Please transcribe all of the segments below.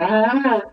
À.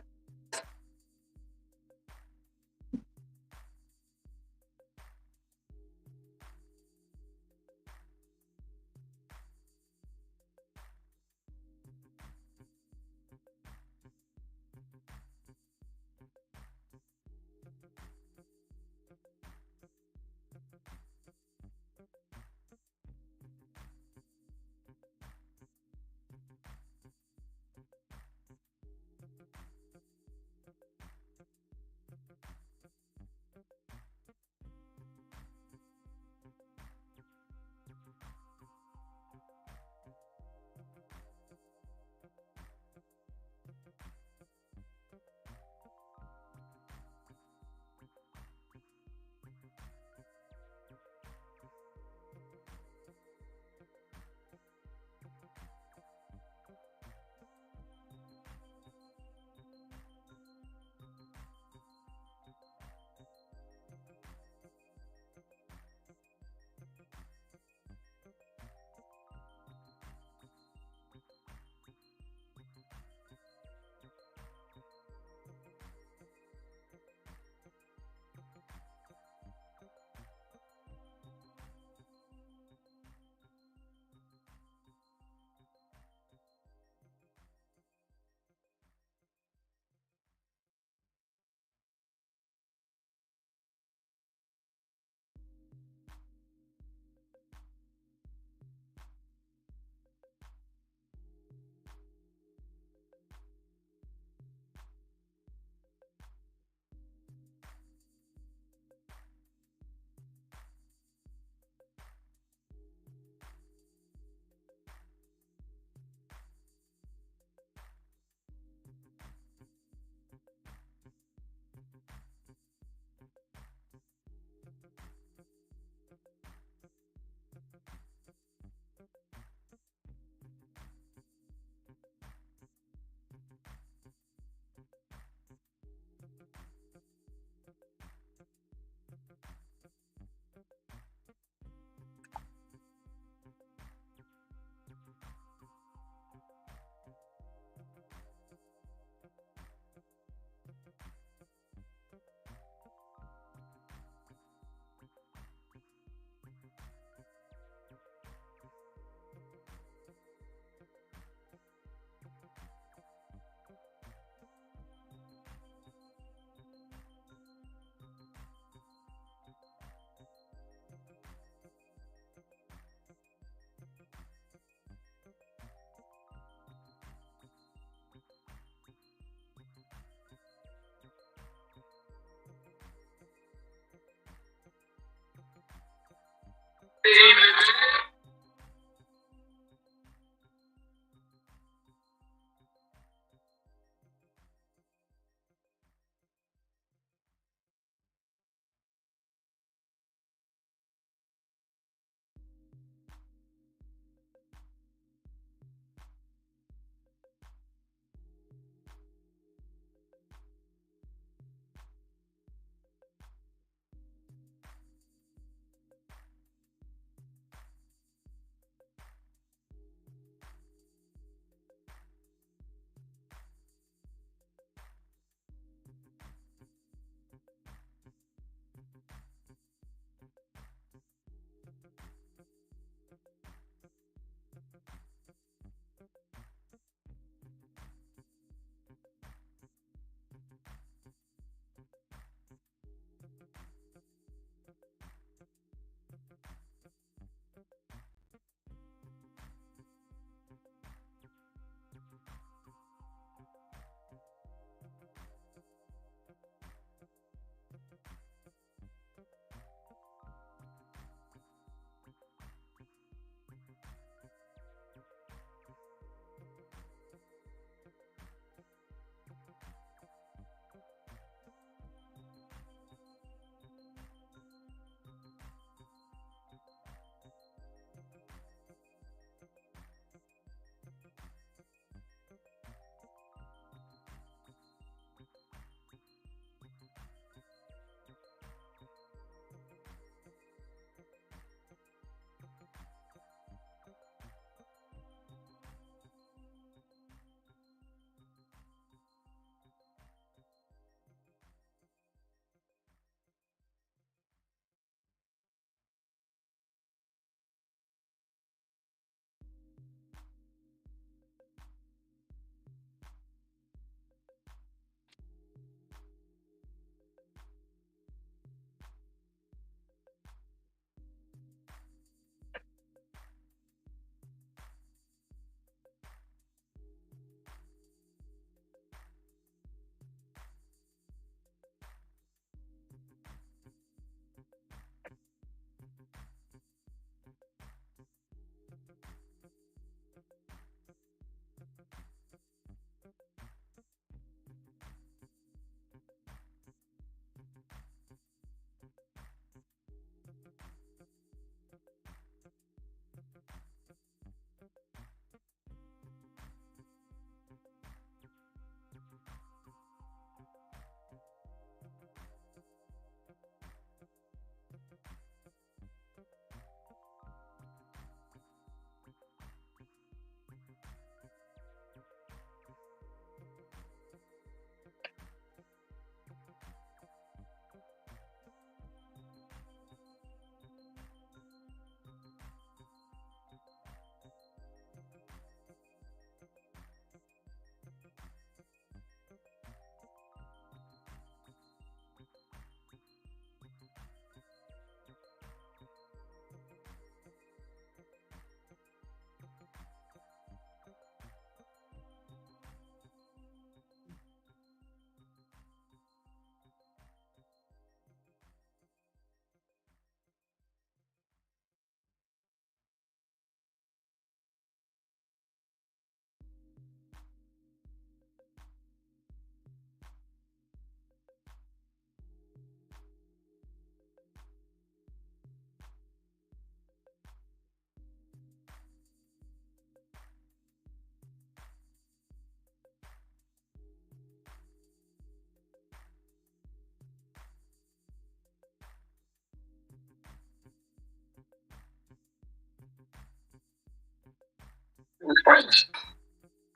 With friends.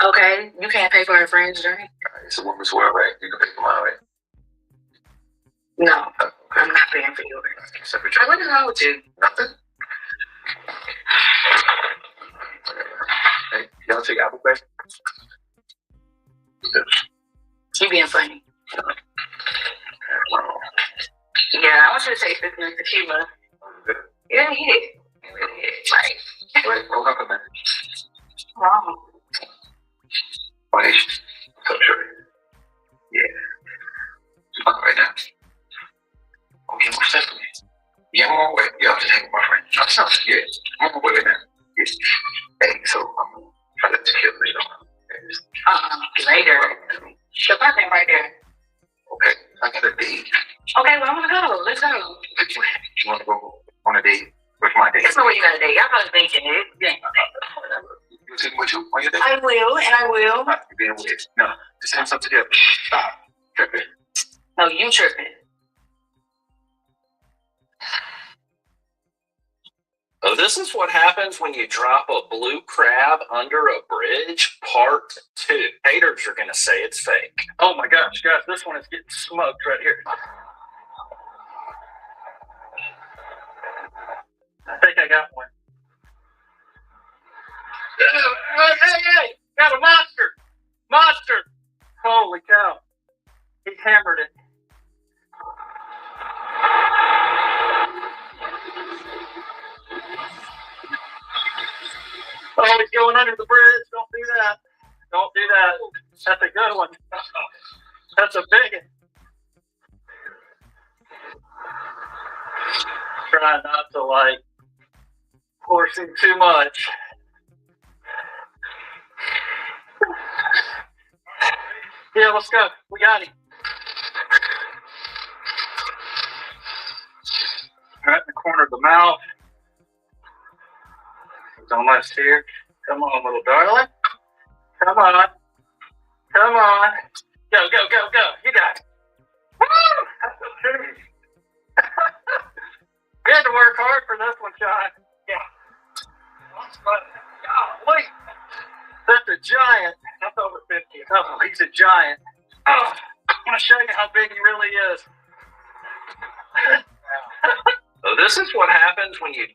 Okay, you can't pay for her friend's drink? It's a woman's world, right? You can pay for mine, right? No, I'm not paying for yours. What is wrong with you? Nothing. Hey, y'all take Apple Pay? You being funny. Yeah, I want you to take this one tequila. Yeah, he did. Right. Wait, hold on a minute. Wrong. Wait. So sure. Yeah. Right now. Okay, most definitely. Yeah, I'm on my way. Yeah, I'm just hanging with my friend. Yeah, I'm on my way right now. Yeah. Hey, so I'm trying to tequila, you know. Later. The parking right there. Okay, I got a date. Okay, well, I'm gonna go. Let's go. You want to go on a date? Where's my date? That's not where you got a date. I'm not thinking it. Yeah. You take me with you on your date? I will, and I will. You're being weird. No, just have something together. Stop. Tripping. No, you tripping. Oh, this is what happens when you drop a blue crab under a bridge, part 2. Haters are going to say it's fake. Oh my gosh, guys, this one is getting smoked right here. I think I got one. Hey, got a monster! Monster! Holy cow. He hammered it. Oh, he's going under the bridge. Don't do that. Don't do that. That's a good one. That's a big one. Try not to, force him too much. Yeah, let's go. We got him. Right in the corner of the mouth. He's almost here. Come on, little darling. Come on. Come on. Go, go, go, go. You got it. Woo! We had to work hard for this one, John. Yeah. Golly. That's a giant. That's over 50. Oh, he's a giant. Oh, I want to show you how big he really is. Oh, this is what happens when you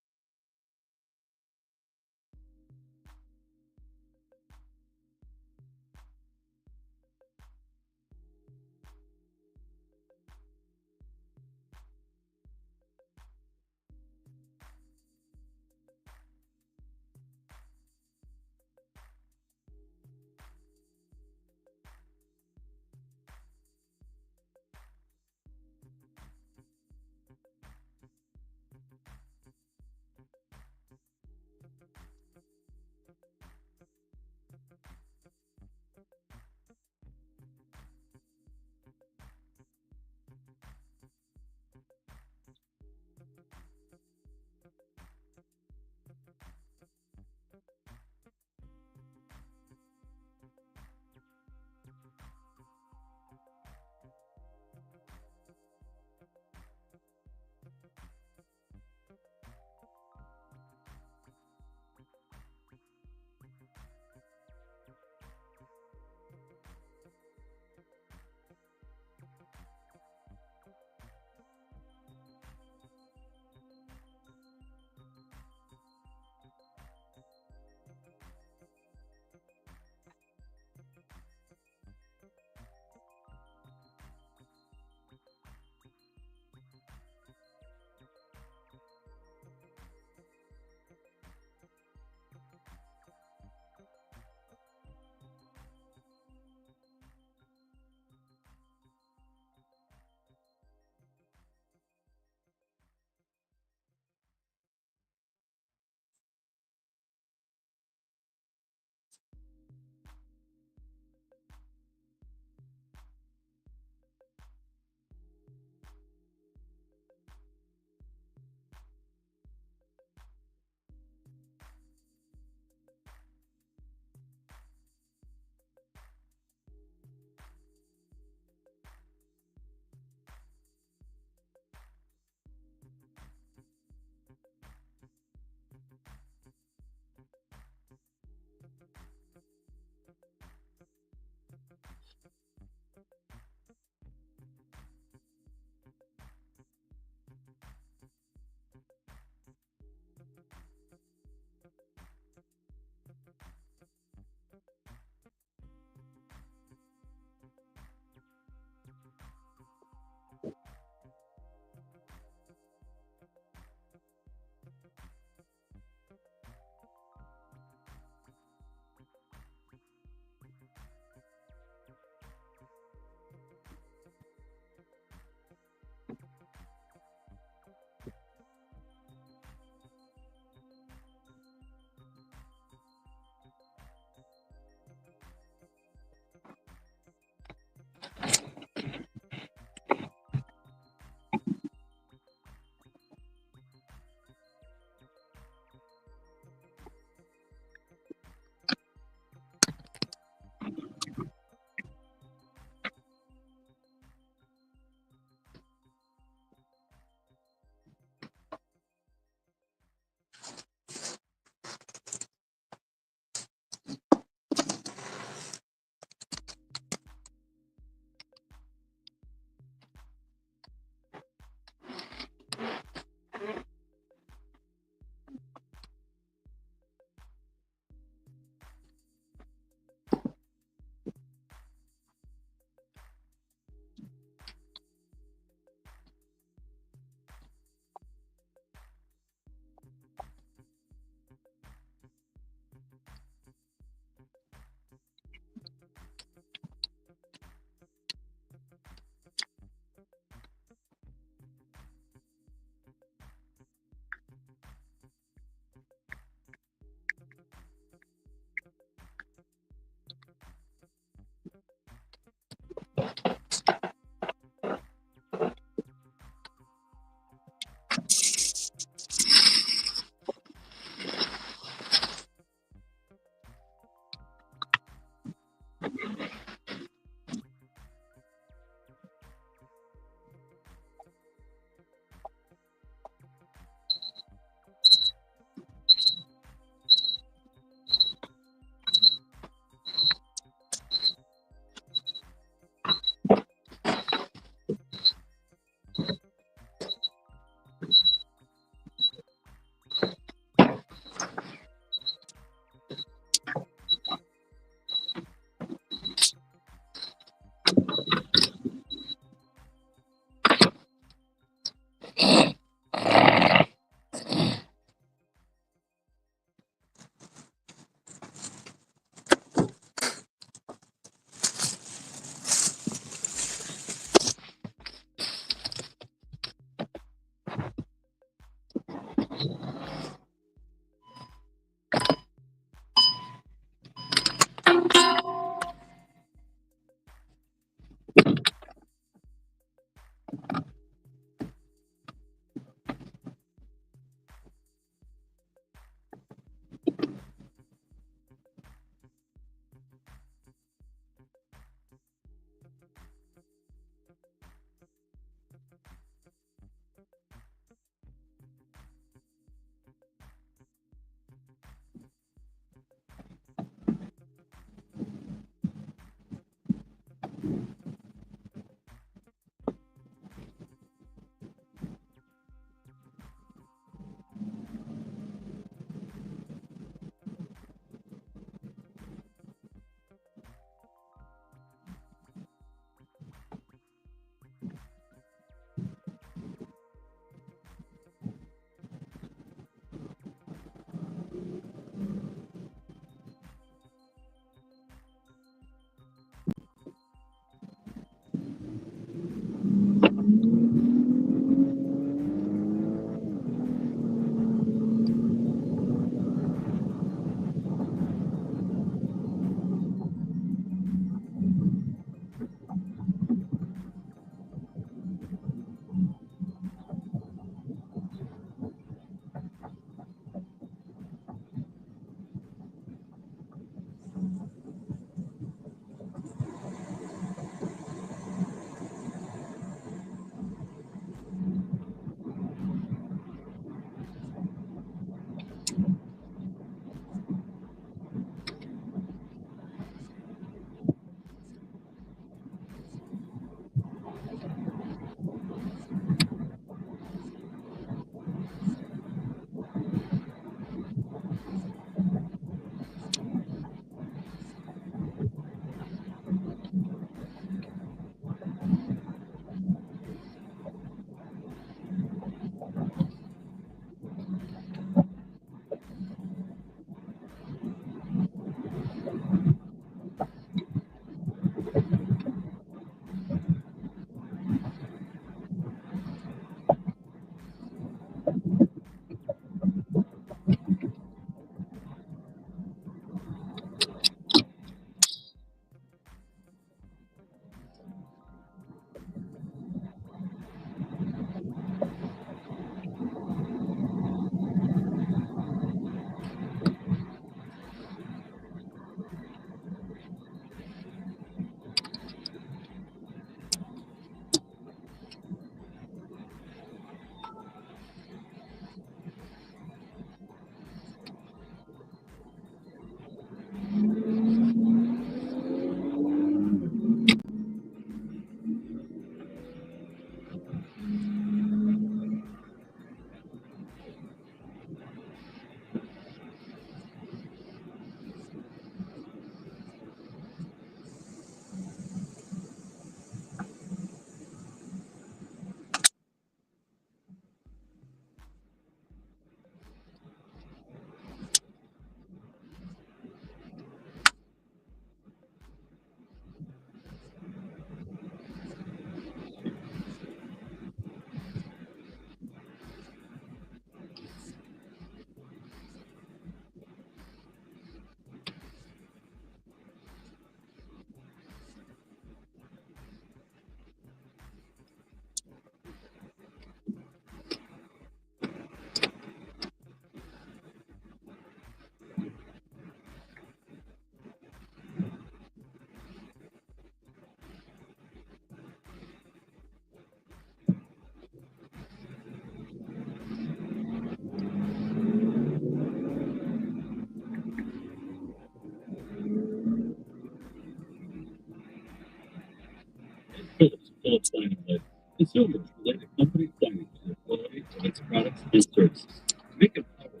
Philips Dining Light. Consumers relate a company's dining to the quality of its products and services. Make a powerful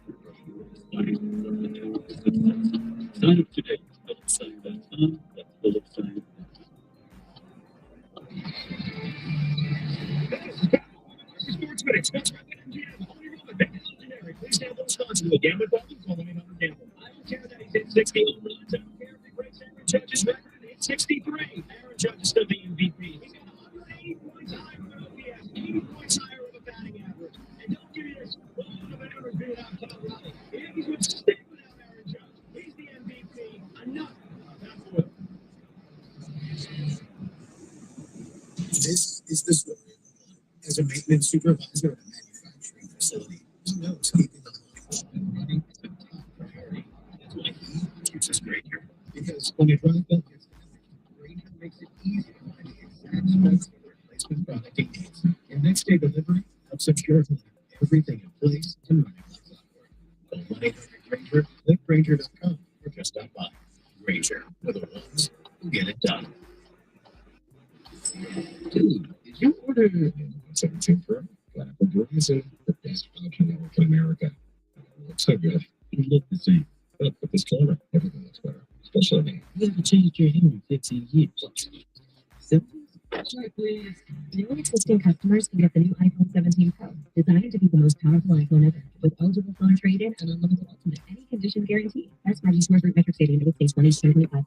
toothbrush dining from the tool of success. Sign up today at philipsdign.com. That's philipsdign.com. Sports betting, sponsored by BetMGM. Only rule at BetMGM. Please gamble responsibly. Gambling problem? Call 1-800-GAMBLER. I don't care that he's hit 60 home runs. I don't care if he breaks Aaron Judge's record and hit 63. Aaron Judge is still the MVP. He got 180 points higher of an OPS, 80 points higher of a batting average. And don't give me this. Well, the Mariners beat out Colorado. The Yankees would stay without Aaron Judge. He's the MVP. Enough This is the story of one. As a maintenance supervisor at a manufacturing facility, he knows keeping the line up and running is a top priority. That's why he chooses Grainger. Because when a dry belt gets damaged, Grainger makes it easy to find the exact spots for the replacement product he needs. And next day delivery helps ensure to have everything in place and running like clockwork. Call 1-800-GRAINGER, click Grainger.com, or just stop by. Grainger, for the ones who get it done. Dude, did you order 17 Pro? Is it the best option in America? It looks so good. You look the same. But with this camera, everything looks better. Especially me. You haven't changed your hair in 15 years. So, check please. New and existing customers can get the new iPhone 17 Pro, designed to be the most powerful iPhone ever, with eligible phone trade-in and unlimited ultimate any condition guarantee. That's Margin Smart Group Metro Stadium, United States, 2025.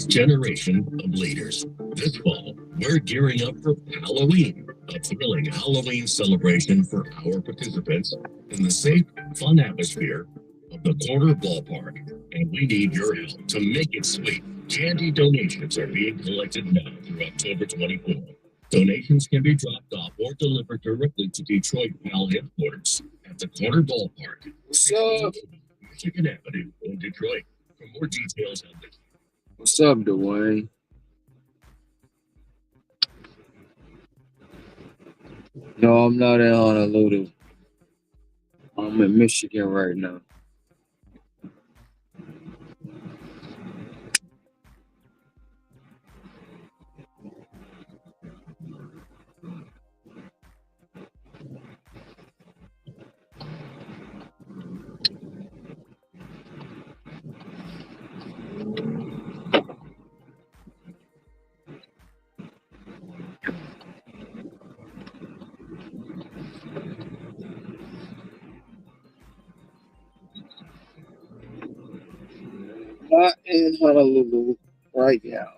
Generation of leaders. This fall, we're gearing up for Halloween, a thrilling Halloween celebration for our participants in the safe, fun atmosphere of the Corner Ballpark. And we need your help to make it sweet. Candy donations are being collected now through October 24th. Donations can be dropped off or delivered directly to Detroit PAL headquarters at the Corner Ballpark. What's up? Michigan Avenue in Detroit. For more details on this. What's up, Dwayne? No, I'm not in Honolulu. I'm in Michigan right now. Not in Honolulu right now.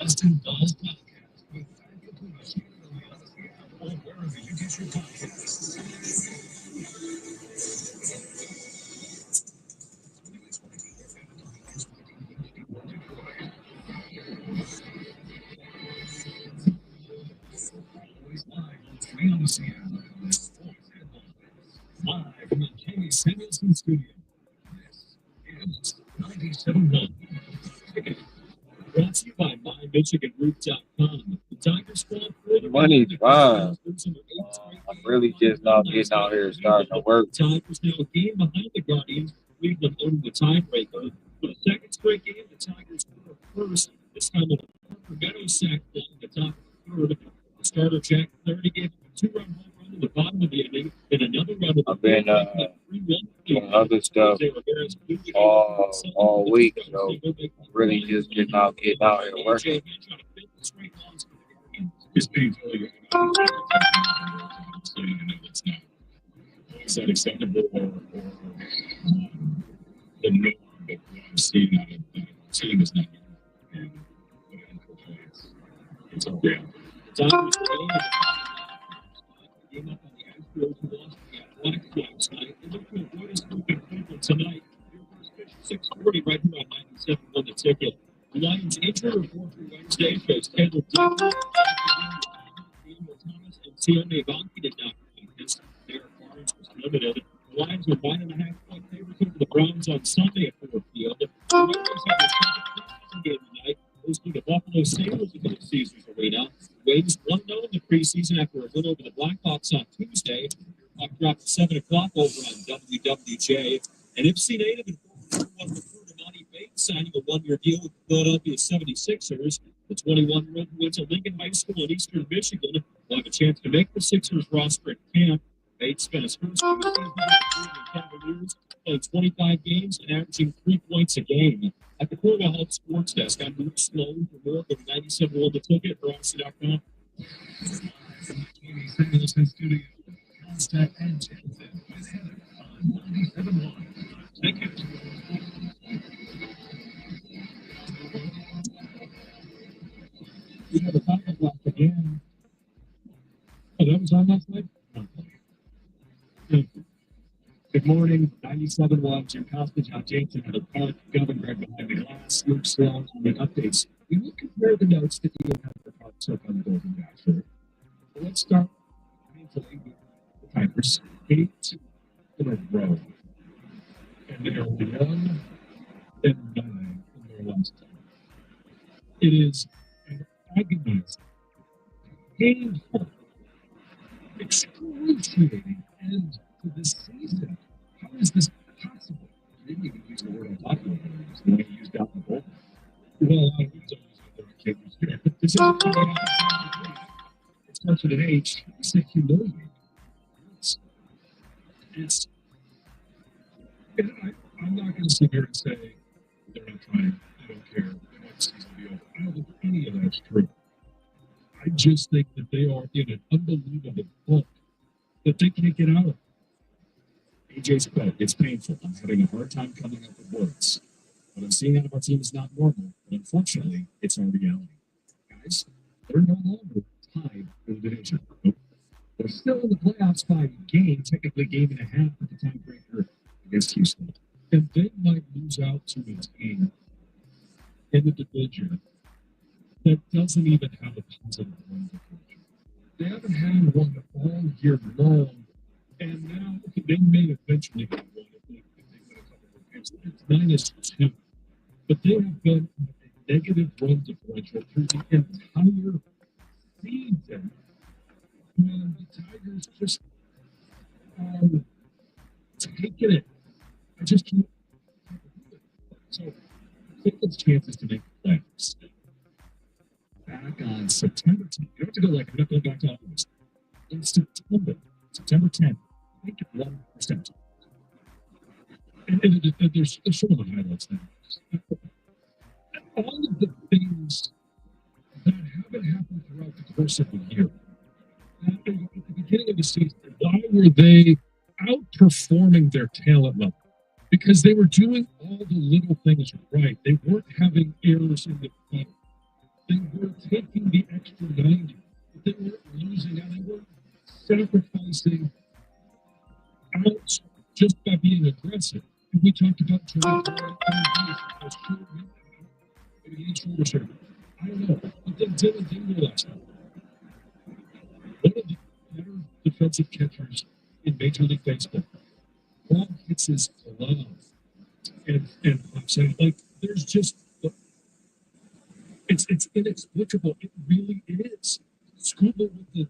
Austin Balls Podcast with wherever you get your podcasts. Live from the K. Samuelson Studio. This is 97.1. Brought to you by MyMichiganRoof.com. The Tigers squad. Money's fine. I'm really just not getting out here and starting to work. Tigers now a game behind the Guardians. Cleveland owning the tiebreaker. For the second straight game, the Tigers score first. This time with a Parker Meadows sack in the top of the third. The starter Jack 30 gave him a 2-run home run in the bottom of the inning and another run. I've been doing other stuff all week, so really just getting out here working. Is that acceptable or the norm that I've seen out of the team is not and it's all real. Game up on the Astros who lost the Athletics last night. They look to avoid us moving Cleveland tonight. Your first pitch 6:40 right here on 97 on the ticket. The Lions injury report for Wednesday shows Taylor Thomas and Sione Banki did not practice. Their Barnes was limited. The Lions were 9.5-point favorites over the Browns on Sunday at Ford Field. The Raiders have their second preseason game tonight, hosting the Buffalo Sabres at the Caesars Arena. Wings 1-0 in the preseason after a win over the Blackhawks on Tuesday. Puck dropped at 7 o'clock over on WWJ. And FC native and former recruit Amani Bates signing a one-year deal with the Philadelphia 76ers. The 21-year-old who went to Lincoln High School in Eastern Michigan will have a chance to make the Sixers roster at camp. Bates spent his first 2 seasons with the Cavaliers, playing 25 games and averaging 3 points a game. At the Cornwall Health Sports Desk, I'm Luke Sloan. For more, go to 97 on the ticket or Odyssey.com. From the Samuelson Studio, Constat and Jensen with Heather on 97.1. Thank you. We have a time block again. Oh, that was on last night? Good morning, 97.1. Jim Costa, John Jameson, Heather Park, Governor Greg behind the glass, Luke Sloan, and updates. We will compare the notes that the Heather Park took on the Golden Bachelor. So let's start painfully with the Tigers. 8 in a row. And they are 1-9 in their last 10. It is an agonizing, painful, excruciating end to this season. How is this possible? You didn't even use the word I'm talking about. The way you used out the bowl. Well, I use it. I can't use it. But this is it starts with an H. It's like humiliating. It's I'm not going to sit here and say they're not trying. I don't care. They want the season to be over. I don't think any of that's true. I just think that they are in an unbelievable funk that they can't get out of. AJ's quote, it's painful. I'm having a hard time coming up with words. What I'm seeing out of our team is not normal, but unfortunately, it's our reality. Guys, they're no longer tied for the division. They're still in the playoffs by a game, technically game and a half with the tiebreaker against Houston. And they might lose out to a team in the division that doesn't even have a positive run differential. They haven't had one all year long, and now they may eventually get one if they win a couple of games. It's -2, but they have been a negative run differential through the entire season. And the Tigers just are taking it. I just can't believe it. So, Cleveland's chances to make the playoffs back on September 10th. You don't have to go like, I'm not going back to August. In September 10th, I think 1%. And there's some of the highlights now. All of the things that haven't happened throughout the course of the year beginning of the season, why were they outperforming their talent level? Because they were doing all the little things right. They weren't having errors in the field. They were taking the extra 90, but they weren't losing out. They weren't sacrificing out just by being aggressive. And we talked about I don't know. But then Dylan Dingle last night. One of the better defensive catchers in Major League Baseball. Ball hits his glove and pops out. Like, there's just, it's inexplicable. It really is. Trouble with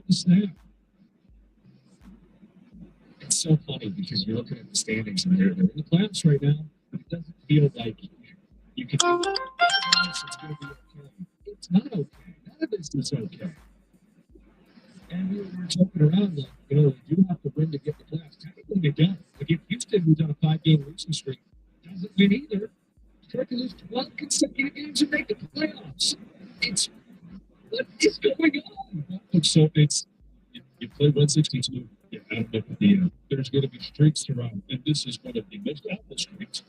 the snap. It's so funny because you're looking at the standings and they're in the playoffs right now, but it doesn't feel like you can do it. It's going to be okay. It's not okay. None of this is okay. And we were joking around like, we do have to win to get the playoffs. Technically, they don't. Like if Houston, who's on a 5-game losing streak, doesn't win either, try to lose 12 consecutive games and make the playoffs. What is going on? So you play 162. Yeah, I don't know. There's going to be streaks throughout, and this is one of the most awful streaks.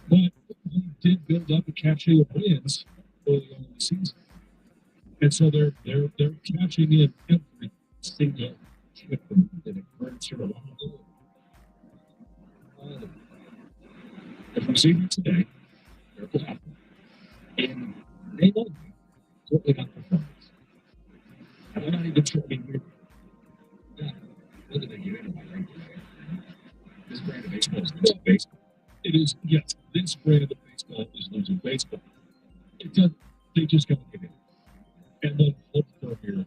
But he did build up a cachet of wins early on in the season. And so they're catching in every single chip that occurs here along the way. As we see here today, they're black. And they know totally not performance. And I'm not even trying here. What did they get into my right today? This brand of baseball is losing baseball. It is, yes, this brand of baseball is losing baseball. They just got to get in. And then hope for a miracle.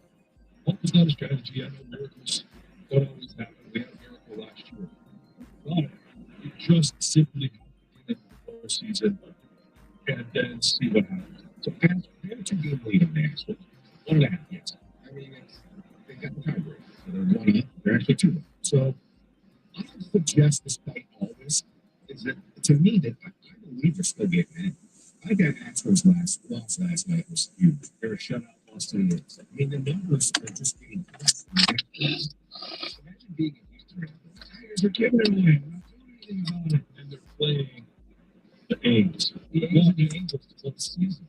Hope is not a strategy. I know miracles don't always happen. We had a miracle last year. But you just simply have to get into the postseason and then see what happens. So they have a 2-game lead on the Astros. 1.5 games. I mean, they got the tiebreaker. So they're 1 up. They're actually 2 up. So I would suggest, despite all this, is that to me that I believe they're still getting in. I got Astros loss last night was huge. They were shut out lost to the Yankees. I mean, the numbers are just getting worse. Imagine being in Houston. The Tigers are giving it away. We're not doing anything about it. And they're playing the A's. The A's and the Angels to close the season.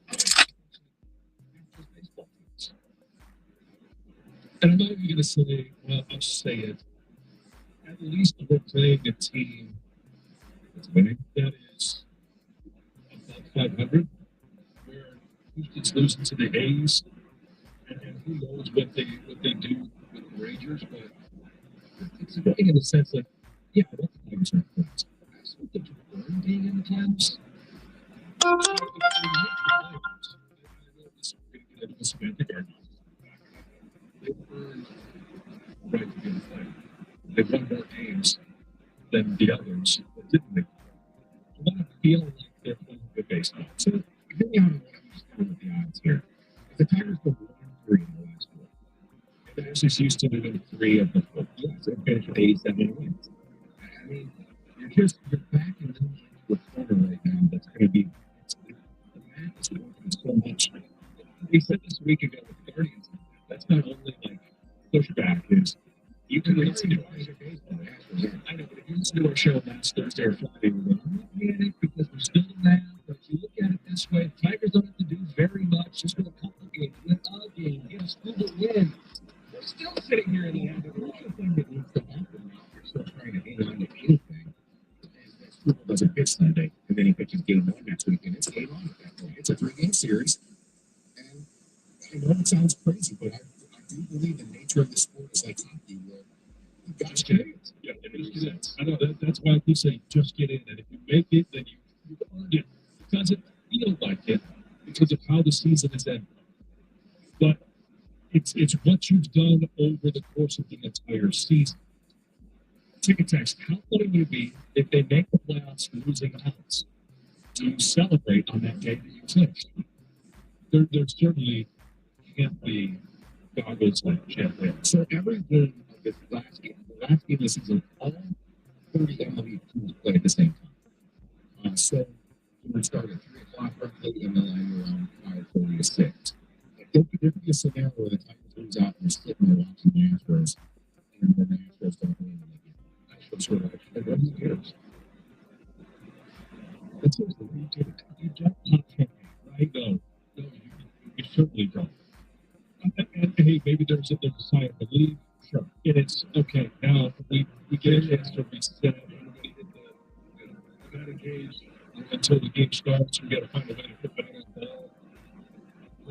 Baseball teams. And I'm not even going to say, well, I'll say it. At least we're playing a team that's winning. That is above 500, where Houston's losing to the A's, and who knows what they do with the Rangers, but it's winning in the sense that, yeah, I want the Tigers are close. I still think you're earned being in the playoffs. I know this is going to get into semantic arguments. They've earned the right to be in the playoffs. They've won more games than the others that didn't make it. I want to feel like they're playing good baseball. So, depending on what I'm just doing with the odds here, if the Tigers go 1-3 in the last 4, if the SEC Houston to win 3 of the 4, yes, they're finished with 87 wins. I mean, you're backing them into a corner right now that's going to be, the math is working so much. We said this a week ago with the Guardians. That's not only like pushback, is you can listen to baseball. I know, but if you listen to our show last Thursday or Friday, we're not getting it because we're still in that. But if you look at it this way, the Tigers don't have to do very much. Just win a couple games, win a game, get us through the win. We're still sitting here in the end. The only thing that needs to happen if you're still trying to hang on to anything is that Struble doesn't pitch Sunday, and then he pitches game 1 next week, and it's game on at that point. It's a 3-game series. And I know it sounds crazy, but I do believe the nature of the sport is like hockey, where you got to get in. Yeah, it makes sense. I know that's why I keep saying just get in, and if you make it, then you've earned it. It doesn't feel like it because of how the season is ending. But it's what you've done over the course of the entire season. Ticket text, how funny would it be if they make the playoffs losing outs? Do you celebrate on that day that you clinched? There certainly can't be goggles like champagne. So every game of this last game of the season, all 30 MLB teams play at the same time. So we start at 3 o'clock roughly, and then around 5:30 to 6. There could be a scenario where the Tigers lose out and they're sitting there But seriously, you don't pop champagne, right? No, you certainly don't. And hey, maybe there's a sign of relief. Sure. And it's okay. Now we get a chance to reset. Everybody hit we're not engaged until the game starts. We got to find a way to put back on the ball. I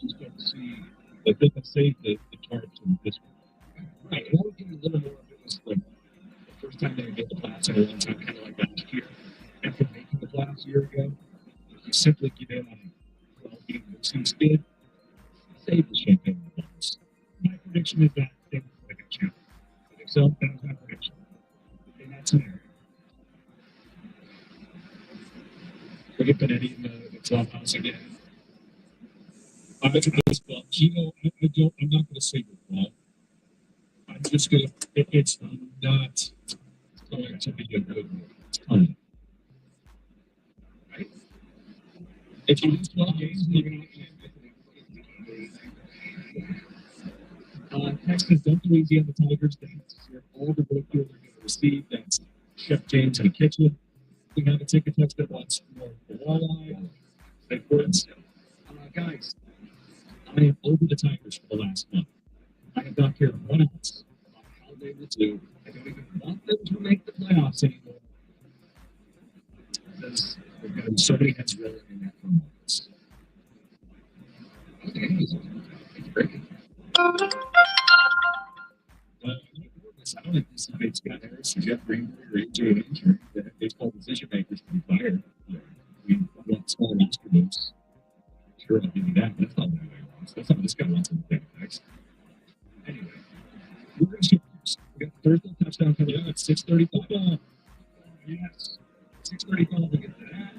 just don't see that they can save the Tarps in this one. Right. And I would give you a little more of it was like the first time they get the playoffs in a long time, kind of like last year. After making the playoffs a year ago, you simply get in on a 12-game losing skid. Save the champagne bottles. My prediction is that they will play a champ. I think so. That was my prediction. And that's an error. We get Benetti in the clubhouse again. I'm at this club. Gino, I'm not going to say you're wrong. I'm just going to, it's not going to be a good move. It's coming. Right? If you lose 12 games, you're going to Texas, don't do easy on the Tigers. They deserve all the ridicule they're going to receive. That's Chef James in the kitchen. We have a ticket text that wants more the walleye. They words. Guys, I am over the Tigers for the last month. I have not cared one ounce about how they will do. I don't even want them to make the playoffs anymore. Because there's going to be so many heads rolling in that for moments. I don't anticipate Scott Harris or Jeff Greenberg or AJ Hinch or the baseball decision makers to be fired. We want small roster moves. Sure, I'll give you that. That's not what anybody wants. That's not what this guy wants in the thing next. Anyway, we're going to shift gears. We got the Thursday touchdown coming up at 6:30 football. Yes, 6:35. We get to that.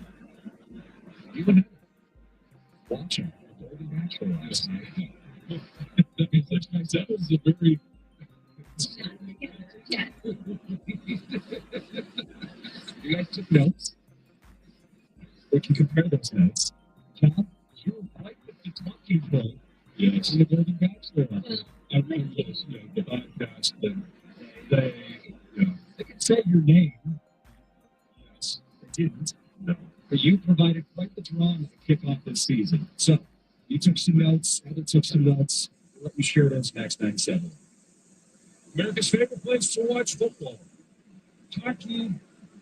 You would watching the Golden Bachelor last night. That was a very. You guys took notes. We can compare those notes. Tom, you were right with the talking point. Yes, in the Golden Bachelor. I mean, yes, the podcast. They can say your name. Yes, they didn't. No. But you provided quite the drama to kick off this season. So, you took some notes, Heather took some notes. I'll let you share those next 9-7. America's favorite place to watch football. Hockey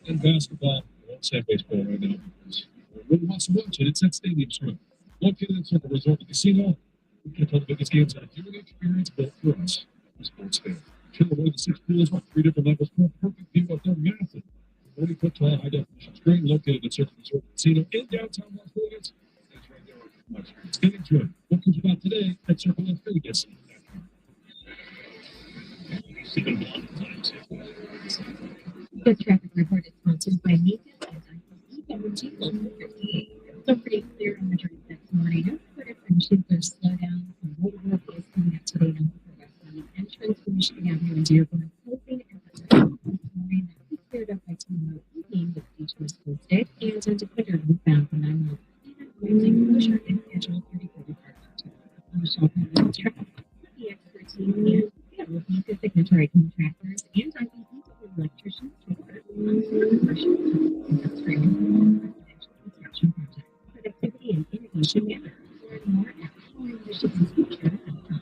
and basketball. I won't say baseball right now because everybody wants to watch it. It's at Stadium Swim. Located in Circle Resort and Casino. We can play the biggest games on a viewing experience built for us, the sports fan. Chill away the 6 pools with 3 different levels for a perfect view of their massive 40-foot tall high definition screen located at Circle Resort and Casino in downtown Las Vegas. That's right there on Fremont Street. It's getting good. What comes about today at CircleLasVegas.com. The traffic report is sponsored by Nathan and IPE 1758. So pretty clear on the drive this morning. But if friendship or slow down, some road work is coming up today on the westbound entrance to Michigan Avenue in Dearborn. Closing at the time this morning. That will be cleared up by tomorrow evening with features posted and on Dequindre northbound from 9 miles. Using closure and schedule 3045 on the shop and traffic. The expert team and working with signatory contractors and IPE electricians to work on commercial, industrial, and residential construction projects. Productivity and innovation matter. Learn more at PowerMichigan'sFuture.com.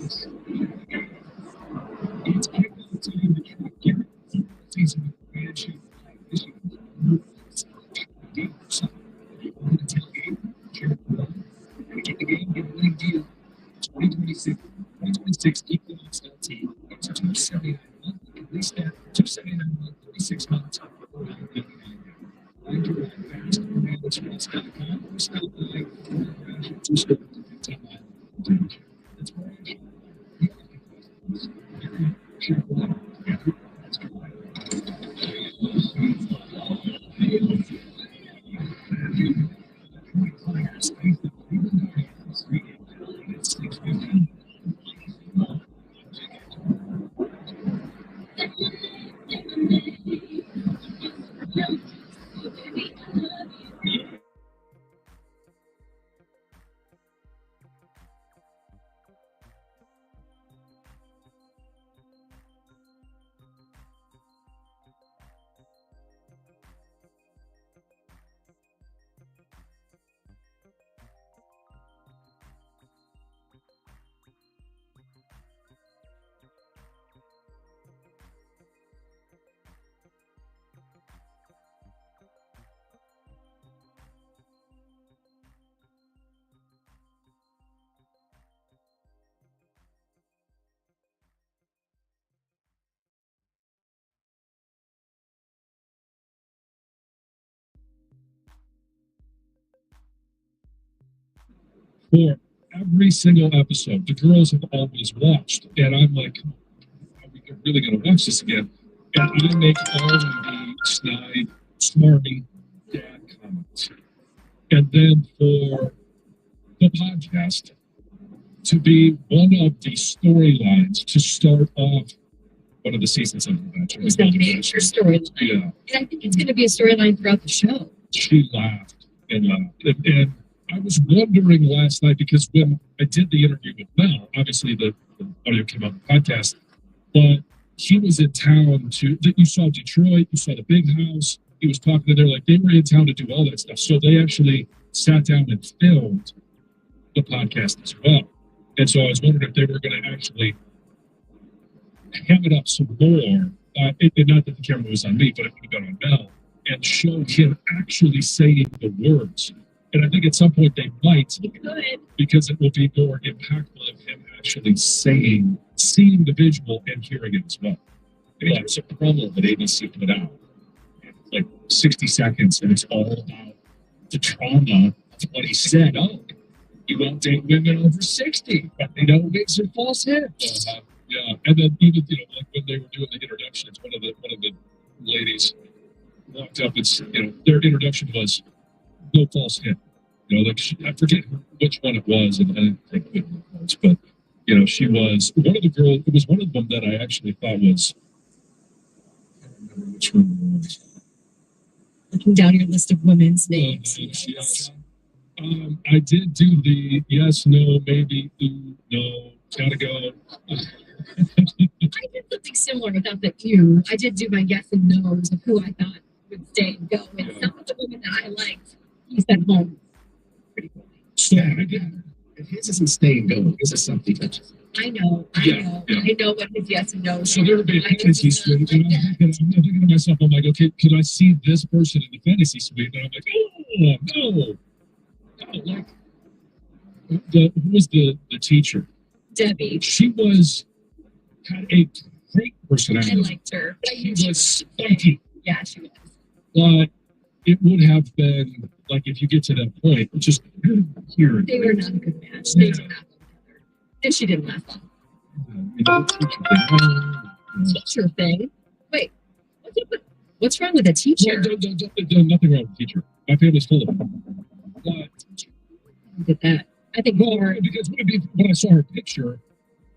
It's iconic to the track here. Season and she this year. Get the game, get a winning deal. 2026 Equinox LT. It's $279 a month. You can lease that for $279 a month, 36 months. Find your ride fast on ManLessRace.com or stop by That's where I am. For every single episode, the girls have always watched, and I'm like, are we really going to watch this again? And I make all of the snide, smarmy dad comments. And then for the podcast to be one of the storylines to start off one of the seasons of The Bachelor. It was the major storyline. Yeah. And I think it's going to be a storyline throughout the show. She laughed and laughed. And I was wondering last night, because when I did the interview with Mel, obviously the audio came out on the podcast, but he was in town you saw Detroit, you saw the big house, he was talking to them, like they were in town to do all that stuff. So they actually sat down and filmed the podcast as well. And so I was wondering if they were going to actually ham it up some more, and not that the camera was on me, but it would have been on Mel, and show him actually saying the words. And I think at some point they might, because it will be more impactful of him actually seeing the visual and hearing it as well. Yeah, it's a promo that ABC put out, like 60 seconds, and it's all about the trauma of what he said. Oh, you won't date women over 60, but they don't make some false hips. Yeah, and then even like when they were doing the introductions, one of the ladies walked up and their introduction was no false hip. Like I forget which one it was, and I didn't think it was, but she was one of the girls. It was one of them that I actually thought was. I don't remember which one it was. Looking down your list of women's names. I did do the yes, no, maybe, no, gotta go. I did something similar without the you. I did do my yes and no's of who I thought would stay and go. And some of the women that I liked, he said home. Pretty cool. So again, if his isn't stay and go, his is something that I know what his yes and no. So there would be a fantasy suite, and I'm thinking to myself, I'm like, okay, could I see this person in the fantasy suite? And I'm like, oh no. Like who was the teacher? Debbie. She had a great personality. I liked her. She was spiky. Yeah, she was. But it would have been like if you get to that point, just here. They were not a good match. They did not go together. And she didn't laugh long. Teacher thing. Wait, what's wrong with a teacher? Well, nothing wrong with a teacher. My family's full of them. But look at that. I think more because when I saw her picture,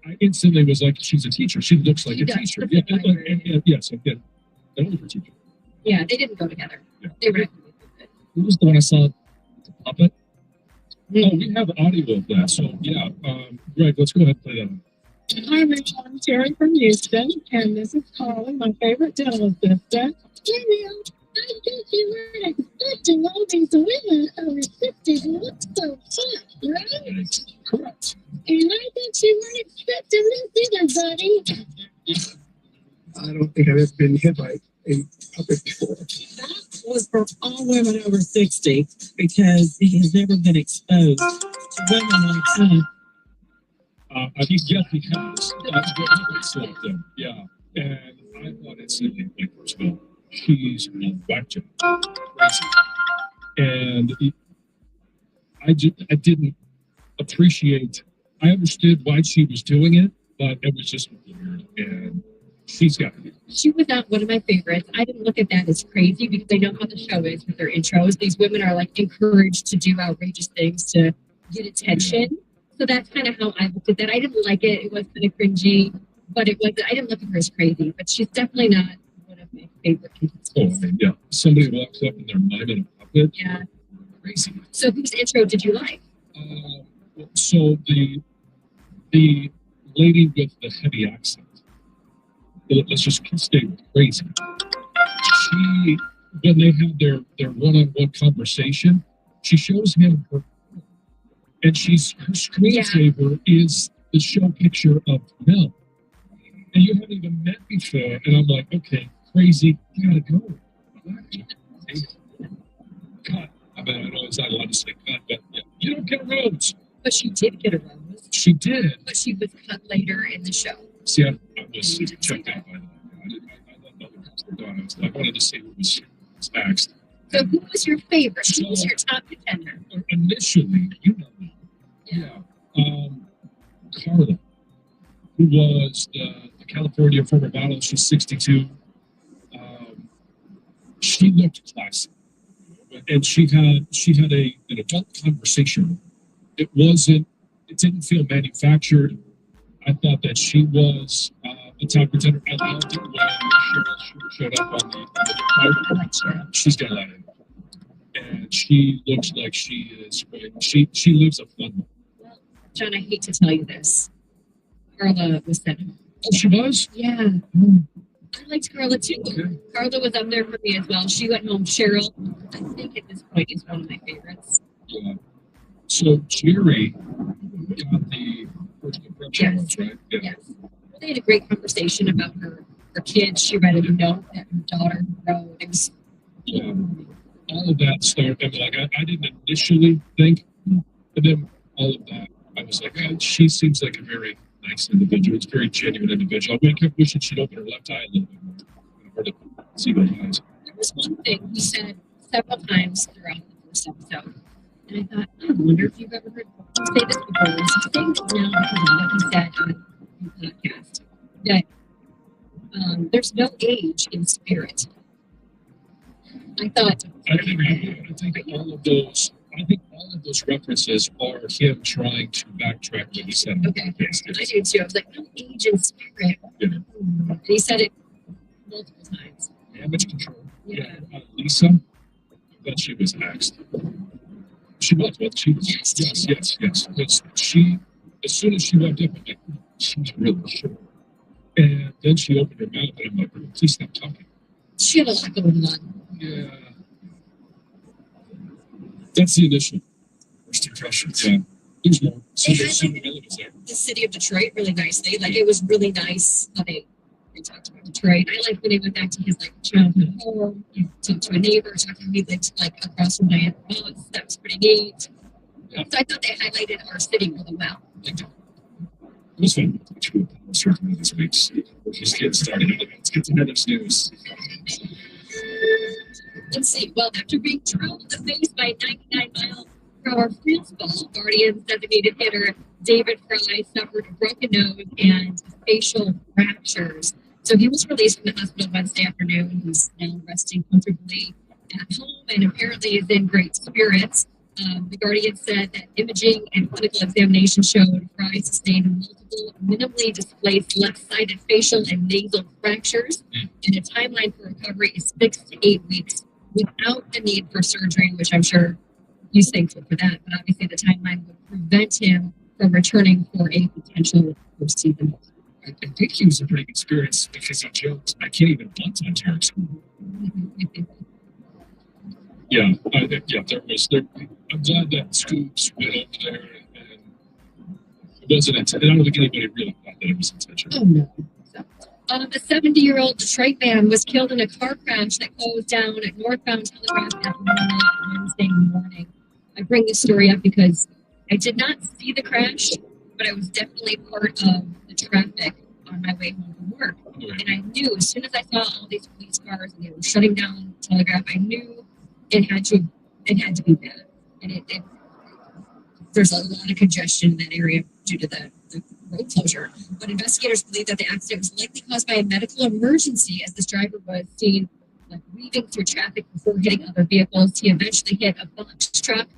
I instantly was like, she's a teacher. She looks like a teacher. Yes, an older teacher. Yeah, they didn't go together. Yeah. They were. Who was the one I saw? The puppet. Oh, we have audio of that. So yeah, Greg, let's go ahead and play that on. Hi, Rachel. I'm Terry from Houston, and this is Carly, my favorite dental assistant. I think you weren't expecting all these women over 50 to look so hot, right? Correct. And I bet you weren't expecting this either, buddy. I don't think I've ever been hit by a puppet before. That was for all women over 60 because he has never been exposed to women like that. I think Jesse has. Slept them. Yeah. And I thought instantly, like, first of all, she's a whack job. Crazy. And I didn't appreciate, I understood why she was doing it, but it was just weird. And she's got it. She was not one of my favorites. I didn't look at that as crazy because I know how the show is with their intros. These women are like encouraged to do outrageous things to get attention. So that's kind of how I looked at that. I didn't like it. It was kind of cringy, but it was. I didn't look at her as crazy. But she's definitely not one of my favorite contestants. Oh, I mean, yeah. Somebody walks up and they're miming a puppet. Yeah. Crazy. So whose intro did you like? So the lady with the heavy accent. Let's just stay with crazy. She, when they have their one-on-one conversation, she shows him her, and her screensaver is the show picture of Mel. And you haven't even met before, and I'm like, okay, crazy, you gotta go. Cut. I mean, I know it's not allowed to say cut, but yeah, you don't get a rose. But she did get a rose. She did. But she was cut later in the show. See, I was checked out by that. I let the other girls were gone. I wanted to see who was next. So who was your favorite? Who was your top contender? Initially, you know me. Yeah. Carla, who was the California former model. She's 62. She looked classy. And she had an adult conversation. It didn't feel manufactured. I thought that she was the top contender. I loved it when Cheryl showed up on the she's got a lot in it. And she looks like she is great. She lives a fun life. Well, John, I hate to tell you this. Carla was sent home. Oh, she was? Yeah. I liked Carla too. Okay. Carla was up there for me as well. She went home. Cheryl, I think at this point, is one of my favorites. Yeah. So Jerry got the first impression, yes. Right? Yeah. Yes. They had a great conversation about her kids. She read a note that her daughter wrote. It was all of that started. I mean, like I didn't initially think, but then all of that, I was like, she seems like a very nice individual. It's a very genuine individual. I kept wishing she'd open her left eye a little bit more. Hard to see those eyes. There was one thing he said several times throughout the first episode, and I thought, I wonder if you've ever heard him say this before. Is he saying this now because of what he said on the podcast? That there's no age in spirit. I think all of those references are him trying to backtrack what he said. Okay, I do too. I was like, no age in spirit. Yeah. And he said it multiple times. Damage control. Yeah. Lisa, I thought she was next. She was. She was. Yes. Because she, as soon as she walked up, I'm like, she's really short. And then she opened her mouth, and I'm like, please stop talking. She had a lot going on. Yeah. That's the initial first impressions. Yeah. There's more. The city of Detroit really nicely. Like, it was really nice how they talked about Detroit. I like when they went back to his childhood home, talked to a neighbor, talked to he lived across from Diana Ross. That was pretty neat. Yeah. So I thought they highlighted our city really well. It was fun. Certainly this week's just getting started. Let's get to Heather's news. Let's see. Well, after being drilled in the face by 99-mile-per-hour fastball, Guardians designated hitter David Fry suffered a broken nose and facial fractures. So he was released from the hospital Wednesday afternoon. He's now resting comfortably at home and apparently is in great spirits. The Guardian said that imaging and clinical examination showed Fry sustained multiple minimally displaced left-sided facial and nasal fractures, and the timeline for recovery is 6 to 8 weeks without the need for surgery, which I'm sure he's thankful for that. But obviously, the timeline would prevent him from returning for a potential postseason. I think he was a pretty good experience because he joked, I can't even bunt on Terrence. Yeah, there was. I'm glad that Scoops went up there and wasn't intentional. I don't think anybody really thought that it was intentional. Oh, no. So, a 70-year-old Detroit man was killed in a car crash that closed down at northbound Telegraph Avenue Wednesday morning. I bring this story up because I did not see the crash, but I was definitely part of the traffic on my way home from work. And I knew as soon as I saw all these police cars and they were shutting down Telegraph, I knew it had to be bad. And there's a lot of congestion in that area due to the road closure. But investigators believe that the accident was likely caused by a medical emergency, as this driver was seen weaving through traffic before hitting other vehicles. He eventually hit a box truck,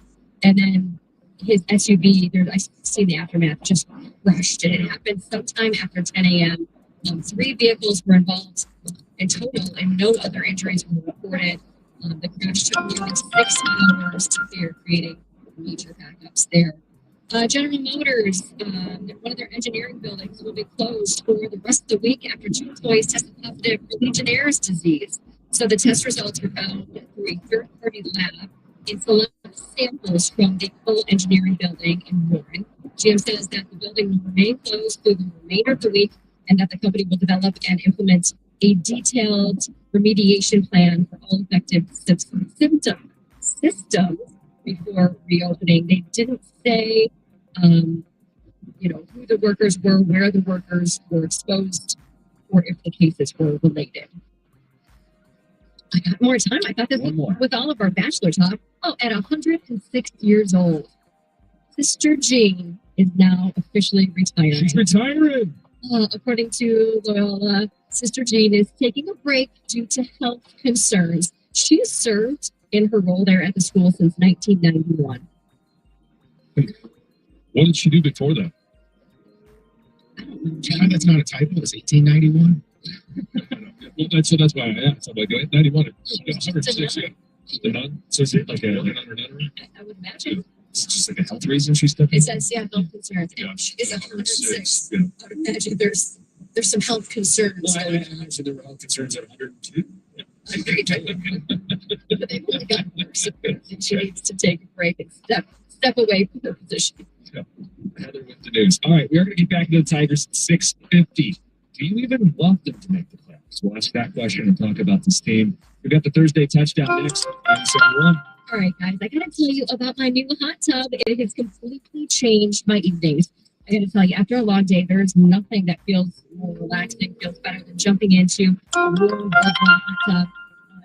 and then his SUV, I see the aftermath, just crushed. And it happened sometime after 10 a.m. 3 vehicles were involved in total, and no other injuries were reported. The crash took more than 6 hours to clear, creating major backups there. General Motors, one of their engineering buildings, will be closed for the rest of the week after 2 employees tested positive for Legionnaire's disease. So the test results were found through a third-party lab in select samples from the full engineering building in Warren. GM says that the building will remain closed through the remainder of the week, and that the company will develop and implement a detailed remediation plan for all affected systems before reopening. They didn't say, who the workers were, where the workers were exposed, or if the cases were related. I got more time. I thought this with all of our Bachelor talk. Oh, at 106 years old, Sister Jean is now officially retired. She's retiring. According to Loyola, Sister Jean is taking a break due to health concerns. She has served in her role there at the school since 1991. What did she do before that? God, that's not a typo. It's 1891. Well, that's why I asked. I'm like, 91. 106. Yeah. So is it like a nun or nunnery? I would imagine. It's just like a health reason she stepped in? It says, health concerns. And she is 106. Yeah. I would imagine there's some health concerns. Well, I imagine there were health concerns at 102. Yeah. I agree. But they've only got worse. She needs to take a break and step away from her position. Yeah. Heather with the news. All right, we are going to get back to the Tigers at 6:50. Do you even want them to make the playoffs? We'll ask that question and talk about this team. We've got the Thursday touchdown next. All right, guys, I got to tell you about my new hot tub. It has completely changed my evenings. I got to tell you, after a long day, there's nothing that feels more relaxing, feels better than jumping into a warm, hot tub.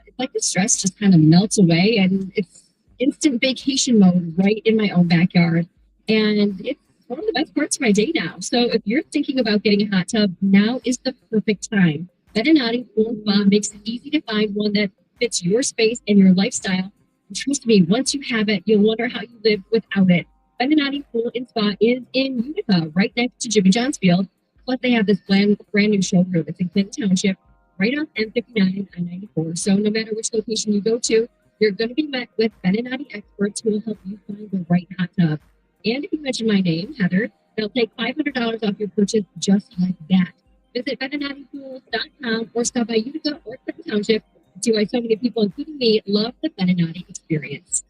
It's like the stress just kind of melts away, and it's instant vacation mode right in my own backyard. And it's one of the best parts of my day now. So if you're thinking about getting a hot tub, now is the perfect time. Bettinati Pool & Spa makes it easy to find one that fits your space and your lifestyle. And trust me, once you have it, you'll wonder how you live without it. Bettinati Pool & Spa is in Utica, right next to Jimmy John's Field. Plus, they have this brand new showroom. It's in Clinton Township, right off M59 and 94. So no matter which location you go to, you're going to be met with Bettinati experts who will help you find the right hot tub. And if you mention my name, Heather, they'll take $500 off your purchase just like that. Visit BettinatiPools.com or stop by Utica or Clinton Township to see why so many people, including me, love the Bettinati experience.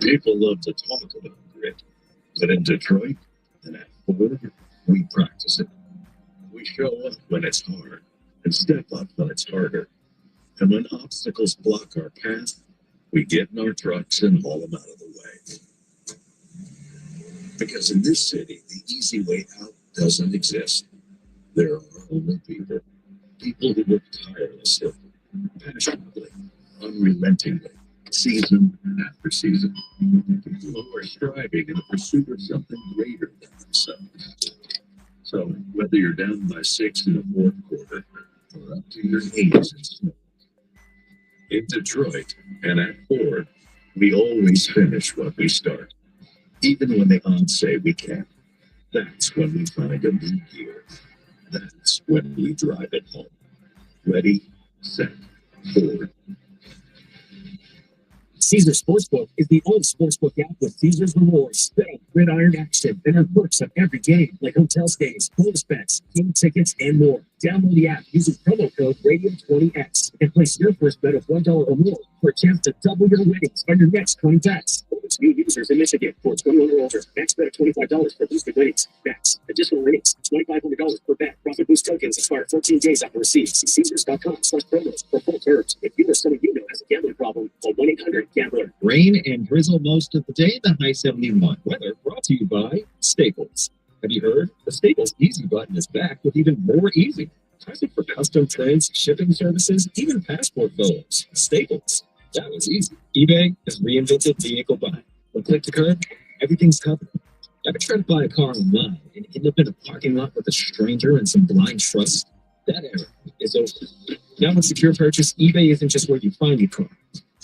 People love to talk about grit, but in Detroit and at Ford, we practice it. We show up when it's hard and step up when it's harder. And when obstacles block our path, we get in our trucks and haul them out of the way. Because in this city, the easy way out doesn't exist. There are only people who work tirelessly, passionately, unrelentingly, season after season. People who are striving in the pursuit of something greater than themselves. So whether you're down by 6 in the fourth quarter or up to your knees in snow, in Detroit and at Ford, we always finish what we start. Even when the odds say we can't. That's when we find a new gear. That's when we drive it home. Ready, set, Ford. Caesars Sportsbook is the only sportsbook app with Caesars rewards, bet on gridiron action, and earn perks on every game, like hotel stays, bonus bets, game tickets, and more. Download the app using promo code Radio20X and place your first bet of $1 or more for a chance to double your winnings on your next 20 bets. Only to new users in Michigan for 21 or older. Max bet of $25 for boosted winnings. Bets. Additional winnings. $2,500 per bet. Profit boost tokens expire 14 days after receipt. See Caesars.com/promos for full terms. If you or someone you know has a gambling problem, call 1-800-GAMBLER. Rain and drizzle most of the day, the high 71. Weather brought to you by Staples. Have you heard? The Staples Easy button is back with even more easy. Present for custom prints, shipping services, even passport photos. Staples. That was easy. eBay has reinvented vehicle buying. One click to curb, everything's covered. Ever tried to buy a car online and end up in a parking lot with a stranger and some blind trust? That era is over. Now with Secure Purchase, eBay isn't just where you find your car.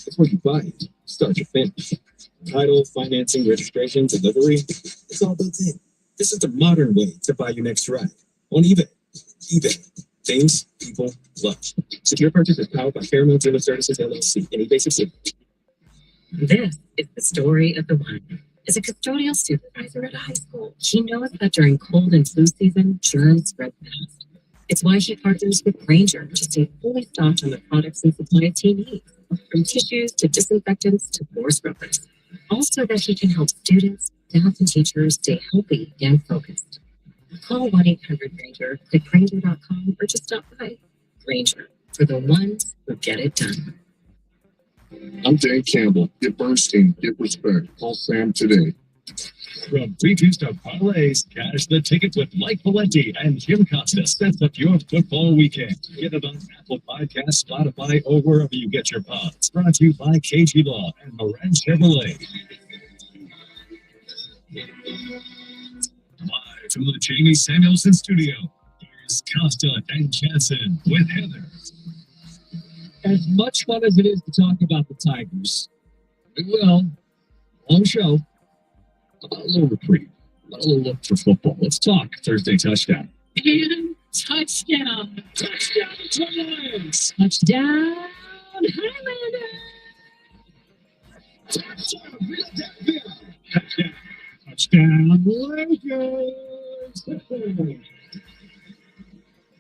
It's where you buy it. Start to finish. Title, financing, registration, delivery. It's all built in. This is the modern way to buy your next ride on eBay. eBay. Things people love. Secure Purchase is powered by Fairmont Dealer Services, LLC, and eBay subsidiary. This is the story of the one. As a custodial supervisor at a high school, he knows that during cold and flu season, germs spread fast. It's why he partners with Granger to stay fully stocked on the products and supplies he needs, from tissues to disinfectants to pore scrubbers. Also that he can help students, staff, and teachers stay healthy and focused. Call 1-800-GRANGER, click Granger.com, or just stop by. Granger, for the ones who get it done. I'm Dan Campbell. Get Bernstein. Get respect. Call Sam today. From previews to parlays, cash the tickets with Mike Valenti and Jim Costa sets up your football weekend. Get it on Apple Podcasts, Spotify, or wherever you get your pods. Brought to you by KG Law and Moran Chevrolet. Live from the Jamie Samuelson studio, here's Costa and Jansen with Heather. As much fun as it is to talk about the Tigers, we will. Long show. A little reprieve. A little look for football. Let's talk Thursday touchdown. And touchdown. Touchdown to Lions. Touchdown, Highlander. Touchdown Philadelphia. Touchdown Lakers.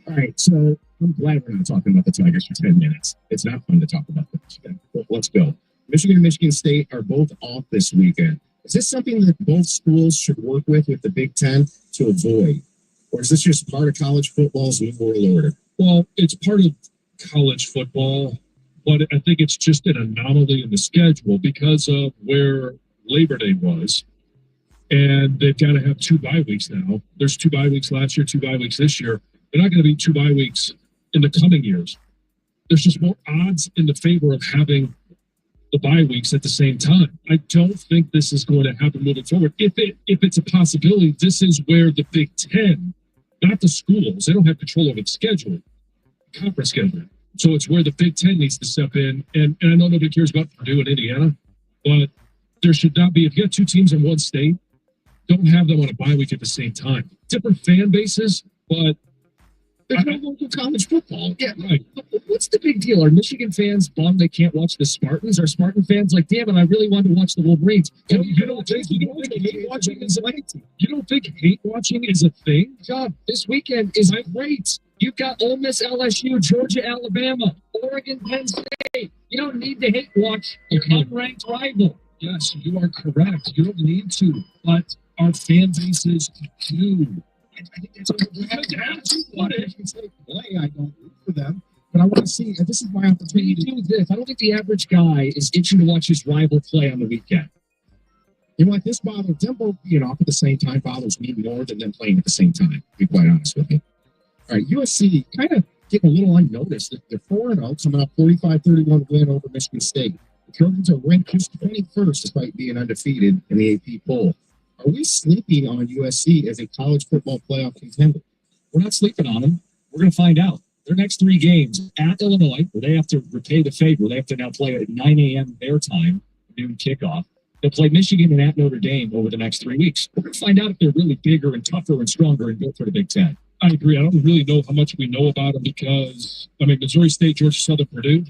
All right, so I'm glad we're not talking about the Tigers for 10 minutes. It's not fun to talk about them. But let's go. Michigan and Michigan State are both off this weekend. Is this something that both schools should work with the Big Ten to avoid? Or is this just part of college football's new world order? Well, it's part of college football, but I think it's just an anomaly in the schedule because of where Labor Day was. And they've got to have 2 bye weeks now. There's 2 bye weeks last year, 2 bye weeks this year. They're not going to be 2 bye weeks in the coming years. There's just more odds in the favor of having the bye weeks at the same time. I don't think this is going to happen moving forward. If it's a possibility, this is where the Big Ten, not the schools, they don't have control over the schedule, conference schedule. So it's where the Big Ten needs to step in. And I know nobody cares about Purdue and Indiana, but there should not be, if you have 2 teams in one state, don't have them on a bye week at the same time. Different fan bases, but there's no local college football. Yeah, right. What's the big deal? Are Michigan fans bummed they can't watch the Spartans? Are Spartan fans like, damn it, I really want to watch the Wolverines? You don't think hate watching is a thing? John, this weekend is great. You've got Ole Miss, LSU, Georgia, Alabama, Oregon, Penn State. You don't need to hate watch your unranked rival. Yes, you are correct. You don't need to, but our fan bases do. I think that's what I don't root for them, but I want to see. This is my opportunity to do this. I don't think the average guy is itching to watch his rival play on the weekend. You know what? This bothers them both being off at the same time bothers me more than them playing at the same time, to be quite honest with you. All right, USC kind of getting a little unnoticed. They're 4-0, coming up 45-31 win over Michigan State. The Trojans are ranked just 21st despite being undefeated in the AP poll. Are we sleeping on USC as a college football playoff contender? We're not sleeping on them. We're going to find out. Their next 3 games at Illinois, where they have to repay the favor. They have to now play at 9 a.m. their time, noon kickoff. They'll play Michigan and at Notre Dame over the next 3 weeks. We're going to find out if they're really bigger and tougher and stronger and built for the Big Ten. I agree. I don't really know how much we know about them because, Missouri State, Georgia Southern, Purdue,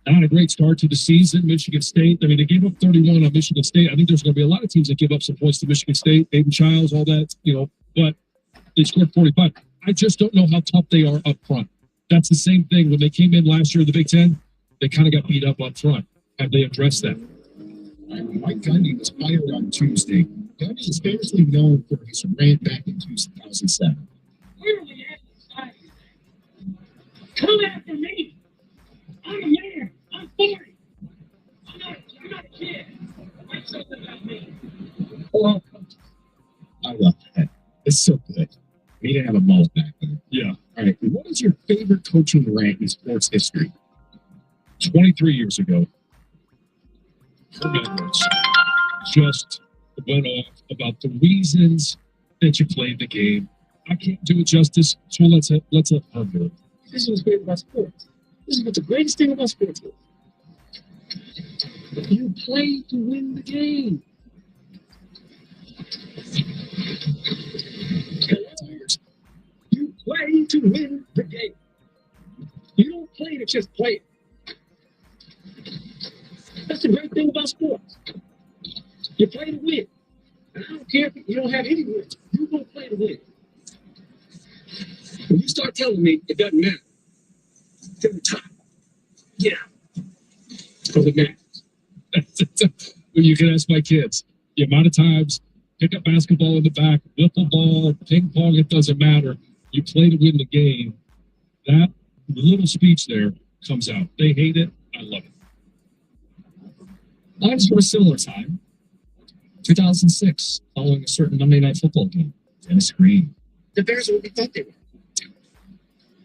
Not a great start to the season. Michigan State, I mean, they gave up 31 on Michigan State. I think there's going to be a lot of teams that give up some points to Michigan State, Aiden Childs, all that, but they scored 45. I just don't know how tough they are up front. That's the same thing. When they came in last year in the Big Ten, they kind of got beat up up front. Have they addressed that? Mike Gundy was fired on Tuesday. Gundy is famously known for his rant back in 2007. Come after me. I'm a man. I'm 40. I'm not a kid. Write something about me. Well, I love that. It's so good. We didn't have a mullet back then. Yeah. All right. What is your favorite coaching rant in sports history? 23 years ago, Herm Edwards just went off about the reasons that you played the game. I can't do it justice, so let's let Herm do it. This is what's great about sports. This is what the greatest thing about sports is. You play to win the game. You play to win the game. You don't play to just play it. That's the great thing about sports. You play to win. And I don't care if you don't have any wins. You gonna play to win. When you start telling me it doesn't matter, to the top. Yeah. Because it matters. When you can ask my kids, the amount of times, pick up basketball in the back, wiffle ball, ping pong, it doesn't matter. You play to win the game. That little speech there comes out. They hate it. I love it. Lives from a similar time. 2006, following a certain Monday Night Football game. Dennis Green. The Bears are what we thought they were.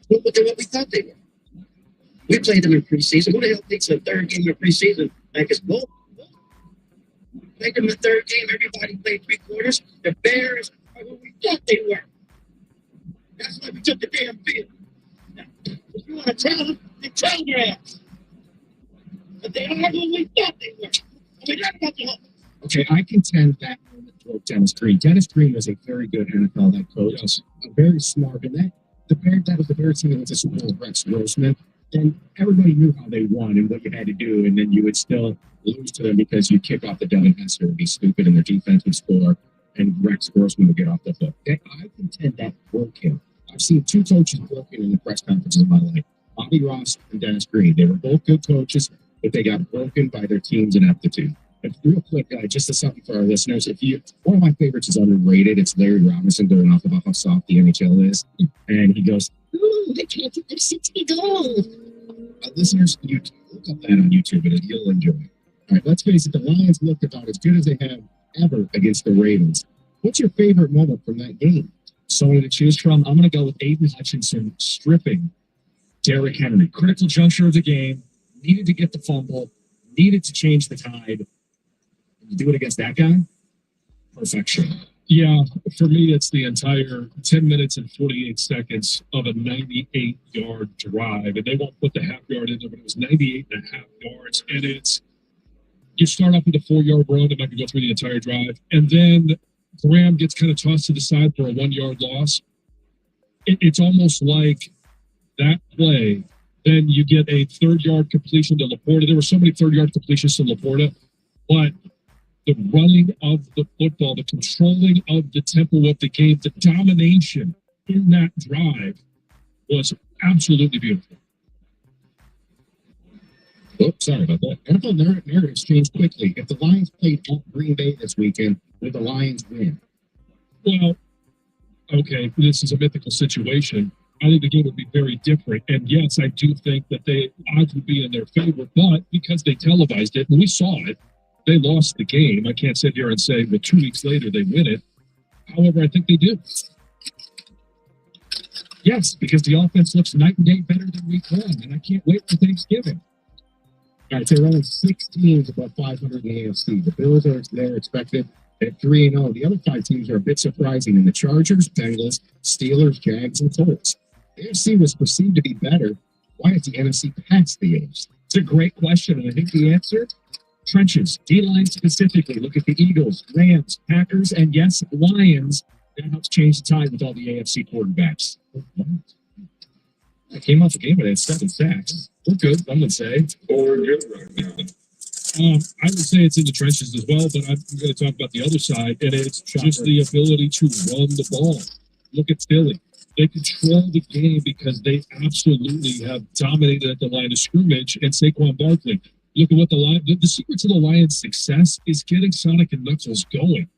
They're what we thought they were. We played them in preseason. Who the hell thinks the third game of preseason? Like it's bull. Played them in the third game. Everybody played 3 quarters. The Bears are what we thought they were. That's why we took the damn field. Now, if you want to tell them, then tell your ass. But they are what we thought they were. I mean, that's not the help. Okay, I contend that moment broke Dennis Green. Dennis Green was a very good NFL head coach. Yes. Very smart. And that was the Bears team that went to Super Bowl with Rex Grossman. And everybody knew how they won and what you had to do. And then you would still lose to them because you kick off the Devin Hester and be stupid and their defense would score and Rex Grossman would get off the hook. I contend that broke him. I've seen 2 coaches broken in the press conferences in my life. Bobby Ross and Dennis Green. They were both good coaches, but they got broken by their team's ineptitude. But real quick, just a something for our listeners. One of my favorites is underrated. It's Larry Robinson going off about how soft the NHL is. And he goes, Ooh, they can't get their 60 goals. Listeners, you look up that on YouTube and you'll enjoy it. All right, let's face it, the Lions looked about as good as they have ever against the Ravens. What's your favorite moment from that game? So to choose from, I'm going to go with Aiden Hutchinson stripping Derrick Henry. Critical juncture of the game, needed to get the fumble, needed to change the tide. You do it against that guy? Perfection. Yeah, for me, it's the entire 10 minutes and 48 seconds of a 98-yard drive. And they won't put the half yard in there, but it was 98 and a half yards. And you start off with a 4-yard run, and I can go through the entire drive. And then Graham gets kind of tossed to the side for a 1-yard loss. It's almost like that play. Then you get a 3rd-yard completion to Laporta. There were so many 3rd-yard completions to Laporta, but the running of the football, the controlling of the tempo of the game, the domination in that drive was absolutely beautiful. Oh, sorry about that. NFL narratives changed quickly. If the Lions played at Green Bay this weekend, would the Lions win? Well, okay, this is a mythical situation. I think the game would be very different. And yes, I do think that the odds would be in their favor, but because they televised it and we saw it, they lost the game. I can't sit here and say, well, 2 weeks later they win it. However, I think they do. Yes, because the offense looks night and day better than week 1, and I can't wait for Thanksgiving. All right, so there are only 6 teams above 500 in the AFC. The Bills are there expected at 3-0. The other 5 teams are a bit surprising in the Chargers, Bengals, Steelers, Jags, and Colts. The AFC was perceived to be better. Why has the NFC passed the AFC? It's a great question, and I think the answer, trenches, D-line specifically. Look at the Eagles, Rams, Packers, and yes, Lions. That helps change the tide with all the AFC quarterbacks. I came off the game with 7 sacks. We're good, I'm gonna say. Or you're right now. I would say it's in the trenches as well, but I'm going to talk about the other side, and it's just the ability to run the ball. Look at Philly. They control the game because they absolutely have dominated at the line of scrimmage. And Saquon Barkley, look at what the secret to the Lions' success is getting Sonic and Knuckles going.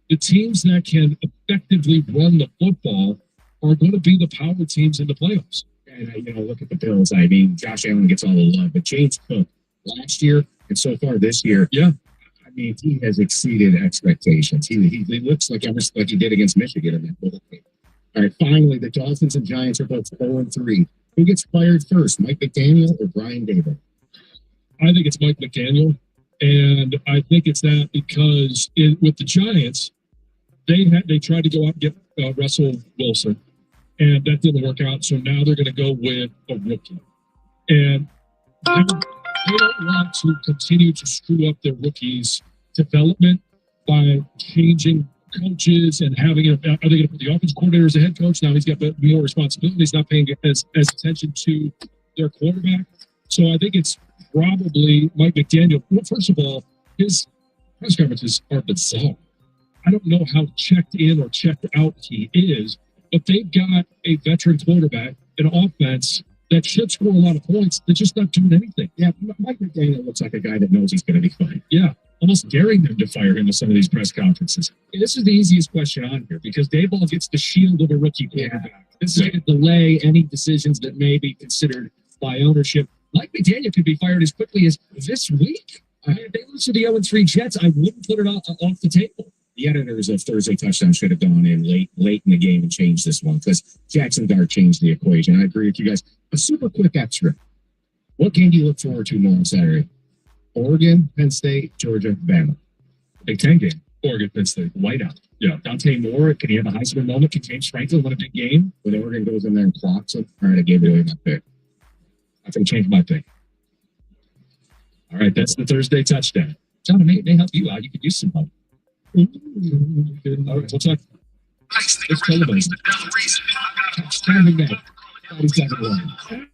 The teams that can effectively run the football are going to be the power teams in the playoffs. And look at the Bills. I mean, Josh Allen gets all the love, but James Cook last year and so far this year, yeah, I mean, he has exceeded expectations. He looks like he did against Michigan in that bowl game. All right, finally, the Dolphins and Giants are both 4-3. Who gets fired first, Mike McDaniel or Brian Daboll? I think it's Mike McDaniel, and I think it's that because with the Giants, they tried to go out and get Russell Wilson, and that didn't work out. So now they're going to go with a rookie, and they don't want to continue to screw up their rookies' development by changing coaches and having are they going to put the offensive coordinator as a head coach? Now he's got more responsibility. He's not paying as attention to their quarterback. So I think it's probably Mike McDaniel. Well, first of all, his press conferences are bizarre. I don't know how checked in or checked out he is, but they've got a veteran quarterback, an offense that should score a lot of points. They're just not doing anything. Yeah, Mike McDaniel looks like a guy that knows he's going to be fine. Yeah, almost daring them to fire him with some of these press conferences. And this is the easiest question on here because Daboll gets the shield of a rookie quarterback. This is going to delay any decisions that may be considered by ownership. Mike McDaniel could be fired as quickly as this week. If they lose to the 0-3 Jets, I wouldn't put it off the table. The editors of Thursday Touchdown should have gone in late in the game and changed this one because Jackson Dart changed the equation. I agree with you guys. A super quick extra. What game do you look forward to more on Saturday? Oregon, Penn State, Georgia, Bama. Big Ten game. Oregon, Penn State. Whiteout. Yeah. Dante Moore, can he have a Heisman moment? Can James Franklin win a big game? When Oregon goes in there and clocks him? All right, I gave it away my pick. I think change my pick. All right, that's the Thursday touchdown. John, it may help you out. You could use some help. All right, we'll talk. It's televised. Standing back. 47-1.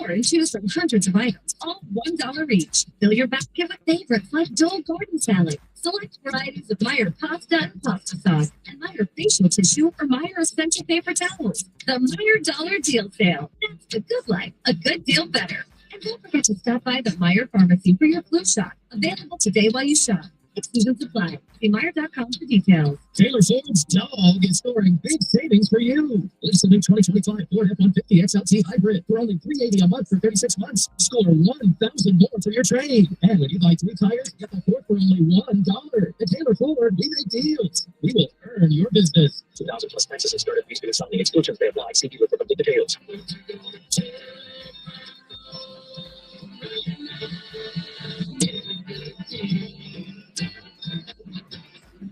store and choose from hundreds of items, all $1 each. Fill your basket with favorites like Dole Garden Salad. Select varieties of Meyer pasta and pasta sauce, and Meyer facial tissue or Meyer essential paper towels. The Meyer Dollar Deal Sale. That's the good life. A good deal better. And don't forget to stop by the Meyer Pharmacy for your flu shot. Available today while you shop. Exclusions apply. See Meyer.com for details. Taylor Ford's dog is scoring big savings for you. Lease the new 2025 Ford F-150 XLT Hybrid for only $380 a month for 36 months. Score $1,000 more for your trade. And when you buy 3 tires, get the Ford for only $1. At Taylor Ford, we make deals. We will earn your business. 2,000 plus taxes and startup fees for this something. Exclusions may apply. See dealer for complete details.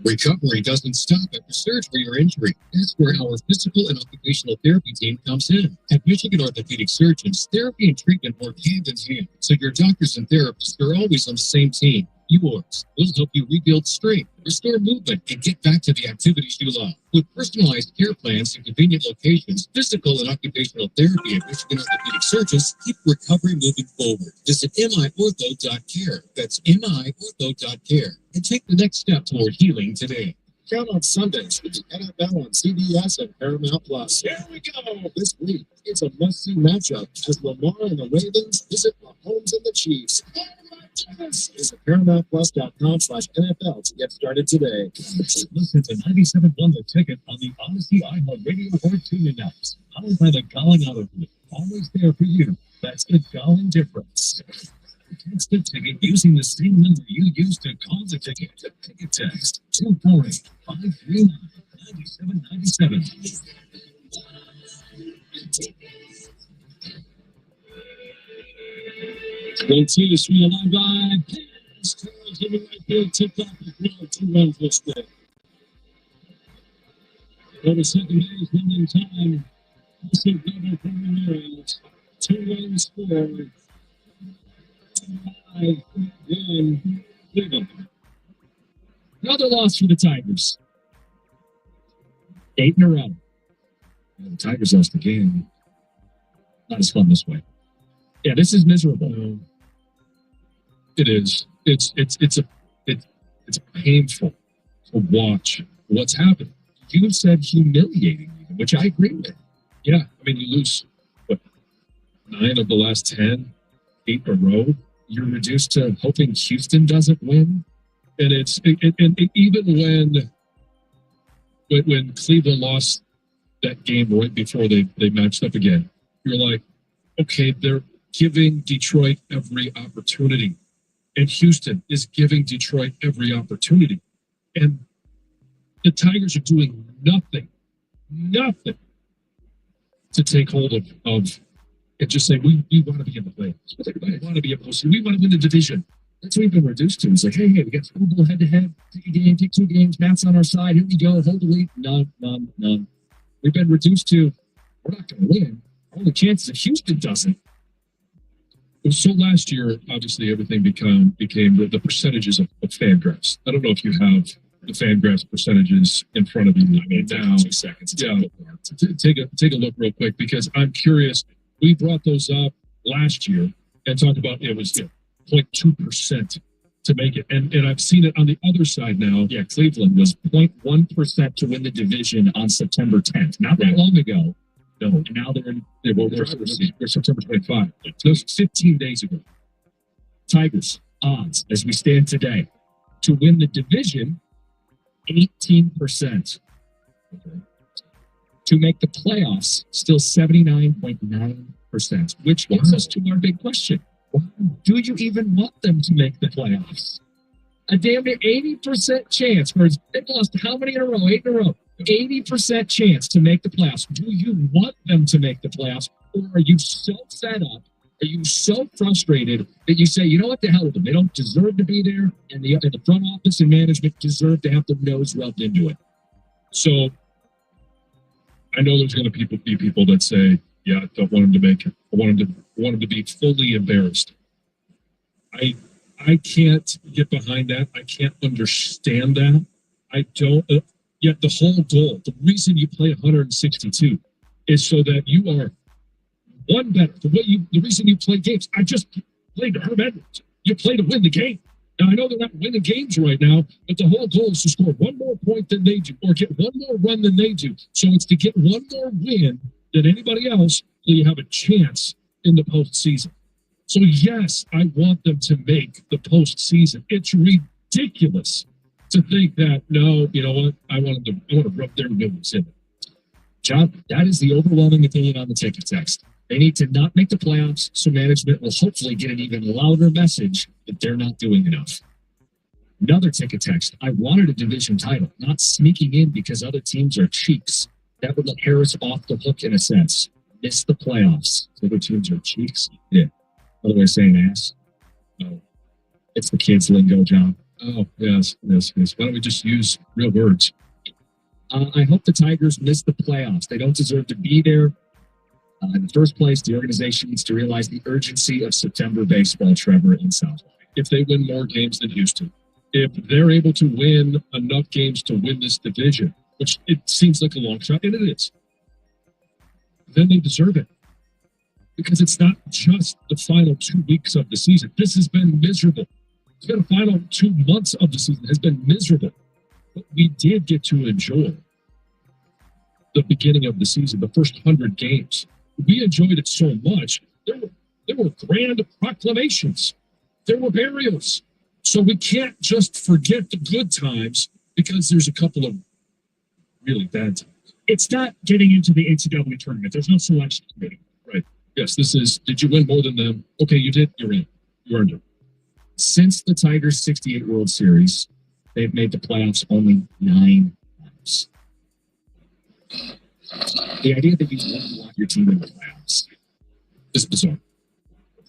Recovery doesn't stop after surgery or injury. That's where our physical and occupational therapy team comes in. At Michigan Orthopedic Surgeons, therapy and treatment work hand in hand, so your doctors and therapists are always on the same team. Yours. We'll help you rebuild strength, restore movement, and get back to the activities you love. With personalized care plans in convenient locations, physical and occupational therapy at Michigan Orthopedic Surgeons keep recovery moving forward. Visit miortho.care. That's miortho.care. And take the next step toward healing today. Count on Sundays with the NFL on CBS and Paramount Plus. Here we go. This week, it's a must-see matchup as Lamar and the Ravens visit Mahomes and the Chiefs. Visit ParamountPlus.com/NFL to get started today. Listen to 97.1 The Ticket on the Odyssey iHeartRadio or TuneIn apps. Powered by the Galling Auto Group. Always there for you. That's the Galling difference. Text the ticket using the same number you used to call the ticket. Ticket text 248-539-9797. Go to Sweet Alive Vibe. Charles in the right field, tipped off the ground. 2 runs this day. For the second base, one in time. This is double from the Mariners. 2 runs scored. 5-1 Cleveland. Another loss for the Tigers. 8 in a row. Yeah, the Tigers lost the game. Not as fun this way. Yeah, this is miserable. It is. It's painful to watch what's happening. You said humiliating, even, which I agree with. Yeah, I mean, you lose what, 9 of the last 10, 8 in a row. You're reduced to hoping Houston doesn't win, and even when Cleveland lost that game right before they matched up again, you're like, okay, they're giving Detroit every opportunity, and Houston is giving Detroit every opportunity, and the Tigers are doing nothing to take hold of and just say, we want to be in the playoffs. We want to be a postseason. We want to win the division. That's what we've been reduced to. It's like, hey, we got Super Bowl head-to-head. Take a game, take 2 games. Matt's on our side. Here we go. Hold the lead. None. We've been reduced to, we're not going to win. All the chances if Houston doesn't. So last year, obviously, everything became the percentages of Fangraphs. I don't know if you have the Fangraphs percentages in front of you. I mean, now, 2 seconds. Yeah, take a look real quick, because I'm curious. We brought those up last year and talked about it was 0.2% to make it. And I've seen it on the other side now. Yeah, Cleveland was 0.1% to win the division on September 10th. Not that long ago. No, and now they're September 25th. So 15 days ago. Tigers, odds, as we stand today, to win the division, 18%. Okay. To make the playoffs, still 79.9%, which gets us to our big question. Do you even want them to make the playoffs? A damn near 80% chance, whereas they've lost how many in a row? 8 in a row. 80% chance to make the playoffs. Do you want them to make the playoffs? Or are you so fed up? Are you so frustrated that you say, you know what, the hell with them? They don't deserve to be there, and the front office and management deserve to have their nose rubbed into it. So I know there's going to be people that say, yeah, I don't want him to make it. I want him to be fully embarrassed. I can't get behind that. I can't understand that. I don't. Yet the whole goal, the reason you play 162 is so that you are one better. The reason you play games, I just played Herm Edwards. You play to win the game. Now, I know they're not winning games right now, but the whole goal is to score one more point than they do, or get one more run than they do. So it's to get one more win than anybody else so you have a chance in the postseason. So, yes, I want them to make the postseason. It's ridiculous to think that, no, you know what, I want to rub their nose in it. John, that is the overwhelming opinion on the ticket text. They need to not make the playoffs, so management will hopefully get an even louder message that they're not doing enough. Another ticket text. I wanted a division title, not sneaking in because other teams are cheeks. That would let Harris off the hook in a sense. Miss the playoffs. Other teams are cheeks? Yeah. Another way of saying ass. Oh. It's the kids' lingo, John. Oh, yes. Why don't we just use real words? I hope the Tigers miss the playoffs. They don't deserve to be there. In the first place, the organization needs to realize the urgency of September baseball, Trevor, in South. If they win more games than Houston, if they're able to win enough games to win this division, which it seems like a long shot, and it is, then they deserve it. Because it's not just the final 2 weeks of the season. This has been miserable. It's been the final 2 months of the season has been miserable. But we did get to enjoy the beginning of the season, the first 100 games. We enjoyed it so much. There were grand proclamations. There were burials. So we can't just forget the good times because there's a couple of really bad times. It's not getting into the NCAA tournament. There's no selection committee. Right. Yes, this is, did you win more than them? Okay, you did. You're in. You earned it. Since the Tigers' 68 World Series, they've made the playoffs only 9 times. The idea that you want your team in the playoffs is bizarre.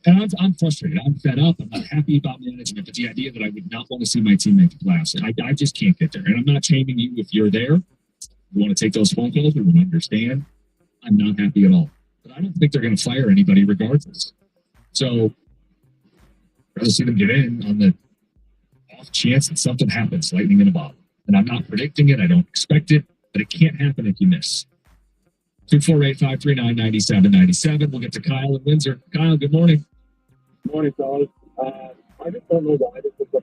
And I'm frustrated. I'm fed up. I'm not happy about management. But the idea that I would not want to see my team make the playoffs, I just can't get there. And I'm not shaming you if you're there. You want to take those phone calls, we want to understand. I'm not happy at all. But I don't think they're going to fire anybody regardless. So I'd rather see them get in on the off chance that something happens, lightning in a bottle. And I'm not predicting it. I don't expect it. But it can't happen if you miss. 248-539-9797. We'll get to Kyle in Windsor. Kyle, good morning. Good morning, fellas. I just don't know why this is a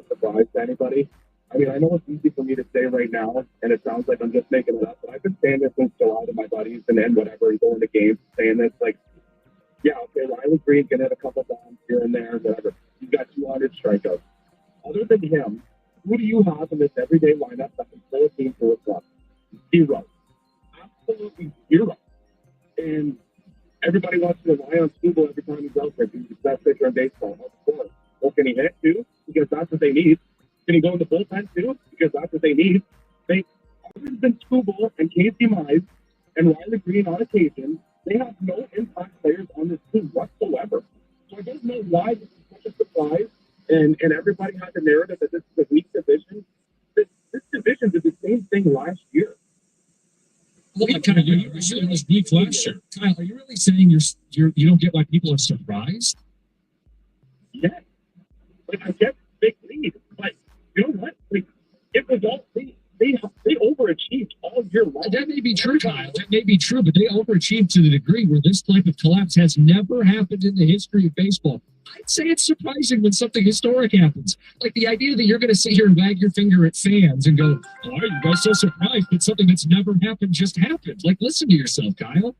surprise to anybody. I mean, I know it's easy for me to say right now, and it sounds like I'm just making it up, but I've been saying this since July to my buddies and then whatever, going to games, saying this, like, yeah, okay, Riley Green can hit a couple bombs here and there, whatever. He's got 200 strikeouts. Other than him, who do you have in this everyday lineup that can pull a team to a club? Zero. Absolutely zero. And everybody wants to rely on Skubal every time he's out there. He's the best pitcher in baseball. Of course. Well, can he hit too? Because that's what they need. Can he go in the bullpen too? Because that's what they need. Other than Skubal and Casey Mize and Riley Green on occasion, they have no impact players on this team whatsoever. So I don't know why this is such a surprise. And everybody has a narrative that this is a weak division. This division did the same thing last year. Well, Kyle, it was weak last year. Kyle, are you really saying you don't get why people are surprised? Yeah. Like, I get big lead, but you know what? Like, it was all they overachieved all year long. That may be true, Kyle. That may be true, but they overachieved to the degree where this type of collapse has never happened in the history of baseball. I'd say it's surprising when something historic happens. Like the idea that you're going to sit here and wag your finger at fans and go, why are you guys so surprised that something that's never happened just happened? Like, listen to yourself, Kyle.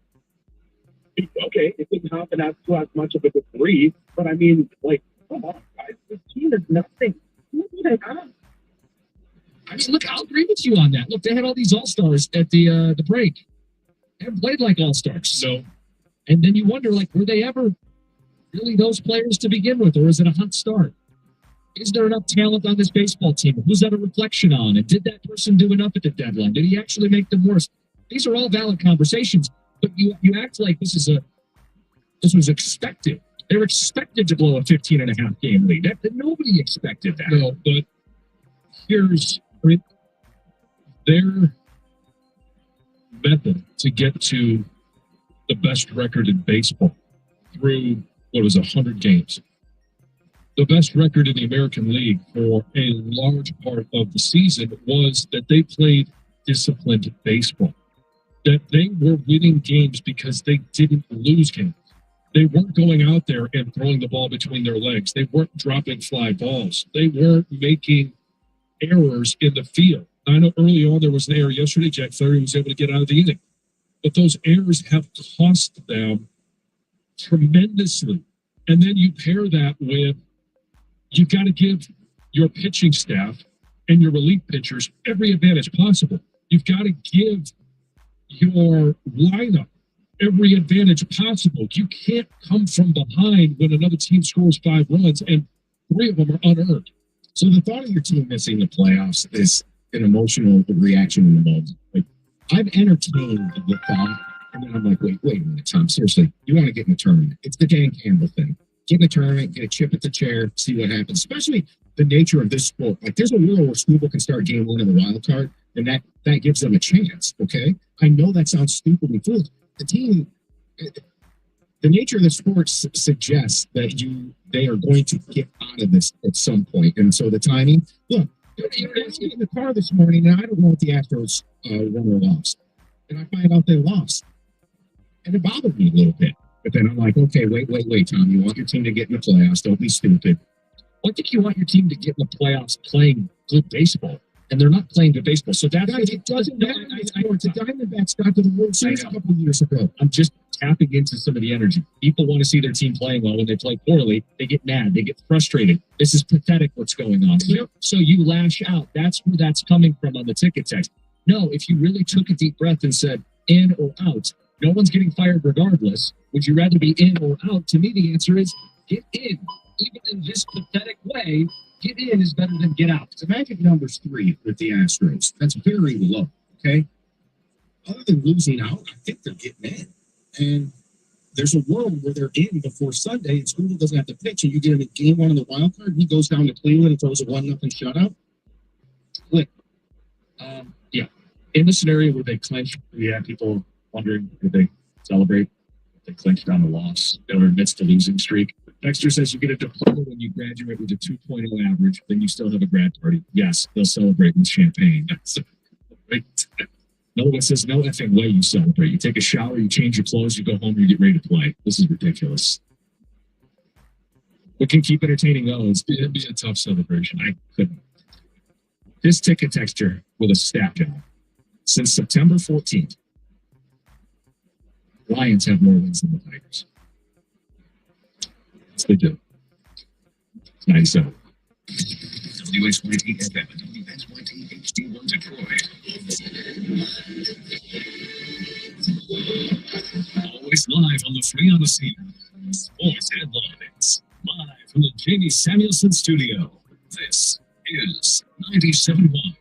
Okay, it didn't happen to as much of a degree, but I mean, like, come on, guys. This team is nothing. What do they have? I mean, look, I'll agree with you on that. Look, they had all these all-stars at the break. They haven't played like all-stars. No. And then you wonder, like, were they ever really those players to begin with, or is it a hot start? Is there enough talent on this baseball team? Who's that a reflection on? And did that person do enough at the deadline? Did he actually make them worse? These are all valid conversations, but you act like this was expected. They were expected to blow a 15.5 game lead. That nobody expected that. No, but here's their method to get to the best record in baseball through 100 games. The best record in the American League for a large part of the season was that they played disciplined baseball. That they were winning games because they didn't lose games. They weren't going out there and throwing the ball between their legs. They weren't dropping fly balls. They weren't making errors in the field. I know early on there was an error yesterday. Jack Flaherty was able to get out of the inning. But those errors have cost them tremendously. And then you pair that with, you got to give your pitching staff and your relief pitchers every advantage possible. You've got to give your lineup every advantage possible. You can't come from behind when another team scores 5 runs and 3 of them are unearned. So the thought of your team missing the playoffs is an emotional reaction in the moment. Like, I've entertained the thought, and then I'm like, wait a minute, Tom, seriously, you want to get in the tournament. It's the Dan Campbell thing. Get in the tournament, get a chip at the chair, see what happens, especially the nature of this sport. Like, there's a world where Scuba can start game 1 in the wild card, and that gives them a chance, okay? I know that sounds stupidly foolish. The team, the nature of the sport suggests that they are going to get out of this at some point. And so the timing, look, you're in the car this morning, and I don't know if the Astros won or lost. And I find out they lost. And it bothered me a little bit. But then I'm like, okay, wait, Tom. You want your team to get in the playoffs. Don't be stupid. I think you want your team to get in the playoffs playing good baseball. And they're not playing good baseball. So that it doesn't matter. The Diamondbacks got to the World Series a couple of years ago. I'm just tapping into some of the energy. People want to see their team playing well. When they play poorly, they get mad. They get frustrated. This is pathetic what's going on here. So you lash out. That's where that's coming from on the ticket text. No, if you really took a deep breath and said in or out, no one's getting fired regardless. Would you rather be in or out? To me, the answer is get in. Even in this pathetic way, get in is better than get out. The magic number's 3 with the Astros. That's very low, okay? Other than losing out, I think they're getting in. And there's a world where they're in before Sunday, and Scuba doesn't have to pitch, and you get him in game 1 in the wild card, and he goes down to Cleveland and throws a 1-0 shutout. Click. Yeah. In the scenario where they clinch, we had people wondering if they celebrate. They clinched on a loss. They were amidst a losing streak. Dexter says you get a diploma when you graduate with a 2.0 average, then you still have a grad party. Yes, they'll celebrate with champagne. That's right. No one says no effing way you celebrate. You take a shower, you change your clothes, you go home, you get ready to play. This is ridiculous. What can keep entertaining though is it'd be a tough celebration. I couldn't. This ticket texture with a stat down. Since September 14th, Lions have more wins than the Tigers. Yes, they do. 97. WSYT FM and WSYT HD1 Detroit. Always live on the Free on the Scene. Sports headlines. Live from the Jamie Samuelson studio. This is 97.1.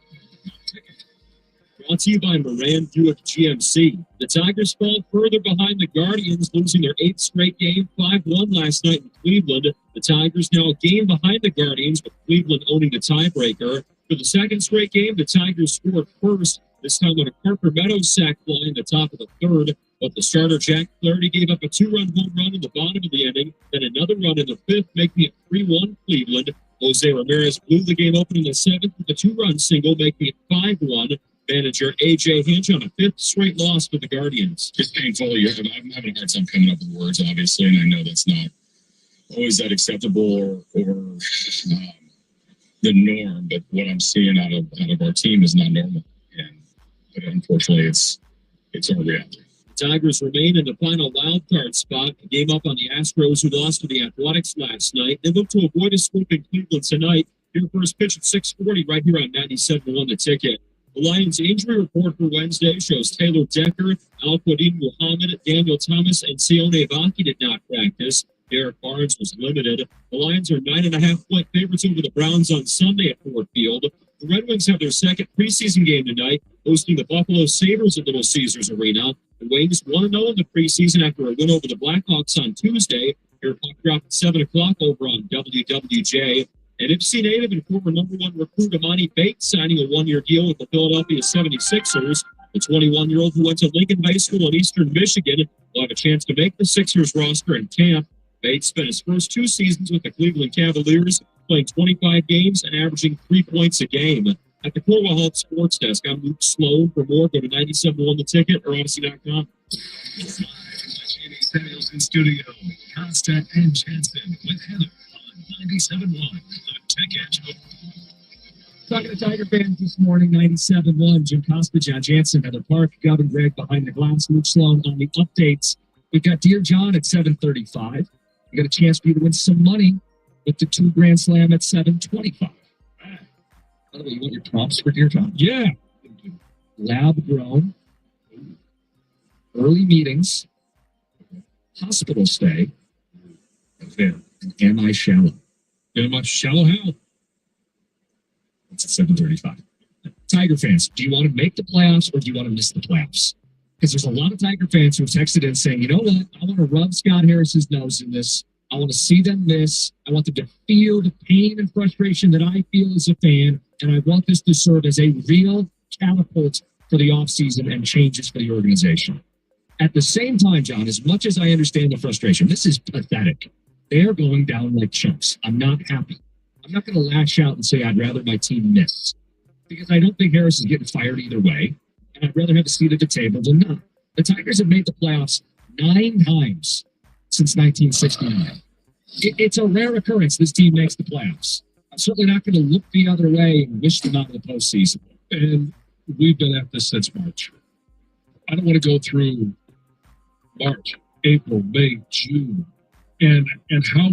Brought to you by Moran Buick GMC. The Tigers fall further behind the Guardians, losing their 8th straight game, 5-1 last night in Cleveland. The Tigers now a game behind the Guardians, with Cleveland owning the tiebreaker. For the 2nd straight game, the Tigers scored first, this time on a Parker Meadows sac fly in the top of the 3rd. But the starter, Jack Flaherty, gave up a 2-run home run in the bottom of the inning, then another run in the 5th, making it 3-1 Cleveland. Jose Ramirez blew the game open in the 7th with a 2-run single, making it 5-1. Manager A.J. Hinch on a 5th straight loss for the Guardians. It's painful. I'm having a hard time coming up with words, obviously, and I know that's not always that acceptable or the norm. But what I'm seeing out of our team is not normal, but unfortunately, it's our reality. The Tigers remain in the final wild card spot. A game up on the Astros, who lost to the Athletics last night. They look to avoid a sweep in Cleveland tonight. Your first pitch at 6:40 right here on 97.1 The Ticket. The Lions injury report for Wednesday shows Taylor Decker, Al-Quadin Muhammad, Daniel Thomas, and Sione Vaki did not practice. Derek Barnes was limited. The Lions are 9.5-point favorites over the Browns on Sunday at Ford Field. The Red Wings have their 2nd preseason game tonight, hosting the Buffalo Sabres at Little Caesars Arena. The Wings 1-0 in the preseason after a win over the Blackhawks on Tuesday. Your puck drop at 7 o'clock over on WWJ. And FC native and former #1 recruit Amani Bates signing a 1-year deal with the Philadelphia 76ers. The 21-year-old who went to Lincoln High School in Eastern Michigan will have a chance to make the Sixers roster in camp. Bates spent his first 2 seasons with the Cleveland Cavaliers, playing 25 games and averaging 3 points a game. At the Cornwall Health Sports Desk, I'm Luke Sloan. For more, go to 97.1 The Ticket or Odyssey.com. Samuels in studio. Constant and Jansen with Heather on 97.1, the Tech Edge. Talking to Tiger fans this morning, 97.1. Jim Costa, John Jansen, Heather Park, Gavin Gregg behind the glass, Luke Sloan on the updates. We've got Dear John at 7:35. You got a chance for you to win some money with the 2 Grand Slam at 7:25. By the way, you want your prompts for Dear John? Yeah. Lab grown, early meetings, hospital stay, and am I shallow? Am I shallow how? It's at 7:35. Tiger fans, do you want to make the playoffs or do you want to miss the playoffs? Because there's a lot of Tiger fans who have texted in saying, you know what, I want to rub Scott Harris's nose in this. I want to see them miss. I want them to feel the pain and frustration that I feel as a fan, and I want this to serve as a real catapult for the offseason and changes for the organization. At the same time, John, as much as I understand the frustration, this is pathetic. They are going down like chumps. I'm not happy. I'm not going to lash out and say I'd rather my team miss, because I don't think Harris is getting fired either way, and I'd rather have a seat at the table than not. The Tigers have made the playoffs 9 times since 1969. It's a rare occurrence this team makes the playoffs. I'm certainly not going to look the other way and wish them out of the postseason. And we've been at this since March. I don't want to go through March, April, May, June, and how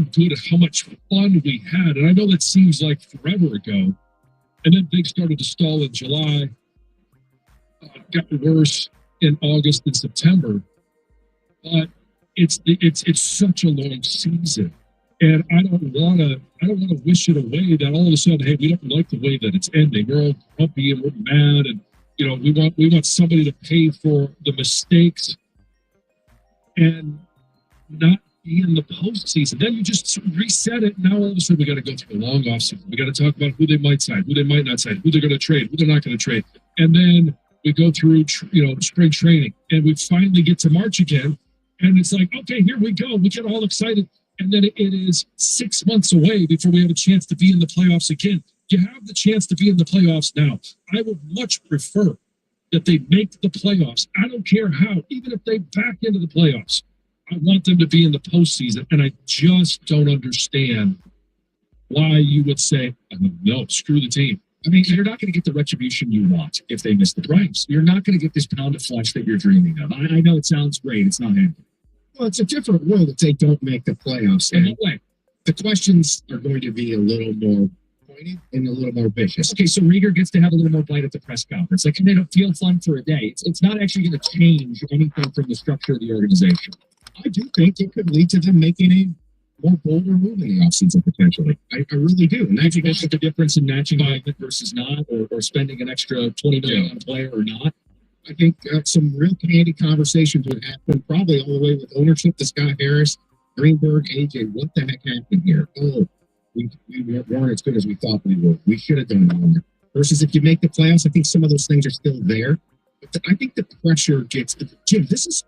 much fun we had. And I know that seems like forever ago. And then things started to stall in July. Got worse in August and September. But it's such a long season. And I don't want to wish it away that all of a sudden, hey, we don't like the way that it's ending. We're all grumpy and we're mad, and we want somebody to pay for the mistakes and not be in the postseason. Then you just reset it. Now all of a sudden we got to go through a long offseason. We got to talk about who they might sign, who they might not sign, who they're going to trade, who they're not going to trade, and then we go through spring training, and we finally get to March again, and it's like, okay, here we go. We get all excited. And then it is 6 months away before we have a chance to be in the playoffs again. You have the chance to be in the playoffs now. I would much prefer that they make the playoffs. I don't care how, even if they back into the playoffs. I want them to be in the postseason, and I just don't understand why you would say, no, screw the team. I mean, you're not going to get the retribution you want if they miss the playoffs. You're not going to get this pound of flesh that you're dreaming of. I know it sounds great. It's not happening. Well, it's a different world if they don't make the playoffs. In what way? The questions are going to be a little more pointed and a little more vicious. Okay, so Rieger gets to have a little more bite at the press conference. Like, they don't feel fun for a day. It's not actually going to change anything from the structure of the organization. I do think it could lead to them making a more bolder move in the offseason, potentially. I really do. And that's the difference in matching Biden versus not, or spending an extra $20 million on a player or not. I think some real candid conversations would happen, probably all the way with ownership to Scott Harris, Greenberg, AJ. What the heck happened here? Oh, we weren't as good as we thought we were. We should have done more. Versus if you make the playoffs, I think some of those things are still there. But I think the pressure gets... Jim, this is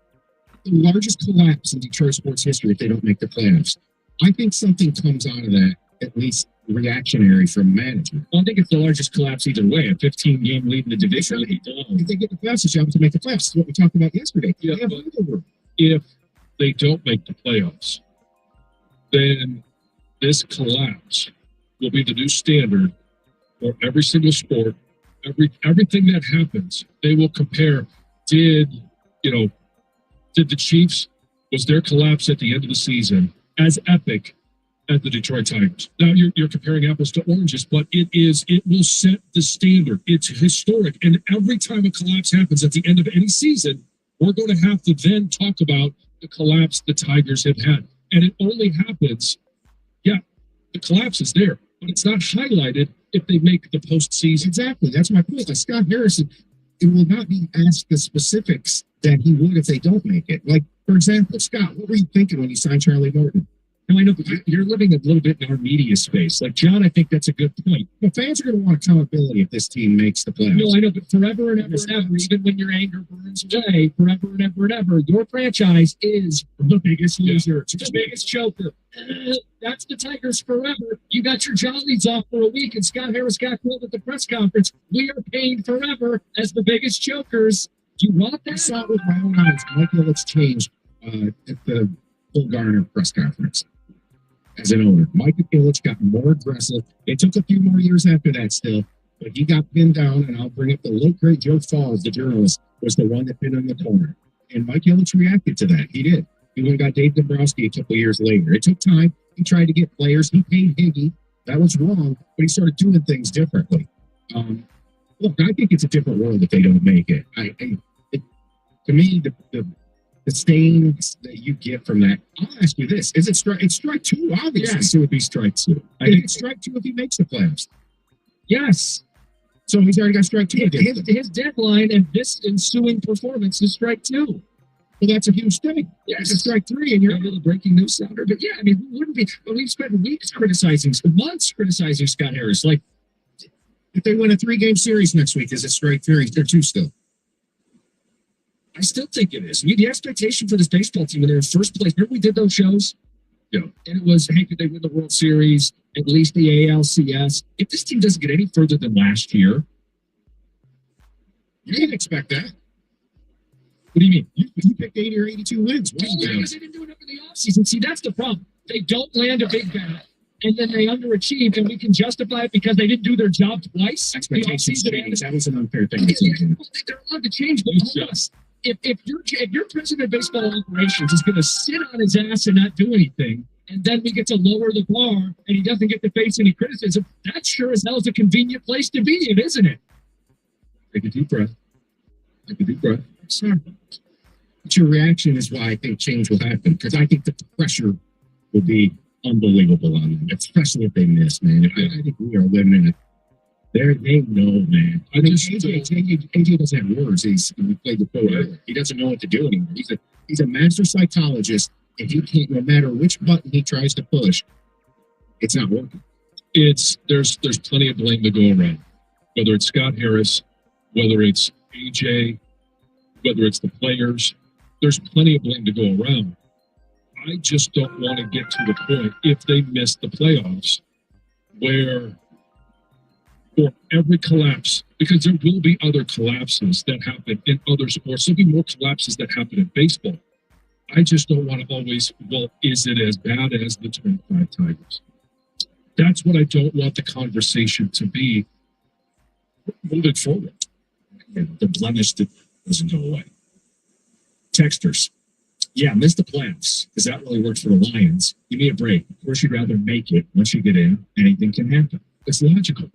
the largest collapse in Detroit sports history if they don't make the playoffs. I think something comes out of that, at least reactionary from management. Well, I think it's the largest collapse either way. A 15-game lead in the division. If they get the playoffs, it's job to make the playoffs. That's what we talked about yesterday. Yeah, if they don't make the playoffs, then this collapse will be the new standard for every single sport. Everything that happens, they will compare. Did the Chiefs, was their collapse at the end of the season as epic at the Detroit Tigers? Now you're comparing apples to oranges, but it will set the standard. It's historic. And every time a collapse happens at the end of any season, we're going to have to then talk about the collapse the Tigers have had. And it only happens, the collapse is there, but it's not highlighted if they make the postseason. Exactly. That's my point. Like Scott Harrison, it will not be asked the specifics that he would if they don't make it. Like, for example, Scott, what were you thinking when you signed Charlie Morton? No, I know, but you're living a little bit in our media space. Like, John, I think that's a good point. Well, fans are going to want accountability if this team makes the playoffs. No, I know, but forever and ever and ever, even when your anger burns away, forever and ever and ever, your franchise is the biggest loser, the biggest choker. That's the Tigers forever. You got your jollies off for a week, and Scott Harris got killed at the press conference. We are paid forever as the biggest chokers. Do you want that? I saw it with my own eyes. Michael, it's changed at the Phil Garner press conference as an owner. Mike Ilitch got more aggressive. It took a few more years after that still, but he got pinned down, and I'll bring up the late great Joe Falls, the journalist, was the one that pinned him in the corner. And Mike Ilitch reacted to that. He did. He went and got Dave Dombrowski a couple years later. It took time. He tried to get players. He paid Higgy. That was wrong, but he started doing things differently. Look, I think it's a different world if they don't make it. To me, the stains that you get from that, I'll ask you this. Is it it's strike two, obviously. Yes, it would be strike two. I think it's strike two if he makes the playoffs. Yes. So he's already got strike two. His deadline and this ensuing performance is strike two. Well, that's a huge thing. Yes. It's a strike three, and you're a little breaking news sounder. But yeah, I mean, who wouldn't be? Well, we've spent weeks months criticizing Scott Harris. Like, if they win a 3-game series next week, is it strike three or two still? I still think it is. The expectation for this baseball team when they're in first place. Remember we did those shows? Yeah. And it was, hey, could they win the World Series? At least the ALCS. If this team doesn't get any further than last year, you didn't expect that. What do you mean? You picked 80 or 82 wins. Because they didn't do enough in the offseason. See, that's the problem. They don't land a big bat, and then they underachieve, and we can justify it because they didn't do their job twice. Expectations changed. That was an unfair thing. They're allowed to change, but if your president of baseball operations is going to sit on his ass and not do anything, and then we get to lower the bar, and he doesn't get to face any criticism, that sure as hell is a convenient place to be in, isn't it? Take a deep breath. Sorry. But your reaction is why I think change will happen, because I think that the pressure will be unbelievable on them, especially if they miss, man. I think we are living in they know, man. I mean, AJ doesn't have words. He played the pro. He doesn't know what to do anymore. He's a master psychologist, and he can't. No matter which button he tries to push, it's not working. There's plenty of blame to go around. Whether it's Scott Harris, whether it's AJ, whether it's the players, there's plenty of blame to go around. I just don't want to get to the point if they miss the playoffs where for every collapse, because there will be other collapses that happen in other sports. There'll be more collapses that happen in baseball. I just don't want to always, well, is it as bad as the 25 Tigers? That's what I don't want the conversation to be moving forward. The blemish that doesn't go away. Texters. Yeah, miss the playoffs, because that really worked for the Lions. Give me a break. Of course, you'd rather make it. Once you get in, anything can happen. It's logical.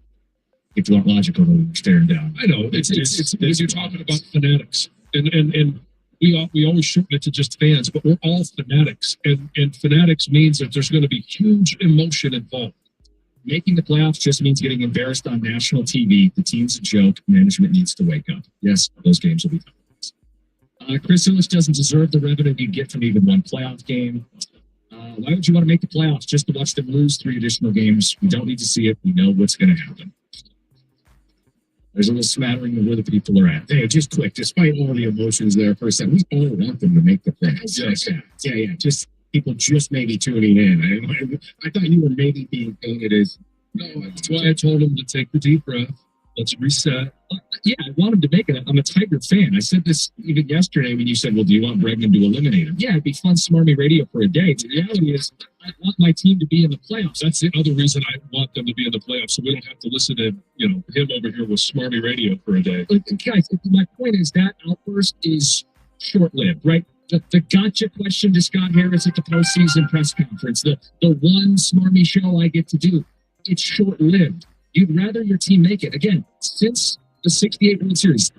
It's not logical to staring down. I know. It's you're talking about fanatics. And we always shorten it to just fans, but we're all fanatics. And fanatics means that there's going to be huge emotion involved. Making the playoffs just means getting embarrassed on national TV. The team's a joke. Management needs to wake up. Yes, those games will be tough. Chris Ilitch doesn't deserve the revenue you get from even one playoff game. Why would you want to make the playoffs just to watch them lose 3 additional games? We don't need to see it. We know what's going to happen. There's a little smattering of where the people are at. Hey, just quick, despite all the emotions there for a second, we all want them to make the playoffs. Yeah. Just people just maybe tuning in. I thought you were maybe being painted as. No, that's why I told him to take the deep breath. Let's reset. Yeah, I want him to make it. I'm a Tiger fan. I said this even yesterday when you said, well, do you want Bregman to eliminate him? Yeah, it'd be fun, smarmy radio for a day. The reality is, I want my team to be in the playoffs. That's the other reason I want them to be in the playoffs, so we don't have to listen to him over here with smarmy radio for a day. But guys, my point is that outburst is short-lived, right? The gotcha question to Scott Harris at the postseason press conference, the one smarmy show I get to do, it's short-lived. You'd rather your team make it. Again, since the 68 World Series,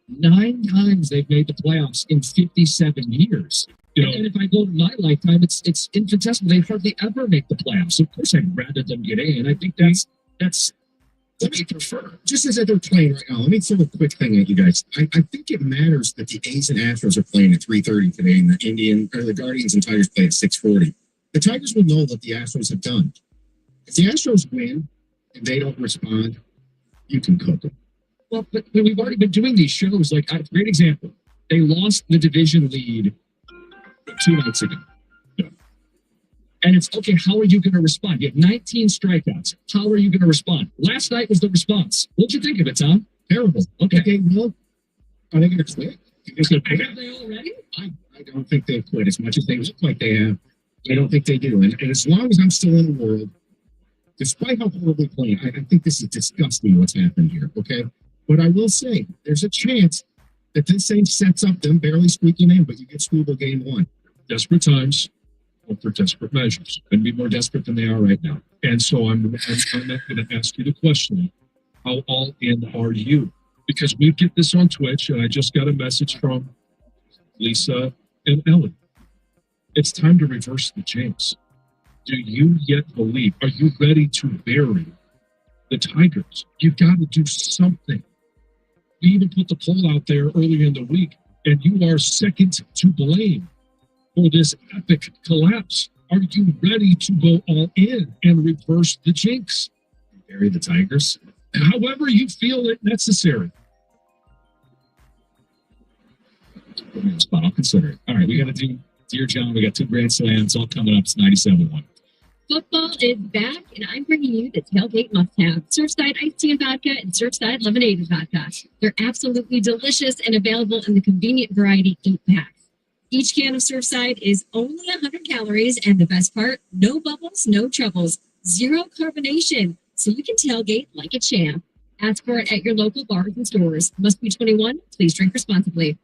9 times they've made the playoffs in 57 years. And if I go to my lifetime, it's infinitesimal. They hardly ever make the playoffs. So of course, I'd rather them get in. I think that's what we prefer. Just as they're playing right now, let me throw a quick thing at you guys. I think it matters that the A's and Astros are playing at 3:30 today, and the Guardians and Tigers play at 6:40. The Tigers will know what the Astros have done. If the Astros win and they don't respond, you can cook them. Well, but we've already been doing these shows. Like, a great example. They lost the division lead 2 nights ago. Yeah. And it's, okay, how are you going to respond? You have 19 strikeouts. How are you going to respond? Last night was the response. What'd you think of it, Tom? Terrible. Okay, well, are they going to quit? Have they already? I I don't think they've quit as much as they look like they have. I don't think they do. And as long as I'm still in the world, despite how horribly playing, I think this is disgusting what's happened here, okay? But I will say, there's a chance that this thing sets up them barely squeaking in, but you get schooled game one. Desperate times call for desperate measures. Couldn't be more desperate than they are right now. And so I'm not going to ask you the question, how all in are you? Because we get this on Twitch, and I just got a message from Lisa and Ellen. It's time to reverse the jinx. Do you yet believe? Are you ready to bury the Tigers? You've got to do something. We even put the poll out there earlier in the week, and you are second to blame for this epic collapse. Are you ready to go all in and reverse the jinx? Bury the Tigers? However you feel it necessary. Spot, I'll consider it. All right, we got to do Dear John. We got 2 grand slams all coming up. It's 97-1. Football is back, and I'm bringing you the tailgate must-have: Surfside iced tea and vodka and Surfside lemonade and vodka. They're absolutely delicious and available in the convenient variety 8-packs. Each can of Surfside is only 100 calories, and the best part, no bubbles, no troubles, zero carbonation, so you can tailgate like a champ. Ask for it at your local bars and stores. Must be 21. Please drink responsibly.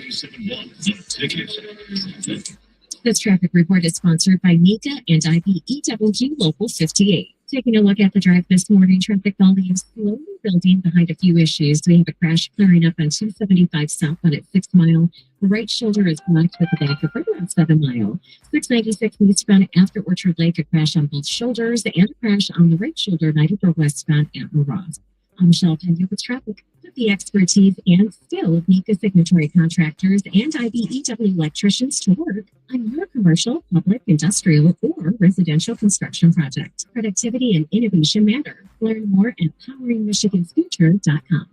97.1 ticket. This traffic report is sponsored by Nika and IBEWQ Local 58. Taking a look at the drive this morning, traffic volume slowly building behind a few issues. We have a crash clearing up on 275 southbound at 6 Mile. The right shoulder is blocked with a backup right around 7 Mile. 696 eastbound after Orchard Lake, a crash on both shoulders, and a crash on the right shoulder, 94 westbound at Ross. I'm Michelle Pena with traffic. With the expertise and skill of Nika signatory contractors and IBEW electricians to work on your commercial, public, industrial, or residential construction project. Productivity and innovation matter. Learn more at poweringmichigansfuture.com.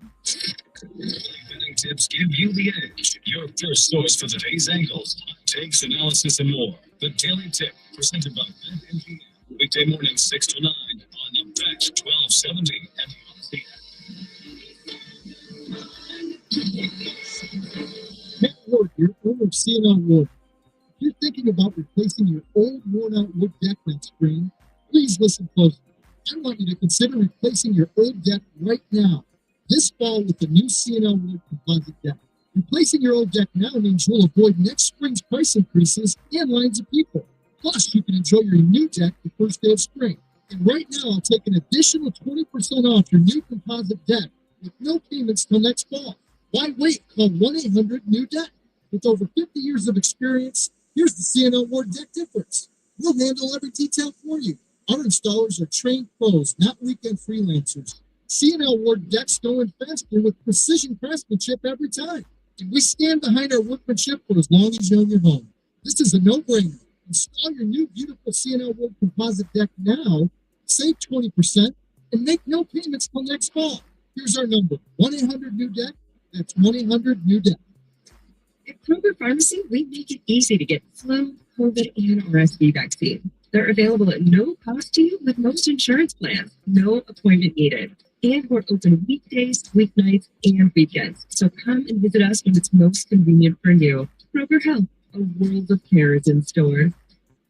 Betting tips give you the edge. Your first source for today's angles, hot takes, analysis, and more. The Daily Tip, presented by BetMGM. Weekday morning, 6 to 9 on the Bet 1270 and Matt Ward here, owner of CNL Wood. If you're thinking about replacing your old, worn-out wood deck next spring, please listen closely. I want you to consider replacing your old deck right now, this fall, with the new CNL Wood composite deck. Replacing your old deck now means you'll avoid next spring's price increases and lines of people. Plus, you can enjoy your new deck the first day of spring. And right now, I'll take an additional 20% off your new composite deck with no payments till next fall. Why wait? Call 1-800-NEW-DECK. With over 50 years of experience, here's the CNL Ward deck difference. We'll handle every detail for you. Our installers are trained pros, not weekend freelancers. CNL Ward decks go in faster with precision craftsmanship every time. And we stand behind our workmanship for as long as you own your home. This is a no-brainer. Install your new beautiful CNL Wood composite deck now, save 20%, and make no payments till next fall. Here's our number, 1-800-NEW-DECK. That's 1-800-NEW-DECK. At Kroger Pharmacy, we make it easy to get flu, COVID, and RSV vaccine. They're available at no cost to you with most insurance plans. No appointment needed. And we're open weekdays, weeknights, and weekends. So come and visit us when it's most convenient for you. Kroger Health, a world of care is in store.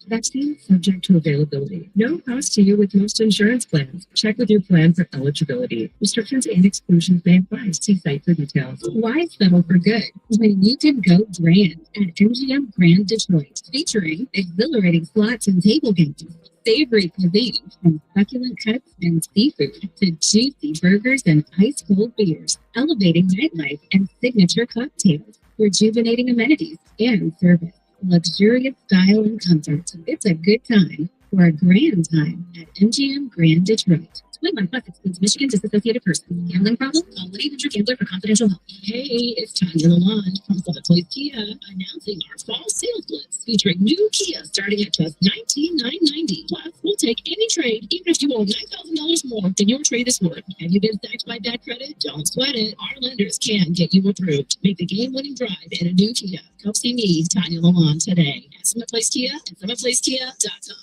Vaccine subject to availability. No cost to you with most insurance plans. Check with your plan for eligibility. Restrictions and exclusions may apply. See site for details. Why settle for good when you can go grand at MGM Grand Detroit? Featuring exhilarating slots and table games, savory cuisine, from succulent cuts and seafood to juicy burgers and ice-cold beers. Elevating nightlife and signature cocktails. Rejuvenating amenities and service. Luxurious style and comfort. It's a good time for a grand time at MGM Grand Detroit. 21 plus excludes Michigan disassociated persons. Gambling problem? Call 1-800-GAMBLER for confidential help. Hey, it's Tanya Lalonde from Summit Place Kia announcing our fall sales blitz featuring new Kia starting at just $19,990. Plus, we'll take any trade even if you owe $9,000 more than your trade is worth. Have you been stacked by bad credit? Don't sweat it. Our lenders can get you approved. Make the game-winning drive in a new Kia. Come see me, Tanya Lalonde, today at Summit Place Kia and SummitPlaceKia.com.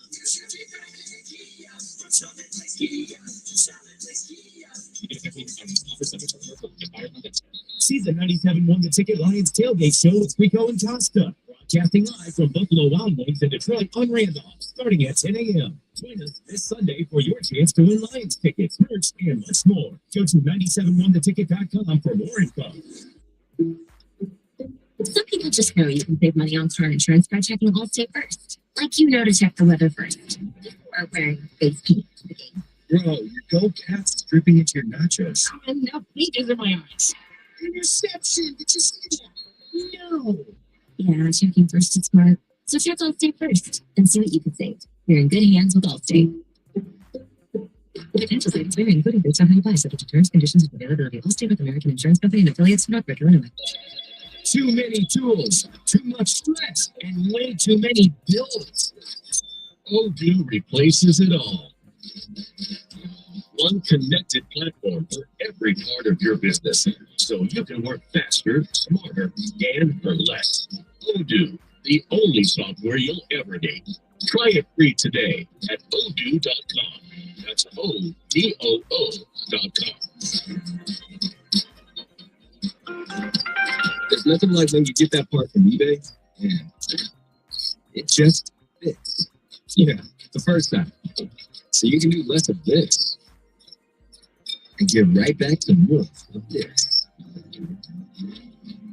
See the 97.1 The Ticket Lions Tailgate Show with Rico and Costa. Broadcasting live from Buffalo Wild Wings in Detroit on Randolph, starting at 10 a.m. Join us this Sunday for your chance to win Lions tickets, merch, and much more. Go to 971theticket.com for more info. Some people just know you can save money on car insurance by checking Allstate first. Like you know to check the weather first before wearing face paint to the game. Bro, your Go Cats dripping into your nachos. And now pages in my eyes. Interception! Did you see that? No. Yeah, checking first is smart. So check Allstate first and see what you can save. You're in good hands with Allstate. Potential savings may including based on how you buy, subject to terms, conditions, and availability. Allstate with American Insurance Company and affiliates, Northbridge, Illinois. Too many tools, too much stress, and way too many bills. Odoo replaces it all. One connected platform for every part of your business, so you can work faster, smarter, and for less. Odoo, the only software you'll ever need. Try it free today at odoo.com. That's ODOO.com. There's nothing like when you get that part from eBay, and it just fits. Yeah, the first time. So you can do less of this and get right back to more of this.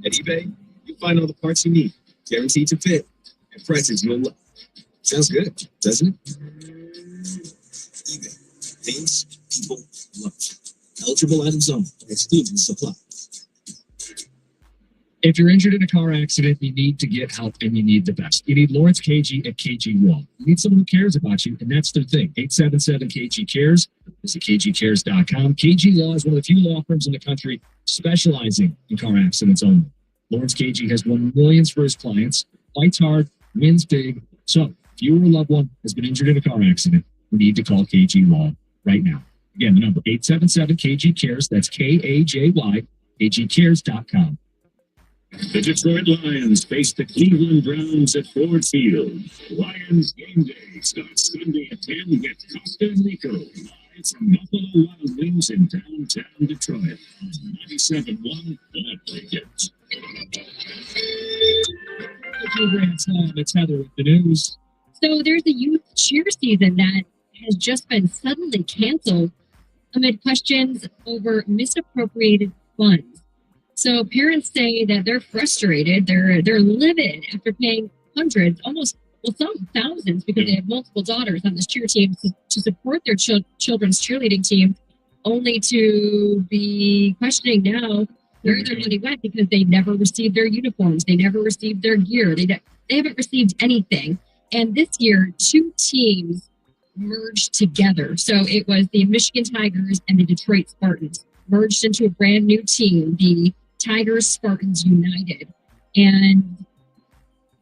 At eBay, you find all the parts you need, guaranteed to fit, at prices you'll love. Sounds good, doesn't it? eBay. Things people love. Eligible items only. Exclusion supply. If you're injured in a car accident, you need to get help and you need the best. You need Lawrence KG at KG Law. You need someone who cares about you, and that's their thing. 877-KG Cares. Visit KGCares.com. KG Law is one of the few law firms in the country specializing in car accidents only. Lawrence KG has won millions for his clients, fights hard, wins big. So if you or a loved one has been injured in a car accident, you need to call KG Law right now. Again, the number 877-KG Cares. That's KAJY, KGCares.com. The Detroit Lions face the Cleveland Browns at Ford Field. Lions game day starts Sunday at 10 with Costa and Rico. Live from Buffalo Wild Wings in downtown Detroit. 97.1 The Ticket. It's Heather with the news. So there's a youth cheer season that has just been suddenly canceled amid questions over misappropriated funds. So parents say that they're frustrated, they're livid after paying hundreds, almost, well, some thousands, because they have multiple daughters on this cheer team to support their children's cheerleading team, only to be questioning now where their money went because they never received their uniforms, they never received their gear, they haven't received anything. And this year, two teams merged together. So it was the Michigan Tigers and the Detroit Spartans merged into a brand new team, the Tigers Spartans United. And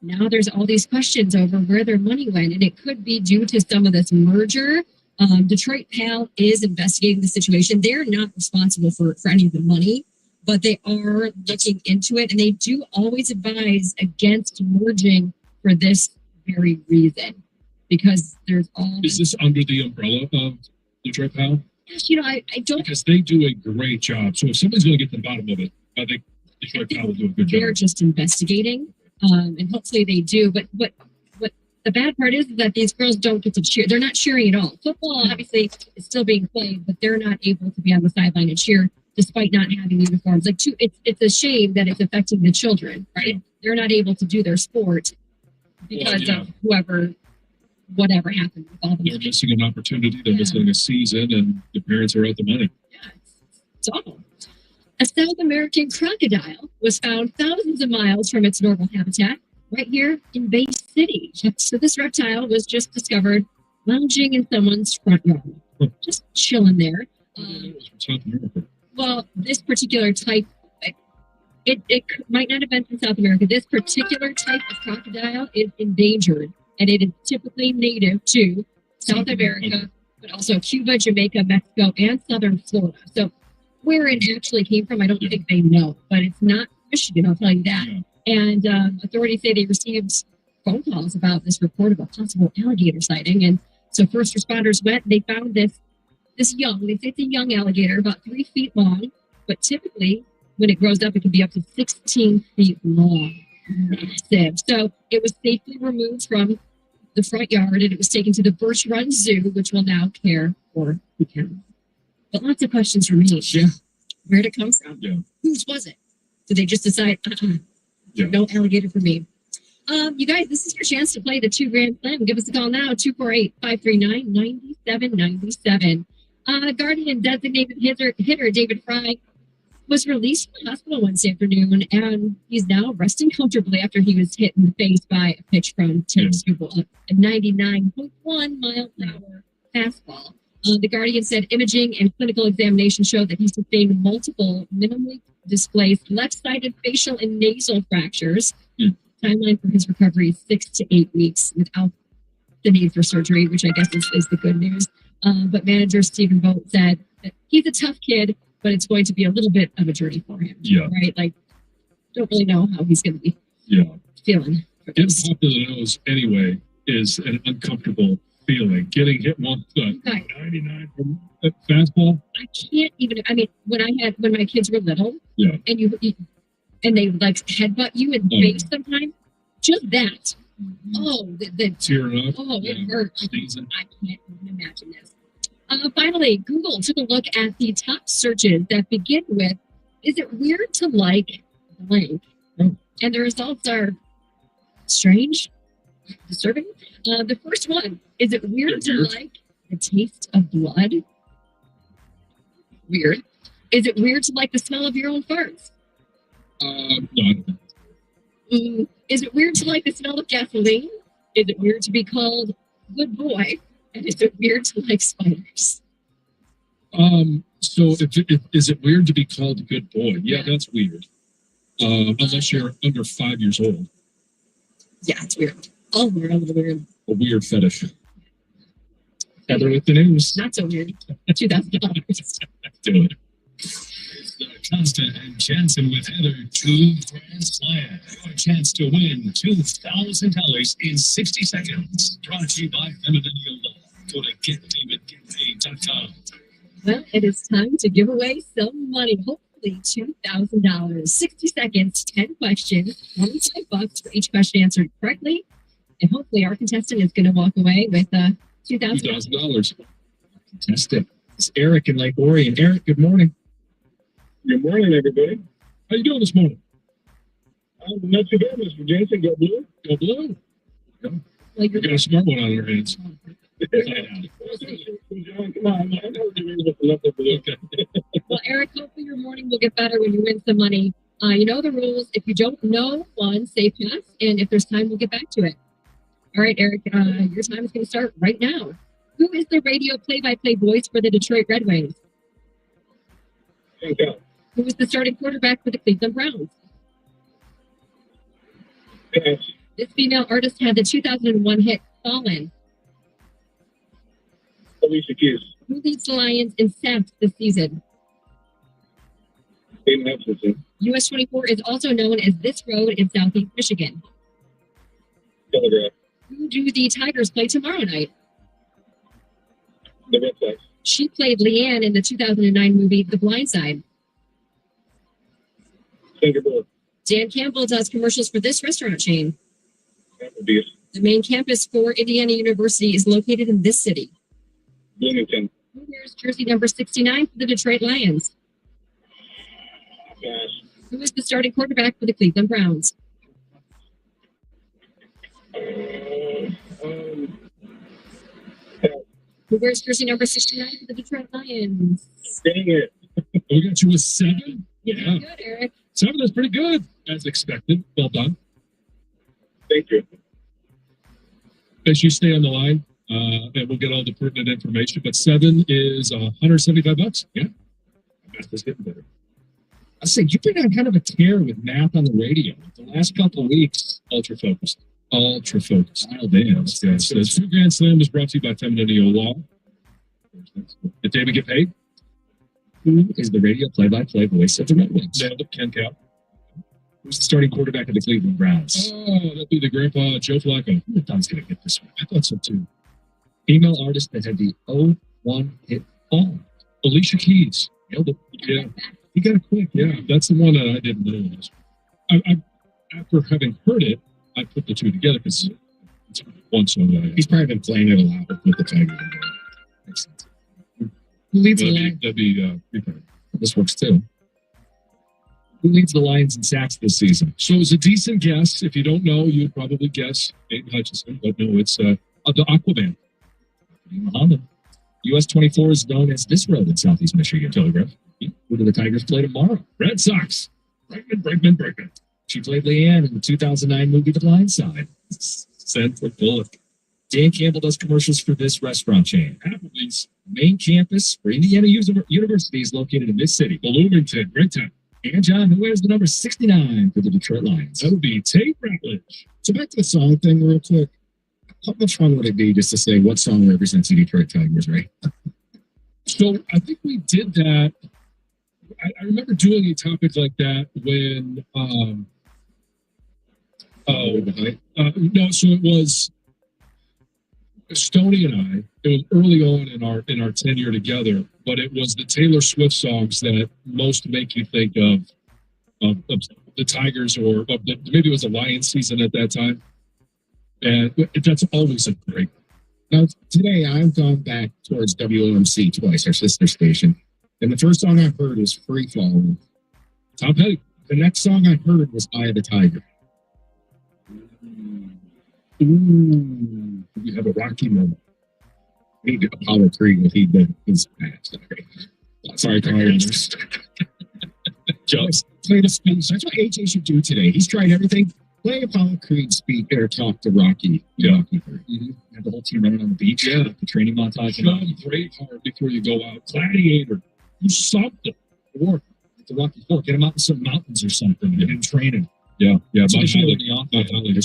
now there's all these questions over where their money went, and it could be due to some of this merger. Detroit PAL is investigating the situation. They're not responsible for any of the money, but they are looking into it, and they do always advise against merging for this very reason, because there's all... Is this under the umbrella of Detroit PAL? Yes, you know, I don't... Because they do a great job. So if somebody's going to get to the bottom of it, I think Detroit PAL will do a good job. They're just investigating, and hopefully they do. But what the bad part is that these girls don't get to cheer. They're not cheering at all. Football, obviously, is still being played, but they're not able to be on the sideline and cheer despite not having uniforms. It's a shame that it's affecting the children, right? They're not able to do their sport because of whatever happened with all the They're money. missing an opportunity. They're missing a season, and the parents are out the money. Yeah, it's awful. A South American crocodile was found thousands of miles from its normal habitat right here in Bay City. So this reptile was just discovered lounging in someone's front yard, just chilling there. South America. Well, this particular type, it might not have been from South America. This particular type of crocodile is endangered, and it is typically native to South America, but also Cuba, Jamaica, Mexico, and southern Florida. So where it actually came from, I don't think they know, but it's not Michigan, I'll tell you that. And authorities say they received phone calls about this report of a possible alligator sighting. And so first responders went, they found this They say it's a young alligator, about 3 feet long, but typically when it grows up, it can be up to 16 feet long. Massive. So it was safely removed from the front yard and it was taken to the Birch Run Zoo, which will now care for the kennel. But lots of questions for me. Yeah. Where did it come from? Yeah. Whose was it? Did they just decide, Yeah. no alligator for me? You guys, this is your chance to play the 2 Grand Slam. Give us a call now, 248-539-9797. Guardian designated hitter David Fry was released from the hospital Wednesday afternoon, and he's now resting comfortably after he was hit in the face by a pitch from Tim Struble, a 99.1 mile per hour fastball. The Guardian said imaging and clinical examination showed that he sustained multiple minimally displaced left-sided facial and nasal fractures. Timeline for his recovery is 6 to 8 weeks without the need for surgery, which I guess is the good news. But manager Stephen Vogt said that he's a tough kid, but it's going to be a little bit of a journey for him. Yeah. Right? Like, don't really know how he's going to be feeling. Getting popped in the nose anyway is an uncomfortable feeling. Getting hit once, 99 from a fastball. I can't even. I mean, when my kids were little, yeah, and and they like headbutt you in the face sometimes, just that. Oh, the tearing up. Oh, it hurt. I can't even imagine this. Finally, Google took a look at the top searches that begin with, "Is it weird to like blank?" And the results are strange, disturbing. The first one, "Is it weird to like the taste of blood?" Weird. Is it weird to like the smell of your own farts? No. Is it weird to like the smell of gasoline? Is it weird to be called good boy? And is it weird to like spiders? So is it weird to be called a good boy? Yeah, that's weird. Unless you're under 5 years old. Yeah, it's weird. All weird, a little weird. A weird fetish. Heather with the news. Not so weird. $2,000. Do it. Costa and Jansen with Heather 2 Grand Slam. Your chance to win $2,000 in 60 seconds. Brought to you by Millennial Law. Go to getdavidgetpaid.com. Well, it is time to give away some money. Hopefully $2,000. 60 seconds, 10 questions, $25 for each question answered correctly. And hopefully our contestant is going to walk away with $2,000. Contestant. It's Eric in Lake Orion. Eric, good morning. Good morning, everybody. How you doing this morning? Not too bad, Mr. Jansen. Go blue. Go blue. Yeah. We got a smart one on our hands. John, come on. I know the blue. Well, Eric, hopefully your morning will get better when you win some money. You know the rules. If you don't know one, say pass. And if there's time, we'll get back to it. All right, Eric, your time is going to start right now. Who is the radio play-by-play voice for the Detroit Red Wings? Who was the starting quarterback for the Cleveland Browns? Pass. This female artist had the 2001 hit Fallen. Alicia Keys. Who leads the Lions in sacks this season? Aiden Hutchinson. US 24 is also known as this road in Southeast Michigan. Telegraph. Who do the Tigers play tomorrow night? The Red Sox. She played Leanne in the 2009 movie The Blind Side. Sandra Bullock. Dan Campbell does commercials for this restaurant chain. Applebee's. The main campus for Indiana University is located in this city. Bloomington. Who wears jersey number 69 for the Detroit Lions? Pass. Who is the starting quarterback for the Cleveland Browns? Who wears jersey number 69 for the Detroit Lions? Dang it. We got you with 7? Yeah. Good, Eric. 7 is pretty good, as expected. Well done. Thank you. Make sure you stay on the line, and we'll get all the pertinent information. But 7 is $175. Yeah. Math is getting better. I said, you've been on kind of a tear with math on the radio. The last couple of weeks, Ultra focused. dialed in. Yes. The 2 Grand Slam is brought to you by Millennial Law. Did David get paid? Who is the radio play-by-play voice of the Red Wings? Nailed it. Ken Cow. Who's the starting quarterback of the Cleveland Browns? Oh, that'd be the grandpa, Joe Flacco. I thought I was going to get this one. I thought so too. Female artist that had the 01 hit Oh, Alicia Keys. Nailed it. Yeah. He got it quick. Yeah, that's the one that I didn't realize. I after having heard it, I put the two together because it's one song that He's probably been playing it a lot with the Tigers. Makes sense. Who leads the Lions? That'd be This works too. Who leads the Lions in sacks this season? So it's a decent guess. If you don't know, you'd probably guess Aiden Hutchinson, but no, it's the Aquaman. Muhammad. US 24 is known as this road in Southeast Michigan. Telegraph. Who do the Tigers play tomorrow? Red Sox. Bregman. She played Leanne in the 2009 movie The Blind Side. Sanford Bullock. Dan Campbell does commercials for this restaurant chain. Applebee's. Main campus for Indiana University is located in this city. Bloomington. Great time. And John, who wears the number 69 for the Detroit Lions? That would be Tate Ratledge. So back to the song thing real quick. How much fun would it be just to say what song represents the Detroit Tigers, right? So I think we did that. I remember doing a topic like that when no, so it was Stoney and I. It was early on in our tenure together, but it was the Taylor Swift songs that most make you think of the Tigers or maybe it was a Lions season at that time. And that's always a great. Now, today I've gone back towards WOMC twice, our sister station. And the first song I heard was Free Fall. Tom Petty. The next song I heard was Eye of the Tiger. Ooh. We have a Rocky moment. Maybe Apollo Creed will heed his past. Sorry, Tigers. Just play the speech. That's what AJ should do today. He's tried everything. Play Apollo Creed speak or talk to Rocky. Yeah. Rocky. Have the whole team running on the beach. Yeah. The training montage. Pray hard before you go out. Gladiator. Do something. Or the Rocky Four. Get him out in some mountains or something. Get him training. Yeah. There's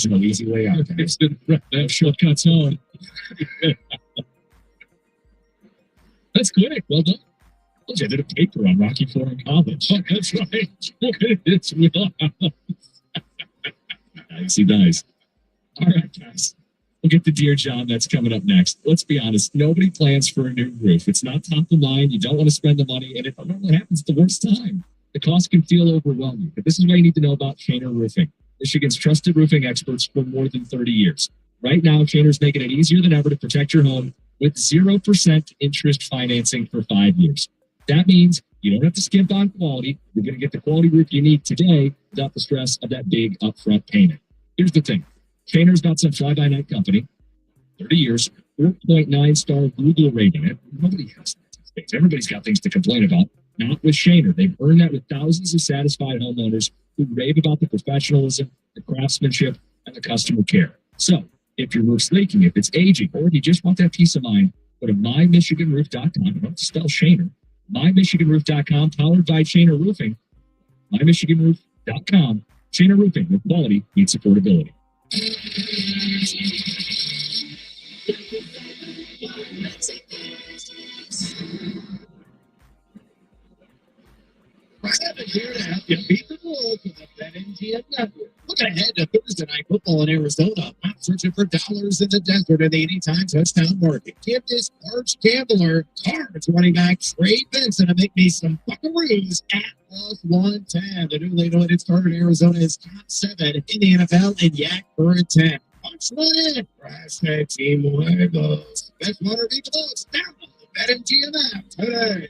no easy way out. That shortcuts on. That's quick. Well done. I did a paper on Rocky Four in college. Oh, that's right. It's nice. All right, guys. We'll get to Dear John. That's coming up next. Let's be honest. Nobody plans for a new roof. It's not top of mind. You don't want to spend the money, and it normally happens at the worst time. The cost can feel overwhelming, but this is what you need to know about Shaner Roofing, Michigan's trusted roofing experts for more than 30 years. Right now, Shaner's making it easier than ever to protect your home with 0% interest financing for 5 years. That means you don't have to skimp on quality. You're going to get the quality roof you need today without the stress of that big upfront payment. Here's the thing. Shaner's not some fly-by-night company. 30 years, 4.9-star Google rating. Nobody has that. Everybody's got things to complain about. Not with Shaner. They've earned that with thousands of satisfied homeowners who rave about the professionalism, the craftsmanship, and the customer care. So, if your roof's leaking, if it's aging, or if you just want that peace of mind, go to mymichiganroof.com. You don't have to spell Shaner. mymichiganroof.com, powered by Shaner Roofing. mymichiganroof.com. Shaner Roofing, where quality meets affordability. Here to help you beat the Wolves with the BetMGM Network. Look ahead to Thursday night football in Arizona. I'm searching for dollars in the desert at the anytime touchdown market. Give this arch gambler Cards running back Trey Benson to make me some buckaroos at +110. The newly anointed starter in Arizona is top 7 in the NFL and yak for a 10. Watch money. Hashtag Team Huevos. Best water equals. Download the BetMGM app today.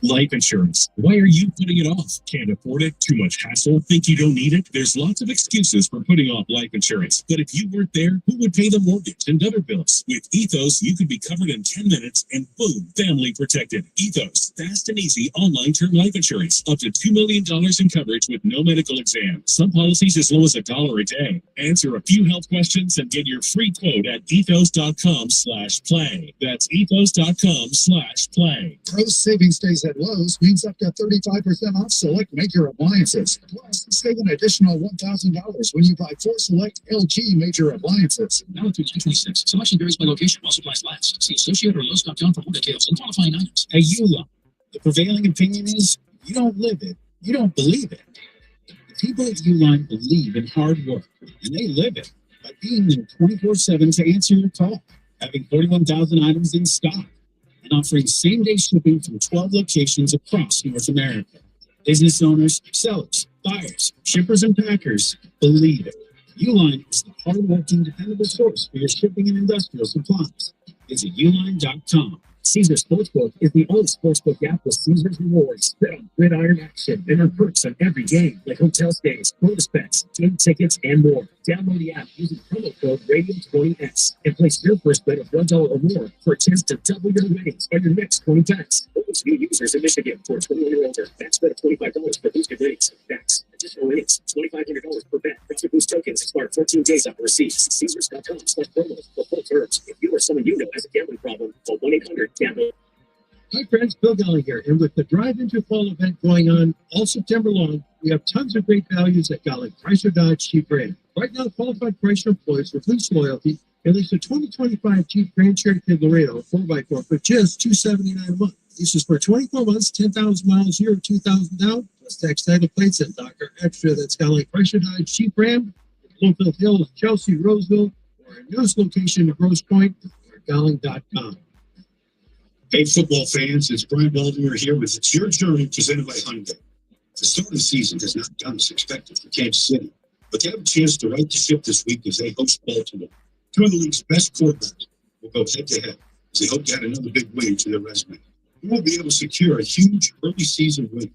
Life insurance. Why are you putting it off? Can't afford it? Too much hassle? Think you don't need it? There's lots of excuses for putting off life insurance. But if you weren't there, who would pay the mortgage and other bills? With Ethos, you could be covered in 10 minutes and boom, family protected. Ethos, fast and easy online term life insurance. Up to $2 million in coverage with no medical exam. Some policies as low as $1 a day. Answer a few health questions and get your free quote at ethos.com/play. That's ethos.com/play. Gross savings stays at Lowe's means up to 35% off select major appliances. Plus, save an additional $1,000 when you buy 4 select LG major appliances. Now through 2026. Selection varies by location while supplies last. See associate or Lowe's.com for more details and qualifying items. Hey, Eula, the prevailing opinion is you don't live it, you don't believe it. The people at Uline believe in hard work, and they live it by being there 24/7 to answer your call, having 41,000 items in stock, and offering same-day shipping from 12 locations across North America. Business owners, sellers, buyers, shippers, and packers, believe it. Uline is the hard-working, dependable source for your shipping and industrial supplies. Visit uline.com. Caesars Sportsbook is the only sportsbook app with Caesars rewards. Bet on gridiron action and earn perks on every game, like hotel stays, bonus bets, game tickets, and more. Download the app using promo code Radio20X and place your first bet of $1 or more for a chance to double your winnings on your next 20 bets. Only to new users in Michigan for 21 or older. Max bet of $25 for boosted winnings. Bets. Additional winnings. $2,500 per bet. Extra boost tokens expire 14 days after receipt. Caesars.com/promos for full terms. If you or someone you know has a gambling problem, call 1-800-GAMBLE. Hi friends, Bill Gelly here, and with the Drive Into Fall event going on all September long, we have tons of great values at Golly Chrysler Dodge Jeep Ram. Right now, qualified Chrysler employees with lease loyalty can lease a 2025 Jeep Grand Cherokee Laredo 4x4 for just $279 a month. Leases for 24 months, 10,000 miles a year, 2,000 down, plus tax title plates and Docker Extra. That's Golly Chrysler Dodge Jeep Ram, Bloomfield Hills, Chelsea, Roseville, or our newest location in Grosse Pointe, or Golling.com. Hey, football fans, it's Brian Baltimore here with It's Your Journey, presented by Hyundai. The start of the season has not gone as expected for Kansas City, but they have a chance to right the ship this week as they host Baltimore. Two of the league's best quarterbacks will go head-to-head as they hope to add another big win to their resume. You will be able to secure a huge early season win.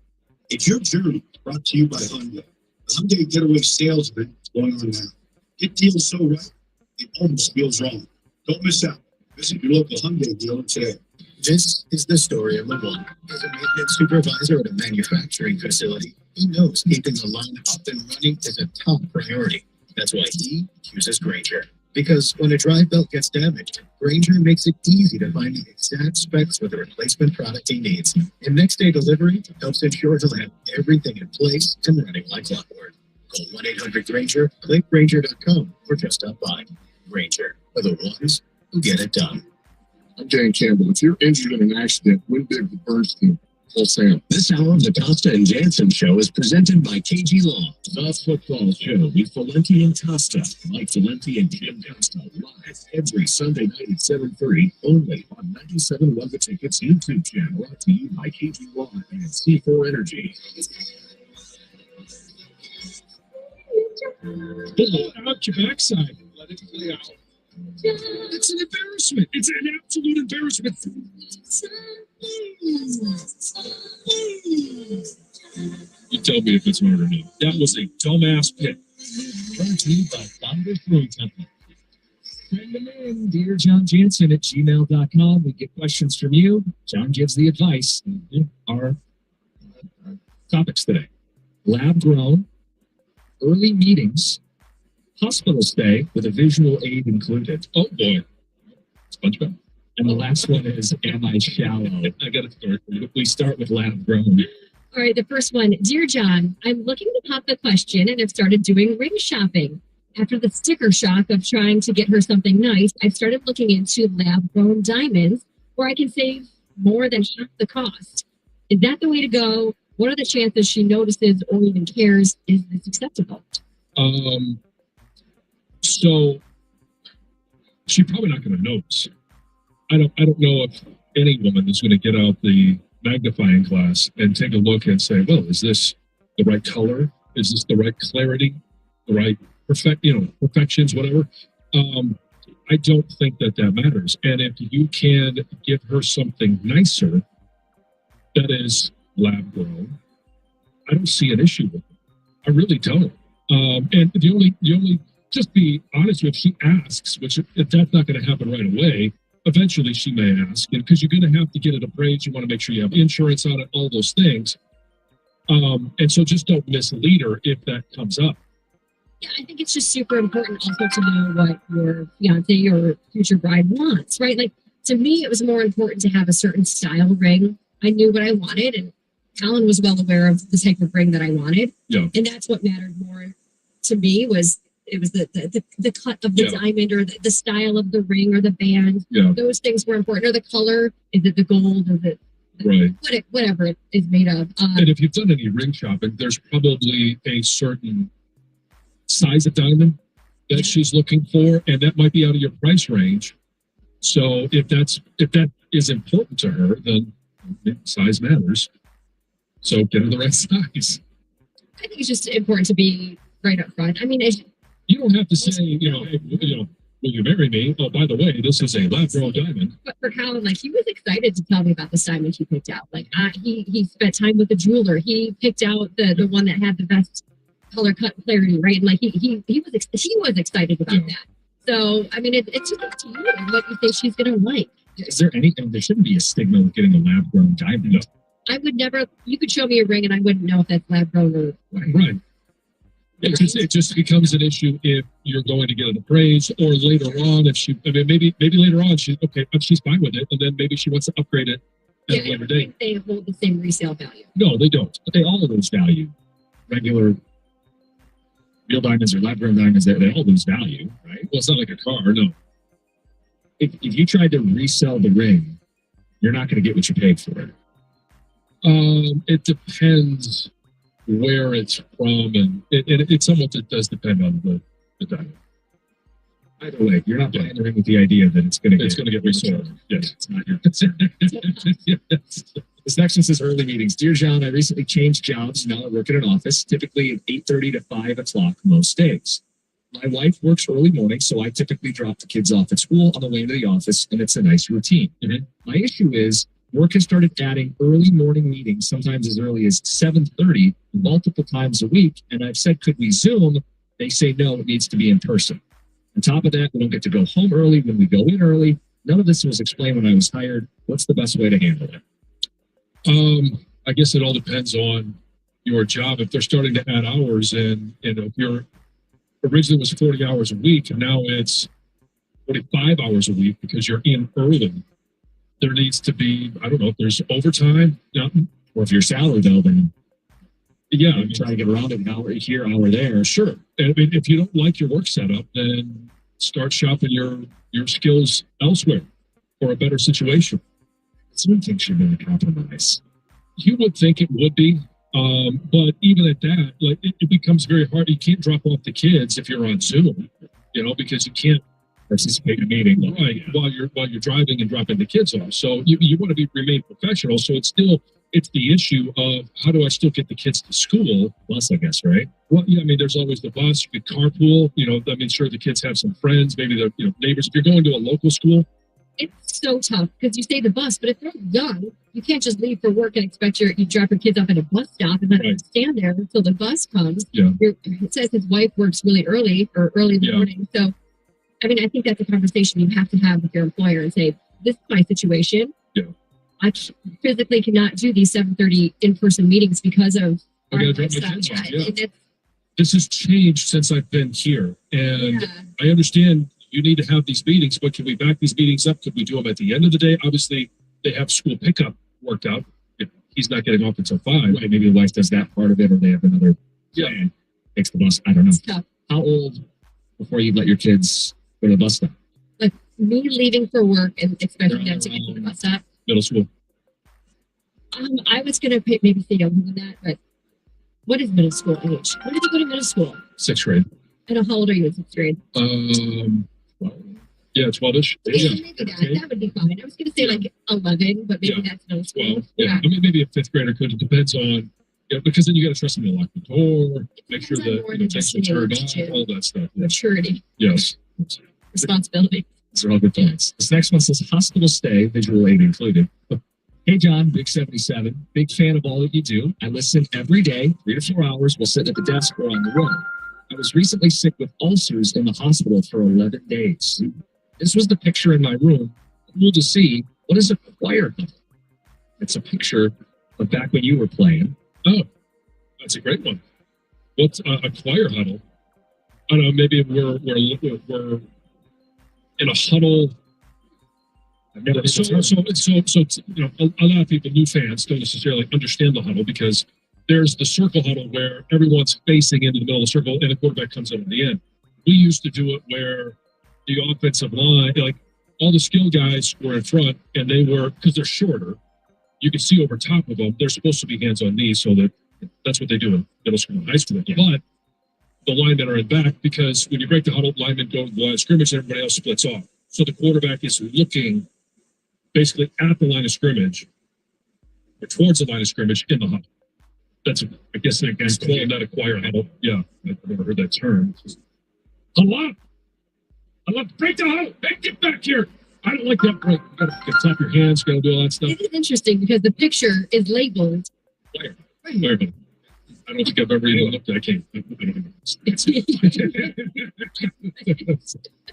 It's Your Journey, brought to you by Hyundai. The Hyundai Getaway Sales event is going on now. Get deals so right, it almost feels wrong. Don't miss out. Visit your local Hyundai dealer today. This is the story of Lamont. As a maintenance supervisor at a manufacturing facility, he knows keeping the line up and running is a top priority. That's why he uses Grainger. Because when a drive belt gets damaged, Grainger makes it easy to find the exact specs for the replacement product he needs. And next day delivery helps ensure he'll have everything in place and running like clockwork. Call 1-800-GRAINGER, click Grainger.com, or just stop by. Grainger, for the ones who get it done. I'm Dan Campbell. If you're injured in an accident, win big with Bernstein. Call Sam. This hour of the Costa and Jansen Show is presented by KG Law. The football show with Valenti and Costa. Mike Valenti and Jim Costa live every Sunday night at 7:30 only on 97.1 The Tickets YouTube channel. Brought to you by KG Law and C4 Energy. Pull out your backside. Let it play out. It's an embarrassment. It's an absolute embarrassment. You tell me if it's hard or not. That was a dumbass pick. Brought to you by Founders Brewing Company. Send them in, dear John Jansen at gmail.com. We get questions from you. John gives the advice. Our topics today: lab grown, early meetings, hospital stay with a visual aid included. Oh boy, SpongeBob. And the last one is, am I shallow? I got to start. We start with lab grown. All right, the first one. Dear John, I'm looking to pop the question and have started doing ring shopping. After the sticker shock of trying to get her something nice, I've started looking into lab-grown diamonds where I can save more than half the cost. Is that the way to go? What are the chances she notices or even cares? Is this acceptable? So she's probably not going to notice. I don't know if any woman is going to get out the magnifying glass and take a look and say, well, is this the right color? Is this the right clarity? The right perfections, whatever. I don't think that matters. And if you can give her something nicer that is lab grown, I don't see an issue with it. I really don't. And the only just be honest with, she asks, which if that's not going to happen right away, eventually she may ask, because you're going to have to get it appraised. You want to make sure you have insurance on it, all those things. And so just don't mislead her if that comes up. Yeah, I think it's just super important also to know what your fiance or future bride wants, right? Like, to me, it was more important to have a certain style ring. I knew what I wanted, and Colin was well aware of the type of ring that I wanted. Yeah. And that's what mattered more to me was the cut of the diamond or the style of the ring or the band. Yeah. Those things were important. Or the color. Is it the gold? Is it right? Whatever it is made of. And if you've done any ring shopping, there's probably a certain size of diamond that she's looking for, and that might be out of your price range. So if that is important to her, then size matters. So get her the right size. I think it's just important to be right up front. I mean, you don't have to say, hey, will you marry me? Oh, by the way, this is a lab-grown diamond. But for Colin, like, he was excited to tell me about this diamond he picked out. Like, he spent time with the jeweler. He picked out the one that had the best color cut clarity, right? And like, he was excited about that. So, I mean, it's just up to you and what you think she's gonna like. Is there anything? There shouldn't be a stigma with getting a lab-grown diamond. No. I would never. You could show me a ring, and I wouldn't know if that's lab-grown or right. It just becomes an issue if you're going to get it appraised, or later on, if she, I mean, maybe later on she's fine with it, and then maybe she wants to upgrade it at a later date. They hold the same resale value. No, they don't. But they all lose value. Regular real diamonds or lab-grown diamonds, they all lose value, right? Well, it's not like a car, no. If you tried to resell the ring, you're not going to get what you paid for it. It depends where it's from, and it somewhat does depend on the diamond. Either way, you're not buying the ring with the idea that it's going to get resold. Yes, it's not your concern. Yes. This next one says early meetings. Dear John, I recently changed jobs. Now I work at an office, typically at 8:30 to 5 o'clock most days. My wife works early morning, so I typically drop the kids off at school on the way to the office, and it's a nice routine. Mm-hmm. My issue is work has started adding early morning meetings, sometimes as early as 7:30, multiple times a week. And I've said, could we Zoom? They say, no, it needs to be in person. On top of that, we don't get to go home early when we go in early. None of this was explained when I was hired. What's the best way to handle it? I guess it all depends on your job. If they're starting to add hours, and if you're originally was 40 hours a week, and now it's 45 hours a week because you're in early, there needs to be, I don't know if there's overtime, or if you're salary though, then yeah, I mean, try to get around it, an hour here, hour there. Sure. And I mean, if you don't like your work setup, then start shopping your skills elsewhere for a better situation. Some things should be a compromise. You would think it would be, but even at that, like it becomes very hard. You can't drop off the kids if you're on Zoom, because you can't participate in a meeting, right? While you're driving and dropping the kids off. So you want to remain professional. So it's the issue of how do I still get the kids to school? Bus, I guess, right? Well, yeah, I mean, there's always the bus. You could carpool. I mean, sure, the kids have some friends, maybe they're neighbors. If you're going to a local school, it's so tough because you say the bus, but if they're young, you can't just leave for work and expect you drop your kids off at a bus stop and then stand there until the bus comes. Yeah. It says his wife works really early in the morning. So, I mean, I think that's a conversation you have to have with your employer and say, this is my situation. Yeah. I physically cannot do these 7:30 in-person meetings because of I gotta drop my kids off. Yeah. This has changed since I've been here. And I understand you need to have these meetings, but can we back these meetings up? Could we do them at the end of the day? Obviously, they have school pickup worked out. If he's not getting off until 5. Right, maybe the wife does that part of it, or they have another plan. Takes the bus. I don't know. How old before you let your kids go to the bus stop? Like me leaving for work and expecting them to get to the bus stop. Middle school. I was going to maybe say younger than that, but what is middle school age? When did you go to middle school? 6th grade. And how old are you in 6th grade? 12-ish. Yeah, maybe that would be fine. I was going to say like 11, but maybe that's middle school. 12. Yeah. I mean, maybe a 5th grader could. It depends on, because then you got to trust them to lock the door, make sure that takes the turned on, all that stuff. Yeah. Maturity. Yes. Responsibility. These are all good points. This next one says hospital stay, visual aid included. Hey, John, Big 77. Big fan of all that you do. I listen every day, 3 to 4 hours. We'll sit at the desk or on the road. I was recently sick with ulcers in the hospital for 11 days. This was the picture in my room. Cool to see. What is a choir huddle? It's a picture of back when you were playing. Oh, that's a great one. What's a choir huddle? I don't know. Maybe we're in a huddle. So a lot of people, new fans, don't necessarily understand the huddle because there's the circle huddle where everyone's facing into the middle of the circle and the quarterback comes in at the end. We used to do it where the offensive line, like all the skill guys were in front and they were, because they're shorter, you can see over top of them, they're supposed to be hands on knees, so that's what they do in middle school and high school. Yeah. But the linemen are in back because when you break the huddle, linemen go to the line of scrimmage and everybody else splits off. So the quarterback is looking basically at the line of scrimmage, or towards the line of scrimmage in the huddle. That's, I guess, again, calling that a choir huddle. Yeah, I've never heard that term. Huddle up! Huddle up! Break the huddle! Hey, get back here! I don't like that break. You gotta clap your hands, gotta do all that stuff. It is interesting because the picture is labeled. Choir huddle. I don't think I've ever even looked at it. I don't know.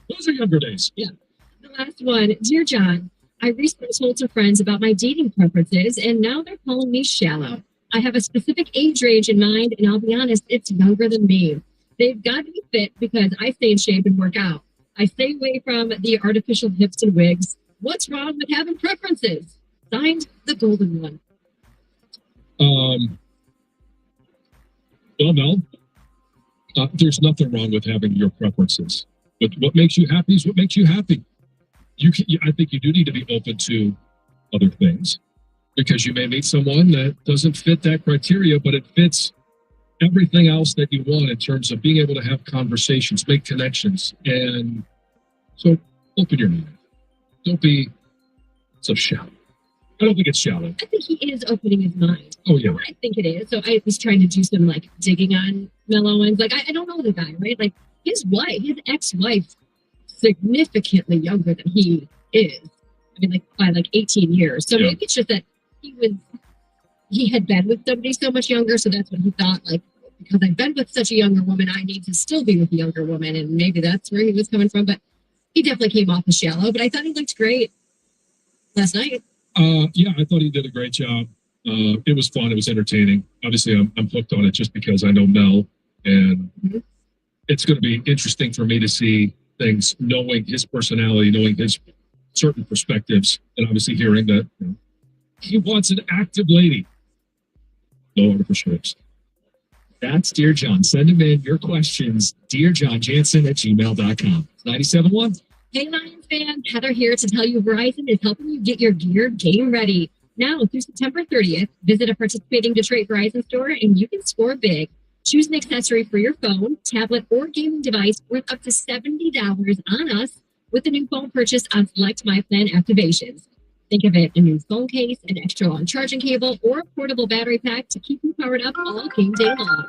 Those are younger days. Yeah. The last one. Dear John, I recently told some friends about my dating preferences, and now they're calling me shallow. I have a specific age range in mind, and I'll be honest, it's younger than me. They've got to be fit because I stay in shape and work out. I stay away from the artificial hips and wigs. What's wrong with having preferences? Signed, the golden one. Well, no. There's nothing wrong with having your preferences. But what makes you happy is what makes you happy. I think you do need to be open to other things, because you may meet someone that doesn't fit that criteria, but it fits everything else that you want in terms of being able to have conversations, make connections. And so open your mind. Don't be so shallow. I don't think it's shallow. I think he is opening his mind. Oh, yeah. I think it is. So I was trying to do some digging on Mel Owens. I don't know the guy, right? His ex-wife, significantly younger than he is. I mean, by 18 years. So maybe it's just that he had been with somebody so much younger, so that's what he thought, because I've been with such a younger woman, I need to still be with a younger woman, and maybe that's where he was coming from. But he definitely came off as shallow, but I thought he looked great last night. Yeah, I thought he did a great job. It was fun. It was entertaining. Obviously, I'm hooked on it just because I know Mel, and it's going to be interesting for me to see things, knowing his personality, knowing his certain perspectives, and obviously hearing that he wants an active lady. No artificial hips. That's Dear John. Send him in your questions, dearjohnjansen@gmail.com. 97.1. Hey, Lions fan, Heather here to tell you Verizon is helping you get your gear game ready. Now through September 30th, visit a participating Detroit Verizon store and you can score big. Choose an accessory for your phone, tablet, or gaming device worth up to $70 on us with a new phone purchase on select My Plan activations. Think of it, a new phone case, an extra long charging cable, or a portable battery pack to keep you powered up all game day long.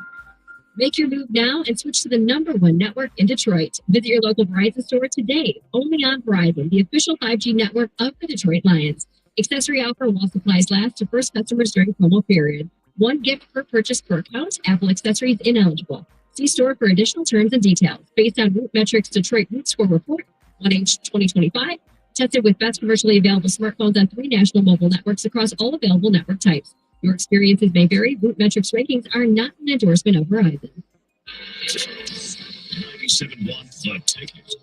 Make your move now and switch to the #1 network in Detroit. Visit your local Verizon store today, only on Verizon, the official 5G network of the Detroit Lions. Accessory offer while supplies last to first customers during promo period. 1 gift per purchase per account. Apple accessories ineligible. See store for additional terms and details. Based on Root Metrics Detroit Root Score Report, 1H 2025. Tested with best commercially available smartphones on 3 national mobile networks across all available network types. Your experiences may vary. Root Metrics rankings are not an endorsement of Verizon. 97.1 The Ticket.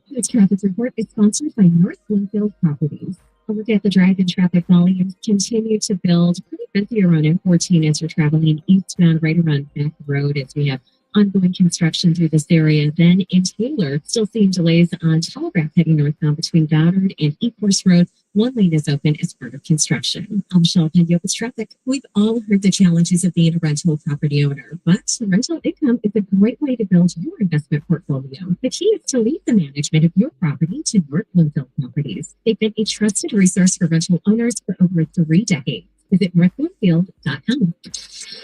This traffic report is sponsored by North Bloomfield Properties. A look at the drive-in traffic volumes continue to build pretty busy around M14 as you're traveling eastbound right around Back Road as we have ongoing construction through this area. Then in Taylor, still seeing delays on Telegraph heading northbound between Goddard and Ecorse Road. 1 lane is open as part of construction. I'm Michelle Pendiopis Traffic. We've all heard the challenges of being a rental property owner, but rental income is a great way to build your investment portfolio. The key is to leave the management of your property to North Bloomfield Properties. They've been a trusted resource for rental owners for over 3 decades. Visit northbloomfield.com.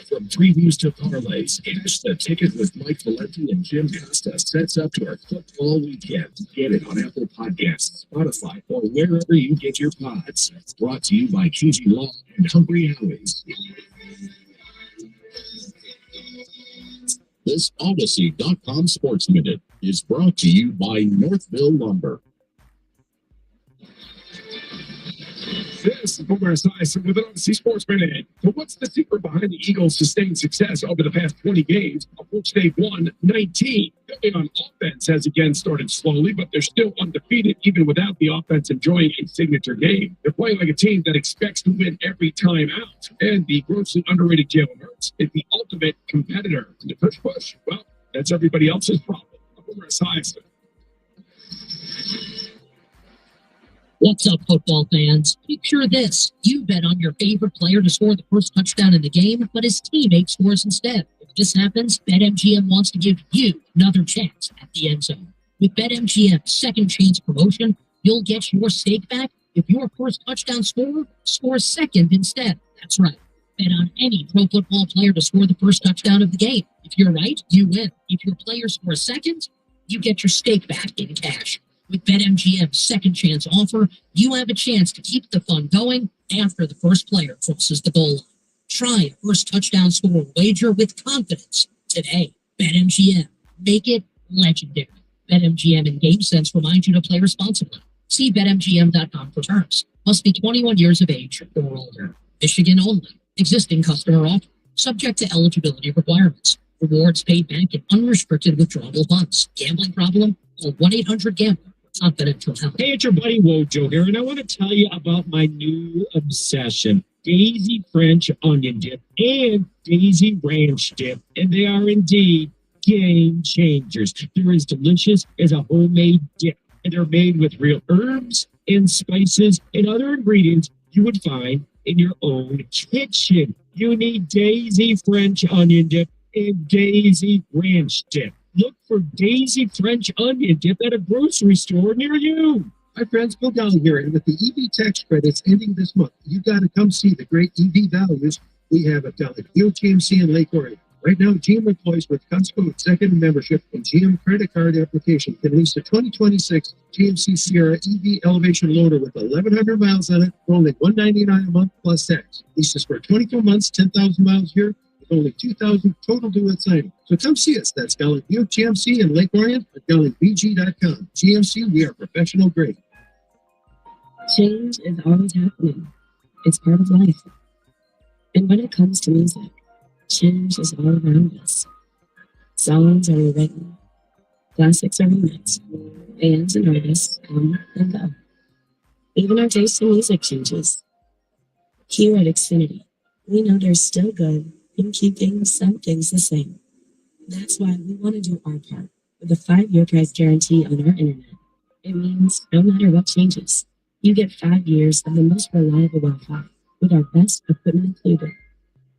From previews to parlays, here's The Ticket with Mike Valenti and Jim Costa sets up to our football weekend. Get it on Apple Podcasts, Spotify, or wherever you get your pods. Brought to you by KG Law and Hungry Howies. This Odyssey.com Sports Minute is brought to you by Northville Lumber. This is Boomer Esiason with an Odyssey Sports Minute. So what's the secret behind the Eagles' sustained success over the past 20 games, of which they've won 19? Building on offense has again started slowly, but they're still undefeated even without the offense enjoying a signature game. They're playing like a team that expects to win every time out. And the grossly underrated Jalen Hurts is the ultimate competitor. And the push, well, that's everybody else's problem. Boomer Esiason. What's up, football fans? Picture this. You bet on your favorite player to score the first touchdown in the game, but his teammate scores instead. If this happens, BetMGM wants to give you another chance at the end zone. With BetMGM's second chance promotion, You'll get your stake back if your first touchdown scorer scores second instead. That's right. Bet on any pro football player to score the first touchdown of the game. If you're right, you win. If your player scores second, you get your stake back in cash. With BetMGM's second chance offer, you have a chance to keep the fun going after the first player crosses the goal line. Try a first touchdown score wager with confidence today. BetMGM. Make it legendary. BetMGM and GameSense remind you to play responsibly. See BetMGM.com for terms. Must be 21 years of age or older. Michigan only. Existing customer offer. Subject to eligibility requirements. Rewards paid back in unrestricted withdrawable funds. Gambling problem? Call 1-800-GAMBLER. Confidential help. Hey, it's your buddy Wojo here, and I want to tell you about my new obsession. Daisy French onion dip and Daisy ranch dip, and they are indeed game changers. They're as delicious as a homemade dip, and they're made with real herbs and spices and other ingredients you would find in your own kitchen. You need Daisy French onion dip and Daisy ranch dip. Look for Daisy French onion dip at a grocery store near you. Hi friends, Bill Gallagher here, and with the EV tax credits ending this month, you got to come see the great EV values we have at GMC in Lake Orion. Right now, GM employees with Costco executive membership and GM credit card application can lease a 2026 GMC Sierra EV elevation loader with 1,100 miles on it for only $199 a month plus tax. Leases for 24 months, 10,000 miles here, with only $2,000 total due at signing. So come see us. That's Gallic Buick GMC in Lake Orion at GallicBG.com. GMC, we are professional grade. Change is always happening. It's part of life. And when it comes to music, change is all around us. Songs are rewritten, classics are remixed, bands and artists come and go. Even our taste in music changes. Here at Xfinity, we know there's still good in keeping some things the same. That's why we want to do our part with a 5-year price guarantee on our internet. It means no matter what changes, you get 5 years of the most reliable Wi-Fi with our best equipment included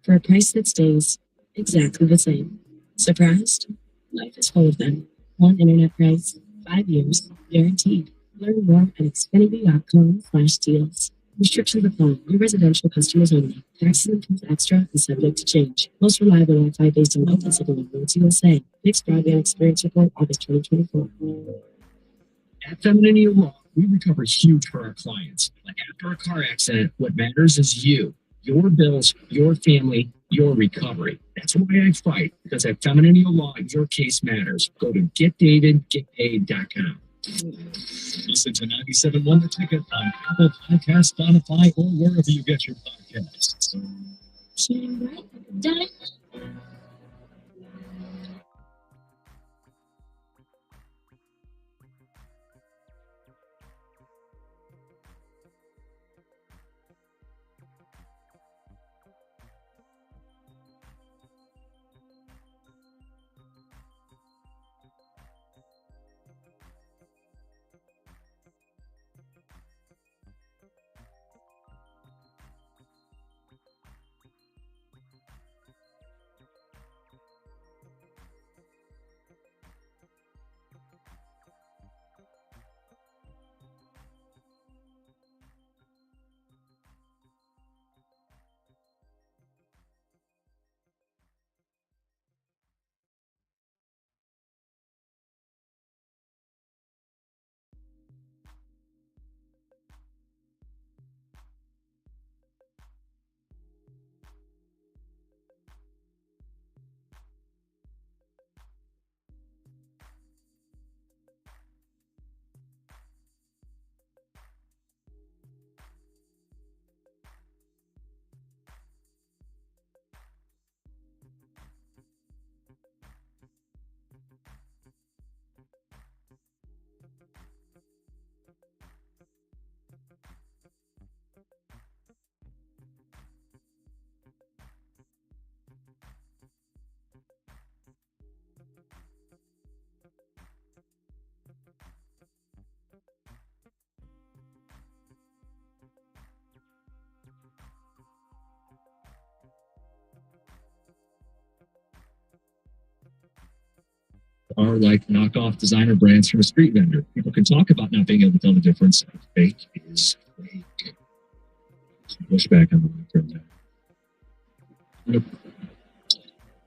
for a price that stays exactly the same. Surprised? Life is full of them. One internet price, 5 years, guaranteed. Learn more at Xfinity.com/deals. Restrictions apply. New residential customers only. Taxes and fees extra and subject to change. Most reliable Wi-Fi based on Open Signal Networks USA. Fixed broadband experience report August 2024. At Femininity Law, we recover huge for our clients. But after a car accident, what matters is you, your bills, your family, your recovery. That's why I fight, because at Femininity Law, your case matters. Go to getdavidgetpaid.com. Listen to 97.1 The Ticket on Apple Podcasts, Spotify, or wherever you get your podcasts. are like knockoff designer brands from a street vendor. People can talk about not being able to tell the difference. Fake is fake. Push back on the long term.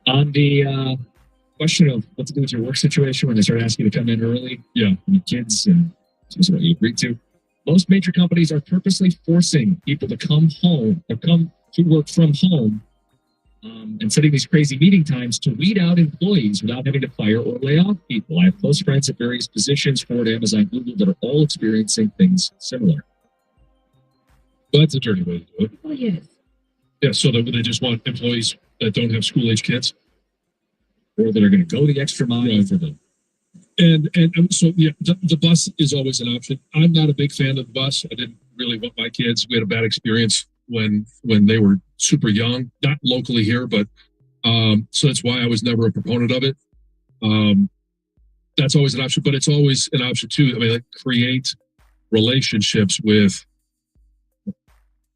On the question of what to do with your work situation when they start asking you to come in early, and your kids, and this is what you agreed to. Most major companies are purposely forcing people to come home or come to work from home and setting these crazy meeting times to weed out employees without having to fire or lay off people. I have close friends at various positions, Ford, Amazon, Google, that are all experiencing things similar. Well, that's a dirty way to do it. Oh, yes. Yeah, so they just want employees that don't have school-age kids. Or that are going to go the extra mile for them. And so, yeah, the bus is always an option. I'm not a big fan of the bus. I didn't really want my kids. We had a bad experience when they were super young, not locally here, but so that's why I was never a proponent of it. That's always an option, but it's always an option too. I mean, like, create relationships with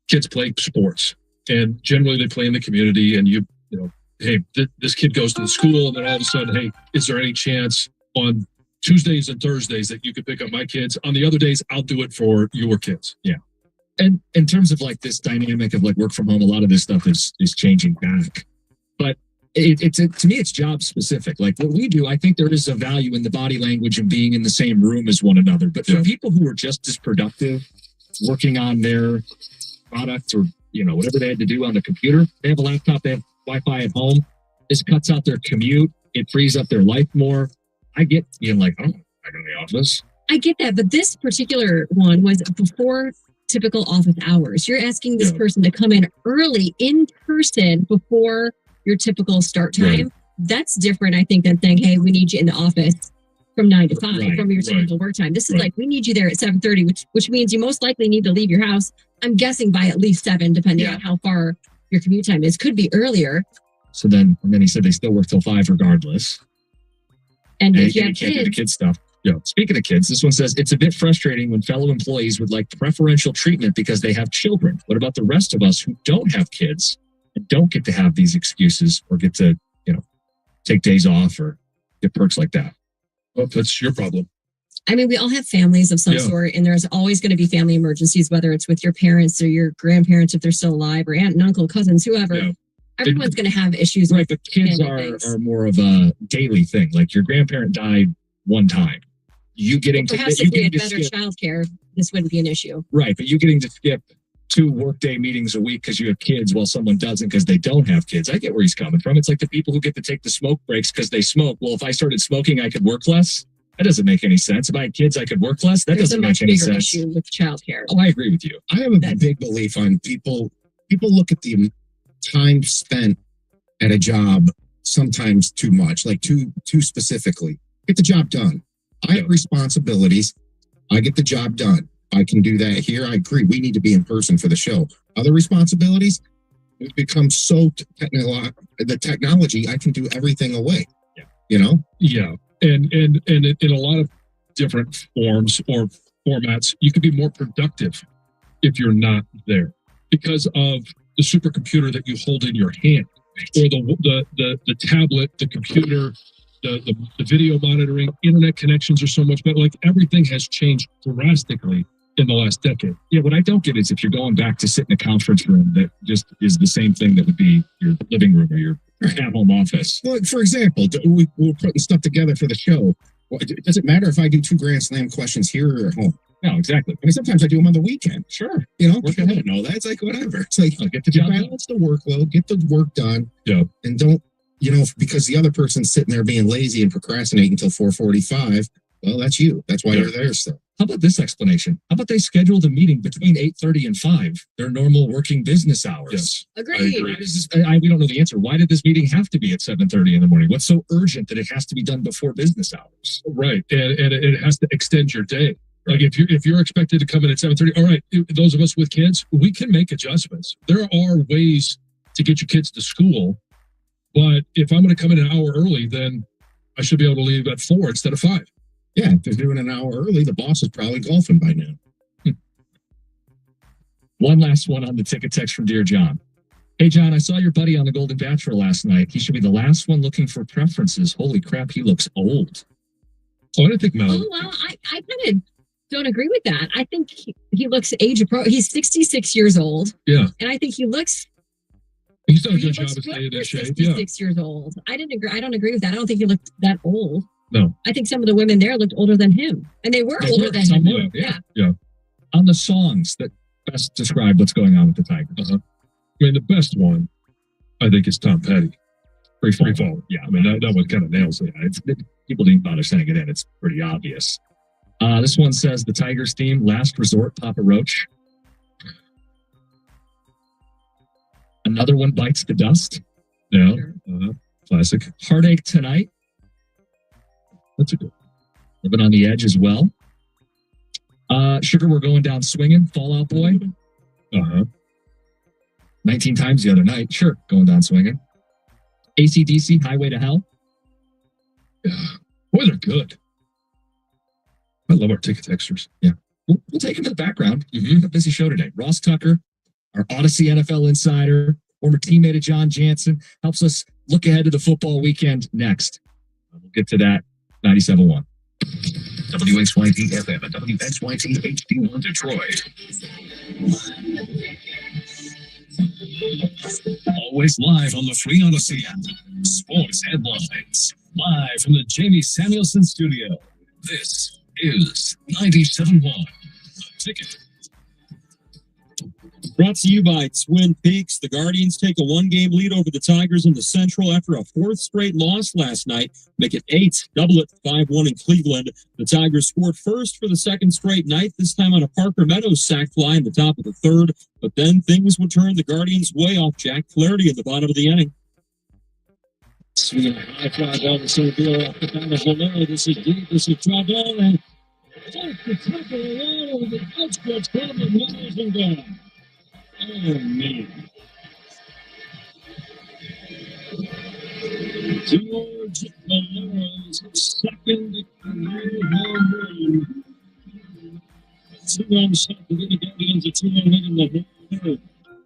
kids playing sports, and generally they play in the community, and you know, hey, this kid goes to the school, and then all of a sudden, hey, is there any chance on Tuesdays and Thursdays that you could pick up my kids? On the other days, I'll do it for your kids. Yeah. And in terms of like this dynamic of like work from home, a lot of this stuff is changing back. But to me, it's job specific. Like what we do, I think there is a value in the body language and being in the same room as one another. But for people who are just as productive, working on their product or, you know, whatever they had to do on the computer, they have a laptop, they have Wi-Fi at home. This cuts out their commute. It frees up their life more. I get being like, I don't go to the office. I get that, but this particular one was before typical office hours. You're asking this person to come in early in person before your typical start time. Right. That's different, I think, than saying, hey, we need you in the office from 9 to 5 from your typical work time. This is like, we need you there at 7:30, which means you most likely need to leave your house, I'm guessing, by at least 7, depending on how far your commute time is. Could be earlier. So then he said they still work till 5 regardless. And if you can't do the kid stuff. Yeah. Speaking of kids, this one says, it's a bit frustrating when fellow employees would like preferential treatment because they have children. What about the rest of us who don't have kids and don't get to have these excuses or get to, you know, take days off or get perks like that? Well, that's your problem. I mean, we all have families of some sort, and there's always going to be family emergencies, whether it's with your parents or your grandparents, if they're still alive, or aunt and uncle, cousins, whoever. Yeah. Everyone's going to have issues. Right, but kids are more of a daily thing. Like your grandparent died one time. You getting perhaps if we had better childcare, this wouldn't be an issue. Right, but you getting to skip 2 workday meetings a week because you have kids while someone doesn't because they don't have kids. I get where he's coming from. It's like the people who get to take the smoke breaks because they smoke. Well, if I started smoking, I could work less. That doesn't make any sense. If I had kids, I could work less. That doesn't make any sense. There's a much bigger issue with childcare. Oh, I agree with you. I have a big belief on people. People look at the time spent at a job sometimes too much, like too specifically. Get the job done. I have responsibilities. I get the job done. I can do that here. I agree. We need to be in person for the show. Other responsibilities, we've become so the technology, I can do everything away. Yeah. You know? Yeah. And in a lot of different forms or formats, you can be more productive if you're not there because of the supercomputer that you hold in your hand, or the tablet, the computer, the video monitoring, internet connections are so much better. Like everything has changed drastically in the last decade. Yeah, what I don't get is if you're going back to sit in a conference room that just is the same thing that would be your living room or your at-home office. Well, for example, we're putting stuff together for the show. Well, does it matter if I do 2 Grand Slam questions here or at home? No, exactly. I mean, sometimes I do them on the weekend. Sure. You know, people don't know that. It's like, whatever. It's like, get the job done. Balance the workload, get the work done. Yeah. And don't, you know, because the other person's sitting there being lazy and procrastinating until 4:45. Well, that's you. That's why you're there still. How about this explanation? How about they scheduled a meeting between 8:30 and 5, their normal working business hours? Yes. Agreed. We don't know the answer. Why did this meeting have to be at 7:30 in the morning? What's so urgent that it has to be done before business hours? Right. And it has to extend your day. Like if you're expected to come in at 7:30, all right, those of us with kids, we can make adjustments. There are ways to get your kids to school, but if I'm going to come in an hour early, then I should be able to leave at 4 instead of 5. Yeah, if they're doing an hour early, the boss is probably golfing by now. One last one on the ticket text from Dear John. Hey, John, I saw your buddy on The Golden Bachelor last night. He should be the last one looking for preferences. Holy crap, he looks old. Oh, I didn't think Mel. Oh, well, I kind of don't agree with that. I think he looks age appropriate. He's 66 years old. Yeah. And I think he looks... He's done a good job of staying in shape. 66 years old. I don't agree with that. I don't think he looked that old. No. I think some of the women there looked older than him. And they were older than him. Yeah. On the songs that best describe what's going on with the Tigers. I mean, the best one, I think, is Tom Petty. Free Fall. Yeah. I mean, that one kind of nails it. People didn't bother sending it in. It's pretty obvious. This one says the Tigers theme, Last Resort, Papa Roach. Another one, Bites the Dust. Yeah. Classic. Heartache Tonight. That's a good one. Living on the Edge as well. Sugar, We're Going Down Swinging, Fall Out Boy. 19 times the other night. Sure, Going Down Swinging. AC/DC, Highway to Hell. Yeah. Boy, they're good. I love our ticket textures. Yeah. We'll take him to the background. A busy show today. Ross Tucker, our Odyssey NFL insider, former teammate of John Jansen, helps us look ahead to the football weekend next. We'll get to that. 97.1. WXYT FM and WXYT HD1 Detroit. Always live on the free Odyssey app. Sports headlines. Live from the Jamie Samuelson studio. This is 97.1. The Ticket. Brought to you by Twin Peaks. The Guardians take a one-game lead over the Tigers in the Central after a fourth straight loss last night. Make it 8, double it 5-1 in Cleveland. The Tigers scored first for the second straight night, this time on a Parker Meadows sac fly in the top of the third. But then things would turn the Guardians' way off Jack Flaherty at the bottom of the inning. Swinging a high fly down the center field off the down of Valero. This is deep. This is trouble. And off the top of the wall over the outstretched arm of Myers and gone. Oh, man. George Valero's second career home run. 2-run shot to give the Guardians a 2-run lead in the third.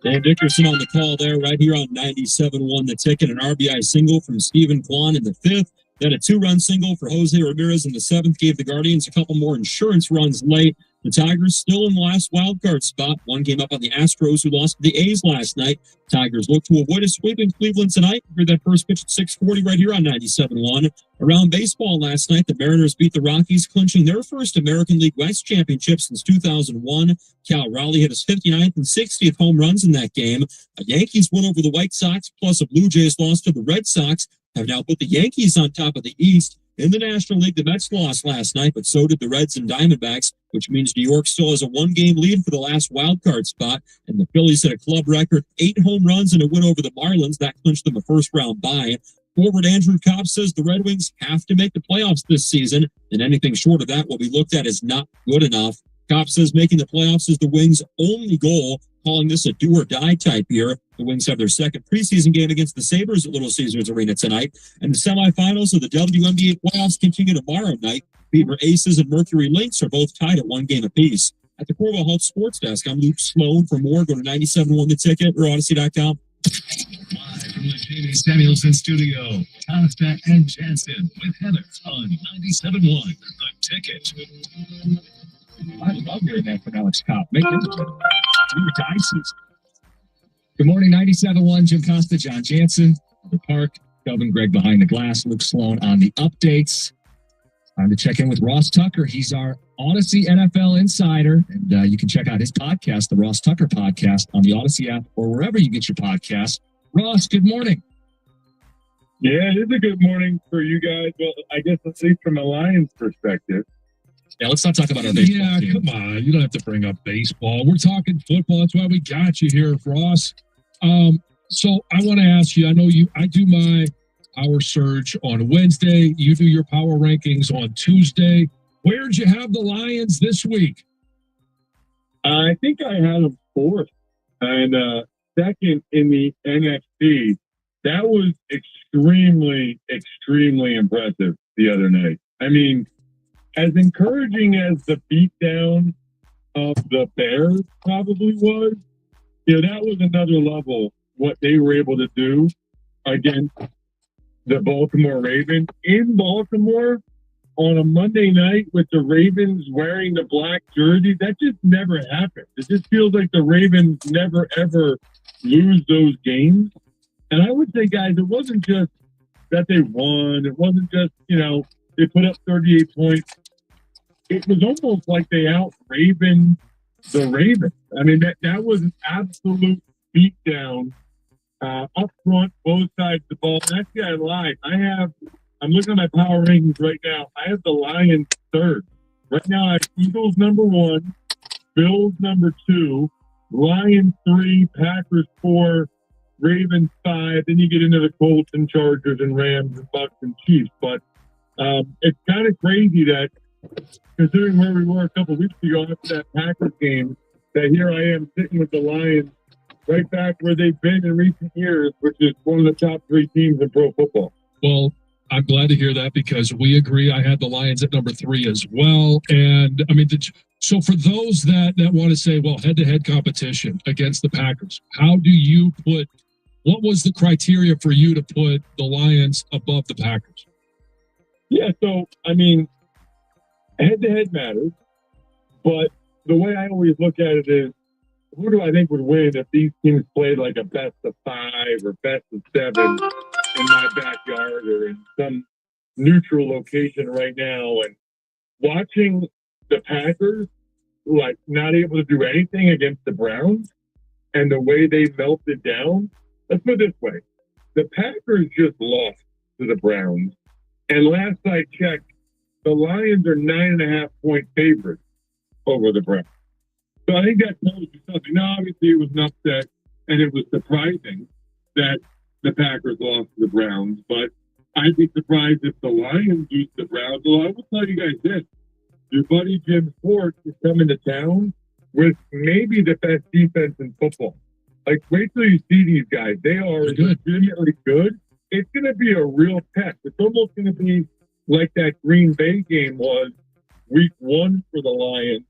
Dan Dickerson on the call there, right here on 97.1 The Ticket. An RBI single from Stephen Kwan in the fifth. Then a 2-run single for Jose Ramirez in the seventh gave the Guardians a couple more insurance runs late. The Tigers still in the last wildcard spot. One game up on the Astros, who lost to the A's last night. Tigers look to avoid a sweep in Cleveland tonight. Heard that first pitch at 6:40 right here on 97.1. Around baseball last night, the Mariners beat the Rockies, clinching their first American League West championship since 2001. Cal Raleigh hit his 59th and 60th home runs in that game. The Yankees won over the White Sox, plus a Blue Jays loss to the Red Sox have now put the Yankees on top of the East. In the National League, the Mets lost last night, but so did the Reds and Diamondbacks, which means New York still has a one-game lead for the last wildcard spot, and the Phillies hit a club record 8 home runs and a win over the Marlins. That clinched them a first-round bye. Forward Andrew Cobb says the Red Wings have to make the playoffs this season, and anything short of that will be looked at as not good enough. Cobb says making the playoffs is the Wings' only goal, calling this a do-or-die type year. The Wings have their second preseason game against the Sabres at Little Caesars Arena tonight. And the semifinals of the WNBA playoffs continue tomorrow night. Beaver Aces and Mercury Lynx are both tied at 1 game apiece. At the Corval Health Sports Desk, I'm Luke Sloan. For more, go to 97.1 The Ticket or Odyssey.com. Live from the Jamie Samuelson studio, Costa and Jansen with Heather on 97.1 The Ticket. I love hearing that from Alex Cobb. Make it do-or-die season. Good morning, 97.1, Jim Costa, John Jansen, the Park, Kelvin Gregg behind the glass, Luke Sloan on the updates. Time to check in with Ross Tucker. He's our Odyssey NFL insider, and you can check out his podcast, the Ross Tucker Podcast, on the Odyssey app or wherever you get your podcasts. Ross, good morning. Yeah, it is a good morning for you guys. Well, I guess at least from a Lions perspective. Yeah, let's not talk about our baseball team. Come on. You don't have to bring up baseball. We're talking football. That's why we got you here, Ross. So I want to ask you, I do my Power Surge on Wednesday. You do your power rankings on Tuesday. Where'd you have the Lions this week? I think I had them fourth and second in the NFC. That was extremely, extremely impressive the other night. I mean, as encouraging as the beatdown of the Bears probably was, that was another level what they were able to do against the Baltimore Ravens in Baltimore on a Monday night with the Ravens wearing the black jersey. That just never happened. It just feels like the Ravens never, ever lose those games. And I would say, guys, it wasn't just that they won. It wasn't just, they put up 38 points. It was almost like they out-Ravened the Ravens. I mean, that was an absolute beatdown up front, both sides of the ball. And actually, I lied. I'm looking at my power rankings right now. I have the Lions third. Right now, I have Eagles number 1, Bills number 2, Lions 3, Packers 4, Ravens 5. Then you get into the Colts and Chargers and Rams and Bucks and Chiefs. But it's kind of crazy that, considering where we were a couple weeks ago after that Packers game, that here I am sitting with the Lions right back where they've been in recent years, which is one of the top 3 teams in pro football. Well, I'm glad to hear that because we agree. I had the Lions at number 3 as well. And I mean, so for those that want to say, well, head-to-head competition against the Packers, how do you what was the criteria for you to put the Lions above the Packers? Yeah, so, I mean, head-to-head matters, but the way I always look at it is, who do I think would win if these teams played like a best of 5 or best of 7 in my backyard or in some neutral location right now? And watching the Packers, like, not able to do anything against the Browns and the way they melted down, let's put it this way. The Packers just lost to the Browns. And last I checked, the Lions are 9.5-point favorites over the Browns. So I think that tells you something. Now, obviously, it was an upset, and it was surprising that the Packers lost to the Browns. But I'd be surprised if the Lions lose to the Browns. Well, I will tell you guys this. Your buddy Jim Ford is coming to town with maybe the best defense in football. Like, wait till you see these guys. They are legitimately good. It's going to be a real test. It's almost going to be like that Green Bay game was week 1 for the Lions.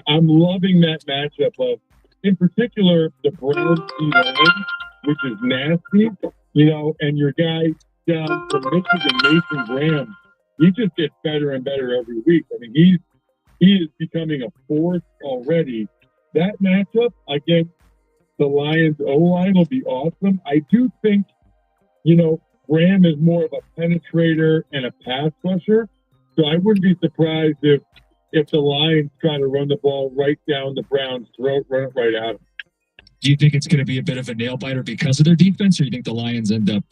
I'm loving that matchup of, in particular, the Browns D-line, which is nasty, and your guy down from Michigan, Mason Graham, he just gets better and better every week. I mean, he is becoming a force already. That matchup against the Lions O-line will be awesome. I do think, Graham is more of a penetrator and a pass rusher, so I wouldn't be surprised if the Lions try to run the ball right down the Browns' throat, run it right at them. Do you think it's going to be a bit of a nail-biter because of their defense, or do you think the Lions end up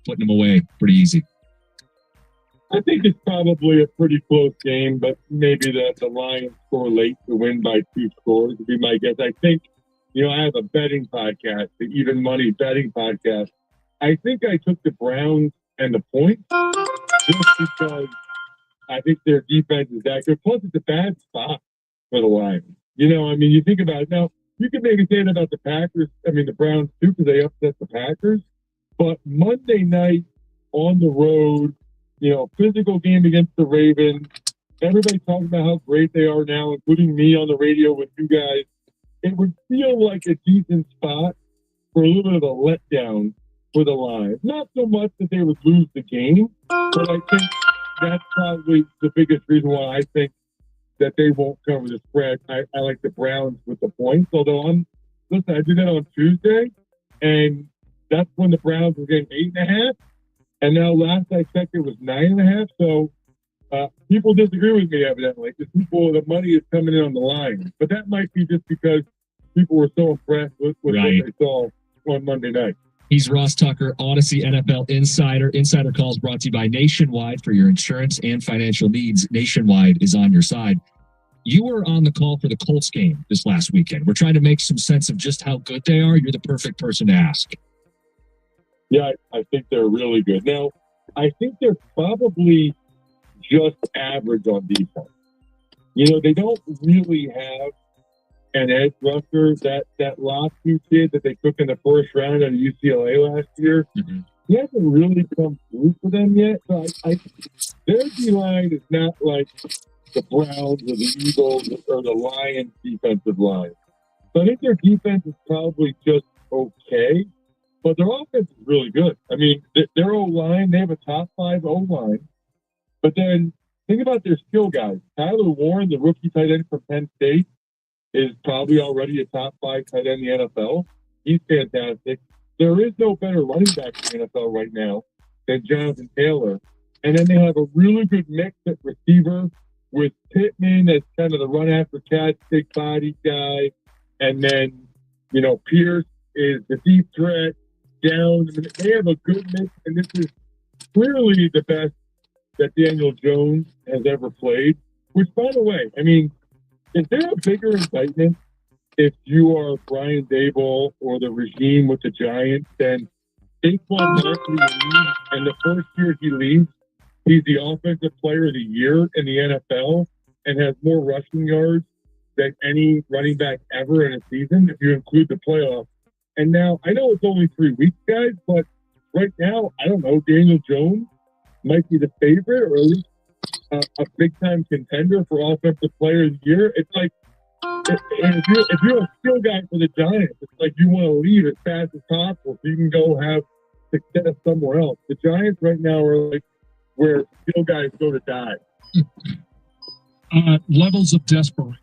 putting them away pretty easy? I think it's probably a pretty close game, but maybe the Lions score late to win by 2 scores would be my guess. I think, I have a betting podcast, the Even Money betting podcast. I think I took the Browns and the points just because I think their defense is that good. Plus, it's a bad spot for the Lions. You think about it. Now, you can maybe say it about the Packers. The Browns, too, because they upset the Packers. But Monday night on the road, physical game against the Ravens. Everybody talking about how great they are now, including me on the radio with you guys. It would feel like a decent spot for a little bit of a letdown for the Lions. Not so much that they would lose the game, but I think that's probably the biggest reason why I think that they won't cover the spread. I like the Browns with the points, although I did that on Tuesday, and that's when the Browns were getting 8.5, and now last I checked it was 9.5. So people disagree with me evidently, because the money is coming in on the Lions, but that might be just because people were so impressed with what they saw on Monday night. He's Ross Tucker, Odyssey NFL Insider. Insider Calls brought to you by Nationwide. For your insurance and financial needs, Nationwide is on your side. You were on the call for the Colts game this last weekend. We're trying to make some sense of just how good they are. You're the perfect person to ask. Yeah, I think they're really good. Now, I think they're probably just average on defense. They don't really have an edge rusher, that Latu kid that they took in the first round at UCLA last year. Mm-hmm. He hasn't really come through for them yet. So their D-line is not like the Browns or the Eagles or the Lions defensive line. So I think their defense is probably just okay. but their offense is really good. I mean, their O-line, they have a top 5 O-line. But then think about their skill guys. Tyler Warren, the rookie tight end from Penn State, is probably already a top 5 tight end in the NFL. He's fantastic. There is no better running back in the NFL right now than Jonathan Taylor. And then they have a really good mix at receiver with Pittman as kind of the run after catch, big body guy. And then, Pierce is the deep threat down. I mean, they have a good mix, and this is clearly the best that Daniel Jones has ever played. Which, by the way, I mean, is there a bigger indictment if you are Brian Dable or the regime with the Giants than Saquon Barkley leaves, and the first year he leaves, he's the offensive player of the year in the NFL and has more rushing yards than any running back ever in a season, if you include the playoffs. And now, I know it's only 3 weeks, guys, but right now, I don't know, Daniel Jones might be the favorite or at least a big-time contender for offensive player of the year. It's like, if you're a skill guy for the Giants, it's like you want to leave as fast as possible so you can go have success somewhere else. The Giants right now are like where skill guys go to die. Levels of desperation.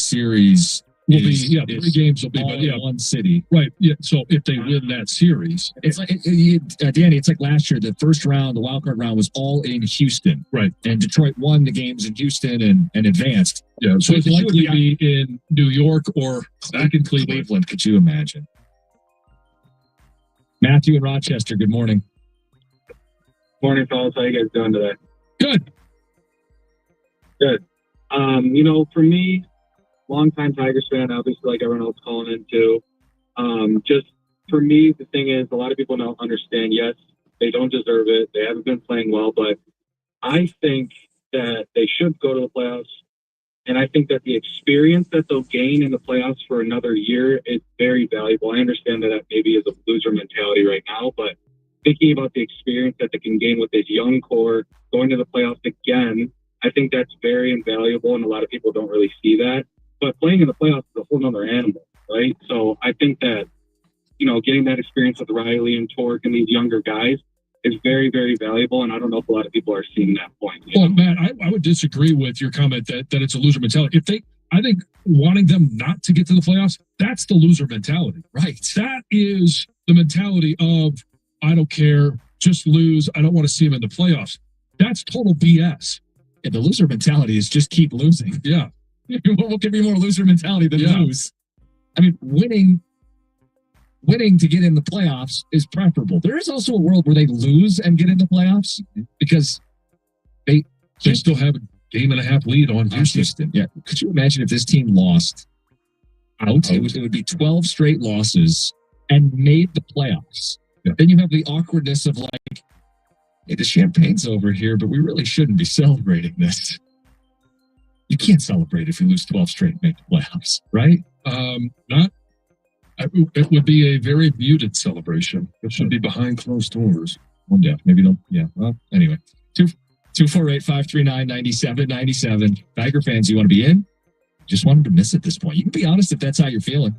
series will be 3 games will be, all but in one city. right. Yeah. So if they win that series, It's like Danny. It's like last year. The first round, the wild card round, was all in Houston, right? And Detroit won the games in Houston and advanced. Yeah. So it's likely be in New York or back in Cleveland. Could you imagine? Matthew in Rochester. Good morning. Morning, fellas. How you guys doing today? Good. Good. For me, longtime Tigers fan, obviously, like everyone else calling in too. Just for me, the thing is, a lot of people don't understand. Yes, they don't deserve it. They haven't been playing well, but I think that they should go to the playoffs. And I think that the experience that they'll gain in the playoffs for another year is very valuable. I understand that maybe is a loser mentality right now, but thinking about the experience that they can gain with this young core, going to the playoffs again, I think that's very invaluable, and a lot of people don't really see that. But playing in the playoffs is a whole nother animal, right? So I think that, getting that experience with Riley and Torque and these younger guys is very, very valuable, and I don't know if a lot of people are seeing that point. Well, Matt, I would disagree with your comment that it's a loser mentality. I think wanting them not to get to the playoffs, that's the loser mentality. Right. That is the mentality of, I don't care, just lose. I don't want to see them in the playoffs. That's total BS. And the loser mentality is just keep losing. Yeah. What could be more loser mentality than lose? I mean, winning to get in the playoffs is preferable. There is also a world where they lose and get in the playoffs because they still have a game and a half lead on Houston. Yeah. Could you imagine if this team lost out? It would be 12 straight losses and made the playoffs. Yeah. Then you have the awkwardness of like, hey, the champagne's over here, but we really shouldn't be celebrating this. You can't celebrate if you lose 12 straight and make the playoffs, right? It would be a very muted celebration. It should be behind closed doors. Well, yeah, maybe don't. Yeah. Well, anyway, 248-539-9797. Tiger fans, you want to be in? Just want them to miss at this point. You can be honest if that's how you're feeling.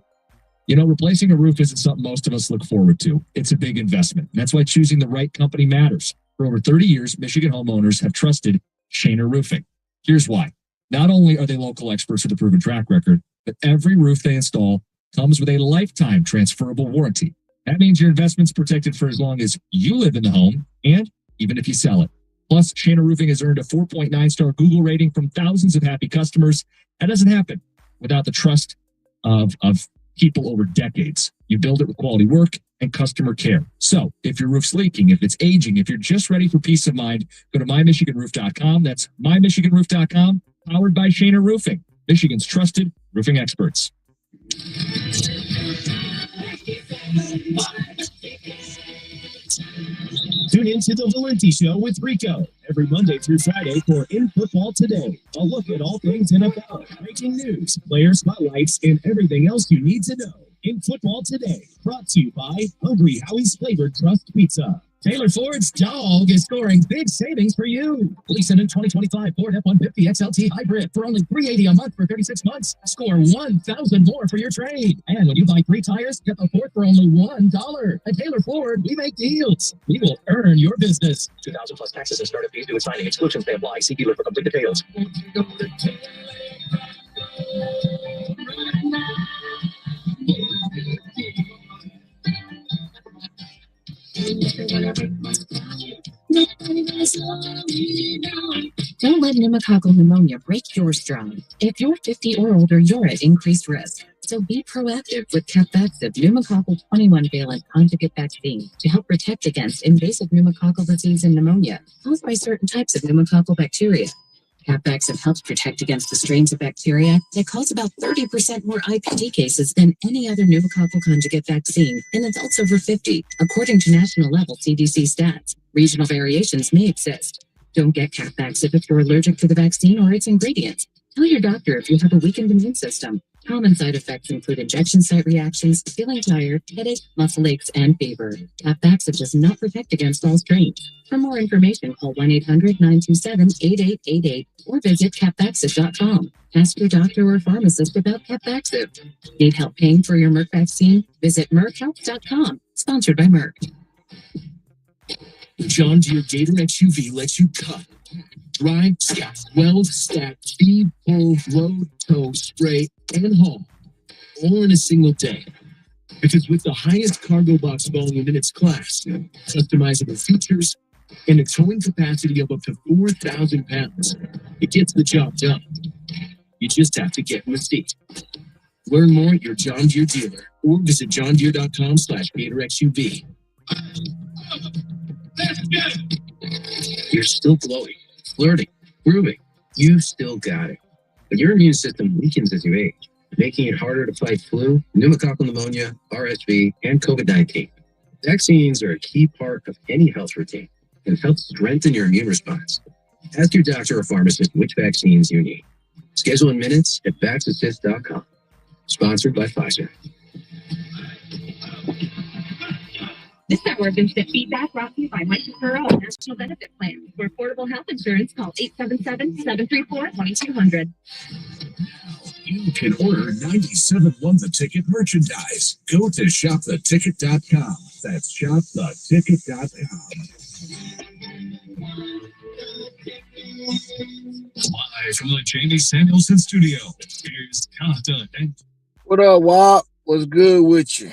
Replacing a roof isn't something most of us look forward to. It's a big investment. And that's why choosing the right company matters. For over 30 years, Michigan homeowners have trusted Shaner Roofing. Here's why. Not only are they local experts with a proven track record, but every roof they install comes with a lifetime transferable warranty. That means your investment's protected for as long as you live in the home and even if you sell it. Plus, Shaner Roofing has earned a 4.9-star Google rating from thousands of happy customers. That doesn't happen without the trust of people over decades. You build it with quality work and customer care. So if your roof's leaking, if it's aging, if you're just ready for peace of mind, go to mymichiganroof.com. That's mymichiganroof.com, powered by Shaner Roofing, Michigan's trusted roofing experts. Tune into the Valenti Show with Rico every Monday through Friday for In Football Today. A look at all things NFL, breaking news, player spotlights, and everything else you need to know. In Football Today, brought to you by Hungry Howie's Flavored Crust Pizza. Taylor Ford's dog is scoring big savings for you. Lease in 2025 Ford F-150 XLT Hybrid for only $380 a month for 36 months. Score $1,000 more for your trade. And when you buy 3 tires, get the fourth for only $1. At Taylor Ford, we make deals. We will earn your business. 2,000 plus taxes and startup fees due at signing. Exclusions may apply. See dealer for complete details. Don't let pneumococcal pneumonia break your stride. If you're 50 or older, you're at increased risk. So be proactive with Capvaxive pneumococcal 21-valent conjugate vaccine to help protect against invasive pneumococcal disease and pneumonia caused by certain types of pneumococcal bacteria. Capvaxive helps protect against the strains of bacteria that cause about 30% more IPD cases than any other pneumococcal conjugate vaccine in adults over 50, according to national level CDC stats. Regional variations may exist. Don't get Capvaxive if you're allergic to the vaccine or its ingredients. Tell your doctor if you have a weakened immune system. Common side effects include injection site reactions, feeling tired, headache, muscle aches, and fever. Capvaxive does not protect against all strains. For more information, call 1-800-927-8888 or visit capvaxive.com. Ask your doctor or pharmacist about Capvaxive. Need help paying for your Merck vaccine? Visit merckhealth.com. Sponsored by Merck. John Deere Gator SUV lets you cut, dry, stack, weld, stack, feed, pull, load, tow, spray, and haul, all in a single day. Because with the highest cargo box volume in its class, customizable features, and a towing capacity of up to 4,000 pounds, it gets the job done. You just have to get in the seat. Learn more at your John Deere dealer or visit johndeere.com/GatorXUV. You're still glowing, flirting, grooving. You've still got it. But your immune system weakens as you age, making it harder to fight flu, pneumococcal pneumonia, RSV, and COVID-19. Vaccines are a key part of any health routine and help strengthen your immune response. Ask your doctor or pharmacist which vaccines you need. Schedule in minutes at VaxAssist.com. Sponsored by Pfizer. This hour of instant feedback brought to you by Mike Pearl National Benefit Plan. For affordable health insurance, call 877-734-2200. You can order 97.1 The Ticket merchandise. Go to shoptheticket.com. That's shoptheticket.com. Live from the Jamie Samuelson studio, here's Kata and... What up, Wop? What's good with you?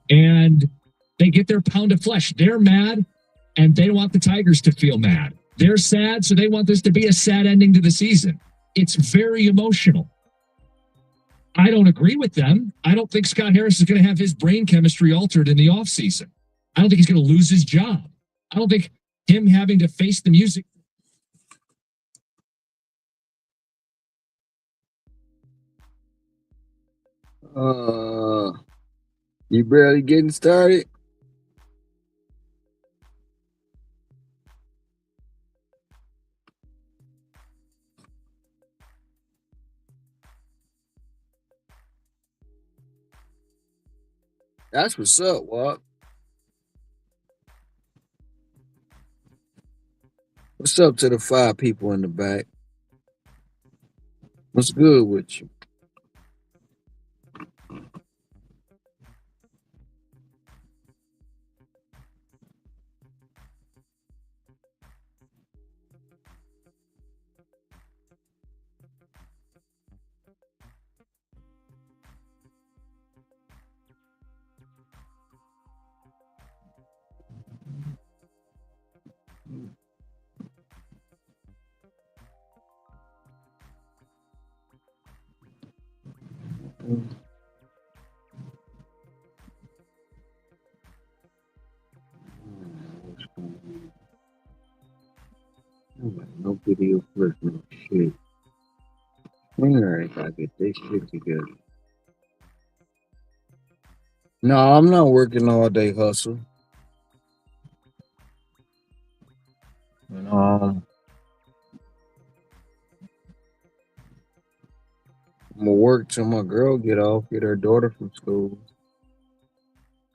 And they get their pound of flesh. They're mad, and they want the Tigers to feel mad. They're sad, so they want this to be a sad ending to the season. It's very emotional. I don't agree with them. I don't think Scott Harris is going to have his brain chemistry altered in the offseason. I don't think he's going to lose his job. I don't think him having to face the music. You barely getting started? That's what's up, Wop. What's up to the 5 people in the back? What's good with you? No video first, no shit. Alright, I get this shit together. No, I'm not working all day hustle. And, I'm gonna work till my girl get off, get her daughter from school.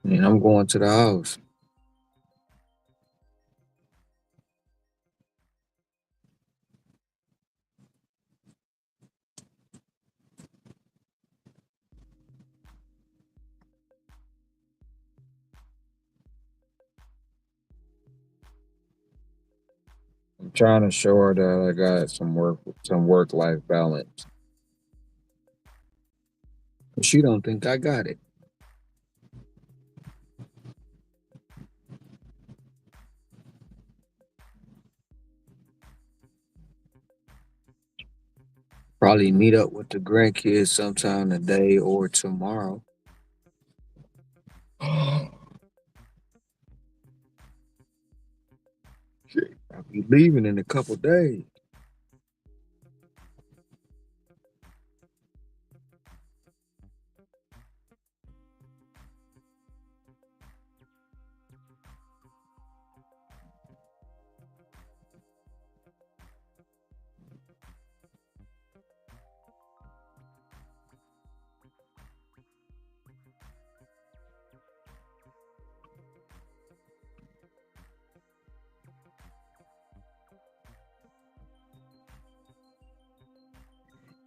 And I'm going to the house. I'm trying to show her that I got some work-life balance. But she don't think I got it. probably meet up with the grandkids sometime today or tomorrow. Shit, I'll be leaving in a couple days.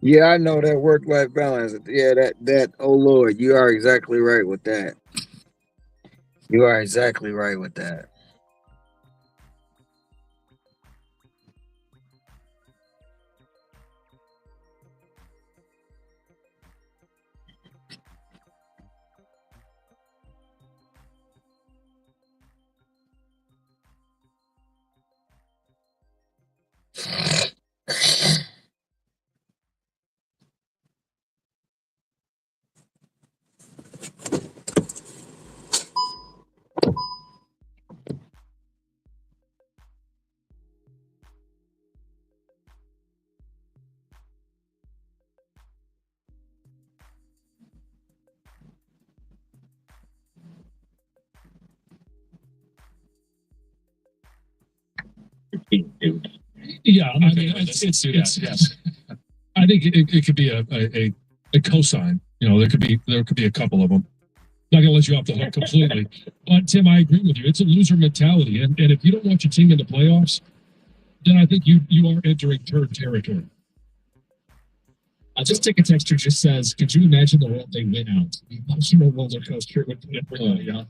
Yeah, I know that work-life balance. Yeah, that. Oh Lord, you are exactly right with that. You are exactly right with that. Yeah, I mean, it's I think it could be a cosign. You know, there could be a couple of them. Not gonna let you off the hook completely, but Tim, I agree with you. It's a loser mentality, and if you don't want your team in the playoffs, then I think you are entering turd territory. I'll just take a text who just says, "Could you imagine the world they win out? The emotional roller coaster it would put everybody on."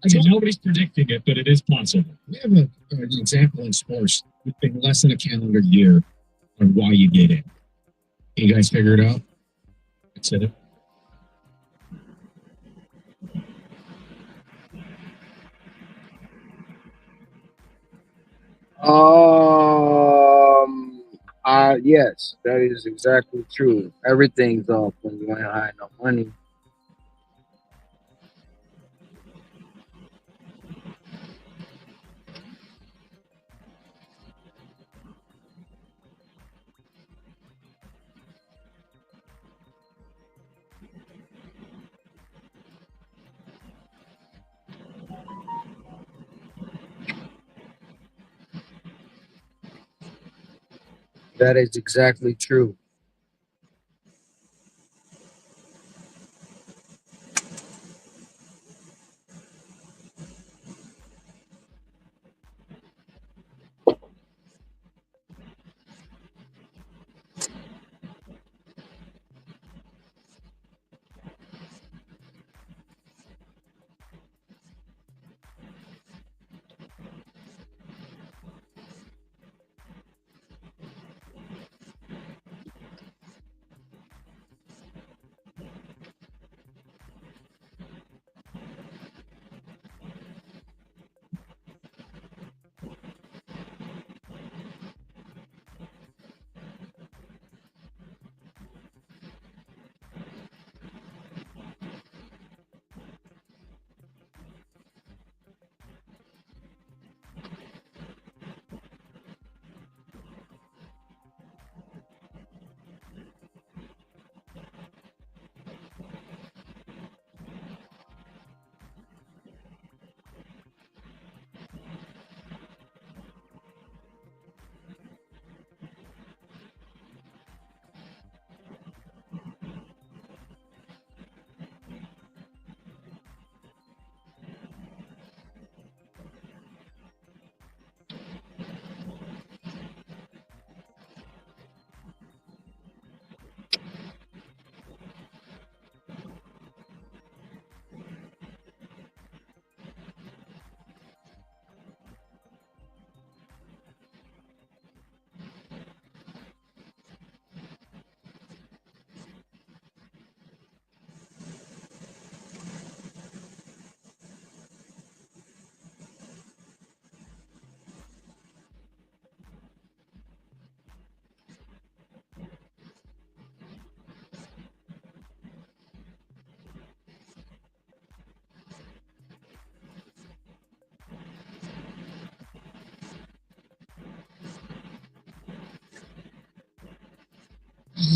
Again, nobody's predicting it, but it is possible. We have an example in sports. It's been less than a calendar year on why you get in. Can you guys figure it out? That's it. Yes, that is exactly true. Everything's off when you ain't hide no money. That is exactly true.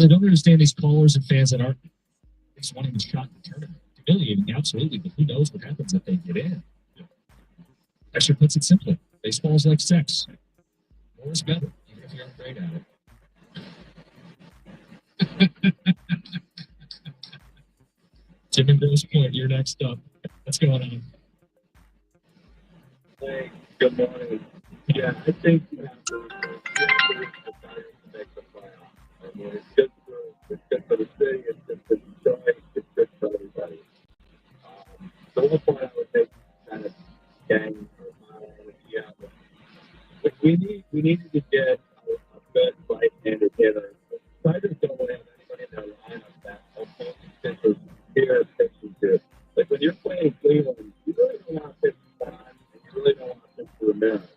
I don't understand these callers and fans that aren't just wanting the shot in the tournament. Humiliating, absolutely, but who knows what happens if they get in? Actually puts it simply. Baseball is like sex. More is better, even if you're not great at it. Tim and Gross Point, you're next up. What's going on? Hey, good morning. Yeah, I think you have to make the playoffs. I mean, it's good for the city, it's good for Detroit, it's good for everybody. The one point I would make kind of gang we needed to get a good right-handed hitter. The Tigers don't have anybody in their lineup that almost pitches here pitching to. Like when you're playing Cleveland, you really don't want to pitch to Bond, and you really don't want to pitch to Ramirez.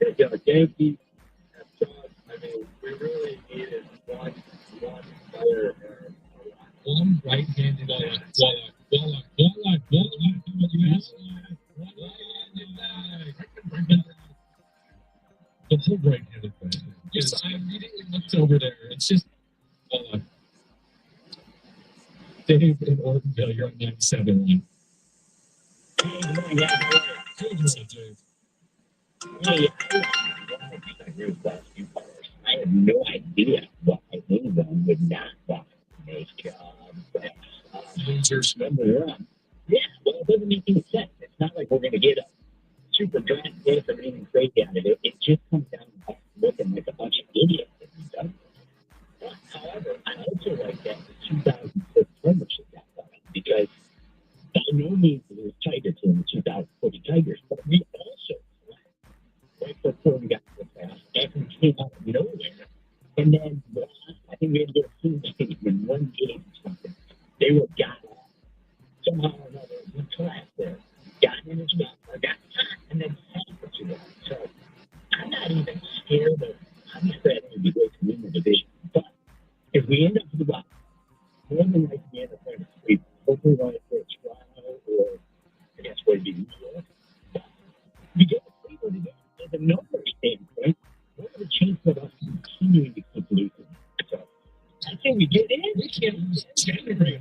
You know, Yankees have Judge. I mean, we really needed one player there. One right-handed the whole right-handed thing. Yes, I immediately looked over there. It's just Dave in Ortonville, you're on 97.1. I have no idea why anyone would not want to make losers number one. Yeah, well, it doesn't make any sense. It's not like we're going to get a super draft pick or anything crazy out of it. It just comes down to us looking like a bunch of idiots if we don't. However, I also like that the 2006 ownership got done because by no means was Tigers in the 2040 Tigers, but we also right before we got to the playoffs, after we came out of nowhere, and then I think we had to get a team in one game or something. They were got off. Somehow or another, we collapsed there. Got in as well, got hot, and then held for too long. So I'm not even scared of, obviously, I think it'd be great to win the division. But if we end up with the bottom, more than likely we end up playing a sweep. Hopefully, run it for a trial, or I guess what would be New York. But we get the Cleveland again. As a numbers standpoint, what are the chances of us continuing to keep losing? So I think we get in. We can't lose January.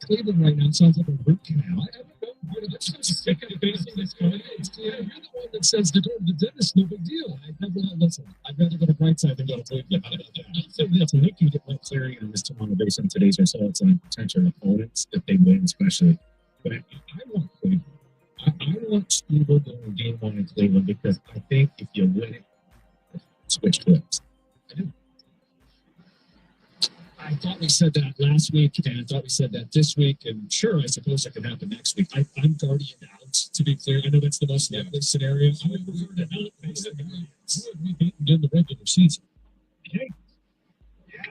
Cleveland right now sounds like a root canal. I don't know. I'm just sick of facing this going. You're the one that says to go to the dentist, no big deal. Listen, I'd rather go to Brightside than go to Cleveland. So that's Nick can get my clarity on this tomorrow based on today's results and potential opponents if they win, especially. But I want Cleveland. I want Steve-O going game one in Cleveland because I think if you win it, switch flips. I do. I thought we said that last week, and I thought we said that this week, and sure, I suppose that could happen next week. I'm guardian out, to be clear. I know that's the most likely scenario. I'm guardian out based on who have we beaten in the regular season. Okay.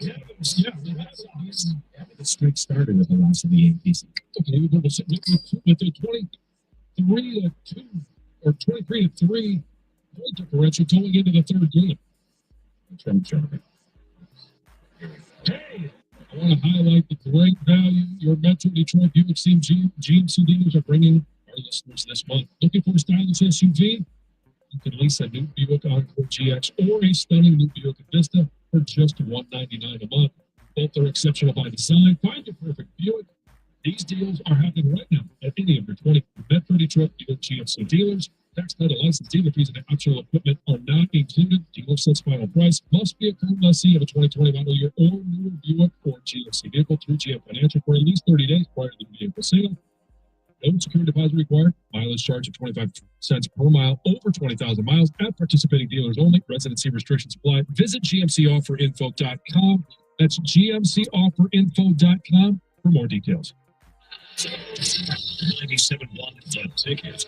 Yeah, the streak started with the loss of the Yankees. Okay, we go with the 23-2 or 23-3 goal differential going into the third game. Hey, I want to highlight the great value your Metro Detroit Buick GMC dealers are bringing our listeners this month. Looking for a stylish SUV? You can lease a new Buick Encore GX or a stunning new Buick Vista for just $199 a month. Both are exceptional by design. Find your perfect Buick. These deals are happening right now at any of your 20 Metro Detroit Buick GMC dealers. Tax title license dealer fees and optional equipment are not included. Dealer sets final price. Must be a current lessee of a 2020 model year or newer Buick or GMC vehicle through GM Financial for at least 30 days prior to the vehicle sale. No security deposit required. Mileage charge of 25 cents per mile over 20,000 miles at participating dealers only. Residency restrictions apply. Visit GMCofferinfo.com. That's GMCofferinfo.com for more details. 97.1 The Ticket.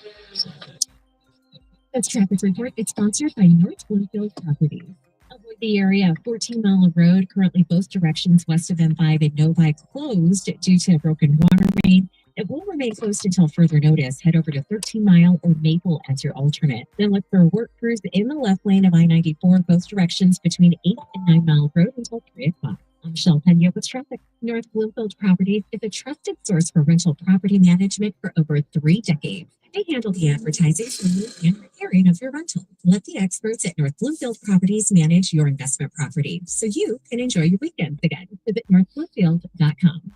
This traffic report is sponsored by North Bloomfield Properties. Avoid the area. 14 Mile Road, currently both directions west of M5 and Novi closed due to a broken water main. It will remain closed until further notice. Head over to 13 Mile or Maple as your alternate. Then look for work crews in the left lane of I-94, both directions between 8 and 9 Mile Road until 3 o'clock. I'm Michelle Pena with traffic. North Bloomfield Properties is a trusted source for rental property management for over 3 decades. They handle the advertising, cleaning, and repairing of your rental. Let the experts at North Bloomfield Properties manage your investment property so you can enjoy your weekends again. Visit northbloomfield.com.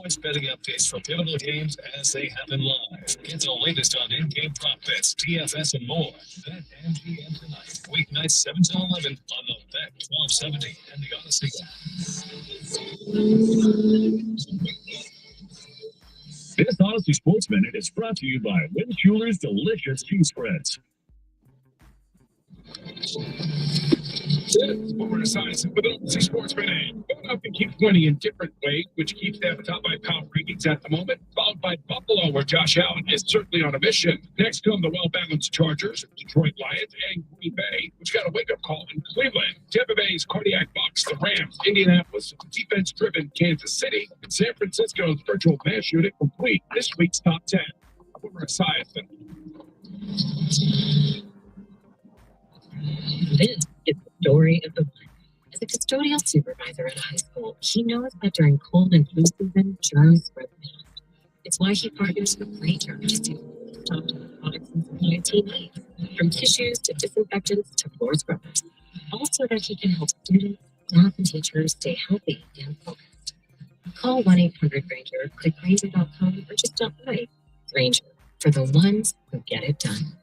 Boys betting updates for pivotal games as they happen live. Get the latest on in-game prop bets, DFS, and more. Bet MGM tonight. Weeknights 7 to 11 on the Bet 1270 and the Odyssey app. This Odyssey Sports Minute is brought to you by Wynn Schuler's Delicious Cheese Spreads. It's over to size with Odyssey Sports Minute. Philadelphia keeps winning in different ways, which keeps them top by power rankings at the moment, followed by Buffalo, where Josh Allen is certainly on a mission. Next come the well-balanced Chargers, Detroit Lions, and Green Bay, which got a wake-up call in Cleveland. Tampa Bay's cardiac Bucks, the Rams, Indianapolis, defense-driven Kansas City, and San Francisco's virtual mass shooting complete this week's top 10. Over to size. This is the story of the one. As a custodial supervisor at a high school, he knows that during cold and flu season, germs spread fast. It's why he partners with Ranger to do top products and supply teammates, from tissues to disinfectants to floor scrubbers, all so that he can help students, staff, and teachers stay healthy and focused. Call 1-800-RANGER, click Ranger.com, or just stop by. Ranger, for the ones who get it done.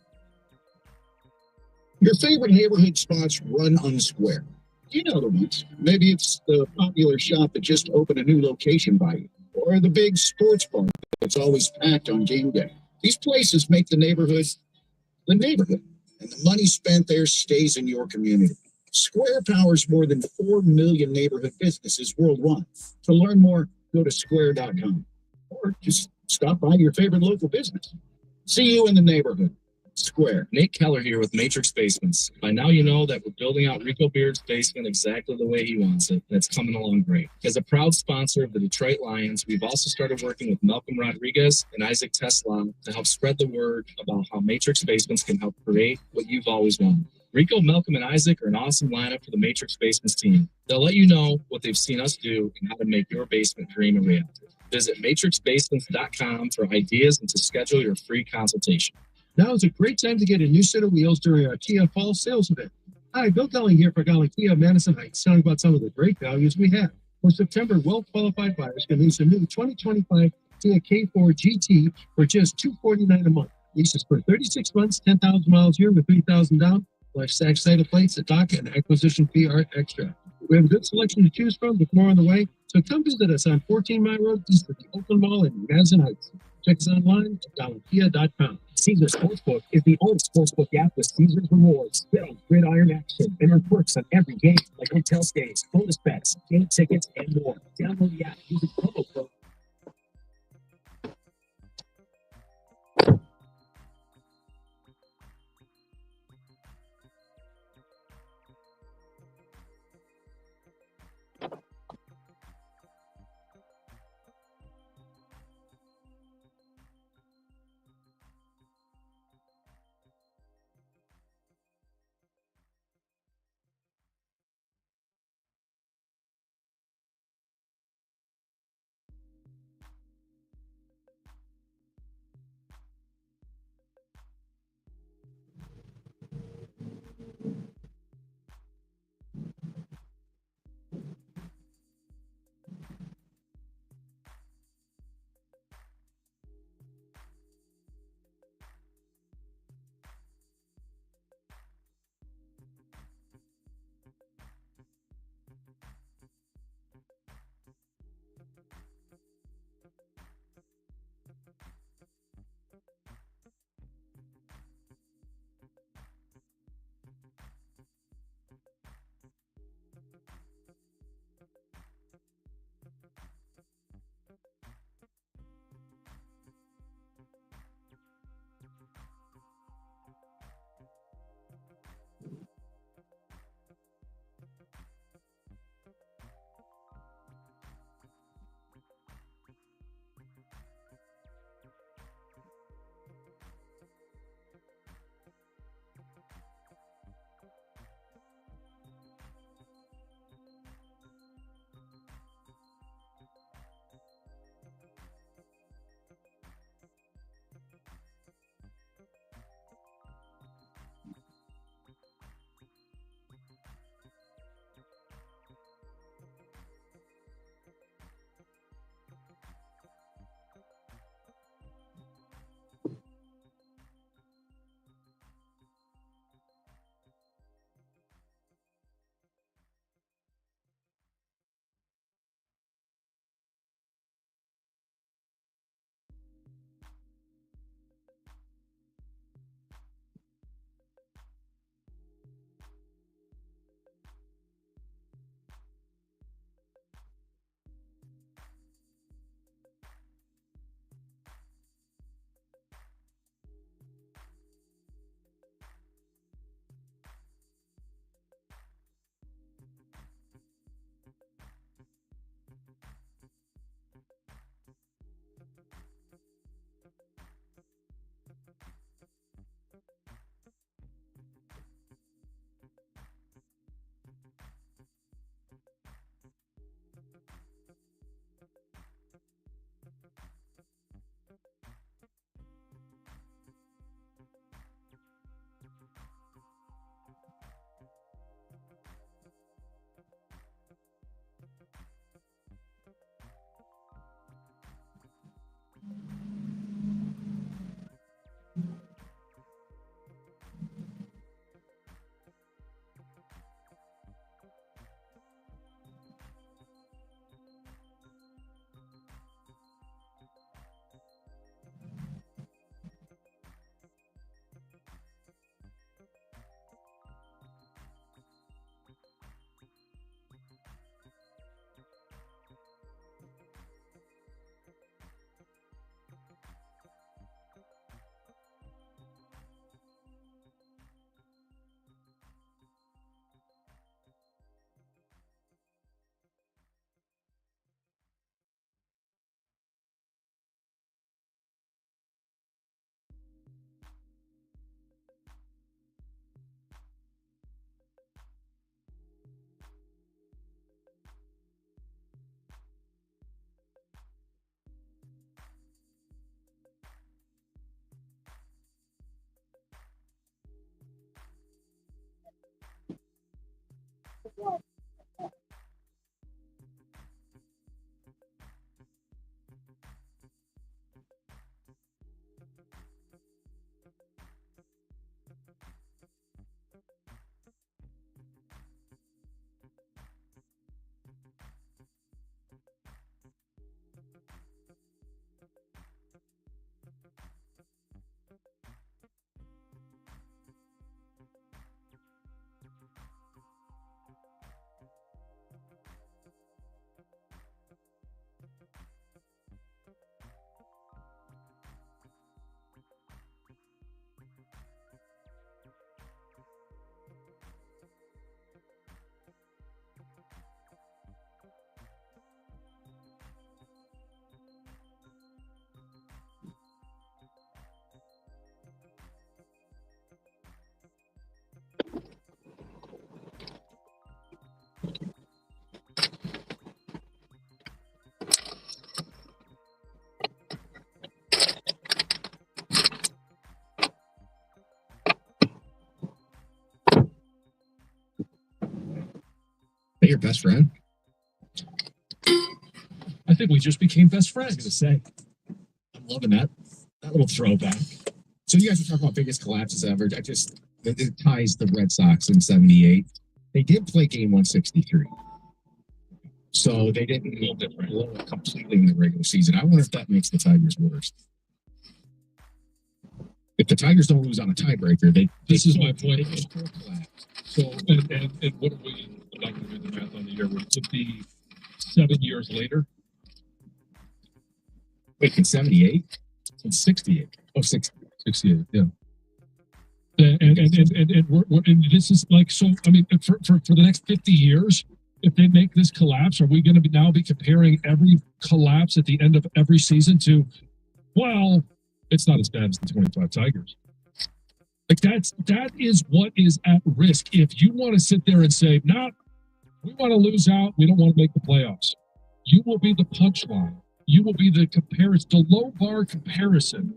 Your favorite neighborhood spots run unsquare. You know the ones. Maybe it's the popular shop that just opened a new location by you, or the big sports bar that's always packed on game day. These places make the neighborhood, and the money spent there stays in your community. Square powers more than 4 million neighborhood businesses worldwide. To learn more, go to square.com, or just stop by your favorite local business. See you in the neighborhood. Square. Nate Keller here with Matrix Basements. By now you know that we're building out Rico Beard's basement exactly the way he wants it. That's coming along great. As a proud sponsor of the Detroit Lions, we've also started working with Malcolm Rodriguez and Isaac Tesla to help spread the word about how Matrix Basements can help create what you've always wanted. Rico, Malcolm, and Isaac are an awesome lineup for the Matrix Basements team. They'll let you know what they've seen us do and how to make your basement dream a reality. Visit matrixbasements.com for ideas and to schedule your free consultation. Now is a great time to get a new set of wheels during our Kia Fall Sales Event. Hi, Bill Kelly here for Golly Kia Madison Heights, telling about some of the great values we have. For September, well-qualified buyers can lease a new 2025 Kia K4 GT for just $249 a month. Leases for 36 months, 10,000 miles a year with $3,000 down, plus tax title plates, a dock, and acquisition fee are extra. We have a good selection to choose from with more on the way, so come visit us on 14 Mile Road, east of the Oakland Mall in Madison Heights. Check us online at GollyKia.com. Caesars Sportsbook is the only sportsbook app with Caesars rewards, build gridiron action, and earn perks on every game, like hotel stays, bonus bets, game tickets, and more. Download the app using promo code. They your best friend? I think we just became best friends. To say, I'm loving that little throwback. So you guys were talking about biggest collapses ever. It ties the Red Sox in '78. They did play game 163. So they didn't blow it completely in the regular season. I wonder if that makes the Tigers worse. If the Tigers don't lose on a tiebreaker, this is my point. So, and what are we, I'm not going to do the math on the year, we're 57 years later. Wait, in '78? In '68? Oh, 68, yeah. And this is like, so, I mean, for the next 50 years, if they make this collapse, are we going to now be comparing every collapse at the end of every season to, well, it's not as bad as the 25 Tigers? Like that is what is at risk. If you want to sit there and say, nah, we want to lose out, we don't want to make the playoffs, you will be the punchline. You will be the comparison, the low bar comparison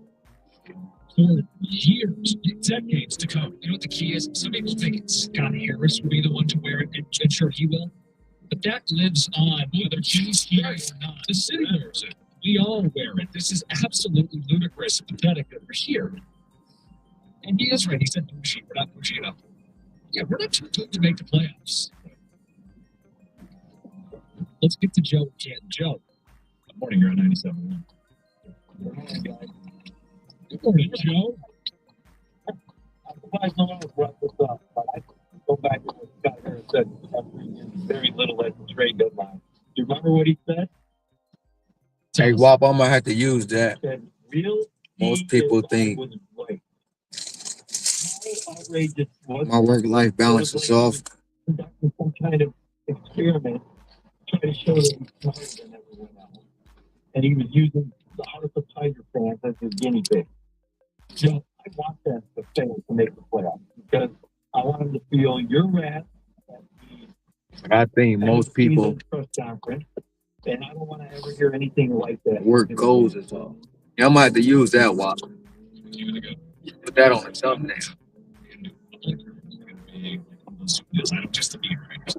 for years, decades to come. You know what the key is? Some people think Scott Harris will be the one to wear it, and sure he will. But that lives on whether he's here or not. The city wears it. We all wear it. This is absolutely ludicrous and pathetic that we're here. And he is right. He said, we're not pushing it up. Yeah, we're not too good to make the playoffs. Let's get to Joe again. Joe. Good morning. You're on 97.1. Good morning, guys. Good morning, Joe. I'm surprised no one has brought this up, but I go back to what Scott Harris said very little at the trade deadline. Do you remember what he said? Hey, Wop, I'm gonna have to use that. He said, real Most people think was right. How outrageous was my work-life balance is off. conducting some kind of experiment, trying to show that he's smarter than everyone else. And he was using the House of Tiger fans as his guinea pig. So I want them to fail to make the playoffs because I want them to feel your wrath at the I think most people press conference, and I don't want to ever hear anything like that. work goals is off. Yeah, I'm gonna have to use that, Wop. Put that on the thumbnail. I don't just to be right.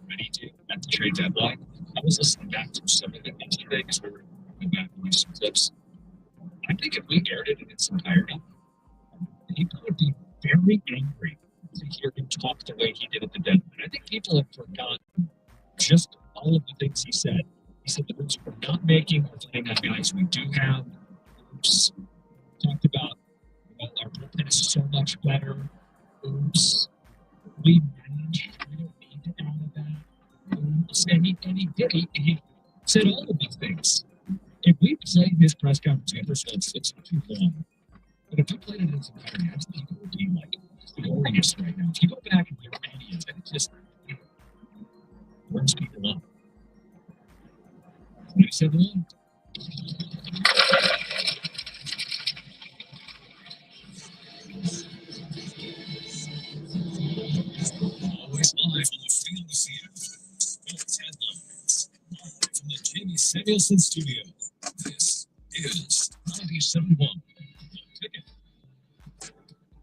Ready to at the trade deadline. I was listening back to some of it yesterday because we were going back and some clips. I think if we aired it in its entirety, people would be very angry to hear him talk the way he did at the deadline. I think people have forgotten just all of the things he said. He said the moves we're not making, we're playing on guys we do have. Oops. Talked about, well, our bullpen is so much better. Oops. We manage. We don't need to add that. Oops. And he said all of these things. If we played this press conference, first of all, it's too long. But if we played it in its entirety, I think people would be like furious right now. If you go back and hear any of it, it just warms people up. What he said along. Always live on the Field of Seattle. Sports headlines. Live from the Jamie Samuelson studio. This 97.1. Ticket.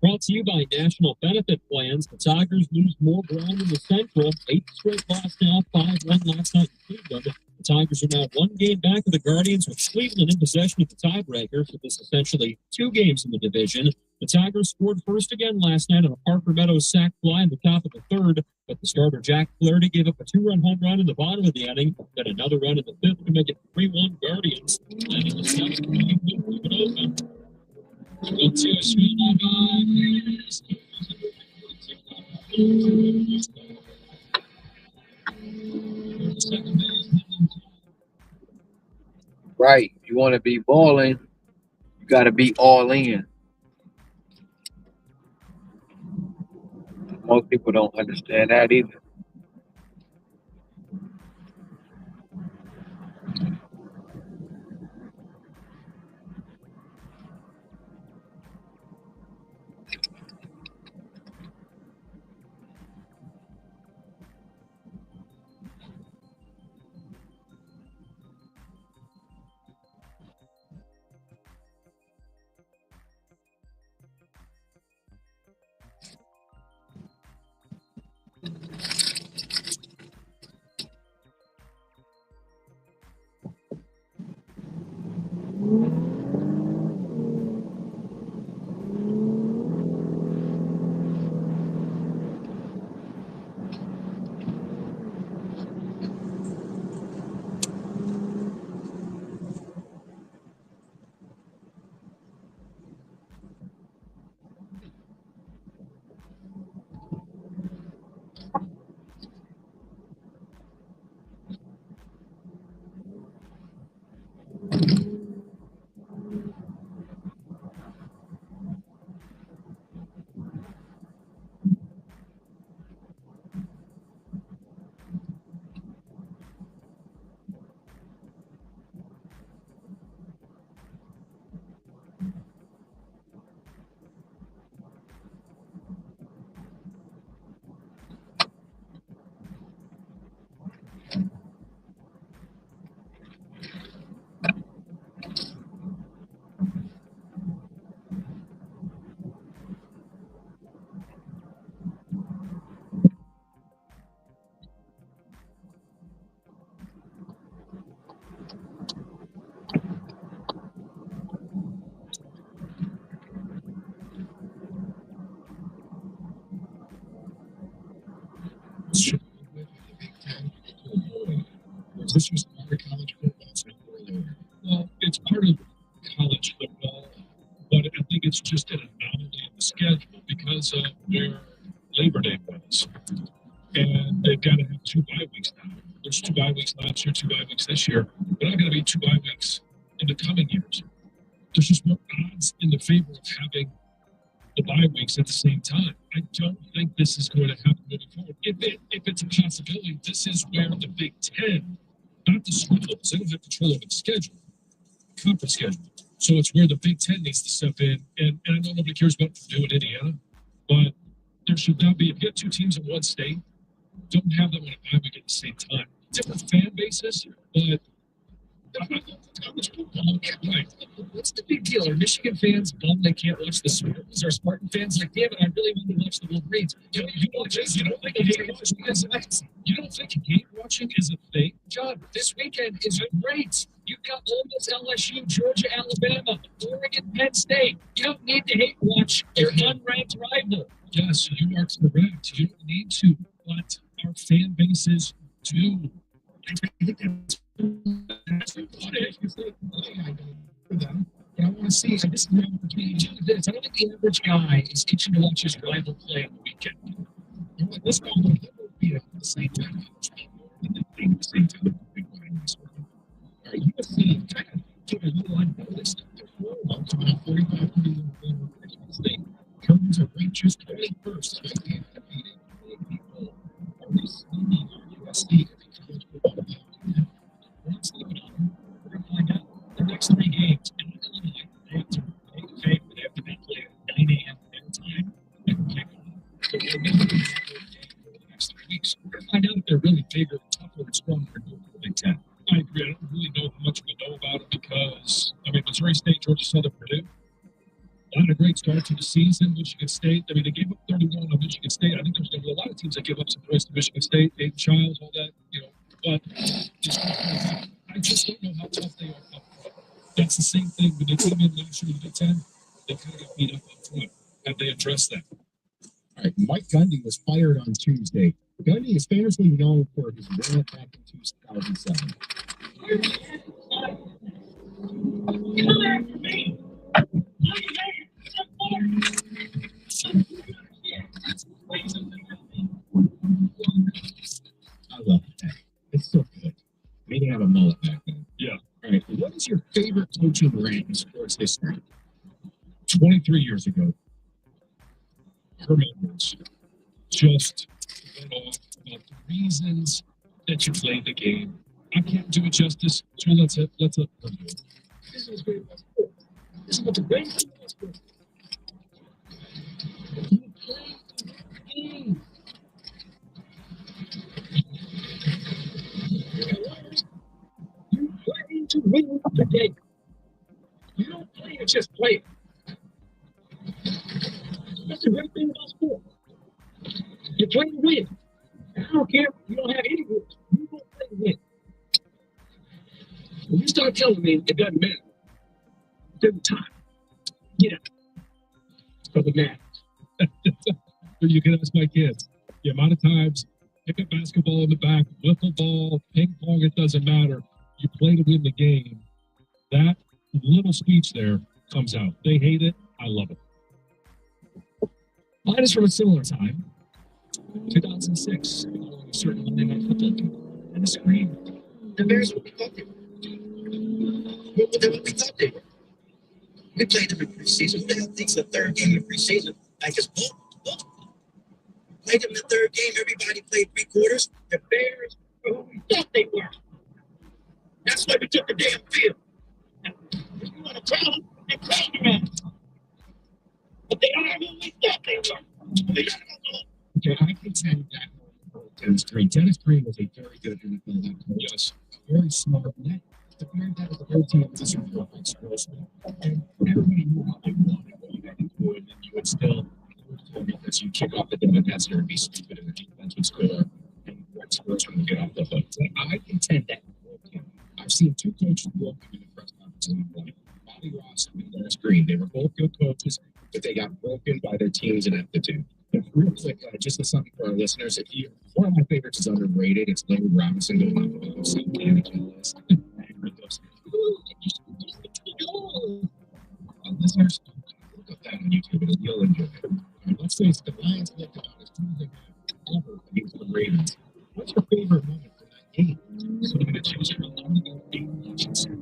Brought to you by National Benefit Plans. The Tigers lose more ground in the Central. 8 straight loss now, 5-1 last night in Cleveland. The Tigers are now 1 game back of the Guardians, with Cleveland in possession of the tiebreaker for this essentially 2 games in the division. The Tigers scored first again last night on a Parker Meadows sac fly in the top of the 3rd, but the starter Jack Flaherty gave up a 2-run home run in the bottom of the inning, then another run in the 5th to make it 3-1 Guardians. Then in the 7th, Cleveland leave it open. 2-2 swing on Right. If you want to be balling, you got to be all in. Most people don't understand that either. This was part of college football. Well, it's part of college football, but I think it's just an anomaly in the schedule because of where Labor Day was. And they've got to have 2 bye weeks now. There's 2 bye weeks last year, 2 bye weeks this year. There are not going to be 2 bye weeks in the coming years. There's just more odds in the favor of having the bye weeks at the same time. I don't think this is going to happen moving forward. If it's a possibility, this is where the Big Ten, not the schools, they don't have control over the schedule, conference schedule. So it's where the Big Ten needs to step in. And I know nobody cares about Purdue and Indiana, but there should not be, if you have 2 teams in one state, don't have them on a bye week at the same time. Different fan bases, but college football, right. What's the big deal? Are Michigan fans bummed they can't watch the Spartans? Are Spartan fans like, damn it, I really want to watch the Wolverines? You don't think game watching is a thing? John, this weekend is great. You've got Ole Miss, LSU, Georgia, Alabama, Oregon, Penn State. You don't need to hate watch your unranked rival. Yes, you are correct. You don't need to, but our fan bases do. I think that's for them. But I want to see this is an opportunity to do this. I don't think the average guy is itching to watch his rival play on the weekend. You know, this guy will be at the same time. At the same time, USC kind of took a little unnoticed. They're 45 million state. Comes are ranked just 21st. People are receiving USC college football. Once they we're going to find out the next 3 games in Illinois. They have to they have to be played at 9 a.m. their time and kick off. So we're going to do the next 3 weeks. We're going to find out if they're really bigger, tougher, and stronger than the Big Ten. I agree. I don't really know how much we know about it because, I mean, Missouri State, Georgia Southern, season, Michigan State. I mean, they gave up 31 on Michigan State. I think there's going to be a lot of teams that give up some points to Michigan State, Dayton Childs, all that, But I just don't know how tough they are up front. That's the same thing when they came in last year in the Big Ten. They kind of got beat up front. Have they addressed that? All right, Mike Gundy was fired on Tuesday. Gundy is famously known for his rant back in 2007. I love that. It's so good. Maybe have a mullet back then. Yeah. All right, what is your favorite coaching rant in sports history? 23 years ago, Herman Edwards just went off about the reasons that you played the game. I can't do it justice, so let's let her do it. This is great. This is what the great thing is. You play the game. You play to win the game. You don't play to just play it. That's the great thing about sports. You play to win. And I don't care if you don't have any rules. You don't play to win. When you start telling me it doesn't matter, there's time. Get out. Because it matters. You can ask my kids. The amount of times, pick a basketball in the back, wiffle ball, ping pong, it doesn't matter. You play to win the game. That little speech there comes out. They hate it. I love it. Mine is from a similar time. 2006. Following a certain Monday Night Football game. And the screen. The Bears what we thought they were. What we thought they were. We played them in preseason. I think it's the third game of preseason. I just played them in the third game. Everybody played 3 quarters. The Bears were who we thought they were. That's why we took the damn field. If you want to tell them, they're crazy man. But they are who we thought they were. Okay, I contend that Dennis Green. Dennis Green was a very good NFL head coach. Yes. Very smart. And the very that was the whole team was explosive. And everybody knew how they wanted what you had to do, and then you would still because you kick off at the Bethesda and be stupid and the defense would score and Rex Grossman would get off the hook. So I contend that I've seen 2 coaches walk in the press conference in one. Bobby Ross and Dennis Green. They were both good coaches, but they got broken by their team's ineptitude. And real quick, just as something for our listeners, one of my favorites is underrated. It's Larry Robinson going off the OC Canada list. Listeners, look up that on YouTube and you'll enjoy it. Right, let's face it, the Lions looked about as good as they have ever against the Ravens. What's your favorite moment from that game? So I'm going to choose from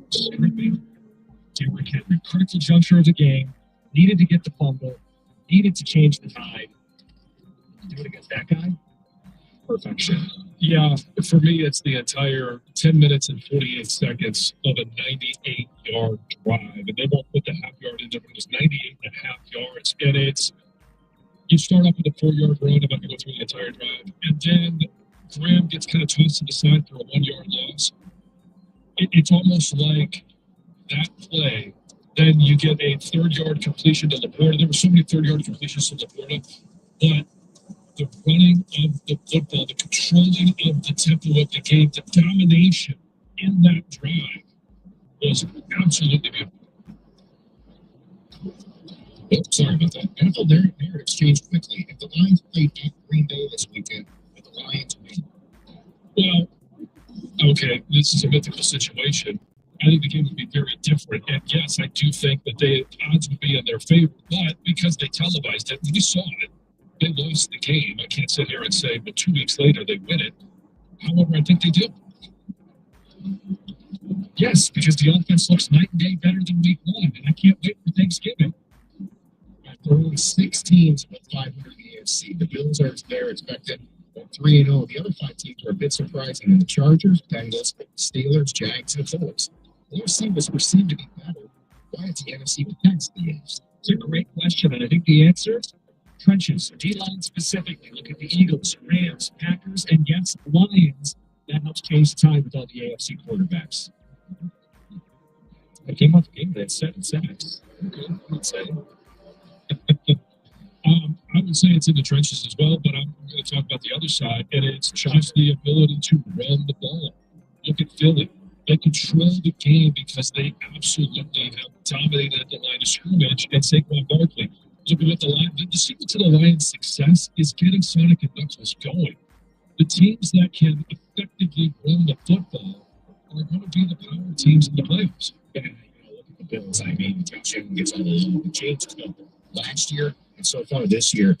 stripping Derrick Henry. Critical juncture of the game, needed to get the fumble, needed to change the tide. Do it against that guy? Perfection. Yeah, for me, it's the entire 10 minutes and 48 seconds of a 98-yard drive. And they won't put the half yard in there, but it was 98 and a half yards. And you start off with a 4-yard run. I'm not going to go through the entire drive. And then Graham gets kind of tossed to the side for a 1-yard loss. It's almost like that play. Then you get a 3rd-yard completion to Laporta. There were so many 3rd-yard completions to Laporta. But the running of the football, the controlling of the tempo of the game, the domination in that drive was absolutely beautiful. Oh, sorry about that. NFL narratives changed quickly. If the Lions played at Green Bay this weekend, would the Lions win? Well, okay, this is a mythical situation. I think the game would be very different. And yes, I do think that the odds would be in their favor. But because they televised it, we saw it. They lost the game. I can't sit here and say, but 2 weeks later they win it. However, I think they do. Yes, because the offense looks night and day better than week 1, and I can't wait for Thanksgiving. There are only 6 teams with 500 in the AFC. The Bills are there expected at 3-0. The other 5 teams are a bit surprising. The Chargers, Bengals, Steelers, Jags, and Phillies. The AFC was perceived to be better. Why is the NFC against the AFC? It's a great question, and I think the answer is trenches, D-line specifically. Look at the Eagles, Rams, Packers, and yes, the Lions. That helps change the tide with all the AFC quarterbacks. I came off the game that 7 sacks. Okay, let's say. I would say it's in the trenches as well, but I'm going to talk about the other side, and it's just the ability to run the ball. Look at Philly. They control the game because they absolutely have dominated the line of scrimmage, and Saquon Barkley. Look at what the secret to the Lions' success is getting Sonic and Knuckles going. The teams that can effectively run the football are going to be the power teams in the playoffs. Yeah, look at the Bills. I mean, Josh Allen gets all the love. But James Cook last year and so far this year,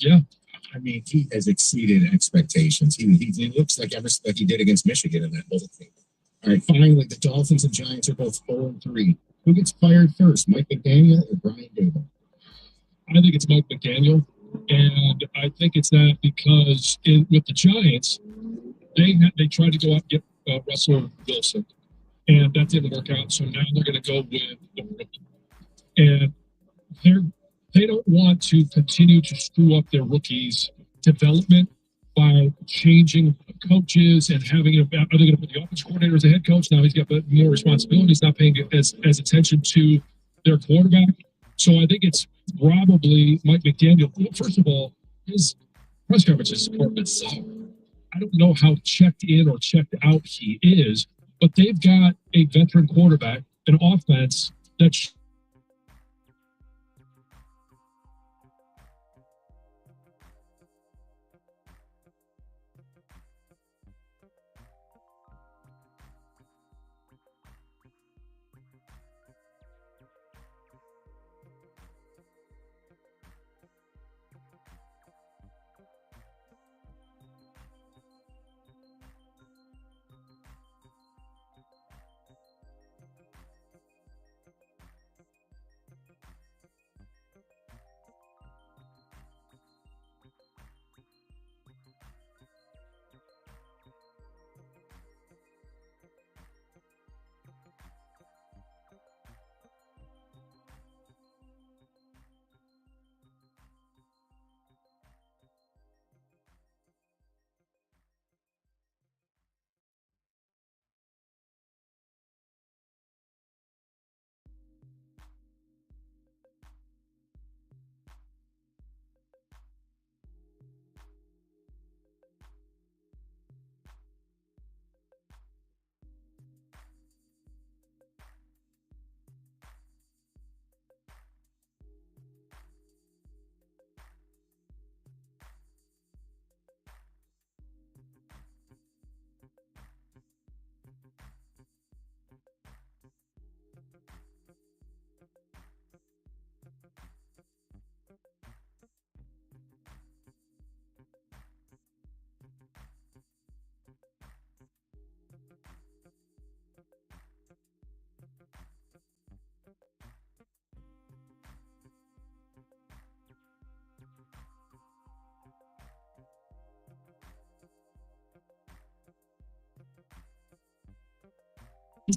I mean, he has exceeded expectations. He looks like everything that he did against Michigan in that bowl game. All right, finally, the Dolphins and Giants are both 4-3. Who gets fired first, Mike McDaniel or Brian Daboll? I think it's Mike McDaniel, and I think it's that because with the Giants, they tried to go out and get Russell Wilson, and that didn't work out. So now they're going to go with the rookie, and they don't want to continue to screw up their rookies' development by changing coaches and having are they going to put the offense coordinator as a head coach? Now he's got more responsibilities, not paying as attention to their quarterback. So I think it's probably Mike McDaniel. First of all, his press conferences are bizarre. I don't know how checked in or checked out he is, but they've got a veteran quarterback, an offense that's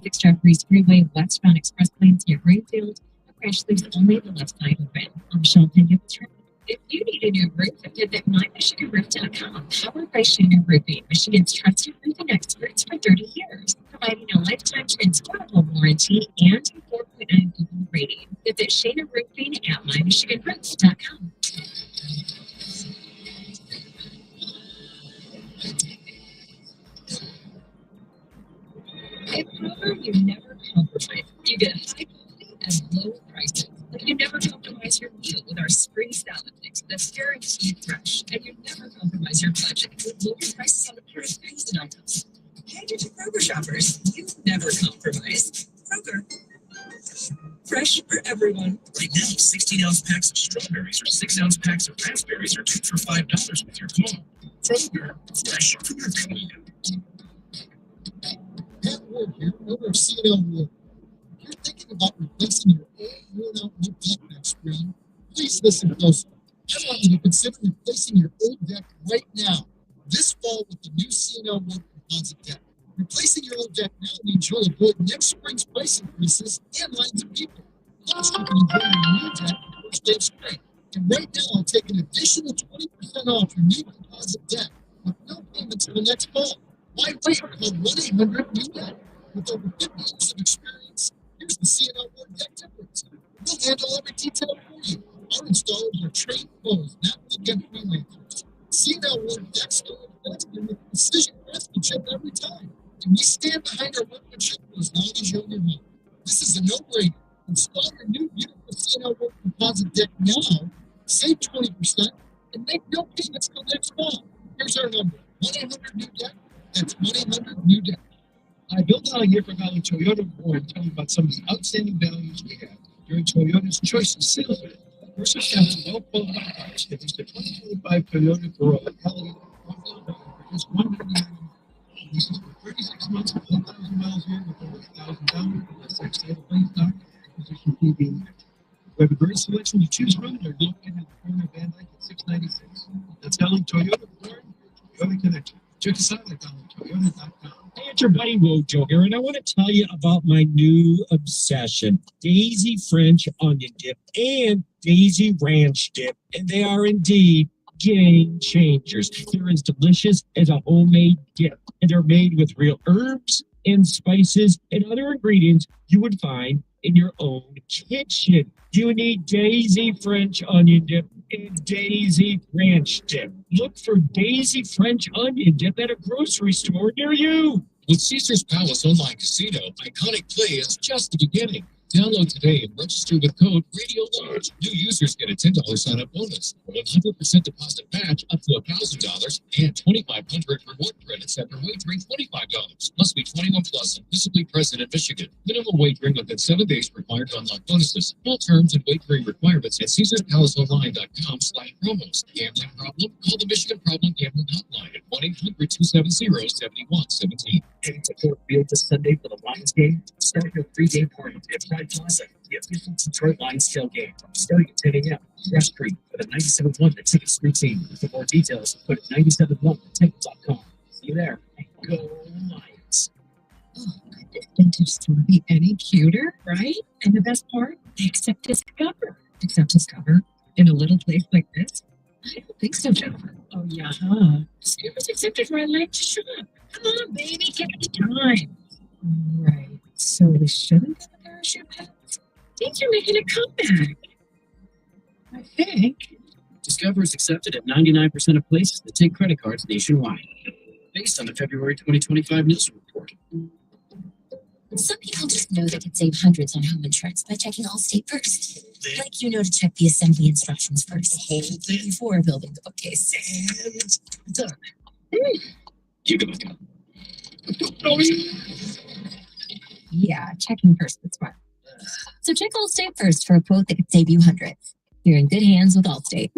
Six Jeffries Freeway westbound express lanes near Greenfield. A crash leaves only the left side open. On Michelle Pena Trail. If you need a new roof, visit mymichiganroof.com. Powered by Shaner Roofing, Michigan's trusted roofing experts for 30 years, providing a lifetime transportable warranty and a 4.9 Google rating. Visit Shaner Roofing at mymichiganroof.com. At Kroger, you never compromise. You get high quality and low prices. But you never compromise your meal with our spring salad mix that's guaranteed fresh. And you never compromise your budget with lower prices on the purest foods and items. Hey, to Kroger shoppers, you never compromise. Kroger. Fresh for everyone. Right now, 16-ounce packs of strawberries or 6-ounce packs of raspberries are 2 for $5 with your call. Kroger, fresh for everyone. Pat Ward here, owner of C&L Wood. If you're thinking about replacing your old worn-out wood deck next spring, please listen closely. I want you to consider replacing your old deck right now, this fall with the new C&L Wood composite deck. Replacing your old deck now means you'll avoid next spring's price increases and lines of people. Plus, you can enjoy your new deck the first day of spring. And right now, I'll take an additional 20% off your new composite deck with no payments until next fall. Why wait? Call 1-800-NEW-DECK. With over 50 years of experience, here's the C&L Wood Deck difference. We'll handle every detail for you. Our installers are trained pros, not weekend freelancers. See that work dexter and with precision craftsmanship every time. And we stand behind our workmanship for as long as you're on your home. This is a no-brainer. Install your new beautiful CNL work composite deck now, save 20%, and make no payments till next fall. Here's our number, 1-800-NEW-DECK. That's 1-800-NEW-DECK. I built out here for Valley Toyota Before and tell you about some of the outstanding values we have during Toyota's Choice of Sales Event. First, shop some well-qualified cars at least a 2025 Toyota Corolla Kelly for just $199. This is for 36 months with 1,000 miles here with over 1,000 down with less excited lane stock acquisition fee being matched. We have a great selection to choose from. They're located at the corner of Van Dyke at 696. That's Valley Toyota Ford, Toyota Connection. Check us out at valleytoyota.com. Hey, it's your buddy Wojo here, and I want to tell you about my new obsession, Daisy French Onion Dip and Daisy Ranch Dip. And they are indeed game changers. They're as delicious as a homemade dip, and they're made with real herbs and spices and other ingredients you would find in your own kitchen. You need Daisy French Onion Dip and Daisy Ranch Dip. Look for Daisy French Onion Dip at a grocery store near you. With Caesar's Palace Online Casino, iconic play is just the beginning. Download today and register with code RADIOLARGE. New users get a $10 sign-up bonus, 100% deposit match up to $1,000, and 2,500 reward credits after wagering $25. Must be 21 plus and physically present in Michigan. Minimum wagering within 7 days required to unlock bonuses. Full terms and wagering requirements at CaesarsPalaceOnline.com/promos. Gambling problem? Call the Michigan Problem Gambling Hotline at 1-800-270-7117. Heading to Fort Field this Sunday for the Lions game? Start your pregame party at Pride Plaza, the official Detroit Lions tailgate, starting at 10 a.m. Fresh Creek for the 97.1 The Ticket Street team. For more details, go to 97.1theticket.com. See you there, and go Lions. Oh, could this vintage store be any cuter, right? And the best part, they accept Discover. Accept Discover in a little place like this? I don't think so, Jennifer. Oh, yeah. Discover's accepted where I like to shop. Come on, baby, give it the time. Right. So we shouldn't have a parachute pants? Things are making a comeback. I think. Discover is accepted at 99% of places that take credit cards nationwide, based on the February 2025 Nielsen report. Some people just know they can save hundreds on home insurance by checking Allstate first. Like you know to check the assembly instructions first before building the bookcase. And done. You can look up. Yeah, checking first is smart. So check Allstate first for a quote that could save you hundreds. You're in good hands with Allstate.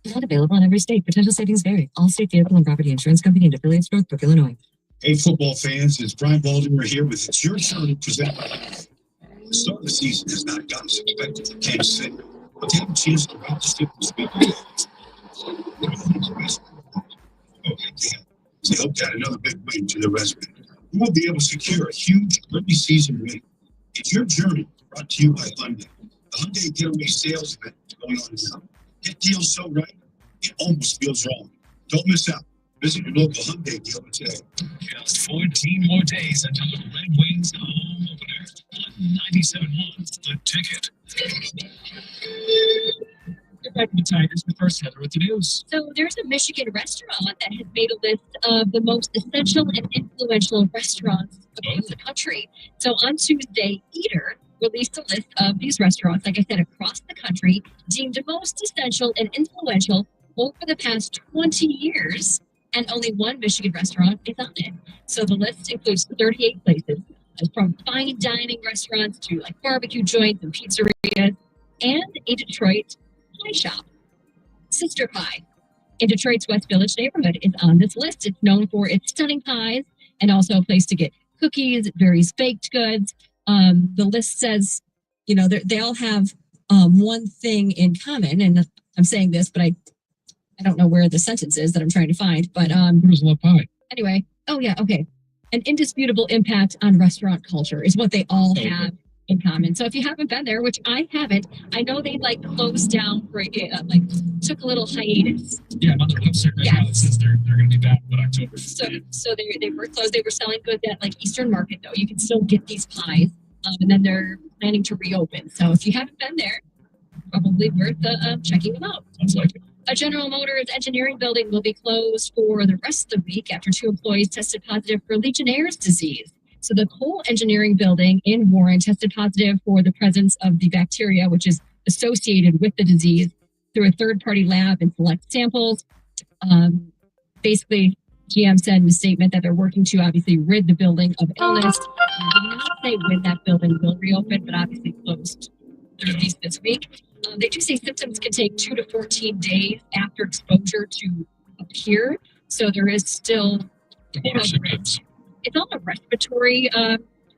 Not available in every state. Potential savings vary. Allstate Vehicle and Property Insurance Company and affiliates, Northbrook, Illinois. Hey, football fans, it's Brian Baltimore here with It's Your Turn presented by Life. The start of the season has not gone as expected for Kansas City, but they have a chance to route the ship this week. They hope to add another big win to their resume. You will be able to secure a huge early season win. It's Your Journey, brought to you by Hyundai. The Hyundai Getaway Sales Event is going on now. Get deals so right, it almost feels wrong. Don't miss out. Visit your local Hyundai dealer today. Just 14 more days until the Red Wings home opener on 97.1 The Ticket. Get back to the Tigers, but first, Heather, with the news. So there's a Michigan restaurant that has made a list of the most essential and influential restaurants across the country. So on Tuesday, Eater released a list of these restaurants, like I said, across the country, deemed most essential and influential over the past 20 years. And only one Michigan restaurant is on it. So the list includes 38 places, from fine dining restaurants to like barbecue joints and pizzerias, and a Detroit pie shop, Sister Pie, in Detroit's West Village neighborhood is on this list. It's known for its stunning pies and also a place to get cookies, various baked goods. The list says, you know, they all have one thing in common, and I'm saying this, but I don't know where the sentence is that I'm trying to find, but Who doesn't love pie? anyway, oh yeah, okay. An indisputable impact on restaurant culture is what they all have in common. So if you haven't been there, which I haven't, I know they like closed down for like took a little hiatus. Yeah, I'm on their website right now. It says they're going to be back in October. So they were closed. They were selling goods at like Eastern Market though. You can still get these pies. and then they're planning to reopen. So if you haven't been there, probably worth checking them out. Sounds like it. A General Motors engineering building will be closed for the rest of the week after 2 employees tested positive for Legionnaire's disease. So the Cole Engineering building in Warren tested positive for the presence of the bacteria, which is associated with the disease, through a third-party lab and select samples. Basically, GM said in a statement that they're working to obviously rid the building of illness. Did not say when that building will reopen, but obviously closed at least this week. They do say symptoms can take 2 to 14 days after exposure to appear. So there is still What are symptoms? it's all a respiratory. I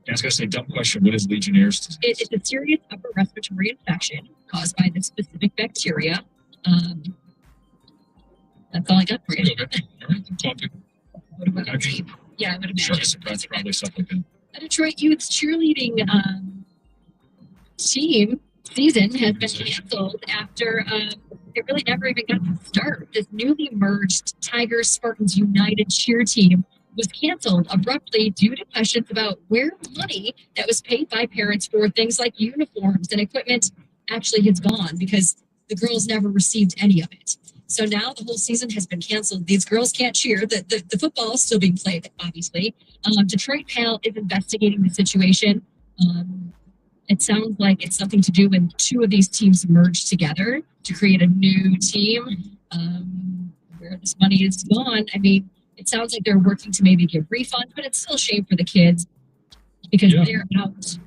was going to say, dumb question. What is Legionnaire's disease? It's a serious upper respiratory infection caused by this specific bacteria. That's all I got for you. Okay. All right. Topic. What about Okay. Yeah, I would imagine. Sure, surprise, probably stuff like that. A Detroit Youth's cheerleading team season has been canceled after it really never even got to start. This newly merged Tigers Spartans United cheer team was canceled abruptly due to questions about where money that was paid by parents for things like uniforms and equipment actually has gone, because the girls never received any of it. So now the whole season has been canceled. These girls can't cheer. The football is still being played, obviously. Detroit Pal is investigating the situation. It sounds like it's something to do when 2 of these teams merged together to create a new team. Where this money is gone, I mean, it sounds like they're working to maybe give refunds, but it's still a shame for the kids because they're out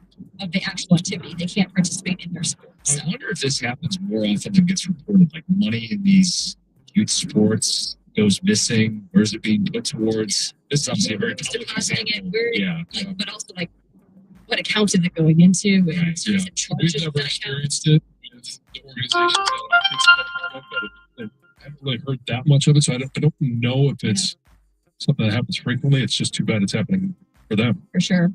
of the actual activity. They can't participate in their sports. So. I wonder if this happens more often than gets reported. Like money in these youth sports goes missing. Where is it being put towards? This is obviously a very public example. But also like what account is it going into? And Right, is it charged We've with never that experienced it with the organization but I haven't really heard that much of it, so I don't know if it's something that happens frequently. It's just too bad it's happening for them. For sure.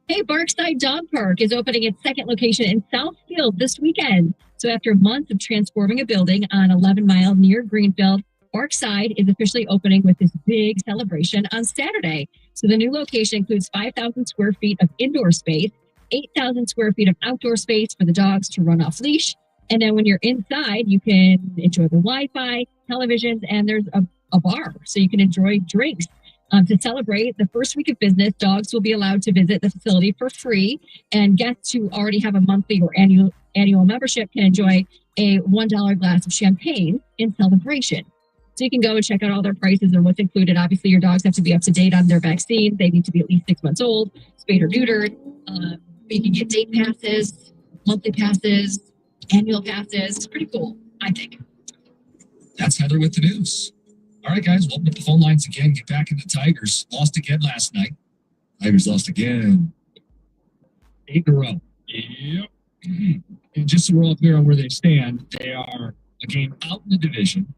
Hey, Barkside Dog Park is opening its second location in Southfield this weekend. So after months of transforming a building on 11 Mile near Greenfield, Barkside is officially opening with this big celebration on Saturday. So the new location includes 5,000 square feet of indoor space, 8,000 square feet of outdoor space for the dogs to run off leash. And then when you're inside, you can enjoy the Wi-Fi, televisions, and there's a bar, so you can enjoy drinks. To celebrate the first week of business, dogs will be allowed to visit the facility for free, and guests who already have a monthly or annual membership can enjoy a $1 glass of champagne in celebration. So you can go and check out all their prices and what's included. Obviously, your dogs have to be up to date on their vaccines. They need to be at least 6 months old, spayed or neutered. You can get date passes, monthly passes, annual passes. It's pretty cool, I think. That's Heather with the news. All right, guys, we'll open up the phone lines again. Get back in the Tigers. Lost again last night. Tigers lost again. 8 in a row. Yep. And just so we're all clear on where they stand, they are a game out in the division,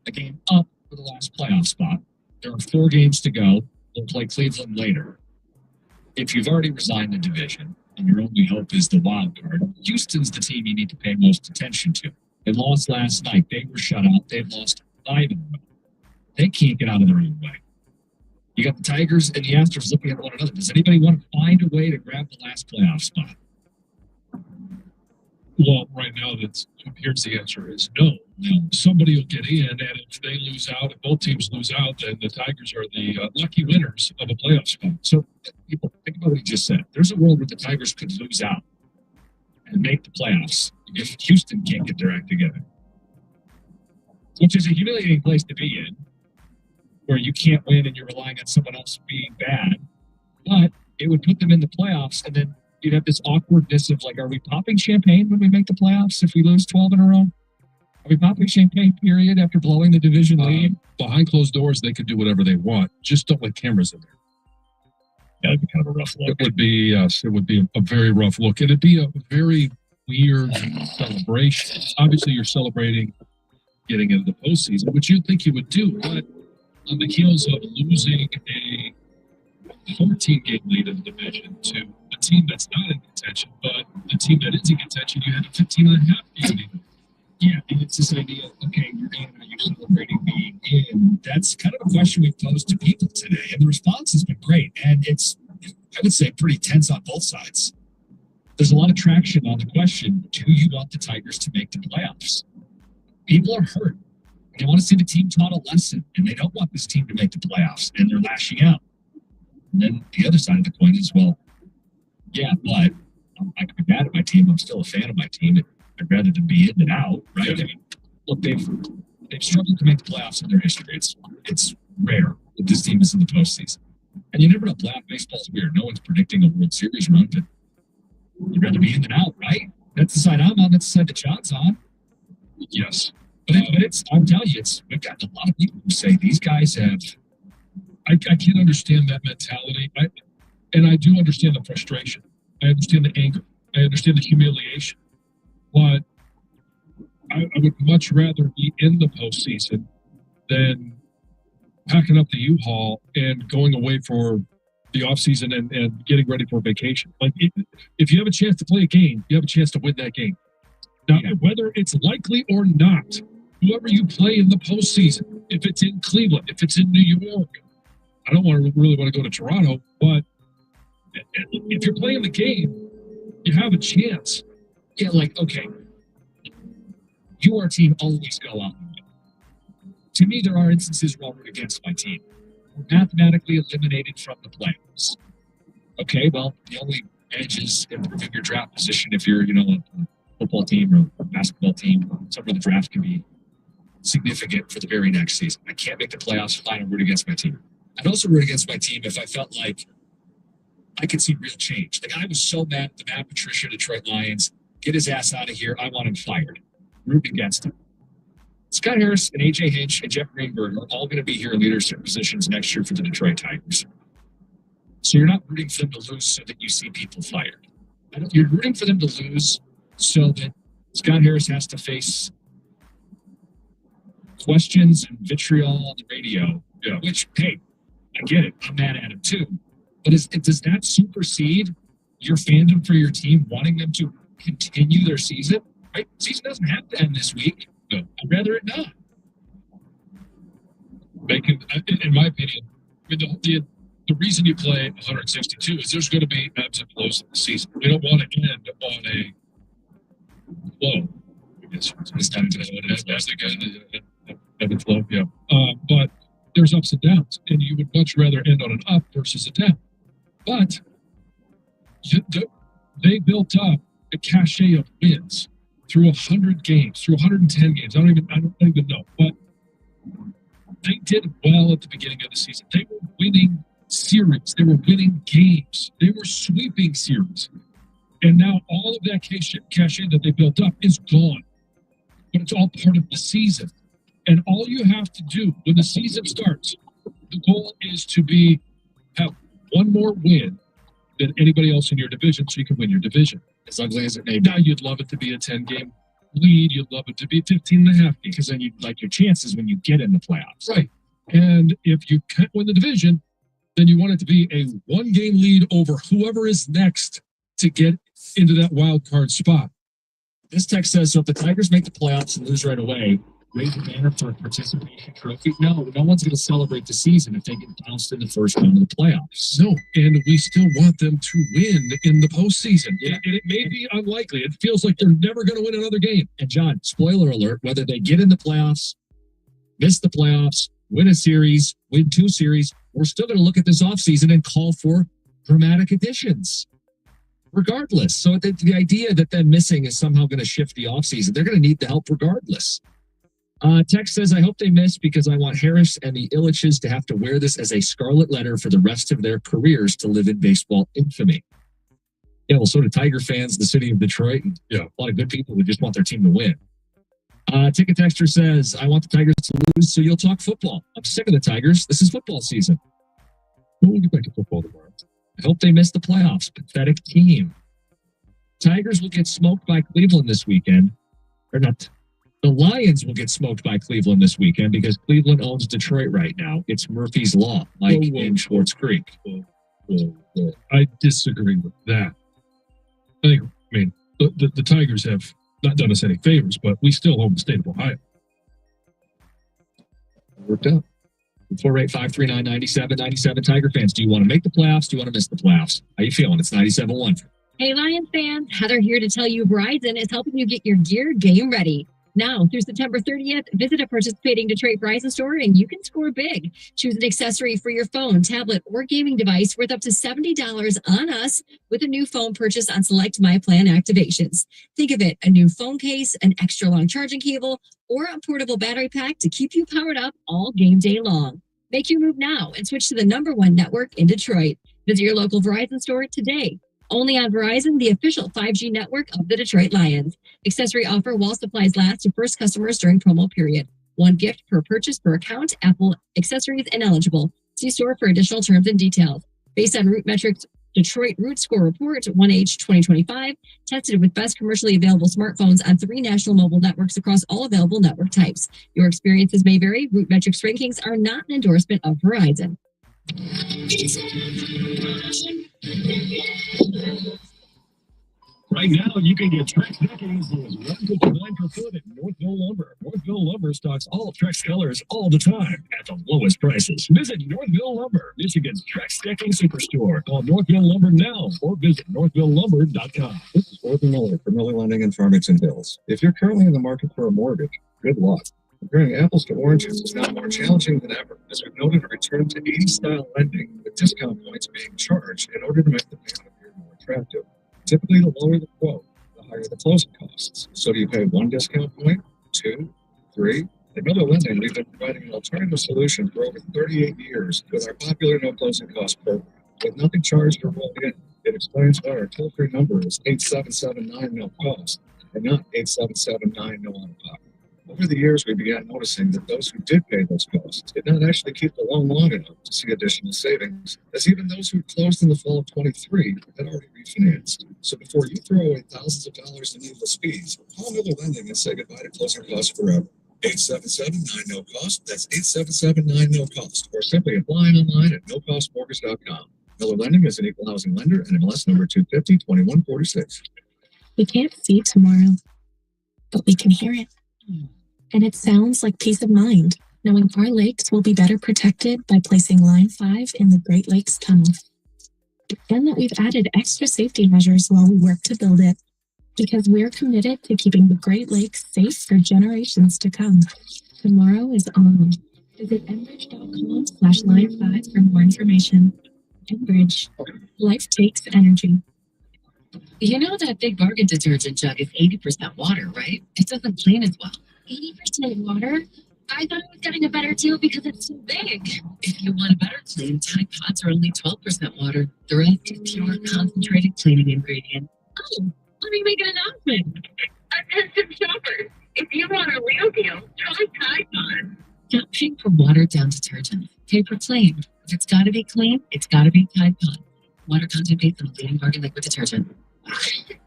a game up for the last playoff spot. There are 4 games to go. We'll play Cleveland later. If you've already resigned the division and your only hope is the wild card, Houston's the team you need to pay most attention to. They lost last night. They were shut out. They've lost 5 in a row. They can't get out of their own way. You got the Tigers and the Astros looking at one another. Does anybody want to find a way to grab the last playoff spot? Well, right now, here's the answer is no. Somebody will get in, and if they lose out, if both teams lose out, then the Tigers are the lucky winners of a playoff spot. So, people, think about what he just said. There's a world where the Tigers could lose out and make the playoffs if Houston can't get their act together, which is a humiliating place to be in, where you can't win and you're relying on someone else being bad. But it would put them in the playoffs, and then you'd have this awkwardness of like, are we popping champagne when we make the playoffs if we lose 12 in a row? Are we popping champagne, period, after blowing the division lead? Behind closed doors, they can do whatever they want. Just don't let cameras in there. That'd be kind of a rough look. It would be, yes, it would be a very rough look. And it'd be a very weird celebration. Obviously, you're celebrating getting into the postseason, which you'd think you would do, but on the heels of losing a 14-game lead in the division to a team that's not in contention, but the team that is in contention, you had a 15.5-game lead. Yeah, and it's this idea, okay, you're in, are you celebrating being in? That's kind of a question we've posed to people today, and the response has been great, and it's, I would say, pretty tense on both sides. there's a lot of traction on the question, do you want the Tigers to make the playoffs? People are hurt. They want to see the team taught a lesson, and they don't want this team to make the playoffs, and they're lashing out. And then the other side of the coin is, well, yeah, but I can be mad at my team. I'm still a fan of my team. I'd rather them be in than out, right? I mean, look, they've struggled to make the playoffs in their history. It's rare that this team is in the postseason. And you never know, playoff baseball is weird. No one's predicting a World Series run, but you'd rather be in than out, right? That's the side I'm on. That's the side that John's on. Yes. But it's, I'm telling you, we've got a lot of people who say these guys have, I can't understand that mentality. And I do understand the frustration. I understand the anger. I understand the humiliation. But I would much rather be in the postseason than packing up the U-Haul and going away for the offseason and getting ready for a vacation. Like, if you have a chance to play a game, you have a chance to win that game. Now, whether it's likely or not, whoever you play in the postseason, if it's in Cleveland, if it's in New York, I don't really want to go to Toronto, but if you're playing the game, you have a chance. Yeah, like, okay, you, our team, always go out and win. To me, there are instances where I'll root against my team. We're mathematically eliminated from the playoffs. Okay, well, the only edge is improving your draft position if you're, a football team or a basketball team. Somewhere the draft can be significant for the very next season. I can't make the playoffs, fine, I'll root against my team. I'd also root against my team if I felt like I could see real change. Like, I was so mad at the Matt Patricia Detroit Lions. Get his ass out of here. I want him fired. Root against him. Scott Harris and A.J. Hinch and Jeff Greenberg are all going to be here in leadership positions next year for the Detroit Tigers. So you're not rooting for them to lose so that you see people fired. You're rooting for them to lose so that Scott Harris has to face questions and vitriol on the radio, which, hey, I get it. I'm mad at him too. But does that supersede your fandom for your team, wanting them to continue their season? Right? Season doesn't have to end this week. No, I'd rather it not. In my opinion, the reason you play 162 is there's going to be ebbs and flows in the season. We don't want to end on a low. It's not even ebb and flow, yeah. But there's ups and downs, and you would much rather end on an up versus a down. But they built up a cachet of wins through 100 games, through 110 games. I don't even know. But they did well at the beginning of the season. They were winning series. They were winning games. They were sweeping series. And now all of that cachet that they built up is gone. But it's all part of the season. And all you have to do when the season starts, the goal is to have one more win than anybody else in your division so you can win your division. As ugly as it may be. Now, you'd love it to be a 10-game lead. You'd love it to be 15.5 because then you'd like your chances when you get in the playoffs. Right. And if you can't win the division, then you want it to be a one-game lead over whoever is next to get into that wild card spot. This text says, so if the Tigers make the playoffs and lose right away, raise the banner for a participation trophy? No one's going to celebrate the season if they get bounced in the first round of the playoffs. No, and we still want them to win in the postseason. Yeah. And it may be unlikely. It feels like they're never going to win another game. And John, spoiler alert, whether they get in the playoffs, miss the playoffs, win a series, win two series, we're still going to look at this offseason and call for dramatic additions. Regardless. So the idea that them missing is somehow going to shift the offseason, they're going to need the help regardless. Text says, I hope they miss because I want Harris and the Illiches to have to wear this as a scarlet letter for the rest of their careers to live in baseball infamy. Yeah, well, so do Tiger fans, the city of Detroit, and a lot of good people who just want their team to win. Ticket Texter says, I want the Tigers to lose so you'll talk football. I'm sick of the Tigers. This is football season. We'll get back to football tomorrow. I hope they miss the playoffs. Pathetic team. Tigers will get smoked by Cleveland this weekend. Or not. The Lions will get smoked by Cleveland this weekend because Cleveland owns Detroit right now. It's Murphy's Law, like in Schwartz Creek. I disagree with that. I mean, the Tigers have not done us any favors, but we still own the state of Ohio. Worked out. 485-399-9797 Tiger fans, do you want to make the playoffs? Do you want to miss the playoffs? How you feeling? It's 97-1. Hey Lions fans, Heather here to tell you Verizon is helping you get your gear game ready. Now, through September 30th, visit a participating Detroit Verizon store and you can score big. Choose an accessory for your phone, tablet, or gaming device worth up to $70 on us with a new phone purchase on select My Plan activations. Think of it, a new phone case, an extra long charging cable, or a portable battery pack to keep you powered up all game day long. Make your move now and switch to the #1 network in Detroit. Visit your local Verizon store today. Only on Verizon, the official 5G network of the Detroit Lions. Accessory offer while supplies last to first customers during promo period. One gift per purchase per account, Apple accessories ineligible. See store for additional terms and details. Based on Root Metrics Detroit Root Score Report 1H 2025, tested with best commercially available smartphones on 3 national mobile networks across all available network types. Your experiences may vary. Root Metrics rankings are not an endorsement of Verizon. Right now, you can get Trex decking as low as $159 per foot at Northville Lumber. Northville Lumber stocks all Trex colors all the time at the lowest prices. Visit Northville Lumber, Michigan's Trex decking superstore. Call Northville Lumber now or visit northvillelumber.com. This is Gordon Miller from Miller Lending in Farmington Hills. If you're currently in the market for a mortgage, good luck. Comparing apples to oranges is now more challenging than ever, as we've noted a return to 80s-style lending with discount points being charged in order to make the payment appear more attractive. Typically, the lower the quote, the higher the closing costs. So do you pay 1 discount point, 2, 3? At Miller Lending, we've been providing an alternative solution for over 38 years with our popular no closing cost program. With nothing charged or rolled in, it explains why our toll-free number is 8779 no cost and not 8779 no out of pocket. Over the years, we began noticing that those who did pay those costs did not actually keep the loan long enough to see additional savings, as even those who closed in the fall of 23 had already refinanced. So before you throw away thousands of dollars in needless fees, call Miller Lending and say goodbye to closing costs forever. 8779 no cost, that's 8779 no cost, or simply apply online at nocostmortgage.com. Miller Lending is an equal housing lender and MLS number 250-2146. We can't see tomorrow, but we can hear it. And it sounds like peace of mind, knowing our lakes will be better protected by placing Line 5 in the Great Lakes Tunnel. And that we've added extra safety measures while we work to build it, because we're committed to keeping the Great Lakes safe for generations to come. Tomorrow is on. Visit enbridge.com/line5 for more information. Enbridge, life takes energy. You know that Big Bargain detergent jug is 80% water, right? It doesn't clean as well. 80% water? I thought I was getting a better deal because it's too big. If you want a better clean, Tide Pods are only 12% water. The rest is pure, concentrated cleaning ingredient. Oh, let me make an announcement. Attention shoppers, if you want a real deal, try Tide Pods. Stop paying for watered-down detergent. Pay for clean. If it's got to be clean, it's got to be Tide Pods. Water content based on the leading bargain liquid detergent.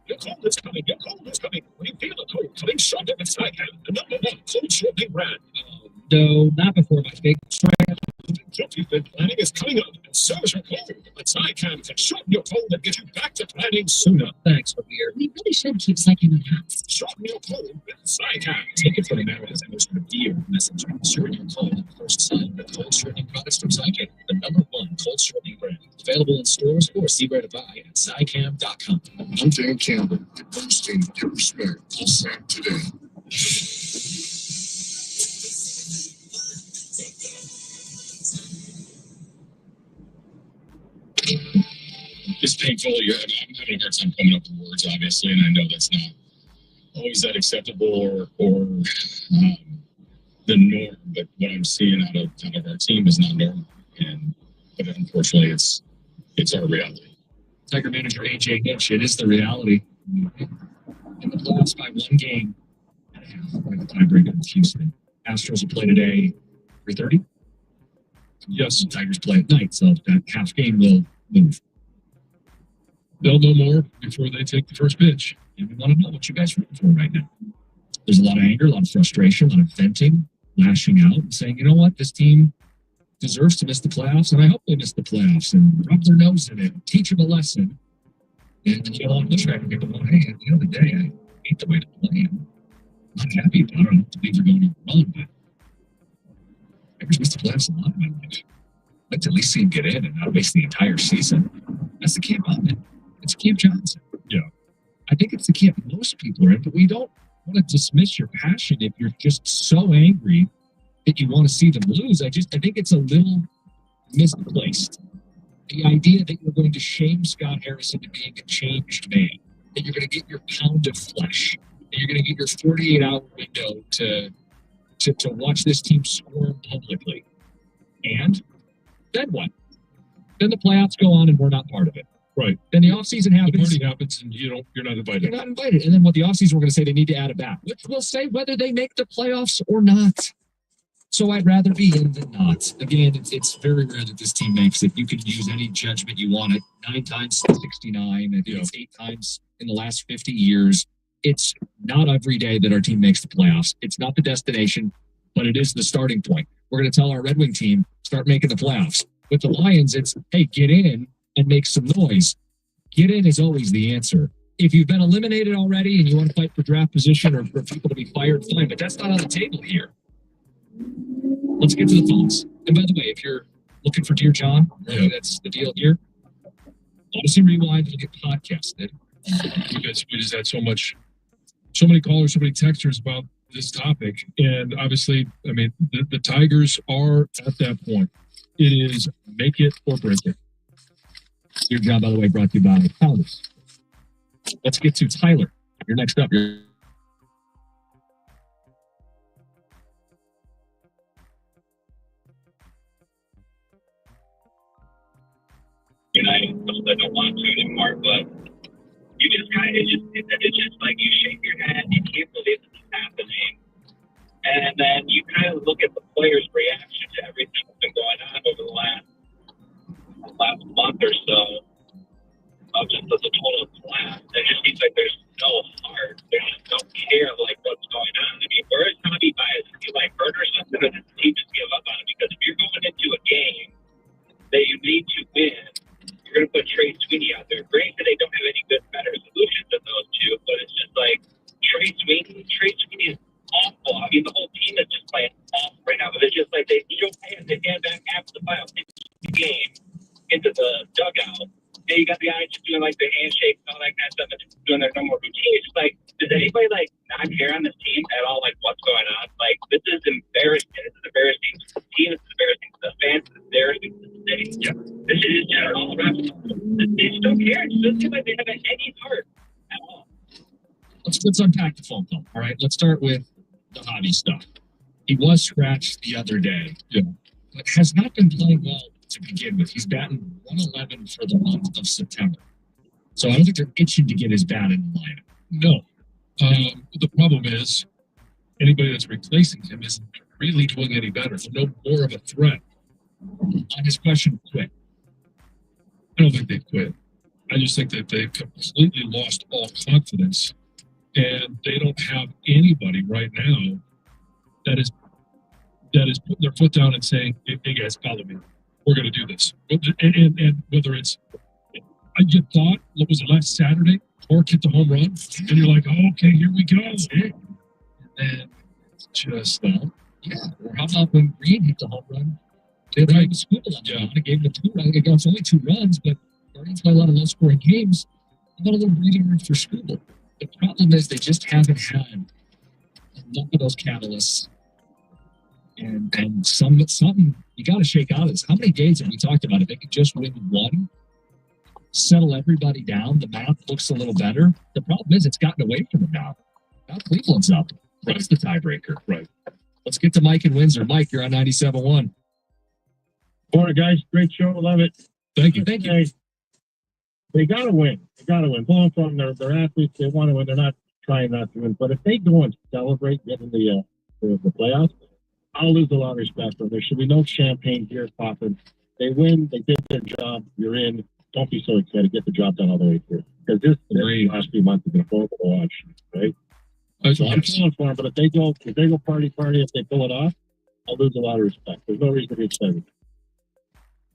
Your cold is coming. Your cold is coming. When you feel the cold coming, shop at Sycam, the #1 cold shortening brand. No, not before my big strike. Guilty fit planning is coming up, and so is your cold. But Sycam can shorten your cold and get you back to planning sooner. Thanks for beer. We really should keep Sycam in house. Shorten your cold with Sycam. Take it from America's most revered message. Shorten your cold. First sign with cold shortening products from Sycam, the #1 cold shortening brand. Available in stores or see where to buy at Sycam.com. I'm Dan Campbell. Boosting your respect. Call Sam today. It's painful. I'm having a hard time coming up with words, obviously, and I know that's not always that acceptable or the norm. But what I'm seeing out of our team is not normal, but unfortunately, it's our reality. Tiger manager AJ Hinch, it is the reality. In the playoffs by 1 game and a half by the tiebreaker with Houston. Astros will play today 3:30. Yes, Tigers play at night, so that half game will move. They'll know more before they take the first pitch. And we want to know what you guys are rooting for right now. There's a lot of anger, a lot of frustration, a lot of venting, lashing out, and saying, you know what, this team deserves to miss the playoffs, and I hope they miss the playoffs and rub their nose in it, teach them a lesson, and kill on the track and get them on. Hey, at the end of the day, I hate the way to play. I'm not happy about it. I don't believe they're going wrong, but Tigers missed the playoffs a lot in my life. I'd like to at least see him get in and not waste the entire season. That's the key about it. It's Cam Johnson. I think it's the camp most people are in, but we don't want to dismiss your passion if you're just so angry that you want to see them lose. I think it's a little misplaced. The idea that you're going to shame Scott Harris into being a changed man, that you're going to get your pound of flesh, that you're going to get your 48-hour window to watch this team squirm publicly. And then what? Then the playoffs go on and we're not part of it. Right. Then the offseason happens. The party happens and you're not invited. You're not invited. And then what the offseason, we're going to say they need to add it back, which will say whether they make the playoffs or not. So I'd rather be in than not. Again, it's very rare that this team makes it. You can use any judgment you want. 9 times 69. I think it's 8 times in the last 50 years. It's not every day that our team makes the playoffs. It's not the destination, but it is the starting point. We're going to tell our Red Wing team, start making the playoffs. With the Lions, it's, hey, get in and make some noise. Get in is always the answer. If you've been eliminated already and you want to fight for draft position or for people to be fired, fine, but that's not on the table here. Let's get to the phones. And by the way, if you're looking for Dear John, maybe that's the deal here. Odyssey Rewind will get podcasted. Because we just had so many callers, so many texters about this topic. And obviously, I mean, the Tigers are at that point. It is make it or break it. Dear John, by the way, brought to you by Founders. Let's get to Tyler. You're next up. And I don't want to anymore, but you just kind of, it's just like you shake your head, you can't believe this is happening. And then you kind of look at the players' reaction to everything that's been going on over the last month or so, just as a total collapse. It just seems like there's no heart. They just don't care like what's going on. I mean, where is Tommy Bias? Is he like hurt or something, or does the team just give up on it? Because if you're going into a game that you need to win, you're going to put Trey Sweeney out there. Granted, they don't have any better solutions than those two, but it's just like Trey Sweeney is awful. I mean, the whole team is just playing awful right now. But it's just like you don't pay them. They stand back after the playoffs, the game into the dugout. And you got the guys just doing like the handshakes and all that kind of stuff and just doing their normal routine. It's just like, does anybody like not care on this team at all? Like, what's going on? Like, this is embarrassing. This is embarrassing to the team. This is embarrassing to the fans. This is embarrassing to the city. Yeah. This is just all around. They just don't care. It just doesn't seem like they have any heart at all. Let's unpack the phone call. All right, let's start with the hobby stuff. He was scratched the other day, but has not been playing well to begin with. He's batting 111 for the month of September. So I don't think they're itching to get his bat in the lineup. No. The problem is anybody that's replacing him isn't really doing any better. So no more of a threat. On his question, quit. I don't think they've quit. I just think that they've completely lost all confidence, and they don't have anybody right now that is putting their foot down and saying, "Hey guys, follow me. We're going to do this." And whether it's, you thought, what was it, last Saturday, Torque hit the home run, and you're like, "Oh, okay, here we go." And then it's just, or how about when Green hit the home run? They had a squibble on it. It gave them 2 runs. It was only 2 runs, but Guardians play a lot of low-scoring games. How about a little breathing room for Scribble? The problem is they just haven't had enough of those catalysts. And something you got to shake out of this. How many days have we talked about? If they could just win 1, settle everybody down, the math looks a little better. The problem is it's gotten away from them now. Now Cleveland's up. That's the tiebreaker. Right. Let's get to Mike in Windsor. Mike, you're on 97.1. Morning, guys. Great show. Love it. Thank you. Thank you. They got to win. They got to win. Pulling from their athletes, they want to win. They're not trying not to win. But if they go and celebrate getting the playoffs, I'll lose a lot of respect for them. There should be no champagne here popping. They win. They did their job. You're in. Don't be so excited. Get the job done all the way through. Because this last few months has been horrible to watch, right? So I'm pulling for them. But if they go party, if they pull it off, I'll lose a lot of respect. There's no reason to be excited.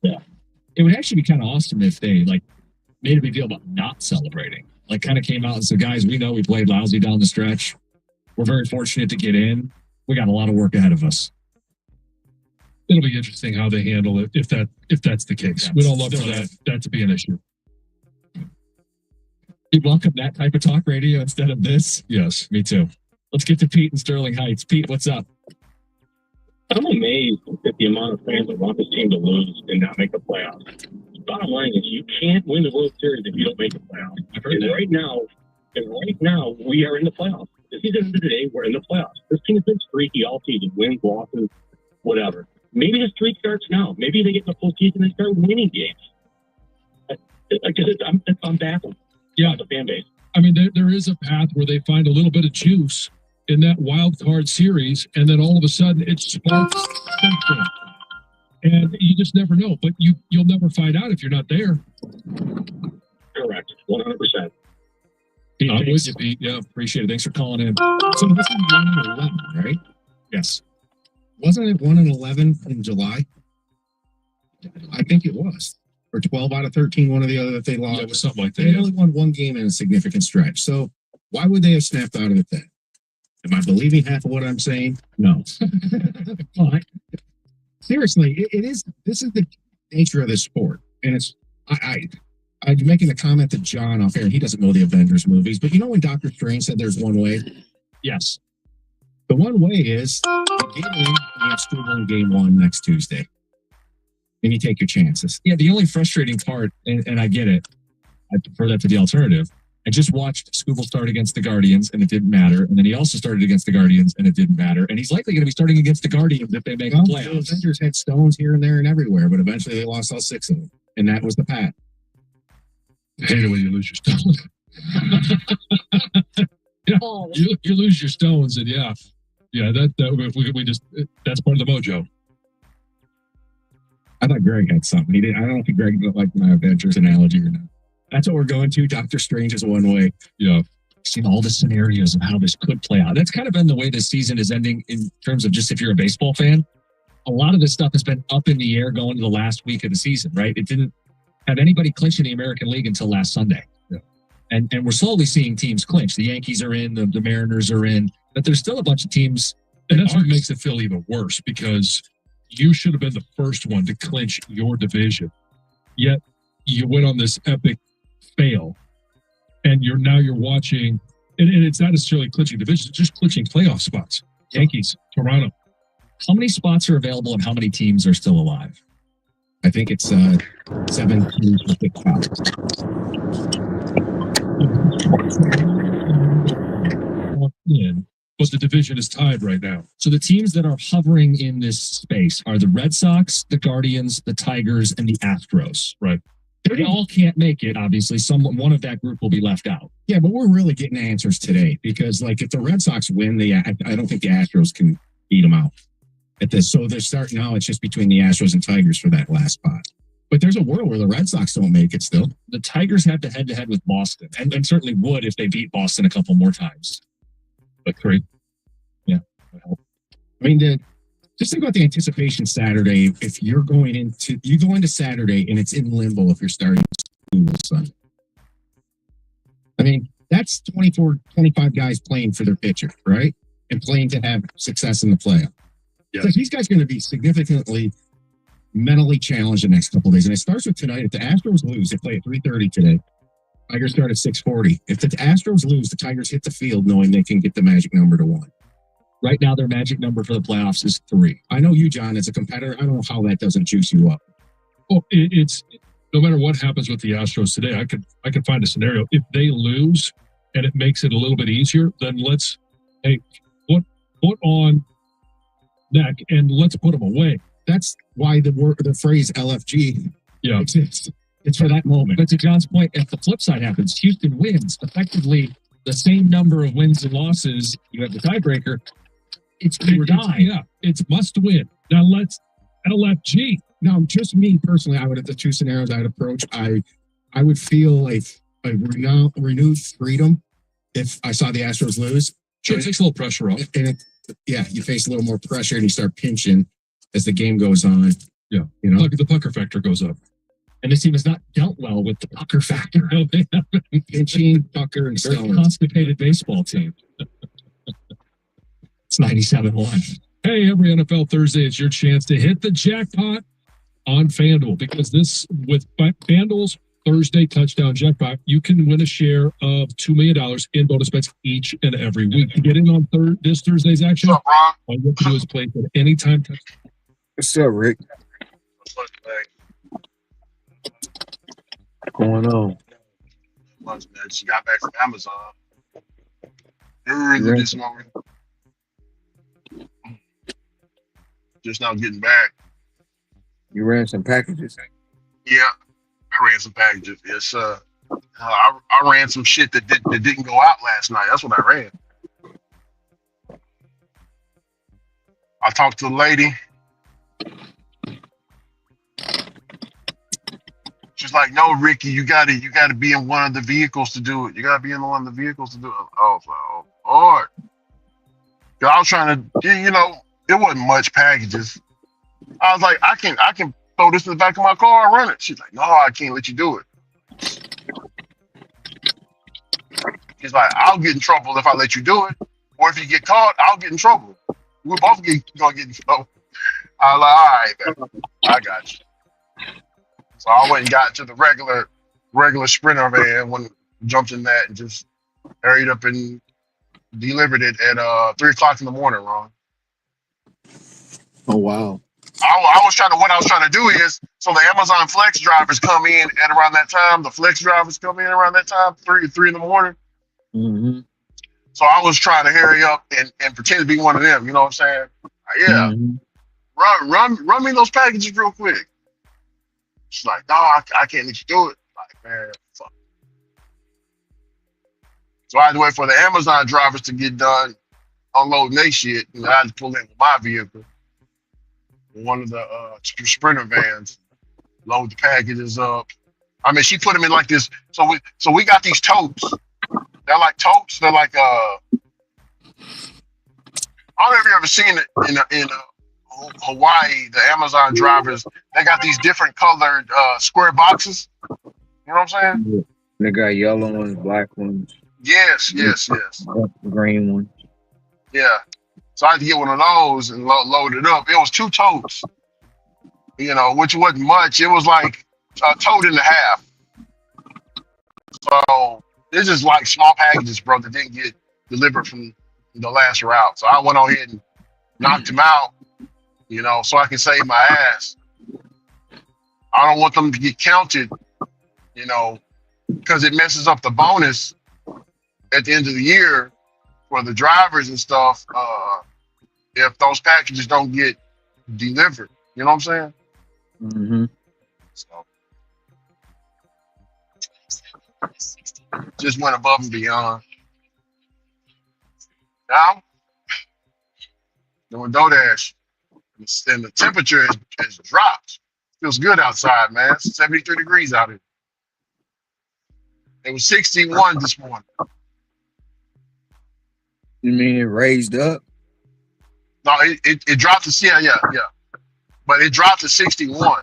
Yeah. It would actually be kind of awesome if they made a big deal about not celebrating. Kind of came out and said, guys, we know we played lousy down the stretch. We're very fortunate to get in. We got a lot of work ahead of us. It'll be interesting how they handle it if that's the case. We don't love for that to be an issue. You welcome that type of talk radio instead of this? Yes. Me too. Let's get to Pete in Sterling Heights. Pete, what's up? I'm amazed at the amount of fans that want this team to lose and not make the playoffs. Bottom line is you can't win the World Series if you don't make the playoffs. And right now, we are in the playoffs. This is the end of the day, we're in the playoffs. This team has been streaky all season, wins, losses, whatever. Maybe the streak starts now. Maybe they get in the full season and start winning games. Because I'm baffled. Yeah, the fan base. I mean, there is a path where they find a little bit of juice in that wild card series, and then all of a sudden it sparks something. And you just never know. But you'll never find out if you're not there. Correct. 100%. Pete, I'm with you, Pete. Yeah, appreciate it. Thanks for calling in. So this is 1-11, right? Yes. Wasn't it 1-11 in July? I think it was. Or 12 out of 13, one or the other that they lost. Yeah, it was something like that. They only won one game in a significant stretch. So why would they have snapped out of it then? Am I believing half of what I'm saying? No. But seriously, this is the nature of this sport. And it's, I'm making a comment to John off air, and he doesn't know the Avengers movies, but you know when Doctor Strange said there's one way? Yes. The one way is you get in and you have school in game 1 next Tuesday. And you take your chances. Yeah, the only frustrating part, and I get it, I prefer that to the alternative. I just watched Scooble start against the Guardians, and it didn't matter. And then he also started against the Guardians, and it didn't matter. And he's likely going to be starting against the Guardians if they make the playoffs. The Avengers had stones here and there and everywhere, but eventually they lost all 6 of them. And that was the path. I hate it when you lose your stones. You lose your stones, and that we just that's part of the mojo. I thought Greg had something. He didn't. I don't know if Greg liked my Avengers analogy or not. That's what we're going to. Doctor Strange is one way. Yeah. Seen all the scenarios of how this could play out. That's kind of been the way this season is ending in terms of just if you're a baseball fan. A lot of this stuff has been up in the air going to the last week of the season, right? It didn't have anybody clinch in the American League until last Sunday. Yeah. And we're slowly seeing teams clinch. The Yankees are in, the Mariners are in, but there's still a bunch of teams. And that's what makes it feel even worse because you should have been the first one to clinch your division. Yet you went on this epic fail. And you're watching, and it's not necessarily clinching divisions, it's just clinching playoff spots. Yankees, Toronto. How many spots are available and how many teams are still alive? I think it's 7 teams with the top. But the division is tied right now. So the teams that are hovering in this space are the Red Sox, the Guardians, the Tigers, and the Astros. Right. They all can't make it, obviously. One of that group will be left out. Yeah, but we're really getting answers today because, like, if the Red Sox win, I don't think the Astros can beat them out at this. So they're starting now. It's just between the Astros and Tigers for that last spot. But there's a world where the Red Sox don't make it still. The Tigers have to head-to-head with Boston, and certainly would if they beat Boston a couple more times. Like 3. Yeah. I mean, just think about the anticipation Saturday. If you go into Saturday and it's in limbo if you're starting school Sunday. I mean, that's 24, 25 guys playing for their pitcher, right? And playing to have success in the playoff. Yes. So these guys are going to be significantly mentally challenged the next couple of days. And it starts with tonight. If the Astros lose, they play at 3:30 today. Tigers start at 6:40. If the Astros lose, the Tigers hit the field knowing they can get the magic number to 1. Right now, their magic number for the playoffs is 3. I know you, John, as a competitor. I don't know how that doesn't juice you up. Oh, it's no matter what happens with the Astros today, I could find a scenario. If they lose and it makes it a little bit easier, then let's put on neck and let's put them away. That's why the phrase LFG exists. It's for that moment. But to John's point, if the flip side happens, Houston wins effectively the same number of wins and losses. You have the tiebreaker. It's do or die. Yeah, it's must win. Now let's LFG. Now, just me personally, I would have the 2 scenarios I'd approach. I would feel a renewed freedom if I saw the Astros lose. Sure, it takes a little pressure off. And you face a little more pressure and you start pinching as the game goes on. Yeah, you know, the pucker factor goes up. And this team has not dealt well with the pucker factor. Pinching, pucker, and very stones. constipated baseball team. It's 97-1. Hey, every NFL Thursday, it's your chance to hit the jackpot on FanDuel because this with FanDuel's Thursday touchdown jackpot, you can win a share of $2 million in bonus bets each and every week. To get in on this Thursday's action, all you have to do is play at any time. What's up, Rick? What's going on? Man. Just got back from Amazon early this morning. Just now getting back. You ran some packages? Yeah, I ran some packages. Yes, I ran some shit that didn't go out last night. That's what I ran. I talked to the lady. She's like, "No, Ricky, you gotta be in one of the vehicles to do it. You gotta be in one of the vehicles to do it." Oh, Lord. 'Cause I was trying to, it wasn't much packages. I was like, I can throw this in the back of my car and run it. She's like, "No, I can't let you do it." She's like, "I'll get in trouble if I let you do it, or if you get caught, I'll get in trouble. We're both gonna get in trouble." I was like, "All right, man, I got you." So I went and got to the regular Sprinter van, jumped in that and just hurried up and delivered it at 3:00 in the morning, Ron. Oh wow. What I was trying to do is, so the Amazon Flex drivers come in at around that time. The Flex drivers come in around that time, 3 in the morning. Mm-hmm. So I was trying to hurry up and pretend to be one of them. You know what I'm saying? Yeah. Mm-hmm. Run me those packages real quick. She's like, "No, I can't let you do it." Like, man, fuck. So I had to wait for the Amazon drivers to get done unloading their shit, and I had to pull in with my vehicle, one of the Sprinter vans, load the packages up. I mean, she put them in like this. So we got these totes. They're like totes. They're like I don't know if you ever seen it in Hawaii. The Amazon drivers, they got these different colored square boxes. You know what I'm saying? They got yellow ones, black ones. Yes. Green ones. Yeah. So I had to get one of those and load it up. It was 2 totes, which wasn't much. It was like a tote and a half. So this is like small packages, bro, that didn't get delivered from the last route. So I went on ahead and knocked them out, so I can save my ass. I don't want them to get counted, because it messes up the bonus at the end of the year for the drivers and stuff. If those packages don't get delivered, you know what I'm saying? Mm-hmm. So just went above and beyond. Now, doing DoorDash, and the temperature has dropped. Feels good outside, man. It's 73 degrees out here. It was 61 this morning. You mean it raised up? No, it dropped to yeah. But it dropped to 61.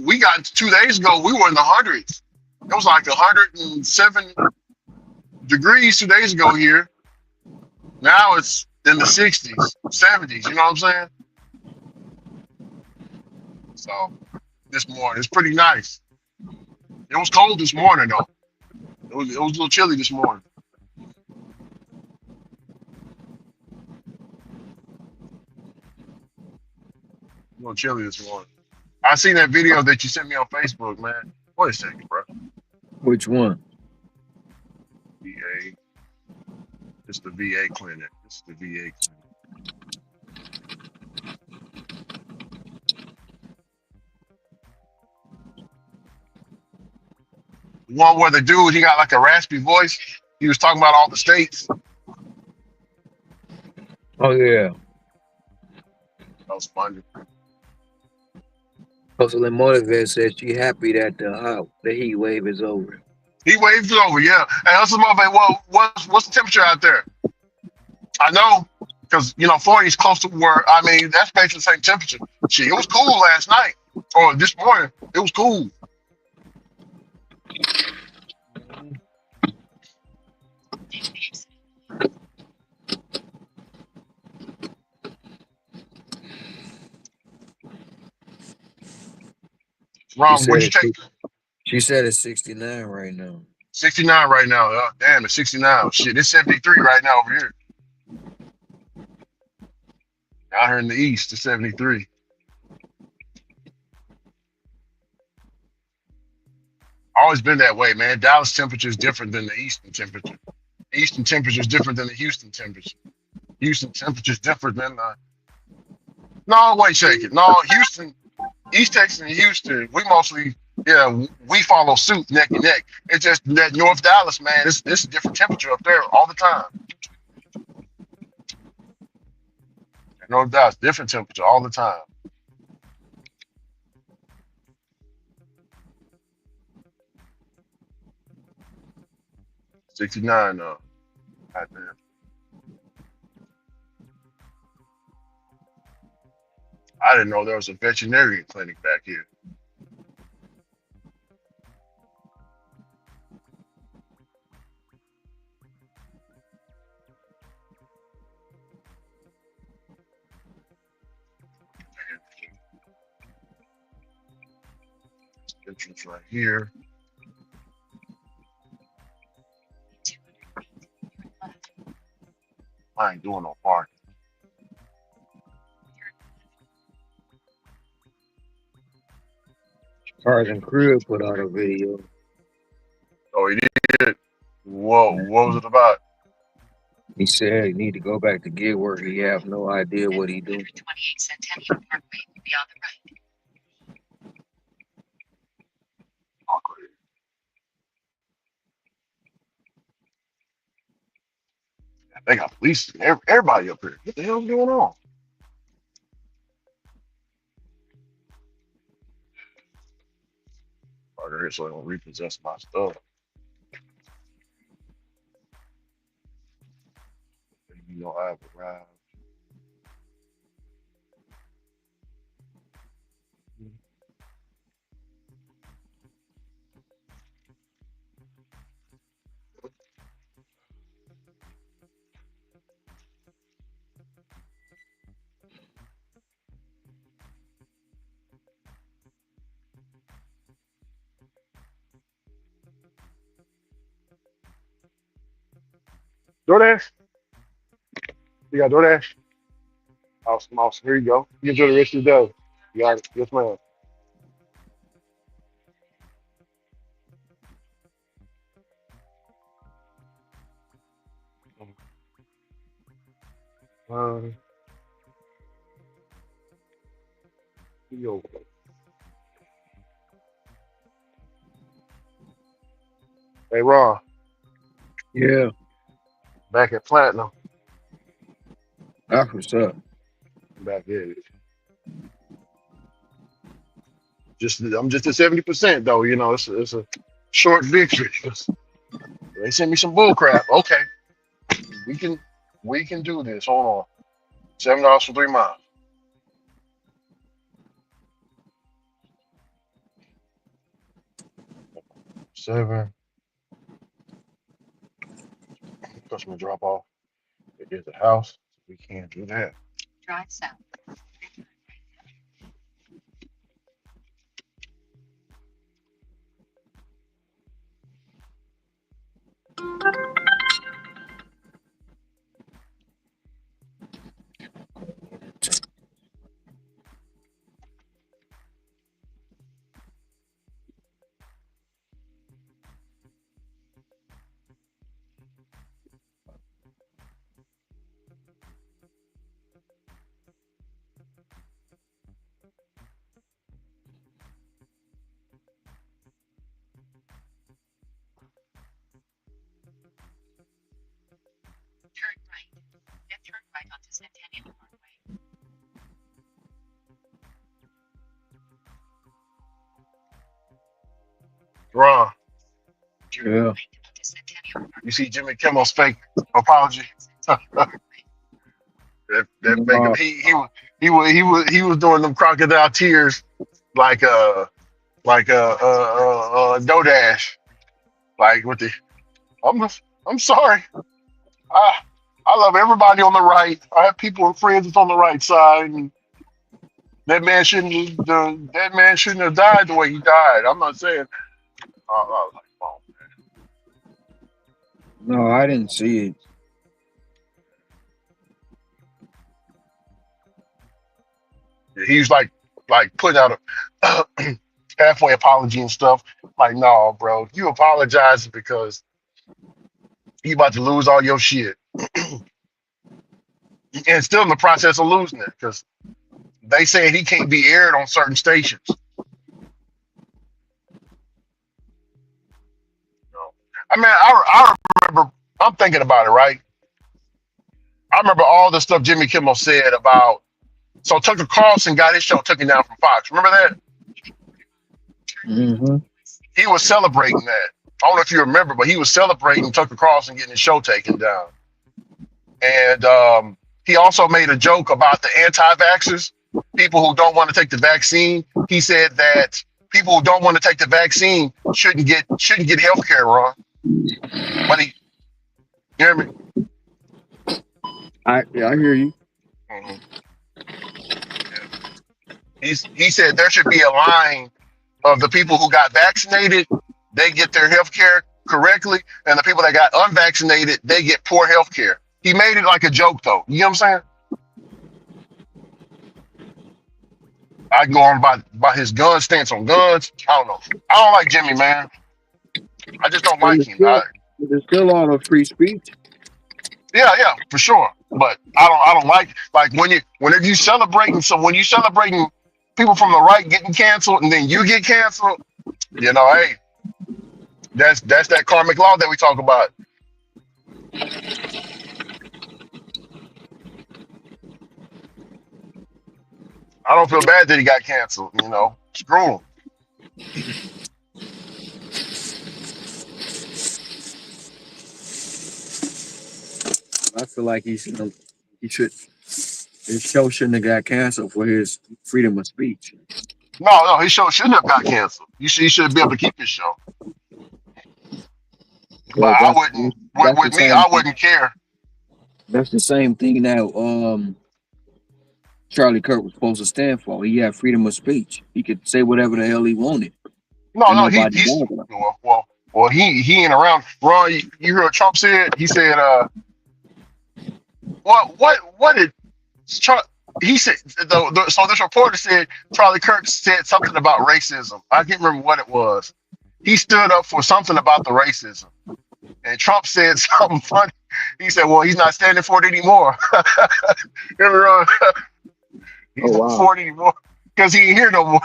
We got 2 days ago, we were in the hundreds. It was like 107 degrees 2 days ago here. Now it's in the 60s, 70s, you know what I'm saying? So this morning, it's pretty nice. It was cold this morning though. It was a little chilly this morning. A little chilly this morning. I seen that video that you sent me on Facebook, man. Wait a second, bro. Which one? VA. It's the VA clinic. It's the VA clinic. One where the dude, he got like a raspy voice. He was talking about all the states. Oh yeah. That was funny. Also, the motivator said she happy that the heat wave is over. Heat wave is over, yeah. And that's motherfucker. Well, what's the temperature out there? I know, because 40 is close to where. I mean, that's basically the same temperature. Shit, it was cool last night or this morning. It was cool. Ron, what'd you take? She said it's 69 right now. 69 right now. Oh, damn, it's 69. Shit, it's 73 right now over here. Out here in the east, it's 73. Always been that way, man. Dallas temperature is different than the Eastern temperature. Eastern temperature is different than the Houston temperature. Houston temperature is different than No, wait, shake it. No, Houston, East Texas and Houston, we mostly, we follow suit neck and neck. It's just that North Dallas, man, it's a different temperature up there all the time. North Dallas, different temperature all the time. '69, goddamn. I didn't know there was a veterinarian clinic back here. Entrance right here. I ain't doing no parking. Tarzan Crib put out a video. Oh, he did? Whoa, what was it about? He said he need to go back to gig work. He have no idea what he do. 28 Centennial Parkway will be on the right. They got police, everybody up here. What the hell's going on? Parker here so I don't repossess my stuff. You know I have arrived. DoorDash? You got DoorDash? Awesome, awesome. Here you go. You enjoy the rest of your day. You got it. Yes, ma'am. Yo. Hey, Ron. Yeah. Back at Platinum. That's what's up. Back here. I'm just at 70% though. You know, it's a short victory. They sent me some bull crap. Okay, we can do this. Hold on, $7 for 3 miles. Seven. Customer drop off. It is a house. We can't do that. Drive south. Turn right. Then turn right onto Centennial Parkway. Ron. Yeah. You see Jimmy Kimmel's fake apology? that fake, he was doing them crocodile tears like DoorDash, like with the I'm sorry. I love everybody on the right. I have people and friends that's on the right side. And that man shouldn't have died the way he died. I'm not saying I was like, oh. No, I didn't see it. He was like putting out a halfway apology and stuff. Like, no, bro, you apologize because you about to lose all your shit, and still in the process of losing it because they saying he can't be aired on certain stations. I mean, I remember. I'm thinking about it, right? I remember all the stuff Jimmy Kimmel said about. So Tucker Carlson got his show taken down from Fox. Remember that? Mm-hmm. He was celebrating that. I don't know if you remember, but he was celebrating Tucker Carlson getting his show taken down. And he also made a joke about the anti-vaxxers, people who don't want to take the vaccine. He said that people who don't want to take the vaccine shouldn't get health care, Ron. But you hear me? I hear you. Mm-hmm. Yeah. He said there should be a line of the people who got vaccinated, they get their health care correctly, and the people that got unvaccinated, they get poor health care. He made it like a joke, though. You know what I'm saying? I can go on about his gun stance on guns. I don't know. I don't like Jimmy, man. I just don't like him. There's still all of free speech. Yeah, for sure. But I don't like whenever you celebrating. So when you celebrating people from the right getting canceled, and then you get canceled, you know, hey, that's that karmic law that we talk about. I don't feel bad that he got canceled. You know, screw him. I feel like he should. His show shouldn't have got canceled for his freedom of speech. No, his show shouldn't have got canceled. He should be able to keep his show. But I wouldn't. With me, I wouldn't care. That's the same thing that Charlie Kirk was supposed to stand for. He had freedom of speech. He could say whatever the hell he wanted. No, he's well, he ain't around. Ron, you heard what Trump said? He said, what did Trump? He said so this reporter said Charlie Kirk said something about racism. I can't remember what it was. He stood up for something about the racism, and Trump said something funny. He said, "Well, he's not standing for it anymore." Remember, Ron? He's not for it anymore because he ain't here no more.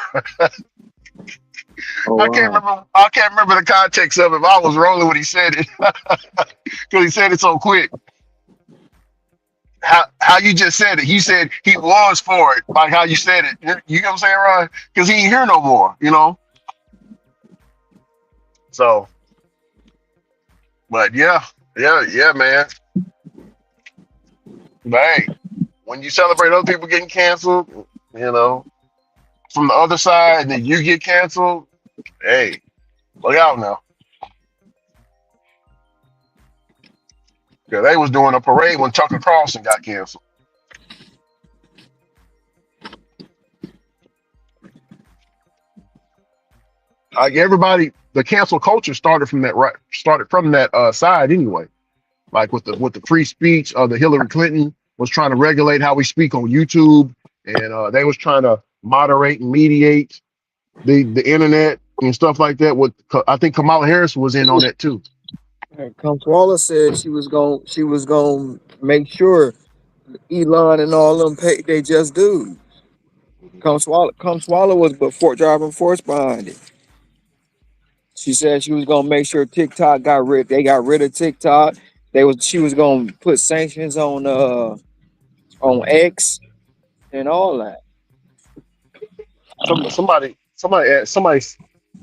I can't remember the context of it. But I was rolling when he said it because he said it so quick. How you just said it? You said he was for it, like how you said it. You know what I'm saying, Ron? Because he ain't here no more. You know. So, but yeah, man. But hey, when you celebrate other people getting canceled, you know, from the other side, and then you get canceled, hey, look out now. Because they was doing a parade when Tucker Carlson got canceled. Like everybody, the cancel culture started from that side anyway. Like with the free speech, the Hillary Clinton was trying to regulate how we speak on YouTube, and they was trying to moderate and mediate the internet and stuff like that. I think Kamala Harris was in on that too. Kamala said she was going make sure Elon and all them pay they just do. Kamala was driving force behind it. She said she was gonna make sure TikTok they got rid of TikTok. She was gonna put sanctions on X and all that. Somebody,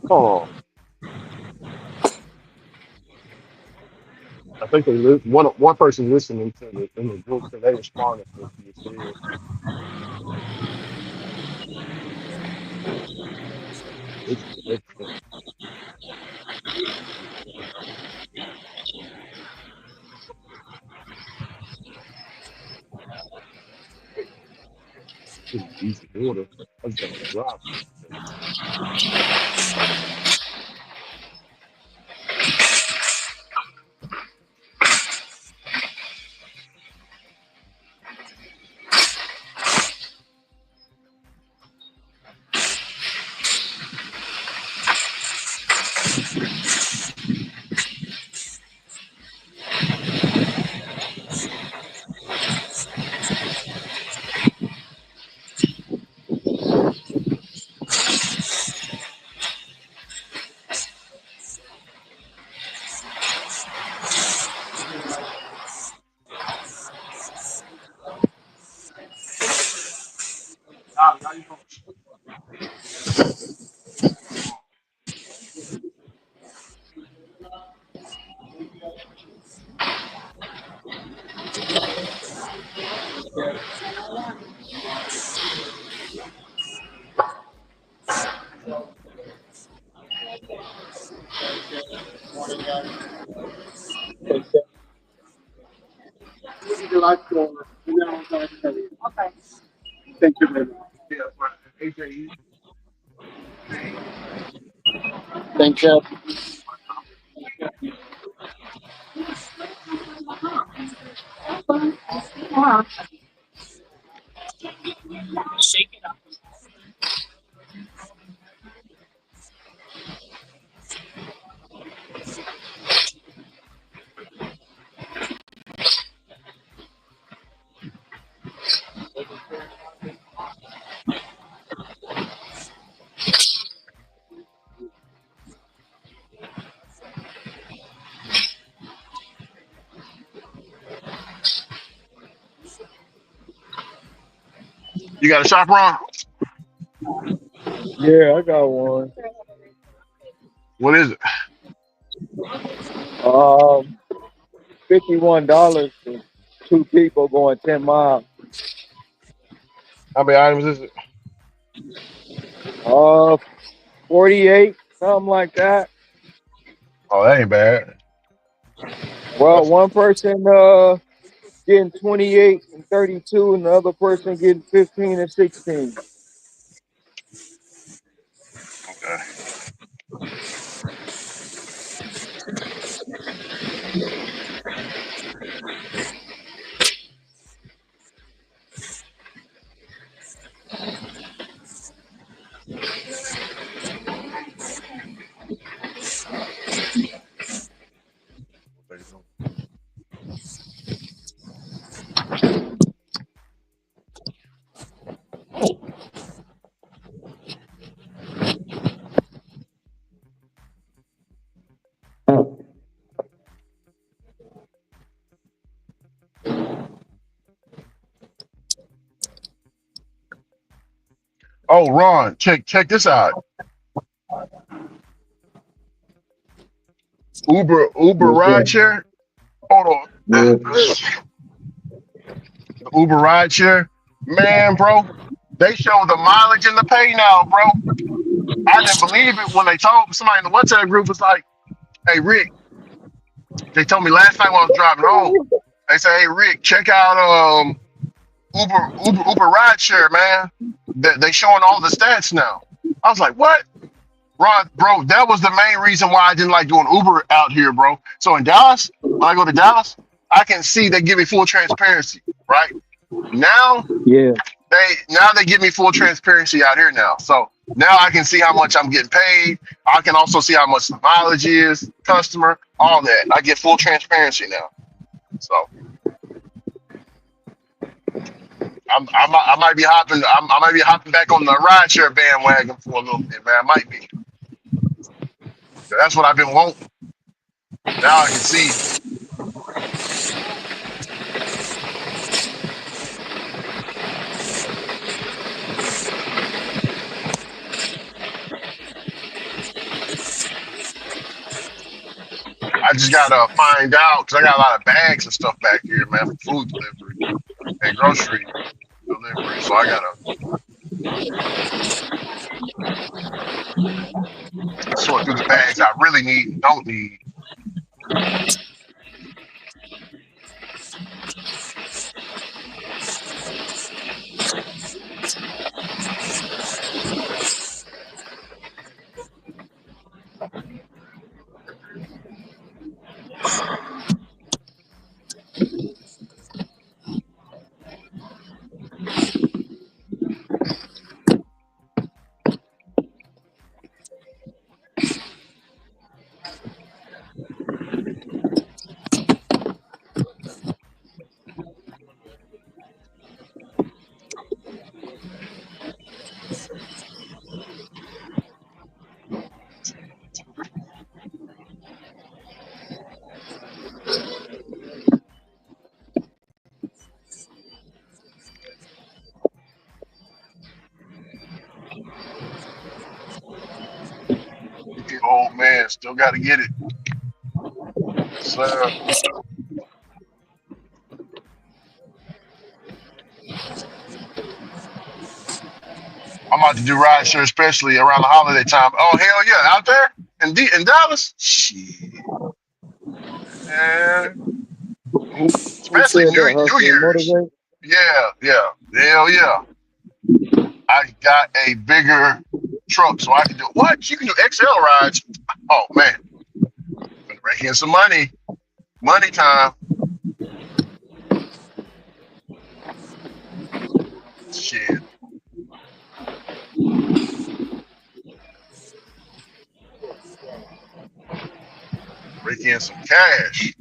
hold on. I think one person listening to in the group, so they responded to what you said. It's decent order. I just got to drop. Thank you very much. Thank you. You got a shop, Ron? Yeah, I got one. What is it? Um, $51 for two people going 10 miles. How many items is it? 48, something like that. Oh, that ain't bad. Well, That's one person getting 28 and 32, and the other person getting 15 and 16. okay. Oh, Ron, check this out. Uber What's that? rideshare. Hold on. Yeah. The Uber rideshare, man, bro. They show the mileage and the pay now, bro. I didn't believe it when they told somebody in the WhatsApp group was like, "Hey Rick," they told me last night when I was driving home. They said, "Hey Rick, check out Uber rideshare, man. They showing all the stats now." I was like, "What?" Ron, bro, that was the main reason why I didn't like doing Uber out here, bro. So in Dallas, when I go to Dallas, I can see they give me full transparency, right? Now Yeah. they give me full transparency out here now. So now I can see how much I'm getting paid. I can also see how much the mileage is, customer, all that. I get full transparency now. So I might be hopping. I might be hopping back on the rideshare bandwagon for a little bit, man. I might be. That's what I've been wanting. Now I can see. I just gotta find out because I got a lot of bags and stuff back here, man, for food delivery and grocery delivery. So I gotta sort through the bags I really need and don't need. old man. Still got to get it. Sir. I'm about to do ride share, especially around the holiday time. Oh, hell yeah. Out there in Dallas? Shit. Man. Who Especially said that? New Hustle and Year's. motivate. Yeah. Hell yeah. I got a bigger truck so I can do what? You can do XL rides. Oh man. Gonna rake in some money. Money time. Shit. Rake in some cash.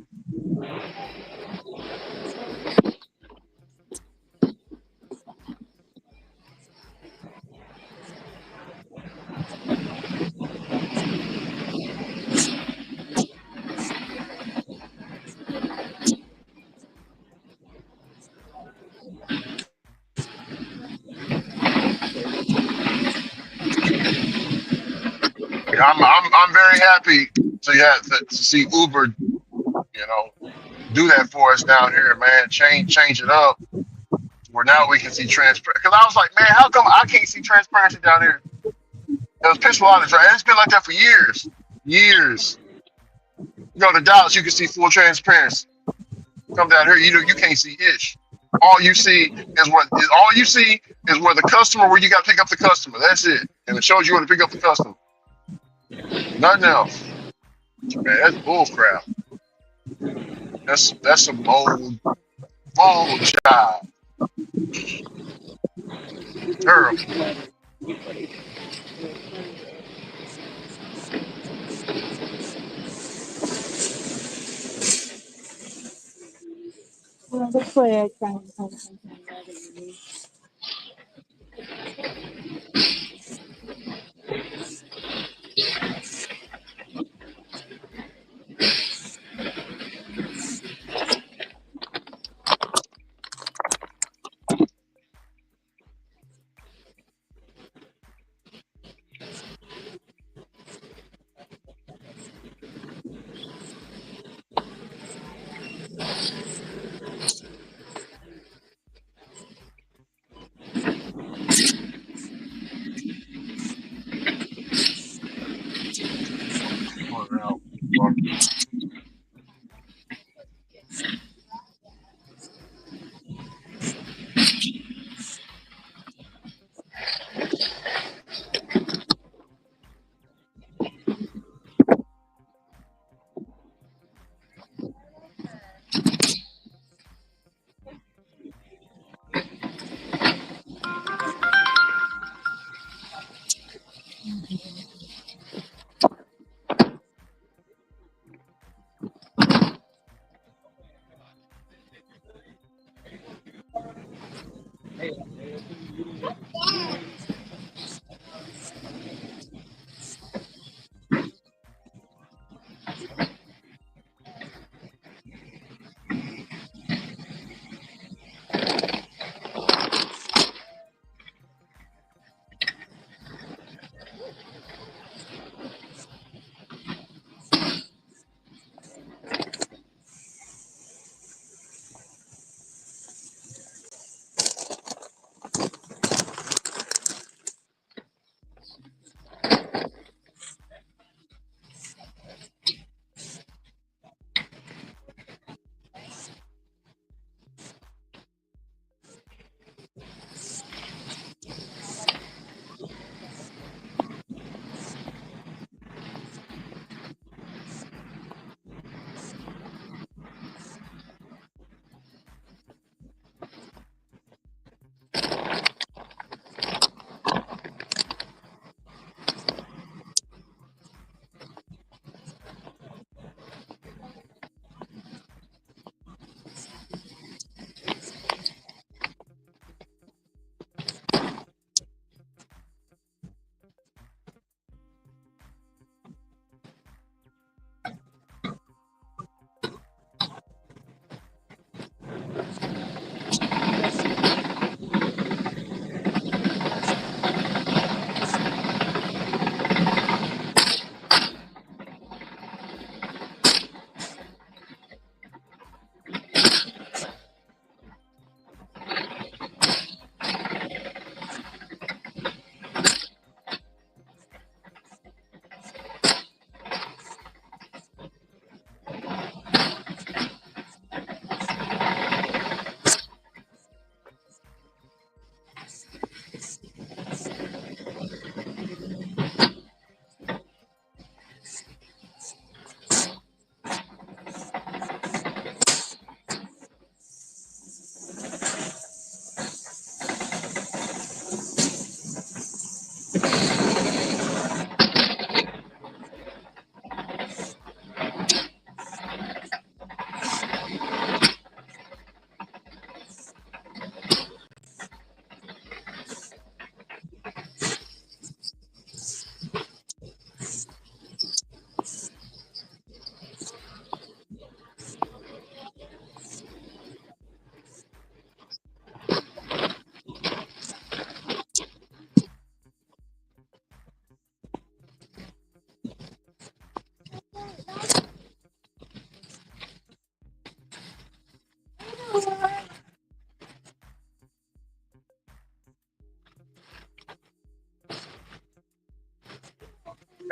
Yeah, I'm very happy to see Uber, do that for us down here, man. Change it up where now we can see transparency. Because I was like, man, how come I can't see transparency down here? It was pissed out of it. It's been like that for years. Years. You go to Dallas, you can see full transparency. Come down here, you can't see ish. All you see is where the customer, where you got to pick up the customer. That's it, and it shows you where to pick up the customer. Nothing else. Man, that's bull crap. That's some bold job. Terrible. Well, that's why I try and find something rather unique.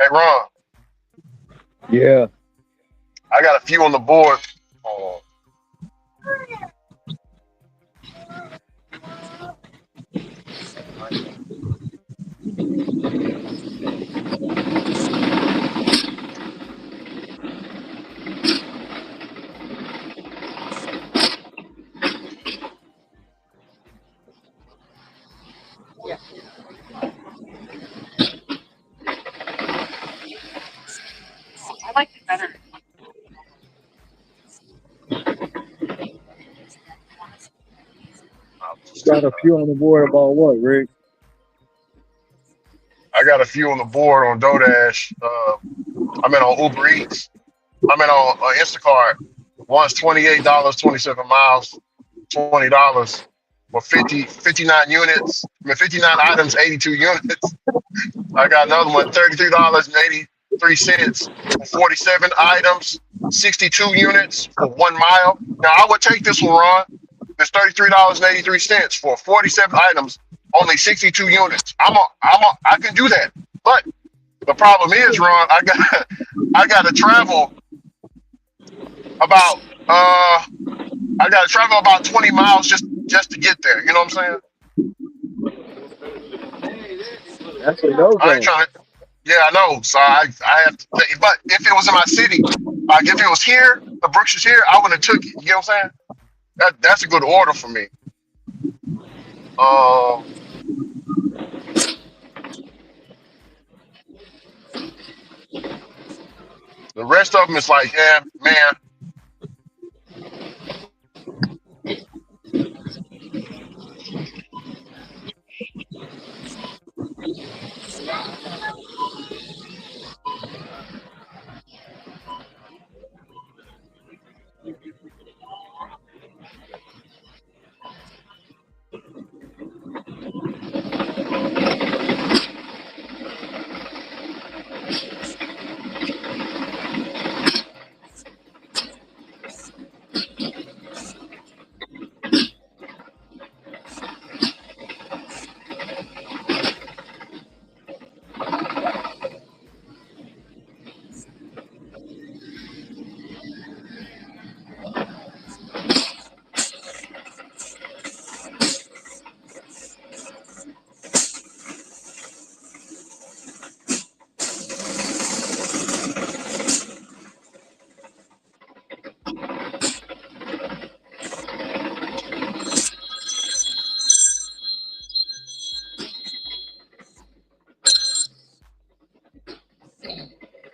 Hey, Ron, Yeah. I got a few on the board. Hold Got a few on the board about what, Rick? I got a few on the board on DoorDash. I mean on Uber Eats. I mean on Instacart. One's $28, 27 miles, $20 for 59 units. I mean 59 items, 82 units. I got another one, $33.83 for 47 items, 62 units for 1 mile. Now I would take this one, Ron. It's $33.83 for 47 items, only 62 units. I can do that. But the problem is, Ron, I gotta travel about I gotta travel about 20 miles just to get there. You know what I'm That's a saying? no I ain't go. trying to. Yeah, I know. So I have to take it. But if it was in my city, like if it was here, the Brooks is here, I would have took it. You know what I'm saying? That's a good order for me. Um, the rest of them is like, yeah, man.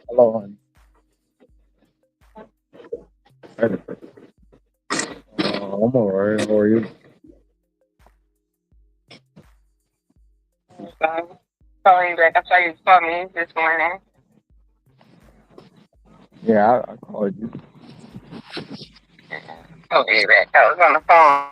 Hello, honey. I'm alright. How are you? Calling you back. I saw you call me this morning. Yeah, I called you. Called you back. I was on the phone.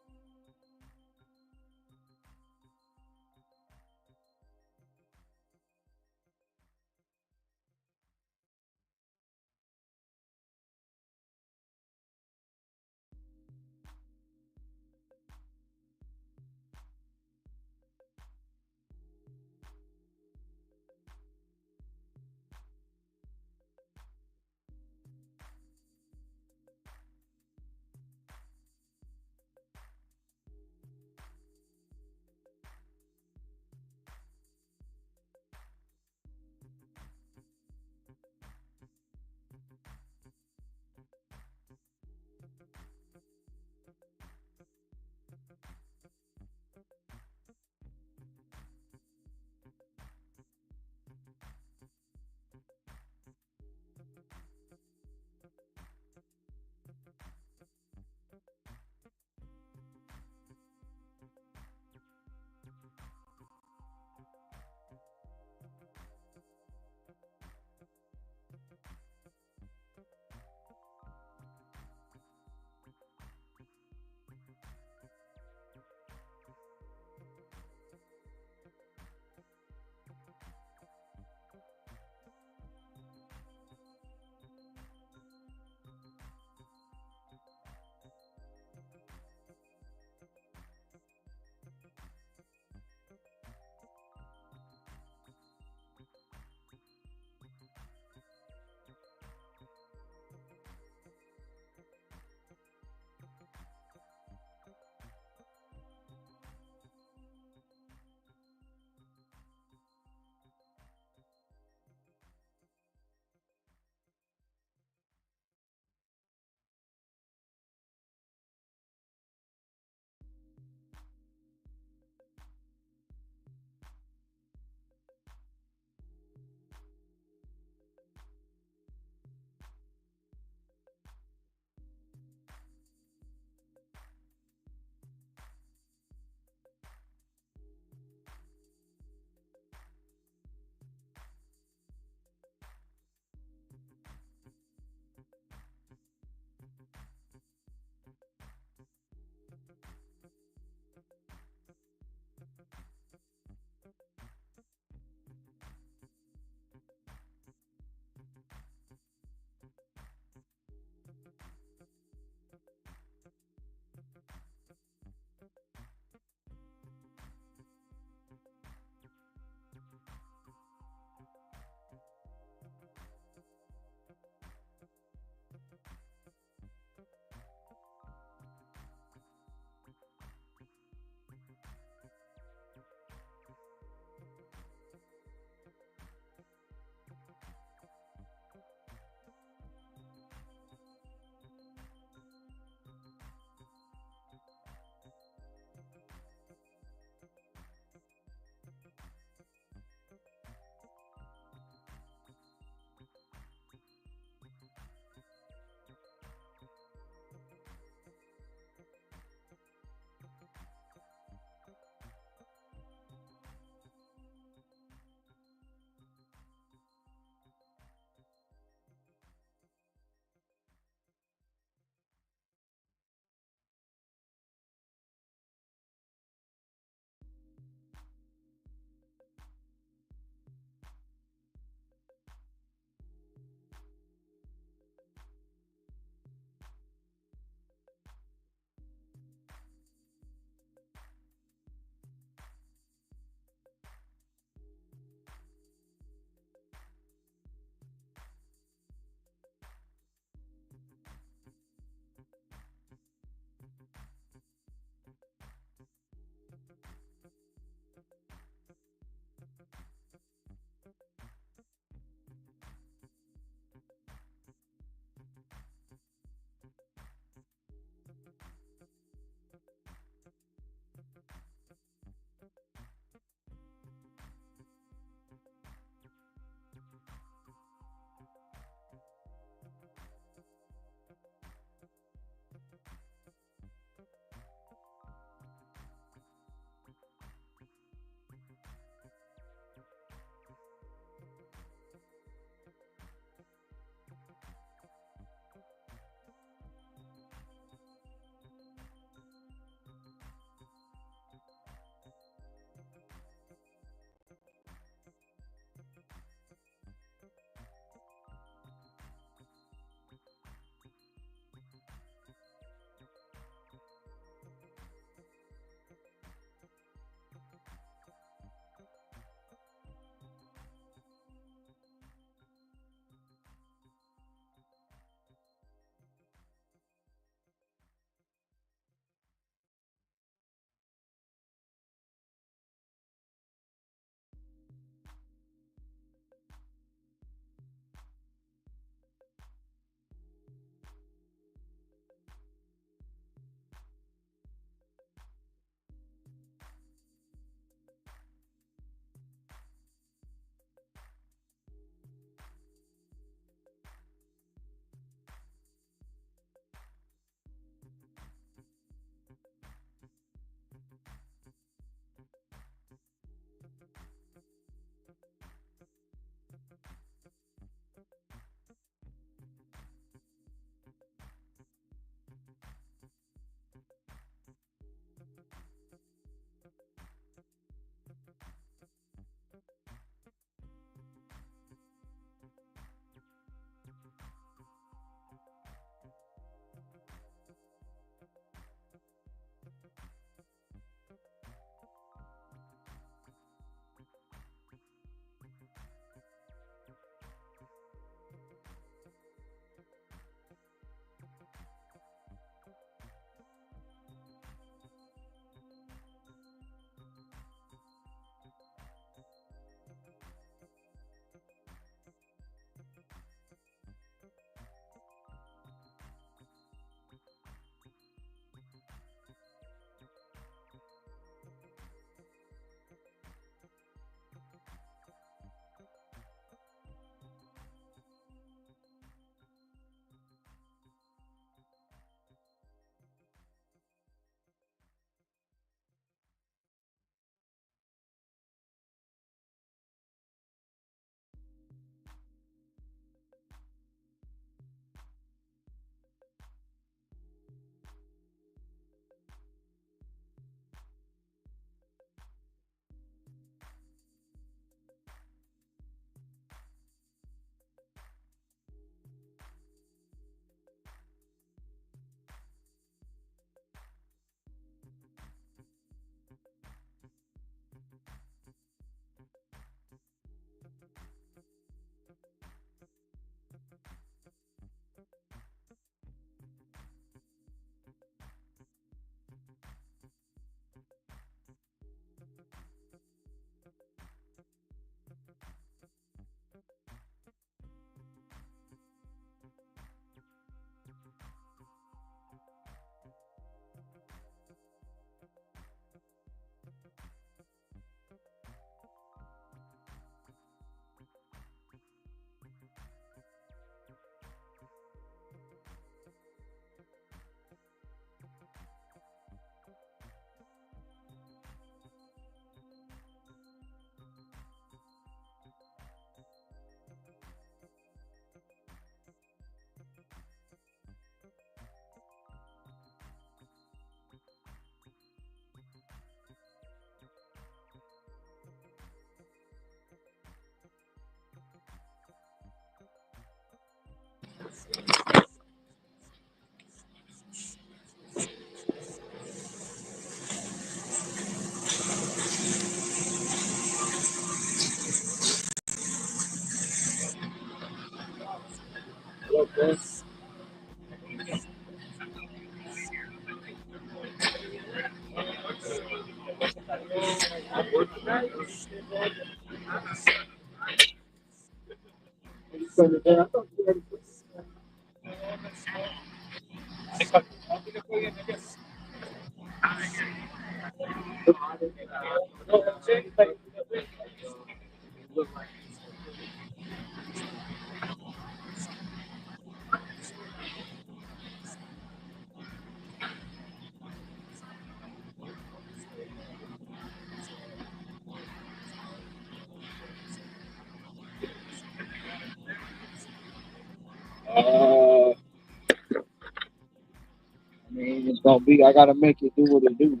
I mean, it's gonna be. I gotta make it do what it do.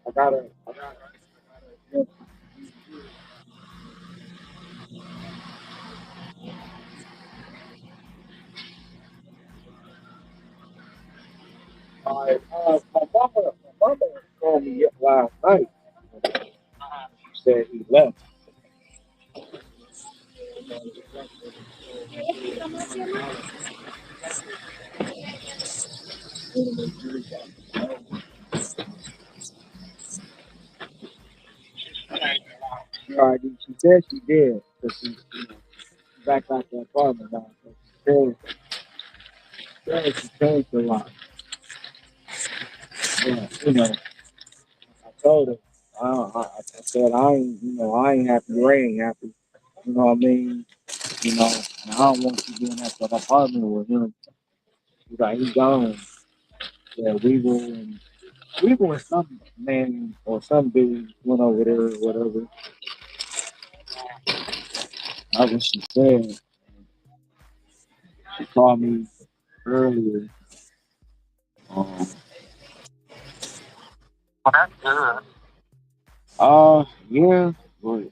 I gotta. My mama told me last night. She said he left. Right, she said she did, but she's back at the apartment now. So she changed a lot. Yeah, I told her, I said, I ain't, I ain't happy, Ray ain't happy. You know what I mean? And I don't want you being at the apartment with him. He's like, he's gone. Yeah, we were some man or some dude went over there or whatever. That's what she said. She called me earlier. Um, yeah, but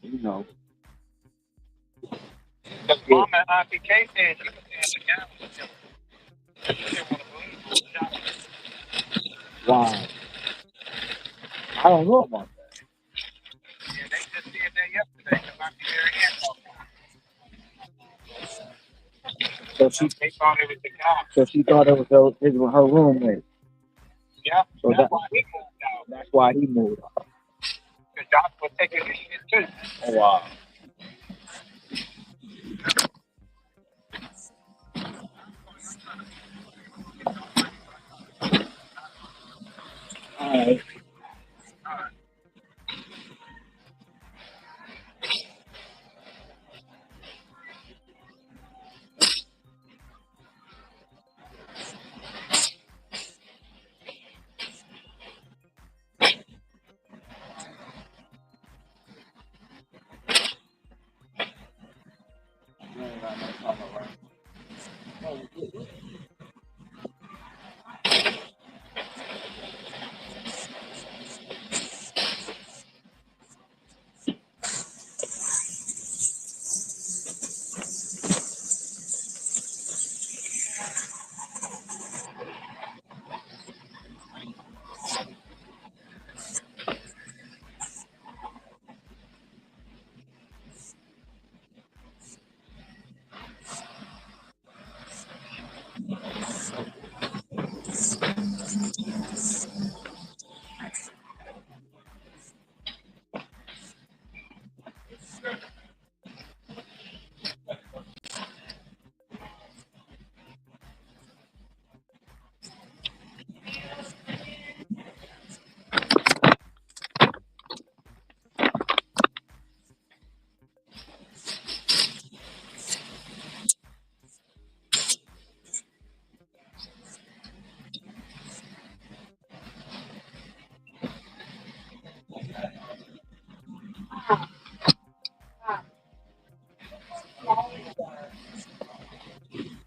Because Mom and Auntie K said she was in the gallon. She didn't want to believe it was shot. wow. I don't know about that. Yeah, they just said that yesterday because Auntie Mary Ann talked to So her. she, They thought it was the guy. so she thought it was her roommate. Yeah, So that's why he moved out. that's why he moved out. Because Josh was taking his shit too. Oh wow. All right.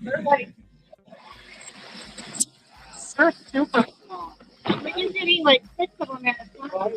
They're like, they're super small. We can eat like 6 of them at a time.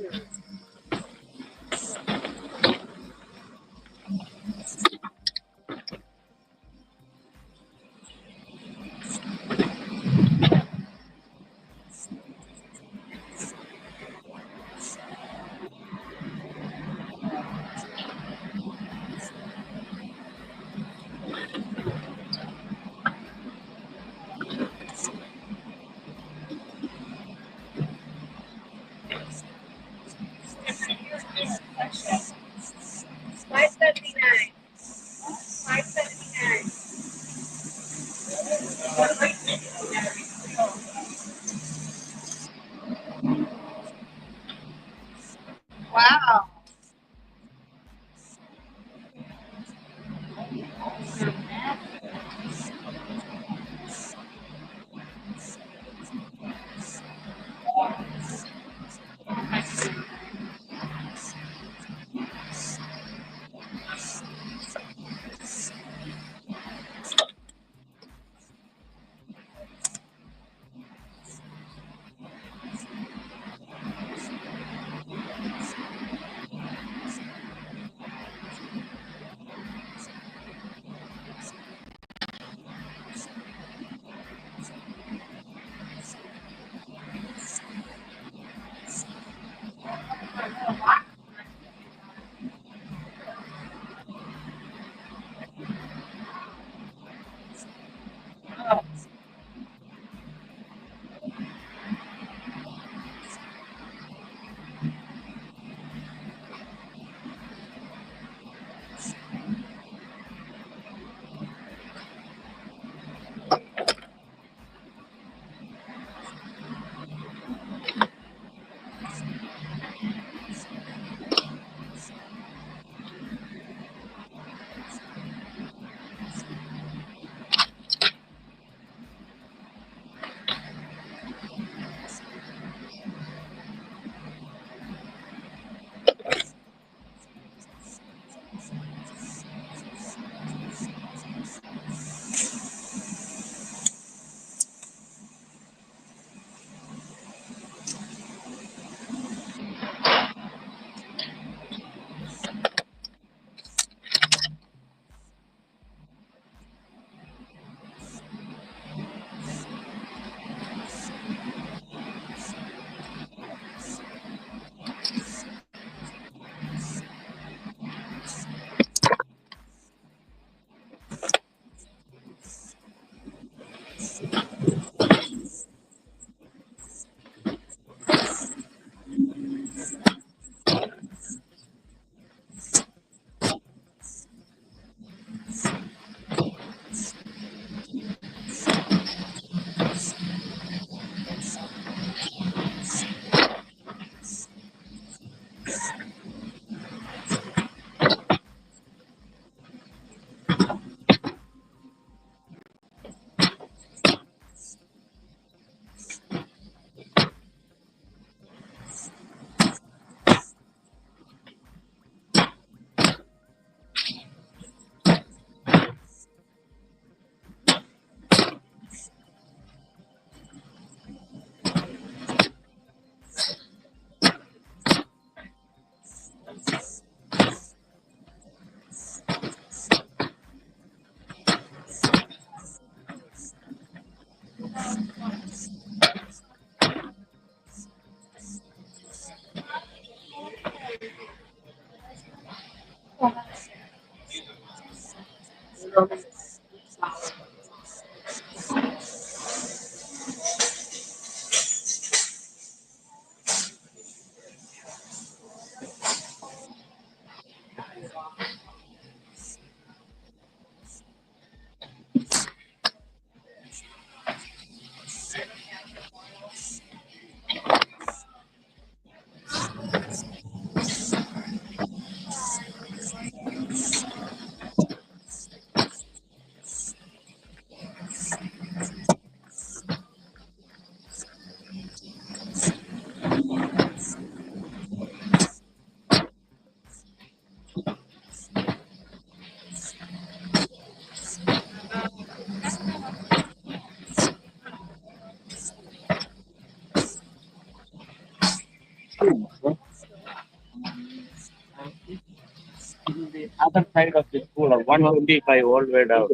the other side of the cooler, 125 all way down.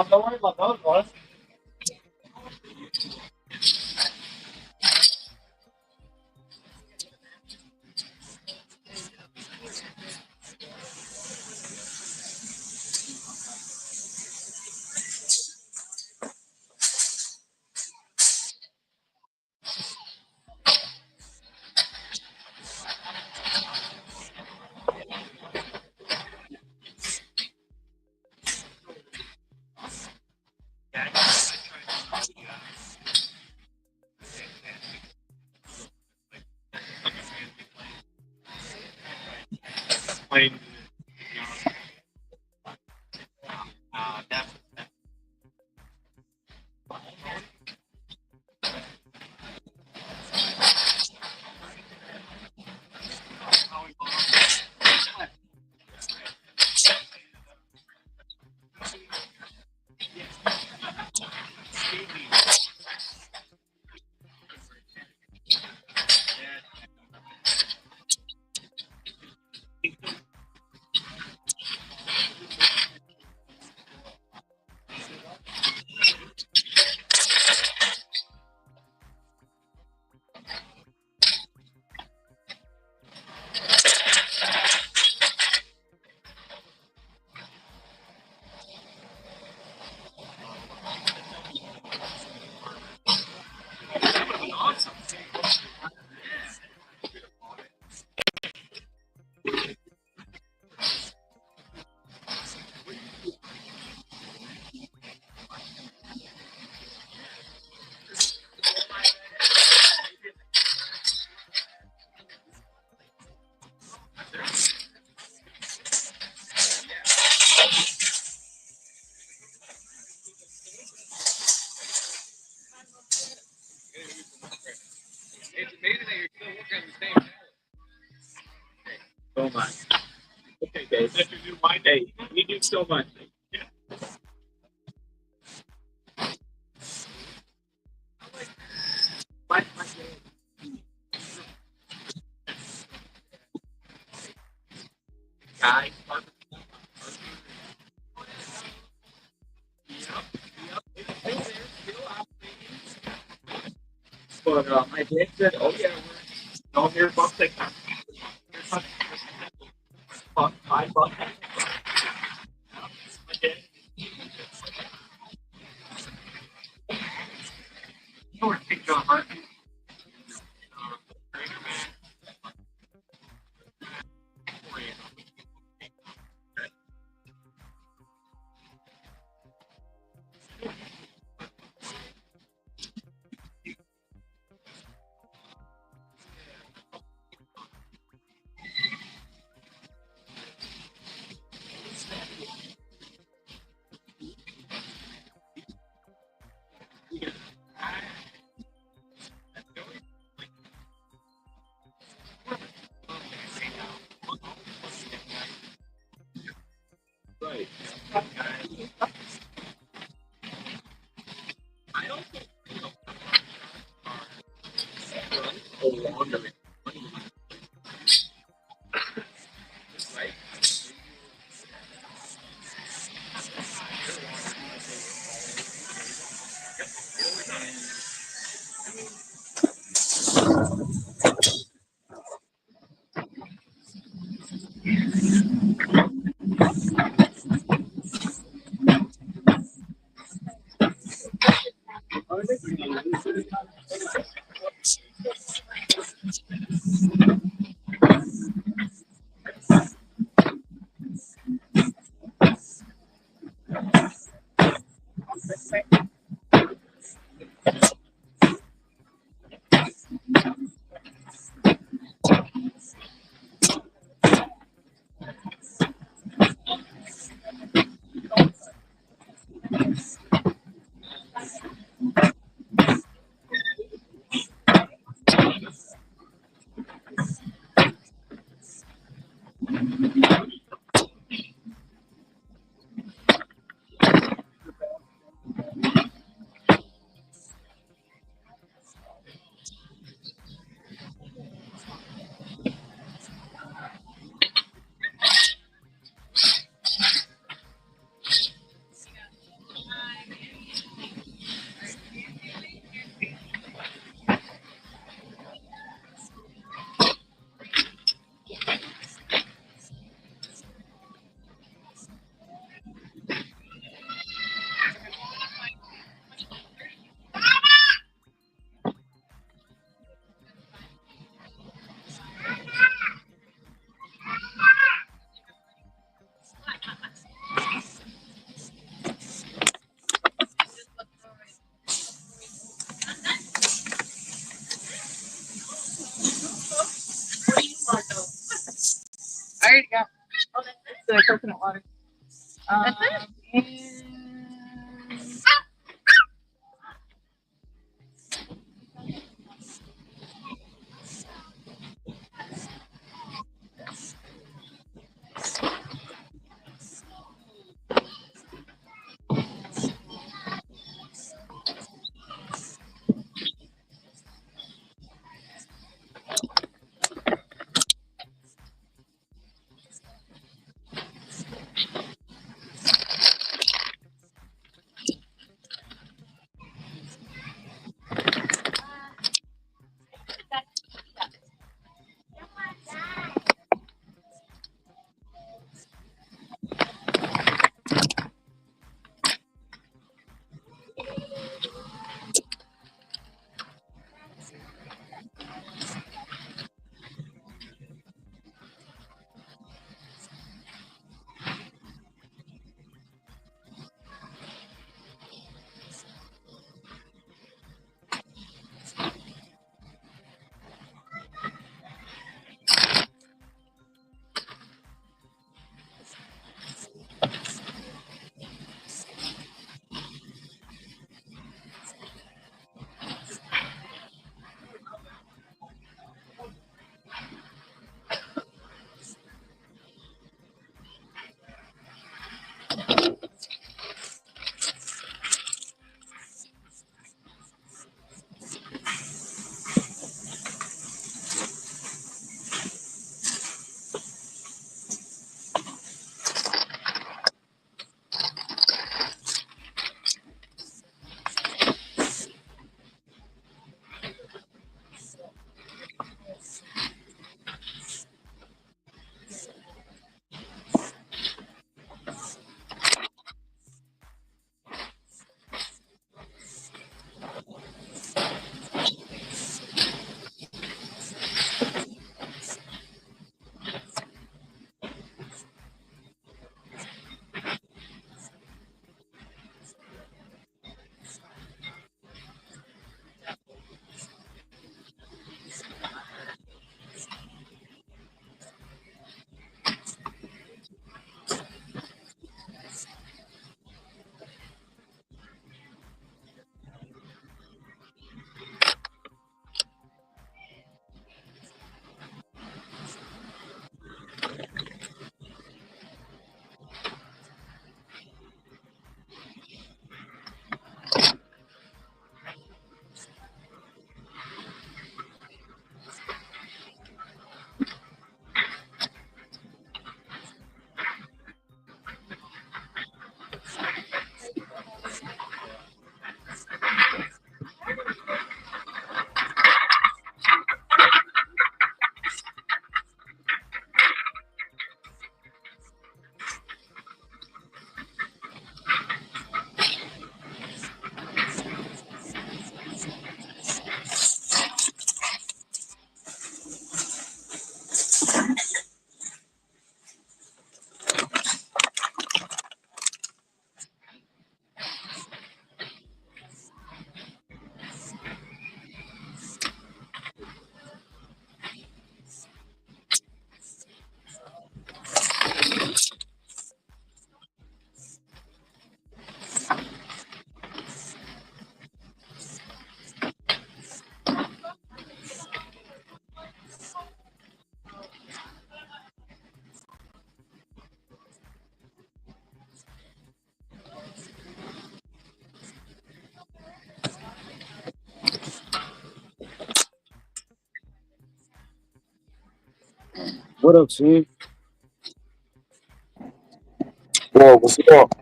Don't worry about those ones. Plain. It's amazing that you're still working on the same so much. Okay, Dave, that's your new my day. You do so much. Yeah. My guy. But my dad said, "Oh yeah, we're no here about TikTok. $5." My dad. You know where TikTok are? Right. I don't think a longer right? the coconut water. That's it. And What up, Steve? Whoa, what's up?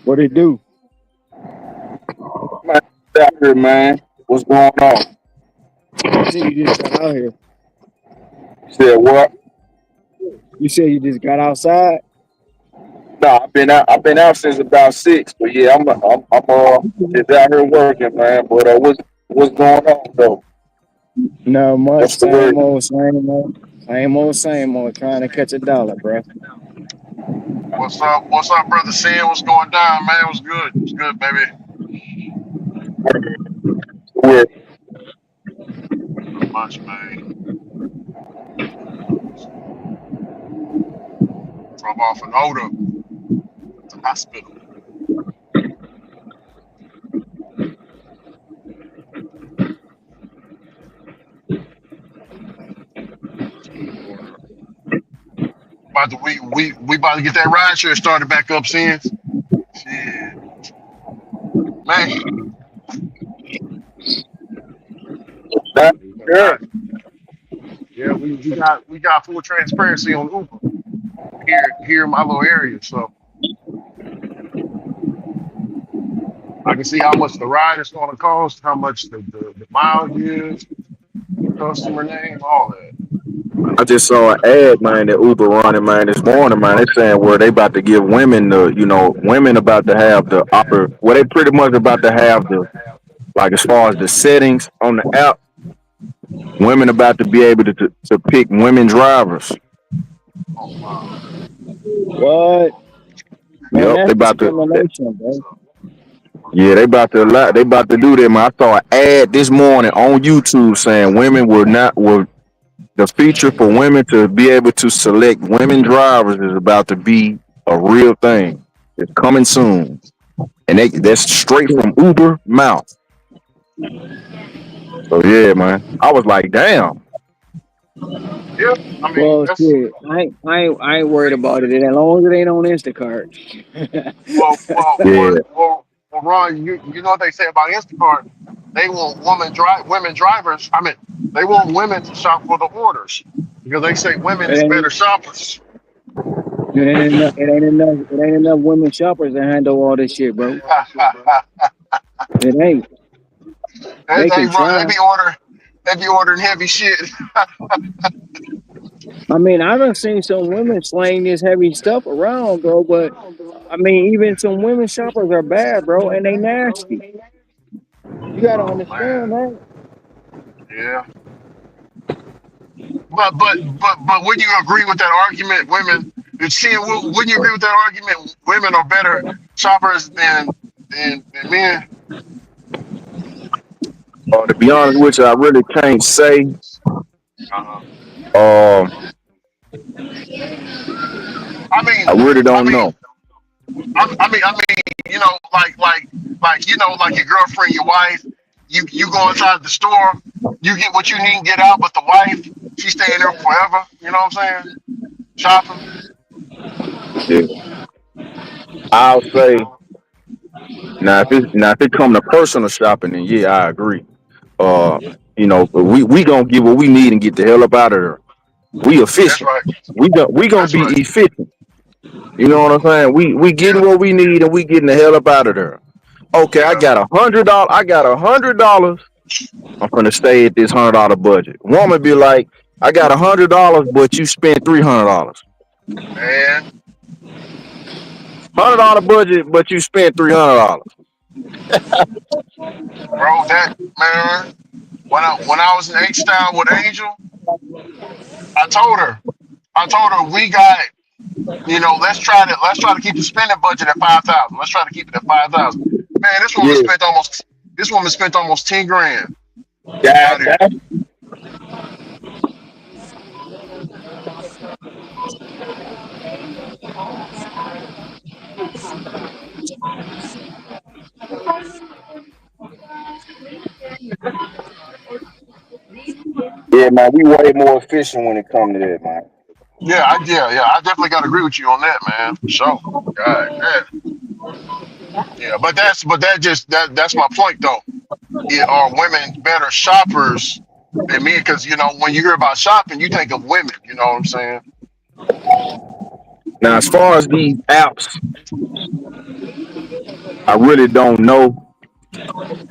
What it do? Man, out here, man. What's going on? You said you just got out here. Said what? You said you just got outside. No, I've been out since about 6, but yeah, I'm just out here working, man. But what's going on though? No much. What's the word? Same old. Trying to catch a dollar, bro. What's up? What's up, brother? Sin, what's going down, man? What's good? What's good, baby? Where Not much, man. Drove off an odor at the hospital. About to we about to get that ride share started back up, Sins. Shit, man. that? We Sure. got yeah, we got full transparency on Uber here in my little area, so I can see how much the ride is going to cost, how much the mileage is, the customer name, all that. I just saw an ad, man, that Uber running, man, this morning, man. They saying where they about to give women women about to have well, they pretty much about to have like as far as the settings on the app, women about to be able to pick women drivers. Oh wow. What? Man, Yep, they that's about to. discrimination, bro. Yeah, they about to do that, man. I saw an ad this morning on YouTube saying women will the feature for women to be able to select women drivers is about to be a real thing. It's coming soon. And that's straight from Uber mouth. So yeah, man. I was like, damn. Yeah, I mean Well, that's shit. I ain't worried about it. As long as it ain't on Instacart. well, well, Yeah. well, well, well, Ron. You know what they say about Instacart? They want women drivers. I mean, they want women to shop for the orders because they say women It is ain't better shoppers. it ain't enough women shoppers to handle all this shit, bro. It ain't. They They can run. try. They be ordering heavy shit. I mean, I done seen some women slaying this heavy stuff around, bro. But I mean, even some women shoppers are bad, bro, and they nasty. You gotta Oh understand man, that. yeah. But wouldn't you agree with that argument? Wouldn't you agree with that argument? Women are better shoppers than men. To be honest with you, I really can't say. Uh-huh. Um, I mean, I really I don't mean, know. I mean, like like your girlfriend, your wife. You go inside the store, you get what you need and get out. But the wife, she's staying there forever. You know what I'm saying? Shopping. Yeah. I'll say now if it come to personal shopping, then yeah, I agree. Uh, but we gonna get what we need and get the hell up out of there. We That's efficient. right. We gonna That's be right. efficient. You know what I'm saying? We getting Yeah. what we need and we getting the hell up out of there. Okay, I Yeah. got $100. I got $100. I'm gonna stay at this $100 budget. Woman be like, I got $100, but you spent $300. Man, $100 budget, but you spent $300. bro, that man. When I was in H Town with Angel, I told her, we got, let's try to keep the spending budget at 5,000. Let's try to keep it at 5,000. Man, Yeah, this woman spent almost 10 grand out here. God, yeah, man, we way more efficient when it comes to that, man. Yeah, I definitely got to agree with you on that, man, for sure. God, yeah, that's my point though. Are women better shoppers than men? Because when you hear about shopping, you think of women. You know what I'm saying? Now, as far as these apps, I really don't know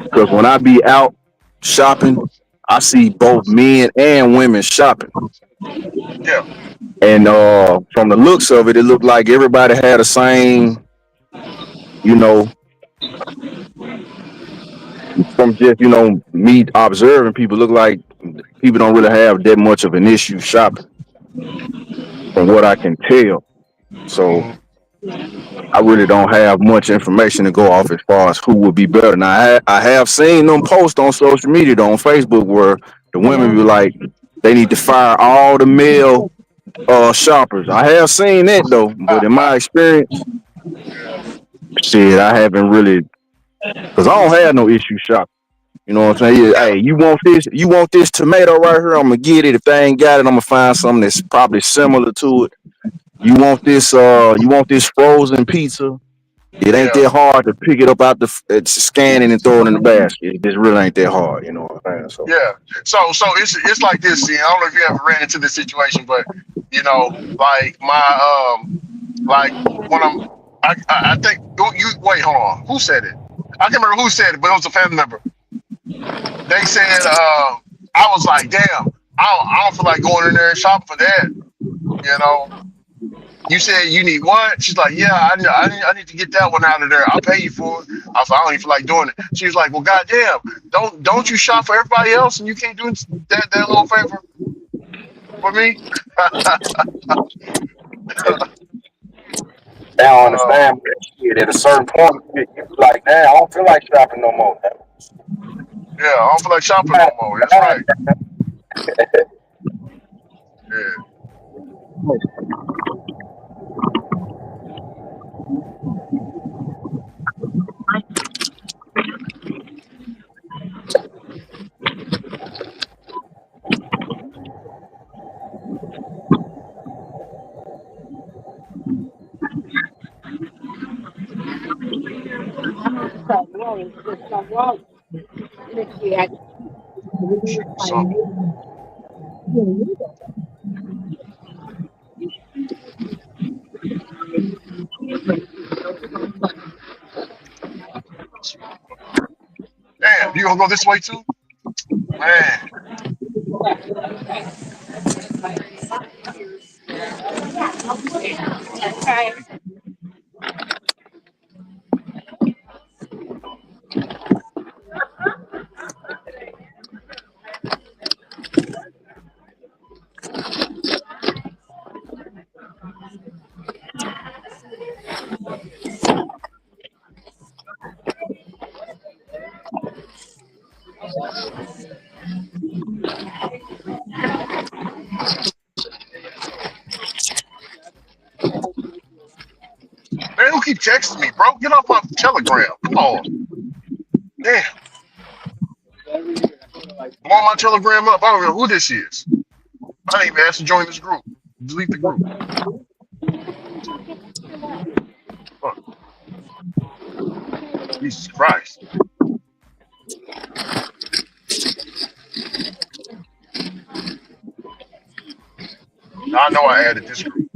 because when I be out shopping, I see both men and women shopping. Yeah, And from the looks of it, it looked like everybody had the same, you know, from just, me observing people, look like people don't really have that much of an issue shopping from what I can tell. So Mm-hmm. I really don't have much information to go off as far as who would be better. Now I have seen them post on social media though, on Facebook, where the women be like they need to fire all the male shoppers. I have seen that though, but in my experience, Yeah. shit, I haven't really, because I don't have no issue shopping. You know what I'm saying? Yeah, Yeah. hey, you want this? You want this tomato right here? I'm gonna get it. If they ain't got it, I'm gonna find something that's probably similar to it. You want this? You want this frozen pizza? It ain't Yeah. that hard to pick it up out it's scan it and throw it in the basket. It just really ain't that hard. You know what I'm saying? So Yeah. So it's like this. See, I don't know if you ever ran into this situation, but like like when I think you wait, hold on. Who said it? I can't remember who said it, but it was a family member. They said I was like, damn, I don't feel like going in there and shopping for that. You know, you said you need what? She's like, yeah, I need to get that one out of there. I'll pay you for it. I was like, I don't even feel like doing it. She was like, well, goddamn, don't you shop for everybody else and you can't do that little favor for me? they don't uh, understand that shit. At a certain point, you be like, damn, I don't feel like shopping no more. yeah, I don't feel like shopping no more. That's right. Yeah. So damn, you gonna go this way too, man? Man, who keep texting me, bro? Get off my Telegram. Come on, damn. I'm on my Telegram up. I don't know who this is. I ain't even asked to join this group. Delete the group. Huh, Jesus Christ. I know I added this group.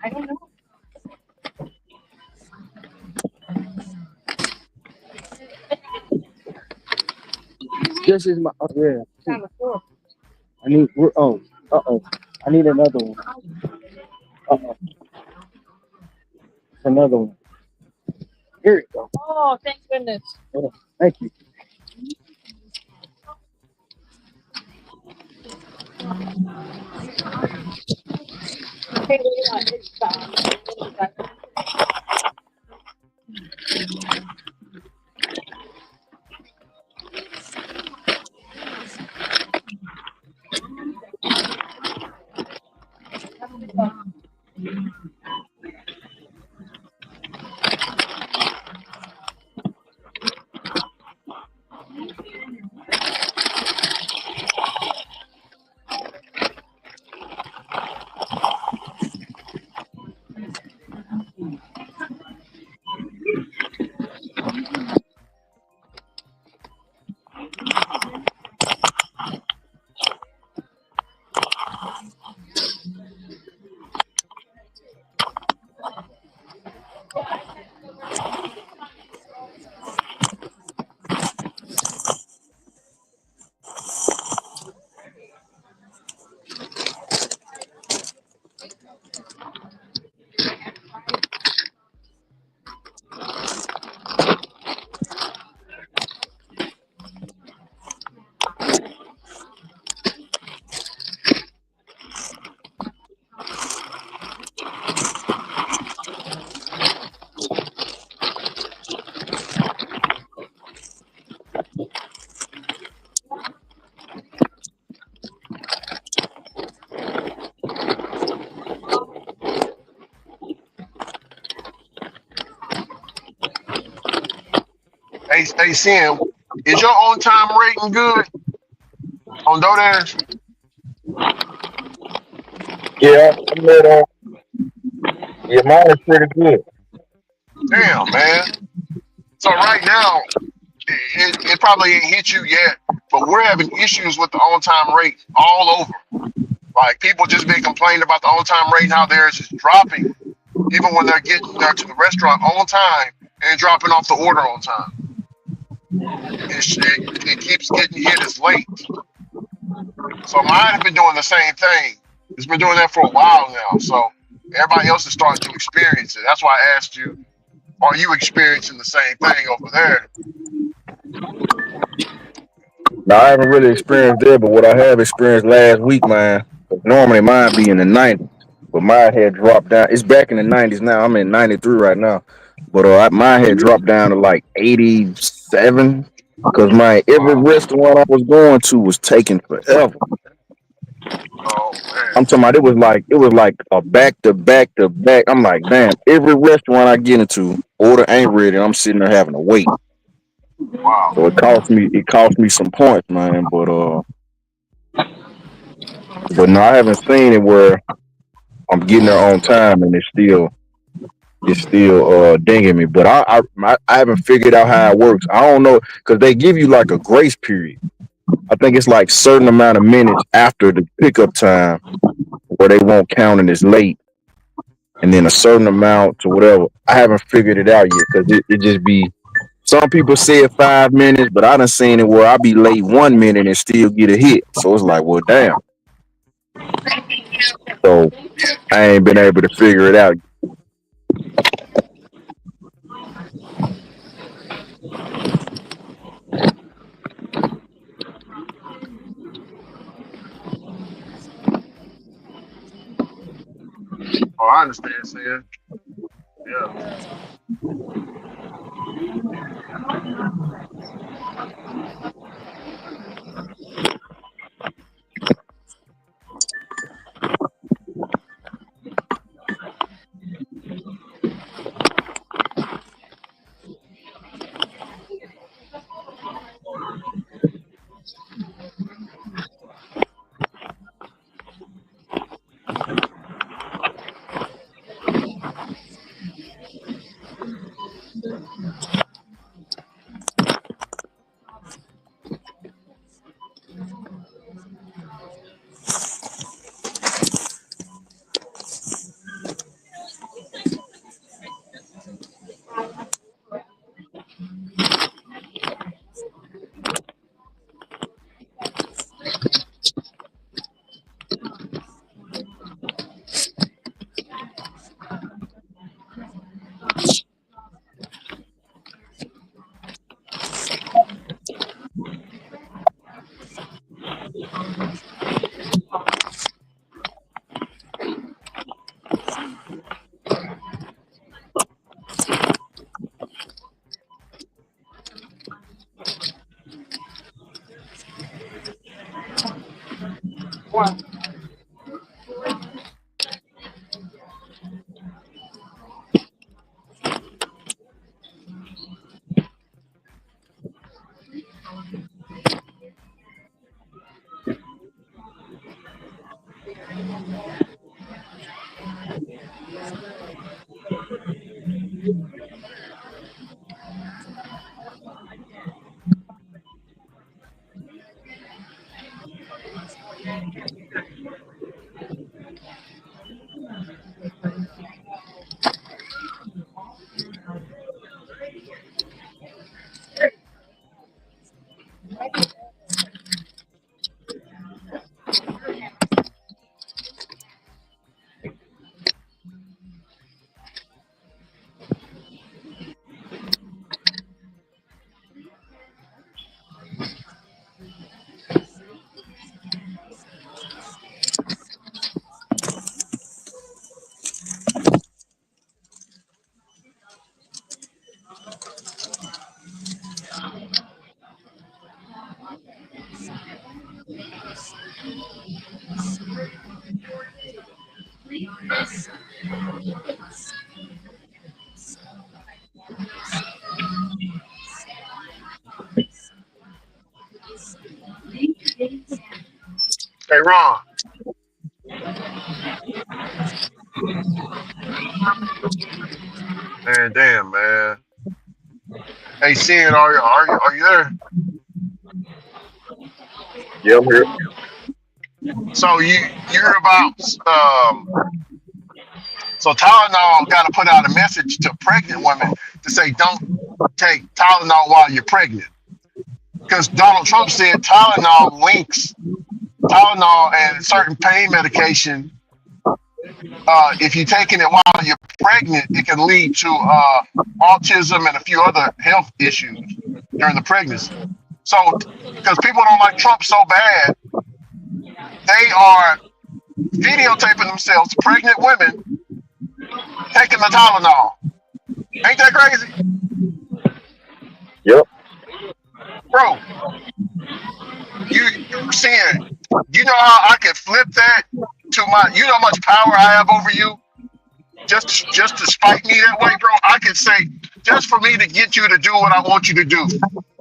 I don't know. This is my. Oh, yeah. On the floor. I need. Oh. Uh-oh. I need another one. Uh-oh. Another one. Here you go. Oh, thank goodness. Hold on. Thank you. Okay, wait on. It's stopped. Hey, Sim, is your on time rating good on DoorDash? Yeah, yeah, mine is pretty good. Damn, man. So right now, it probably ain't hit you yet, but we're having issues with the on time rate all over. Like people just been complaining about the on time rate and how theirs is dropping, even when they're getting there to the restaurant on time and dropping off the order on time. It keeps getting hit as late. So mine have been doing the same thing. It's been doing that for a while now. So everybody else is starting to experience it. That's why I asked you, are you experiencing the same thing over there? Now I haven't really experienced that, but what I have experienced last week, man. 'Cause normally mine be in the 90s, but mine had dropped down. It's back in the 90s now. I'm in 93 right now, but mine had dropped down to like 87. Cause my every Wow. restaurant I was going to was taking forever. Oh man. I'm talking about it was like a back to back to back. I'm like, damn, every restaurant I get into, order ain't ready. And I'm sitting there having to wait. Wow. So it cost me some points, man. But no, I haven't seen it where I'm getting there on time and it's still dinging me. But I haven't figured out how it works. I don't know because they give you like a grace period. I think it's like certain amount of minutes after the pickup time where they won't count it as late, and then a certain amount to whatever. I haven't figured it out yet because it just be. Some people say 5 minutes, but I done seen it where I be late 1 minute and still get a hit. So it's like, well, damn. So I ain't been able to figure it out. Oh, I understand, Sam. Yeah. Hey, Ron. Man, damn, man. Hey, Sin, are you there? Yeah, I'm here. So you heard about so Tylenol got to put out a message to pregnant women to say don't take Tylenol while you're pregnant because Donald Trump said Tylenol links Tylenol and certain pain medication. If you're taking it while you're pregnant, it can lead to autism and a few other health issues during the pregnancy. So, because people don't like Trump so bad, they are videotaping themselves, pregnant women, taking the Tylenol. Ain't that crazy? Yep. Bro, you saying, you know how I can flip that to you know how much power I have over you? Just to spite me that way, bro, I could say just for me to get you to do what I want you to do.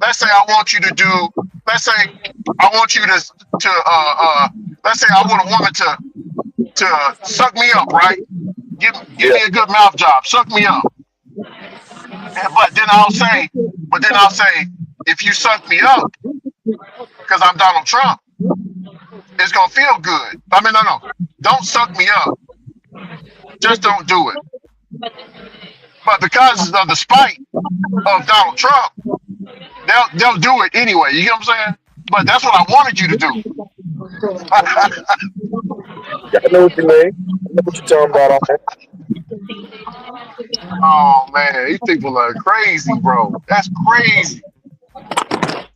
Let's say I want you to do. Let's say I want you let's say I want a woman to suck me up, right? Give Yeah. me a good mouth job, suck me up. But then I'll say, if you suck me up, because I'm Donald Trump, it's gonna feel good. I mean, no, don't suck me up. Just don't do it. But because of the spite of Donald Trump, they'll do it anyway. You get what I'm saying? But that's what I wanted you to do. Yeah, I know what you mean. I know what you're talking about on that. Oh man, these people are crazy, bro. That's crazy.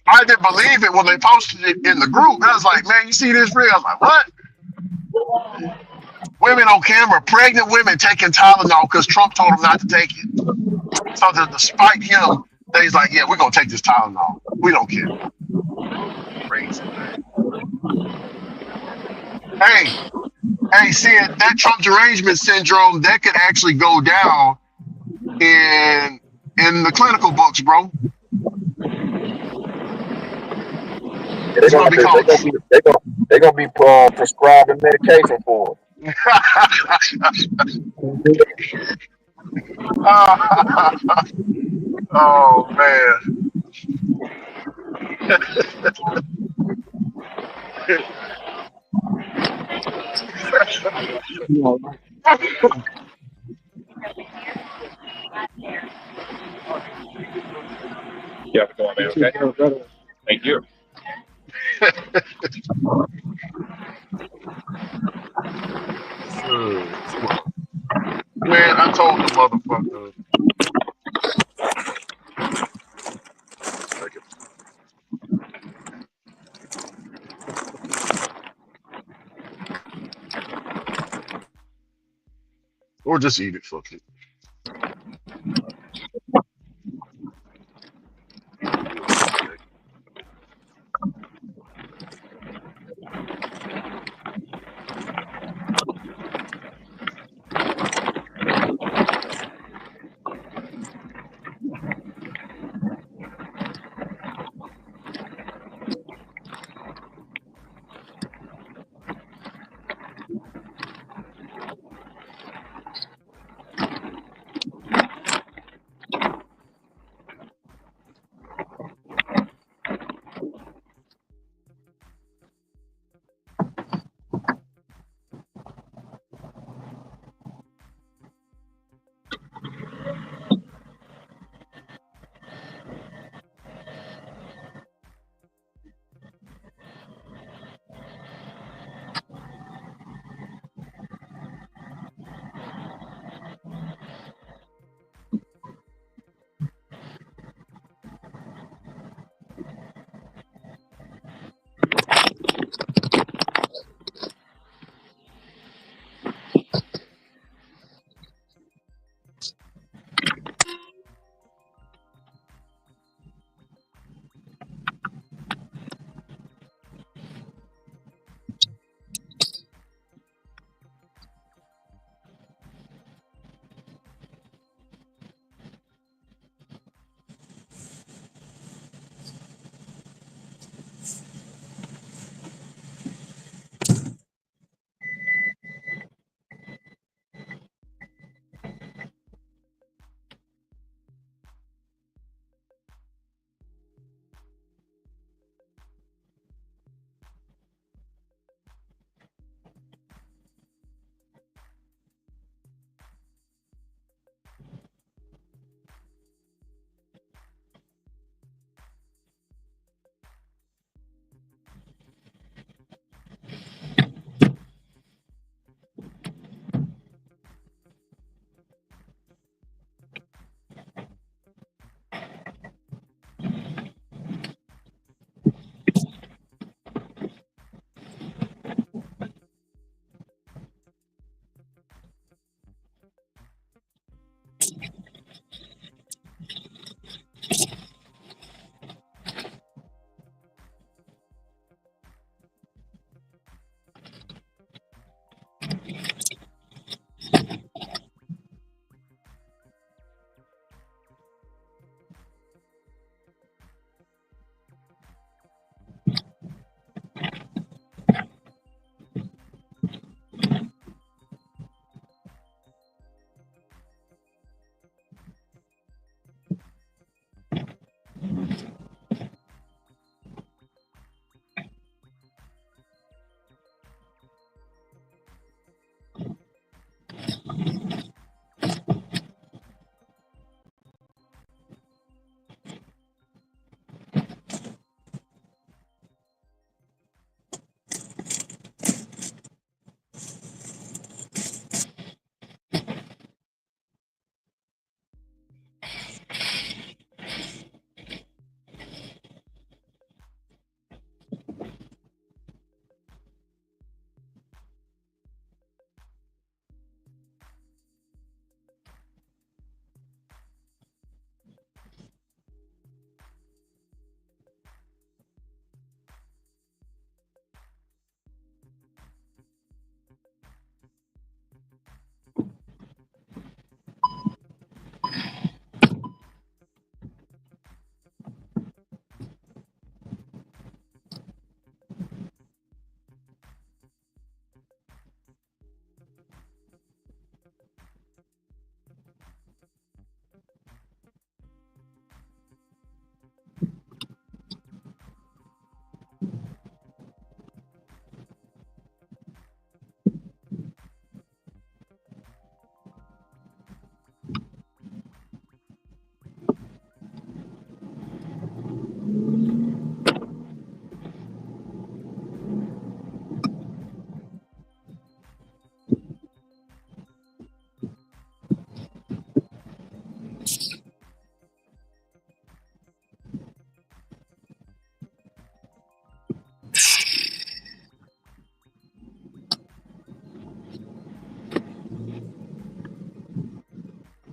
I didn't believe it when they posted it in the group. I was like, man, you see this real? I was like, what? Women on camera, pregnant women taking Tylenol because Trump told them not to take it. So to despite him, they's like, yeah, we're gonna take this Tylenol. We don't care. Crazy, man. Hey, see it, that Trump derangement syndrome that could actually go down in the clinical books, bro. Yeah, It's gonna be called. they're gonna be prescribing medication for Oh man. You have to go on, man. Okay. Thank you. Man, I told the motherfucker. Or just eat it, fuck it.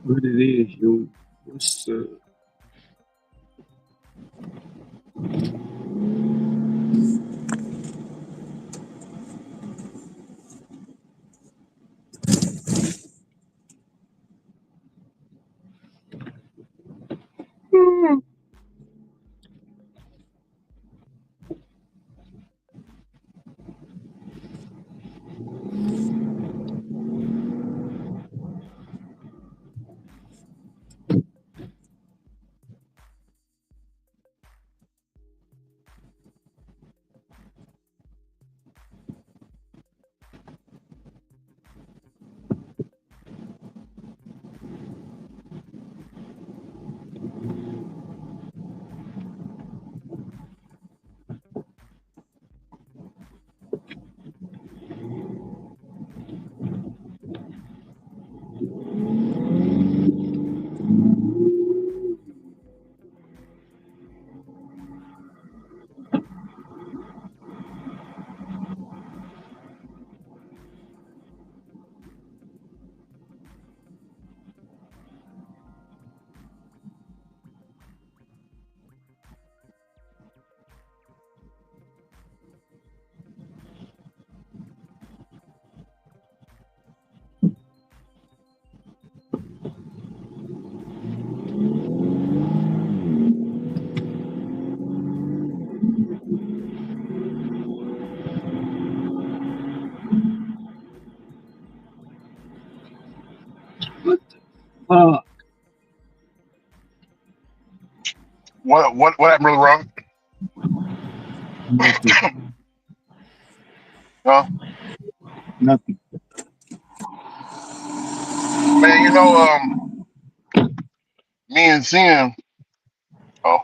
What it is, yo? What's fuck? What happened really wrong? Nothing. Huh? Nothing. Man, me and Sin. Oh,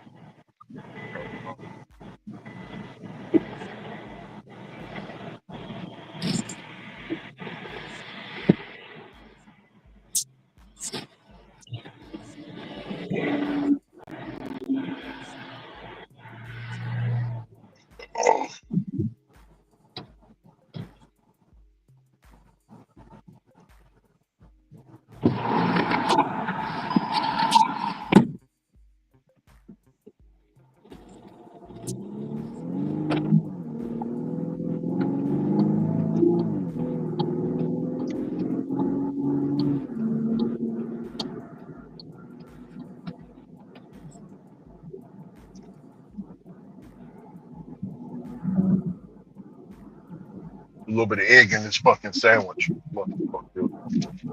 a little bit of egg in this fucking sandwich. Motherfucker.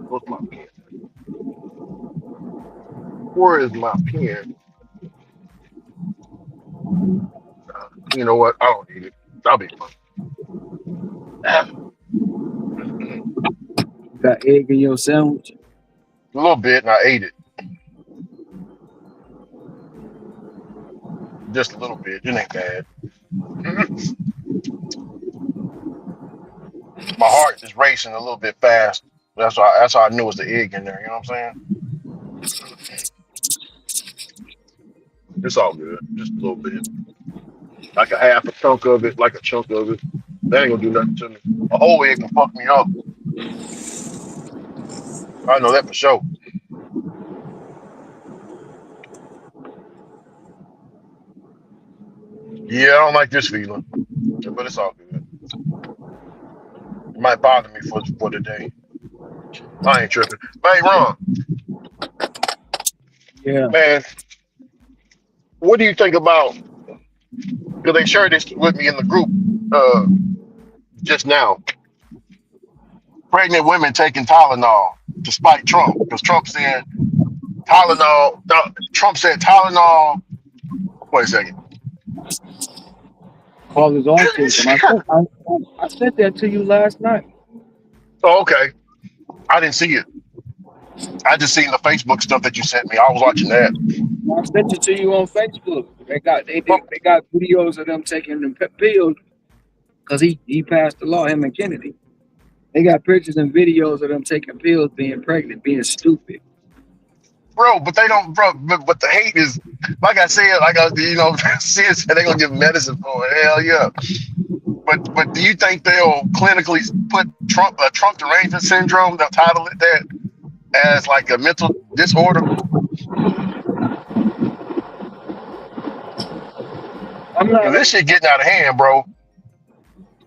Where's my pen? Where is my pen? You know what? I don't need it. I'll be fine. Got egg in your sandwich? A little bit, and I ate it. Just a little bit. It ain't bad. My heart is racing a little bit fast. That's how I knew it was the egg in there. You know what I'm saying? It's all good. Just a little bit. Like a half a chunk of it, like a chunk of it. That ain't gonna do nothing to me. A whole egg can fuck me up. I know that for sure. Yeah, I don't like this feeling, but it's all good. It might bother me for the day. I ain't tripping. Hey, Ron, Yeah. man, what do you think about? Because they shared this with me in the group just now. Pregnant women taking Tylenol to spite Trump because Trump said Tylenol. Trump said Tylenol. Wait a second. Call his autism. I sent that to you last night. Oh, okay. I didn't see it. I just seen the Facebook stuff that you sent me. I was watching that. I sent it to you on Facebook. But They got videos of them taking the pills because he passed the law. Him and Kennedy. They got pictures and videos of them taking pills, being pregnant, being stupid. bro, but they don't, bro. But the hate is, like I said, Sid said they're gonna give medicine for it. Hell yeah. But do you think they'll clinically put Trump derangement syndrome? They'll title it that, as like a mental disorder? I'm not. Cause this shit getting out of hand, bro.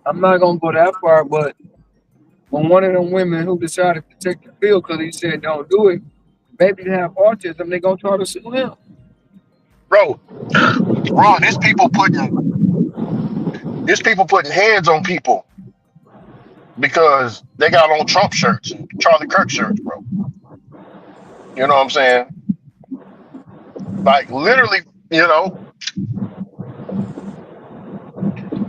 I'm not gonna go that far, but when one of them women who decided to take the pill because he said don't do it, maybe they have autism, they gonna try to sue him. Bro, Ron, there's people putting hands on people because they got on Trump shirts and Charlie Kirk shirts, bro. You know what I'm saying? Like literally, you know,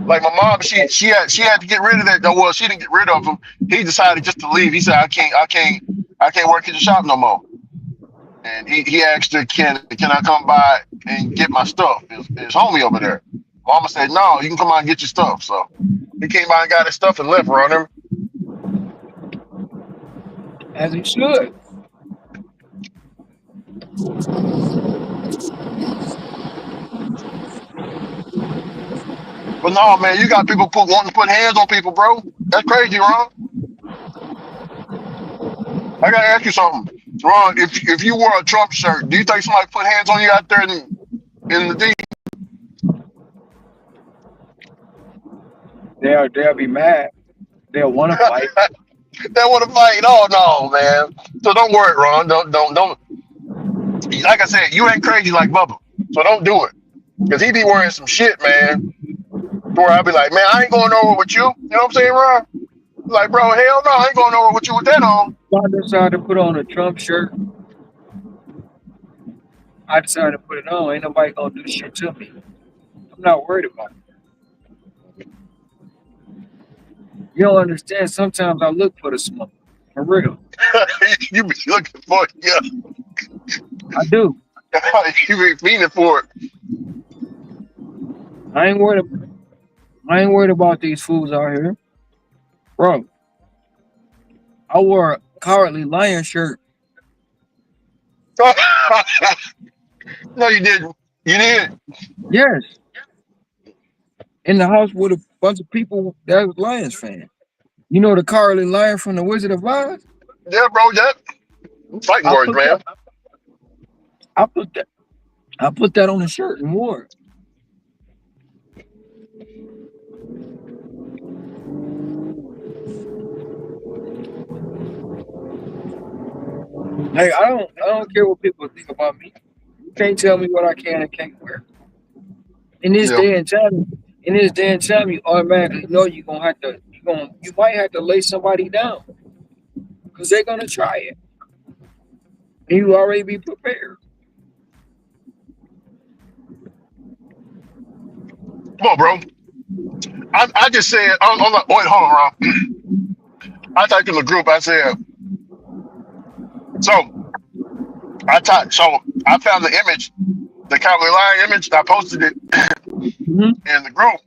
like my mom, she had to get rid of that. Well, she didn't get rid of him. He decided just to leave. He said, I can't work at the shop no more. And he asked her, can I come by and get my stuff? His homie over there. Mama said, no, you can come out and get your stuff. So he came by and got his stuff and left, running. As he should. But no, man, you got people wanting to put hands on people, bro. That's crazy, Ron. I gotta ask you something, Ron. If you wore a Trump shirt, do you think somebody put hands on you out there in the D? They'll be mad. They'll want to fight. They want to fight. Oh no, man. So don't worry, Ron. Don't. Like I said, you ain't crazy like Bubba, so don't do it. Cause he be wearing some shit, man. Where I'll be like, man, I ain't going nowhere with you. You know what I'm saying, Ron? Like, bro, hell no, I ain't going nowhere with you with that on. I decided to put on a Trump shirt. I decided to put it on. Ain't nobody gonna do shit to me. I'm not worried about it. You don't understand. Sometimes I look for the smoke. For real. You be looking for it, yeah. I do. You be feeding for it. I ain't worried about these fools out here. Bro, I wore a Cowardly Lion shirt. No, you didn't. You did. Yes. In the house with a bunch of people that was Lions fan. You know the Cowardly Lion from the Wizard of Oz? Yeah, bro, that fighting I words, put man. that I put that I put that on the shirt and wore it. Hey, I don't care what people think about me. You can't tell me what I can and can't wear. In this Yeah. day and time, you automatically know you might have to lay somebody down because they're gonna try it. And you already be prepared. Come on, bro. I just said, I'm like, wait, hold on, Ron. I typed in the group, I said, so so I found the image, the Cowardly Lion image, I posted it in the group.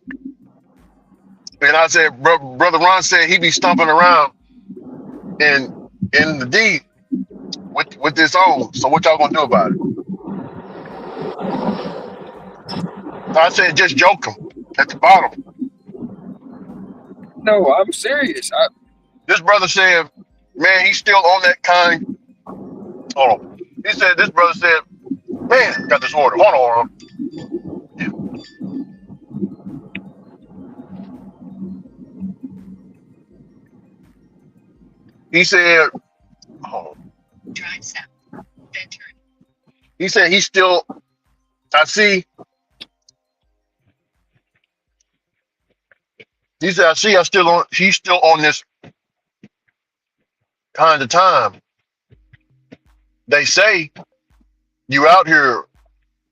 And I said, Brother Ron said he be stomping around in the D with this on. So what y'all gonna do about it? So I said, just joke him at the bottom. No, I'm serious. This brother said, man, he's still on that kind. Hold on. He said, this brother said, man, got this order. Hold on. Yeah. He said, hold on. He said he's still, I see. He said, I see, he's still on this kind of time. They say you out here,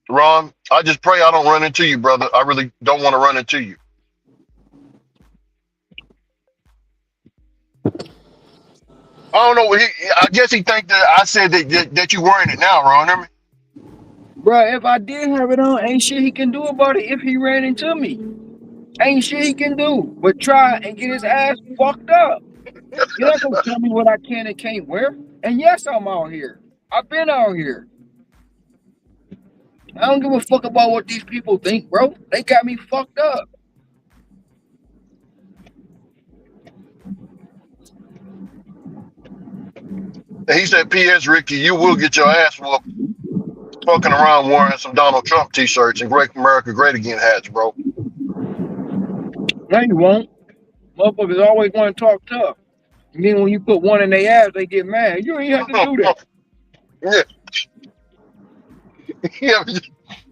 Ron. I just pray I don't run into you, brother. I really don't want to run into you. I don't know. I guess he think that I said that you wearing it now, Ron. Hear me? Bro, if I did have it on, ain't shit he can do about it if he ran into me. Ain't shit he can do but try and get his ass fucked up. You're not gonna tell me what I can and can't wear. And yes, I'm out here. I've been out here. I don't give a fuck about what these people think, bro. They got me fucked up. And he said, P.S. Ricky, you will get your ass whooped fucking around wearing some Donald Trump t-shirts and Great America Great Again hats, bro. No, you won't. Motherfuckers always want to talk tough. And then when you put one in their ass, they get mad. You ain't have to do that. Yeah. Yeah.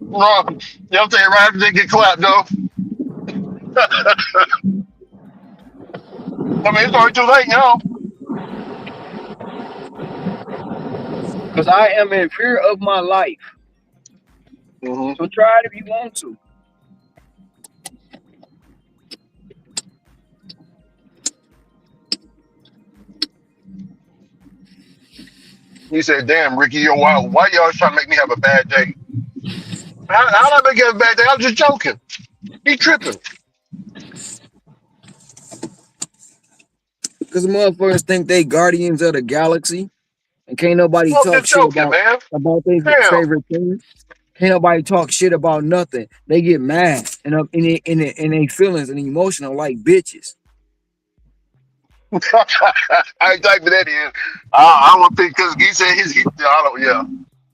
Wrong. You know what I'm saying? Right after they get clapped, though. I mean, it's already too late, yo. Because I am in fear of my life. Mm-hmm. So try it if you want to. He said, damn, Ricky, yo, why you always trying to make me have a bad day? How'd I make you have a bad day? I was just joking. He tripping. Because motherfuckers think they guardians of the galaxy. And can't nobody I'm talk just shit joking, man. their Damn. favorite thing. Can't nobody talk shit about nothing. They get mad and up in their feelings and emotional like bitches. I ain't typing that in. I don't think because he said I don't, yeah.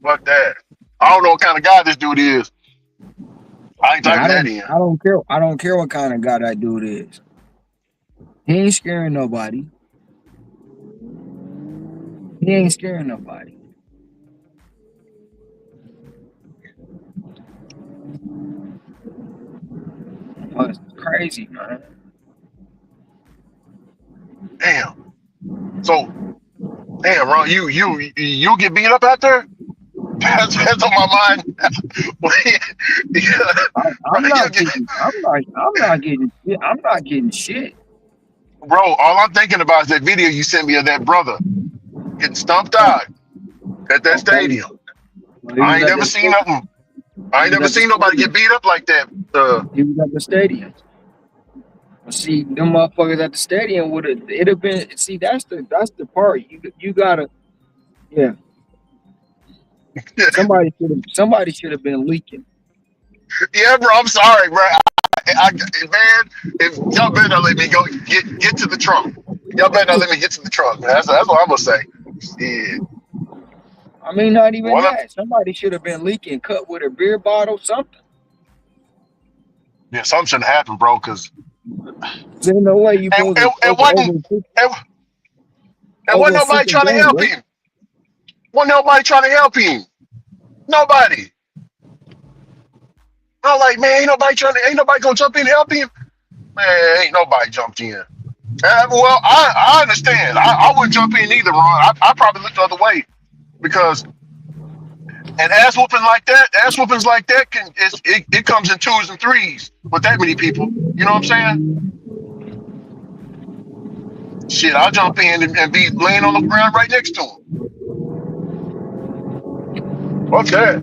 Fuck that. I don't know what kind of guy this dude is. I ain't typing that in. I don't care. I don't care what kind of guy that dude is. He ain't scaring nobody. He ain't scaring nobody. Oh, it's crazy, man. Damn. So, damn, Ron, you get beat up out there? That's on my mind. I'm not getting shit. Bro, all I'm thinking about is that video you sent me of that brother getting stumped out at that stadium. I ain't never seen nothing. I ain't never seen nobody get beat up like that. He was at the stadium. See, them motherfuckers at the stadium it'd have been. See, that's the part you gotta. Yeah. Somebody should have been leaking. Yeah, bro. I'm sorry, bro. Man, if y'all better not let me go get to the trunk. Y'all better not let me get to the trunk. Man. That's what I'm gonna say. Yeah. I mean, not even that. Somebody should have been leaking, cut with a beer bottle, something. Yeah, something shouldn't happen, bro. Cause there's no way you supposed to. And wasn't nobody trying to help him. Wasn't nobody trying to help him. Nobody. I'm like, man, ain't nobody gonna jump in and help him. Man, ain't nobody jumped in. Well, I understand. I wouldn't jump in either, Ron. I probably look the other way because an ass whoopings like that it comes in 2s and 3s with that many people. You know what I'm saying? Shit, I'll jump in and be laying on the ground right next to him. What's that?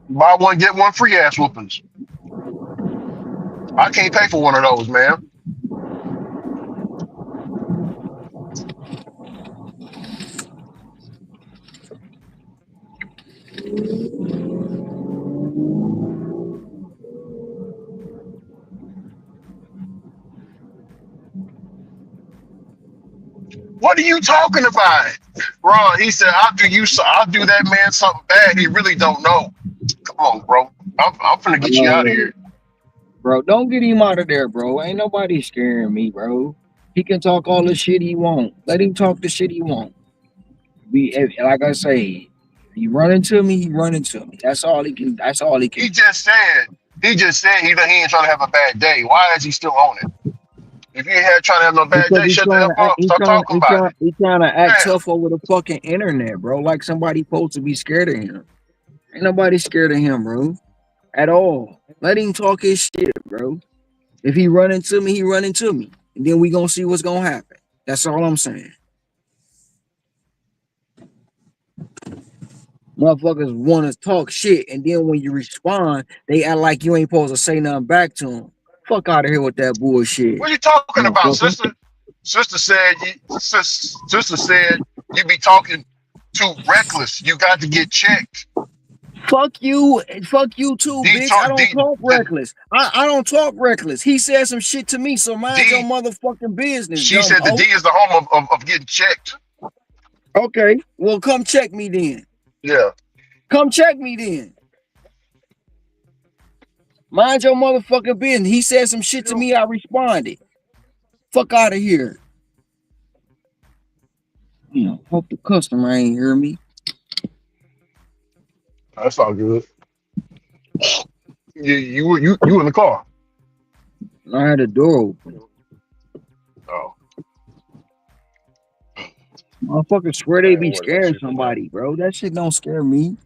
Buy one, get one free ass whoopings. I can't pay for one of those, man. What are you talking about? Ron, he said, I'll do that man something bad he really don't know. Come on, bro. I'm finna get you out of here. Bro, don't get him out of there, bro. Ain't nobody scaring me, bro. He can talk all the shit he want. Let him talk the shit he want. Like I say, he run into me, he run into me. That's all he can. He just said he ain't trying to have a bad day. Why is he still on it? If you ain't trying to have no bad day, shut the F up. Stop talking about it. He's trying to act tough over the fucking internet, bro. Like somebody supposed to be scared of him. Ain't nobody scared of him, bro. At all. Let him talk his shit, bro. If he run into me, he run into me. And then we gonna see what's gonna happen. That's all I'm saying. Motherfuckers want to talk shit, and then when you respond, they act like you ain't supposed to say nothing back to them. Fuck out of here with that bullshit. What are you talking about, sister? Sister said you be talking too reckless. You got to get checked. Fuck you too, bitch. I don't talk reckless. I don't talk reckless. He said some shit to me, so mind your motherfucking business. She said the D is the home of getting checked. Okay, well, come check me then. Yeah. Come check me then. Mind your motherfucking business. He said some shit to me. I responded. Fuck out of here. Hope the customer ain't hear me. That's all good. You in the car? I had the door open. Oh, Motherfuckers swear I they ain't be worried about scaring you for nothing. somebody, bro. That shit don't scare me.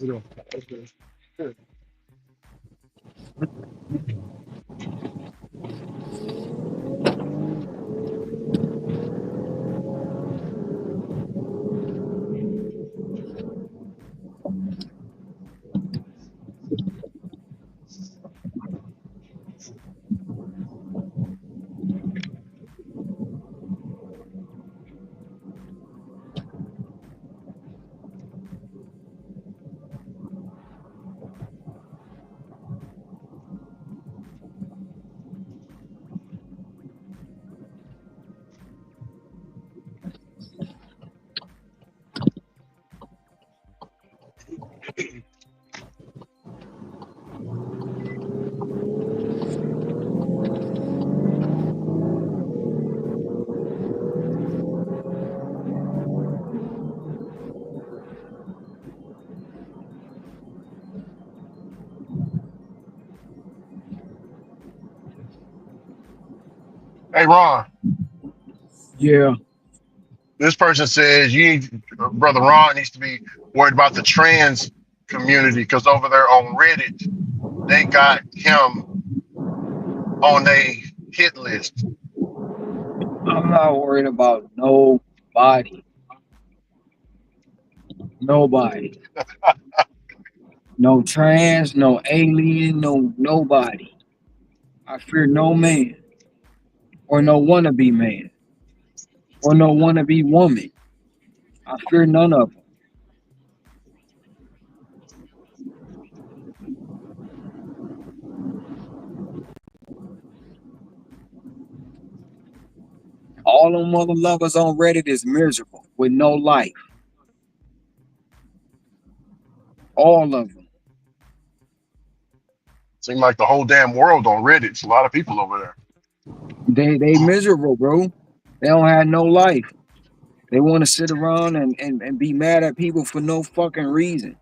You know, that's good. Good. Hey Ron, Yeah. this person says brother Ron needs to be worried about the trans community because over there on Reddit they got him on a hit list. I'm not worried about nobody. Nobody. No trans, no alien, no nobody. I fear no man or no wannabe man or no wannabe woman. I fear none of them. All them mother lovers on Reddit is miserable with no life. All of them. Seems like the whole damn world on Reddit. It's a lot of people over there. They miserable, bro. They don't have no life. They want to sit around and be mad at people for no fucking reason.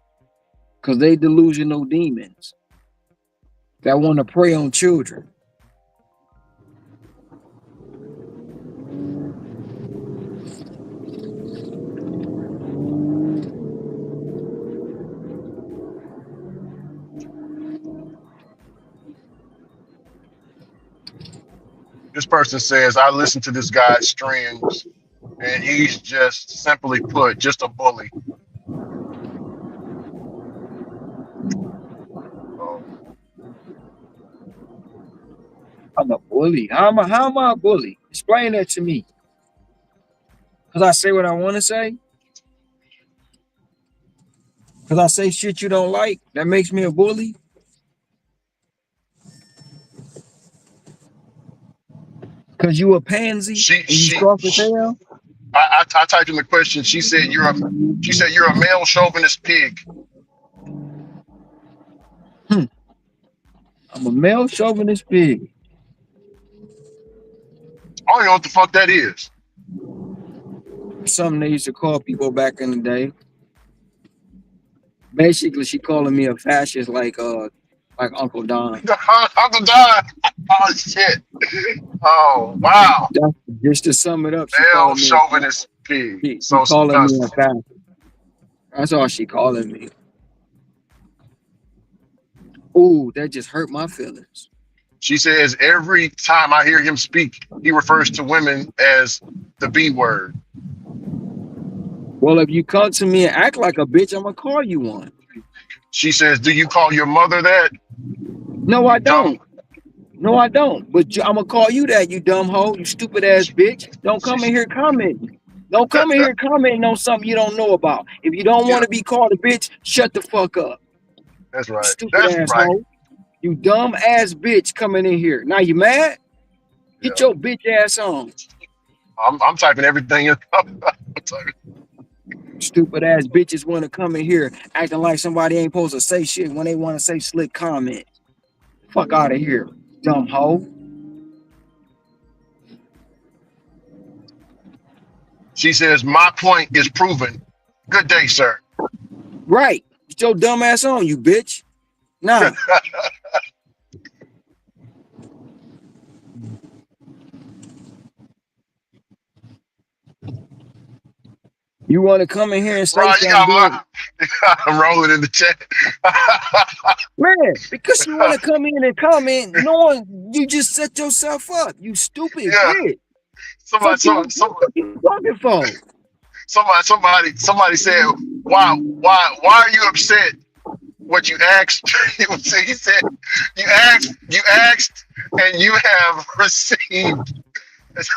Cause they delusional demons that want to prey on children. This person says, I listen to this guy's streams, and he's just simply put, just a bully. Oh, I'm a bully. How am I a bully? Explain that to me. Cause I say what I want to say. Cause I say shit you don't like. That makes me a bully. Cause you a pansy she and you she, soft as she hell. I typed in the question. She said you're a male chauvinist pig. I'm a male chauvinist pig. I don't know what the fuck that is. Something they used to call people back in the day. Basically, she calling me a fascist like Uncle Don. Uncle Don. Oh shit. Oh wow. That's, just to sum it up, she Male calling me a fascist. chauvinist pig. She So calling me a disgusting. fascist. That's all she calling me. Ooh, that just hurt my feelings. She says every time I hear him speak, he refers to women as the B word. Well, if you come to me and act like a bitch, I'm gonna call you one. She says, do you call your mother that? No, I You dumb. don't. No, I don't. But I'm gonna call you that, you dumb hoe, you stupid ass bitch. Don't come in here commenting. Don't come in here commenting on something you don't know about. If you don't want Yeah, to be called a bitch, shut the fuck up. that's You right. stupid That's right. asshole. You dumb ass bitch coming in here. Now you mad? Get Yeah. your bitch ass on. I'm typing everything in. Stupid ass bitches want to come in here acting like somebody ain't supposed to say shit when they want to say slick comment. Fuck out of here, dumb hoe. She says, my point is proven. Good day, sir. Right. Get your dumb ass on, you bitch. Nah. You want to come in here and say Ron, you something, got then my rolling in the chat. man, because you want to come in and comment, knowing you just set yourself up, you stupid Yeah. bitch. Somebody, Fuck you, what you talking for? somebody said, why are you upset? What you asked? He said, you asked, and you have received.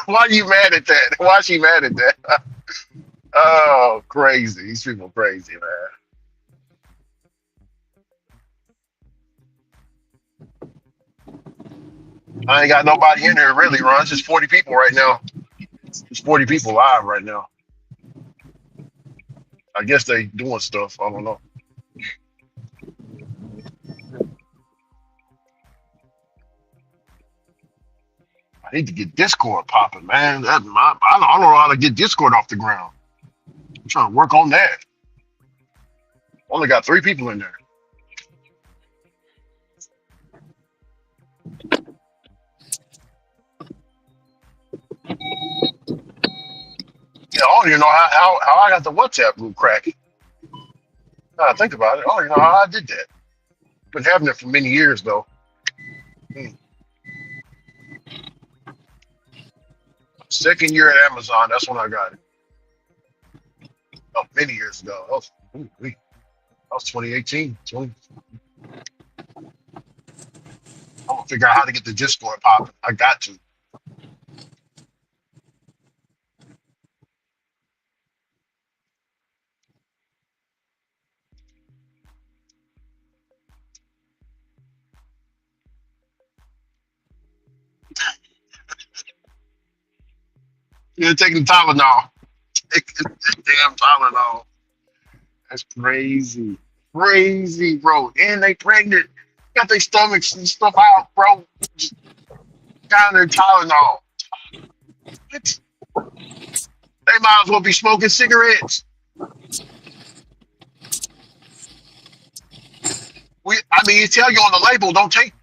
Why are you mad at that? Why is she mad at that? Oh, crazy! These people crazy, man. I ain't got nobody in here really, Ron. It's just 40 people right now. There's 40 people live right now. I guess they doing stuff. I don't know. I need to get Discord popping, man. I don't know how to get Discord off the ground. I'm trying to work on that. Only got 3 people in there. Yeah, I don't even know how I got the WhatsApp group cracking. Now I think about it, I don't even know how I did that. Been having it for many years though. Second year at Amazon, that's when I got it. Oh, many years ago. That was 2018. I'm gonna figure out how to get the Discord popping. I got to. You're taking Tylenol. Taking that damn Tylenol. That's crazy. Crazy, bro. And they pregnant. Got their stomachs and stuff out, bro. Just got their Tylenol. What? They might as well be smoking cigarettes. I mean, it tell you on the label, don't take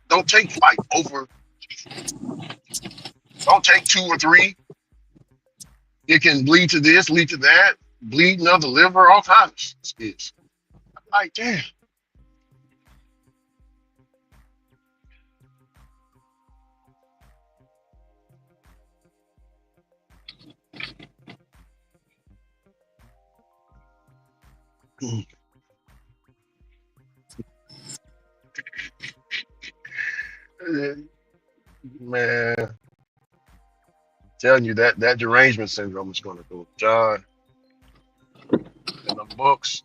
like over, don't take 2 or 3. It can lead to this, lead to that, bleeding of the liver, all kinds of shit. I'm like, damn. Man, telling you that derangement syndrome is going to go, John, in the books.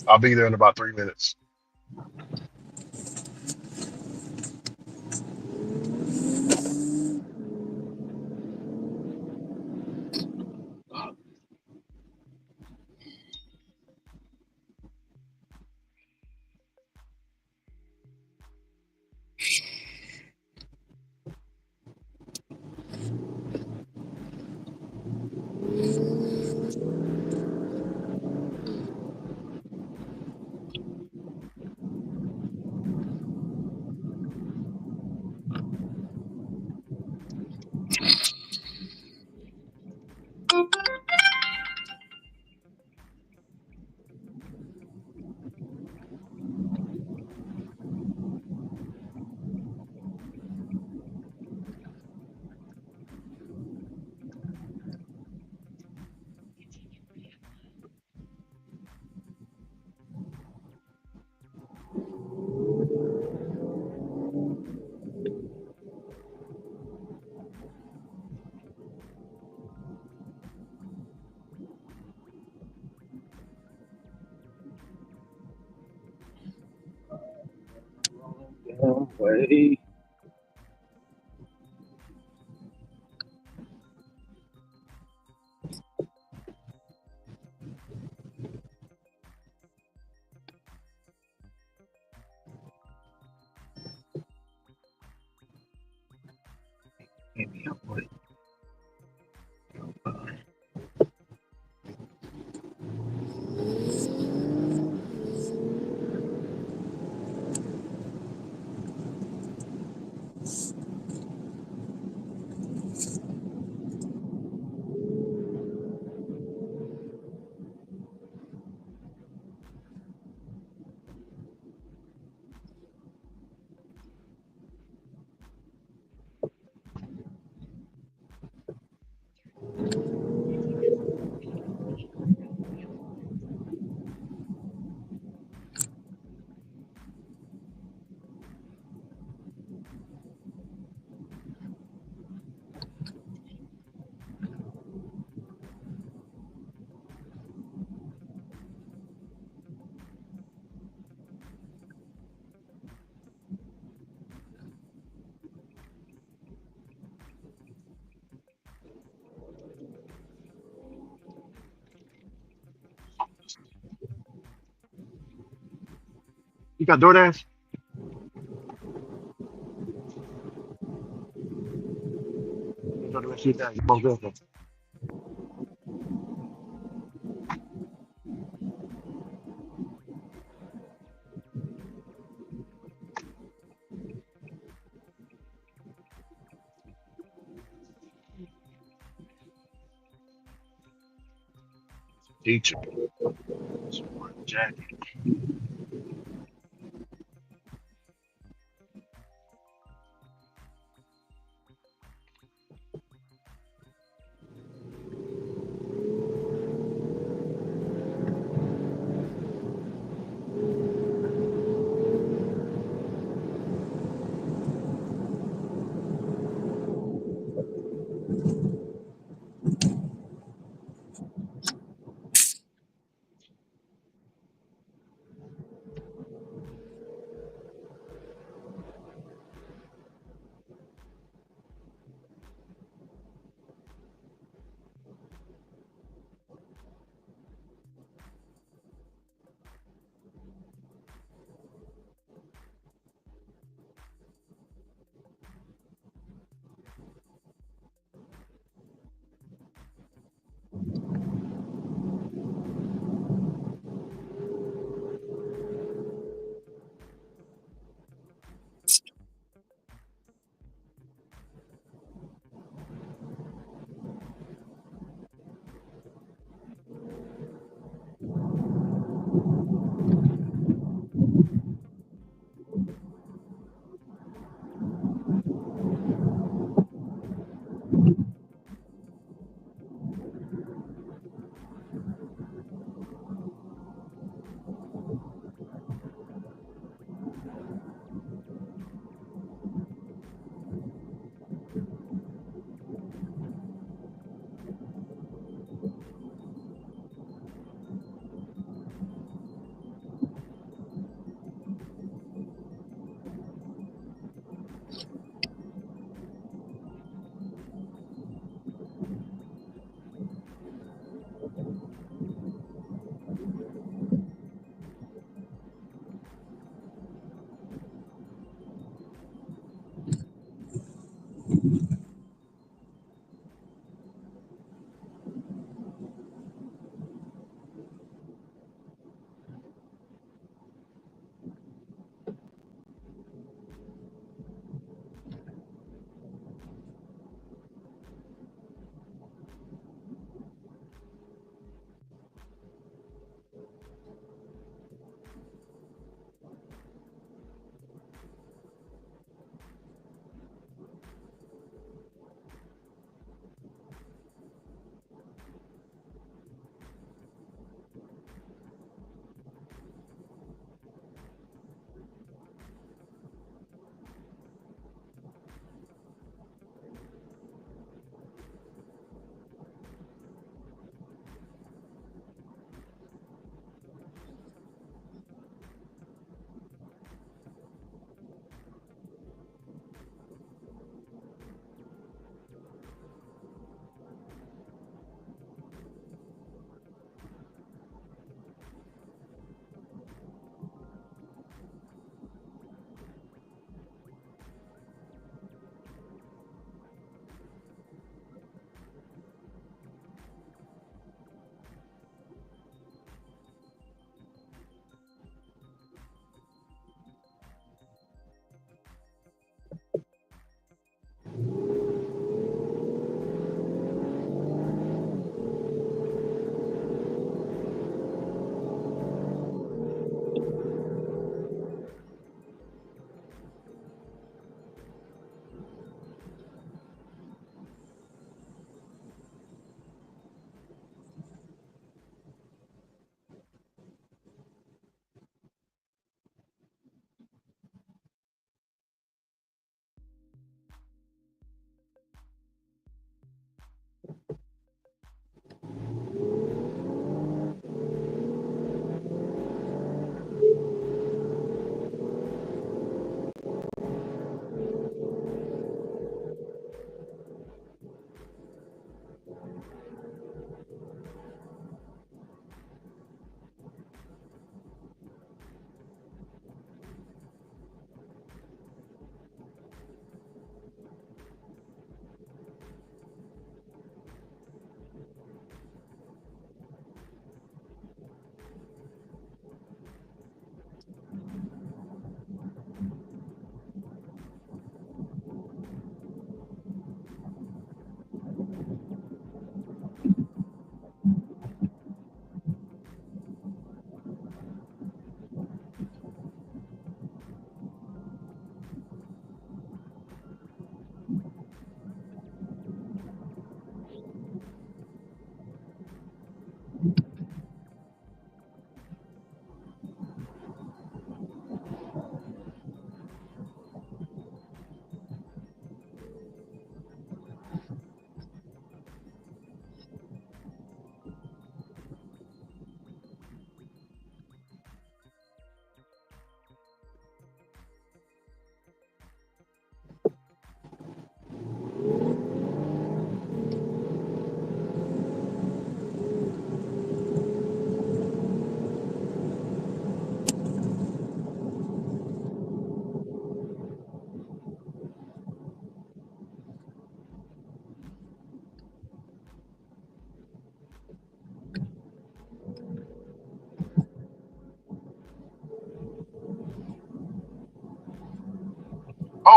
I'll be there in about 3 minutes. Way. You got DoorDash? DoorDash, you got. You both good. Teachable. Sport jacket.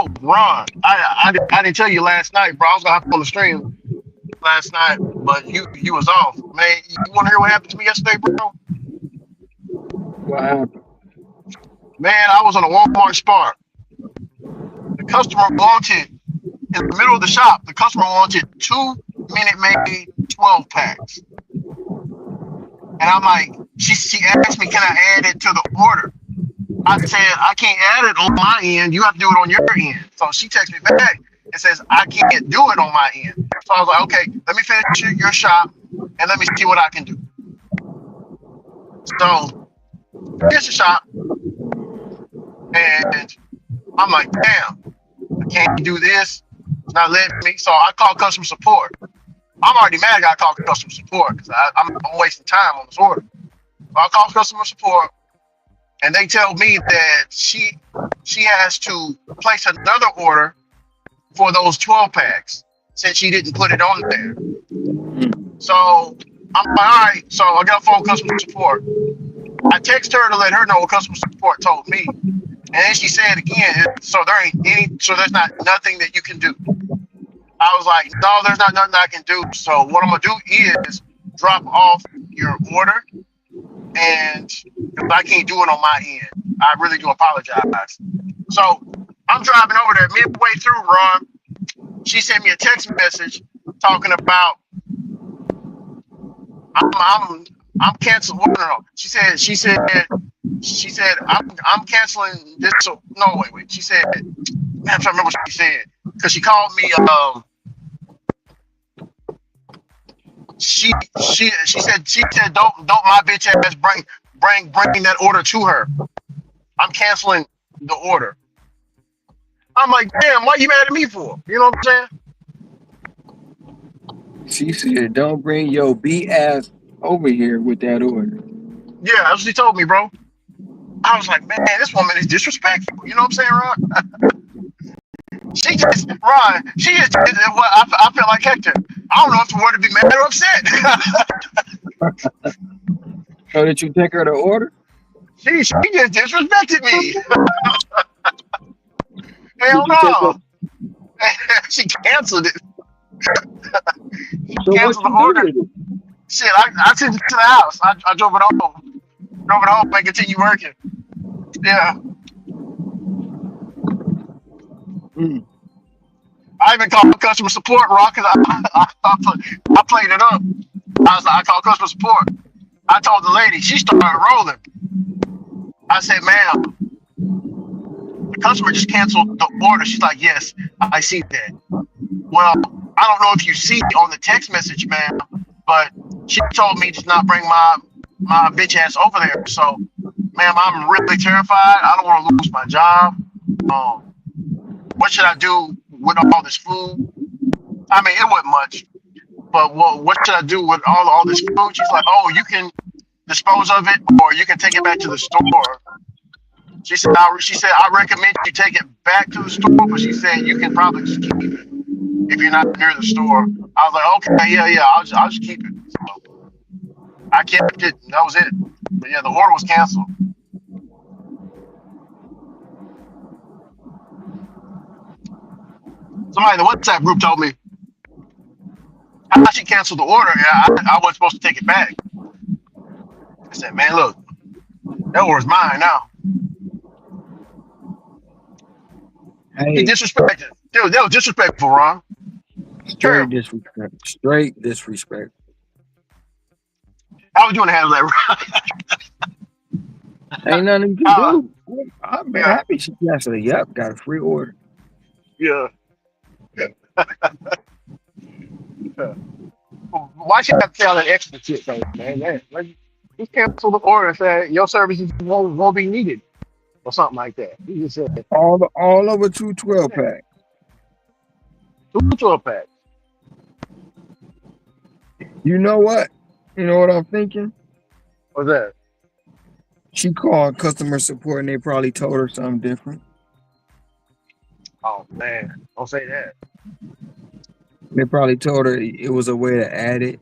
Oh, Ron, I didn't tell you last night, bro. I was gonna hop on the stream last night, but you was off, man. You want to hear what happened to me yesterday, bro? What happened? Man, I was on a Walmart Spark. The customer wanted in the middle of the shop. The customer wanted 2 Minute Maid 12 packs, and I'm like, she asked me, can I add it to the order? I said, I can't add it on my end. You have to do it on your end. So she texts me back and says, I can't do it on my end. So I was like, okay, let me finish your shop and let me see what I can do. So finish the shop, and I'm like, damn, I can't do this. It's not letting me. So I called customer support. I'm already mad I got to call customer support because I'm wasting time on this order. So I called customer support, and they tell me that she has to place another order for those 12 packs since she didn't put it on there. So I'm like, all right. So I got a phone customer support. I text her to let her know what customer support told me. And then she said again, so there's not nothing that you can do. I was like, no, there's not nothing I can do. So what I'm gonna do is drop off your order, and because I can't do it on my end. I really do apologize. So I'm driving over there midway through, Ron. She sent me a text message talking about I'm canceling. No. She said I'm canceling this. So no, wait. She said, man, I'm trying to remember what she said because she called me. She said don't my bitch ass bring that order to her. I'm canceling the order. I'm like, damn, why you mad at me for? You know what I'm saying? She said, "Don't bring your B ass over here with that order." Yeah, that's what she told me, bro. I was like, man, this woman is disrespectful. You know what I'm saying, Ron? She just well, I feel like Hector. I don't know if the word to be mad or upset. So did you take her to order? She just disrespected me. Hell Did you take her? no. She canceled it. She So what canceled the you do order. with it? Shit, I sent it to the house. I drove it home. Drove it home and continue working. Yeah. I even called customer support, Rock, because I played it up. I called customer support. I told the lady, she started rolling. I said, ma'am, the customer just canceled the order. She's like, yes, I see that. Well, I don't know if you see on the text message, ma'am, but she told me to not bring my bitch ass over there. So, ma'am, I'm really terrified. I don't want to lose my job. What should I do with all this food? I mean, it wasn't much, but what should I do with all this food? She's like, oh, you can dispose of it, or you can take it back to the store. She said, I recommend you take it back to the store, but she said you can probably just keep it if you're not near the store. I was like, okay, yeah, I'll just keep it. So I kept it, and that was it. But yeah, the order was canceled. Somebody in the WhatsApp group told me how she canceled the order, and I wasn't supposed to take it back. I said, man, look, that order's mine now. He Hey, disrespected. Dude, that was disrespectful, Ron. straight disrespect. Straight disrespect. How would you want to handle that, Ron? Ain't nothing you can do. I've been happy she canceled it. Yep, got a free order. Yeah. Why should I tell that extra shit though, man? He canceled the order and said your services won't be needed or something like that. He just said All over 212 pack. 212 packs. You know what? You know what I'm thinking? What's that? She called customer support and they probably told her something different. Oh man, don't say that. They probably told her it was a way to add it.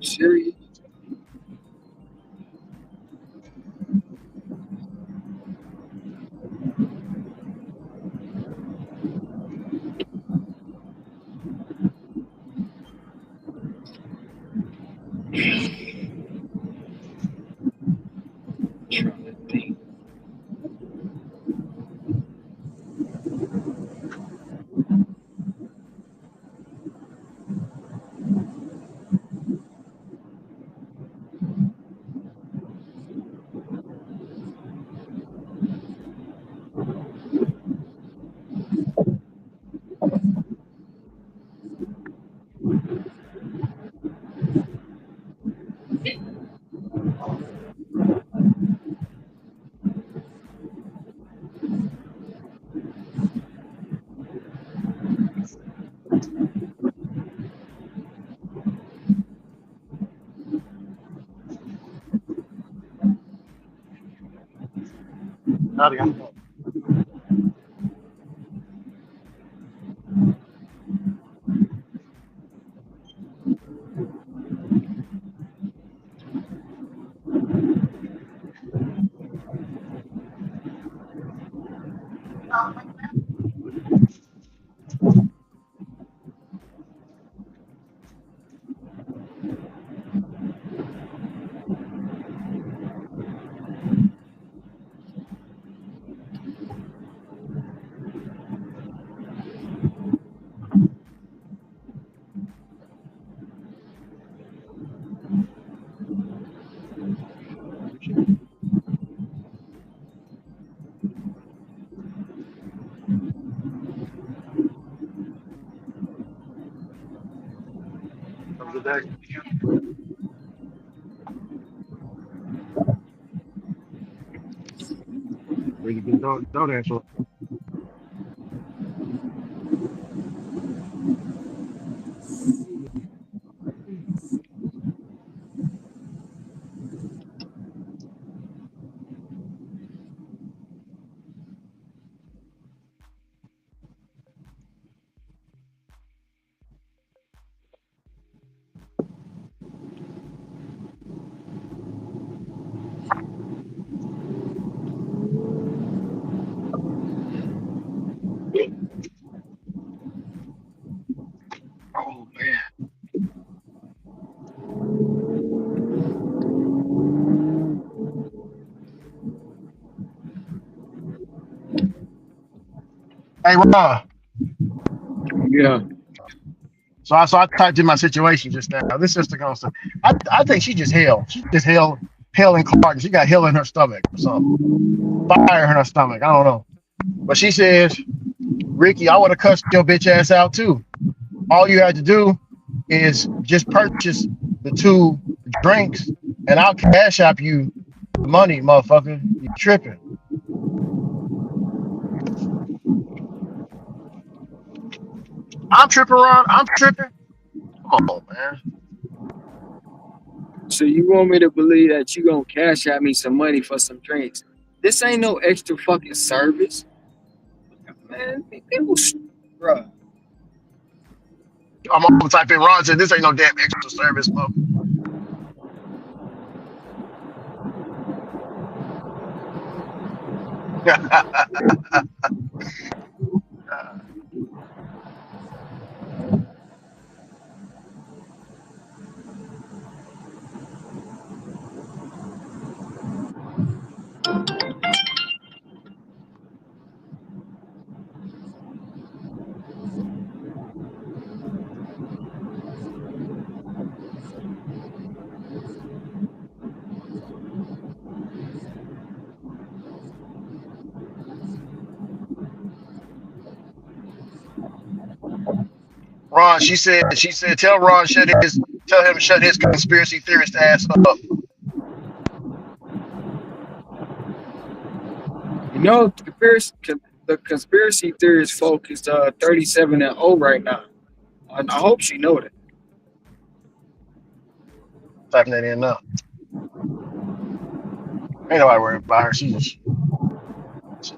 serious? Howdy, guys. Have a good day. Really good don't answer. Oh man. Hey Ron. Yeah. So I typed in my situation just now. This sister gonna say, I think she just hell. She just hell in Clark. She got hell in her stomach or something. Fire in her stomach. I don't know. But she says, Ricky, I would have cussed your bitch ass out too. All you had to do is just purchase the 2 drinks and I'll cash app you the money, motherfucker. You tripping. I'm tripping, Ron. I'm tripping. Come on, man. So you want me to believe that you gonna cash out me some money for some drinks? This ain't no extra fucking service, man. People, bruh. I'm gonna type in Ron said this ain't no damn extra service, motherfucker. Ron, she said, tell him to shut his conspiracy theorist ass up. You know, the conspiracy theorist folk is 37-0 right now. I hope she know that. Typing that in now. Ain't nobody worried about her.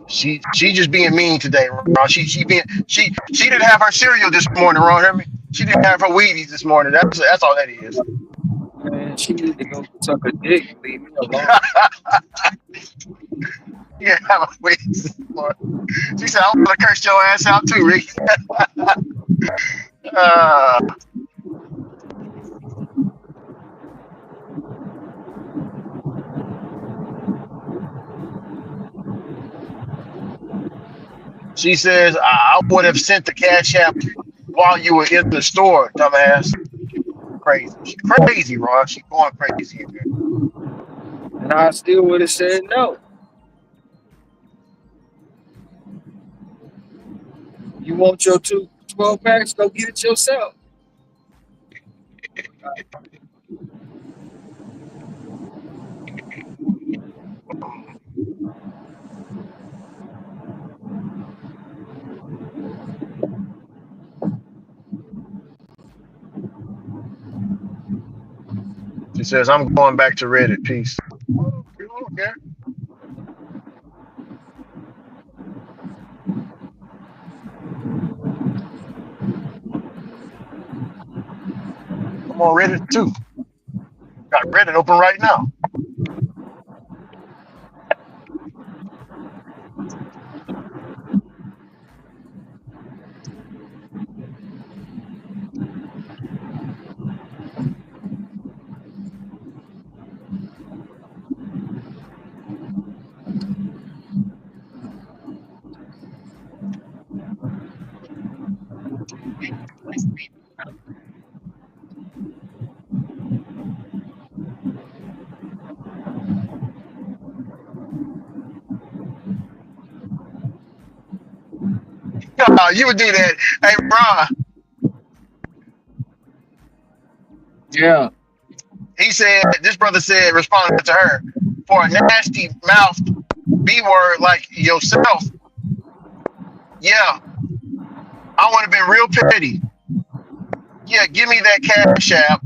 She just being mean today, Ron. She didn't have her cereal this morning, Ron. Hear me? She didn't have her Wheaties this morning. That's all that is. Man, she need to go suck a dick. Leave me alone. Yeah, wait. She said, I want to curse your ass out too, Rick. uh, she says, I would have sent the cash app while you were in the store, dumbass. Crazy. She crazy, Ross. She going crazy in there. And I still would have said no. You want your 12 packs? Go get it yourself. She says, I'm going back to Reddit. Peace. Oh, you don't care. I'm on Reddit too. Got Reddit open right now. You would do that. Hey, Ron. Yeah. He said, this brother said, responding to her, for a nasty mouth B word like yourself. Yeah, I would have been real petty. Yeah, give me that cash app.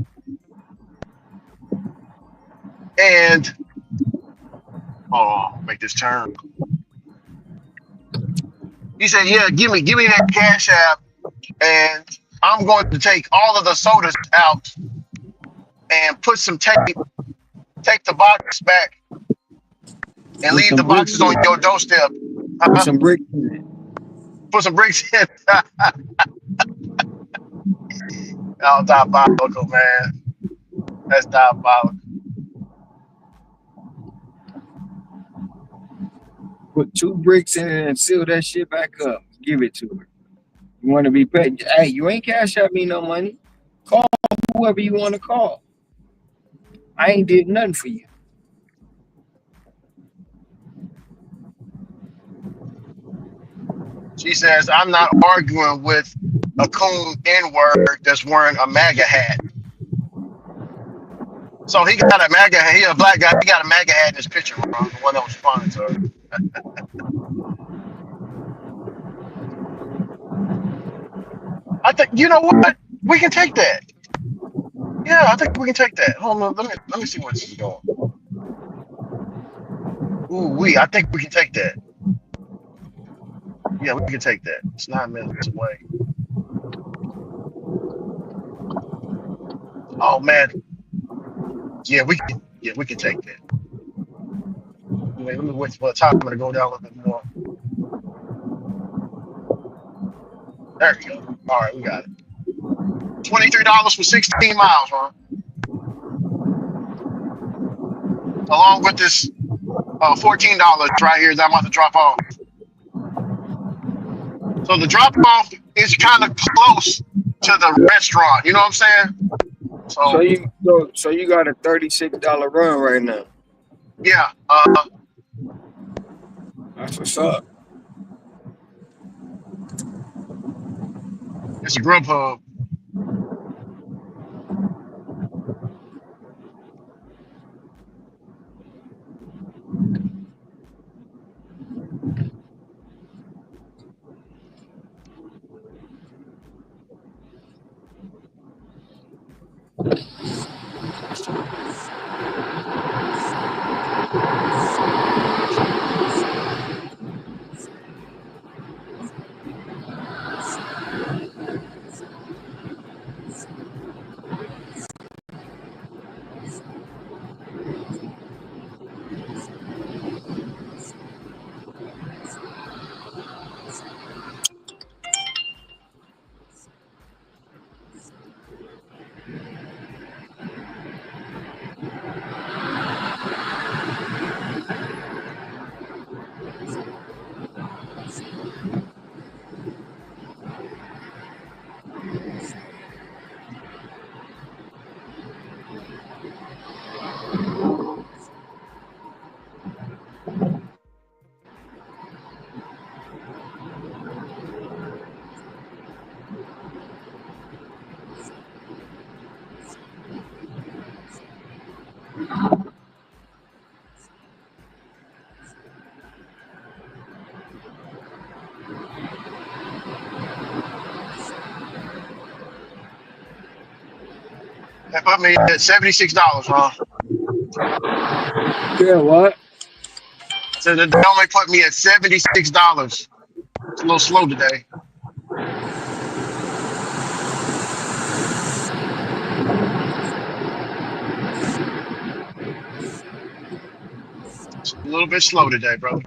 And make this turn. He said, yeah, give me that cash app, and I'm going to take all of the sodas out and put some tape the box back, and leave the boxes on your doorstep. Put some bricks in it. Put some bricks in. Oh, diabolical, man. That's diabolical. Put 2 bricks in it and seal that shit back up. Give it to her. You want to be paid? Hey, you ain't cash out me no money. Call whoever you want to call. I ain't did nothing for you. She says, I'm not arguing with a coon N-word that's wearing a MAGA hat. So he got a MAGA hat. He a black guy. He got a MAGA hat in his picture, Ron, the one that was responding to her. I think, you know what? We can take that. Yeah, I think we can take that. Hold on, let me see where this is going. I think we can take that. Yeah, we can take that. It's 9 minutes away. Oh man. Yeah, we can take that. Let me wait for the time to go down a little bit more. There we go. All right, we got it. $23 for 16 miles, Ron. Along with this $14 right here that I'm about to drop off. So the drop off is kind of close to the restaurant. You know what I'm saying? So you got a $36 run right now. Yeah. That's what's up. It's a Grubhub. That put me at $76, huh? Yeah, what? So they only put me at $76. It's a little slow today. It's a little bit slow today, brother.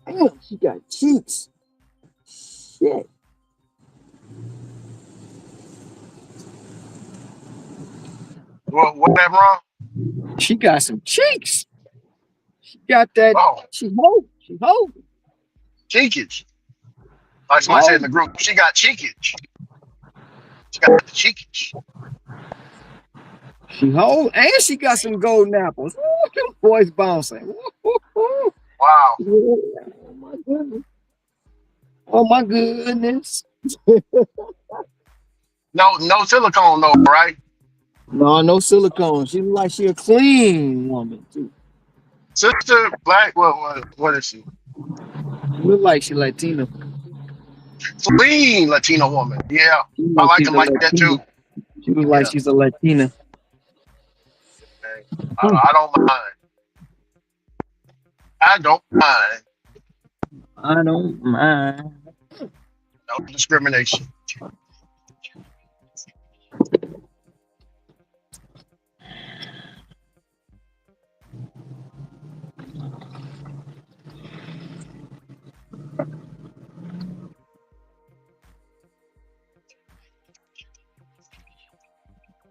Damn, she got cheeks. Shit. What happened wrong? She got some cheeks. She got that. Oh, She hold. She hold. cheekage. Like somebody said in the group, she got cheekage. She got the cheekage. She hold, and she got some golden apples. Ooh, them boys bouncing. Ooh. Wow. Oh my goodness. Oh my goodness. No silicone though, right? No silicone. She look like she a clean woman too. Sister Black, what is she? She look like she Latina. Clean Latino woman. Yeah. She look I like like she's them a like that Latina. too. She look like Yeah. she's a Latina. Okay. I don't mind. I don't mind. I don't mind. No discrimination.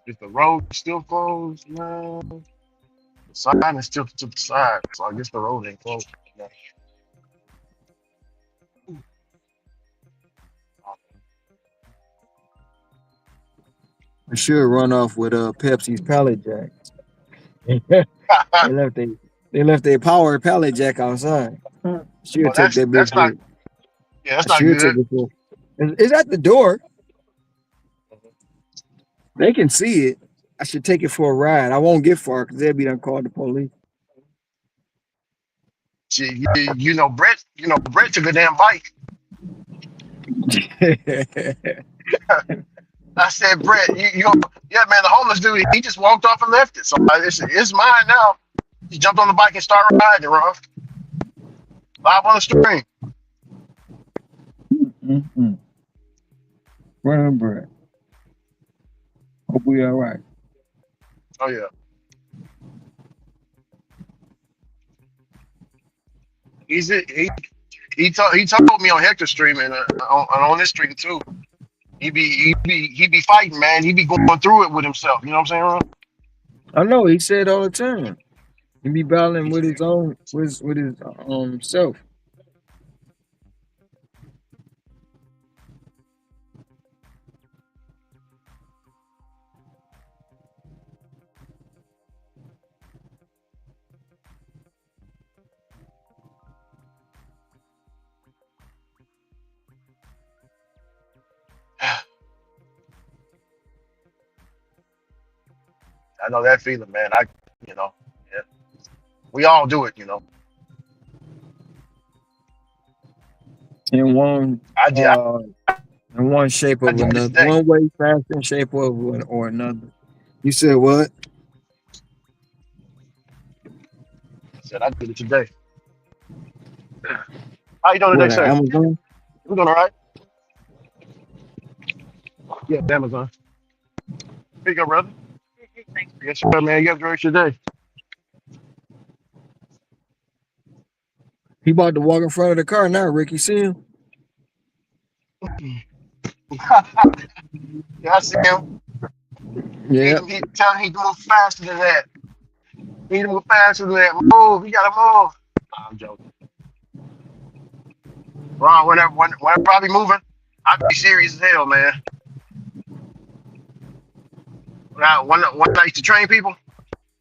Is the road still closed? No. The sign is still to the side, so I guess the road ain't closed. No. I should run off with Pepsi's pallet jack. They left their power pallet jack outside. Well, Should take that bitch that's not. with. Yeah, I that's not should take good. it for. It's at the door. They can see it. I should take it for a ride. I won't get far because they'll be done called the police. See, you know, Brett took a damn bike. I said, Brett, yeah, man, the homeless dude, he just walked off and left it. So it's mine now. He jumped on the bike and started riding, Ruff. Live on the stream. Remember, hope we all right. Oh yeah. He told me on Hector stream and on this stream too. He be fighting, man. He be going through it with himself. You know what I'm saying, Ron? I know he said all the time. He be battling with his own with his self. I know that feeling, man. You know, yeah, we all do it. In one I did. uh in one shape I of did this another, today. one way, fashion, shape of or another. You said what? I said I did it today. How you doing What, today, at sir? Amazon? You doing all right? Yeah, Amazon. Here you go, brother. Yes, sir, man. You have the rest of your day. He about to walk in front of the car now, Ricky. See him? Yeah, I see him. Yeah. He tell him he can move faster than that. He can move faster than that. Move. He gotta move. Nah, I'm joking. Ron, whenever I be moving, I be serious as hell, man. When I used to train people,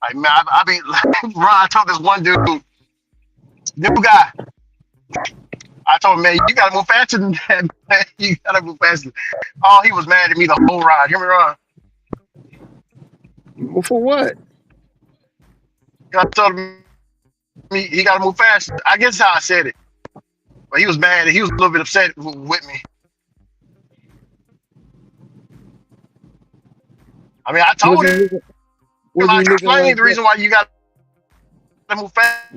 like man, I be like, Ron. I told this one dude, new guy. I told him, man, you gotta move faster than that, man. You gotta move faster. Oh, he was mad at me the whole ride. Hear me, Ron? Well, for what? I told him he gotta move faster. I guess how I said it, but he was mad. He was a little bit upset with me. I mean, I Was told he him, looking? Was I he looking explained like the that? reason why you gotta move fast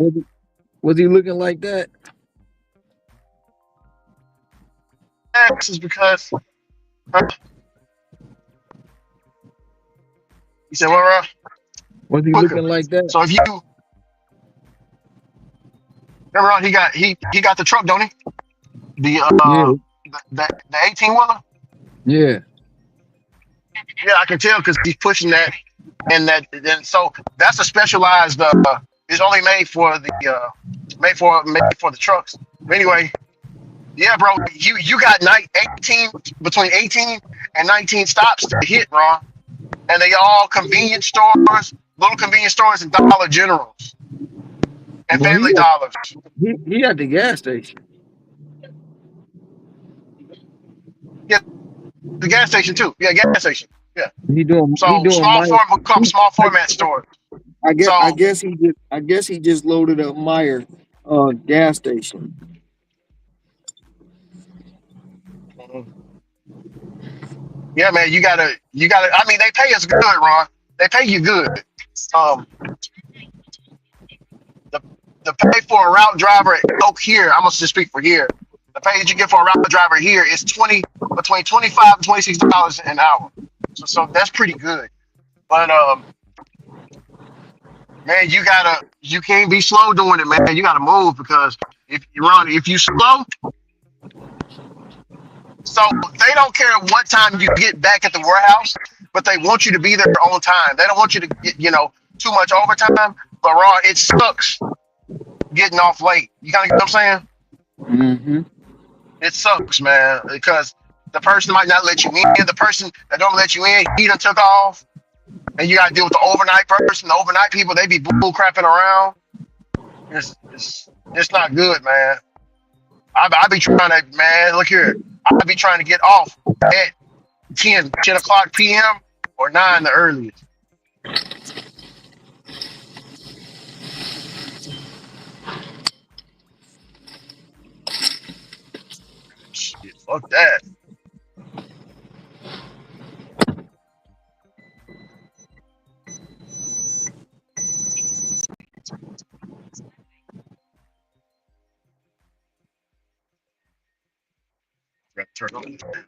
Was he looking like that? is because he said, well, Was he quicker. looking like that? So if you remember, Ron, he got the truck, don't he? The Yeah. the 18 wheeler. Yeah. Yeah, I can tell because he's pushing that and that. And so that's a specialized. It's only made for the trucks. But anyway, yeah, bro, you got 18 between 18 and 19 stops to hit, Ron, and they all convenience stores, little convenience stores, and Dollar Generals and Well, Family Dollars. he at the gas station. Yeah, the gas station too. Yeah, gas station. Yeah. He So doing small Meyer. form become He, small format stores. I So guess he just loaded up Meyer gas station. mhm. Yeah, man, you gotta. I mean, they pay us good, Ron. They pay you good. Um, the the pay for a route driver at Oak here, I'm gonna just speak for here. The pay that you get for a route driver here is between $25 and $26 an hour. So that's pretty good. But man, you can't be slow doing it, man. You gotta move because if you slow, so they don't care what time you get back at the warehouse, but they want you to be there on time. They don't want you to get too much overtime. But Ron, it sucks getting off late. You kind of get what I'm saying? Mm-hmm. It sucks, man, because the person might not let you in. The person that don't let you in, he done took off, and you got to deal with the overnight person. The overnight people, they be bull crapping around. It's not good, man. I be trying to, man. Look here, I be trying to get off at 10 o'clock p.m. or 9 the earliest. Shit, fuck that. Turn on this fan.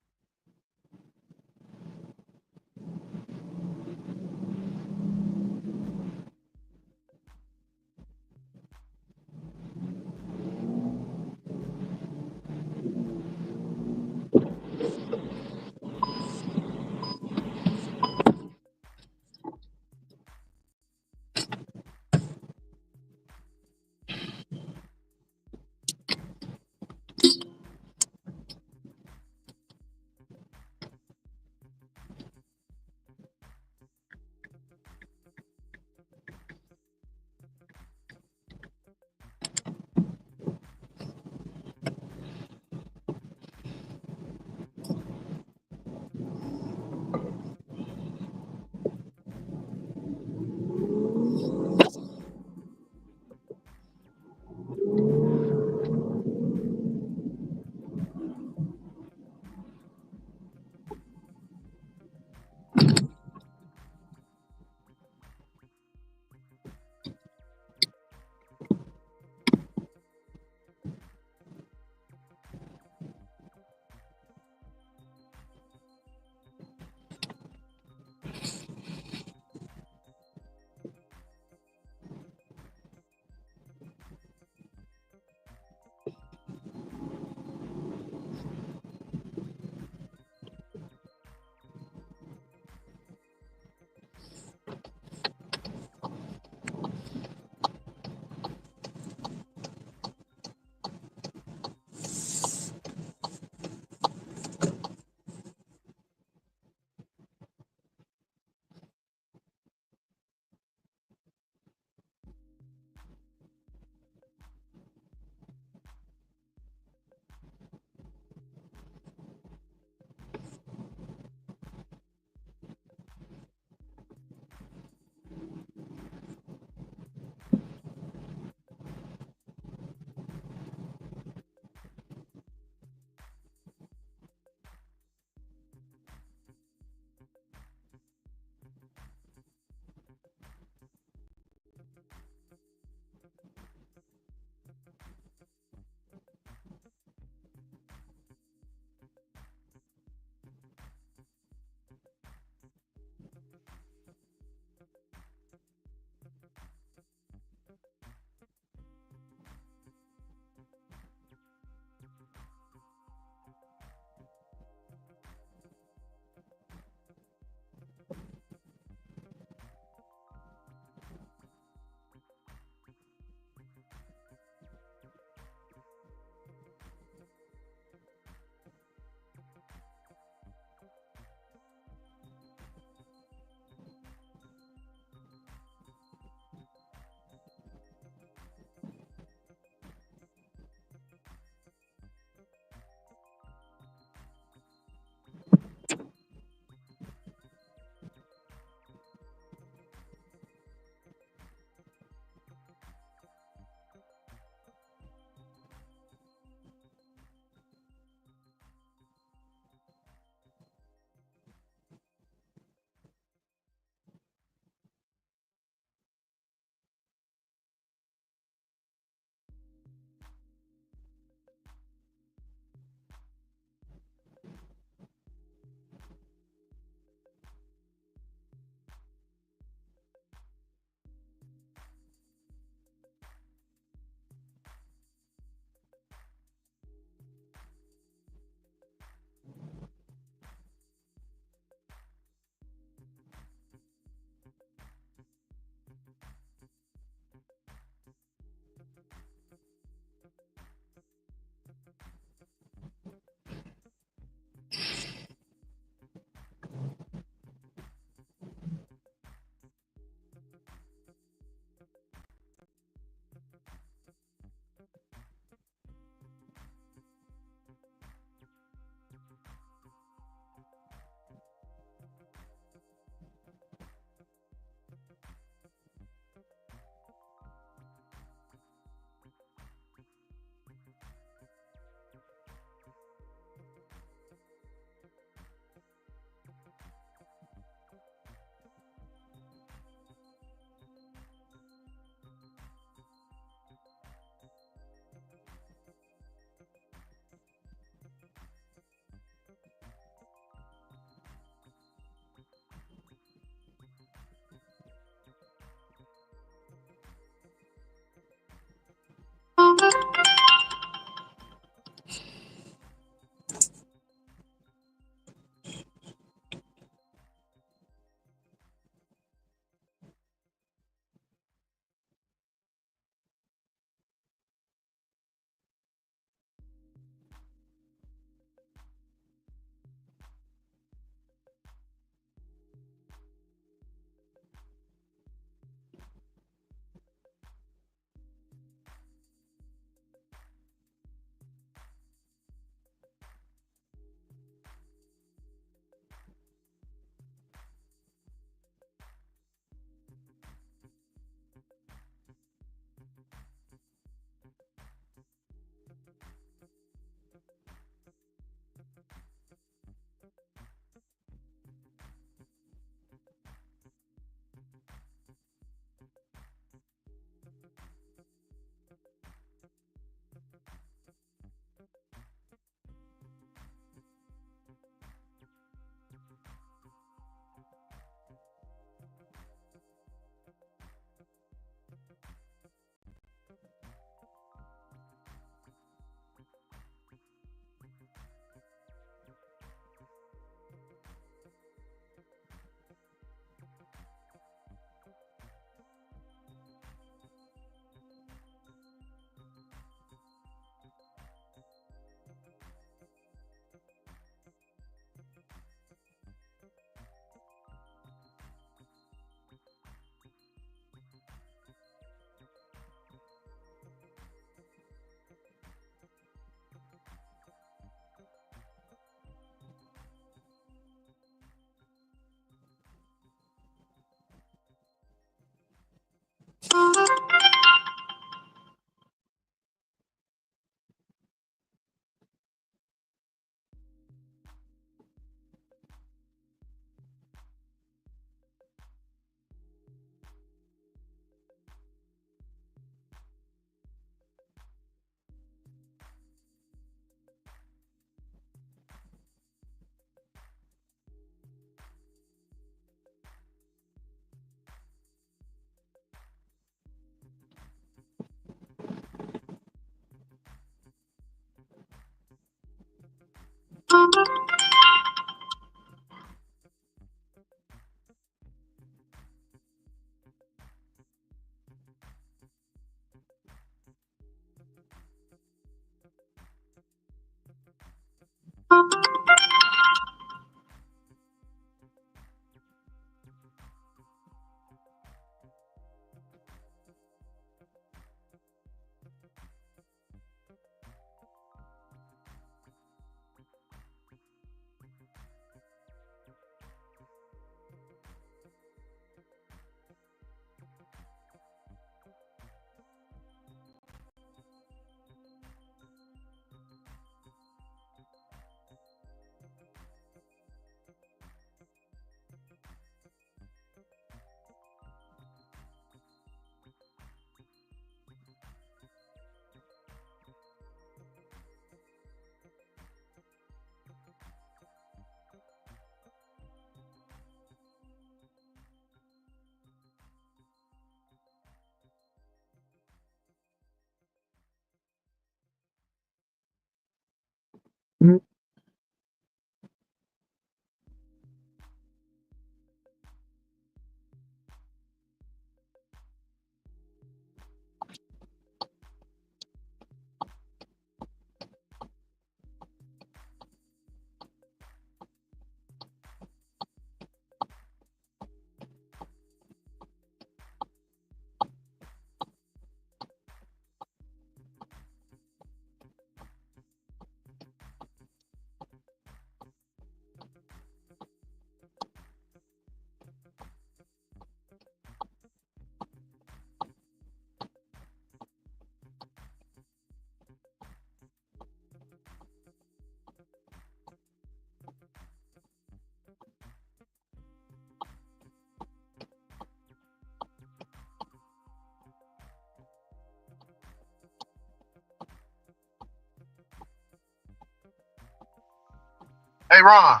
Hey, Ron,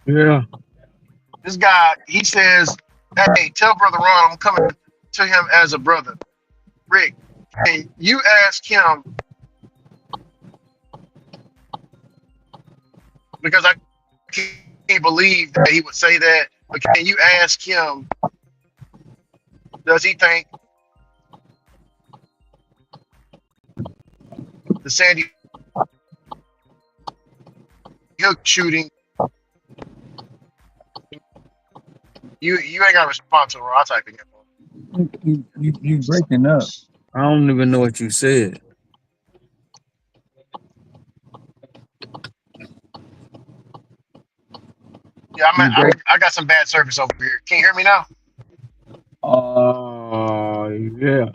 Yeah. this guy, he says, hey, tell Brother Ron I'm coming to him as a brother. Rick, can you ask him, because I can't believe that he would say that, but can you ask him, does he think the Sandy Hook shooting, you ain't got a response to it, I'll type it in. You breaking up. I don't even know what you said. Yeah, You break. I got some bad service over here. Can you hear me now? Yeah.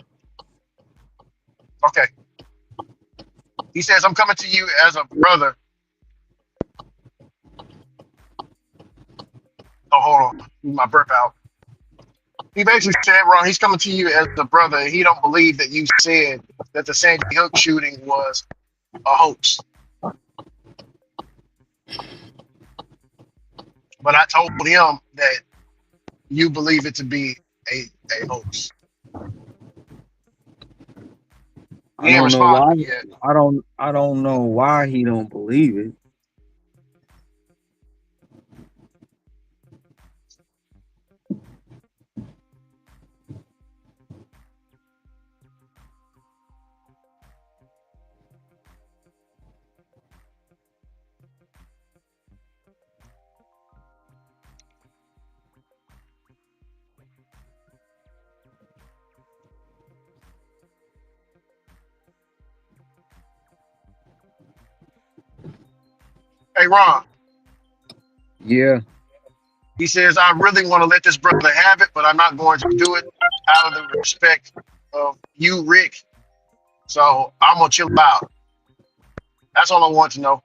Okay. He says, I'm coming to you as a brother. Oh, hold on. My burp out. He basically said, Ron, he's coming to you as a brother. And he don't believe that you said that the Sandy Hook shooting was a hoax. But I told him that you believe it to be a hoax. He I ain't don't know why. responded yet. I don't know why he don't believe it. Hey, Ron, Yeah. he says, I really want to let this brother have it, but I'm not going to do it out of the respect of you, Rick. So I'm going to chill out. That's all I want to know.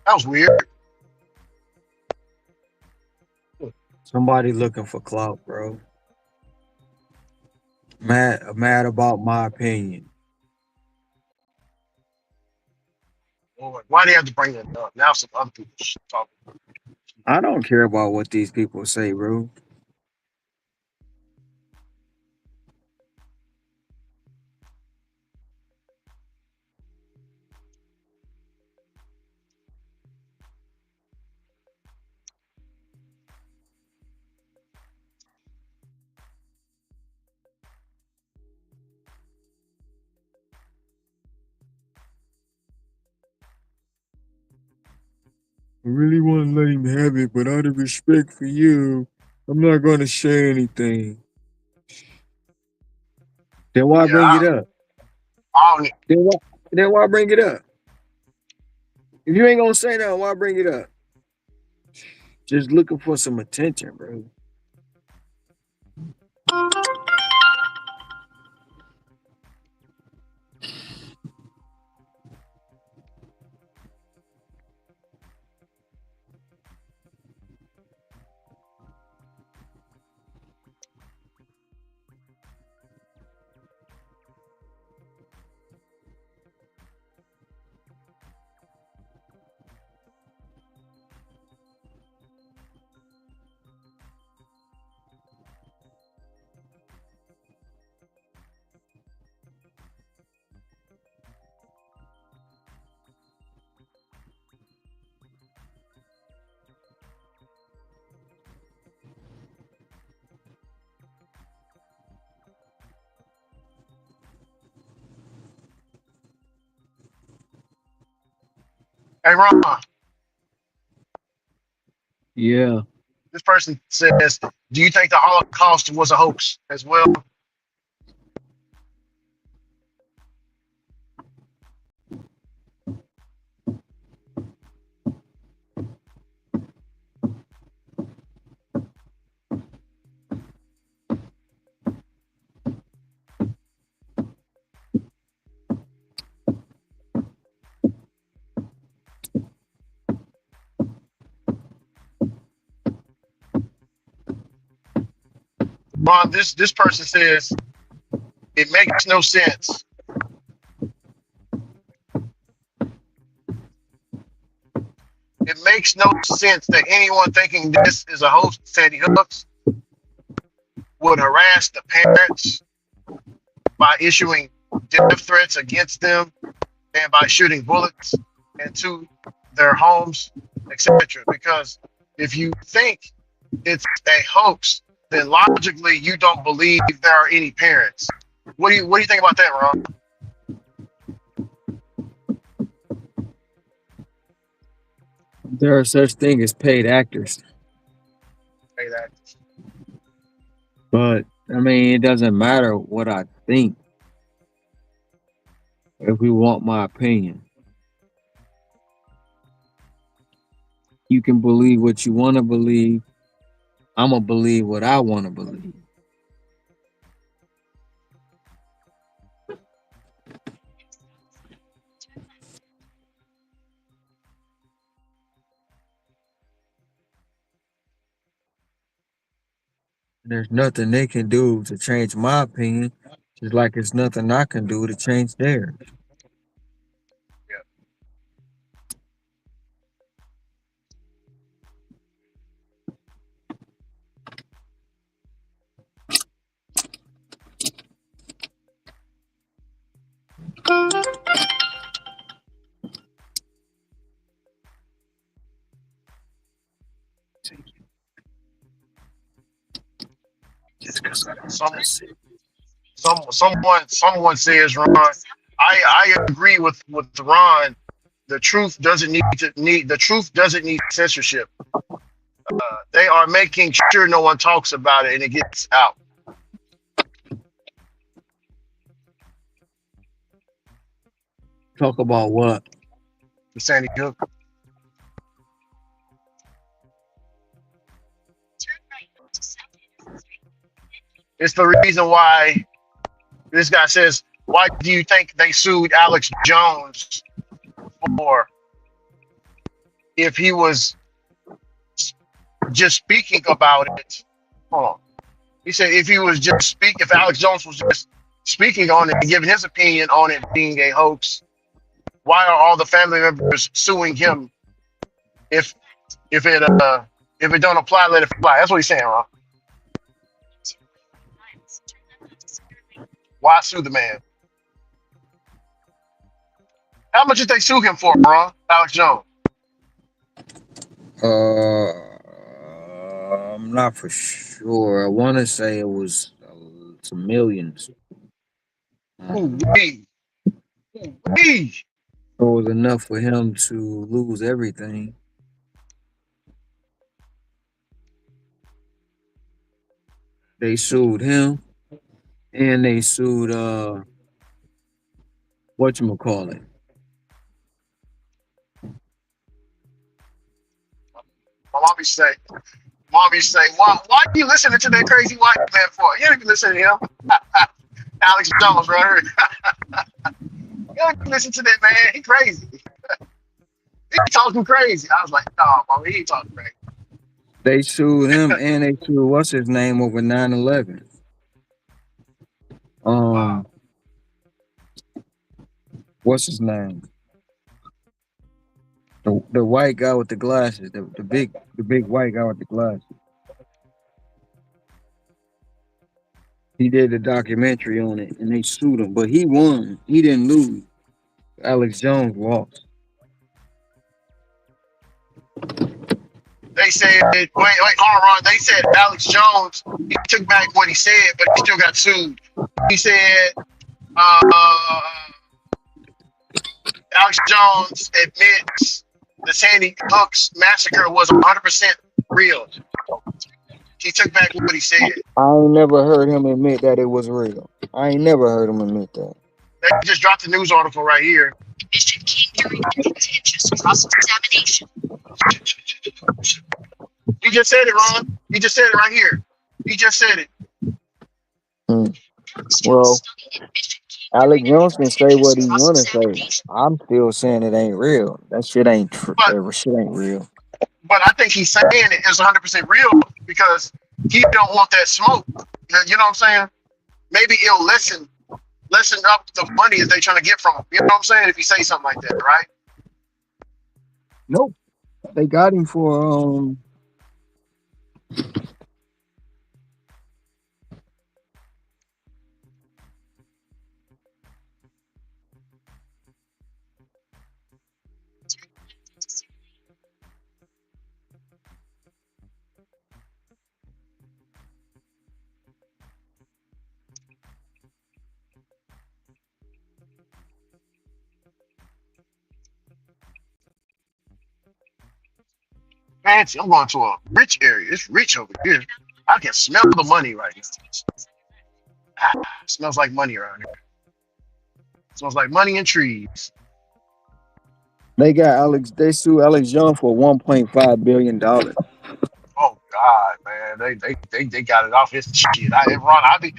That was weird. Somebody looking for clout, bro. Mad about my opinion. Lord, why do you have to bring that up? Now some other people talking. I don't care about what these people say, bro. really want to let him have it, but out of respect for you, I'm not going to say anything. Then why Yeah, bring it up? I don't. Then why bring it up? If you ain't gonna say that, why bring it up? Just looking for some attention, bro. Hey, Ron, Yeah. this person says, "Do you think the Holocaust was a hoax as well?" Ron, this person says it makes no sense. It makes no sense that anyone thinking this is a hoax, Sandy Hooks, would harass the parents by issuing death threats against them and by shooting bullets into their homes, etc. Because if you think it's a hoax, then logically you don't believe there are any parents. What do you think about that, Ron? There are such thing as paid actors. Say that. But I mean, it doesn't matter what I think if we want my opinion. You can believe what you want to believe. I'm going to believe what I want to believe. There's nothing they can do to change my opinion, just like there's nothing I can do to change theirs. Yeah. Just because I don't Some, trust it. someone says, Ron, I agree with Ron. The truth doesn't need censorship. They are making sure no one talks about it and it gets out. Talk about what? The Sandy Hook. It's the reason why this guy says, why do you think they sued Alex Jones for if he was just speaking about it? Hold on. He said if Alex Jones was just speaking on it and giving his opinion on it being a hoax, why are all the family members suing him if if it if it don't apply, let it fly? That's what he's saying, Ron. Why sue the man? How much did they sue him for, Ron? Alex Jones. I'm not for sure. I want to say it was some millions. Ooh wee. Ooh wee. It was enough for him to lose everything. They sued him and they sued whatchamacallit. My mommy say, why are you listening to that crazy white man for? You don't even listen to him. Alex Jones, right here. You don't even listen to that man. He crazy. He talking crazy. I was like, no, mommy, he ain't talking crazy. They sued him and they sued what's his name over 9/11. Wow. What's his name? The white guy with the glasses, the big white guy with the glasses. He did a documentary on it and they sued him, but he won. He didn't lose. Alex Jones lost. They said, wait, hold on, Ron. They said Alex Jones, he took back what he said, but he still got sued. He said, Alex Jones admits the Sandy Hook's massacre was 100% real. He took back what he said. I ain't never heard him admit that it was real. I ain't never heard him admit that. They just dropped the news article right here. Mission came during a contentious cross-examination. He just said it, Ron. He just said it right here. He just said it. Well, Alex Jones can say what he wanna say. I'm still saying it ain't real. That shit ain't that shit ain't real. But I think he's saying it is 100% real because he don't want that smoke. You know what I'm saying? Maybe it'll lessen up the money that they trying to get from him. You know what I'm saying? If you say something like that, right? Nope. They got him for Fancy. I'm going to a rich area. It's rich over here. I can smell the money right now. Smells like money around here. Smells like money and trees. they sued Alex Jones for $1.5 billion. Oh God, man, they got it off his shit. I be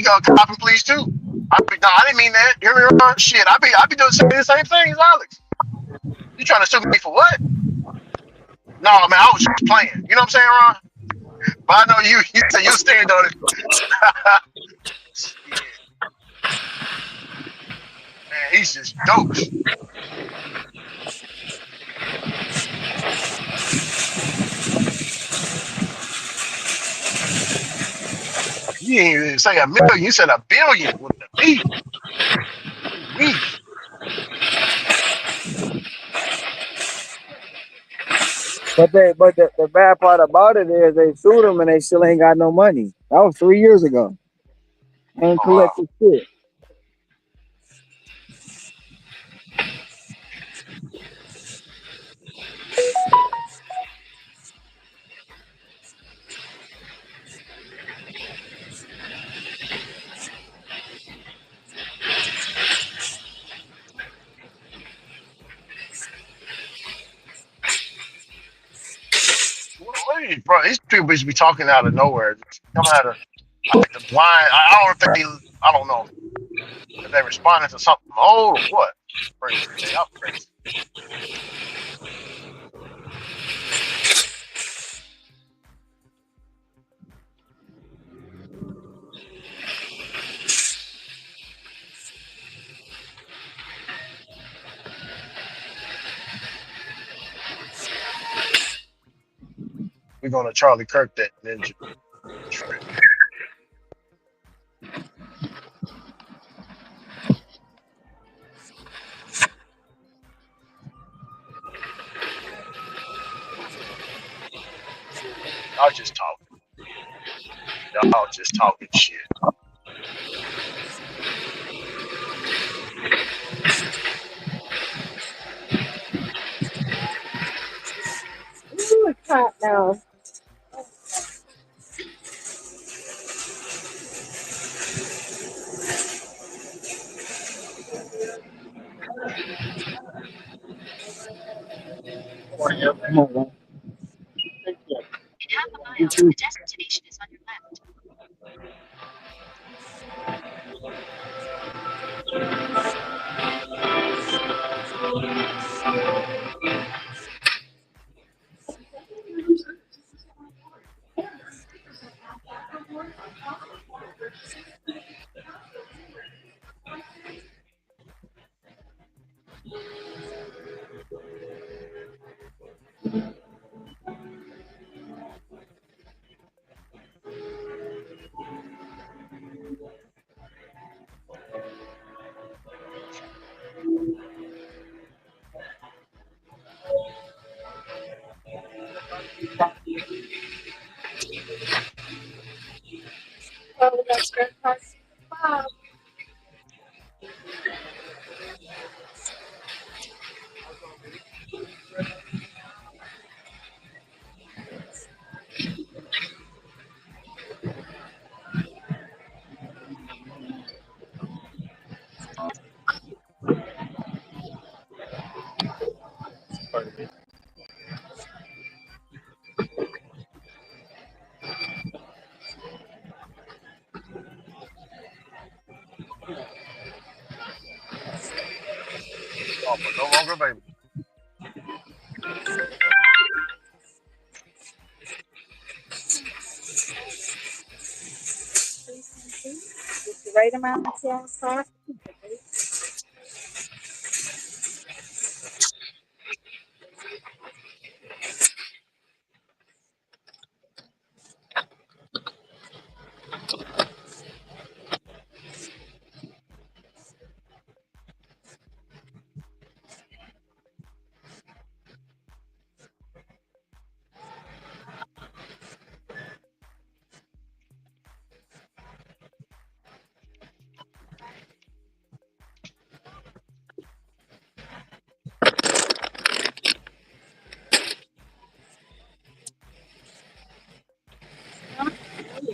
going copping please too. No, I didn't mean that. You hear me, Ron? Shit, I be doing the same thing as Alex. You trying to sue me for what? No, man, I was just playing. You know what I'm saying, Ron? But I know you say you stand on it. Shit. Man, he's just jokes. You didn't even say a million. You said a billion with the B. We. But the bad part about it is they sued him and they still ain't got no money. That was 3 years ago. Ain't Oh wow. collected shit. Bro, these people should be talking out of nowhere. Coming out of like the blind. I don't know if I don't know if they responding to something old or what. Crazy. They up crazy. We're gonna Charlie Kirk that ninja. Y'all just talking. Y'all just talking shit. Ooh, it's hot now. Come on, man. In half a mile, the destination is on your left. Oh, that's good. Wow. Oh, but no longer available. The right amount of sauce.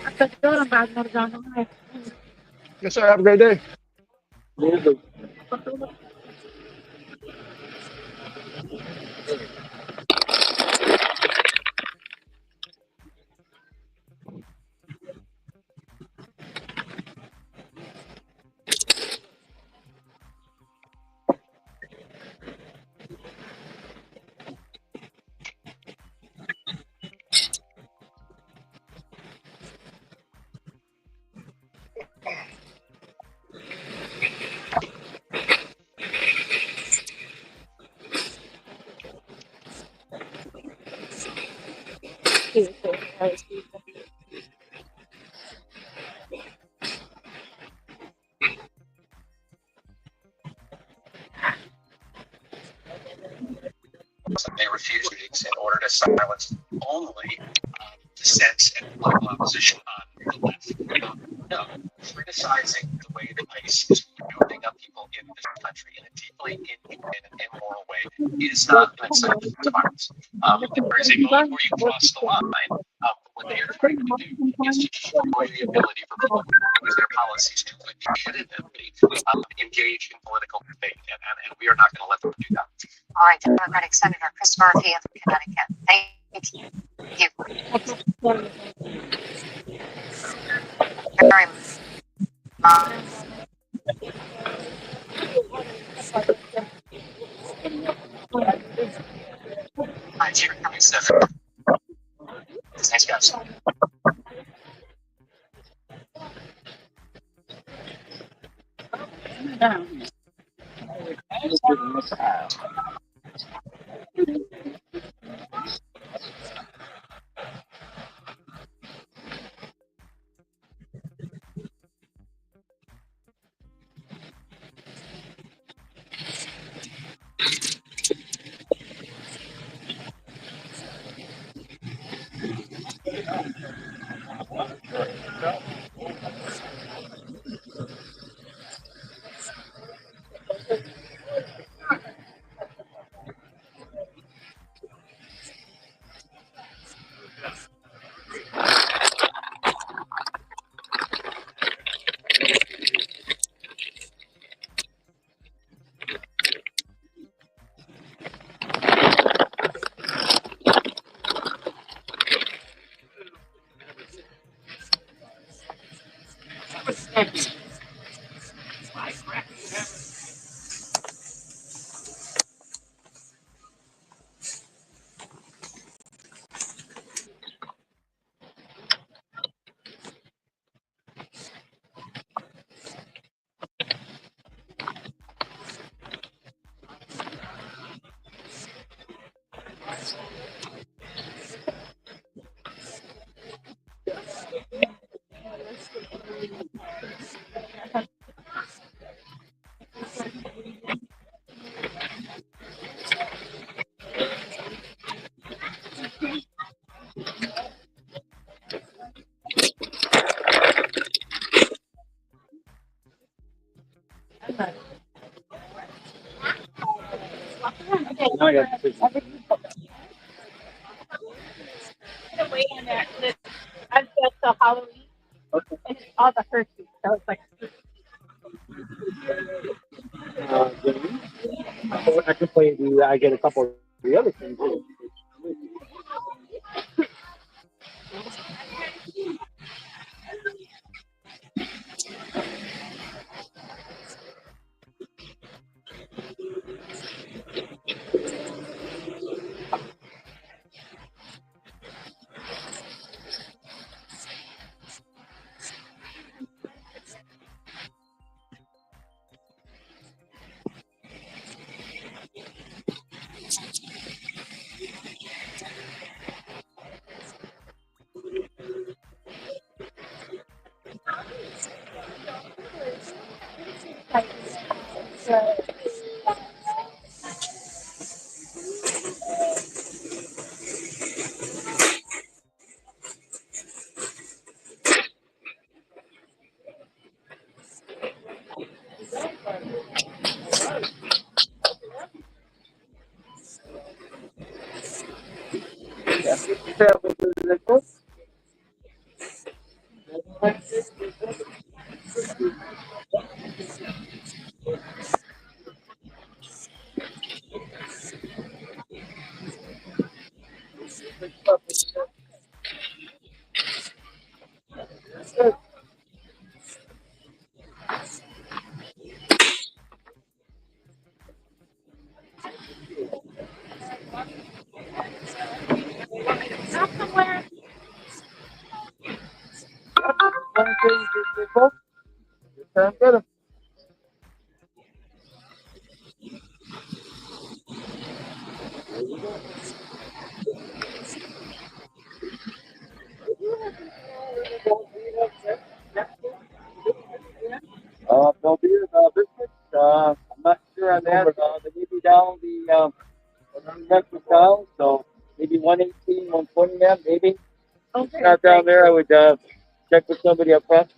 Aspettiamo Marzano. Yes, sir. Have a great day. They refused meetings in order to silence only dissent and political opposition on the left. No, criticizing the way that ICE is rounding up people in this country in a deeply inhumane and immoral way is not an incitement to violence. There is a moment where you cross the line. What they are trying to do is to destroy the ability for people to use their policies to legitimately engage in political debate, and we are not going to let them do that. All right, Democratic Senator Chris Murphy of Connecticut. Thank you. Very much for coming, Senator. Thanks, guys. Now I got to Wait on that. I've got the Halloween and it's all the Hershey. So it's like games. I can play I get a couple of the other things. There'll be biscuits. I'm not sure on that. They may be down the Metro style, so maybe 118, 120 them, maybe. okay. Not down there. I would check with somebody up front.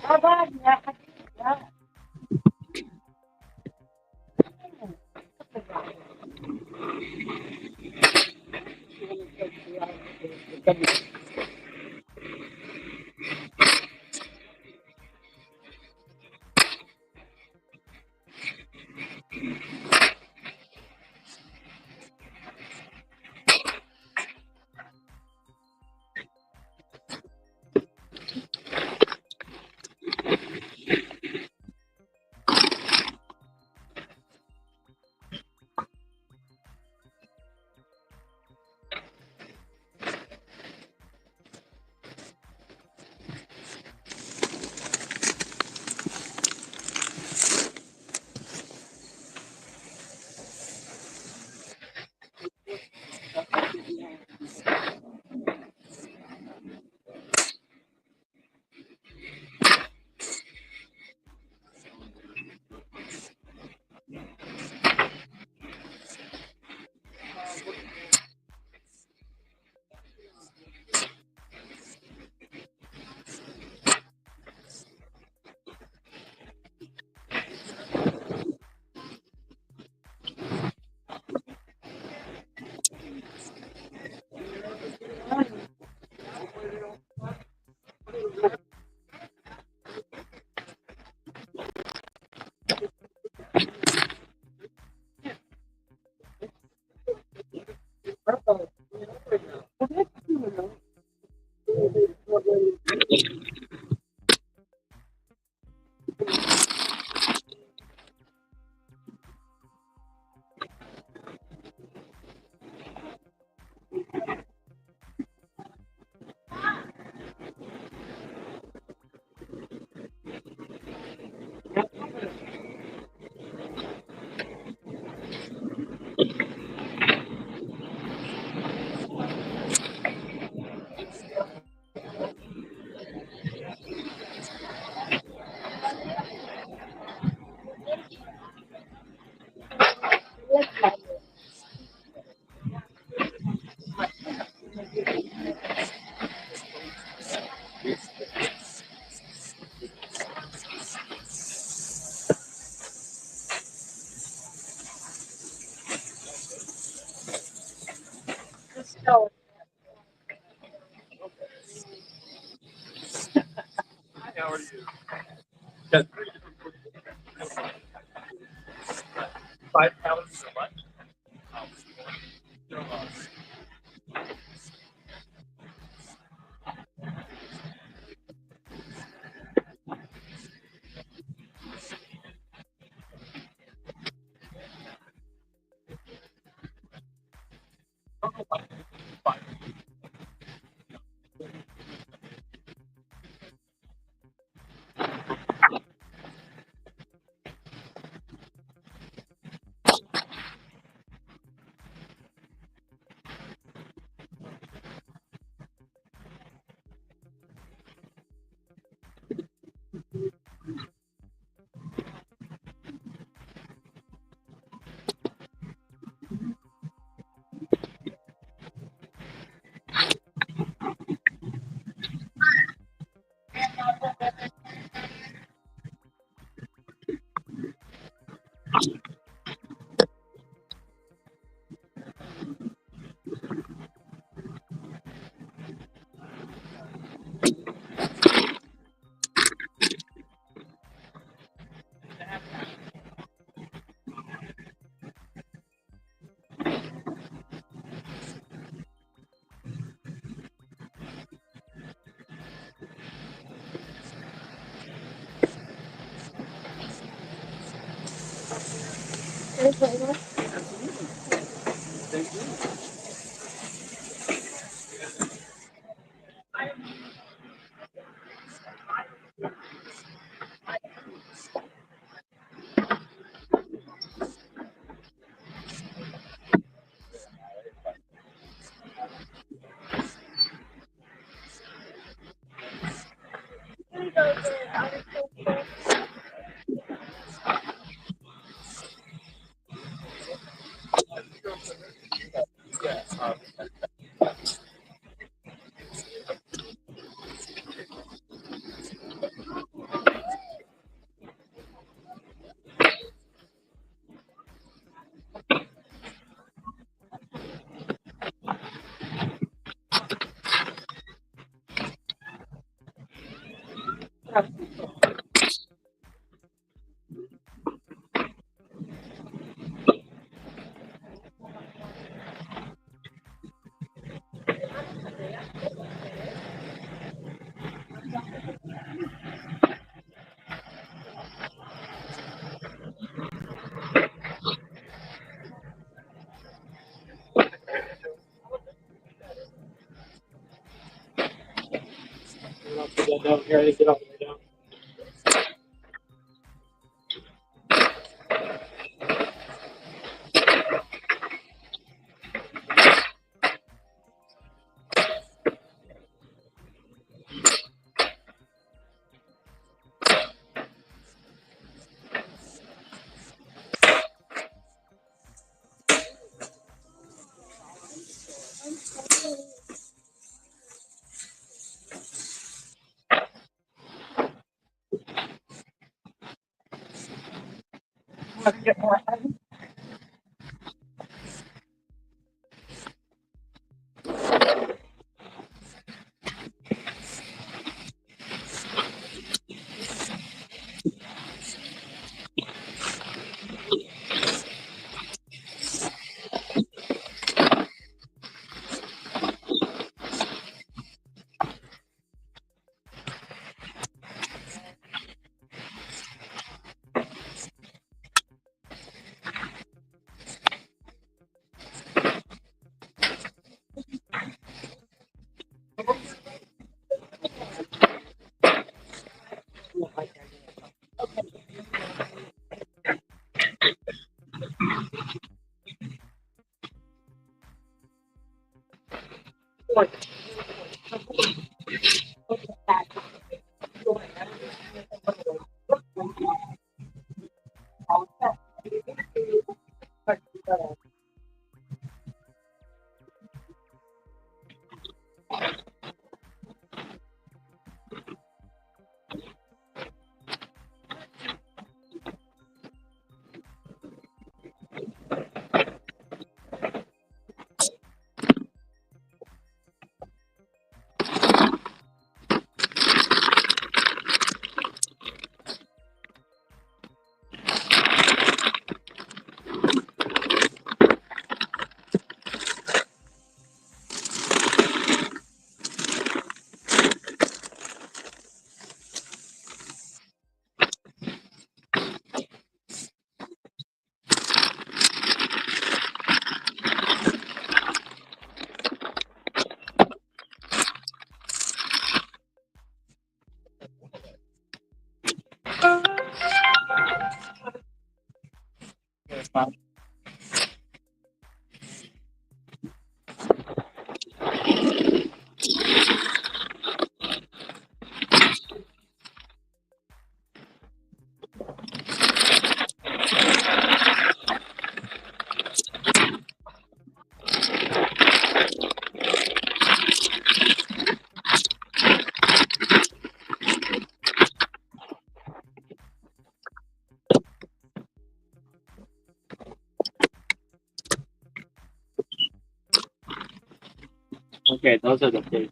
How about that? Yeah. So, How are you? Got 5 pounds for lunch. Get up and lay down. Get more. Okay, those are the two.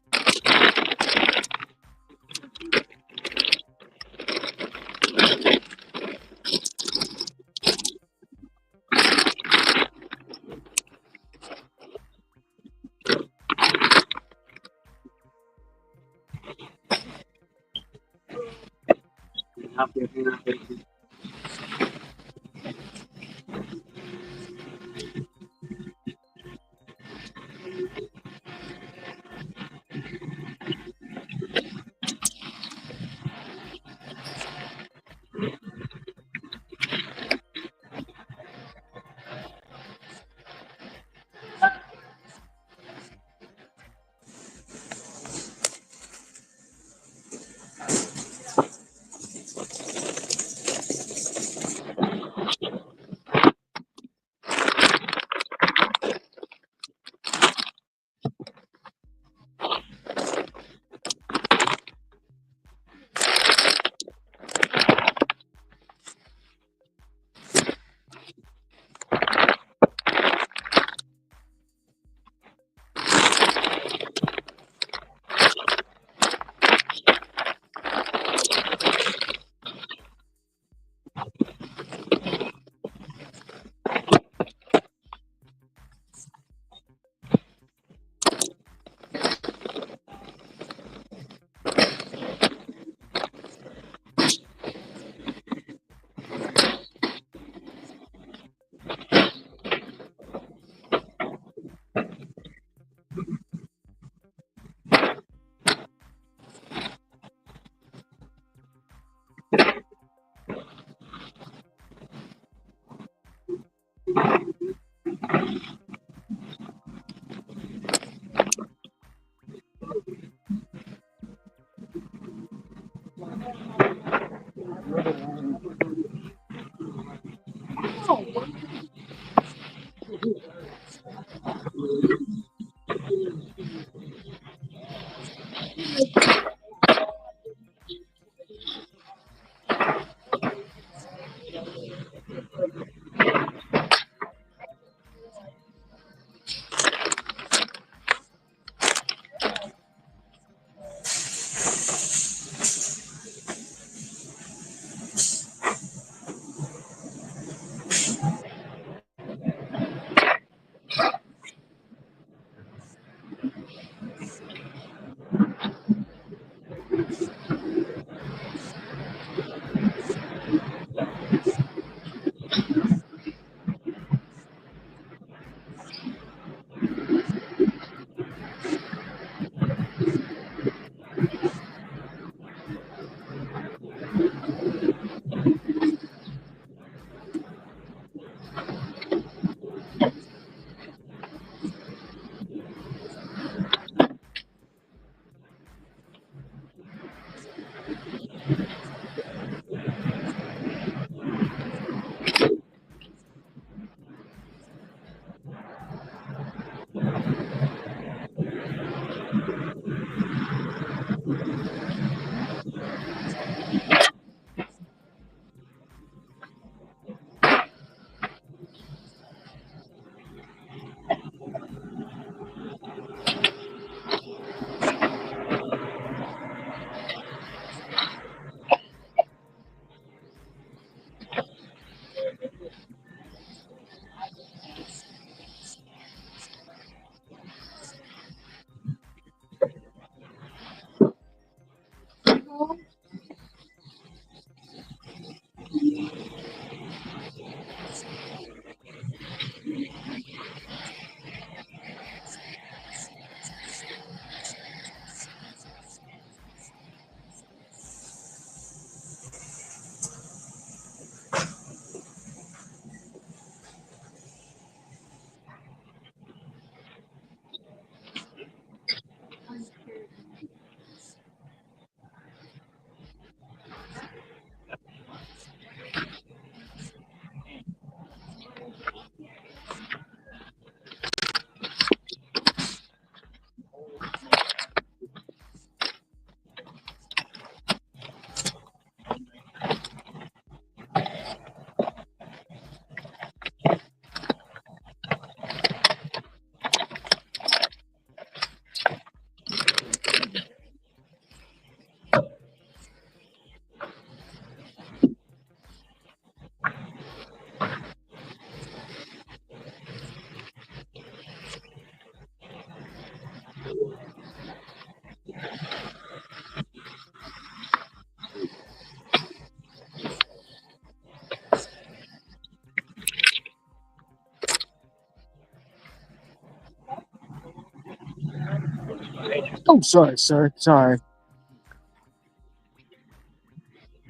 Oh, sorry, sir. Sorry.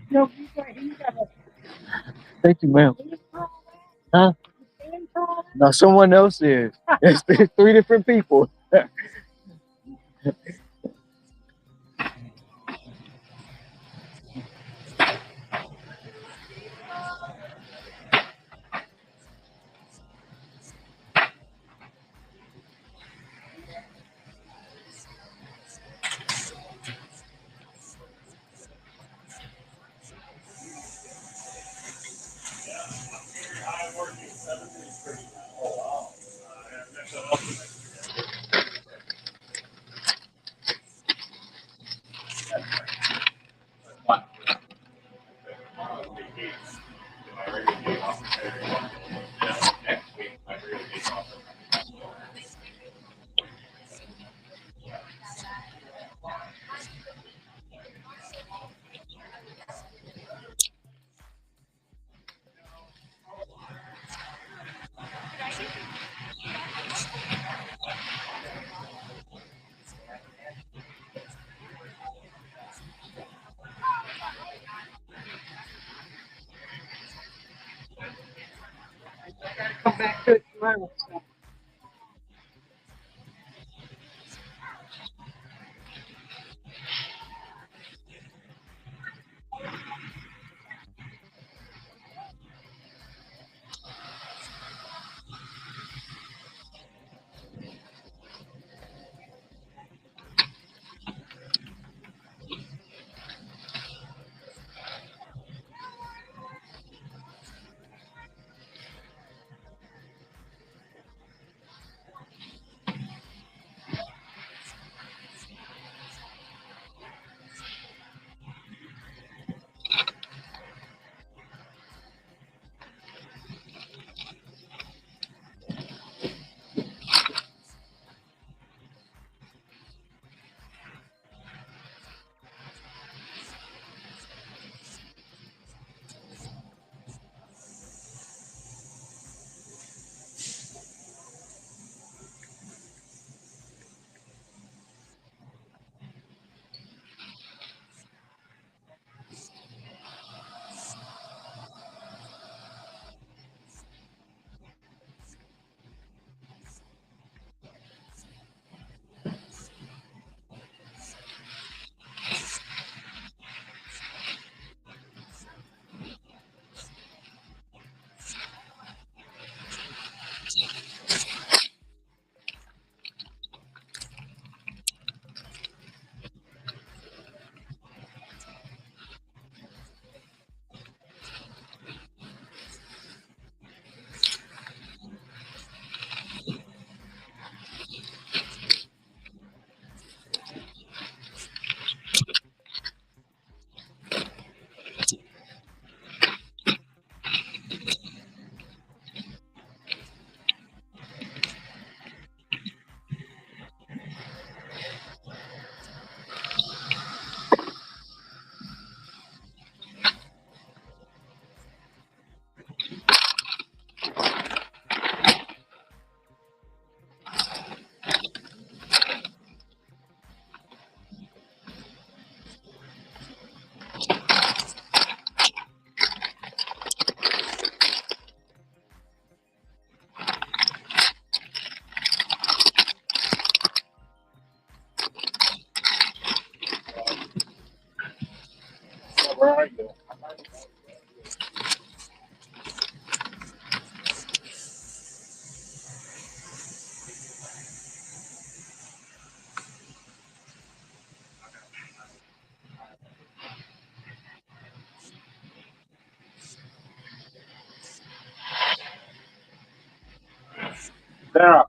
No, you got a Thank you, ma'am. Huh? No, someone else is. It's three different people. come back to it tomorrow. So. Where are you? Sarah.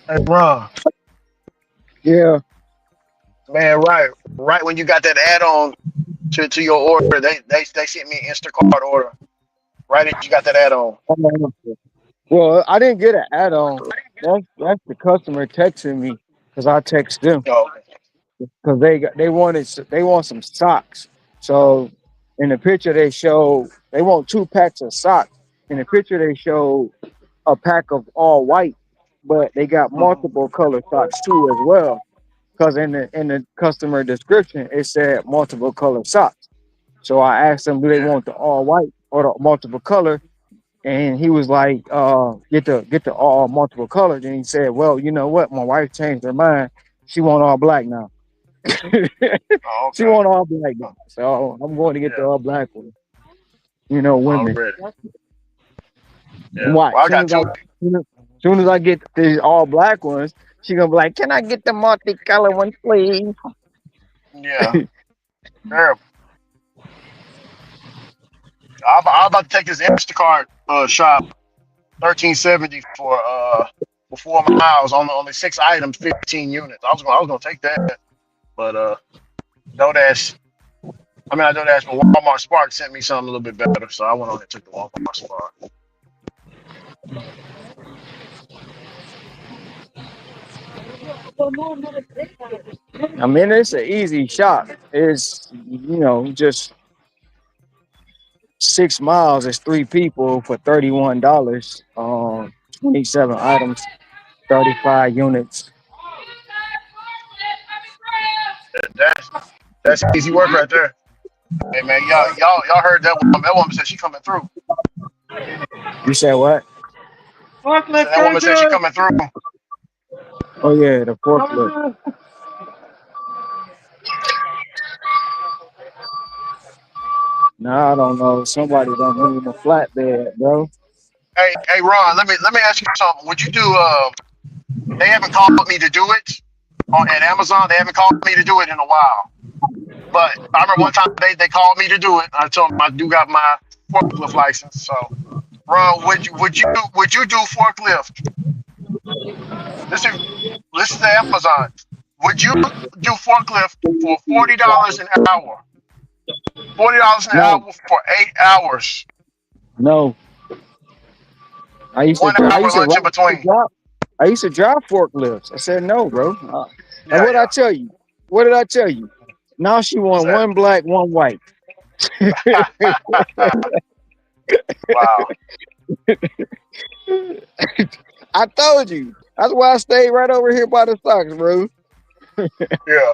Hey, Ron, Yeah. man, right when you got that add-on to your order, they sent me an Instacart order. Right as you got that add-on. Well, I didn't get an add-on. That's the customer texting me because I text them Oh, because they want some socks. So in the picture they show they want 2 packs of socks. In the picture they show a pack of all white, but they got multiple color socks too as well. Because in the customer description it said multiple color socks. So I asked them, do they want the all white or the multiple color? And he was like, get the all multiple colors. And he said, well, you know what? My wife changed her mind. She want all black now. oh, She okay. want all black now. So I'm going to get the Yeah, all black one. You know, women. already. Yeah. Watch. Well, I got two. Soon as I get the all black ones, she gonna be like, can I get the multicolor one, please? Yeah. Terrible. I'm about to take this Instacart shop 1370 for 4 miles on only 6 items, 15 units. I was gonna take that, but DoorDash. I mean, I DoorDash, but Walmart Spark sent me something a little bit better, so I went on and took the Walmart Spark. I mean, it's an easy shot. It's just 6 miles. It's 3 people for $31. 27 items, 35 units. That's easy work right there. Hey man, y'all heard that woman? That woman said she coming through. You said what? So that woman said she coming through. Oh yeah, the forklift. Nah, I don't know. Somebody done moved a flatbed, bro. Hey Ron, let me ask you something. Would you do? They haven't called me to do it at Amazon. They haven't called me to do it in a while. But I remember one time they called me to do it. I told them I do got my forklift license. So Ron, would you do forklift? Listen to Amazon. Would you do forklift for $40 an hour? $40 an No, hour for 8 hours. no. I used to, One dri- I hour used to, lunch ride- in between. I used to drive forklifts. I said no, bro. And Yeah, what did I tell you? What did I tell you? Now she What's want that? one black, one white. Wow. I told you. That's why I stayed right over here by the stocks, bro. Yeah.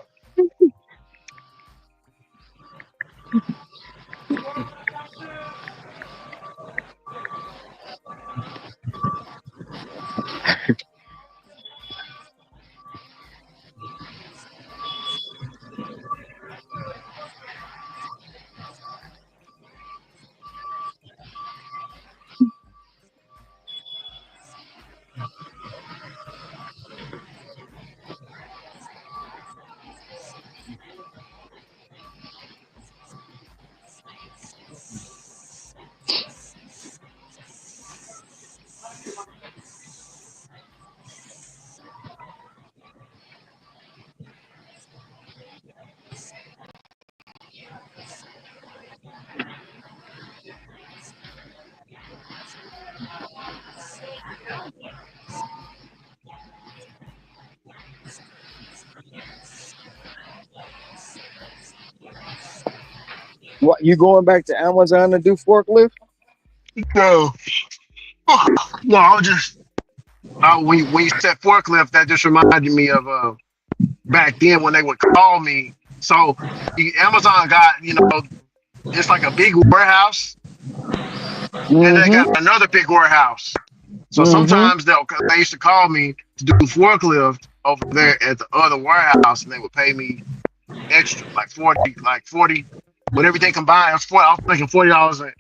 What, you going back to Amazon to do forklift? No. No, I was just when you said forklift, that just reminded me of back then when they would call me. So Amazon got it's like a big warehouse, and they got Mm-hmm. another big warehouse. So Mm-hmm. sometimes they used to call me to do forklift over there at the other warehouse, and they would pay me extra, like 40, with everything combined. I was making $40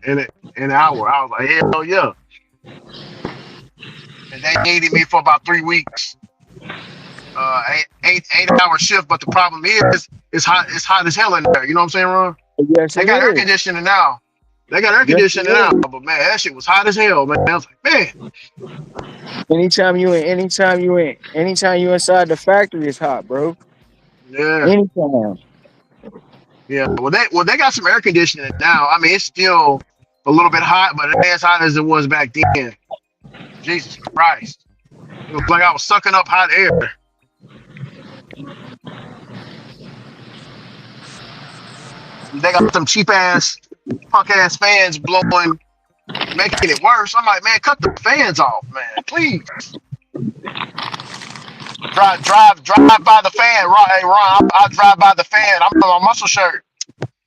in an hour. I was like, hell yeah! And they needed me for about 3 weeks. 8 hour shift, but the problem is it's hot as hell in there. You know what I'm saying, Ron? Yes, They it got air is. conditioning now. They got air Yes, conditioning now, it but man, that shit was hot as hell, man. I was like, man, is. Anytime you inside the factory, it's hot, bro. yeah, Anytime. yeah. Well they got some air conditioning now. I mean, it's still a little bit hot, but it ain't as hot as it was back then. Jesus Christ, it was like I was sucking up hot air. They got some cheap ass, punk ass fans blowing, making it worse. I'm like, man, cut the fans off, man, please. Drive by the fan, Ron. Hey, Ron, I'll drive by the fan. I'm on my muscle shirt.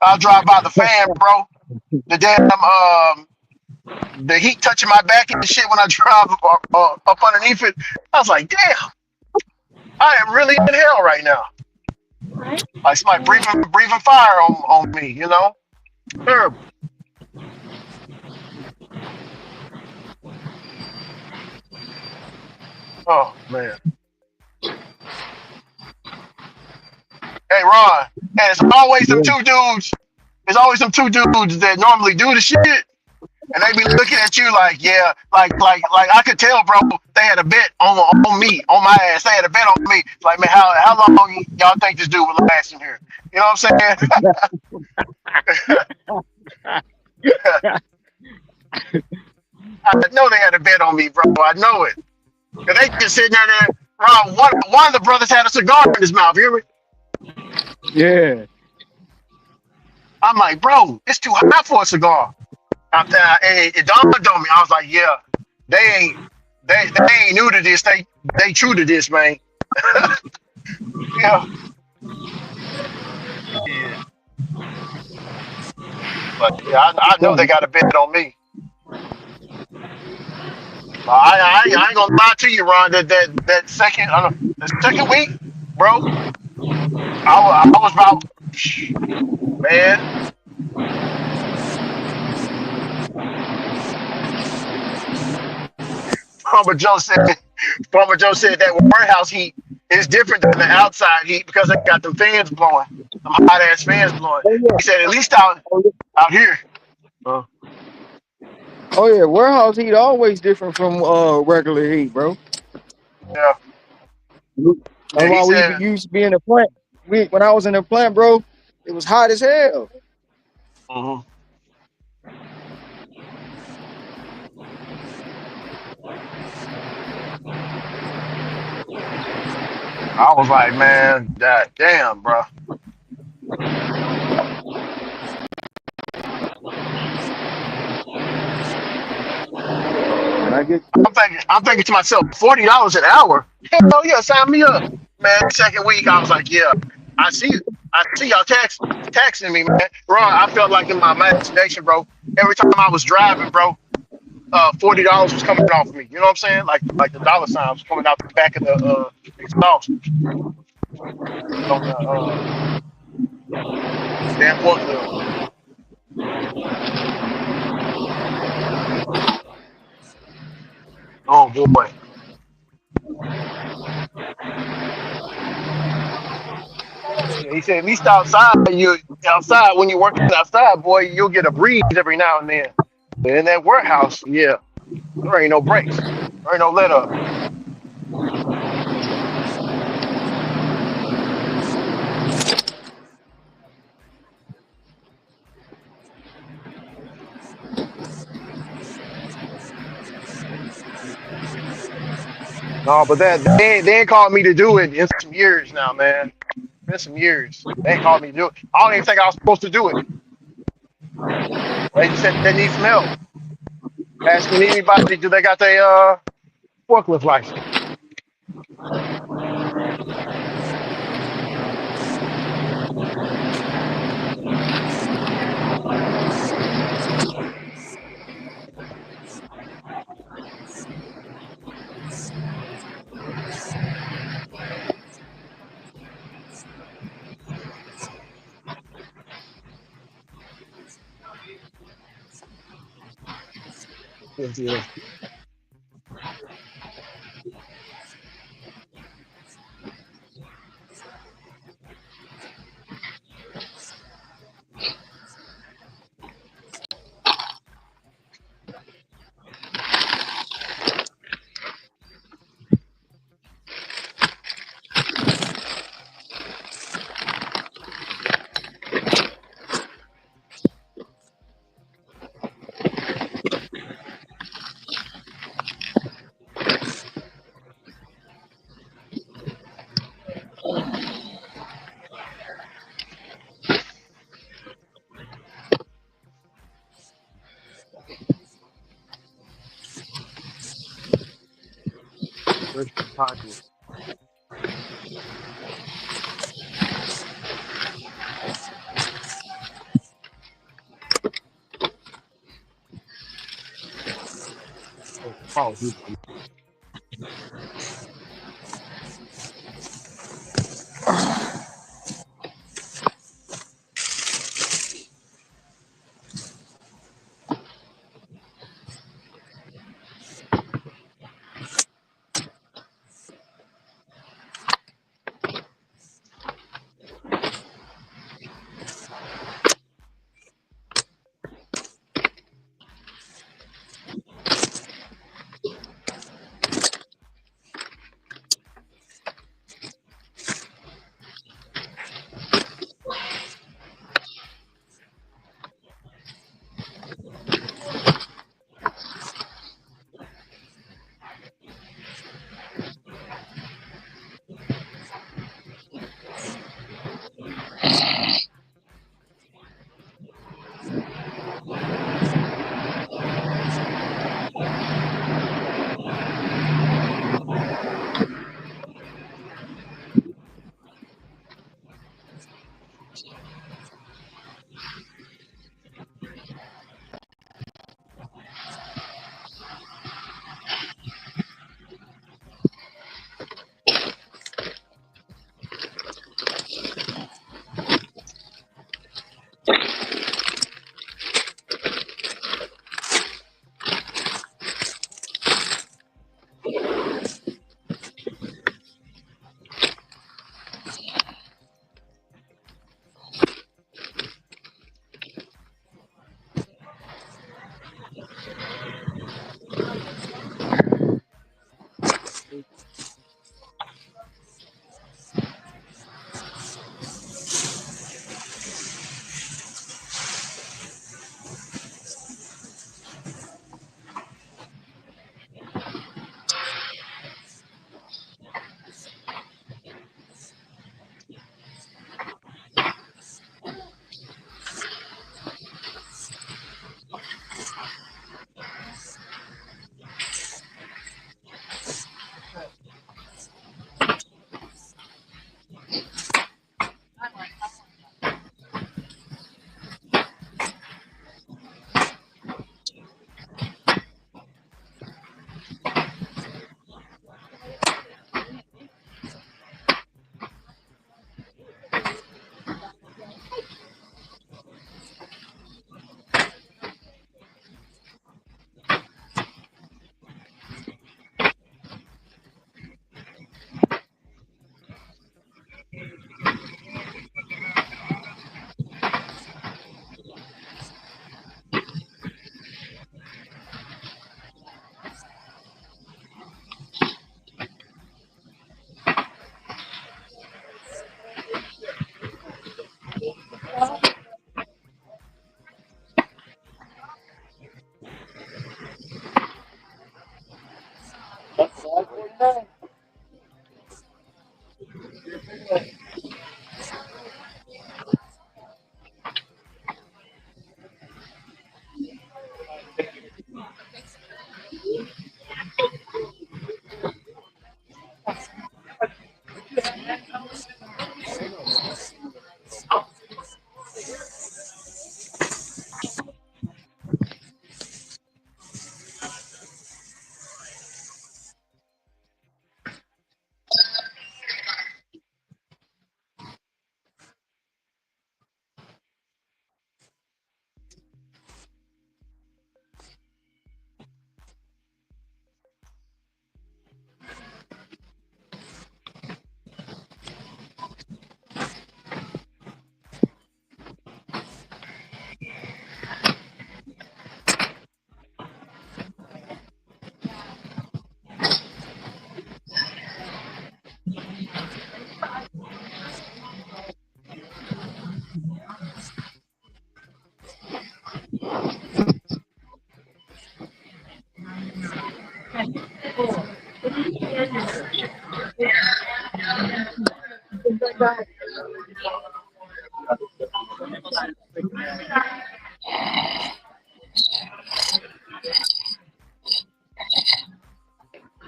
I'll drive by the fan, bro. The damn the heat touching my back and shit when I drive up underneath it. I was like, damn, I am really in hell right now. Like somebody breathing fire on me, you know? Terrible. Oh man. Hey Ron, and it's always them two dudes. There's always some two dudes that normally do the shit. And they be looking at you like, yeah, like I could tell, bro. They had a bet on me, on my ass. They had a bet on me. Like, man, how long y'all think this dude will last in here? You know what I'm saying? I know they had a bet on me, bro. I know it. Cause they just sitting there. Ron, one of the brothers had a cigar in his mouth. You hear me? Yeah. I'm like, bro, it's too hot for a cigar. It dawned on me. I was like, yeah, they ain't new to this. They true to this, man. Yeah. Yeah. But yeah, I know they got a bet on me. I ain't gonna lie to you, Ron. That the second week, bro, I was about, man. Farmer Joe said Farmer Joe said that warehouse heat is different than the outside heat because they got them fans blowing, them hot ass fans blowing. Oh yeah. He said at least out here. Uh, Oh yeah. Warehouse heat always different from regular heat, bro. yeah, That's yeah. He why we said. used to be in the plant. When I was in the plant, bro, it was hot as hell. Mhm. I was like, man, that damn, bro. And I get I'm thinking to myself, $40 an hour. Hell yeah, sign me up, man. Second week, I was like, yeah, I see y'all taxing me, man. Ron, I felt like in my imagination, bro. Every time I was driving, bro, $40 was coming off me. You know what I'm saying? Like the dollar sign was coming out the back of the exhaust on the damn forklift. Oh boy. Yeah, he said at least outside when you're working outside, boy, you'll get a breeze every now and then. But in that warehouse, yeah, there ain't no breaks. There ain't no let up. No, but they ain't called me to do it in some years now, man. Been some years. They ain't called me to do it. I don't even think I was supposed to do it. They just said they need some help. Asking anybody, do they got their forklift license? Yes, yes. extra pockets.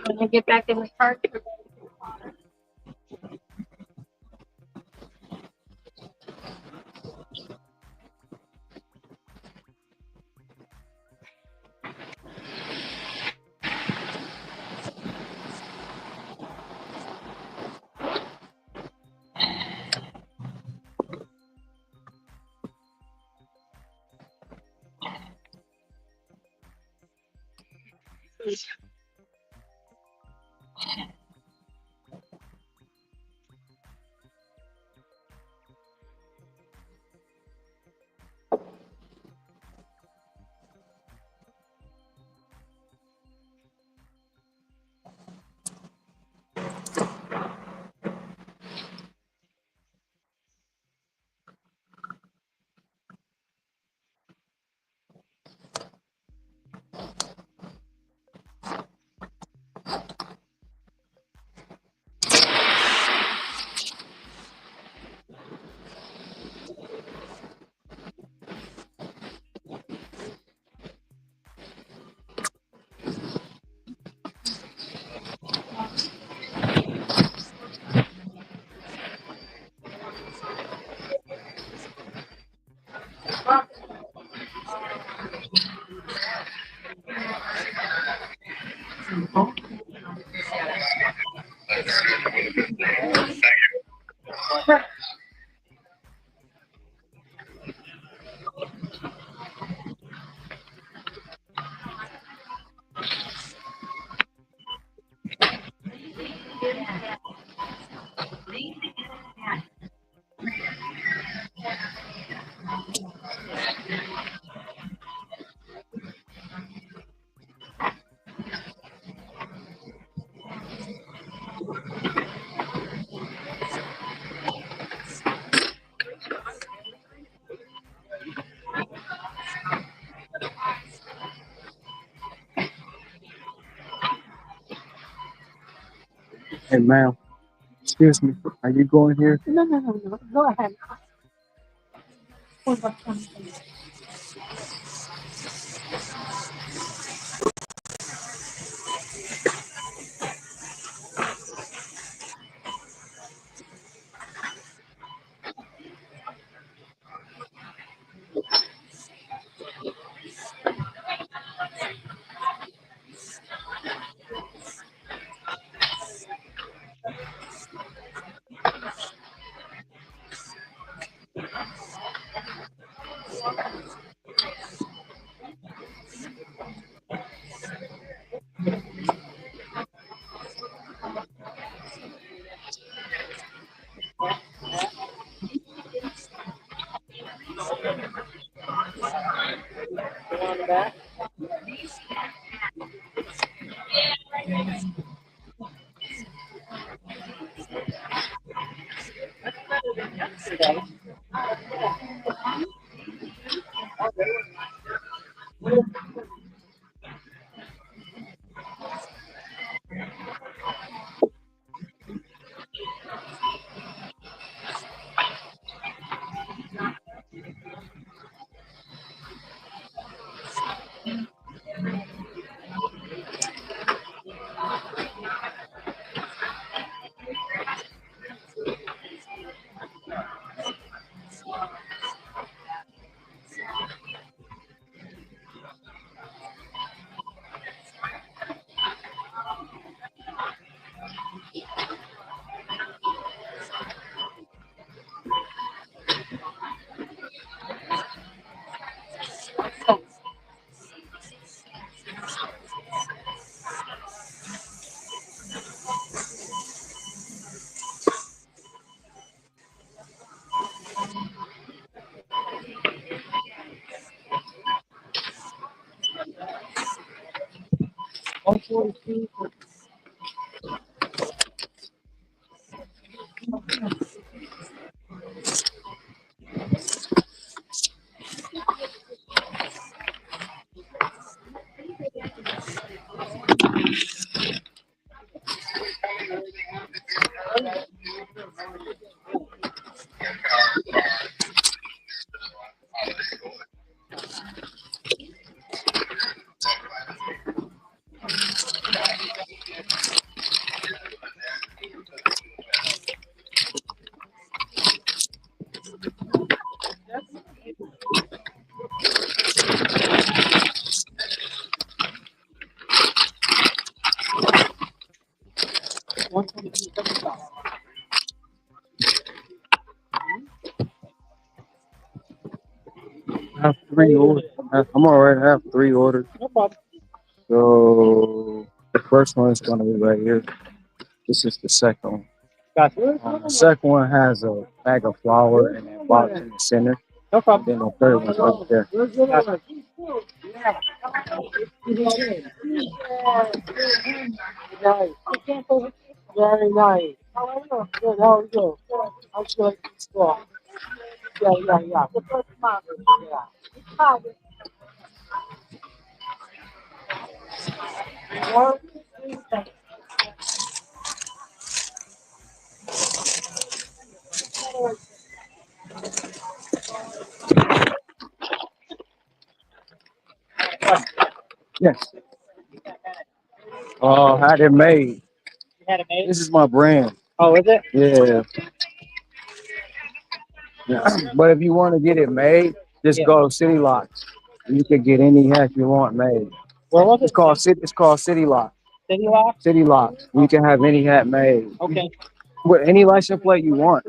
Oh, gonna get back in the car. Hey, ma'am, excuse me. Are you going here? No. Go ahead. have 3 orders. I'm already have 3 orders. No problem. So the first one is going to be right here. This is the second one. Gotcha. The second one has a bag of flour and a box in the center. No And problem. then the third one's right there. Gotcha. Nice. Very nice. How are you? Good. How are you? I'm good. Cool. Yeah. The first month. Yeah. Yes. Had it made. You had it made? This is my brand. Oh, is it? Yeah. But if you want to get it made, just Yeah. go City Locks. You can get any hat you want made. Where was it? It's called City Lock. City Lock? City Locks. You can have any hat made. Okay. With any license plate you want.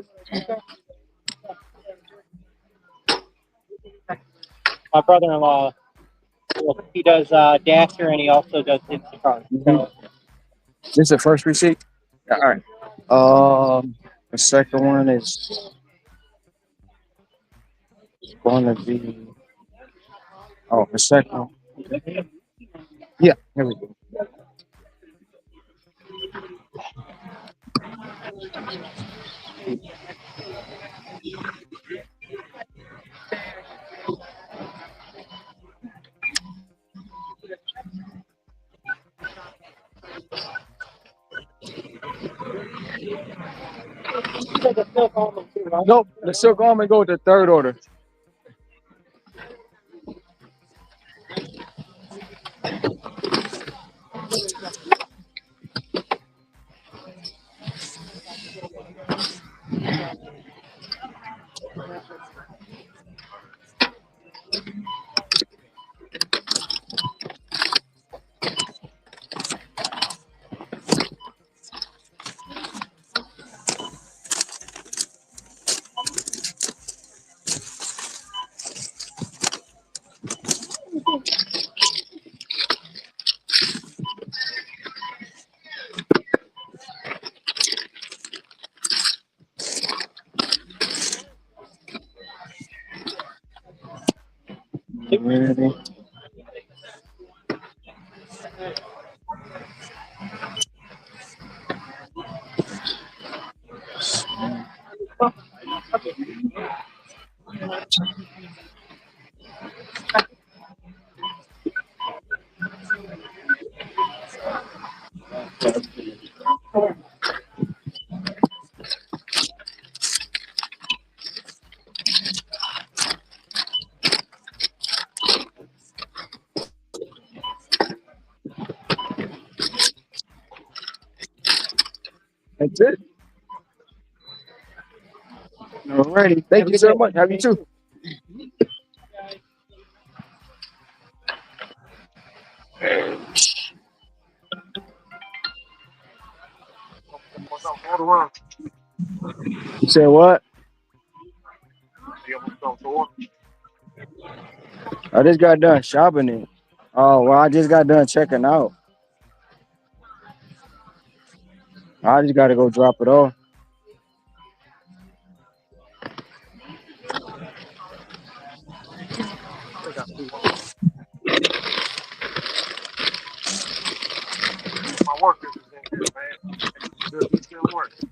My brother-in-law, he does Dasher and he also does Instacart. So, This is the first receipt? All right. The second one is going to be. Oh, the second one. Yeah, here we go. Nope, the silk almond go with the third order. Ready? That's it. Alrighty. Thank you so much. Have you too. What's up? Go to run. You said what? You almost come to work. I just got done shopping it. Oh, well, I just got done checking out. I just got to go drop it off. They got two. My workers is in here, man. Good. He still working.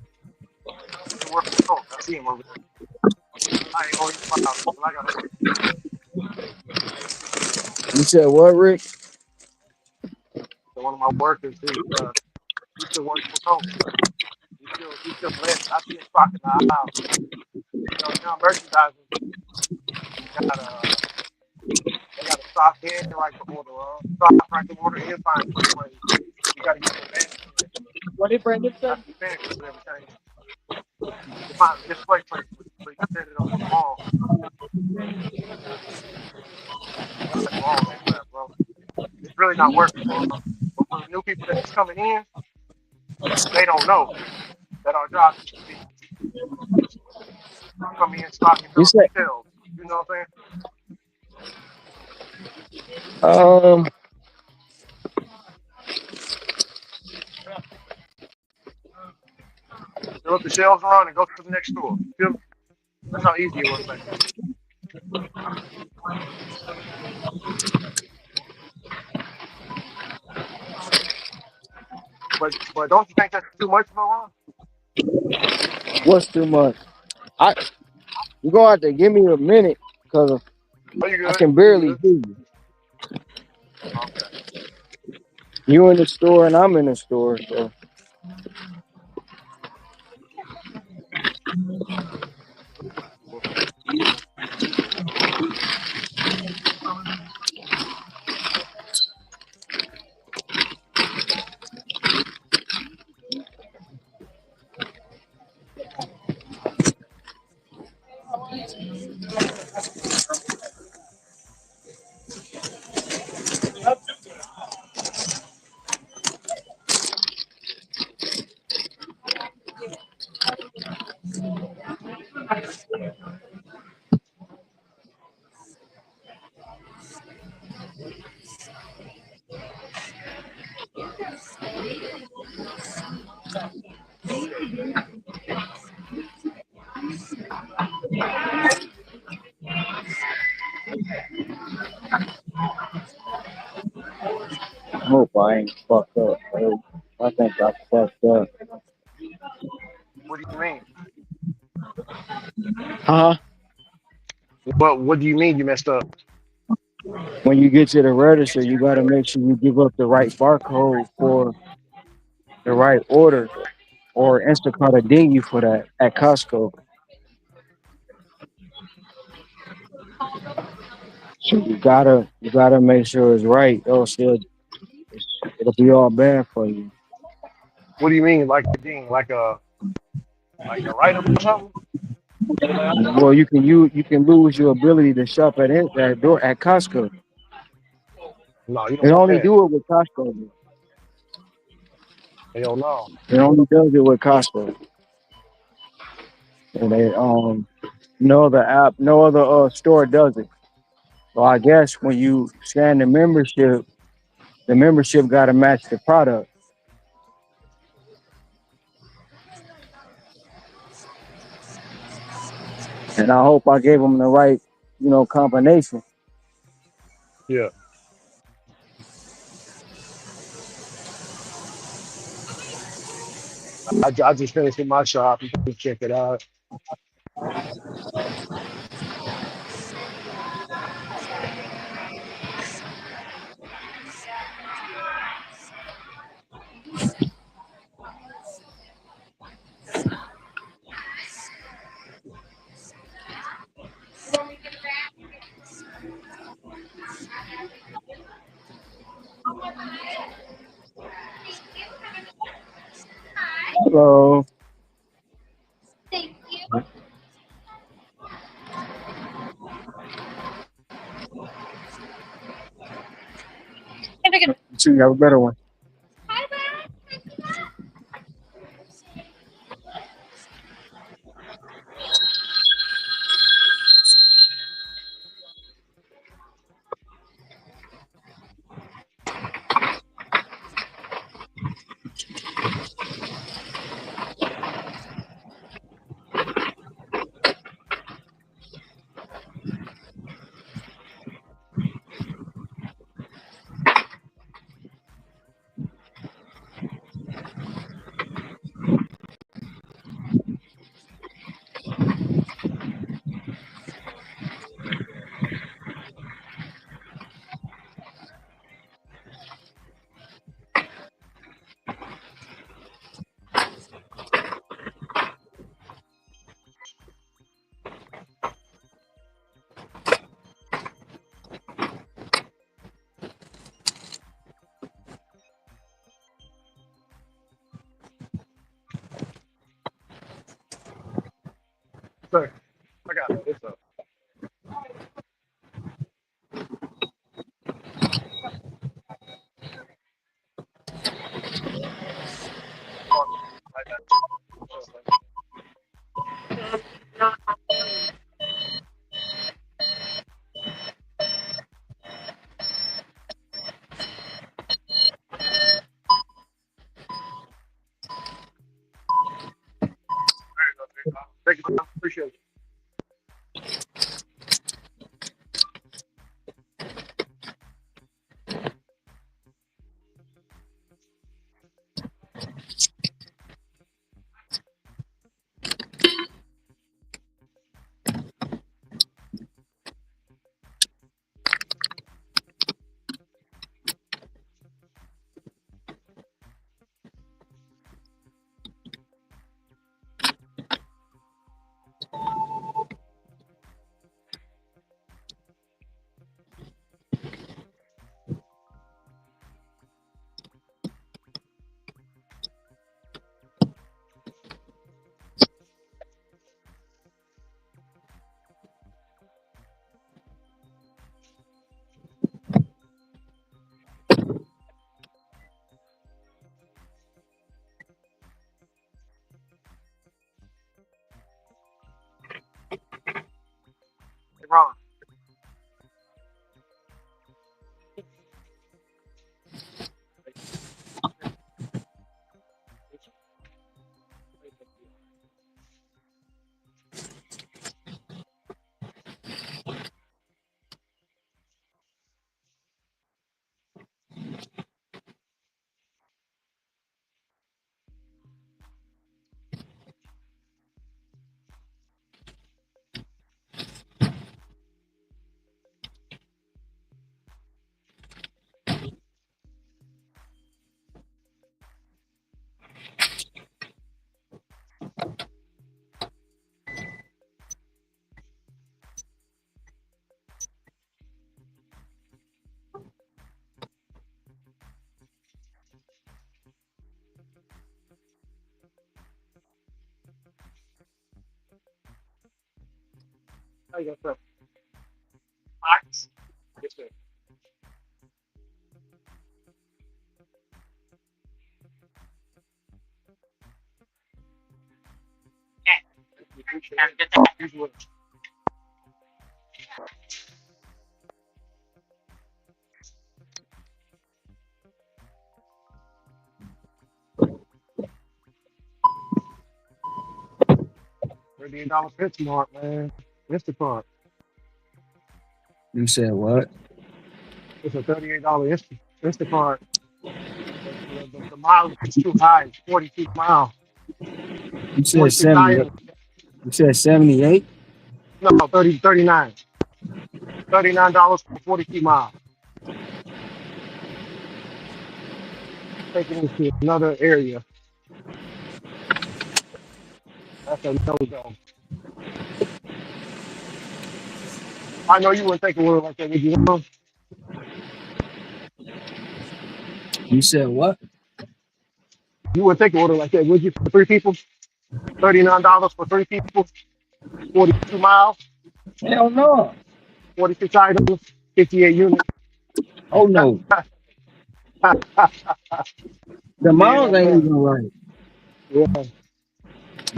He still working with Coke. I see him over there. I ain't going to my house, but I got to work. You said what, Rick? So one of my workers, he still working for Coke. He's still blessed. I see him stocking the aisle. You know, merchandising. They got to stock in and write the order. Write the order and find displays. You got to use advanced search. what did Brandon say? That's the fancy with everything. You find a display placement so you can set it up on the wall. I got to do all that crap, bro. It's really not working for them. But for the new people that's coming in, they don't know that our job is to be come in, stock, and You fill up said the shelves. You know what I'm saying? Um, Fill up the shelves around and go to the next store. Feel me? That's how easy it was back then. But don't you think that's too much for a while? what's too much? I You gonna have to give me a minute because Oh, you I good? can You barely good? hear you. Okay. You in the store and I'm in the store, so I hope I ain't fucked up. Bro. I think I fucked up. What do you mean? Huh? What do you mean you messed up? When you get to the register, you gotta make sure you give up the right barcode for the right order, or Instacart will ding you for that at Costco. So you gotta make sure it's right, else it'll be all bad for you. What do you mean, like a ding, like a write up or something? Well, you can lose your ability to shop at door at Costco. No, you don't It want only that. do it with Costco. Hell no. It only does it with Costco. And no other app, no other store does it. So I guess when you scan the membership got to match the product. And I hope I gave them the right, combination. Yeah. I just finished with my shop. You can check it out. So you have a better one. Sir, I got it. It's up. I got you. man. Appreciate it. Hey, Ron. How you got Fox? Yes, sir. Have a good day. Usually. $38 PetSmart, man. Instacart. You said what? It's a $38 Instacart. The mileage is too high. It's 42 miles. You said 46 78. items. You said 78. No, 39. $39 for 42 miles. Taking it to another area. That's a no-go. I know you wouldn't take a word like that, would you? You said what? You wouldn't take an order like that, would you? For three people? $39 for three people? 42 miles? Hell no. 46 items? 58 units? Oh no. The Yeah, miles ain't man. even right. Yeah.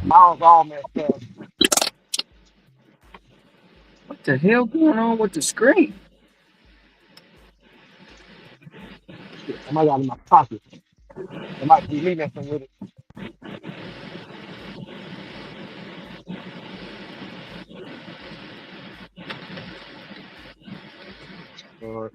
Miles all messed up. What the hell going on with the screen? Shit, I might got it in my pocket. It might be me messing with it. Or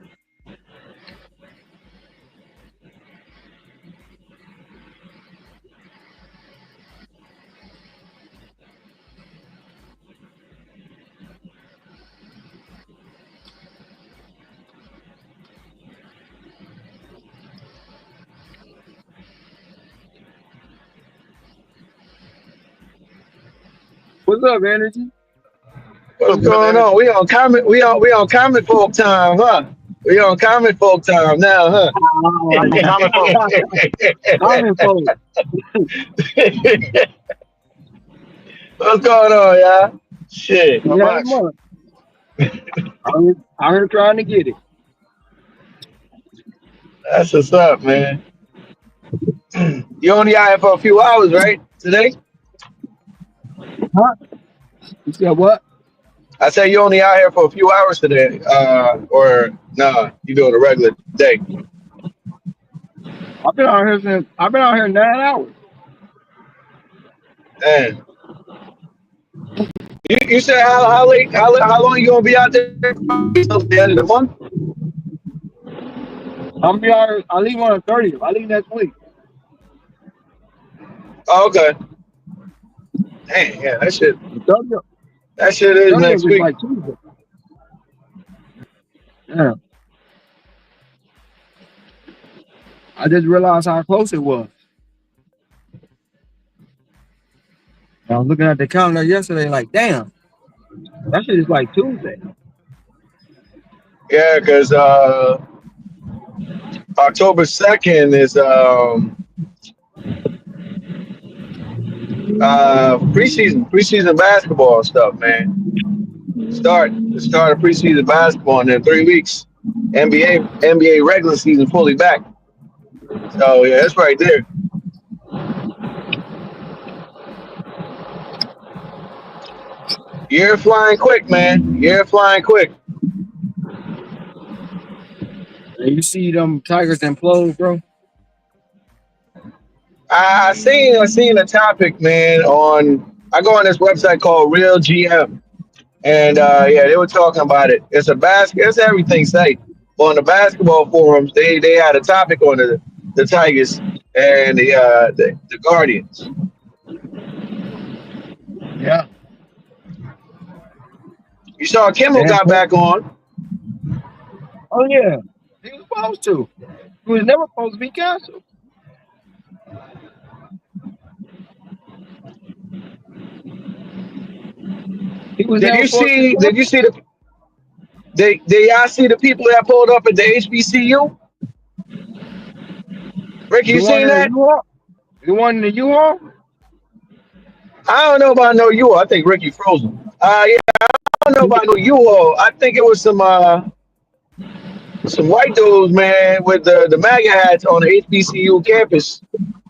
What's up, Energy? what's What's up, brother going on? energy? We on comic folk time, huh? We on comic folk time now, huh? Oh, Common folks. common folk. What's going on, y'all? Shit, Not Not much. much. I'm trying to get it. that's what's up, man. You only out here for a few hours, right? Today? Huh? You said what? I said you only out here for a few hours today, or no? You doing a regular day? I've been out here 9 hours. Man, You said how late how long you gonna be out there until the end of the month? I'm be honest, I leave on the 30th. I leave next week. Oh, okay. Dang, yeah, The 30th, that shit the is 30th next is week. like Tuesday. Yeah. I just realized how close it was. I was looking at the calendar yesterday, like, damn, that shit is like Tuesday. Yeah, because October 2nd is preseason basketball stuff, man. The start of preseason basketball in 3 weeks. NBA regular season fully back. So yeah, that's right there. You're flying quick, man. You're flying quick. And you see them Tigers implode, bro. I seen a topic, man. I go on this website called Real GM, and yeah, they were talking about it. It's everything site. But on the basketball forums, they had a topic on the Tigers and the Guardians. Yeah. You saw Kimmel Damn. got back on. Oh yeah, he was supposed to. He was never supposed to be canceled. He was Did never you supposed to be see? Did you canceled. see y'all see the people that pulled up at the HBCU? Ricky, The you one seen in the that? U-Haul. The one in the U-Haul. I don't know about no U. I think Ricky frozen. Yeah, I don't know about no U. I think it was some white dudes, man, with the MAGA hats on the HBCU campus.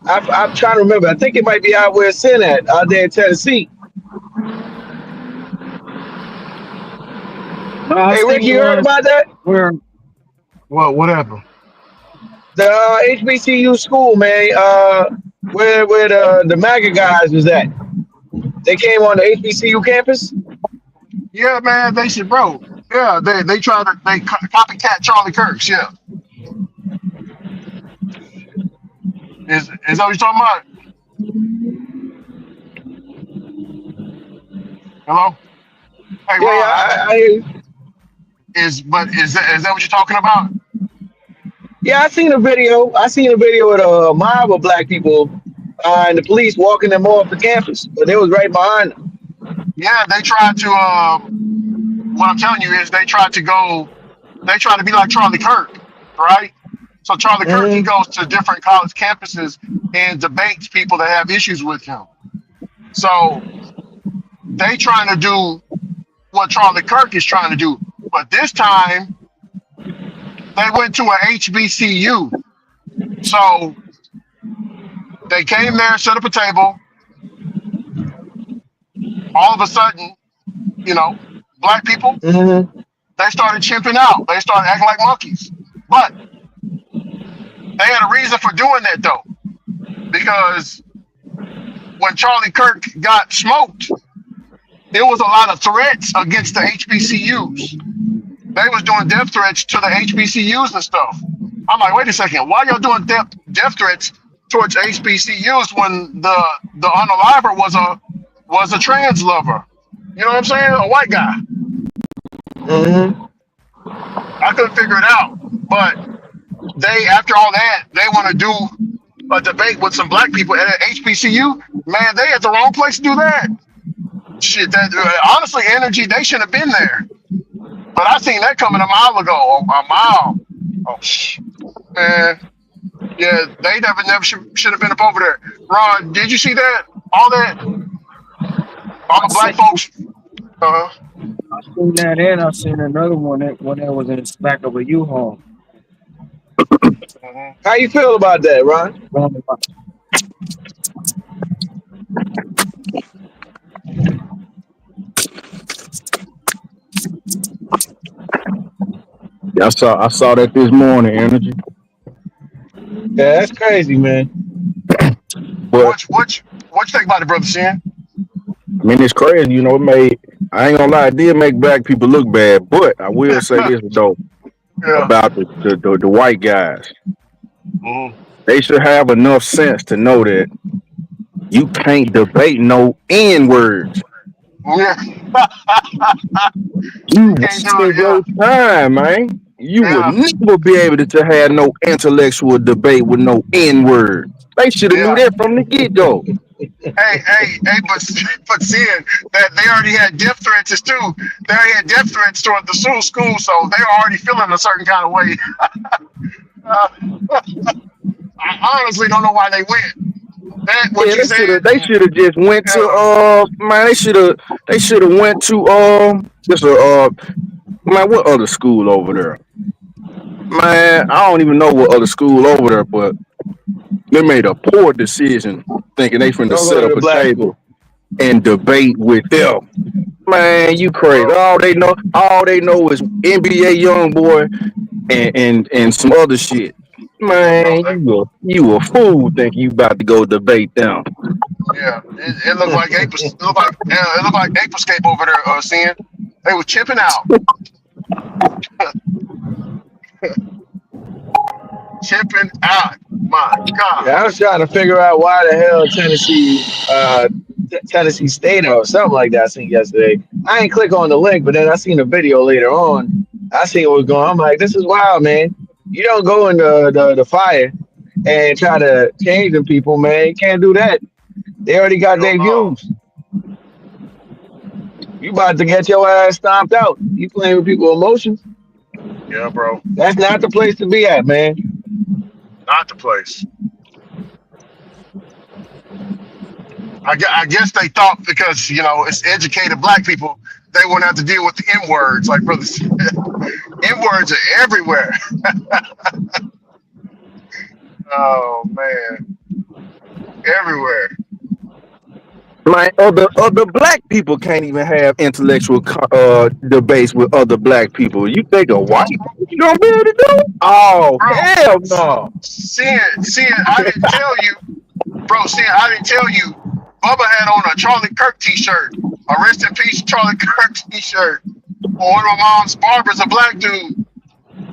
I'm trying to remember. I think it might be out where Sin at, out there in Tennessee. No, I Hey, Ricky, seen you heard about that? where What happened? The HBCU school, man, where the MAGA guys was at. They came on the HBCU campus. Yeah, man, they should, bro. Yeah, they try to copycat Charlie Kirk. Yeah, is that what you're talking about? Hello, hey Yeah, yeah, Ron, I hear you. is that what you're talking about? Yeah, I seen a video. I seen a video with a mob of black people and the police walking them off the campus, but they was right behind them. Yeah, they tried to. What I'm telling you is they try to be like Charlie Kirk, right? So Charlie Kirk, he Mm-hmm. goes to different college campuses and debates people that have issues with him. So they trying to do what Charlie Kirk is trying to do, but this time they went to a HBCU. So they came there, set up a table. All of a sudden, you know, black people, Mm-hmm. they started chimping out. They started acting like monkeys. But they had a reason for doing that though, because when Charlie Kirk got smoked, it was a lot of threats against the HBCUs. They was doing death threats to the HBCUs and stuff. I'm like, wait a second, why y'all doing death threats towards HBCUs when the unaliver was a trans lover? You know what I'm saying? A white guy. Mm-hmm. I couldn't figure it out. But they, after all that, they want to do a debate with some black people at HBCU. Man, they at the wrong place to do that. Shit, that honestly, energy, they should have been there. But I seen that coming a mile ago. A mile. Oh, man. Yeah, they never should have been up over there. Ron, did you see that? All that, all I the black seen, folks. I seen that, and I seen another one that was in the back of a U-Haul. How you feel about that, Ron? Yeah, I saw that this morning, energy. Yeah, that's crazy, man. But What you think about it, brother Sin? I mean, it's crazy. You know, I ain't gonna lie, it did make black people look bad, but I will say this though Yeah. about the white guys. Mhm. They should have enough sense to know that you can't debate no N words. Yeah. You You can't do it. wasted Yeah. your time, man. You would Yeah. never be able to have no intellectual debate with no N word. They should have knew Yeah. that from the get go. Hey, but seeing that they already had death threats too. They already had death threats toward the school, so they were already feeling a certain kind of way. Uh, I honestly don't know why they went. That what Yeah, you said. they should have just went to Yeah. man, they should have went to just man, what other school over there? Man, I don't even know what other school over there, but they made a poor decision thinking they finna Don't go set to up the a black table school. and debate with them. Man, you Yeah, crazy. bro. All they know is NBA young boy and some other shit. Bro, Man, you a fool thinking you about to go debate them. yeah. It looked like it looked like Apescape over there. Seeing they were chipping out, chipping out. My God. Yeah, I was trying to figure out why the hell Tennessee State or something like that I seen yesterday. I ain't click on the link, but then I seen a video later on. I seen what was going on. I'm like, this is wild, man. You don't go in the fire and try to change the people, man. You can't do that. They already got Hell their no. views. You about to get your ass stomped out. You playing with people's emotions. Yeah, bro. That's not the place to be at, man. Not the place. I guess they thought because it's educated black people, they wouldn't have to deal with the N words. Like brother said, N words are everywhere. Oh man, everywhere. My other black people can't even have intellectual debates with other black people. You think a white you gonna be able to do it? Oh Bro, hell no! seeing, I didn't tell you, bro. Seeing, I didn't tell you. Bubba had on a Charlie Kirk T-shirt, a rest in peace Charlie Kirk T-shirt. On one of my mom's barbers, a black dude,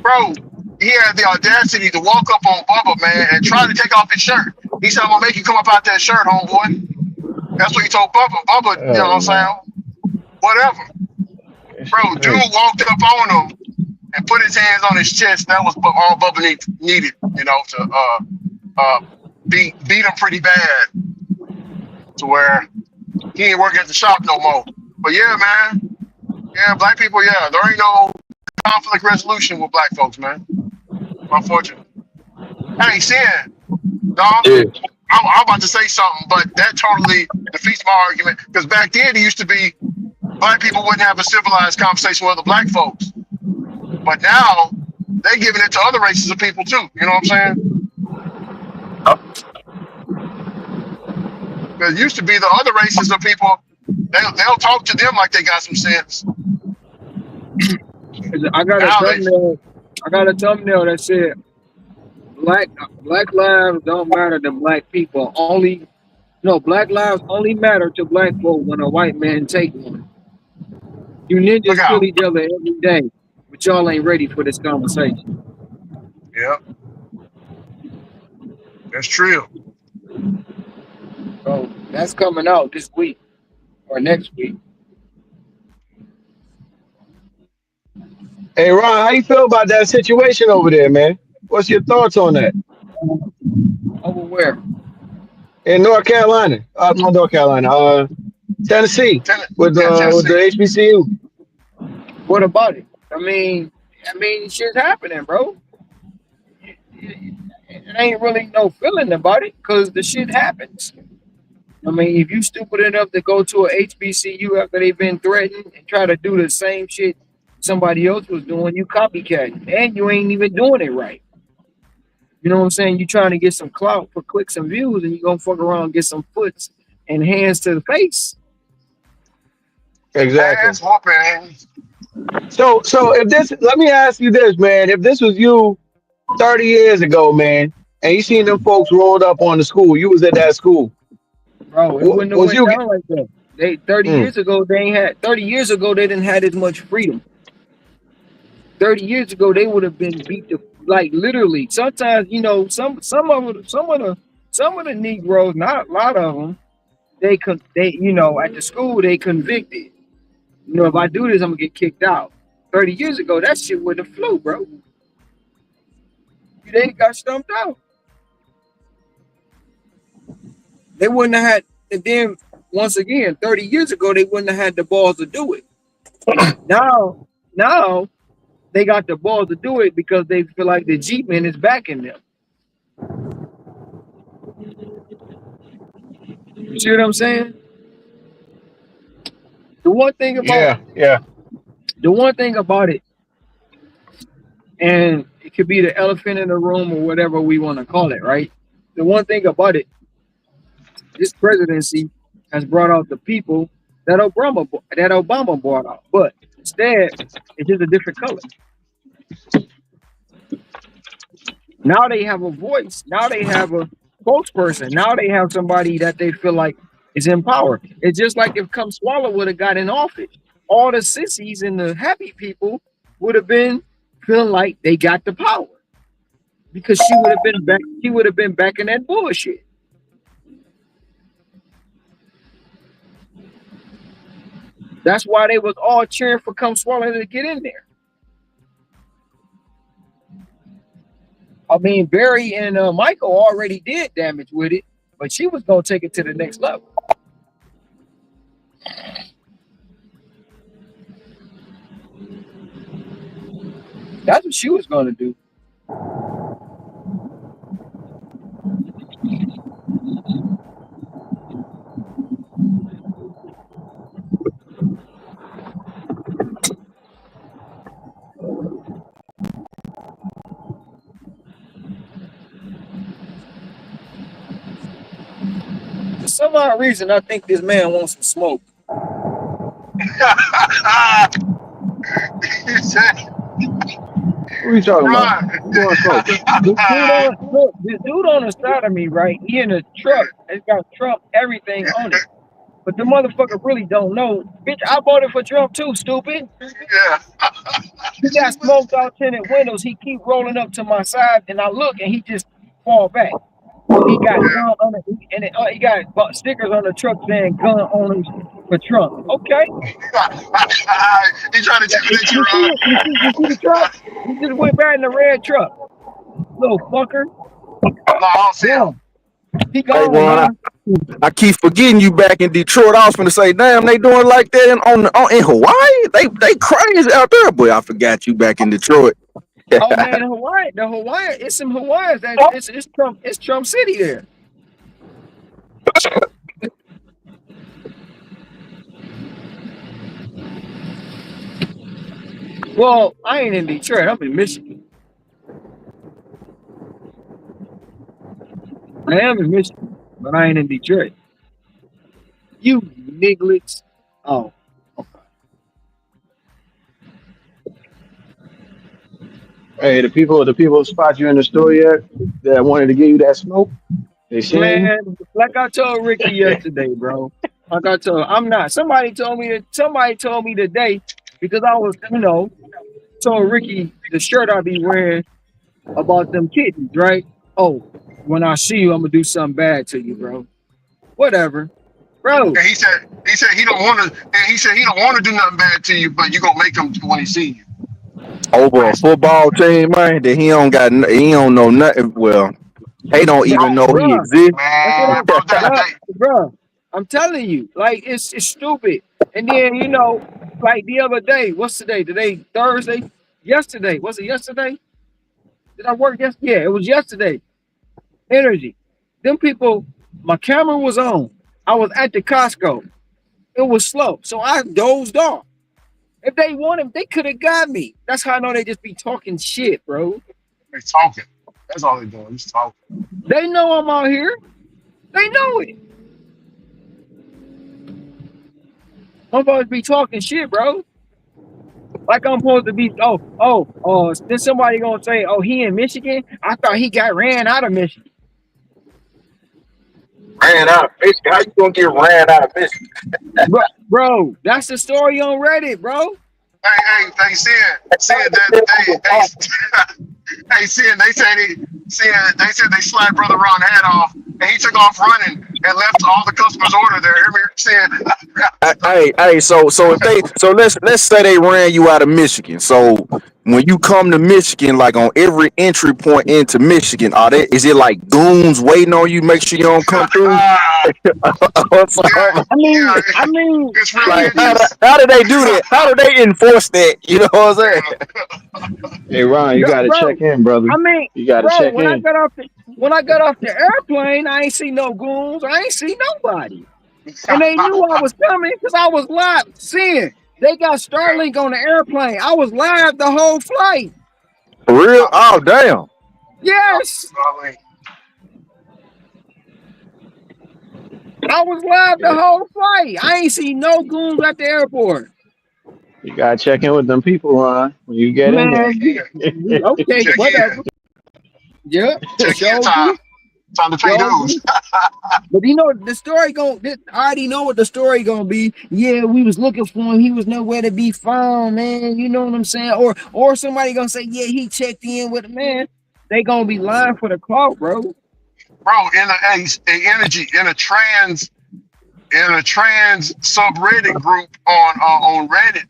bro. He had the audacity to walk up on Bubba, man, and try to take off his shirt. He said, "I'm gonna make you come up out that shirt, homeboy." That's what he told Bubba. Bubba, you know what I'm Oh man. saying? Whatever, That bro. shit Dude crazy. walked up on him and put his hands on his chest. That was all Bubba needed, to beat him pretty bad to where he ain't working at the shop no more. But yeah, man. Yeah, black people, yeah. There ain't no conflict resolution with black folks, man. Unfortunately. Hey, Sin, dog, Yeah, I'm about to say something, but that totally defeats my argument. Because back then it used to be black people wouldn't have a civilized conversation with other black folks. But now they giving it to other races of people too. You know what I'm saying? Because it used to be the other races of people, they'll talk to them like they got some sense. I got a Now they, thumbnail. I got a thumbnail that said black lives don't matter to black people. Only no black lives only matter to black folk when a white man take one. You look ninjas kill out. each other every day, but y'all ain't ready for this conversation. Yeah, that's true. So that's coming out this week or next week. Hey Ron, how you feel about that situation over there, man? What's your thoughts on that? Over where? In North Carolina, not North Carolina, Tennessee, with Yeah, the Tennessee. HBCU. What about it? I mean, shit's happening, bro. It ain't really no feeling about it because the shit happens. I mean, if you stupid enough to go to a HBCU after they've been threatened and try to do the same shit somebody else was doing, you copycat, and you ain't even doing it right. You know what I'm saying? You trying to get some clout for clicks and views, and you gonna fuck around and get some foots and hands to the face. Exactly. Ass whooping. So if this, let me ask you this, man. If this was you 30 years ago, man, and you seen them folks rolled up on the school, you was at that school. Bro, it wouldn't have Was went you? down like that. They 30 Mm. years ago they ain't had 30 years ago they didn't had as much freedom. 30 years ago they would have been beat to like literally. Sometimes some of the Negroes, not a lot of them, they at the school they convicted. If I do this, I'm gonna get kicked out. 30 years ago, that shit would have flew, bro. They got stumped out. They wouldn't have had. And then once again, 30 years ago, they wouldn't have had the balls to do it. Now they got the balls to do it because they feel like the Jeep man is backing them. You see what I'm saying? The one thing about Yeah. the one thing about it, and it could be the elephant in the room or whatever we want to call it, right? The one thing about it, this presidency has brought out the people that Obama brought out, but instead it's just a different color. Now they have a voice. Now they have a spokesperson. Now they have somebody that they feel like is in power. It's just like if Come Swallow would have got in office, all the sissies and the happy people would have been feeling like they got the power because she would have been back. She would have been back in that bullshit. That's why they was all cheering for Come Swallow to get in there. I mean, Barry and Michael already did damage with it, but she was gonna take it to the next level. That's what she was gonna do. For some odd reason, I think this man wants some smoke. He said, What are you talking about? right. You going smoke? This dude on the side of me, right? He in a truck. It's got Trump everything on it. But the motherfucker really don't know. Bitch, I voted for Trump too, stupid. Yeah. He got smoked out tinted windows. He keep rolling up to my side, and I look, and he just fall back. So he got gun on it, and he got stickers on the truck saying "gun owners for Trump." Okay. He trying to tell You that see you're it? You see the truck? He just went back in the red truck. Little fucker. No, I don't see him. Yeah. He Hey, gone, Ron, man. I keep forgetting you back in Detroit. I was gonna say, damn, they doing like that in Hawaii. They crazy out there, boy. I forgot you back in Detroit. Oh man, Hawaii, it's some Hawaiians. It's Trump City there. Well, I ain't in Detroit. I'm in Michigan. I am in Michigan, but I ain't in Detroit. You nigglets. Oh, Hey, the people spot you in the store yet that wanted to give you that smoke? They seen you? man, like I told Ricky yesterday, bro. Like I told, I'm not. Somebody told me today because I was, told Ricky the shirt I be wearing about them kittens, right? Oh, when I see you, I'm gonna do something bad to you, bro. Whatever, bro. And he said he don't want to. And he said he don't want to do nothing bad to you, but you gonna make him when he see you. Over a football team, man, that he don't know nothing. Well, he don't even know he Bruh, exists. that's what Man, bro, bruh. I'm telling you, like it's stupid. And then like the other day, what's today? Today Thursday. Yesterday, was it yesterday? Did I work yesterday? Yeah, it was yesterday. Energy. Them people, my camera was on. I was at the Costco. It was slow, so I dozed off. If they wanted, they could have got me. That's how I know they just be talking shit, bro. they talking. That's all they doing. Just talking. They know I'm out here. They know it. I'm supposed to be talking shit, bro. Like I'm supposed to be. Then somebody gonna say, "Oh, he in Michigan." I thought he got ran out of Michigan. Ran out of Michigan. How you gonna get ran out of Michigan? Bro, that's the story on Reddit, bro. Hey, seeing that hey, they said they slapped Brother Ron head off, and he took off running and left all the customers' order there. Hear me saying, Hey, so if they so let's say they ran you out of Michigan. So when you come to Michigan, like on every entry point into Michigan, is it like goons waiting on you? Make sure you don't come through. Or something? it's real Like ninjas. how do they do that? How do they enforce that? You know what I'm saying? Hey Ron, you got to Bro, check in, brother. I mean, You got to bro, check when I in. got off the airplane, I ain't see no goons. I ain't see nobody. And they knew I was coming because I was live seeing. They got Starlink on the airplane. I was live the whole flight. For real? Oh damn. Yes. I was live the whole flight. I ain't see no goons at the airport. You got to check in with them people, Ron, when you get in there. Man, okay, Check whatever. in. Yep, Check in sure time. do. Time to pay Sure dues. do. But you know the story I already know what the story gonna be. Yeah, we was looking for him. He was nowhere to be found, man. You know what I'm saying? Or somebody gonna say, yeah, he checked in with a man. They gonna be lying for the clout, bro. Bro, a energy in a trans subreddit group on Reddit,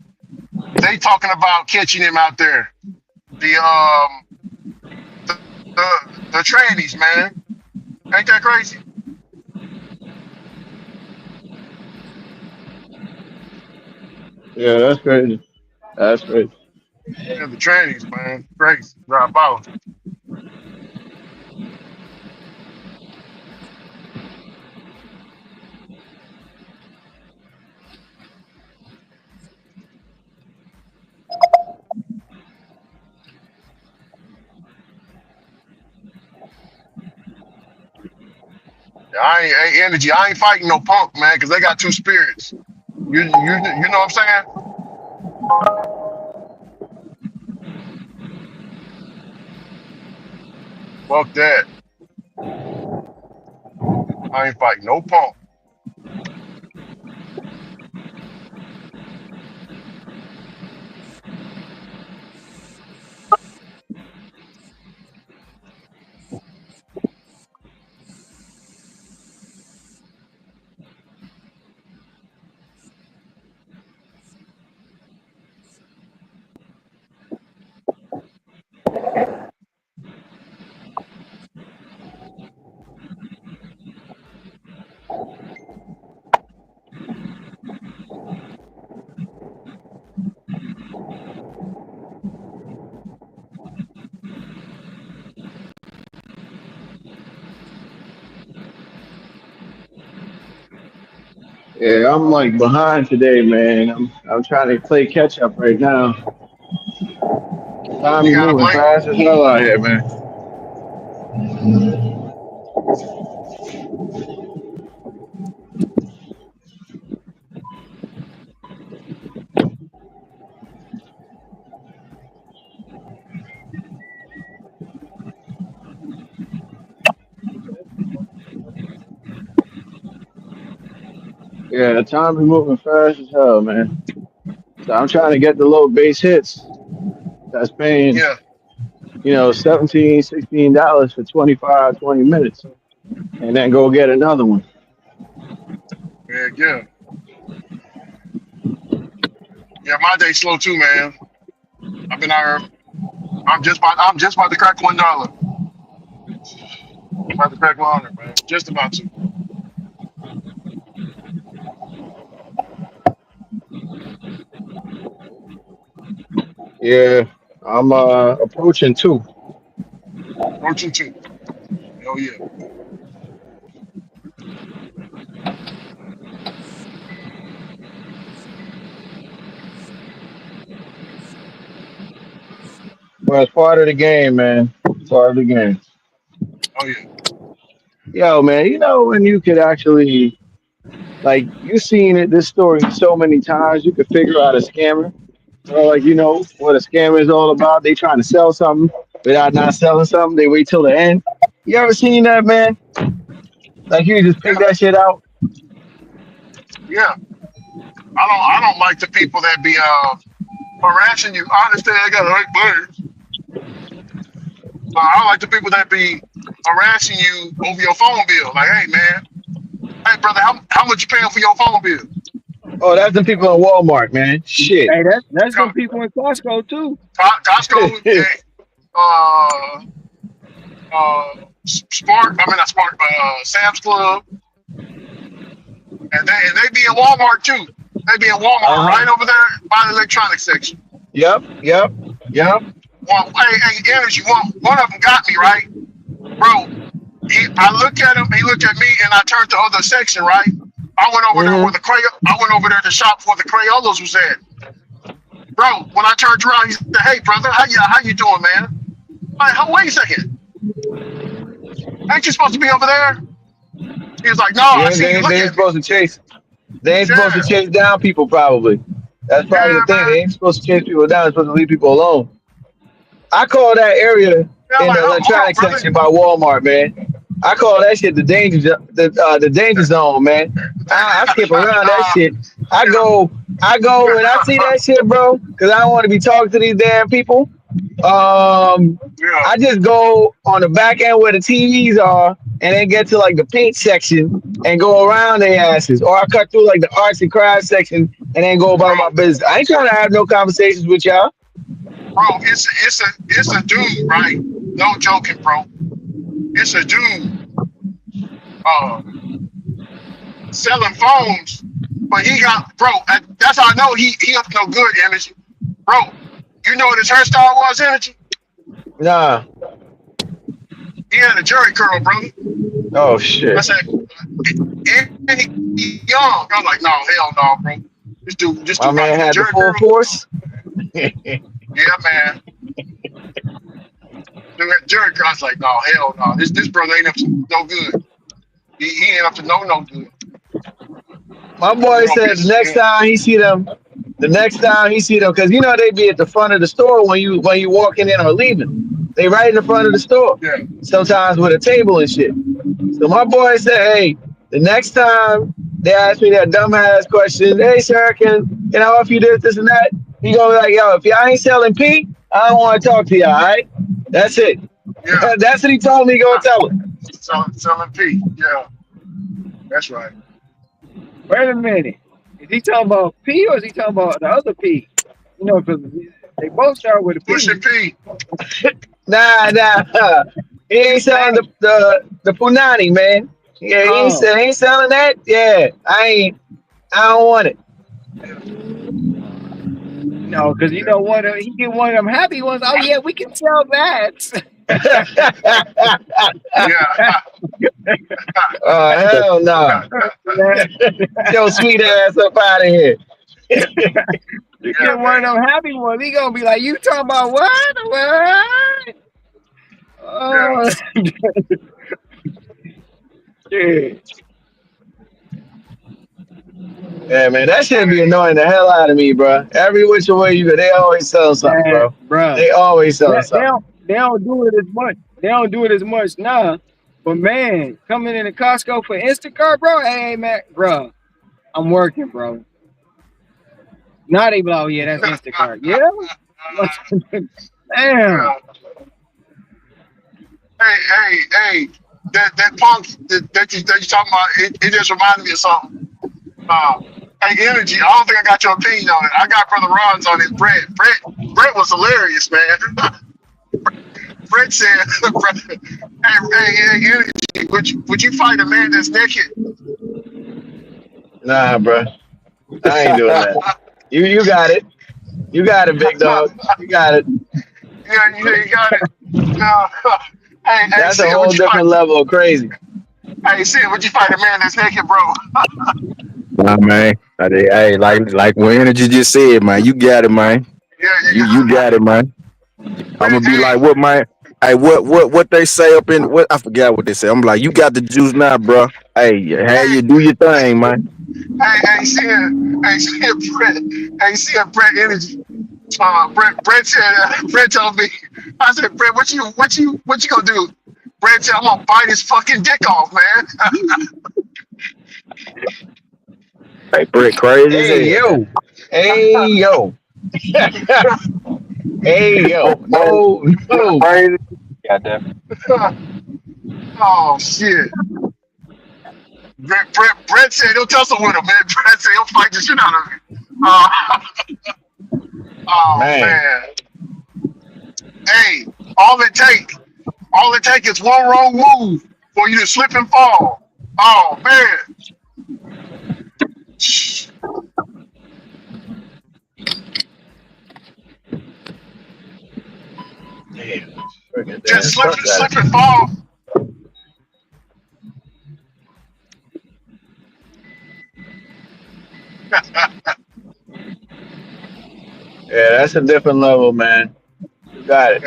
they talking about catching him out there. The the trannies, man. Ain't that crazy? Yeah, that's crazy. That's crazy. Yeah, the trannies, man. Crazy. Right about. Hey, energy. I ain't fighting no punk, man, because they got two spirits. You know what I'm saying? Fuck that. I ain't fighting no punk. Yeah, I'm like behind today, man. I'm trying to play catch up right now. Time You is gotta moving blame. fast as hell out here, man. Yeah, time is moving fast as hell, man. So I'm trying to get the low base hits. That's paying, Yeah, 17, $16 for 25, 20 minutes. And then go get another one. yeah. Yeah, my day's slow too, man. I've been out here. I'm just about to crack $1. About to crack 100, man. Just about to. Yeah, I'm approaching two. Approaching 2. Hell yeah. Well, it's part of the game, man. Part of the game. Oh yeah. Yo, man, when you could actually, like, you seen this story so many times, you could figure out a scammer. Or, like, what a scammer is all about. They trying to sell something without not selling something. They wait till the end. You ever seen that, man? Like you just pick that shit out. Yeah. I don't like the people that be harassing you. I understand they got right players. But I don't like the people that be harassing you over your phone bill. Like, hey man, hey brother, how much you paying for your phone bill? Oh, that's the people in Walmart, man. Shit. Hey, that's some people in Costco too. Costco, hey, uh, Spark. I mean not Spark, but Sam's Club, and they be in Walmart too. They be in Walmart right over there by the electronics section. Yep. Well, hey, energy. One of them got me right, bro. I looked at him. He looked at me, and I turned to the other section. Right. I went over there where the I went over there to shop where the Crayolas was at. Bro, when I turned around, he said, "Hey, brother, how you doing, man?" I'm like, wait a second. Ain't you supposed to be over there? He was like, "No, I see you. Look They ain't at me." supposed to chase. They ain't supposed to chase down people. Probably. That's probably the thing. They ain't supposed to chase people down. They're supposed to leave people alone. I call that area in the electronic section by Walmart, man. I call that shit the danger zone, man. I skip around that shit. I go when I see that shit, bro, because I don't want to be talking to these damn people. I just go on the back end where the TVs are, and then get to like the paint section and go around their asses, or I cut through like the arts and crafts section and then go about my business. I ain't trying to have no conversations with y'all. Bro, it's a dude, right? No joking, bro. It's a dude selling phones, but he got that's how I know he up to no good, energy. Bro, you know what his hairstyle was, energy? Nah. He had a jerry curl, brother. Oh shit. I said, and he young. I'm like, no, hell no, bro. This dude My man had the full force. Yeah, man. Jerry Cross like, no, hell no. This brother ain't up to no good. He ain't up to no good. My boy said the next time he see them, because you know they be at the front of the store when you walking in or leaving. They right in the front of the store. Yeah. Sometimes with a table and shit. So my boy said, hey, the next time they ask me that dumbass question, hey sir, can I offer you this and that? He gonna be like, yo, if y'all ain't selling P, I don't want to talk to y'all, all right? That's it. Yeah. That's what he told me. Go tell him. Selling P. Yeah. That's right. Wait a minute. Is he talking about P or is he talking about the other P? You know, because they both start with a P. Pushing P. Nah. He ain't selling the Punani, man. Yeah, he ain't selling that. Yeah, I don't want it. No, because you know what? He get one of them happy ones. Oh yeah, we can sell that. Hell no. Yo, sweet ass up out of here. You get one of them happy ones. He gonna be like, you talking about what? What? Oh, shit. Yeah, man, that shit be annoying the hell out of me, bro. Every which way you go, they always sell something, bro. They always sell something. They don't do it as much. They don't do it as much now. But man, coming into Costco for Instacart, bro. Hey, man, bro, I'm working, bro. Not even. Oh yeah, that's Instacart. Yeah. Damn. Hey. That punk that you talking about, it just reminded me of something. Hey, energy. I don't think I got your opinion on it. I got Brother Ron's on it. Brett was hilarious, man. Brett said, hey, energy. Would you fight a man that's naked? Nah, bro. I ain't doing that. You got it. You got it, big dog. You got it. Yeah, you got it. Hey, that's Sid, a whole different level of crazy. Hey, Sid, would you fight a man that's naked, bro? Nah, man. Hey, like what Energy just said, man. You got it, man. Yeah, you got it, man. I'm gonna be like, what, man? Hey, what they say up in what? I forgot what they say. I'm like, you got the juice now, bro. Hey, you do your thing, man. Hey, Sid, Brett energy. Brett told me. I said, Brett, what you gonna do? Brett said, I'm gonna bite his fucking dick off, man. Hey, Brett, crazy as Hey hell. yo, hey yo, hey yo. No, no. Crazy. Goddamn. Oh shit. Brett said he'll tussle with him, man. Brett said he'll fight the shit out of him. Oh Man, man. Hey, all it take is one wrong move for you to slip and fall. Oh man. damn. Freaking Just damn truck got slip it. and fall. Yeah, that's a different level, man. You got it.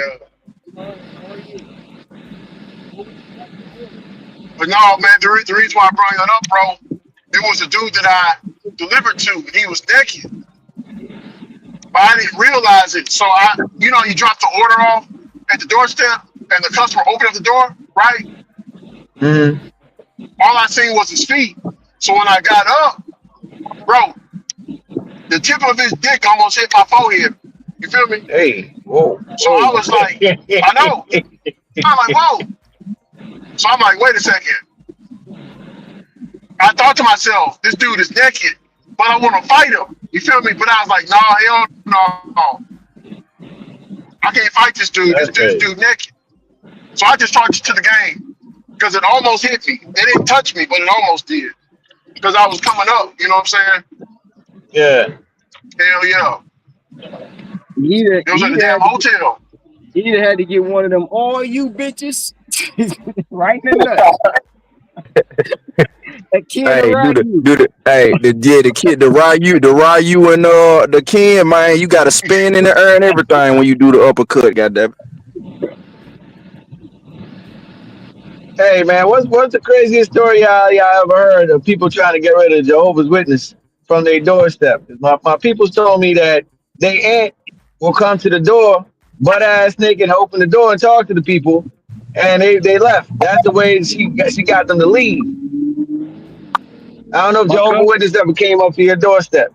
But no, man, the reason why I brought that up, bro, it was a dude that I delivered to, and he was naked. But I didn't realize it. So you drop the order off at the doorstep, and the customer opened up the door, right? Mm-hmm. All I seen was his feet. So when I got up, bro, the tip of his dick almost hit my forehead. You feel me? Hey, whoa, So I was like, I know. I'm like, whoa. So I'm like, wait a second. I thought to myself, this dude is naked, but I want to fight him. You feel me? But I was like, nah, hell no. I can't fight this dude. This That's crazy. dude naked. So I just charged it to the game because it almost hit me. It didn't touch me, but it almost did because I was coming up. You know what I'm saying? Yeah. Hell yeah. Either, It was at the damn hotel. either had to get one of them, all you bitches, right in the nuts. That kid Hey, around you. the Ryu and the Ken, man, you gotta spin in the air and everything when you do the uppercut, goddamn. Hey man, what's the craziest story y'all ever heard of people trying to get rid of Jehovah's Witness from their doorstep? 'Cause my people told me that they aunt will come to the door, butt ass naked, and open the door and talk to the people, and they left. That's the way she got them to leave. I don't know if My Jehovah's cousin, Witness ever came up to your doorstep.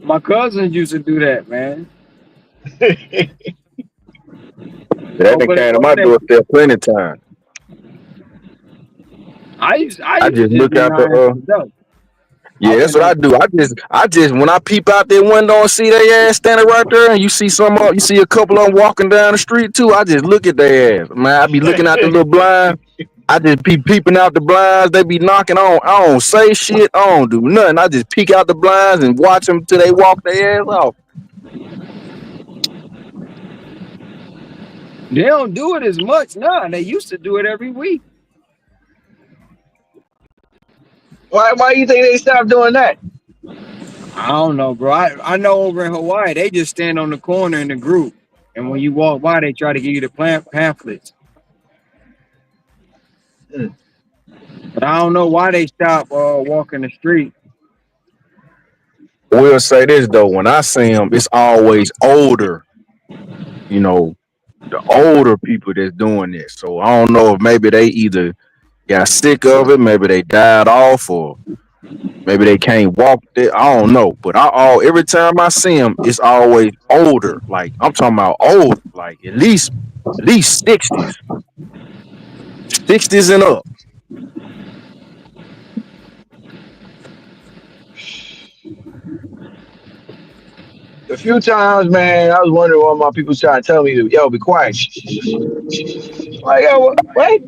my cousins used to do that, man. That done Open the came to door, my doorstep plenty of times. I used I to just just look be out the nice to the door. I yeah, that's wouldn't what I open. do. I just when I peep out that window and see their ass standing right there, and you see you see a couple of them walking down the street too. I just look at their ass, man. I be looking out the little blind. I just be peeping out the blinds. They be knocking on. I don't say shit. I don't do nothing. I just peek out the blinds and watch them till they walk their ass off. They don't do it as much now. They used to do it every week. Why you think they stopped doing that? I don't know, bro. I know over in Hawaii, they just stand on the corner in the group. And when you walk by, they try to give you the pamphlets. Mm. But I don't know why they stop walking the street. We'll say this though, when I see them, it's always older. You know, the older people that's doing this. So I don't know if maybe they either got sick of it, maybe they died off, or maybe they can't walk there. I don't know. But every time I see them, it's always older. Like I'm talking about old, like at least 60s and up. A few times, man, I was wondering why my people trying to tell me, yo, be quiet. Shh, shh, shh, shh. Like, yo, what?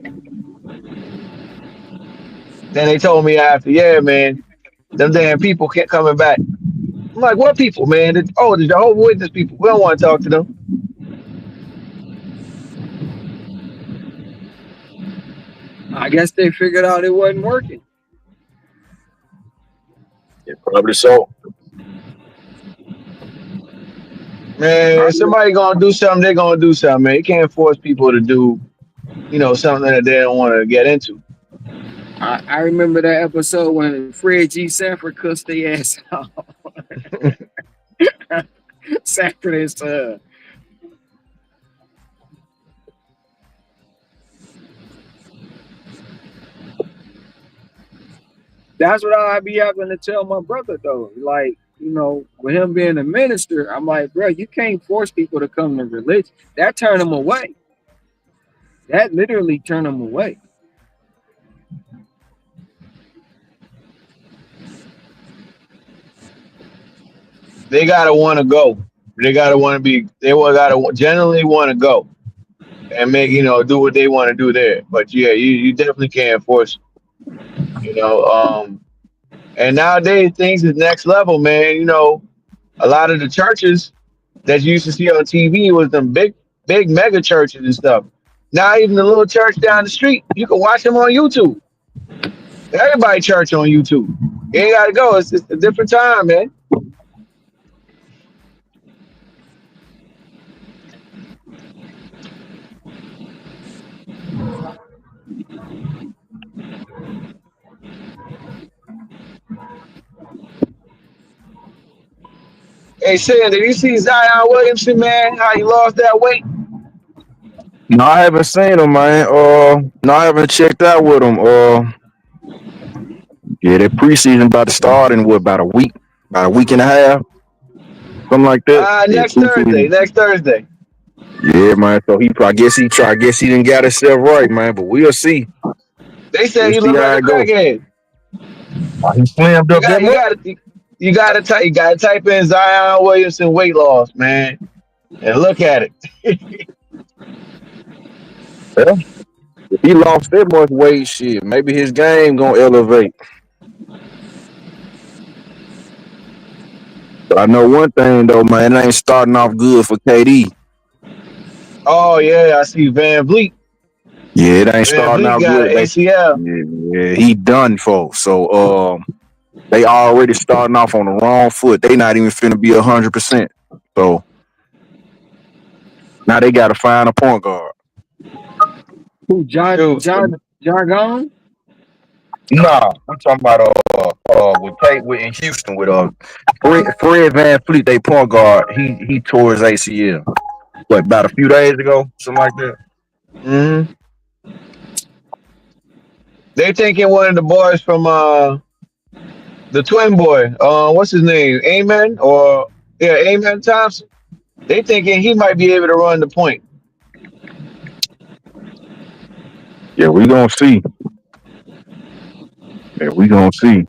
Then they told me after, yeah, man, them damn people kept coming back. I'm like, what people, man? The Jehovah's Witness people. We don't want to talk to them. I guess they figured out it wasn't working. Yeah, probably so. Man, if somebody gonna do something, they're gonna do something, man. You can't force people to do, something that they don't want to get into. I remember that episode when Fred G. Sanford cussed their ass out. Sanford is That's what I be having to tell my brother though. Like, with him being a minister, I'm like, bro, you can't force people to come to religion. That turn them away. That literally turn them away. They gotta want to go. They gotta want to be. They will gotta generally want to go and make do what they want to do there. But yeah, you definitely can't force. You know, and nowadays things is next level, man. A lot of the churches that you used to see on TV was them big mega churches and stuff. Now even the little church down the street, you can watch them on YouTube. Everybody church on YouTube. You ain't gotta go. It's just a different time, man. Hey, Sam, did you see Zion Williamson, man? How he lost that weight? No, I haven't seen him, man. No, I haven't checked out with him. Yeah, that preseason about to start in what, about a week and a half, something like that. Yeah, Next Thursday. preseason. Next Thursday. Yeah, man. So I guess he didn't got himself right, man. But we'll see. They said We'll he see looked like how a it goes. crackhead. He slammed You up got that you much. got you got to type in Zion Williamson weight loss, man, and look at it. Yeah. If he lost that much weight, shit, maybe his game gonna elevate. But I know one thing though, man, it ain't starting off good for KD. Oh yeah, I see Van Vliet. Yeah, it ain't Van starting Vliet out got good. an ACL. Yeah, he done for. So they already starting off on the wrong foot. They not even finna be 100%. So now they gotta find a point guard. Who John Shoot, John Jargon? Nah, I'm talking about with Kate with in Houston with Fred Van Fleet, they point guard. He tore his ACL. What, about a few days ago, something like that. hmm they taking one of the boys from the twin boy. What's his name? Amen or yeah, Amen Thompson. They thinking he might be able to run the point. Yeah, we gonna see. Yeah, we gonna see.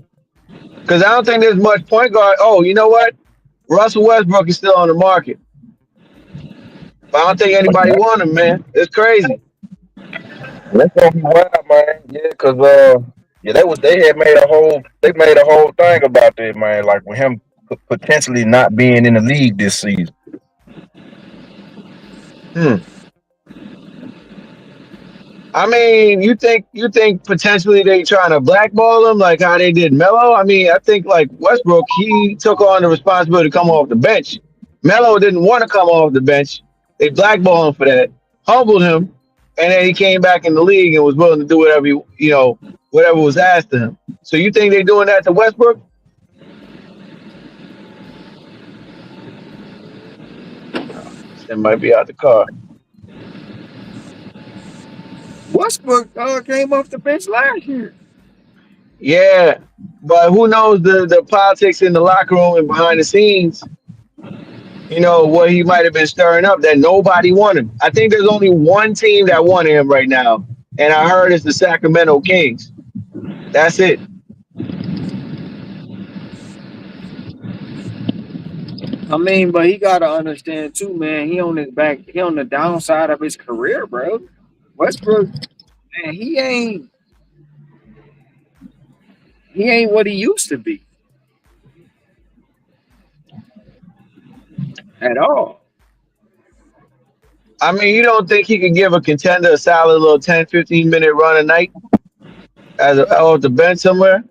Because I don't think there's much point guard. Oh, you know what? Russell Westbrook is still on the market. But I don't think anybody want him, man. It's crazy. That's gonna be wild, man. Yeah, cause yeah, they made a whole thing about that, man. Like with him potentially not being in the league this season. Hmm. I mean, you think potentially they trying to blackball him like how they did Melo? I mean, I think like Westbrook, he took on the responsibility to come off the bench. Melo didn't want to come off the bench. They blackballed him for that, humbled him, and then he came back in the league and was willing to do whatever whatever was asked of him. So you think they doing that to Westbrook? That might be out the car. Westbrook came off the bench last year. Yeah, but who knows the politics in the locker room and behind the scenes? What he might have been stirring up that nobody wanted. I think there's only one team that wanted him right now, and I heard it's the Sacramento Kings. That's it. I mean, but he gotta understand too, man. He on his back. He on the downside of his career, bro. Westbrook, man, he ain't what he used to be at all. I mean, you don't think he could give a contender a solid little 10, 15-minute run a night off the bench somewhere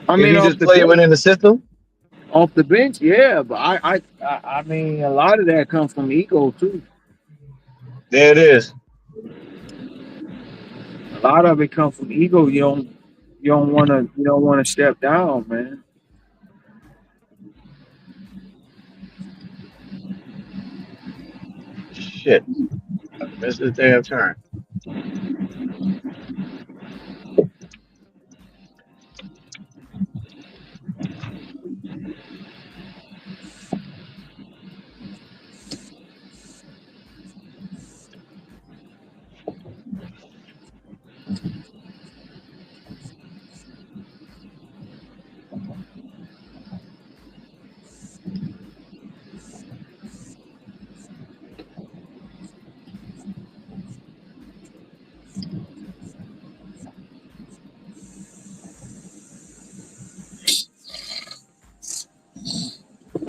I if mean, he off just the play bench, within the system? yeah. But I mean, a lot of that comes from ego too. There it is. A lot of it comes from ego. You don't want to step down, man. Shit. I missed the damn turn.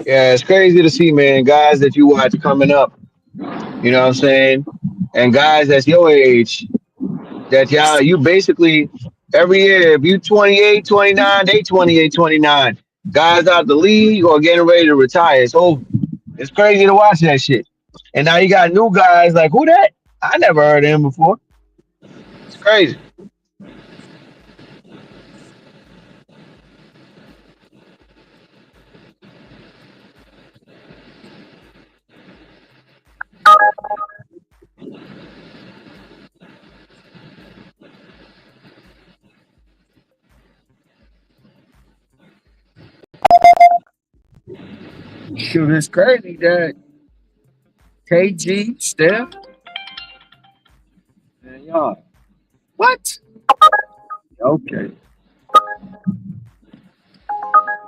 Yeah, it's crazy to see, man, guys that you watch coming up, you know what I'm saying? And guys that's your age that y'all, you basically every year, if you 28, 29, they 28, 29. Guys out the league or getting ready to retire. It's over. It's crazy to watch that shit. And now you got new guys like, who that? I never heard of him before. It's crazy. Shoot, it's crazy that KG, Steph, and y'all. What? Okay.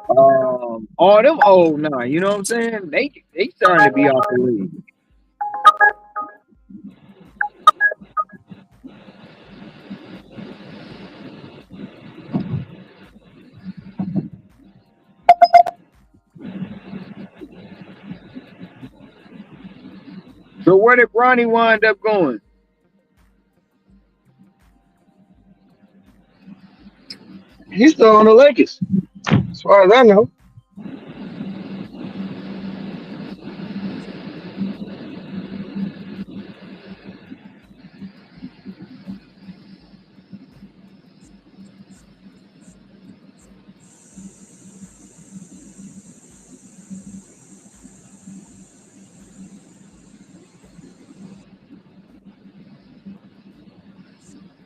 All them old now, you know what I'm saying? They starting to be off the league. So where did Bronny wind up going? He's still on the Lakers, as far as I know.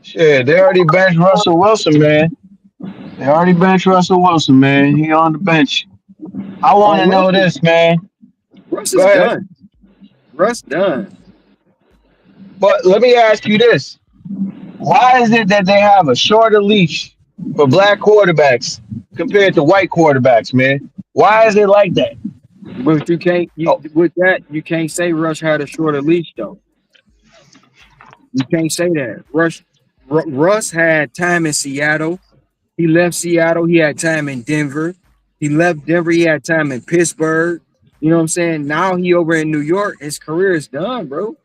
Shit, they already benched Russell Wilson, man. They already benched Russell Wilson, man. He on the bench. I want Oh, to know this, man. Russ Go is ahead. done. Russ done. But let me ask you this. Why is it that they have a shorter leash for black quarterbacks compared to white quarterbacks, man? Why is it like that? But you can't Oh, with that you can't say Rush had a shorter leash though. You can't say that. Russ had time in Seattle. He left Seattle. He had time in Denver. He left Denver. He had time in Pittsburgh. You know what I'm saying? Now he over in New York. His career is done, bro.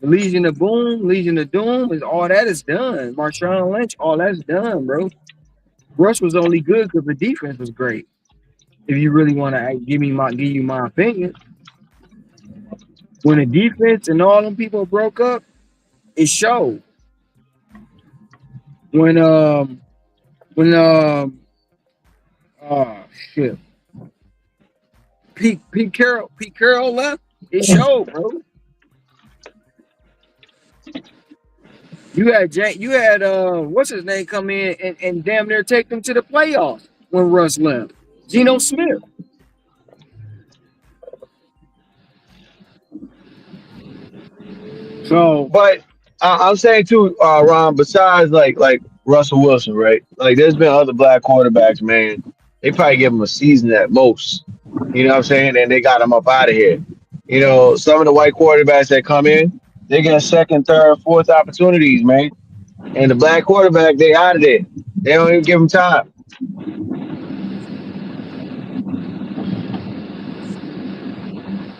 The Legion of Boom, Legion of Doom is all that is done. Marshawn Lynch, all that's done, bro. Russ was only good because the defense was great. If you really want to give you my opinion, when the defense and all them people broke up, it showed. When when oh shit, Pete Carroll left, it showed, bro. You had what's his name come in and damn near take them to the playoffs when Russ left. Geno Smith. So but I'm saying too, Ron. Besides, like Russell Wilson, right? Like, there's been other black quarterbacks, man. They probably give him a season at most. You know what I'm saying? And they got him up out of here. You know, some of the white quarterbacks that come in, they get second, third, fourth opportunities, man. And the black quarterback, they out of there. They don't even give him time.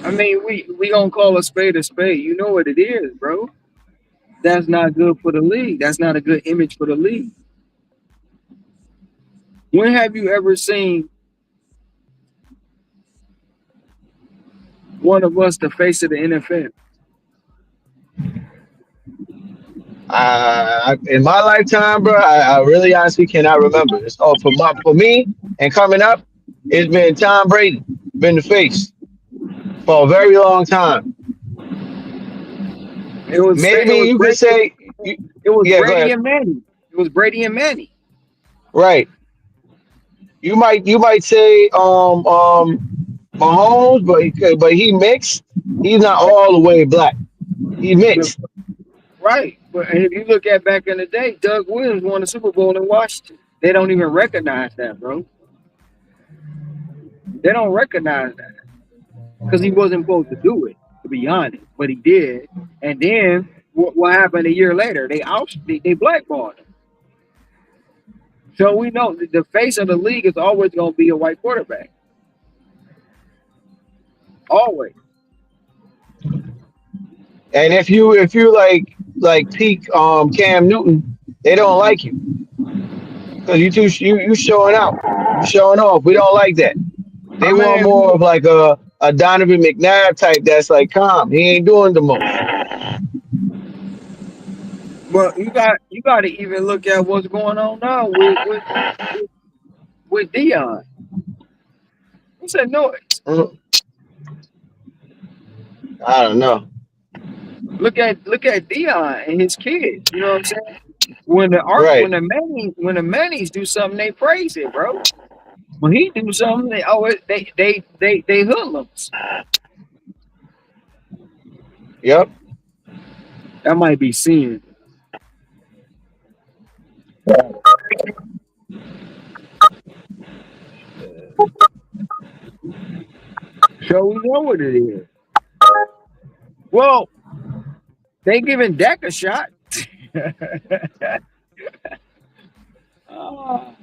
I mean, we gonna call a spade a spade. You know what it is, bro. That's not good for the league. That's not a good image for the league. When have you ever seen one of us the face of the NFL? In my lifetime, bro, I really honestly cannot remember. It's all for me and coming up. It's been Tom Brady, been the face for a very long time. Maybe It was you could Brady. say, It was yeah, go Brady ahead. and Manny. It was Brady and Manny. Right. You might say Mahomes, but he mixed. He's not all the way black. He mixed. Right. But if you look at back in the day, Doug Williams won the Super Bowl in Washington. They don't even recognize that, bro. They don't recognize that because he wasn't supposed to do it, to be honest. But he did. And then what happened a year later? They blackballed him. So we know the face of the league is always going to be a white quarterback. always. And if you like peak Cam Newton, they don't like you because you showing out, you showing off. We don't like that. I They want mean, more of like a Donovan McNabb type that's like calm. He ain't doing the most. but you got to even look at what's going on now with Dion. What's that noise? Mm, I don't know. Look at Dion and his kids. You know what I'm saying? When the art Right. when the Mannies do something, they praise it, bro. When he do something, they always they hoodlums. Yep. That might be sin. So we know what it is. Well, they giving Dak a shot. Ah,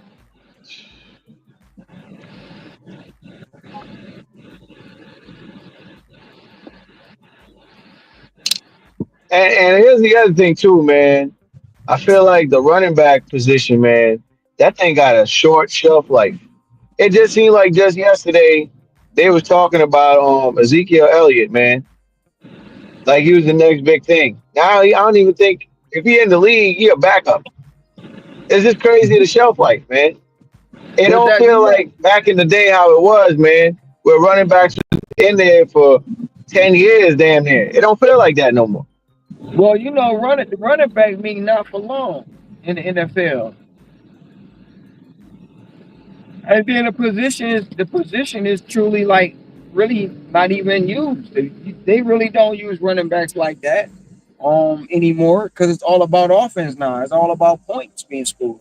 And here's the other thing too, man. I feel like the running back position, man, that thing got a short shelf life. It just seemed like just yesterday they was talking about Ezekiel Elliott, man. Like he was the next big thing. Now I don't even think if he in the league, he a backup. It's just crazy the shelf life, man. It but don't that feel you know, like back in the day how it was, man. Where running backs was in there for 10 years, damn near. It don't feel like that no more. well, running back mean not for long in the NFL. And then the position is truly like really not even used. They really don't use running backs like that anymore because it's all about offense now. It's all about points being scored.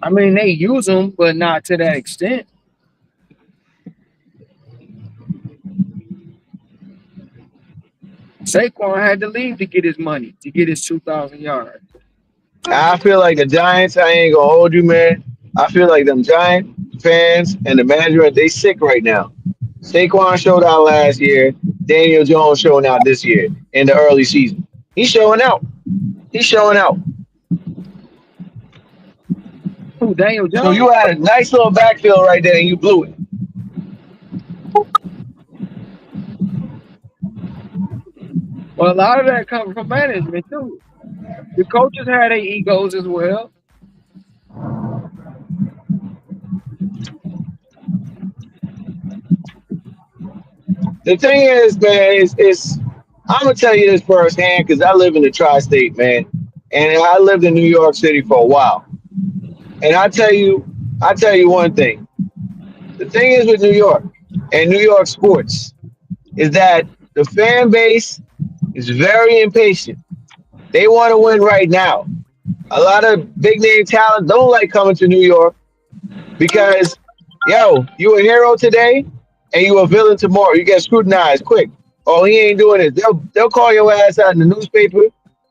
I mean, they use them, but not to that extent. Saquon had to leave to get his money, to get his 2,000 yards. I feel like the Giants, I ain't gonna hold you, man. I feel like them Giant fans and the management, they sick right now. Saquon showed out last year. Daniel Jones showing out this year in the early season. He's showing out. He's showing out. Who, Daniel So Jones? you had a nice little backfield right there and you blew it. Well, a lot of that comes from management too. The coaches had their egos as well. The thing is, man, is I'm gonna tell you this firsthand because I live in the tri-state, man, and I lived in New York City for a while. And I tell you one thing. The thing is with New York and New York sports is that the fan base is very impatient. They want to win right now. A lot of big name talent don't like coming to New York because, yo, you a hero today and you a villain tomorrow. You get scrutinized quick. Oh, he ain't doing it. They'll call your ass out in the newspaper.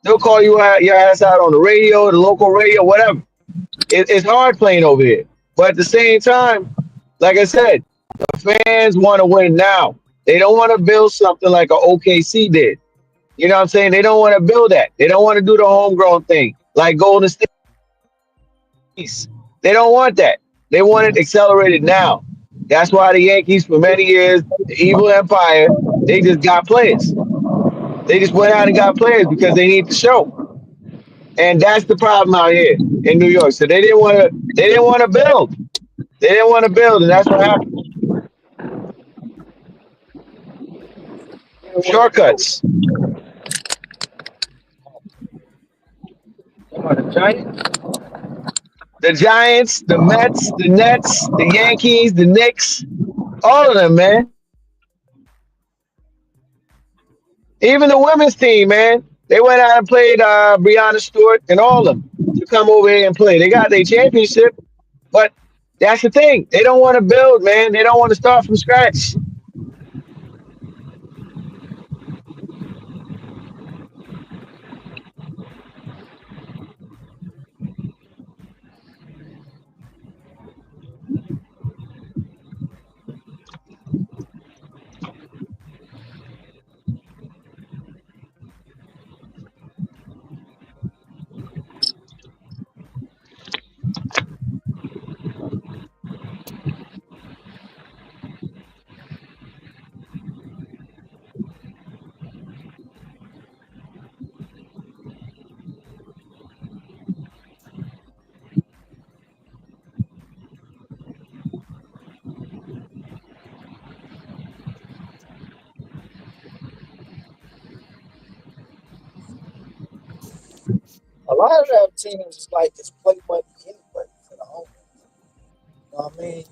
They'll call your ass out on the radio, the local radio, whatever. It's hard playing over here. But at the same time, like I said, the fans want to win now. They don't want to build something like a OKC did. You know what I'm saying? They don't want to build that. They don't want to do the homegrown thing like Golden State. They don't want that. They want it accelerated now. That's why the Yankees, for many years, the evil empire, they just got players. They just went out and got players because they need to show. And that's the problem out here in New York. So they didn't want to. They didn't want to build. They didn't want to build, and that's what happened. Shortcuts. The Giants. The Giants, the Mets, the Nets, the Yankees, the Knicks, all of them, man. Even the women's team, man. They went out and played Brianna Stewart and all of them to come over here and play. They got their championship, but that's the thing. They don't want to build, man. They don't want to start from scratch. A lot of them teams is like just play money anyway for the home. You know what I mean?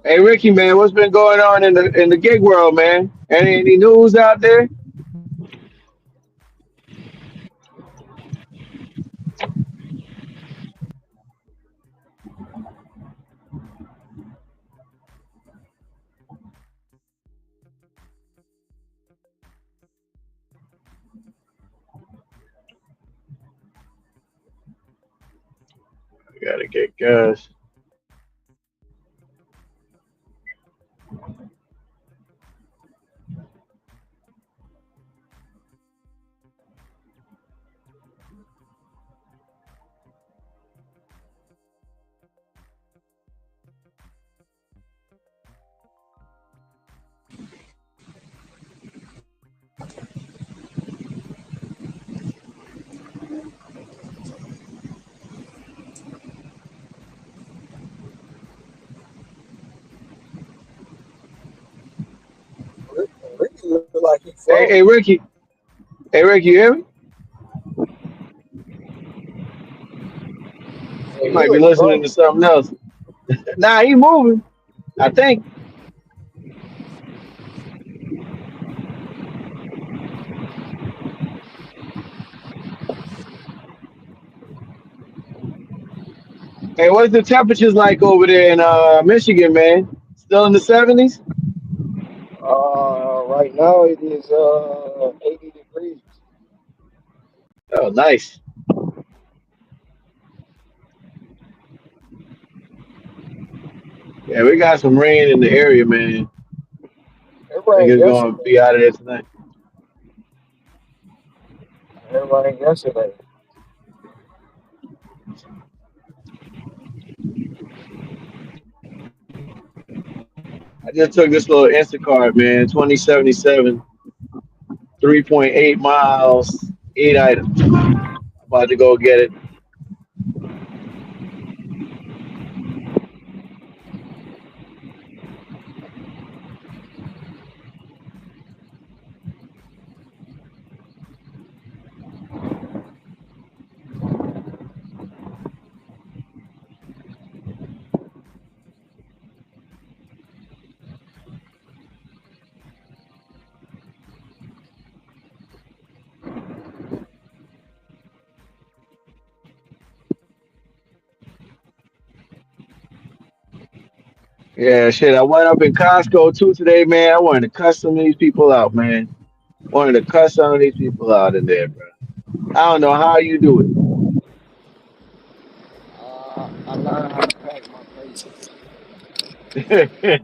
Hey Ricky, man, what's been going on in the gig world, man? Any news out there? I gotta get gas. Ricky look like he Hey, froze. Hey Ricky, you hear me? He Yeah, he might be look listening to froze. something else. Nah, he moving. I think. Hey, what's the temperatures like over there in Michigan, man? Still in the 70s? Right now it is 80 degrees. Oh, nice. Yeah, we got some rain in the area, man. It I think rained it's gonna yesterday. be out of there tonight. It rained yesterday. I just took this little Instacart, man. 2077, 3.8 miles, 8 items. About to go get it. Yeah, shit. I went up in Costco too today, man. I wanted to cuss some of these people out, man. Wanted to cuss some of these people out in there, bro. I don't know how you do I learned how to pack my places. it.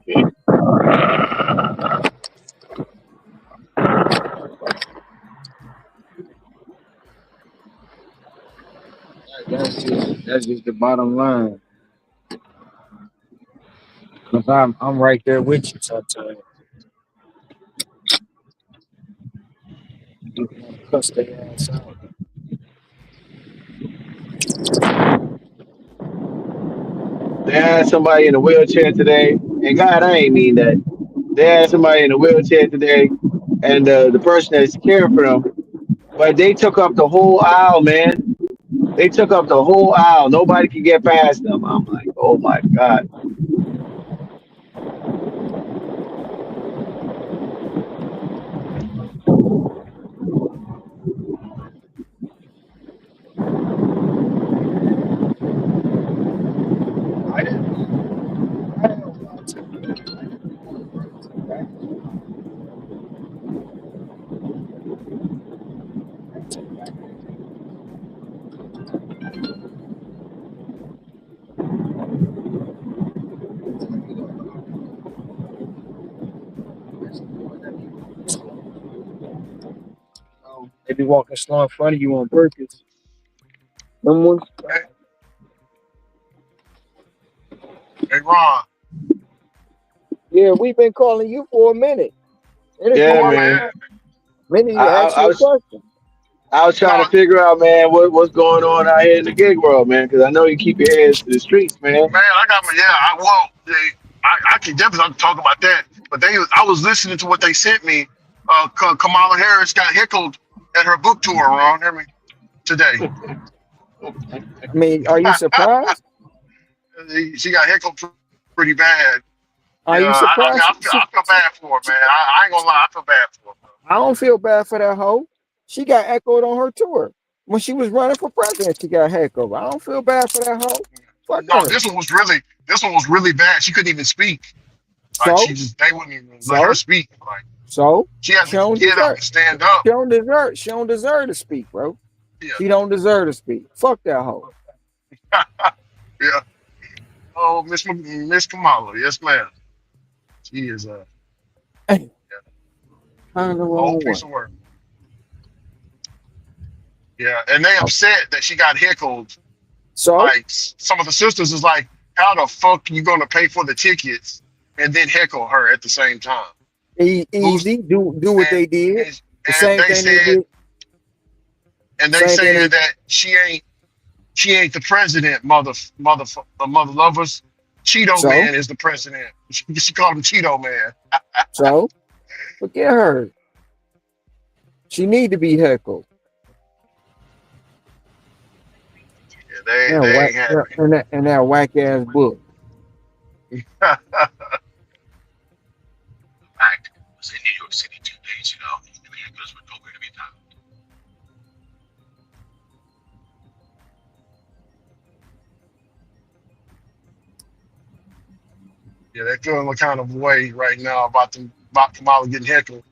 That's just the bottom line. Cause I'm right there with you sometimes. You want to cuss their ass out. They had somebody in a wheelchair today, and God, I ain't mean that. They had somebody in a wheelchair today, and the person that's caring for them, but they took up the whole aisle, man. They took up the whole aisle. Nobody could get past them. I'm like, oh my God. I didn't. I didn't want to. They be walking slow in front of you on purpose. Them ones. Hey, hey Ron. Yeah, we've been calling you for a minute. Yeah, Interviewing man. you. We need I, to I, ask I you a was question. I was trying No, to figure out, man, what's going on out here in the gig world, man, because I know you keep your heads to the streets, man. man, I got my I can definitely talk about that. But I was listening to what they sent me. Kamala Harris got heckled at her book tour. Ron, hear me today. I mean, are you surprised? She got heckled pretty bad. Are Yeah, you I mean, surprised? I feel bad for her, man. I ain't gonna lie, I feel bad for her. I don't feel bad for that hoe. She got echoed on her tour. When she was running for president, she got heckled. I don't feel bad for that hoe. Fuck No, her. this one was really bad. She couldn't even speak. Like So, they wouldn't even let her so, speak. Like so, she had she to don't get up deserve. and stand up. She don't deserve. She don't deserve to speak, bro. Yeah, She don't deserve to speak. Fuck that hoe. yeah. Oh, Miss Kamala, yes, ma'am. She is Hey, I'm the a whole wrong way. piece of work. Yeah, and they upset that she got heckled. So, Like some of the sisters is like, how the fuck you gonna pay for the tickets and then heckle her at the same time? Who's easy. Do what and they did. and, The and same they thing they said did. and they Same thing said they. that she ain't the president, mother lovers. Cheeto So, Man is the president. She called him Cheeto Man. so, forget her. She need to be heckled. Yeah, Yeah, they whack ain't happy. in that whack ass book. Fact was in New York City 2 days ago, and the hecklers were nowhere to be found. Yeah, they're feeling a kind of way right now about Kamala getting heckled.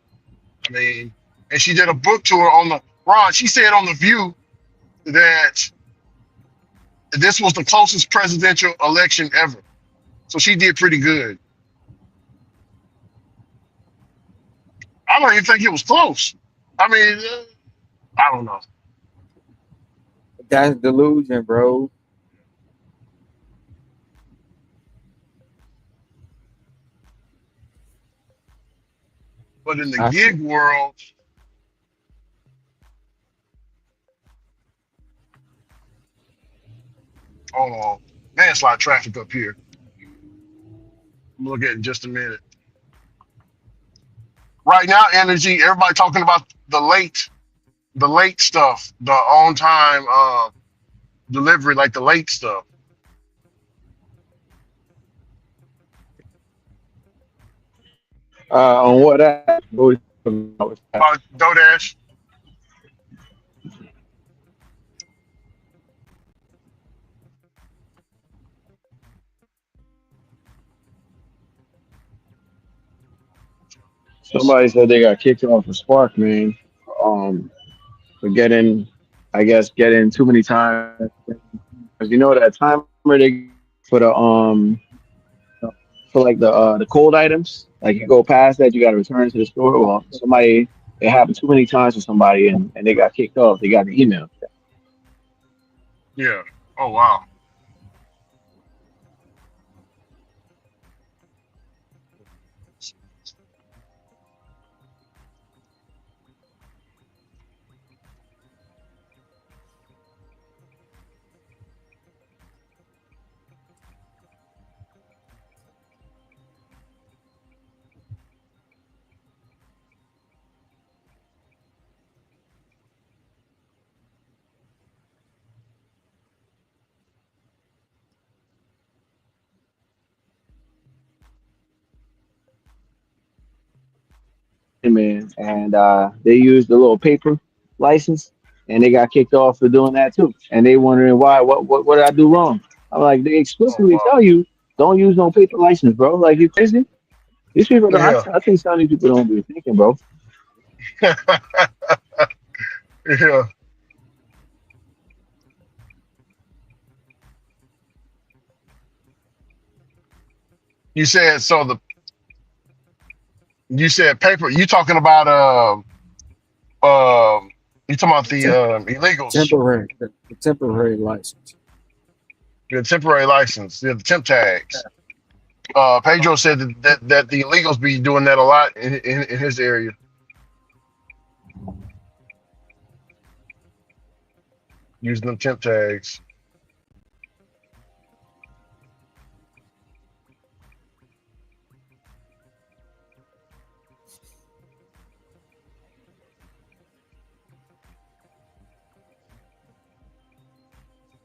I mean, and she did a book tour on the Ron. She said on the View that this was the closest presidential election ever. So she did pretty good. I don't even think it was close. I mean, I don't know. That's delusion, bro. But in the I, gig world, hold on, man, it's a lot of traffic up here. I'm gonna look at it in just a minute. Right now, energy. Everybody talking about the late stuff, the on time delivery, like the late stuff. On what app? DoorDash. Somebody said they got kicked off of Spark, man. For getting, I guess, getting too many times. Cause you know that timer they for the for like the cold items, like you go past that, you got to return to the store. Well, somebody it happened too many times for somebody, and they got kicked off. They got the email. Yeah. Oh wow. Man, and they used the little paper license, and they got kicked off for doing that too. And they wondering why, what did I do wrong? I'm like, they Oh explicitly wow. tell you don't use no paper license, bro. Like you crazy? These people, don't, Yeah. I think some of these people don't be thinking, bro. Yeah. You said so. You said paper. You talking about you talking about the illegals, the temporary license. the temporary license, the temp tags. Pedro said that the illegals be doing that a lot in his area. Using them temp tags.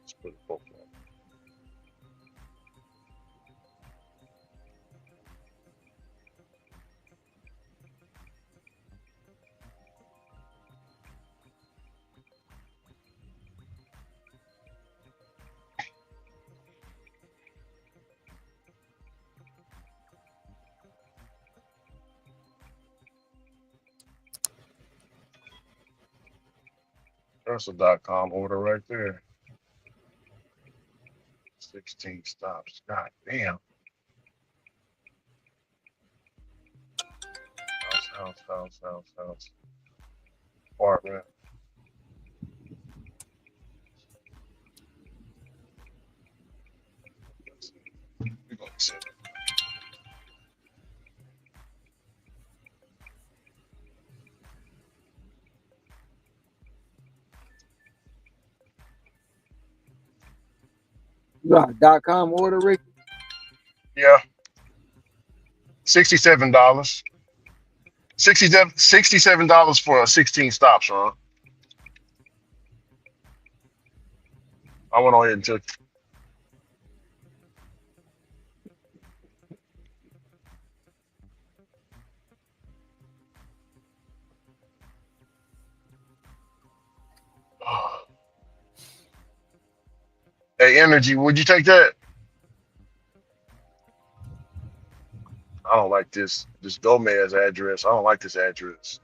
Let's put it both ways. That's a .com order right there. 16 stops. God damn. House. Apartment. We're gonna see. You got a .com order, Rick? Yeah. $67. $67 for 16 stops, huh? I went on ahead and took. Hey, Energy, would you take that? I don't like this Gomez address. I don't like this address.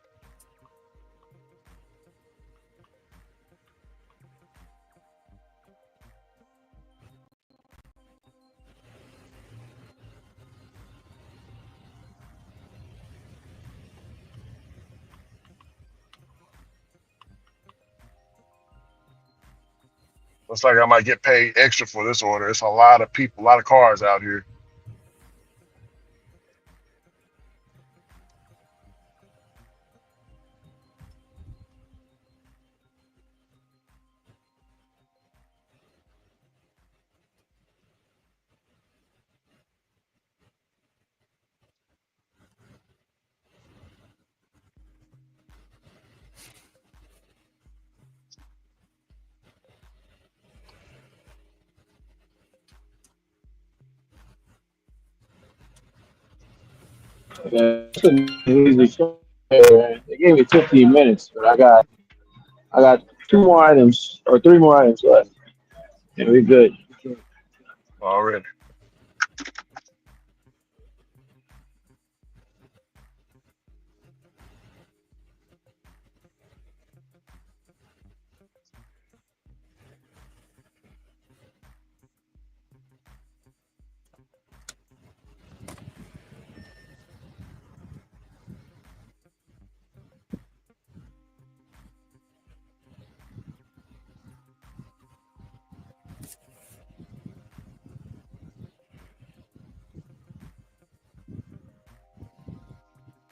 Looks like I might get paid extra for this order. It's a lot of people, a lot of cars out here. Yeah, it's an easy show, man. They gave me 15 minutes, but I got two more items or three more items left, and we're good. Already.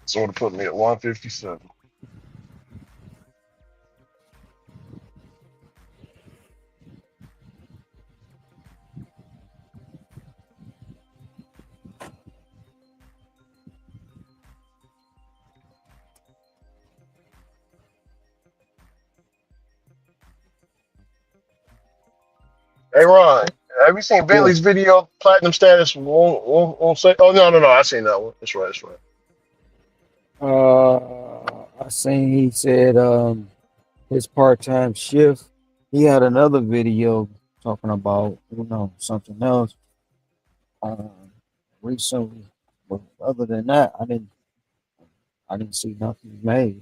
This order put me at 157. Hey Ron, have you seen Yeah. Bentley's video? Platinum status won't say. Oh no, I seen that one. That's right. I seen he said his part-time shift. He had another video talking about something else recently. But other than that, I didn't see nothing made.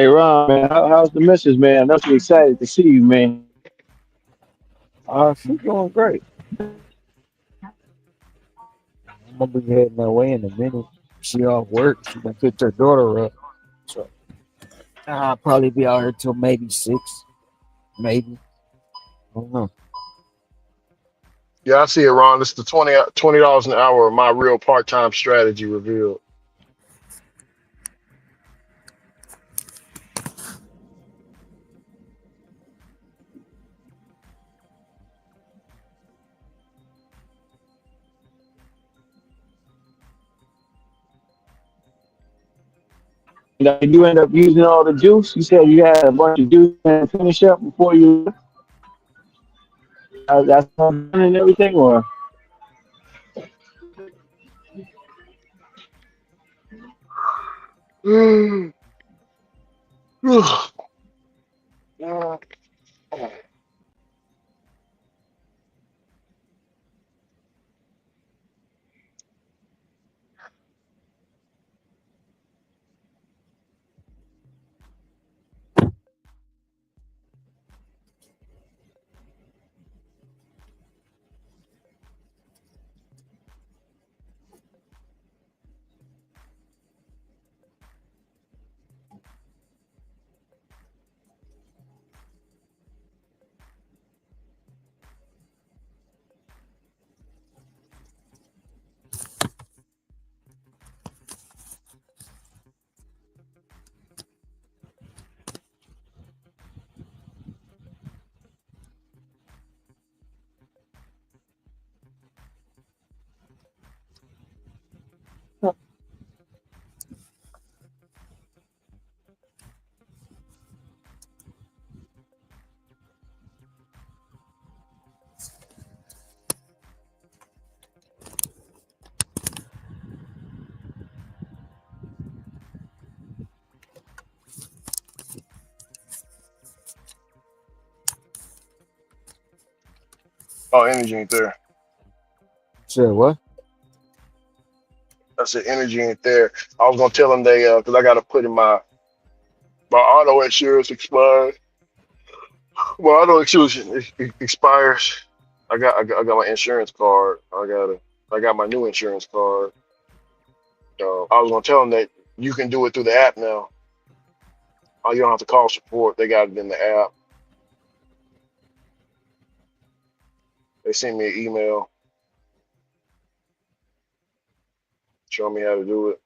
Hey Ron, man, how's the missus, man? I'm so excited to see you, man. She's doing great. I'm gonna be heading that way in a minute. She off work. She gonna pick her daughter up. So I'll probably be out here till maybe 6, maybe. I don't know. Yeah, I see it, Ron. It's the $20 an hour. My real part time strategy revealed. You end up using all the juice. You said you had a bunch of juice and finish up before you. That's all done and everything, or Oh, energy ain't there. Sure, what? I said energy ain't there. I was gonna tell them they because I gotta put in my auto insurance expired. My auto insurance expires. I got my insurance card. I got my new insurance card. I was gonna tell them that you can do it through the app now. Oh, you don't have to call support. They got it in the app. They sent me an email showing me how to do it.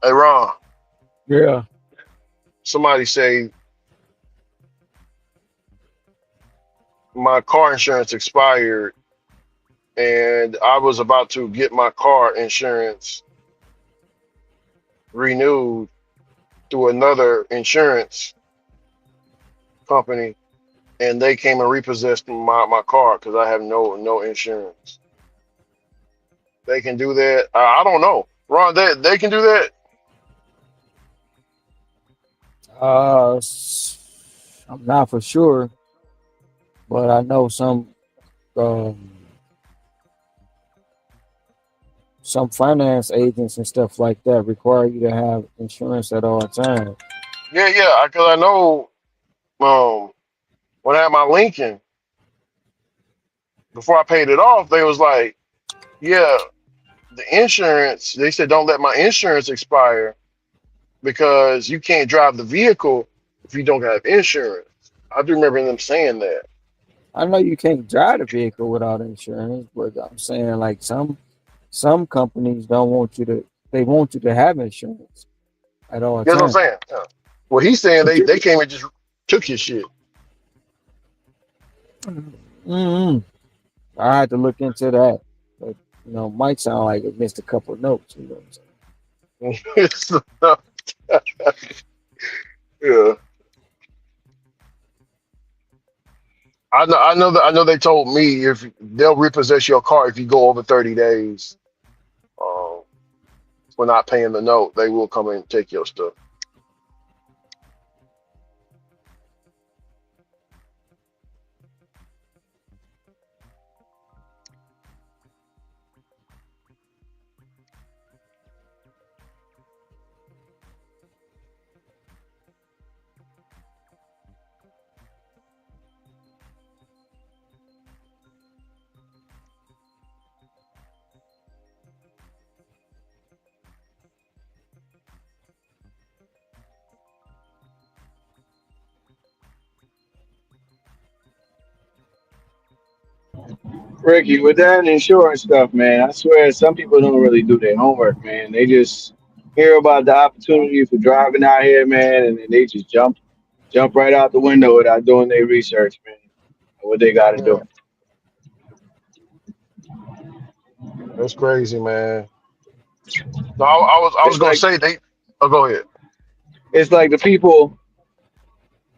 Hey Ron, Yeah. somebody say my car insurance expired and I was about to get my car insurance renewed through another insurance company, and they came and repossessed my car because I have no insurance. They can do that. I don't know, Ron. They can do that. I'm not for sure, but I know um, some finance agents and stuff like that require you to have insurance at all times. Yeah. Because I know when I had my Lincoln before I paid it off, they was like, yeah, the insurance. They said don't let my insurance expire because you can't drive the vehicle if you don't have insurance. I do remember them saying that. I know you can't drive the vehicle without insurance, but I'm saying like some companies don't want you to. They want you to have insurance at all That's what I'm times. saying. Yeah. Well, he's saying But they came and just took his shit. mm I had to look into that. But might sound like it missed a couple of notes. You know what I'm saying? Yeah. I know they told me if they'll repossess your car if you go over 30 days um, for not paying the note, they will come and take your stuff. Ricky, with that insurance stuff, man, I swear some people don't really do their homework, man. They just hear about the opportunity for driving out here, man, and then they just jump right out the window without doing their research, man. What they got to Yeah, do. that's crazy, man. No, I was It's gonna like say they. Oh, go ahead. it's like the people.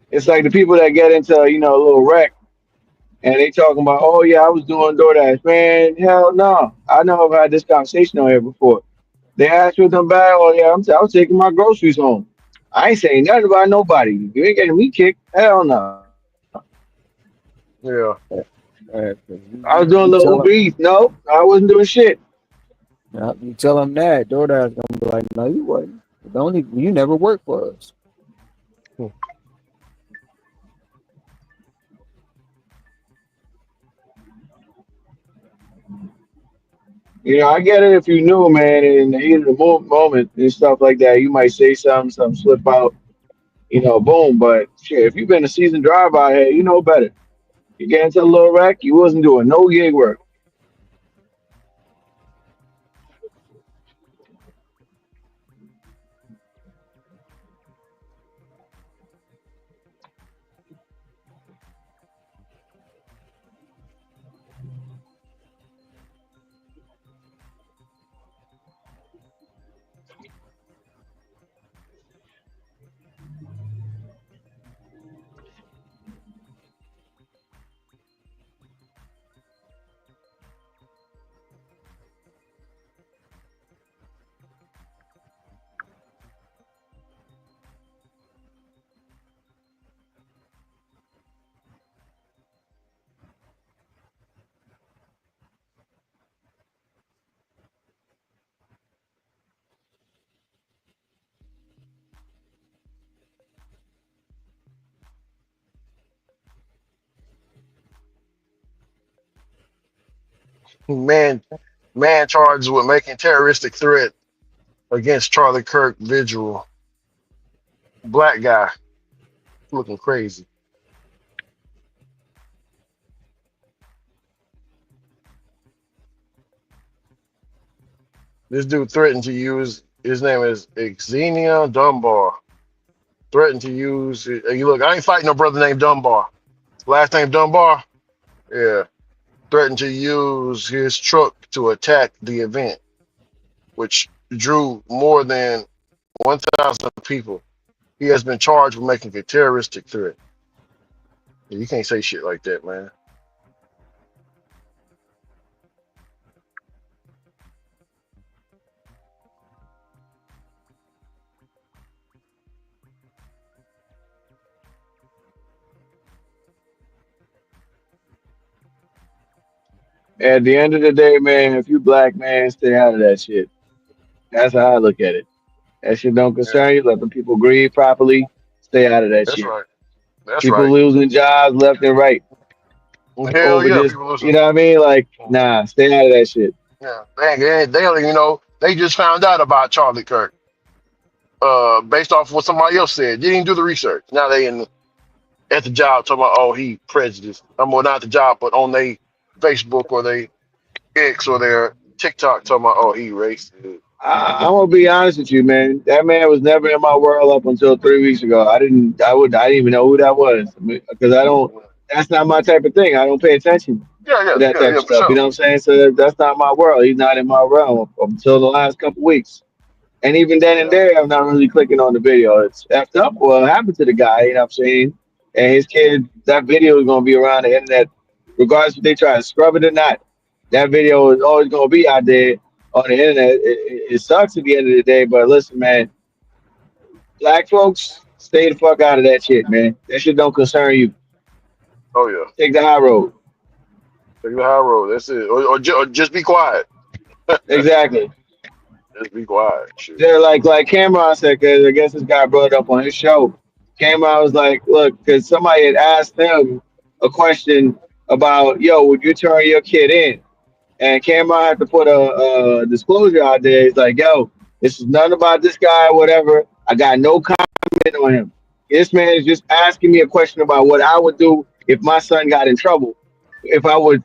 It's like the people that get into a little wreck and they talking about, oh yeah, I was doing DoorDash, man. Hell no, I know I've had this conversation on here before. They asked me to come back. Oh yeah, I was taking my groceries home. I ain't saying nothing about nobody. You ain't getting me kicked. Hell no. Yeah, I was doing a little Uber Eats. No, I wasn't doing shit. You tell them that DoorDash gonna be like, no, you wasn't. Don't even, you never worked for us. I get it if you knew, man, and in the heat of the moment and stuff like that, you might say something slip out, boom. But shit, if you've been a seasoned driver out here, you know better. You get into a little wreck, you wasn't doing no gig work. man, man charged with making terroristic threat against Charlie Kirk vigil. Black guy looking crazy. This dude threatened to use. His name is Xenia Dunbar. Threatened to use. You look, I ain't fighting no brother named Dunbar. Last name Dunbar. Yeah. Threatened to use his truck to attack the event, which drew more than 1,000 people. He has been charged with making a terroristic threat. Yeah, you can't say shit like that, man. At the end of the day, man, if you black, man, stay out of that shit. That's how I look at it. That shit don't Yeah, concern you. Let the people grieve properly. Stay out of that that's shit. right. That's People right. losing jobs left and right Hell over yeah, this. people You listen. know what I mean? Like, nah, stay out of that shit. Yeah, they don't even know. They just found out about Charlie Kirk, based off what somebody else said. You didn't do the research. Now they in. at the job talking about, oh, he prejudiced. Well, not the job, but on their Facebook or they X or their TikTok talking about, oh, he racist. I'm gonna be honest with you, man. That man was never in my world up until 3 weeks ago. I didn't even know who that was because I don't. That's not my type of thing. I don't pay attention to that type of For stuff. You sure. know what I'm saying? So that's not my world. He's not in my realm up until the last couple weeks. And even then and Yeah. there, I'm not really clicking on the video. It's effed up what happened to the guy, you know what I'm saying? And his kid, that video is going to be around the internet, regardless if they try to scrub it or not. That video is always going to be out there on the internet. It sucks at the end of the day, but listen, man, black folks, stay the fuck out of that shit, man. That shit don't concern you. Oh yeah. Take the high road. Take the high road. That's it. Or just be quiet. Exactly. Just be quiet. Shit. They're like Cameron said, because I guess this guy brought it up on his show. Cameron was like, look, because somebody had asked him a question about, yo, would you turn your kid in? And Cameron had to put a disclosure out there. He's like, yo, this is nothing about this guy, whatever. I got no comment on him. This man is just asking me a question about what I would do if my son got in trouble. If I would,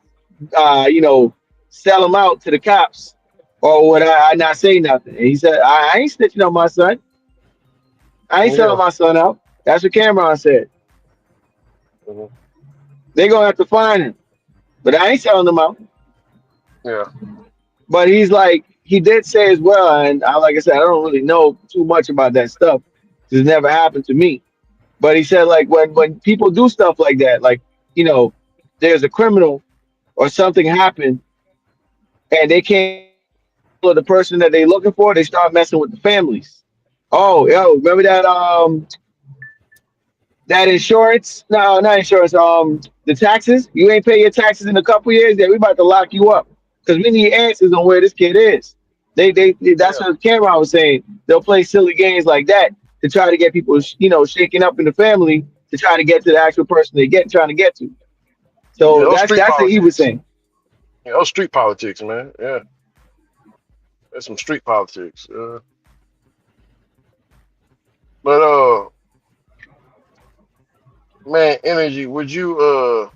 you know, sell him out to the cops, or would I not say nothing? And he said, I ain't snitching on my son. I ain't selling Yeah. my son out. That's what Cameron said. Hmm. They gonna have to find him, but I ain't selling him out. Yeah. But he's like, he did say as well, and like I said, I don't really know too much about that stuff. It's never happened to me. But he said, like, when people do stuff like that, like, you know, there's a criminal or something happened, and they can't follow the person that they're looking for, they start messing with the families. Oh, yo, remember that insurance? No, not insurance. The taxes. You ain't pay your taxes in a couple years. Yeah, we about to lock you up because we need answers on where this kid is. That's Yeah. what Cameron was saying. They'll play silly games like that to try to get people, shaking up in the family to try to get to the actual person trying to get to. Yeah. So Those street that's what he was politics. saying. Yeah, those street politics, man. Yeah. That's some street politics. But man, energy. Would you Oh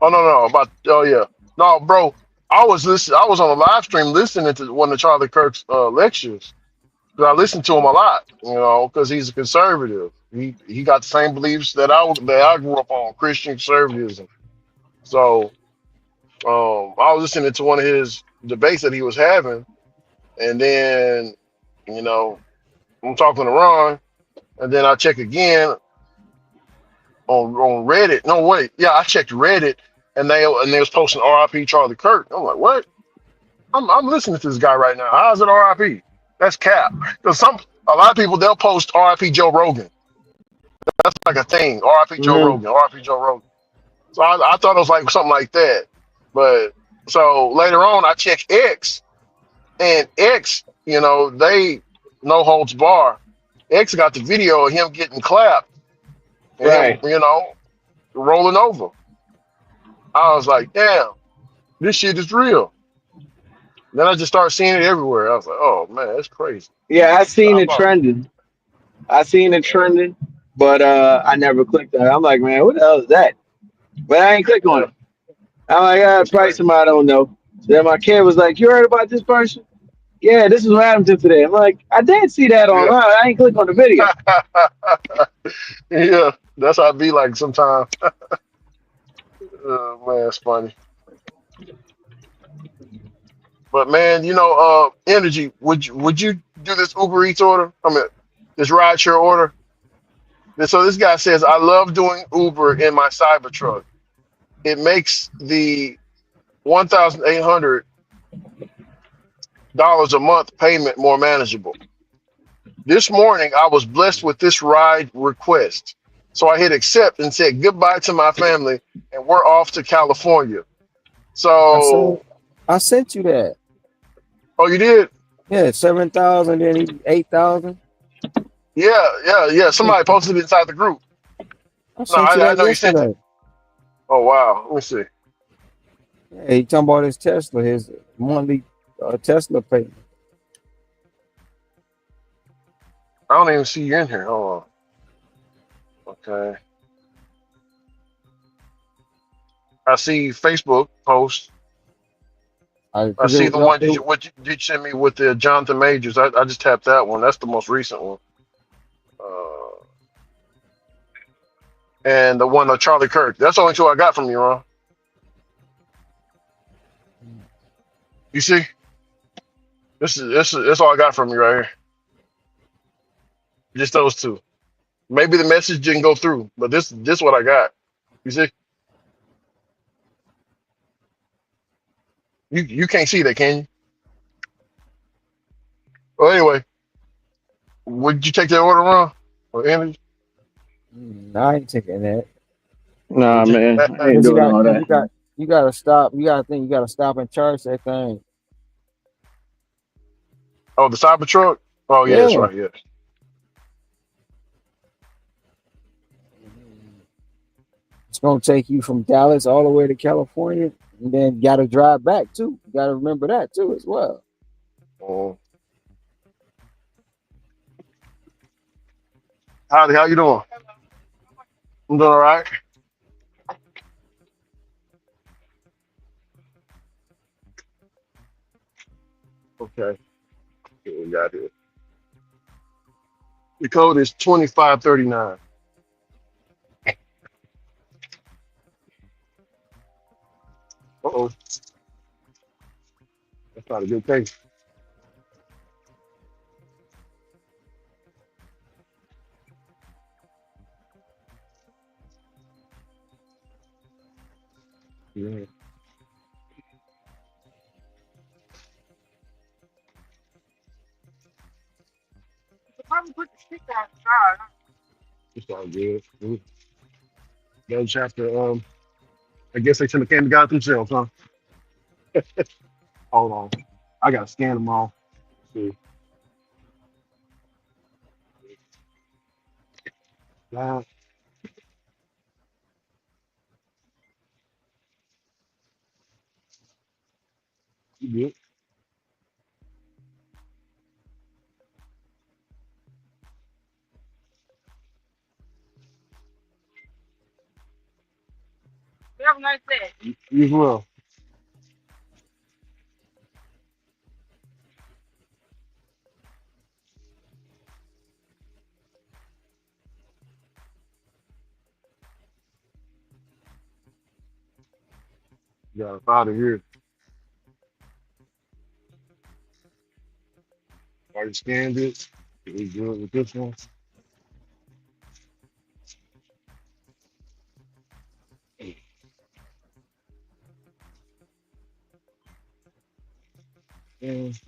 no, about oh yeah. No, bro. I was listening. I was on a live stream listening to one of Charlie Kirk's lectures. 'Cause I listen to him a lot, because he's a conservative. He got the same beliefs that I grew up on, Christian conservatism. So I was listening to one of his debates that he was having, and then you know I'm talking to Ron, and then I check again on Reddit. No wait, yeah, I checked Reddit, and they was posting RIP Charlie Kirk. I'm like, what? I'm listening to this guy right now. How's it RIP? That's cap. Because a lot of people they'll post RIP Joe Rogan. That's like a thing. RIP Joe Hmm. Rogan. RIP Joe Rogan. So I thought it was like something like that. But so later on, I checked X, and X, they no holds bar. X got the video of him getting clapped and him, Right. rolling over. I was like, damn, this shit is real. Then I just started seeing it everywhere. I was like, oh man, that's crazy. Yeah, I So seen I it thought, trending. I seen it trending, but I never clicked on it. I'm like, man, what the hell is that? But I ain't click on yeah, it. I'm like, that's probably crazy. somebody I don't know. So then my kid was like, you heard about this person? Yeah, this is what happened to today. I'm like, I did see that Yeah. online. I ain't click on the video. Yeah, that's how it be like sometimes. Man, it's funny. But man, energy. Would you do this Uber Eats order? I mean, this ride share order. So this guy says, I love doing Uber in my Cybertruck. It makes the $1,800 a month payment more manageable. This morning, I was blessed with this ride request. So I hit accept and said goodbye to my family, and we're off to California. I sent So, I sent you that. oh, you did? Yeah, 7,000, then 8,000. Yeah, yeah, yeah. Somebody posted it inside the group. I No, sent you I that know you sent it. yesterday. Oh, wow. Let me see. Yeah, he talking about his Tesla, his monthly Tesla payment. I don't even see you in here. Hold on. Okay. I see Facebook post. I Because see the no, one what you did send me with the Jonathan Majors. I just tapped that one. That's the most recent one. Uh, and the one of Charlie Kirk. That's the only two I got from you, Ron. You see, this is all I got from you right here. Just those two. Maybe the message didn't go through, but this what I got. You see, you can't see that, can you? Well, anyway, would you take that order, Ron? Or Andy? I ain't taking that. Nah, man, I ain't Because doing all that. you gotta stop. You gotta think. You gotta stop and charge that thing. Oh, the Cybertruck. Oh yeah, that's Yeah, right. Yeah. it's gonna take you from Dallas all the way to California, and then you gotta drive back too. You gotta remember that too as well. Oh, howdy, how you doing? I'm doing all right. Okay. What we got here? The code is 2539. Uh-oh. That's not a good thing. Yeah. It's all good. They'll just have to, I guess they shouldn't have came and got it themselves, huh? Hold on. I got to scan them all. See. Nah, you good. You as well. Got us out of here. Already scanned it. We good with this one. And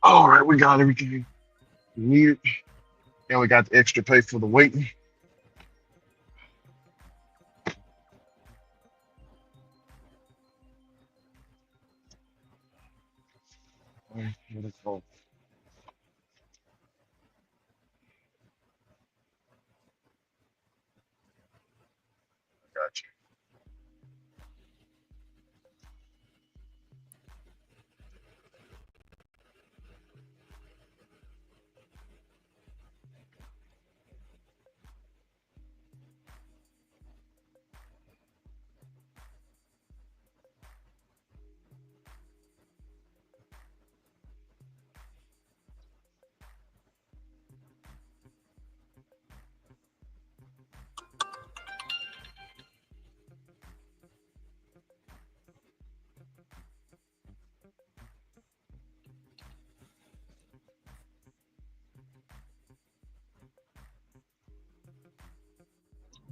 all right, we got everything we needed. And we got the extra pay for the waiting. All right, let's go. Got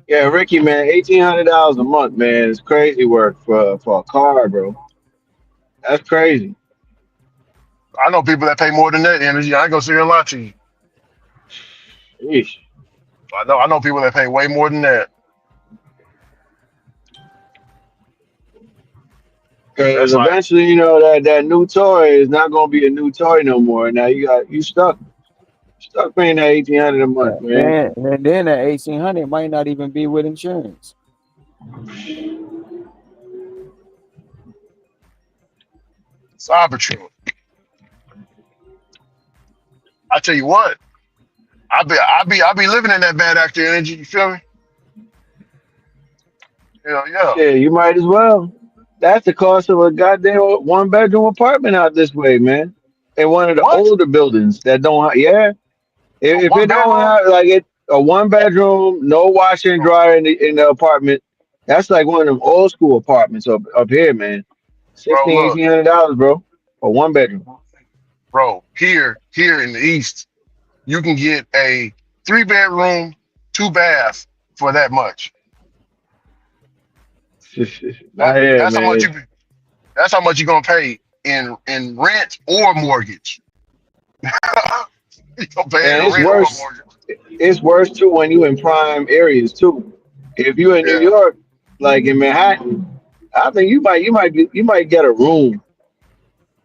Yeah, Ricky, man, $1,800 a month, man, is crazy work for a car, bro. That's crazy. I know people that pay more than that energy. I ain't gonna sit here and lie to you. Yeesh. I know people that pay way more than that. Because That's like, eventually, you know that new toy is not gonna be a new toy no more. Now you stuck paying that 1,800 a month, man. And then that 1,800 might not even be with insurance. Cybertruck. I tell you what, I be living in that bad actor energy. You feel me? Hell yeah. Shit, you might as well. That's the cost of a goddamn one bedroom apartment out this way, man. In one of the What? older buildings that don't, yeah. A If one it don't bedroom? have like it a one bedroom, no washer and dryer in the apartment, that's like one of them old school apartments up here, man. Bro, 16, look, $1,800, bro, for one bedroom. bro. Here in the East, you can get a 3 bedroom, 2 bath for that much. Not here, That's how much man. you. That's how much you're gonna pay in rent or mortgage. You're gonna pay in And it's rent or worse. mortgage. It's worse too when you in prime areas too. If you in New Yeah. York, like in Manhattan, I think you might get a room.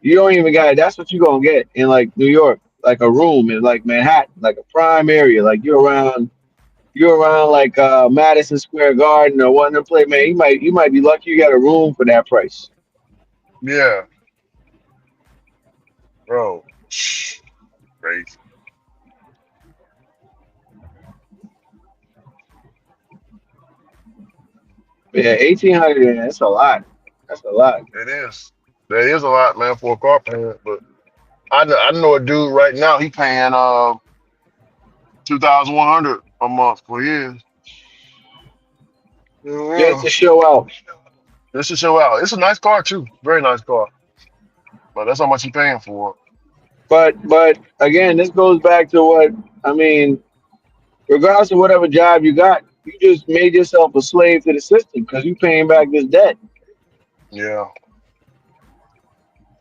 You don't even got it. That's what you gonna get in like New York, like a room in like Manhattan, like a prime area. Like you're around like Madison Square Garden or one of them place, man. You might be lucky you got a room for that price. Yeah, bro. Crazy. But yeah, 1,800. That's a lot. That's a lot. It is. That is a lot, man, for a car payment. But I know a dude right now. He paying 2,100 a month for his. Just Yeah. to show out. This should show out. It's a nice car too. Very nice car. But that's how much he paying for. But again, this goes back to what I mean. Regardless of whatever job you got, you just made yourself a slave to the system because you paying back this debt. Yeah.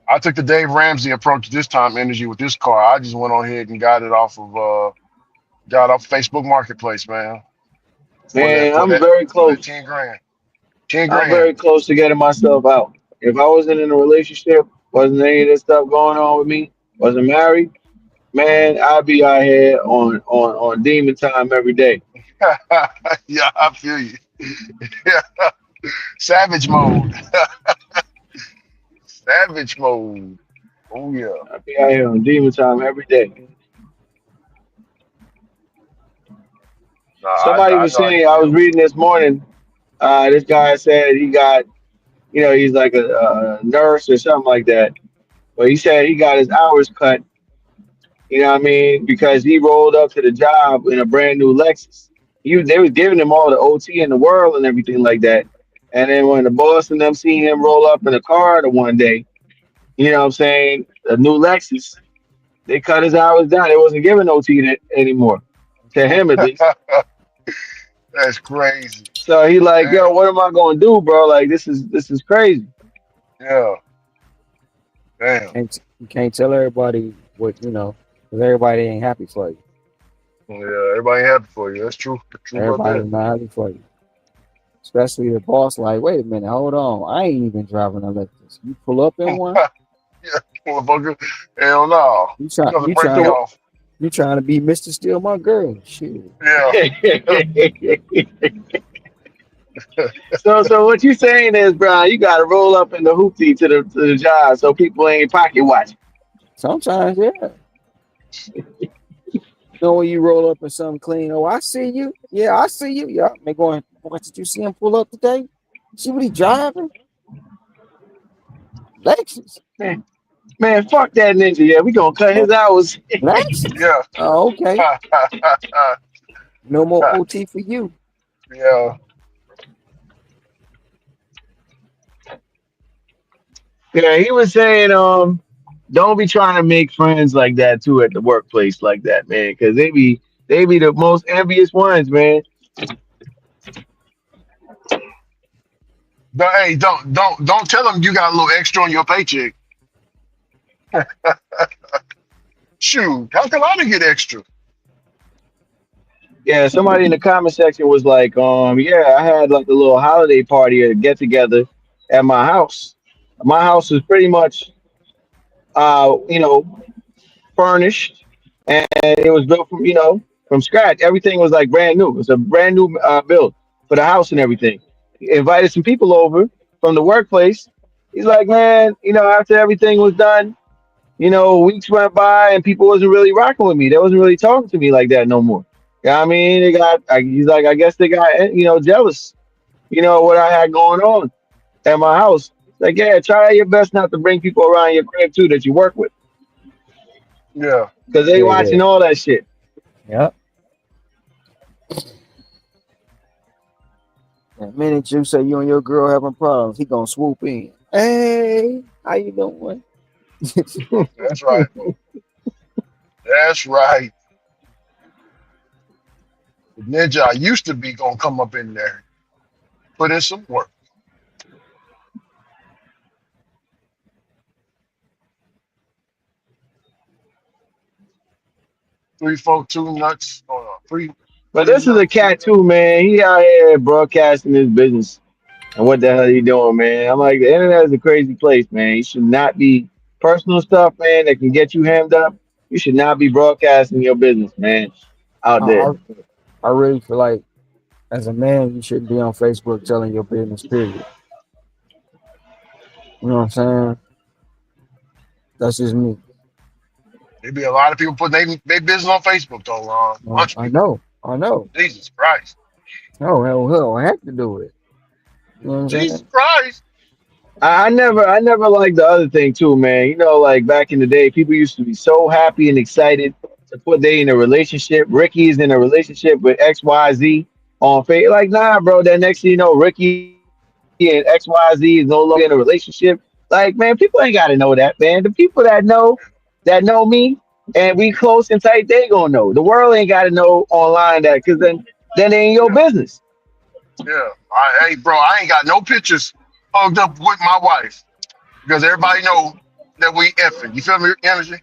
I took the Dave Ramsey approach this time, energy with this car. I just went on ahead and got off Facebook Marketplace, man. For that Man, for I'm that very for that close. 10 grand. 10 I'm grand. very close to getting myself out. If I wasn't in a relationship, wasn't any of this stuff going on with me, wasn't married, man, I'd be out here on demon time every day. Yeah, I feel you. Yeah. Savage mode. Savage mode. Oh yeah. I'd be out here on demon time every day. Nah, Somebody I was know how you saying, I was feel. reading this morning, this guy said he got, he's like a nurse or something like that. But he said he got his hours cut, what I mean, because he rolled up to the job in a brand new Lexus. They was giving him all the OT in the world and everything like that. And then when the boss and them seen him roll up in a car the one day, what I'm saying, a new Lexus, they cut his hours down. They wasn't giving OT anymore, to him at least. That's crazy. So he like, yo, Damn. what am I gonna do, bro? Like this is crazy. Yeah. Damn. And you can't tell everybody what, because everybody ain't happy for you. Yeah, everybody happy for you. That's true. True about Everybody that. not happy for you. Especially the boss, like, wait a minute, hold on. I ain't even driving a Lexus. You pull up in one, Yeah, motherfucker. Hell no. you You try have to you break me trying to off. you trying to be Mr. Steal my girl. Shit. Yeah. So what you saying is, Brian, you gotta roll up in the hoopty to the job so people ain't pocket watching. Sometimes, yeah. When you roll up in something clean, oh, I see you. Yeah, I see you. Yeah. They going, what did you see him pull up today? See what he driving? Lexus. Man, fuck that ninja. Yeah, we gonna cut his hours. Lexus. Yeah. Oh, okay. No more OT for you. Yeah. Yeah, he was saying, don't be trying to make friends like that too at the workplace like that, man, because they be the most envious ones, man. Hey, don't tell them you got a little extra on your paycheck. Shoot, how come I didn't get extra? Yeah, somebody in the comment section was like, yeah, I had like a little holiday party or get together at my house. My house is pretty much, you know, furnished, and it was built from, from scratch. Everything was like brand new. It was a brand new build for the house and everything. He invited some people over from the workplace. He's like, man, after everything was done, weeks went by and people wasn't really rocking with me. They wasn't really talking to me like that no more. Yeah, I mean, he's like, I guess they got, jealous, what I had going on at my house. Like, yeah, try your best not to bring people around your crib too that you work with, Yeah. because they Yeah. watching all that shit. Yep. The minute you say you and your girl having problems, he gonna swoop in. Hey, how you doing? That's right, bro. That's right. The ninja I used to be gonna come up in there, put in some work. 342 nuts. Hold on. But Three this is a nuts. cat too, man. He out here broadcasting his business. And what the hell he doing, man? I'm like, the internet is a crazy place, man. You should not be personal stuff, man, that can get you hemmed up. You should not be broadcasting your business, man, out I, there. I I really feel like as a man, you shouldn't be on Facebook telling your business. Period. You know what I'm saying? That's just me. There be a lot of people putting their business on Facebook though, Ron. A bunch of I people. know. I know. Jesus Christ. Oh hell, I have to do it. You know what I'm Jesus saying? Christ. I never liked the other thing too, man. Like back in the day, people used to be so happy and excited to put they in a relationship. Ricky is in a relationship with XYZ on Facebook. Like, nah, bro. That next thing you know, Ricky and XYZ is no longer in a relationship. Like, man, people ain't gotta know that, man. The people that know me and we close and tight, they gonna know. The world ain't gotta know online that, because then they ain't your Yeah. business. Yeah. Hey, bro, I ain't got no pictures hugged up with my wife because everybody know that we effing. You feel me, energy?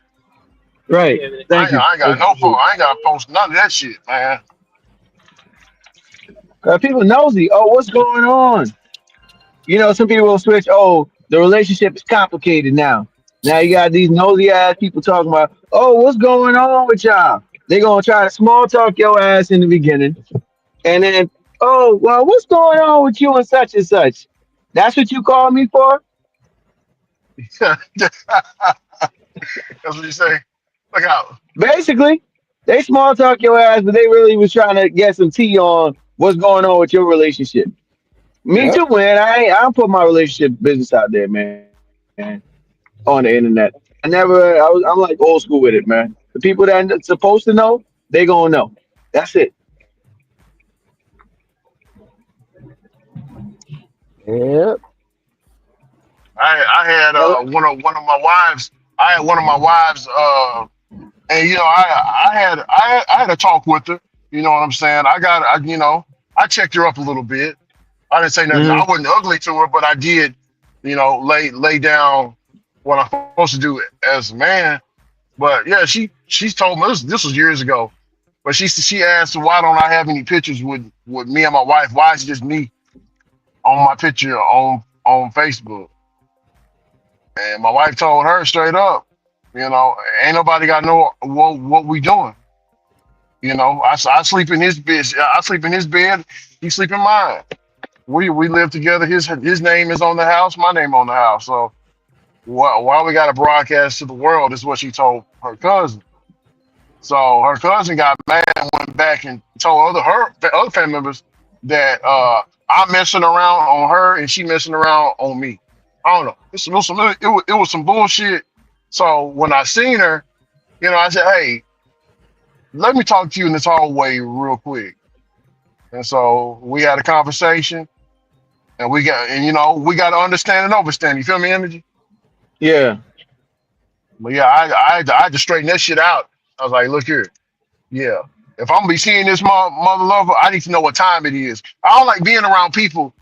Right. Thank you. I ain't got no photo. I ain't got to post none of that shit, man. People nosy. Oh, what's going on? Some people will switch. Oh, the relationship is complicated now. Now you got these nosy ass people talking about, oh, what's going on with y'all? They gonna try to small talk your ass in the beginning, and then, oh, well, what's going on with you and such and such? That's what you call me for? That's what you say. Look out. Basically, they small talk your ass, but they really was trying to get some tea on what's going on with your relationship. Me Yep. too, man. I don't put my relationship business out there, man. On the internet. I'm like old school with it, man. The people that supposed to know, they gonna know. That's it. Yep. I had Hello? one of my wives. I had one of my wives. And I had a talk with her. You know what I'm saying? I checked her up a little bit. I didn't say nothing. Hmm. I wasn't ugly to her, but I did, lay down what I'm supposed to do as a man. But yeah, she's told me this was years ago. But she asked, why don't I have any pictures with me and my wife? Why is it just me on my picture on Facebook? And my wife told her straight up, ain't nobody got to know what we doing. I sleep in his bed. I sleep in his bed. He sleep in mine. We live together. His name is on the house. My name on the house. So why we got to broadcast to the world is what she told her cousin. So her cousin got mad and went back and told the other family members that I'm messing around on her and she messing around on me. I don't know. It was some bullshit. So when I seen her, I said, hey, let me talk to you in this hallway real quick. And so we had a conversation, and we got to understand and overstand. You feel me, energy? Yeah. But yeah, I had to straighten that shit out. I was like, look here, yeah. If I'm gonna be seeing this mother lover, I need to know what time it is. I don't like being around people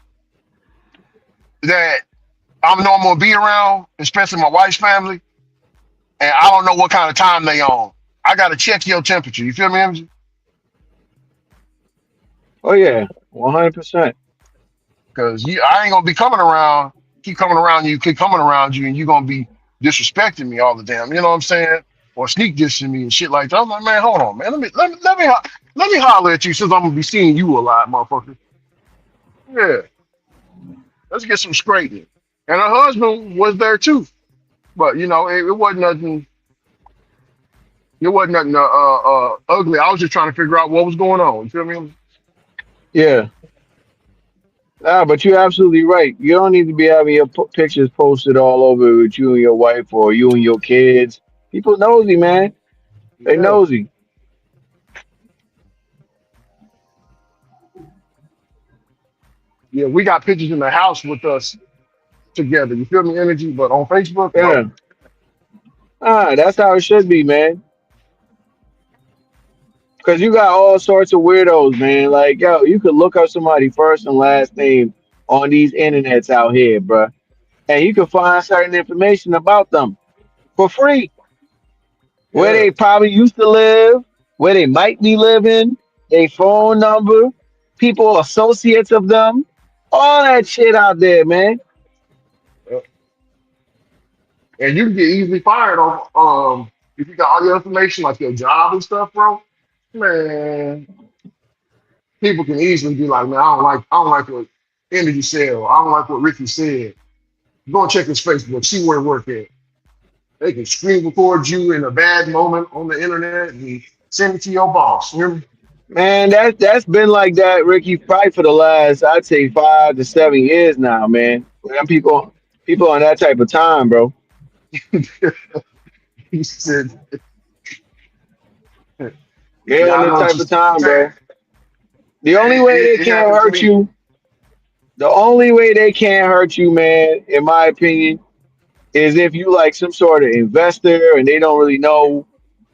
that I know I'm gonna be around, especially my wife's family. and I don't know what kind of time they on. I gotta check your temperature. You feel me, MJ? Oh yeah, 100%. Because I ain't gonna be coming around, keep coming around you, and you gonna be disrespecting me all the damn. You know what I'm saying? Or sneak dissing me and shit like that. I'm like, man, hold on, man. Let me holler at you since I'm gonna be seeing you a lot, motherfucker. Yeah, let's get some straightening. And her husband was there too, but you know, it wasn't nothing. It wasn't nothing ugly. I was just trying to figure out what was going on. You feel me? Yeah. Nah, but you're absolutely right. You don't need to be having your pictures posted all over with you and your wife or you and your kids. People nosy, man. They Yeah, nosy. yeah. We got pictures in the house with us together. You feel me? Energy, but on Facebook, Yeah. no. That's how it should be, man. Because you got all sorts of weirdos, man. Like, yo, you could look up somebody first and last name on these internets out here, bruh. And you can find certain information about them for free. Where Yeah. they probably used to live, where they might be living, a phone number, people associates of them, all that shit out there, man. Yeah. And you can get easily fired on if you got all your information like your job and stuff, bro. Man, people can easily be like, man, I don't like what Energy said, or I don't like what Ricky said. Go and check his Facebook, see where it work at. They can screen record you in a bad moment on the internet and send it to your boss. You hear me? Man, that's been like that, Ricky, probably for the last, I'd say 5 to 7 years now, man. Them people on that type of time, bro. He said, They yeah, on I that know what type you're of time, saying. bro. The only way they It can't happened to hurt me. you, the only way they can't hurt you, man, in my opinion, is if you like some sort of investor and they don't really know,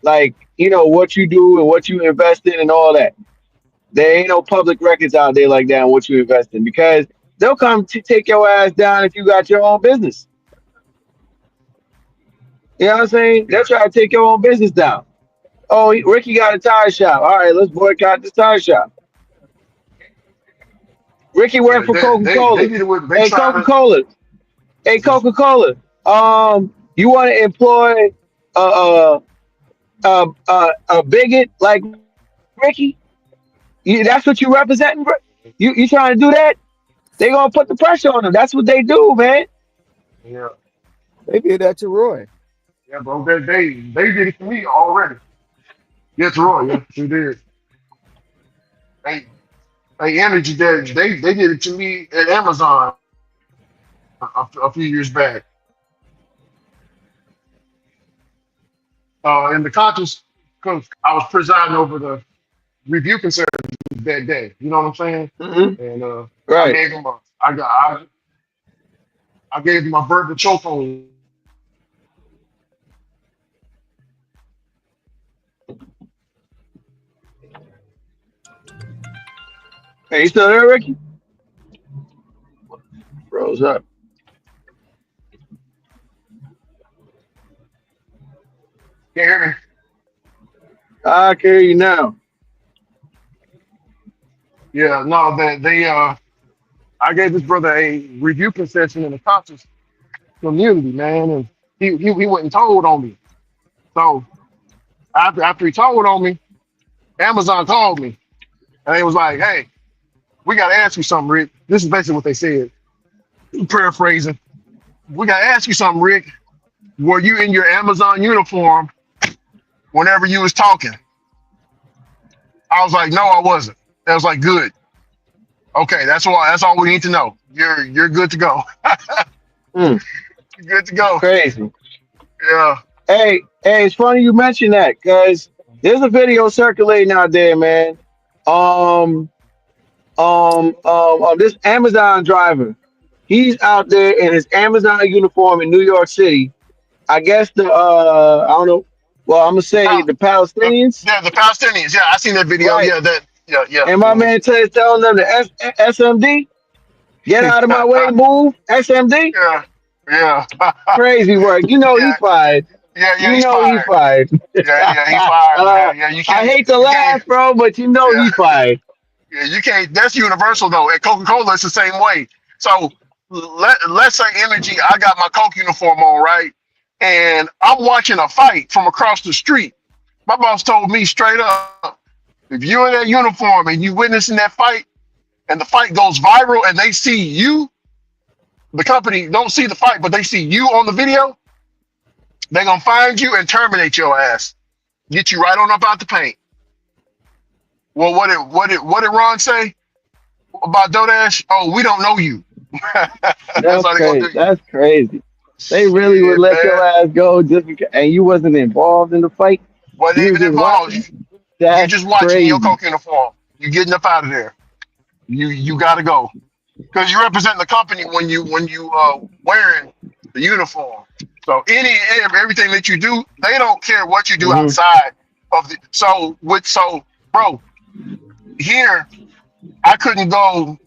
like, what you do and what you invest in and all that. There ain't no public records out there like that on what you invest in because they'll come to take your ass down if you got your own business. You know what I'm saying? They'll try to take your own business down. Oh, Ricky got a tire shop. All right, let's boycott this tire shop. Ricky Yeah, worked for Coca they Cola. did it with they Hey, tried Coca to Cola. Hey, Coca Cola. You want to employ a, a bigot like Ricky? That's what you representing, bro? You trying to do that? They gonna put the pressure on them. That's what they do, man. yeah, They did that to Roy. yeah, bro. They did it to me already. Yes, Roy, yeah, they did. They Energy they did it to me at Amazon a few years back. In the contest because I was presiding over the review concern that day. You know what I'm saying? Hmm. And I Right. gave him I gave him a verbal chokehold. Hey, you still there, Ricky? Froze up. Can you hear me? I can hear you now. Yeah, no, they I gave this brother a review concession in the conscious community, man, and he went and told on me. So after he told on me, Amazon called me and they was like, "Hey, we got to ask you something, Rick." This is basically what they said. Paraphrasing, we got to ask you something, Rick. Were you in your Amazon uniform whenever you was talking? I was like, "No, I wasn't." That was like, "Good, okay, that's all. That's all we need to know. You're good to go. Mm, You're good to go." crazy. Yeah. Hey, it's funny you mentioned that because there's a video circulating out there, man. Um, this Amazon driver, he's out there in his Amazon uniform in New York City. I guess I don't know. Well, I'm gonna say the Palestinians, Yeah, the Palestinians. Yeah, I seen that video. right? Yeah, that. Yeah, yeah. And my man telling them the SMD, get out of my way, move, SMD. Yeah, yeah, Crazy work. You know he yeah. fired. Yeah, You he's know he fired. fired. Yeah, he fired, man. Yeah, you I can't, hate to you can't. laugh, bro, but you know Yeah, he fired. yeah, you can't. That's universal though. At Coca-Cola, it's the same way. So let's say Energy, I got my Coke uniform on, right, and I'm watching a fight from across the street. My boss told me straight up, if you're in that uniform and you witnessing that fight, and the fight goes viral, and they see you, the company don't see the fight, but they see you on the video, they're gonna find you and terminate your ass, get you right on up out the paint. Well, what did Ron say about Dodash? Oh, we don't know you. That's That's how they gonna crazy. do you. That's crazy. They really would Shit, let your man. ass go just because, and you wasn't involved in the fight. Wasn't You was even just involved. You, watching. you That's just watching in your crazy. Coke uniform. You getting up out of there. You gotta go. Because you represent the company when you wearing the uniform. So everything that you do, they don't care what you do Hmm. outside of the. Bro, here I couldn't go.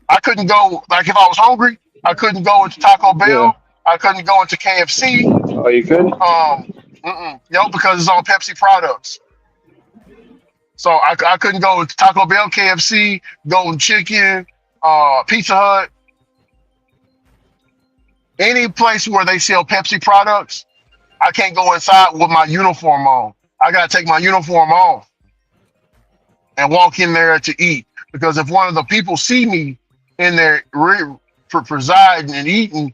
I couldn't go like if I was hungry. I couldn't go into Taco Yeah. Bell. I couldn't go into KFC. Oh, you couldn't? Because it's on Pepsi products. So I couldn't go to Taco Bell, KFC, Golden Chicken, Pizza Hut, any place where they sell Pepsi products. I can't go inside with my uniform on. I gotta take my uniform off and walk in there to eat. Because if one of the people see me in there for presiding and eating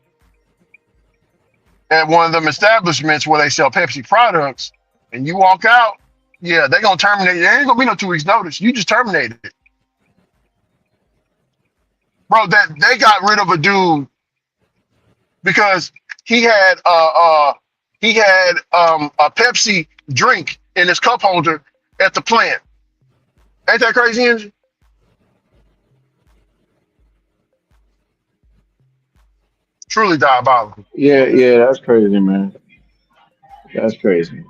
at one of them establishments where they sell Pepsi products, and you walk out, yeah, they gonna terminate. There ain't gonna be no 2 weeks notice. You just terminated it, bro. That they got rid of a dude because he had a Pepsi drink in his cup holder at the plant. Ain't that crazy, Angie? Truly diabolical. Yeah, yeah, that's crazy, man. That's crazy.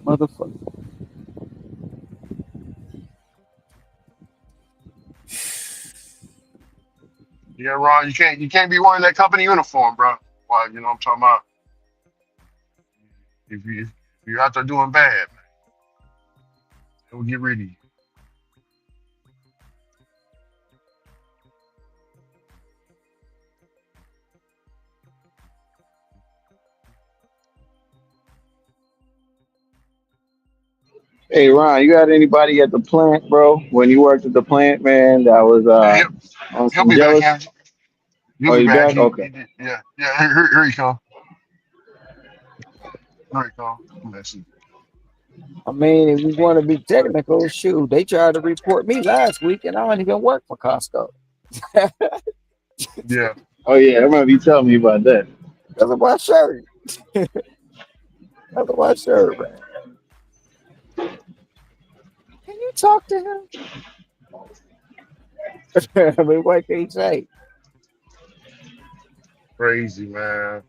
Motherfucker. Yeah, Ron, you can't be wearing that company uniform, bro. Well, you know what I'm talking about. If you're out there doing bad, it will get rid of you. Hey Ron, you got anybody at the plant, bro? When you worked at the plant, man, that was Yeah, he'll, on he'll some be back, jealous. Angie. He'll Oh, be you back. back? He Okay. did. Yeah. Here he come. Here he come. Let's see. I mean, if we want to be technical, shoot, they tried to report me last week, and I don't even work for Costco. That's Yeah. Oh yeah, I remember you telling me about that. my shirt. That's my shirt, man. Can you talk to him? I mean, what can he say? Crazy, man.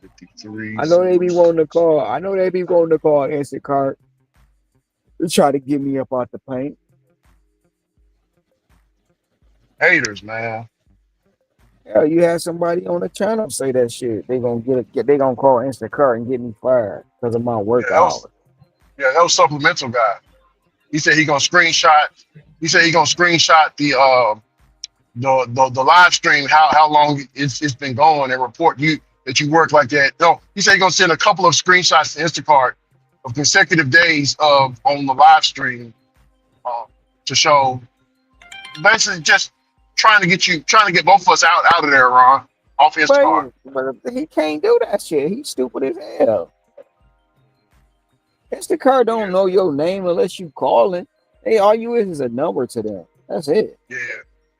53, I know they be 6. wanting to call. I know they be wanting to call Instacart to try to get me up out the paint. Haters, man. Hell, you had somebody on the channel say that shit. They gonna they gonna call Instacart and get me fired because of my Yeah, work that was hours. that was supplemental guy. He said he gonna screenshot. He said he gonna screenshot the live stream how long it's been going and report you that you work like that. No, he said he's gonna send a couple of screenshots to Instacart of consecutive days of on the live stream uh, to show basically just trying to get both of us out of there, Ron, off his car. But he can't do that shit. He's stupid as hell. Instacart don't know your name unless you calling. Hey, all you is a number to them. That's it. Yeah,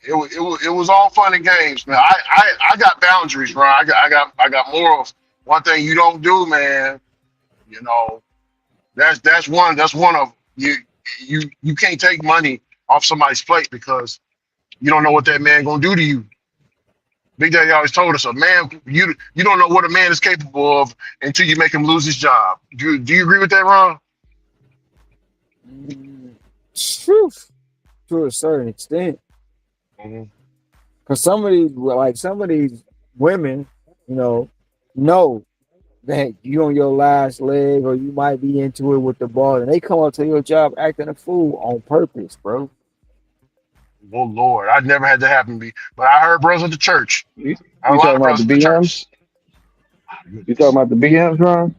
it was all fun and games, man. I got boundaries, Ron. I got morals. One thing you don't do, man. You know, that's one of 'em. You can't take money off somebody's plate because you don't know what that man gonna do to you. Big Daddy always told us, a man, you don't know what a man is capable of until you make him lose his job. Do you agree with that, Ron? Truth to a certain extent. Mm-hmm. Because some of these women, know that you on your last leg or you might be into it with the ball, and they come up to your job acting a fool on purpose, bro. Oh Lord, I never had that happen to me, but I heard brothers at the church. You, I had a you lot talking of about the brothers at the BMs? church. You talking about the BMs, Ron?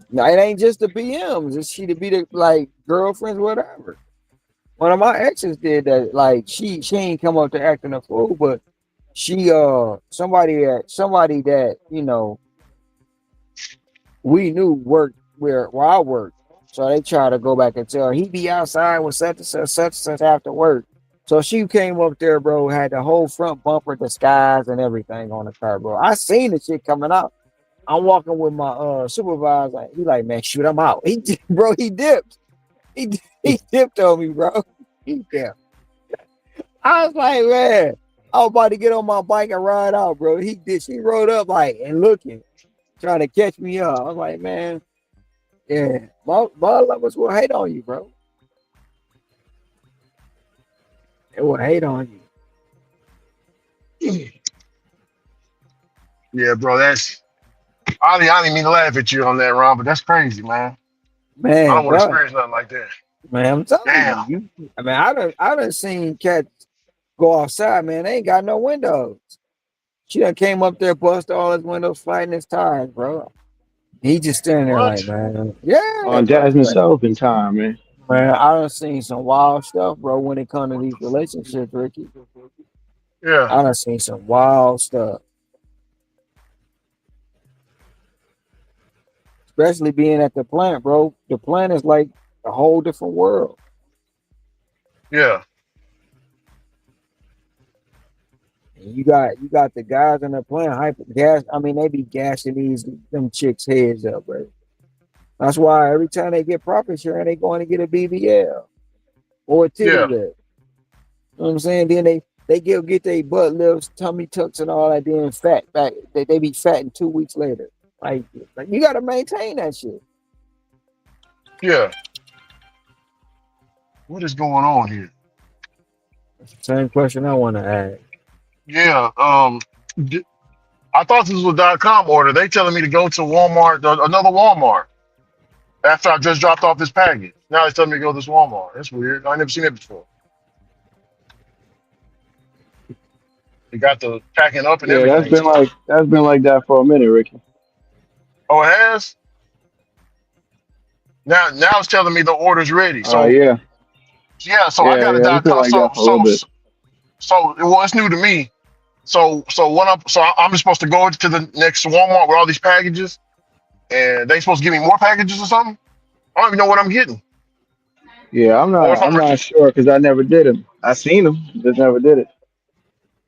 Now it ain't just the BMs; it's she to be the like girlfriends, whatever. One of my exes did that. Like she ain't come up to acting a fool, but she somebody that we knew worked where I worked. So they try to go back and tell her he be outside with such and such after work. So she came up there, bro, had the whole front bumper disguised and everything on the car, bro. I seen the shit coming out. I'm walking with my supervisor. He like, man, shoot, I'm out. He dipped. He dipped on me, bro. He dipped. I was like, man, I was about to get on my bike and ride out, bro. He did. She rode up like and looking, trying to catch me up. I was like, man, yeah, my lovers will hate on you, bro. It will hate on you. Yeah, bro, I didn't mean to laugh at you on that, Ron, but that's crazy, man. I Man, don't want to bro. experience nothing like that. Man, I'm telling Damn. you. I mean, I done seen cats go outside, man. They ain't got no windows. She done came up there, bust all his windows, fighting his tires, bro. He just standing there like, What? man, yeah, On bro. Jasmine Sullivan time, man. Man, I done seen some wild stuff, bro, when it comes to these relationships, Ricky. Yeah, I done seen some wild stuff. Especially being at the plant, bro. The plant is like a whole different world. yeah, And you got the guys in the plant hyper gas. I mean, they be gassing them chicks' heads up, bro. That's why every time they get profit sharing, they going to get a BBL or a titty yeah, lift. You know what I'm saying? Then they get their butt lifts, tummy tucks, and all that. Then fat back. They be fat in 2 weeks later. Like you got to maintain that shit. yeah. What is going on here? Same question I want to ask. Yeah, d- I thought this was a .com order. They telling me to go to Walmart, another Walmart, after I just dropped off this package. Now it's telling me to go to this Walmart. That's weird. I never seen it before. They got the packing up and Yeah, everything. that's been like that for a minute, Ricky. Oh, it has. Now it's telling me the order's ready. So Yeah, yeah, so I got a yeah. It's been .com. like that for a little bit. Well, it's new to me. I'm just supposed to go to the next Walmart with all these packages, and they supposed to give me more packages or something. I don't even know what I'm getting, Yeah, or if I'm. I'm not sure because I never did them. I seen them, just never did it.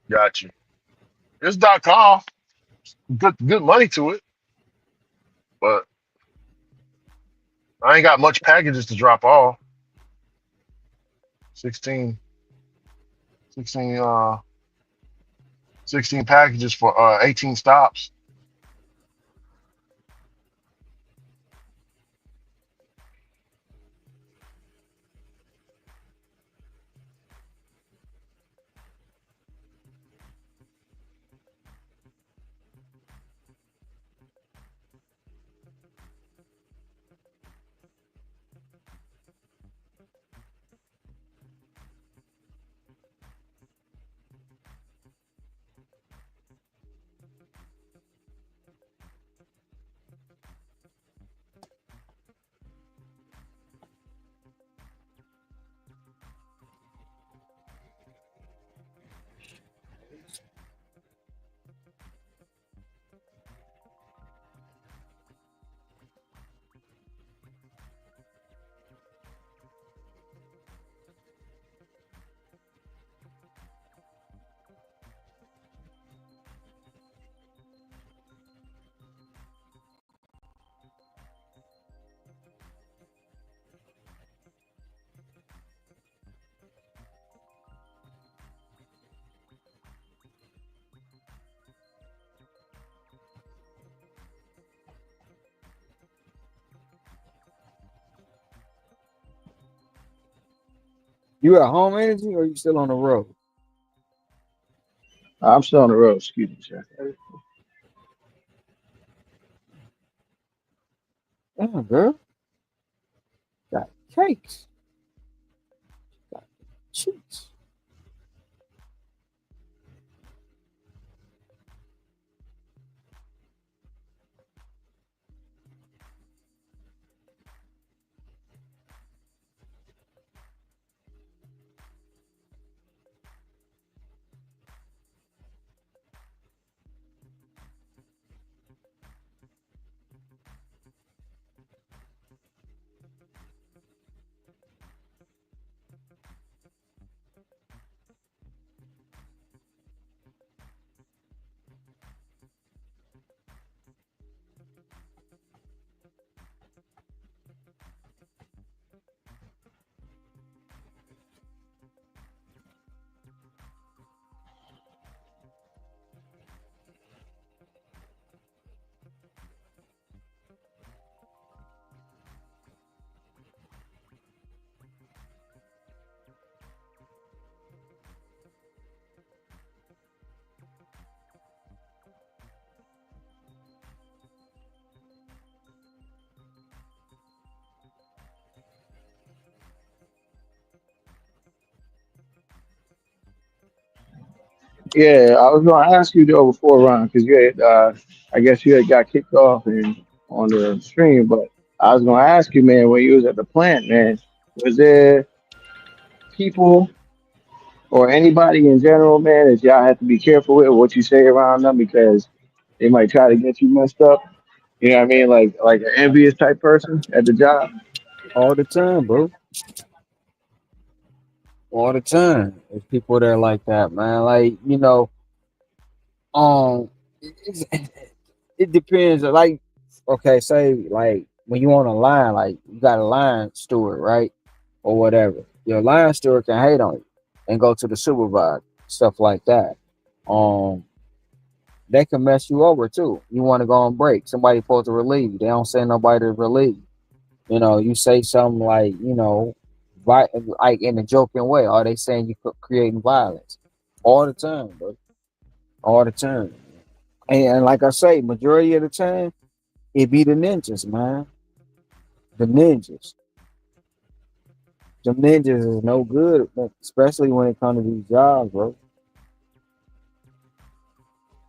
Got you. It's .com. Good money to it, but I ain't got much packages to drop off. 16, 16, 16 packages for 18 stops. You at home energy or you still on the road? I'm still on the road. Excuse me, sir. Damn, girl. Got cakes. Got cheeks. Yeah, I was gonna ask you though before Ron, because you had, I guess you had got kicked off and on the stream, but I was gonna ask you, man, when you was at the plant, man, was there people or anybody in general, man, that y'all have to be careful with what you say around them because they might try to get you messed up. You know what I mean? Like an envious type person at the job. All the time, bro. All the time. There's people there like that, man. Like, it, it depends. Like, okay, say like when you on a line, like you got a line steward, right? Or whatever. Your line steward can hate on you and go to the supervisor, stuff like that. Um, they can mess you over too. You want to go on break. Somebody supposed to relieve you. They don't send nobody to relieve. You say something like, like in a joking way. Are they saying you creating violence? All the time, bro. All the time. And like I say, majority of the time, it be the ninjas, man. The ninjas. The ninjas is no good, especially when it comes to these jobs, bro.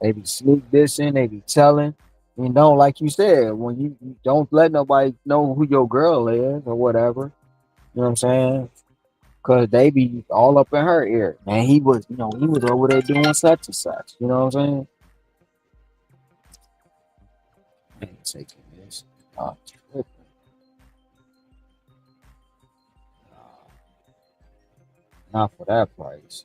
They be sneak dissing, they be telling. Like you said, when you don't let nobody know who your girl is or whatever. You know what I'm saying? Cause they be all up in her ear. And he was over there doing such and such. You know what I'm saying? I ain't taking this. Oh, not for that price.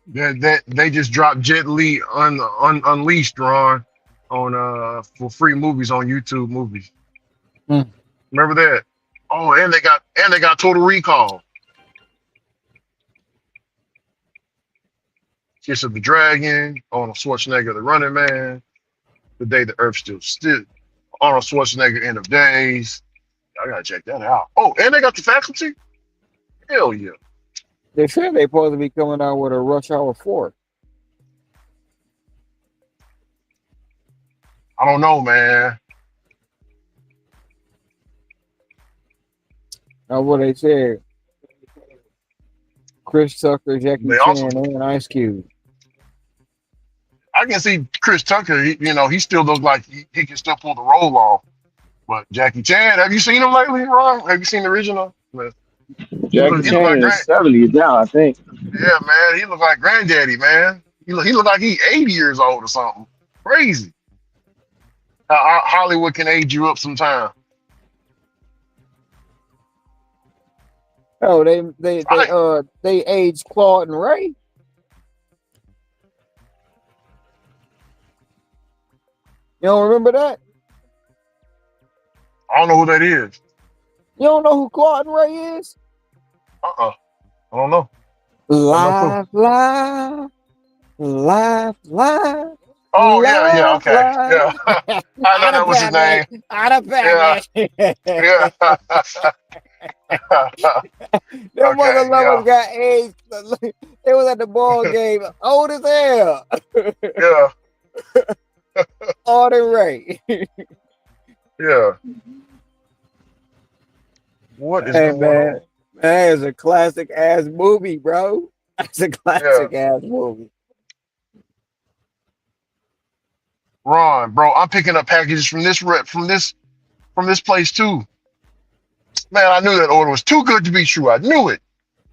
That they just dropped Jet Li Unleashed, Ron, on for free movies on YouTube movies. Mm. Remember that? Oh, and they got Total Recall. Kiss of the Dragon, Arnold Schwarzenegger, the Running Man, The Day the Earth Still Arnold Schwarzenegger, End of Days. I gotta check that out. Oh, and they got the Faculty. Hell yeah! They said they supposed to be coming out with a Rush Hour 4. I don't know, man. That's what they said. Chris Tucker, Jackie They also, Chan, and Ice Cube. I can see Chris Tucker. He still looks like he can still pull the role off. But Jackie Chan, have you seen him lately, Ron? Have you seen the original? Man, Jackie he look Chan like is 70 now, I think. yeah, man. He look like granddaddy, man. He look like he 80 years old or something. Crazy. How Hollywood can age you up sometime. Oh, they aged Claude and Ray. You don't remember that? I don't know who that is. You don't know who Claude and Ray is? I don't know. I have no clue. Live, live, live, live. Oh yeah, Love, okay, love. yeah. I know Out that of was his name. package. Out of Yeah, package. yeah. Them mother Okay, lovers yeah, got AIDS. They was at the ball game, old as hell. yeah, All the Ray. yeah. What is Hey going man, on? man, it's a classic ass movie, bro. It's a Yeah, classic ass movie. Ron, bro, I'm picking up packages from this place too. Man, I knew that order was too good to be true. I knew it.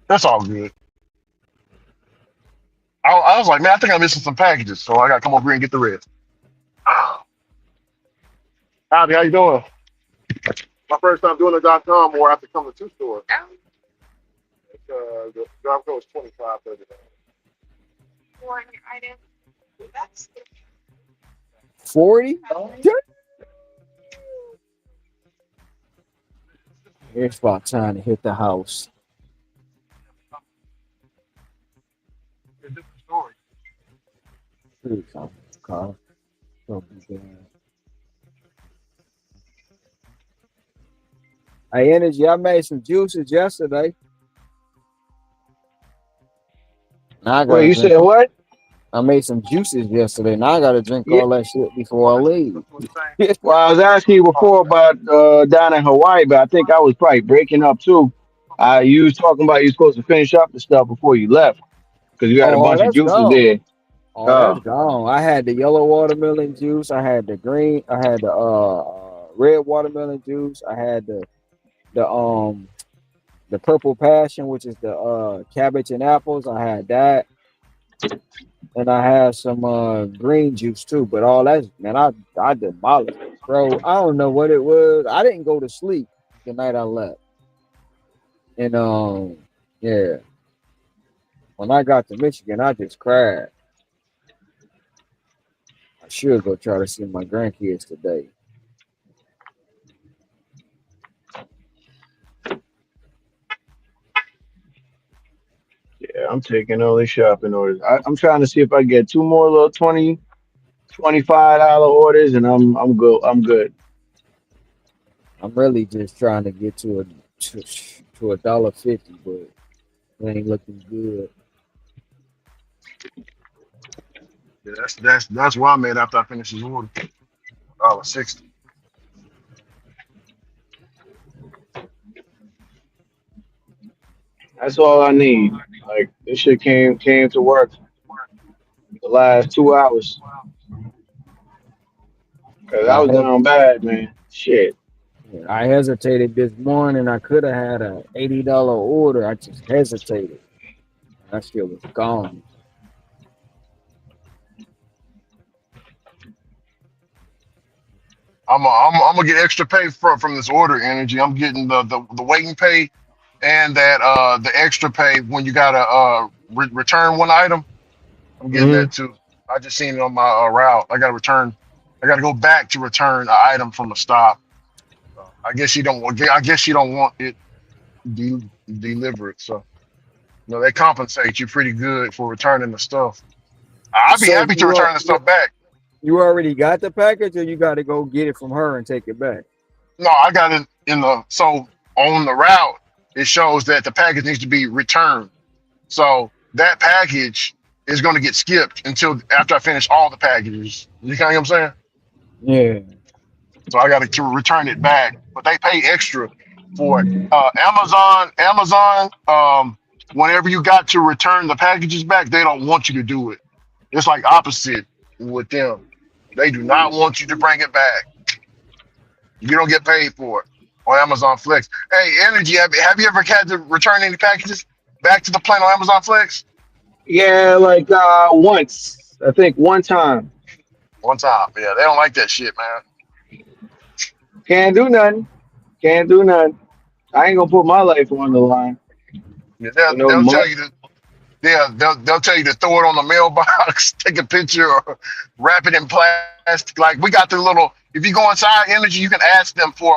That's all good. I was like, man, I think I'm missing some packages, so I got to come over here and get the rest. Howdy, how you doing? My first time doing the .com, or I have to come to two stores. The job code is 2539. 40? It's about time to hit the house. Different story. Please, Carl. Don't be bad. Hey, Energy, I made some juices yesterday. Now I Wait, gotta you drink. said what? I made some juices yesterday. Now I gotta drink Yeah. all that shit before I leave. Well, I was asking you before about down in Hawaii, but I think I was probably breaking up too. You was talking about you supposed to finish up the stuff before you left because you had a Oh, bunch of that's juices gone. there. Oh, that's gone. I had the yellow watermelon juice. I had the red watermelon juice. I had the purple passion, which is the cabbage and apples. I had that. And I had some green juice too. But all that, man, I demolished it, bro. I don't know what it was. I didn't go to sleep the night I left. And yeah. When I got to Michigan, I just cried. I should go try to see my grandkids today. Yeah, I'm taking all these shopping orders. I'm trying to see if I get two more little 20, $25 orders, and I'm good. I'm good. I'm really just trying to get to a $1.50, but it ain't looking good. Yeah, that's where I'm at after I finish this order. $1.60. That's all I need. Like this shit came to work the last 2 hours because I I was had down bad, man. Shit. I hesitated this morning. I could have had a $80 order. I just hesitated. That shit was gone. I'm gonna get extra pay from this order energy. I'm getting the waiting pay and that the extra pay when you gotta return one item. I'm getting Hmm. that too. I just seen it on my route. I gotta return. I gotta go back to return an item from a stop. I guess you don't. I guess you don't want it delivered. So they compensate you pretty good for returning the stuff. I'd be So happy to return the stuff back. you already got the package, or you got to go get it from her and take it back? No, I got it in the so on the route. It shows that the package needs to be returned. So that package is going to get skipped until after I finish all the packages. You kind of know what I'm saying? Yeah. So I got to return it back, but they pay extra for it. Amazon. Whenever you got to return the packages back, they don't want you to do it. It's like opposite with them. They do not want you to bring it back. You don't get paid for it on Amazon Flex. Hey, Energy, have you ever had to return any packages back to the plane on Amazon Flex? Yeah, like once. I think one time. One time. Yeah, they don't like that shit, man. Can't do nothing. Can't do nothing. I ain't gonna put my life on the line. Yeah, You know, they'll tell you to they'll tell you to throw it on the mailbox, take a picture, or wrap it in plastic. Like we got the little. If you go inside Energy, you can ask them for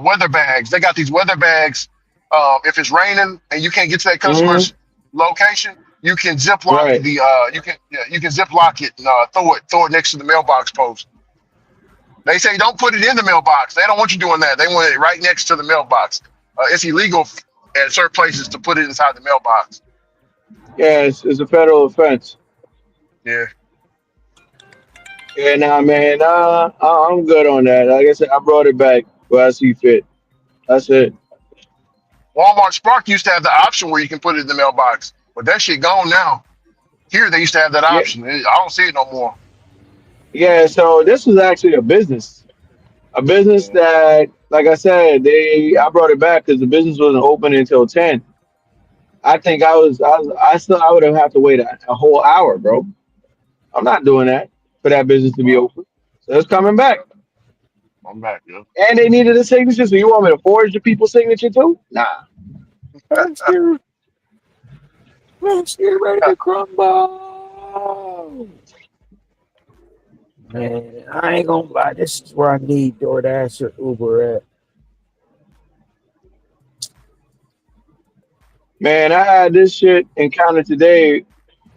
weather bags. They got these weather bags. If it's raining and you can't get to that hmm customer's location, You can ziplock Right. the you can ziplock it and throw it next to the mailbox post. They say don't put it in the mailbox. They don't want you doing that. They want it right next to the mailbox. It's illegal at certain places to put it inside the mailbox. Yeah, it's a federal offense. Yeah. Yeah, nah, man. I'm good on that. Like I said, I brought it back where I see fit. That's it. Walmart Spark used to have the option where you can put it in the mailbox, but that shit gone now. Here they used to have that Yeah, option. I don't see it no more. yeah. So this was actually a business Yeah. that, like I said, I brought it back because the business wasn't open until 10. I think I would have had to wait a whole hour, bro. I'm not doing that for that business to be Wow. open. So it's coming back. I'm back, yo. And they needed a signature, so you want me to forge the people's signature too? Nah. Let's get ready to crumble. Man, I ain't gonna lie. This is where I need DoorDash or Uber at. Man, I had this shit encounter today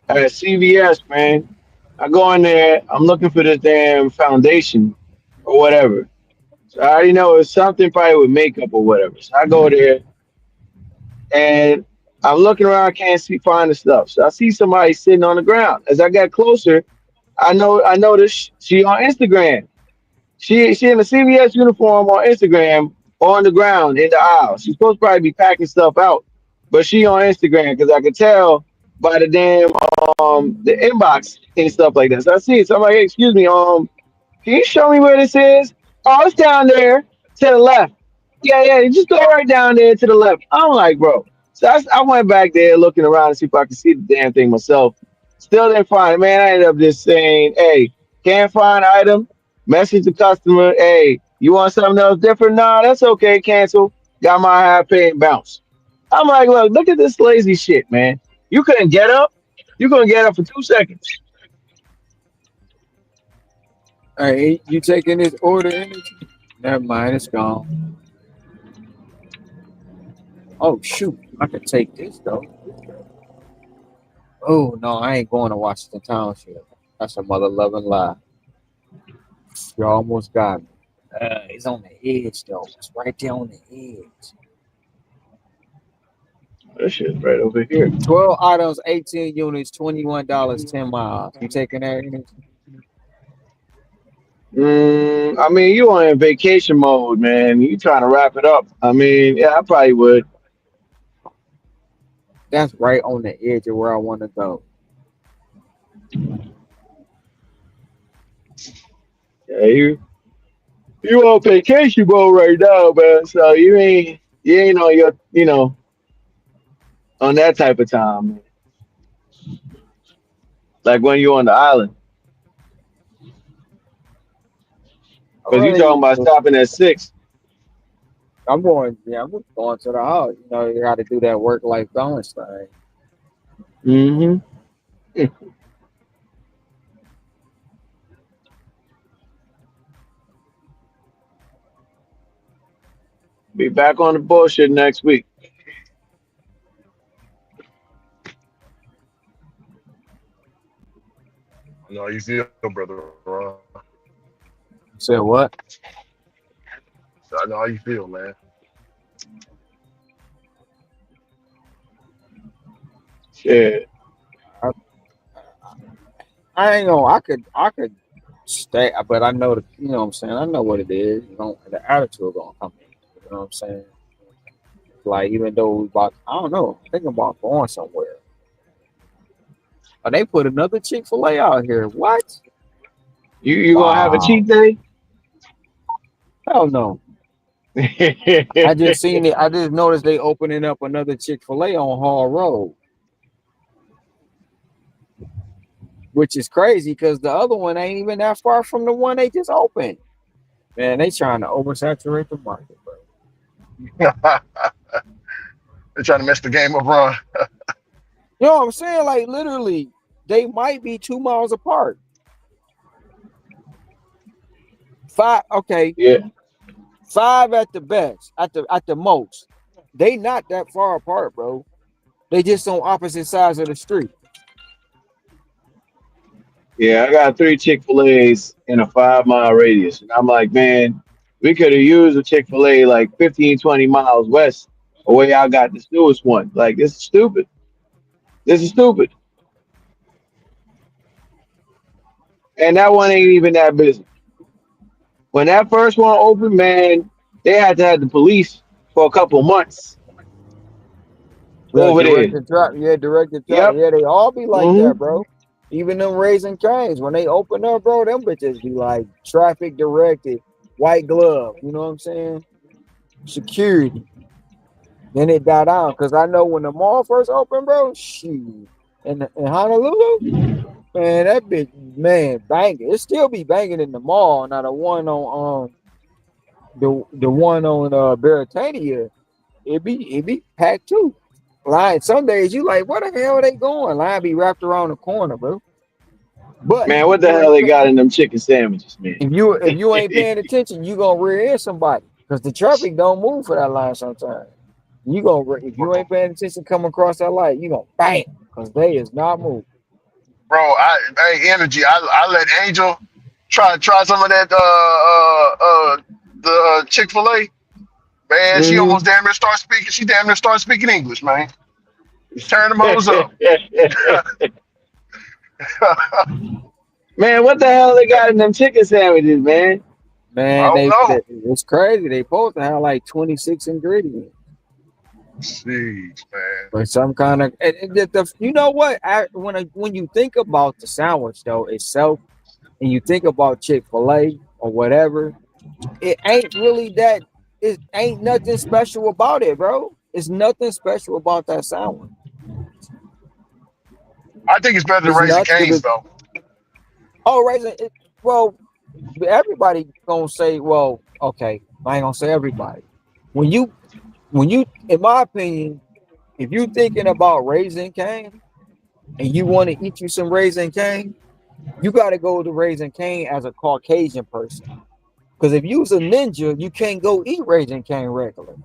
at CVS, man. I go in there, I'm looking for this damn foundation or whatever. So I already know it's something probably with makeup or whatever. So I go there and I'm looking around, I can't find the stuff. So I see somebody sitting on the ground. As I got closer, I noticed she on Instagram. She in a CVS uniform on Instagram on the ground in the aisle. She's supposed to probably be packing stuff out, but she on Instagram because I could tell by the damn the inbox and stuff like that. So I see it. So I'm like, hey, excuse me, can you show me where this is? Oh, it's down there to the left. Yeah, yeah, you just go right down there to the left. I'm like, bro. So I went back there looking around to see if I could see the damn thing myself. Still didn't find it, man. I ended up just saying, hey, can't find item. Message the customer, hey, you want something else different? Nah, that's okay. Cancel. Got my high pay and bounce. I'm like, look at this lazy shit, man. You couldn't get up. You couldn't get up for 2 seconds. Hey, you taking this order energy? Never mind, it's gone. Oh shoot, I could take this though. Oh no, I ain't going to Washington Township. That's a mother loving lie. You almost got me. It's on the edge though. It's right there on the edge. That shit's right over here. 12 items, 18 units, $21, 10 miles. You taking that energy? I mean, you on in vacation mode, man. You trying to wrap it up. I mean, yeah, I probably would. That's right on the edge of where I want to go. Yeah, you on vacation mode right now, man. So you ain't on your on that type of time, man. Like when you on the island. Because you talking Really, about stopping at 6. I'm going. Yeah, I'm just going to the house. You know, you got to do that work-life balance thing. Mm-hmm. Be back on the bullshit next week. I know how you feel, brother. Said what? So I know how you feel, man. Shit. I ain't gonna. I could stay, but I know you know what I'm saying. I know what it is. You know, the attitude gonna come in. You know what I'm saying? Like even though we about, I don't know, thinking about going somewhere. But they put another Chick-fil-A out here. What? You gonna have a Wow. cheat day? Hell no. I just seen it. I just noticed they opening up another Chick-fil-A on Hall Road, which is crazy because the other one ain't even that far from the one they just opened. Man, they trying to oversaturate the market, bro. They're trying to mess the game up, Ron. You know what I'm saying? Like literally, they might be 2 miles apart. Five, okay, Yeah. 5 at the best, at the most. They not that far apart, bro. They just on opposite sides of the street. Yeah, I got 3 Chick-fil-A's in a 5 mile radius. And I'm like, man, we could have used a Chick-fil-A like 15, 20 miles west of where y'all got this newest one. Like, this is stupid. This is stupid. And that one ain't even that busy. When that first one opened, man, they had to have the police for a couple months Yeah, over there. directed trap. Yeah, directed trap. Yep. Yeah, they all be like Hmm. that, bro. Even them Raising Canes, when they open up, bro, them bitches be like traffic directed, white glove. You know what I'm saying? Security. Then it died down because I know when the mall first opened, bro. Shoot, in Honolulu, man, that bitch, man, banging. It still be banging in the mall. Now the one on the one on Beretania, it be packed too. Line some days you like, where the hell are they going? Line be wrapped around the corner, bro. But Man, what the hell they got in them chicken sandwiches, man? if you ain't paying attention, you gonna rear end somebody because the traffic don't move for that line sometimes. You gonna if you ain't paying attention, come across that light, you gonna bang because they is not moving. Bro, hey, energy. I let Angel try some of that the Chick-fil-A. Man, she Hmm. almost damn near start speaking. She damn near start speaking English, man. Turn them hoes up. Man, what the hell they got in them chicken sandwiches, man? Man, I don't know. it's crazy. They supposed to have like 26 ingredients, Jeez, man. but some kind of you know what? When you think about the sandwich though itself, and you think about Chick-fil-A or whatever, it ain't really that. It ain't nothing special about it, bro. It's nothing special about that sandwich. I think it's better than It's Raising Cane's nothing. though. Oh, raisin. Well, everybody gonna say, well, okay. I ain't gonna say everybody. When you, in my opinion, if you thinking about Raising Cane and you want to eat you some Raising Cane, you got to go to Raising Cane as a Caucasian person. Because if you's a ninja, you can't go eat Raising Cane regular.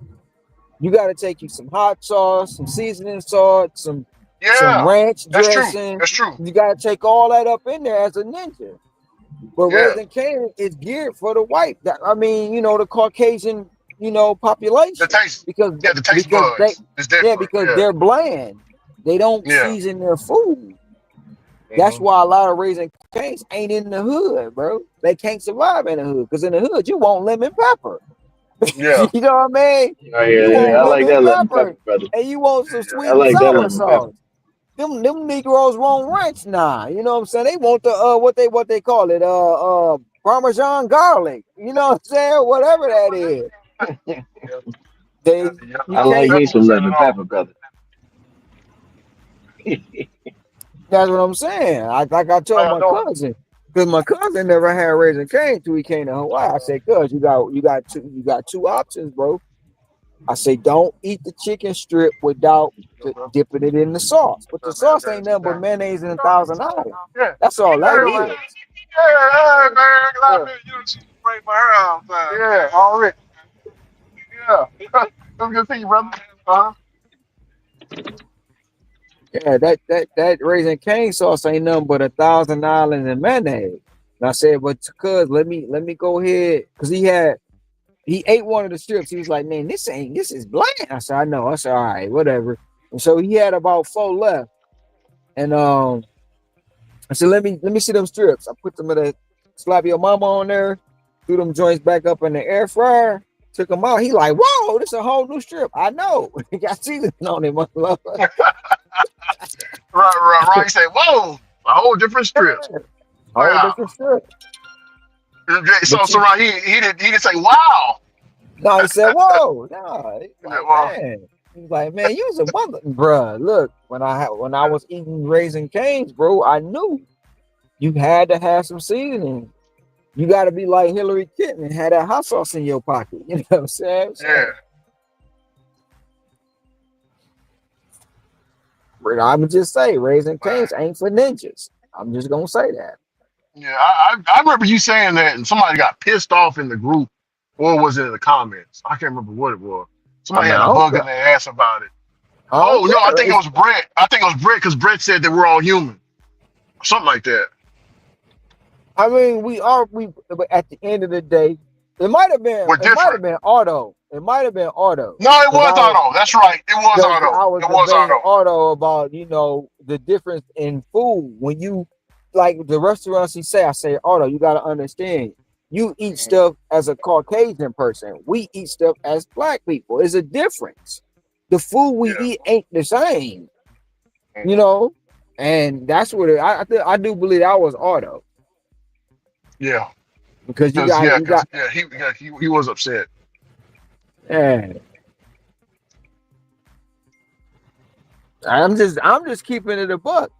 You got to take you some hot sauce, some seasoning salt, some Yeah, ranch that's true. dressing. That's true. You got to take all that up in there as a ninja. But Yeah, Raising Cane is geared for the white. I mean, the Caucasian, the population taste. because Yeah, the taste because they buds is yeah different. because Yeah, they're bland. They don't yeah. season their food. That's Hmm. why a lot of Raising Canes ain't in the hood, bro. They can't survive in the hood because in the hood you want lemon pepper. Yeah, You know what I mean? Oh You yeah, want I like lemon that lemon pepper pepper, brother. and you want some I sweet and like that sour lemon pepper. sauce. Them Negroes want ranch now. You know what I'm saying? They want the what they call it Parmesan garlic. You know what I'm saying? Whatever that is. yeah. They The you I yellow like can't. me pepper some will set it lemon off. pepper, brother. That's what I'm saying. Like I How told y'all my doing? cousin, because my cousin never had Raising Cane till he came to Hawaii. I said, "Cuz you got two options, bro." I say, "Don't eat the chicken strip without dipping it in the sauce. But the sauce ain't nothing but mayonnaise and $1,000. Yeah. That's all that Hey, man. is." Yeah, hey, man. Glad you know she break my hair all the time. Yeah, already. Yeah. It was good to see you, brother. Uh-huh. Yeah, that Raising Cane sauce ain't nothing but $1,000 in mayonnaise. And I said, "But cuz let me go ahead," because he ate one of the strips. He was like, "Man, this is bland." I said, "I know." I said, "All right, whatever." And so he had about 4 left. And I said, let me see them strips. I put them in a slap your mama on there, threw them joints back up in the air fryer, took them out. He like, "Whoa, this is a whole new strip." I know. He got seasoning on it, my love. Right. He said, whoa, a whole different strip. Whole Wow. different strip. So, But so you right, he didn't say, wow. no, he said, "Whoa." No, he's He said, like, well, man. He's like, "Man, you was a mother, bruh. Look, when I was eating Raising Canes, bro, I knew you had to have some seasoning. You got to be like Hillary Clinton and have that hot sauce in your pocket." You know what I'm saying? yeah. But I'm just say Raising Man. Canes ain't for ninjas. I'm just gonna say that. Yeah, I remember you saying that, and somebody got pissed off in the group, or was it in the comments? I can't remember what it was. I Somebody mean, had I a don't bug care. in their ass about it. I don't Oh no, I care. think it was Brett. I think it was Brett because Brett said that we're all human, something like that. I mean, but at the end of the day, We're it might have different. been Auto. It might have been Auto. No, it Because was Auto. That's right. It was Auto. I was It was debating Auto. Auto about, the difference in food. When you, like the restaurants I say, Auto, you got to understand, you eat stuff as a Caucasian person. We eat stuff as black people. It's a difference. The food we Yeah. eat ain't the same, you know? And that's what I do believe that was Auto. Yeah. Because Because yeah, you got, he was upset. yeah. I'm just keeping it a buck.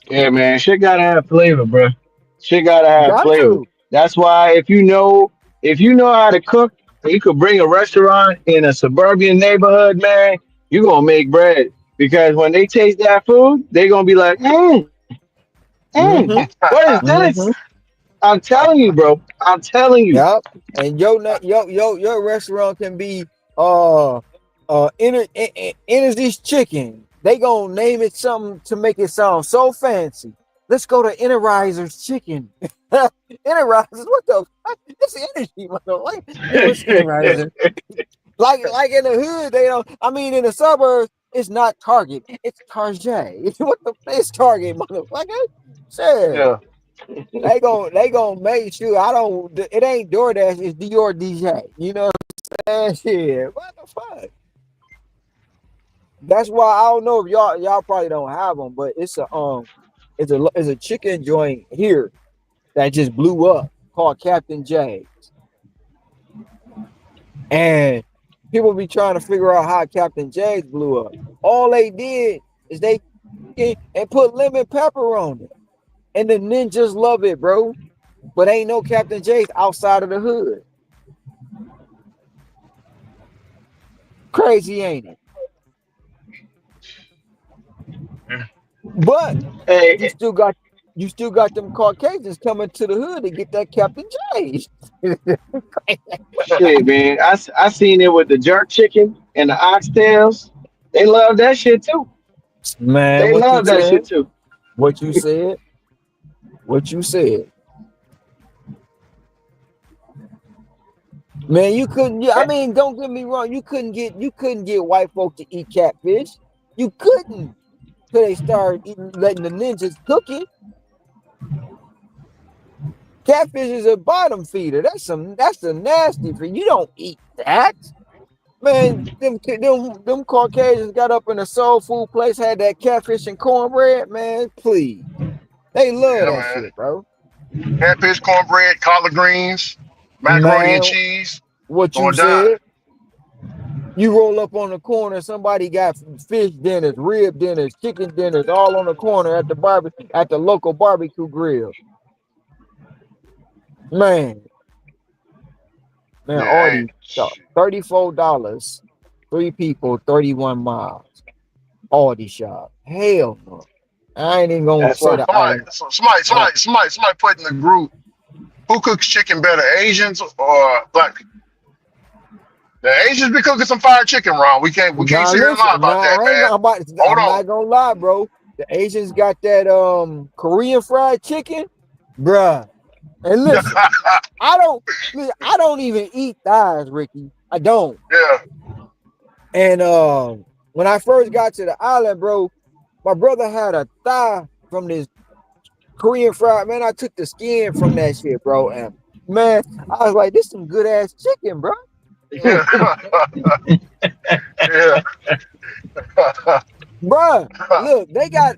Yeah, man, shit gotta have flavor, bro. Shit gotta have Got flavor. to. That's why if you know how to cook, and you could bring a restaurant in a suburban neighborhood, man, you gonna make bread. Because when they taste that food, they gonna be like, Mm-hmm. what is this? Mm-hmm. I'm telling you, bro. I'm telling you. Yep. And your restaurant can be Energy's Chicken. They gonna name it something to make it sound so fancy. Let's go to Enterpriser's Chicken. Enterprises, what the fuck? It's energy, mother. Like, no, it's Enterpriser. Like in the hood, they don't. I mean, in the suburbs, it's not Target. It's Target. What the it's Target, motherfucker? Shit. Yeah. They gonna make sure I don't. It ain't DoorDash. It's Dior DJ. You know what I'm saying? Shit. What the fuck? That's why I don't know if y'all probably don't have them, but it's a chicken joint here that just blew up called Captain J. And people be trying to figure out how Captain J's blew up. All they did is they and put lemon pepper on it. And the ninjas love it, bro. But ain't no Captain J's outside of the hood. Crazy, ain't it? But you Hey, still got them Caucasians coming to the hood to get that Captain J's. shit, man. I seen it with the jerk chicken and the oxtails. They love that shit too. Man, They what you love that said? shit too. What you said? What you said? Man, you couldn't. I mean, don't get me wrong. You couldn't get white folk to eat catfish. You couldn't till they started letting the ninjas cook it. Catfish is a bottom feeder. That's a nasty feed. You don't eat that. Man, them Caucasians got up in a soul food place, had that catfish and cornbread. Man, please, they love Yeah, that man. shit, bro. Catfish, cornbread, collard greens, macaroni and Man, cheese, what you going down. said? You roll up on the corner, somebody got fish dinners, rib dinners, chicken dinners, all on the corner at the local barbecue grill. Man, Yeah, all hey, these $34, 3 people, 31 miles. Aldi shop. Hell no. I ain't even gonna That's say why. the somebody, item. I, somebody put in the group who cooks chicken better, Asians or black people? The Asians be cooking some fire chicken, Ron. We can't now sit here and lie listen, about that, now I ain't man. gonna about. Hold I'm on. not gonna lie, bro. The Asians got that Korean fried chicken, bruh. And listen, I don't even eat thighs, Ricky. I don't. Yeah. And when I first got to the island, bro, my brother had a thigh from this Korean fried. Man, I took the skin from that shit, bro. And man, I was like, this some good ass chicken, bro. Yeah. Yeah. Bruh, look, they got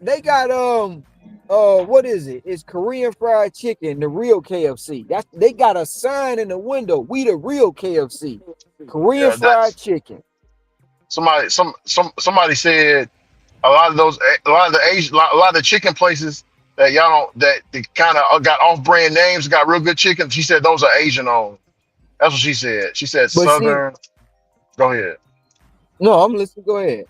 what is it? It's Korean fried chicken, the real KFC. They got a sign in the window. We the real KFC. Korean Yeah, fried that's chicken. somebody said a lot of the Asian, a lot of the chicken places that y'all don't that they kind of got off-brand names, got real good chicken. She said those are Asian owned. That's what she said. She said But see, Southern. Go ahead. no, I'm listening. Go ahead.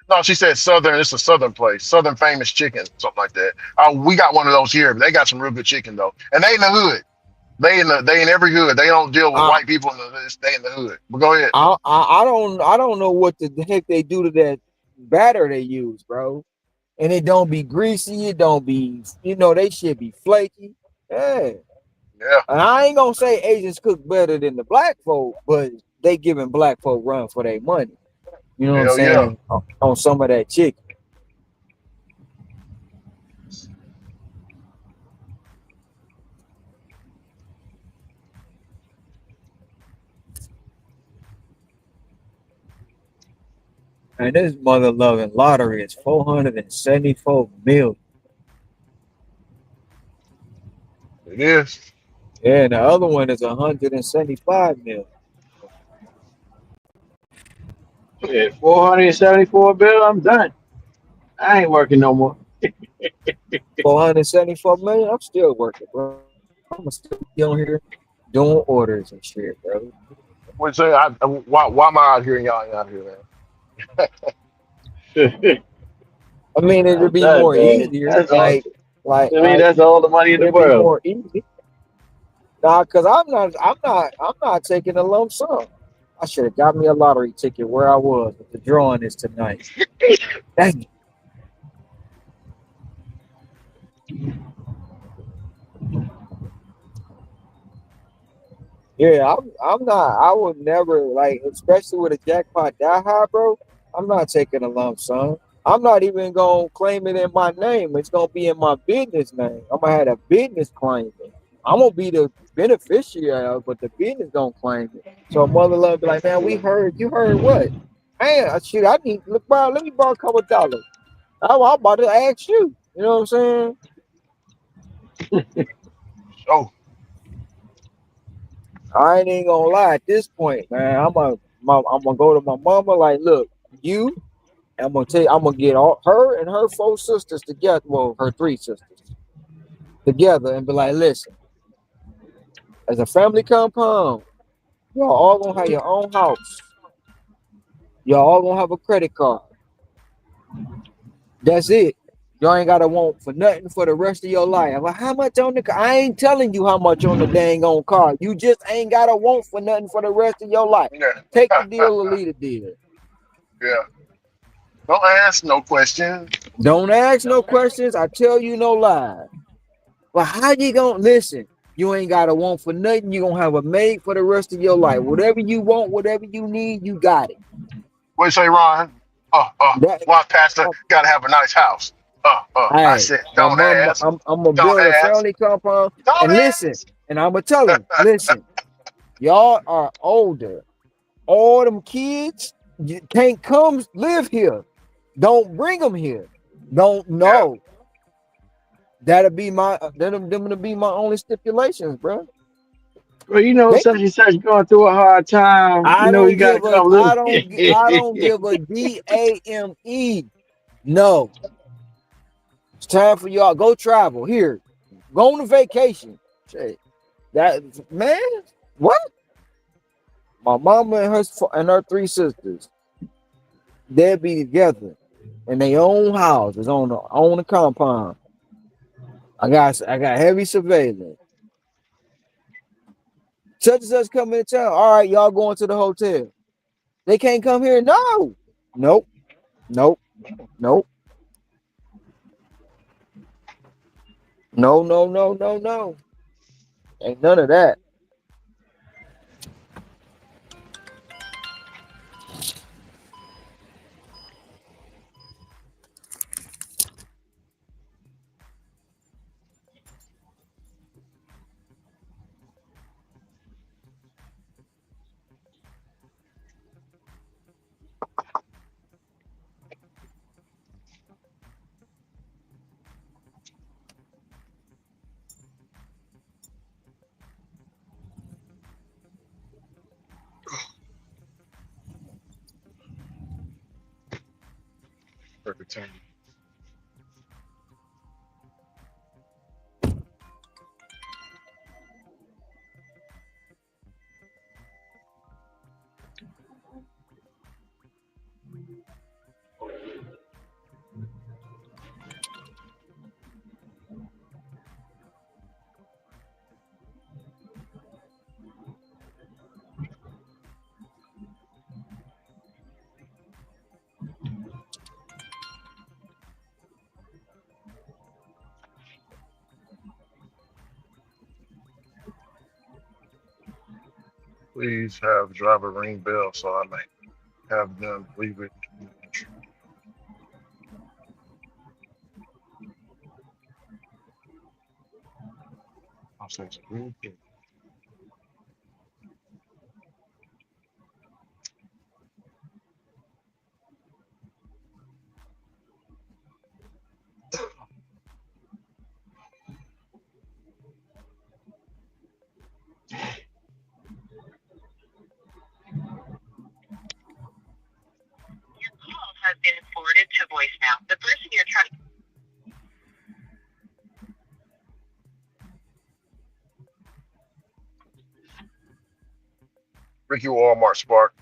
No, she said Southern. It's a Southern place, Southern famous chicken, something like that. We got one of those here, but they got some real good chicken though, and they in the hood. They in every hood. They don't deal with I white people in the. They in the hood. But go ahead. I don't know what the heck they do to that batter they use, bro. And it don't be greasy. It don't be, they should be flaky. Yeah. Yeah. And I ain't gonna say Asians cook better than the black folk, but they giving black folk run for their money. You know what I'm Hell yeah. saying? On some of that chicken. And this mother loving lottery is 474 million. It is. Yeah, and the other one is 175 million. Shit, 474 bill. I'm done. I ain't working no more. 474 million. I'm still working, bro. I'm gonna still be on here doing orders and shit, bro. What say? Why am I out here and y'all ain't out here, man? I mean, it'd I'm be done, more man. easier. That's all. Like, To me, like that's all the money in the it'd be world. more easy. Nah, cause I'm not taking a lump sum. I should have got me a lottery ticket where I was, but the drawing is tonight. Dang it. Yeah, I'm not. I would never like, especially with a jackpot that high, bro. I'm not taking a lump sum. I'm not even gonna claim it in my name. It's gonna be in my business name. I'm gonna have a business claim it. I'm gonna be the beneficiary of it, but the business gonna claim it. So mother love be like, man, we heard you heard what? Man, shit, I need look, bro. Let me borrow a couple of dollars. I'm about to ask you. You know what I'm saying? Oh, I ain't even gonna lie. At this point, man, I'm gonna go to my mama. Like, look, you. I'm gonna tell you. I'm gonna get all her and her four sisters together. Well, her three sisters together, and be like, listen, as a family compound, y'all all gonna have your own house. Y'all all gonna have a credit card. That's it. Y'all ain't gotta want for nothing for the rest of your life. I'm like, how much on the car? I ain't telling you how much on the dang on car. You just ain't gotta want for nothing for the rest of your life. yeah. Take the deal or leave the deal. Yeah. Don't ask no questions. Don't ask no questions. I tell you no lie. Well, how you gonna listen? You ain't gotta want for nothing. You gonna have a maid for the rest of your life. Whatever you want, whatever you need, you got it. What you say, Ron? That, One pastor gotta have a nice house. I hey, said, my don't mom, ask. I'm gonna Don't build a ask. family compound. Don't And listen, ask. and I'm gonna tell them, listen, y'all are older. All them kids can't come live here. Don't bring them here. Don't Yeah. know. That'll be my them to be my only stipulations, bro. Well, you know, They such and such going through a hard time. You know, you got to come live. I don't give a DAME. No. It's time for y'all go travel here. Go on a vacation. Shit. That man, what? My mama and her three sisters, they'll be together in their own houses on the compound. I got heavy surveillance. Such and such come in town. All right, y'all going to the hotel. They can't come here. No. Nope. Nope. Nope. No, no, no, no, no. Ain't none of that. Perfect time. Please have driver ring bell so I may have them leave it. I'll say it's real quick. Has been forwarded to voicemail. The person you're trying. Ricky Walmart Spark.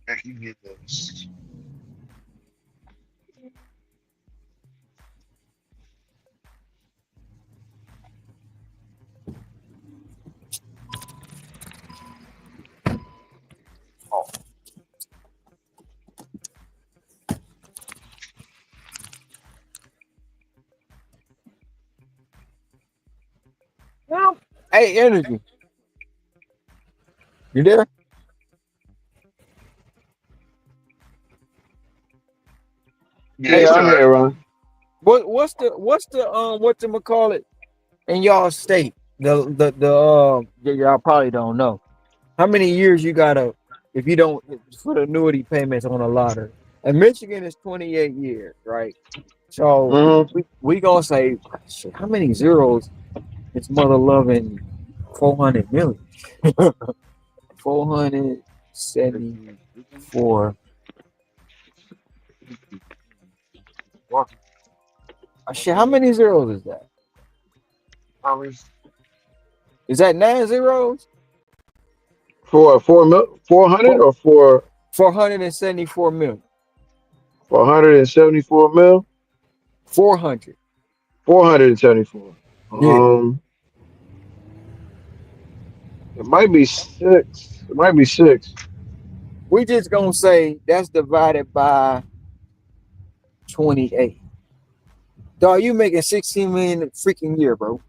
Heck, you get this. Oh. No. Hey, energy. You there? Yeah, Hey, he's Yeah, still I'm there. here, Ron. What's the call it in y'all state? Y'all probably don't know. How many years you gotta if you don't for the annuity payments on a lottery? And Michigan is 28 years, right? So Mm-hmm. we gonna say shit, how many zeros is mother loving 400 million? 474. What? Shit, how many zeros is that? How many? Is that 9 zeros? For 400 or for 474 million. 474 mil? 400. 474. Yeah. It might be six. It might be six. We just gonna say that's divided by 28. Dog, you making 16 million a freaking year, bro.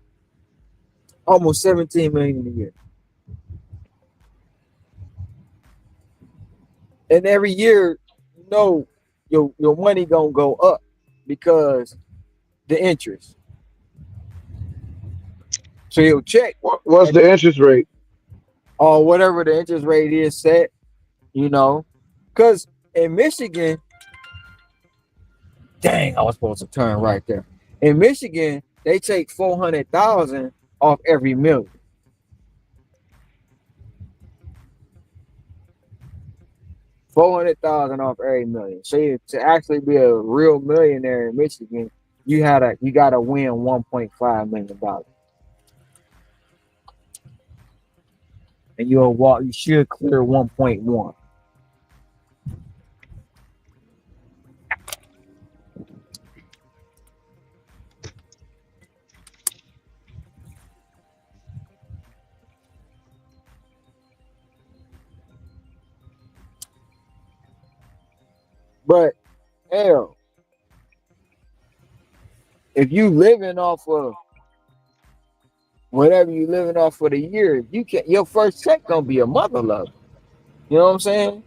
Almost 17 million a year. And every year, you know, your money gonna go up because the interest. So you'll check What's and the interest rate? or whatever the interest rate is set, you know. Cause in Michigan, dang, I was supposed to turn right there. In Michigan, they take 400,000 off every million. 400,000 off every million. So to actually be a real millionaire in Michigan, you gotta win $1.5 million. And you should clear 1.1. But hell, if you living off of whatever you living off for the year, you can your first check gonna be a mother love. You know what I'm saying?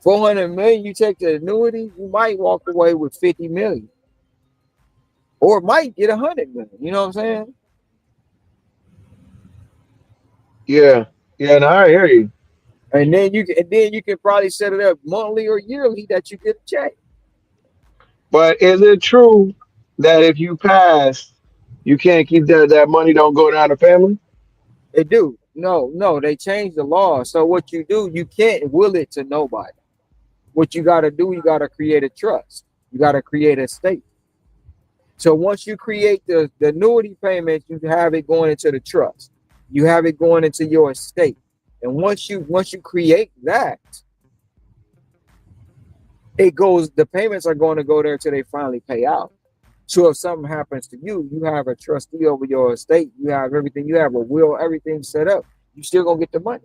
400 million, you take the annuity, you might walk away with 50 million. Or might get 100 million. You know what I'm saying? Yeah, yeah, no, I hear you. And then you can probably set it up monthly or yearly that you get a check. But is it true that if you pass, you can't keep that money don't go down to family? They do. No, they changed the law. So what you do, you can't will it to nobody. What you gotta do, you gotta create a trust. You gotta create a state. So once you create the annuity payment, you have it going into the trust. You have it going into your estate. And once you create that, it goes, the payments are going to go there till they finally pay out. So if something happens to you, you have a trustee over your estate, you have everything, you have a will, everything set up. You still gonna get the money.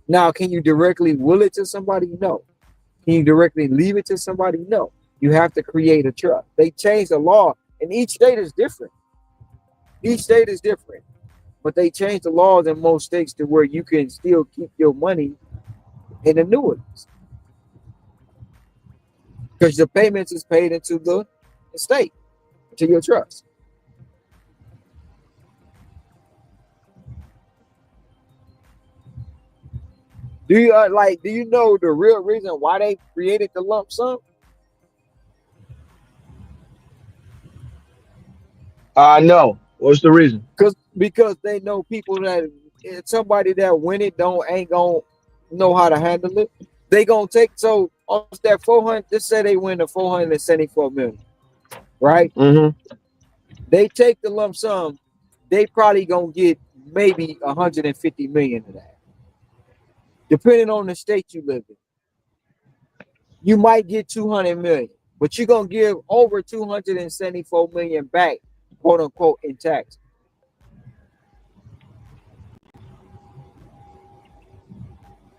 Now, can you directly will it to somebody? No. Can you directly leave it to somebody? No. You have to create a trust. They changed the law, and each state is different. Each state is different. But they changed the laws in most states to where you can still keep your money in annuities. Because the payments is paid into the estate, to your trust. Do you know the real reason why they created the lump sum? No. What's the reason? Because they know people that somebody that win it ain't gonna know how to handle it. They gonna take so off that 400. Just say they win the 474 million, right? Mm-hmm. They take the lump sum. They probably gonna get maybe 150 million of that, depending on the state you live in. You might get 200 million, but you're gonna give over 274 million back, quote unquote, in tax.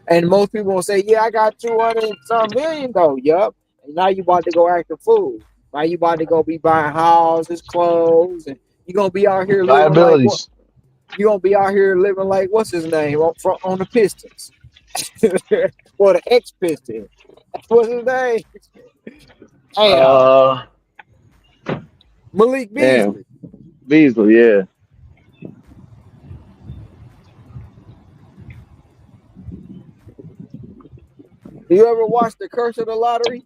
And most people will say, yeah, I got 200 and some million though. Yup. And now you about to go act a fool. Now you about to go be buying houses, clothes, and you're gonna be out here living like what? Liabilities. You're gonna be out here living like what's his name on the Pistons. Or the ex-Piston. What's his name? Hey, Uh, Malik damn. Beasley. Beasley, yeah. You ever watch The Curse of the Lottery?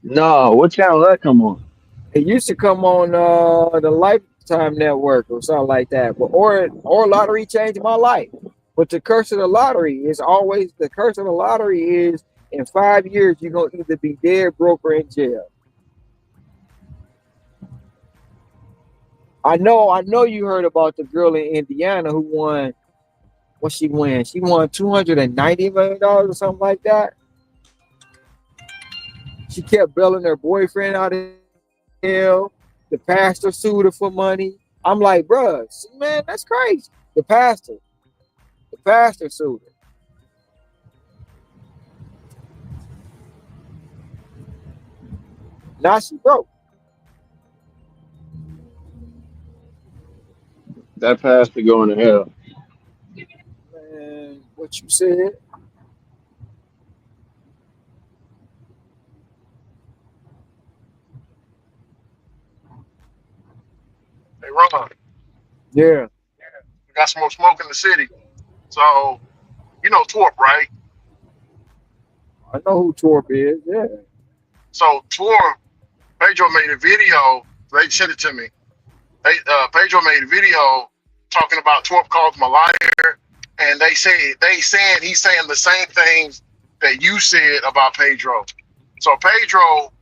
No, what channel that come on? It used to come on the Lifetime Network or something like that. But or Lottery changed my life. But the curse of the lottery is always the curse of the lottery is in 5 years you're gonna either be dead, broke, or in jail. I know you heard about the girl in Indiana who won what she won. She won $290 million or something like that. She kept bailing her boyfriend out of jail. The pastor sued her for money. I'm like, bruh, man, that's crazy. The pastor sued her. Now she broke. That pastor going to hell. Man, what you said? Hey, Ron, Yeah, we got some more smoke in the city. So, you know Twerp, right? I know who Torp is. Yeah. So, Twerp, Pedro made a video. They sent it to me. Pedro made a video talking about Twerp called him a liar. And he's saying the same things that you said about Pedro. So, Pedro,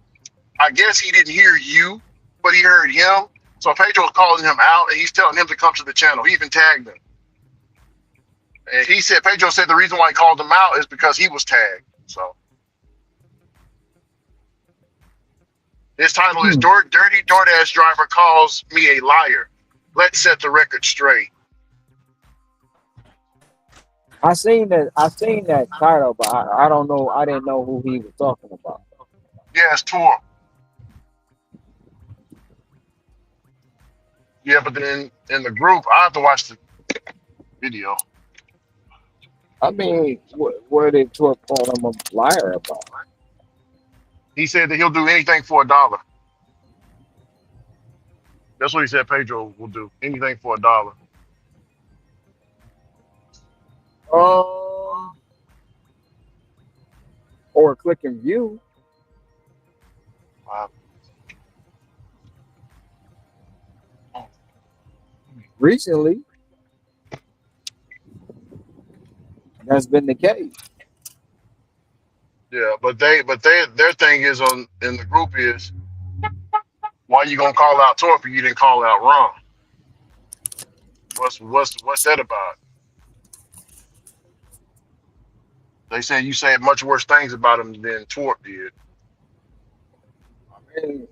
I guess he didn't hear you, but he heard him. So Pedro's calling him out, and he's telling him to come to the channel. He even tagged him. And Pedro said the reason why he called him out is because he was tagged. So his title is Dirty DoorDash Driver Calls Me a Liar. Let's set the record straight. I seen that title, but I don't know. I didn't know who he was talking about. Yeah, it's Torp. Yeah, but then in the group, I have to watch the video. I mean, what did Torp call him a liar about? He said that he'll do anything for $1. That's what he said. Pedro will do anything for $1. Um, or click and view. Wow. Recently, that's been the case. Yeah, but their thing is on in the group is why you gonna call out Torp if you didn't call out Ron? What's that about? They said you said much worse things about him than Torp did. I mean,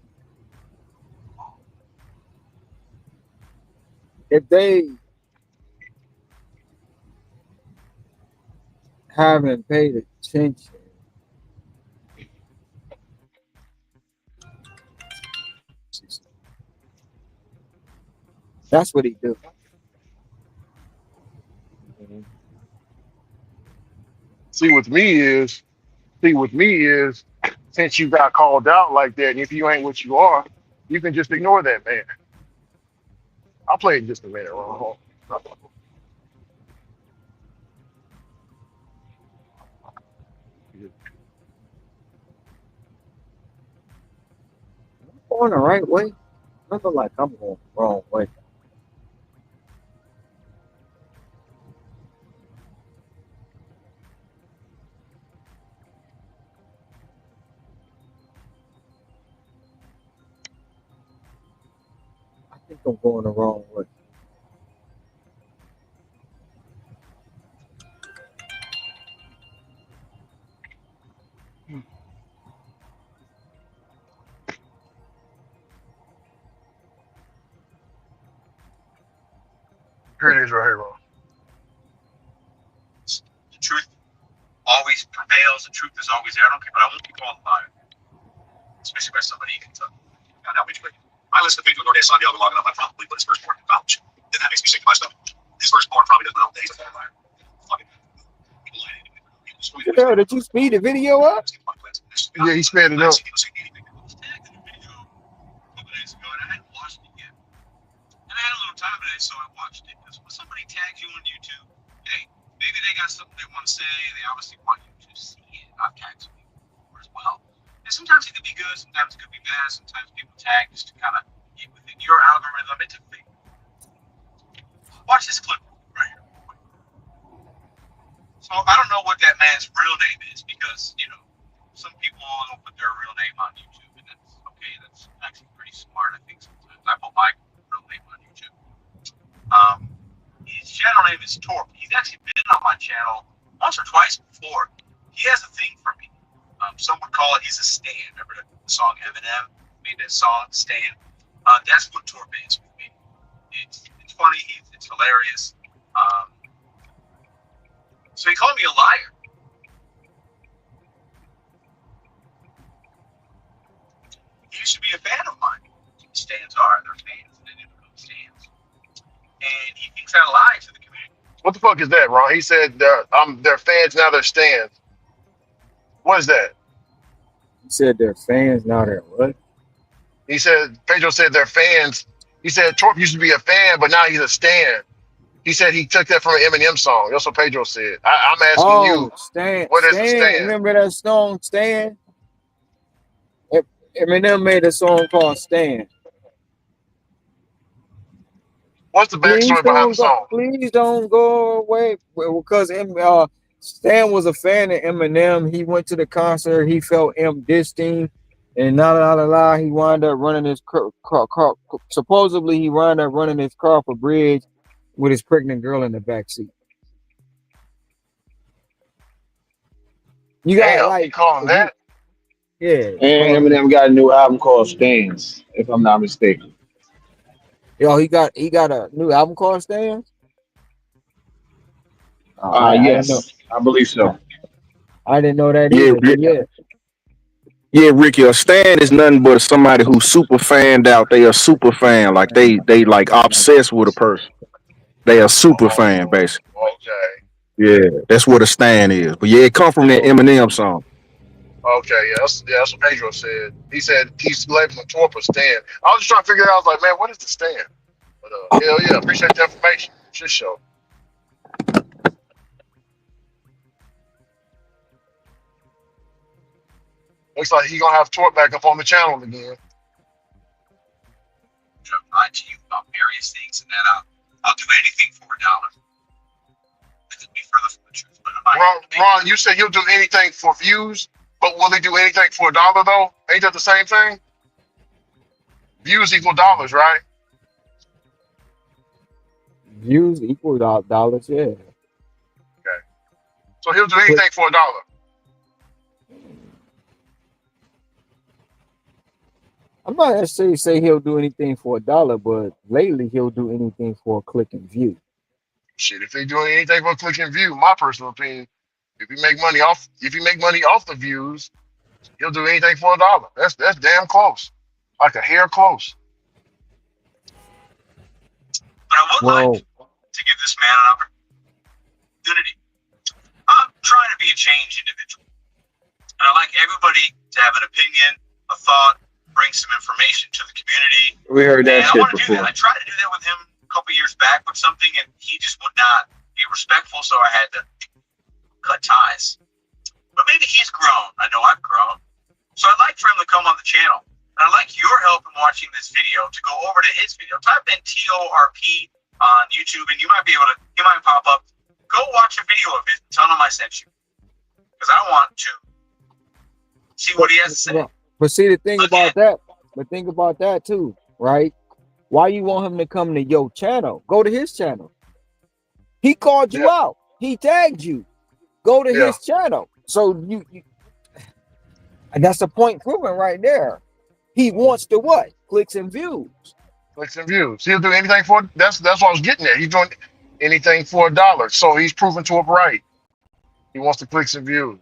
if they haven't paid attention, that's what he do. See with me is since you got called out like that, and if you ain't what you are, you can just ignore that man. I'll play it in just a minute, Ron. Going the right way. Nothing like I'm going the wrong way. I think I'm going the wrong way. Here it is right here, Ron. The truth always prevails. The truth is always there. I don't care, but I won't be called a liar, especially by somebody in Kentucky. God, how much I listen to Pedro Gordes Santiago long enough. I probably put his firstborn in college. Then that makes me sick to my stomach. His firstborn probably doesn't know that he's a liar. Fucking people lie anyway. Girl, did you speed the video up? Yeah, he sped it up. And I had a little time today, so I watched it. Because when somebody tags you on YouTube, hey, maybe they got something they want to say. They obviously want you to see it. I've tagged some people before as well. And sometimes it could be good, sometimes it could be bad. Sometimes people tag just to kind of get within your algorithm. It's a thing. Watch this clip right here. So I don't know what that man's real name is because, you know, some people don't put their real name on YouTube, and that's okay. That's actually pretty smart, I think, sometimes. I put my real name on YouTube. His channel name is Torp. He's actually been on my channel once or twice before. He has a thing for me. Some would call it he's a stan. Remember the song Eminem made that song Stan? That's what Torp is with me. It's funny. It's hilarious. So he called me a liar. He used to be a fan of mine. Stans are. They're fans. And they didn't become stans. And he thinks I lie to the community. What the fuck is that, Ron? He said they're fans, now they're stands. What is that? He said they're fans, now they're what? He said Pedro said they're fans. He said Torp used to be a fan, but now he's a stan. He said he took that from an Eminem song. That's what Pedro said. I'm asking you, Stan. what is a stan? Remember that song, Stan? Eminem made a song called Stan. What's the backstory behind the song? Please don't go away. Because Stan was a fan of Eminem. He went to the concert. He felt M dissed him. And he wound up running his car. Supposedly, he wound up running his car off a bridge with his pregnant girl in the back seat. You got like calling that? Yeah. And Eminem got a new album called Stans, if I'm not mistaken. Yo, he got a new album called Stans? I didn't know. Yes, I believe so. I didn't know that Yeah, either. But yeah, yeah, Ricky. A stan is nothing but somebody who's super fanned out. They a super fan, like they like obsessed with a person. They a super fan, Oh, basically. okay. Yeah, that's what a stan is. But yeah, it come from that Eminem song. Okay, that's what Pedro said. He said he's labeling Torp a stand. I was just trying to figure it out. I was like, man, what is the stand? But hell yeah, appreciate the information. Shit show. Looks like he gonna have Torp back up on the channel again. Lie to you about various things, and that I'll do anything for $1. It could be further from the truth, but Ron, you said he'll do anything for views, but will he do anything for $1 though? Ain't that the same thing? Views equal dollars, right? views equal dollars. Yeah. Okay. So he'll do But anything for $1. I'm not necessarily say he'll do anything for $1, but lately he'll do anything for a click and view. Shit, if they doing anything for a click and view, my personal opinion, if you make money off the views, he'll do anything for $1. That's damn close. Like a hair close. I would Well, like to give this man an opportunity. I'm trying to be a changed individual, and I like everybody to have an opinion, a thought, bring some information to the community. We heard that And I shit want to do before. that. I tried to do that with him a couple years back with something, and he just would not be respectful, so I had to cut ties. But maybe he's grown. I know I've grown. So I'd like for him to come on the channel. And I'd like your help in watching this video to go over to his video. Type in TORP on YouTube, and you might be able to, he might pop up. Go watch a video of it. Tell him I sent you. Because I want to see what he has to say. but see the thing about that. But think about that too, right? Why you want him to come to your channel? Go to his channel. He called you out. He tagged you. Go to his channel. So you and that's the point proven right there. He wants to what? Clicks and views. Clicks and views. He'll do anything for that's what I was getting at. He's doing anything for $1. So he's proven to it right. He wants the clicks and views.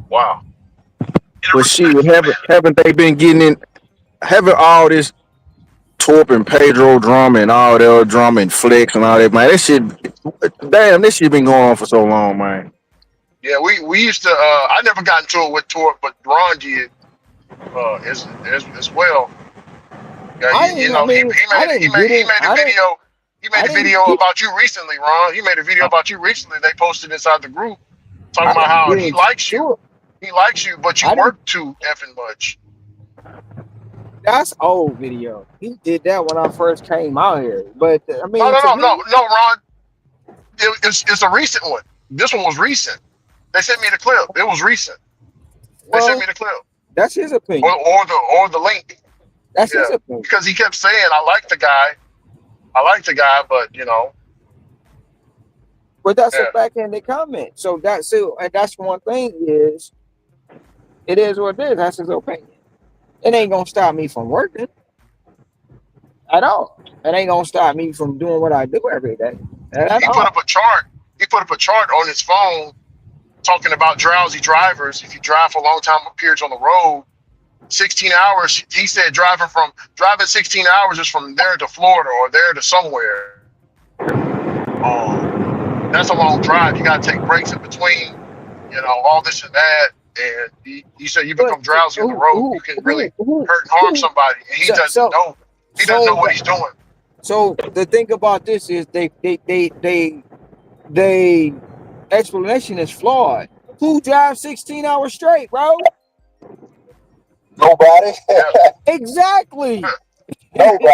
Wow. But shit, haven't they been getting in? Having all this Torp and Pedro drama and all the other drama and Flex and all that, man. This shit been going on for so long, man. Yeah, we used to. I never got into it with Torp, but Ron did as well. Yeah, he made a video about you recently, Ron. He made a video about you recently. They posted inside the group talking about how he likes you. He likes you, but you work too effing much. That's old video. He did that when I first came out here. But I mean, No, Ron. It's a recent one. This one was recent. They sent me the clip. It was recent. They sent me the clip. That's his opinion. Or the link. That's his opinion. Because he kept saying, I like the guy, but you know. But that's a backhanded comment. So that's it. And that's one thing is, it is what it is. That's his opinion. It ain't gonna stop me from working at all. It ain't gonna stop me from doing what I do every day. He put up a chart. He put up a chart on his phone talking about drowsy drivers. If you drive for long time periods on the road, 16 hours. He said driving 16 hours is from there to Florida or there to somewhere. That's a long drive. You got to take breaks in between. You know, all this and that. And he said you become drowsy on the road. You can really hurt and harm somebody. And he doesn't know. He doesn't know what he's doing. So the thing about this is they explanation is flawed. Who drives 16 hours straight, bro? Nobody. Exactly. Nobody.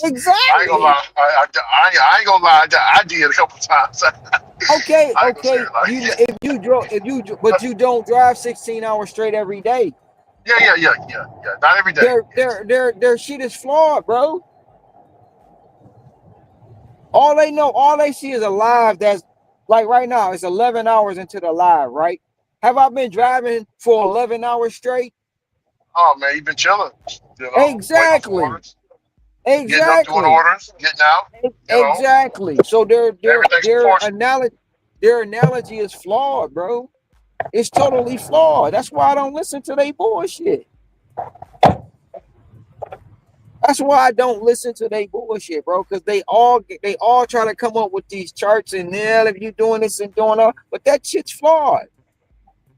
Exactly. I ain't gonna lie. I ain't gonna lie. I did a couple times. Okay. But you don't drive 16 hours straight every day. Yeah. Not every day. Their shit is flawed, bro. All they see is a live that's like right now, it's 11 hours into the live, right? Have I been driving for 11 hours straight? Oh man, you've been chilling. You know, exactly. Getting up, doing orders, getting out. Exactly. So their analogy, their analogy is flawed, bro. It's totally flawed. That's why I don't listen to they bullshit. That's why I don't listen to they bullshit, bro. Because they all try to come up with these charts and if you doing this and doing that, but that shit's flawed.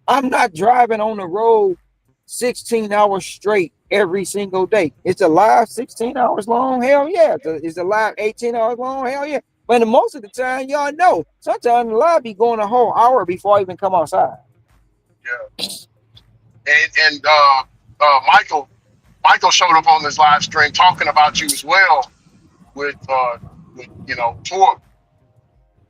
I'm not driving on the road 16 hours straight every single day. It's a live 16 hours long. Hell yeah. It's a live 18 hours long. Hell yeah. But most of the time, y'all know, sometimes the live be going a whole hour before I even come outside. Yeah. And Michael showed up on this live stream talking about you as well with Tor.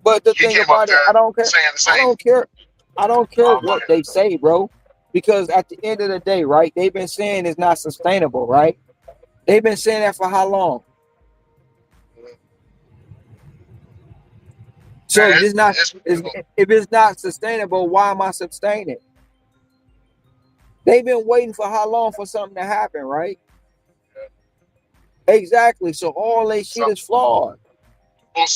But the He thing came up about it, there I don't care. saying the I same. don't care. I don't care Go what ahead. they say, bro. Because at the end of the day, right? They've been saying it's not sustainable, right? They've been saying that for how long? So if it's not sustainable, why am I sustaining? They've been waiting for how long for something to happen, right? Exactly. So all that shit is flawed. Well,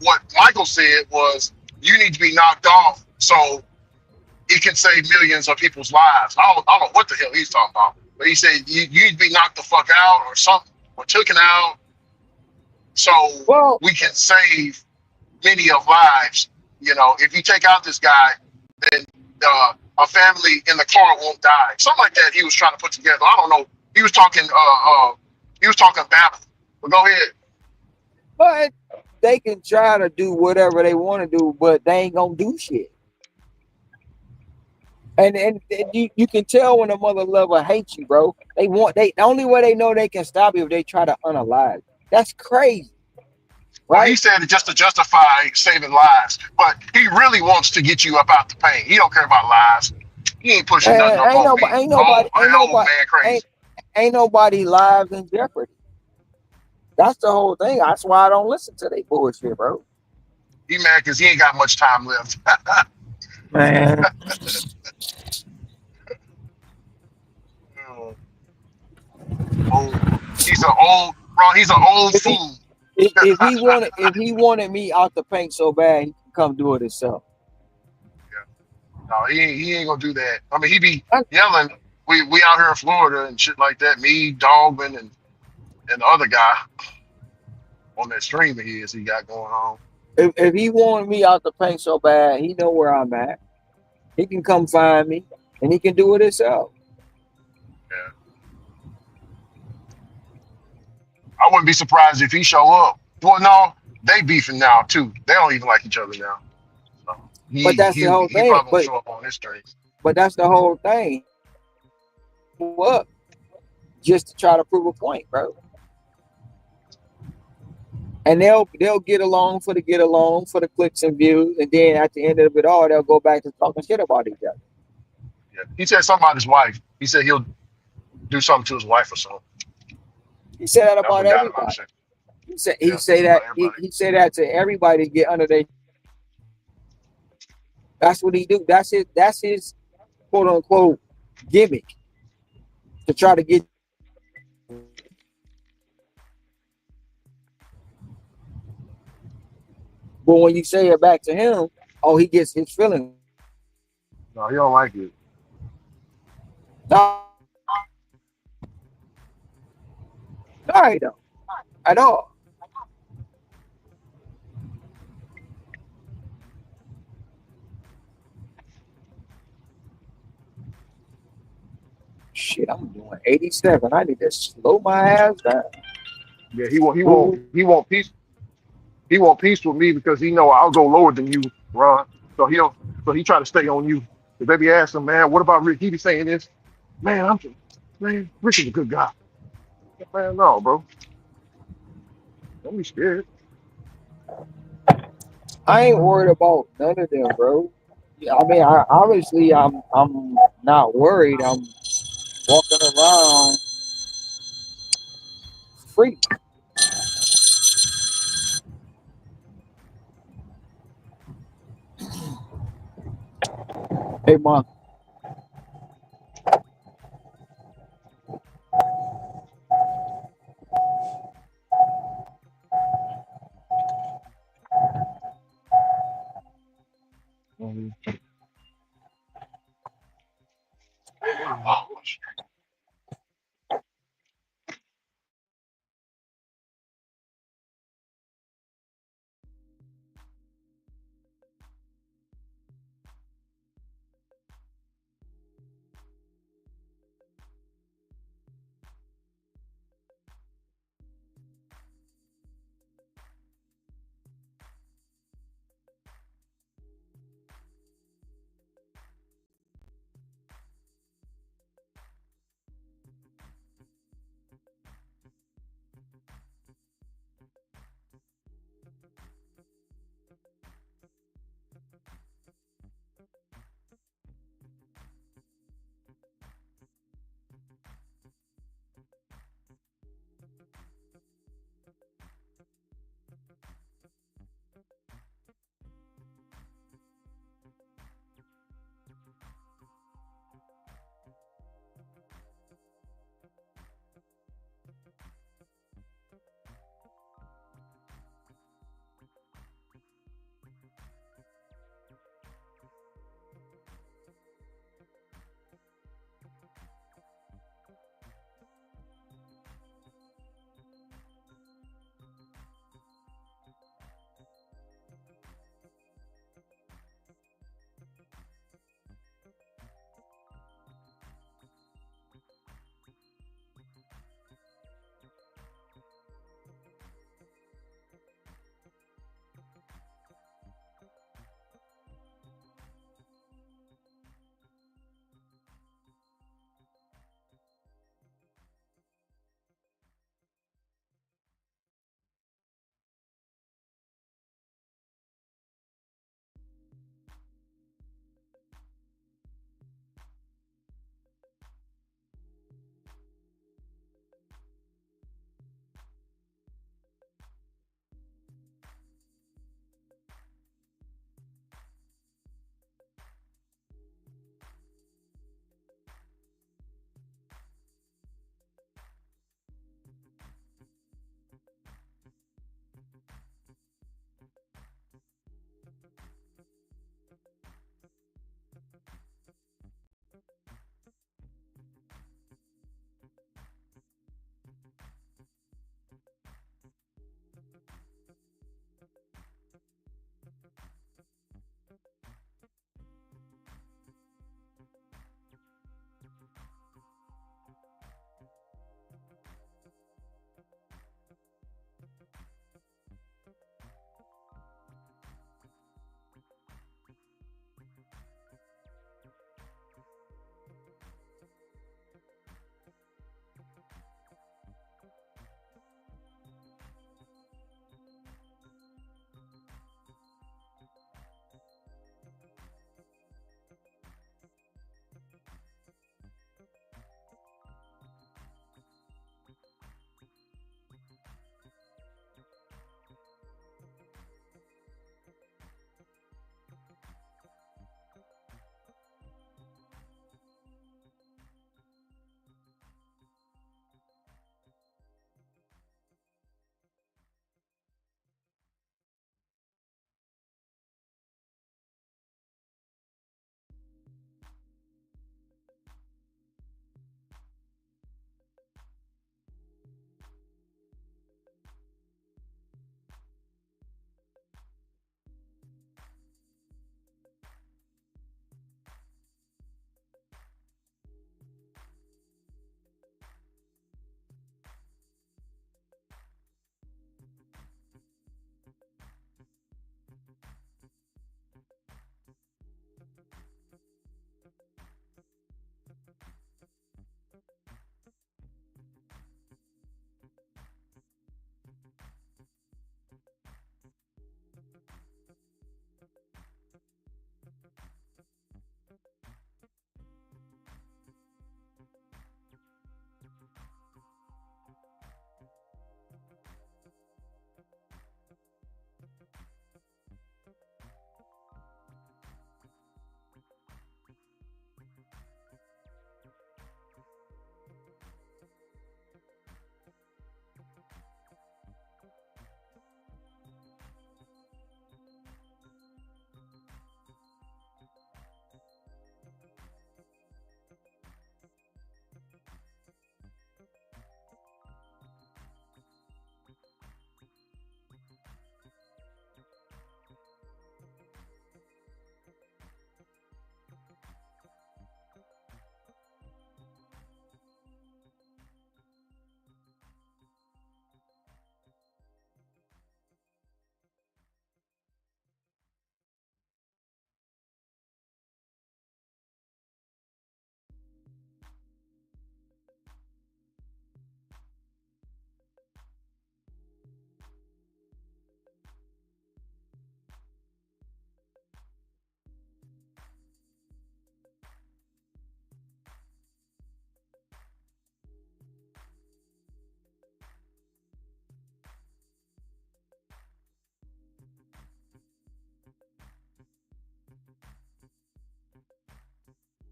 what Michael said was you need to be knocked off so it can save millions of people's lives. I don't know what the hell he's talking about, but he said you need to be knocked the fuck out or something or taken out so we can save many of lives. If you take out this guy, then a family in the car won't die. Something like that. He was trying to put together. I don't know. He was talking. Babble. But go ahead. But they can try to do whatever they want to do, but they ain't gonna do shit. And you can tell when a mother lover hates you, bro. The only way they know they can stop you if they try to unalive. That's crazy. Well, he said it just to justify saving lives, but he really wants to get you up out the pain. He don't care about lives. He ain't pushing nothing up on me. Ain't nobody lives in jeopardy. That's the whole thing. That's why I don't listen to they bullshit, bro. He mad because he ain't got much time left. Man. He's an old fool. If he wanted me out the paint so bad, he can come do it himself. No, he ain't gonna do that. I mean, he be yelling. We out here in Florida and shit like that. Me, Dogman, and the other guy on that stream he got going on. If he wanted me out the paint so bad, he know where I'm at. He can come find me, and he can do it himself. Yeah. I wouldn't be surprised if he show up. Well, no, they beefing now too. They don't even like each other now. So But that's the whole he thing. probably won't show up on this stream. But that's the whole thing. What? Just to try to prove a point, bro. And they'll get along for the clicks and views, and then at the end of it all, they'll go back to talking shit about each other. Yeah. He said something about his wife. He said he'll do something to his wife or something. He said that about everybody. He said that to everybody to get under their. That's what he do. That's his quote unquote gimmick to try to get. But when you say it back to him, oh, he gets his feelings. No, he don't like it. No, he don't at all. Shit, I'm doing 87. I need to slow my ass down. Yeah, he won't peace. He won't peace with me because he know I'll go lower than you, Ron. So he try to stay on you. If they be asking, man, what about Rick? He be saying this, man. Rick is a good guy. Man, no, bro. Don't be scared. I ain't worried about none of them, bro. I mean, obviously I'm not worried. I'm walking around free. Hey, Mom. Oh,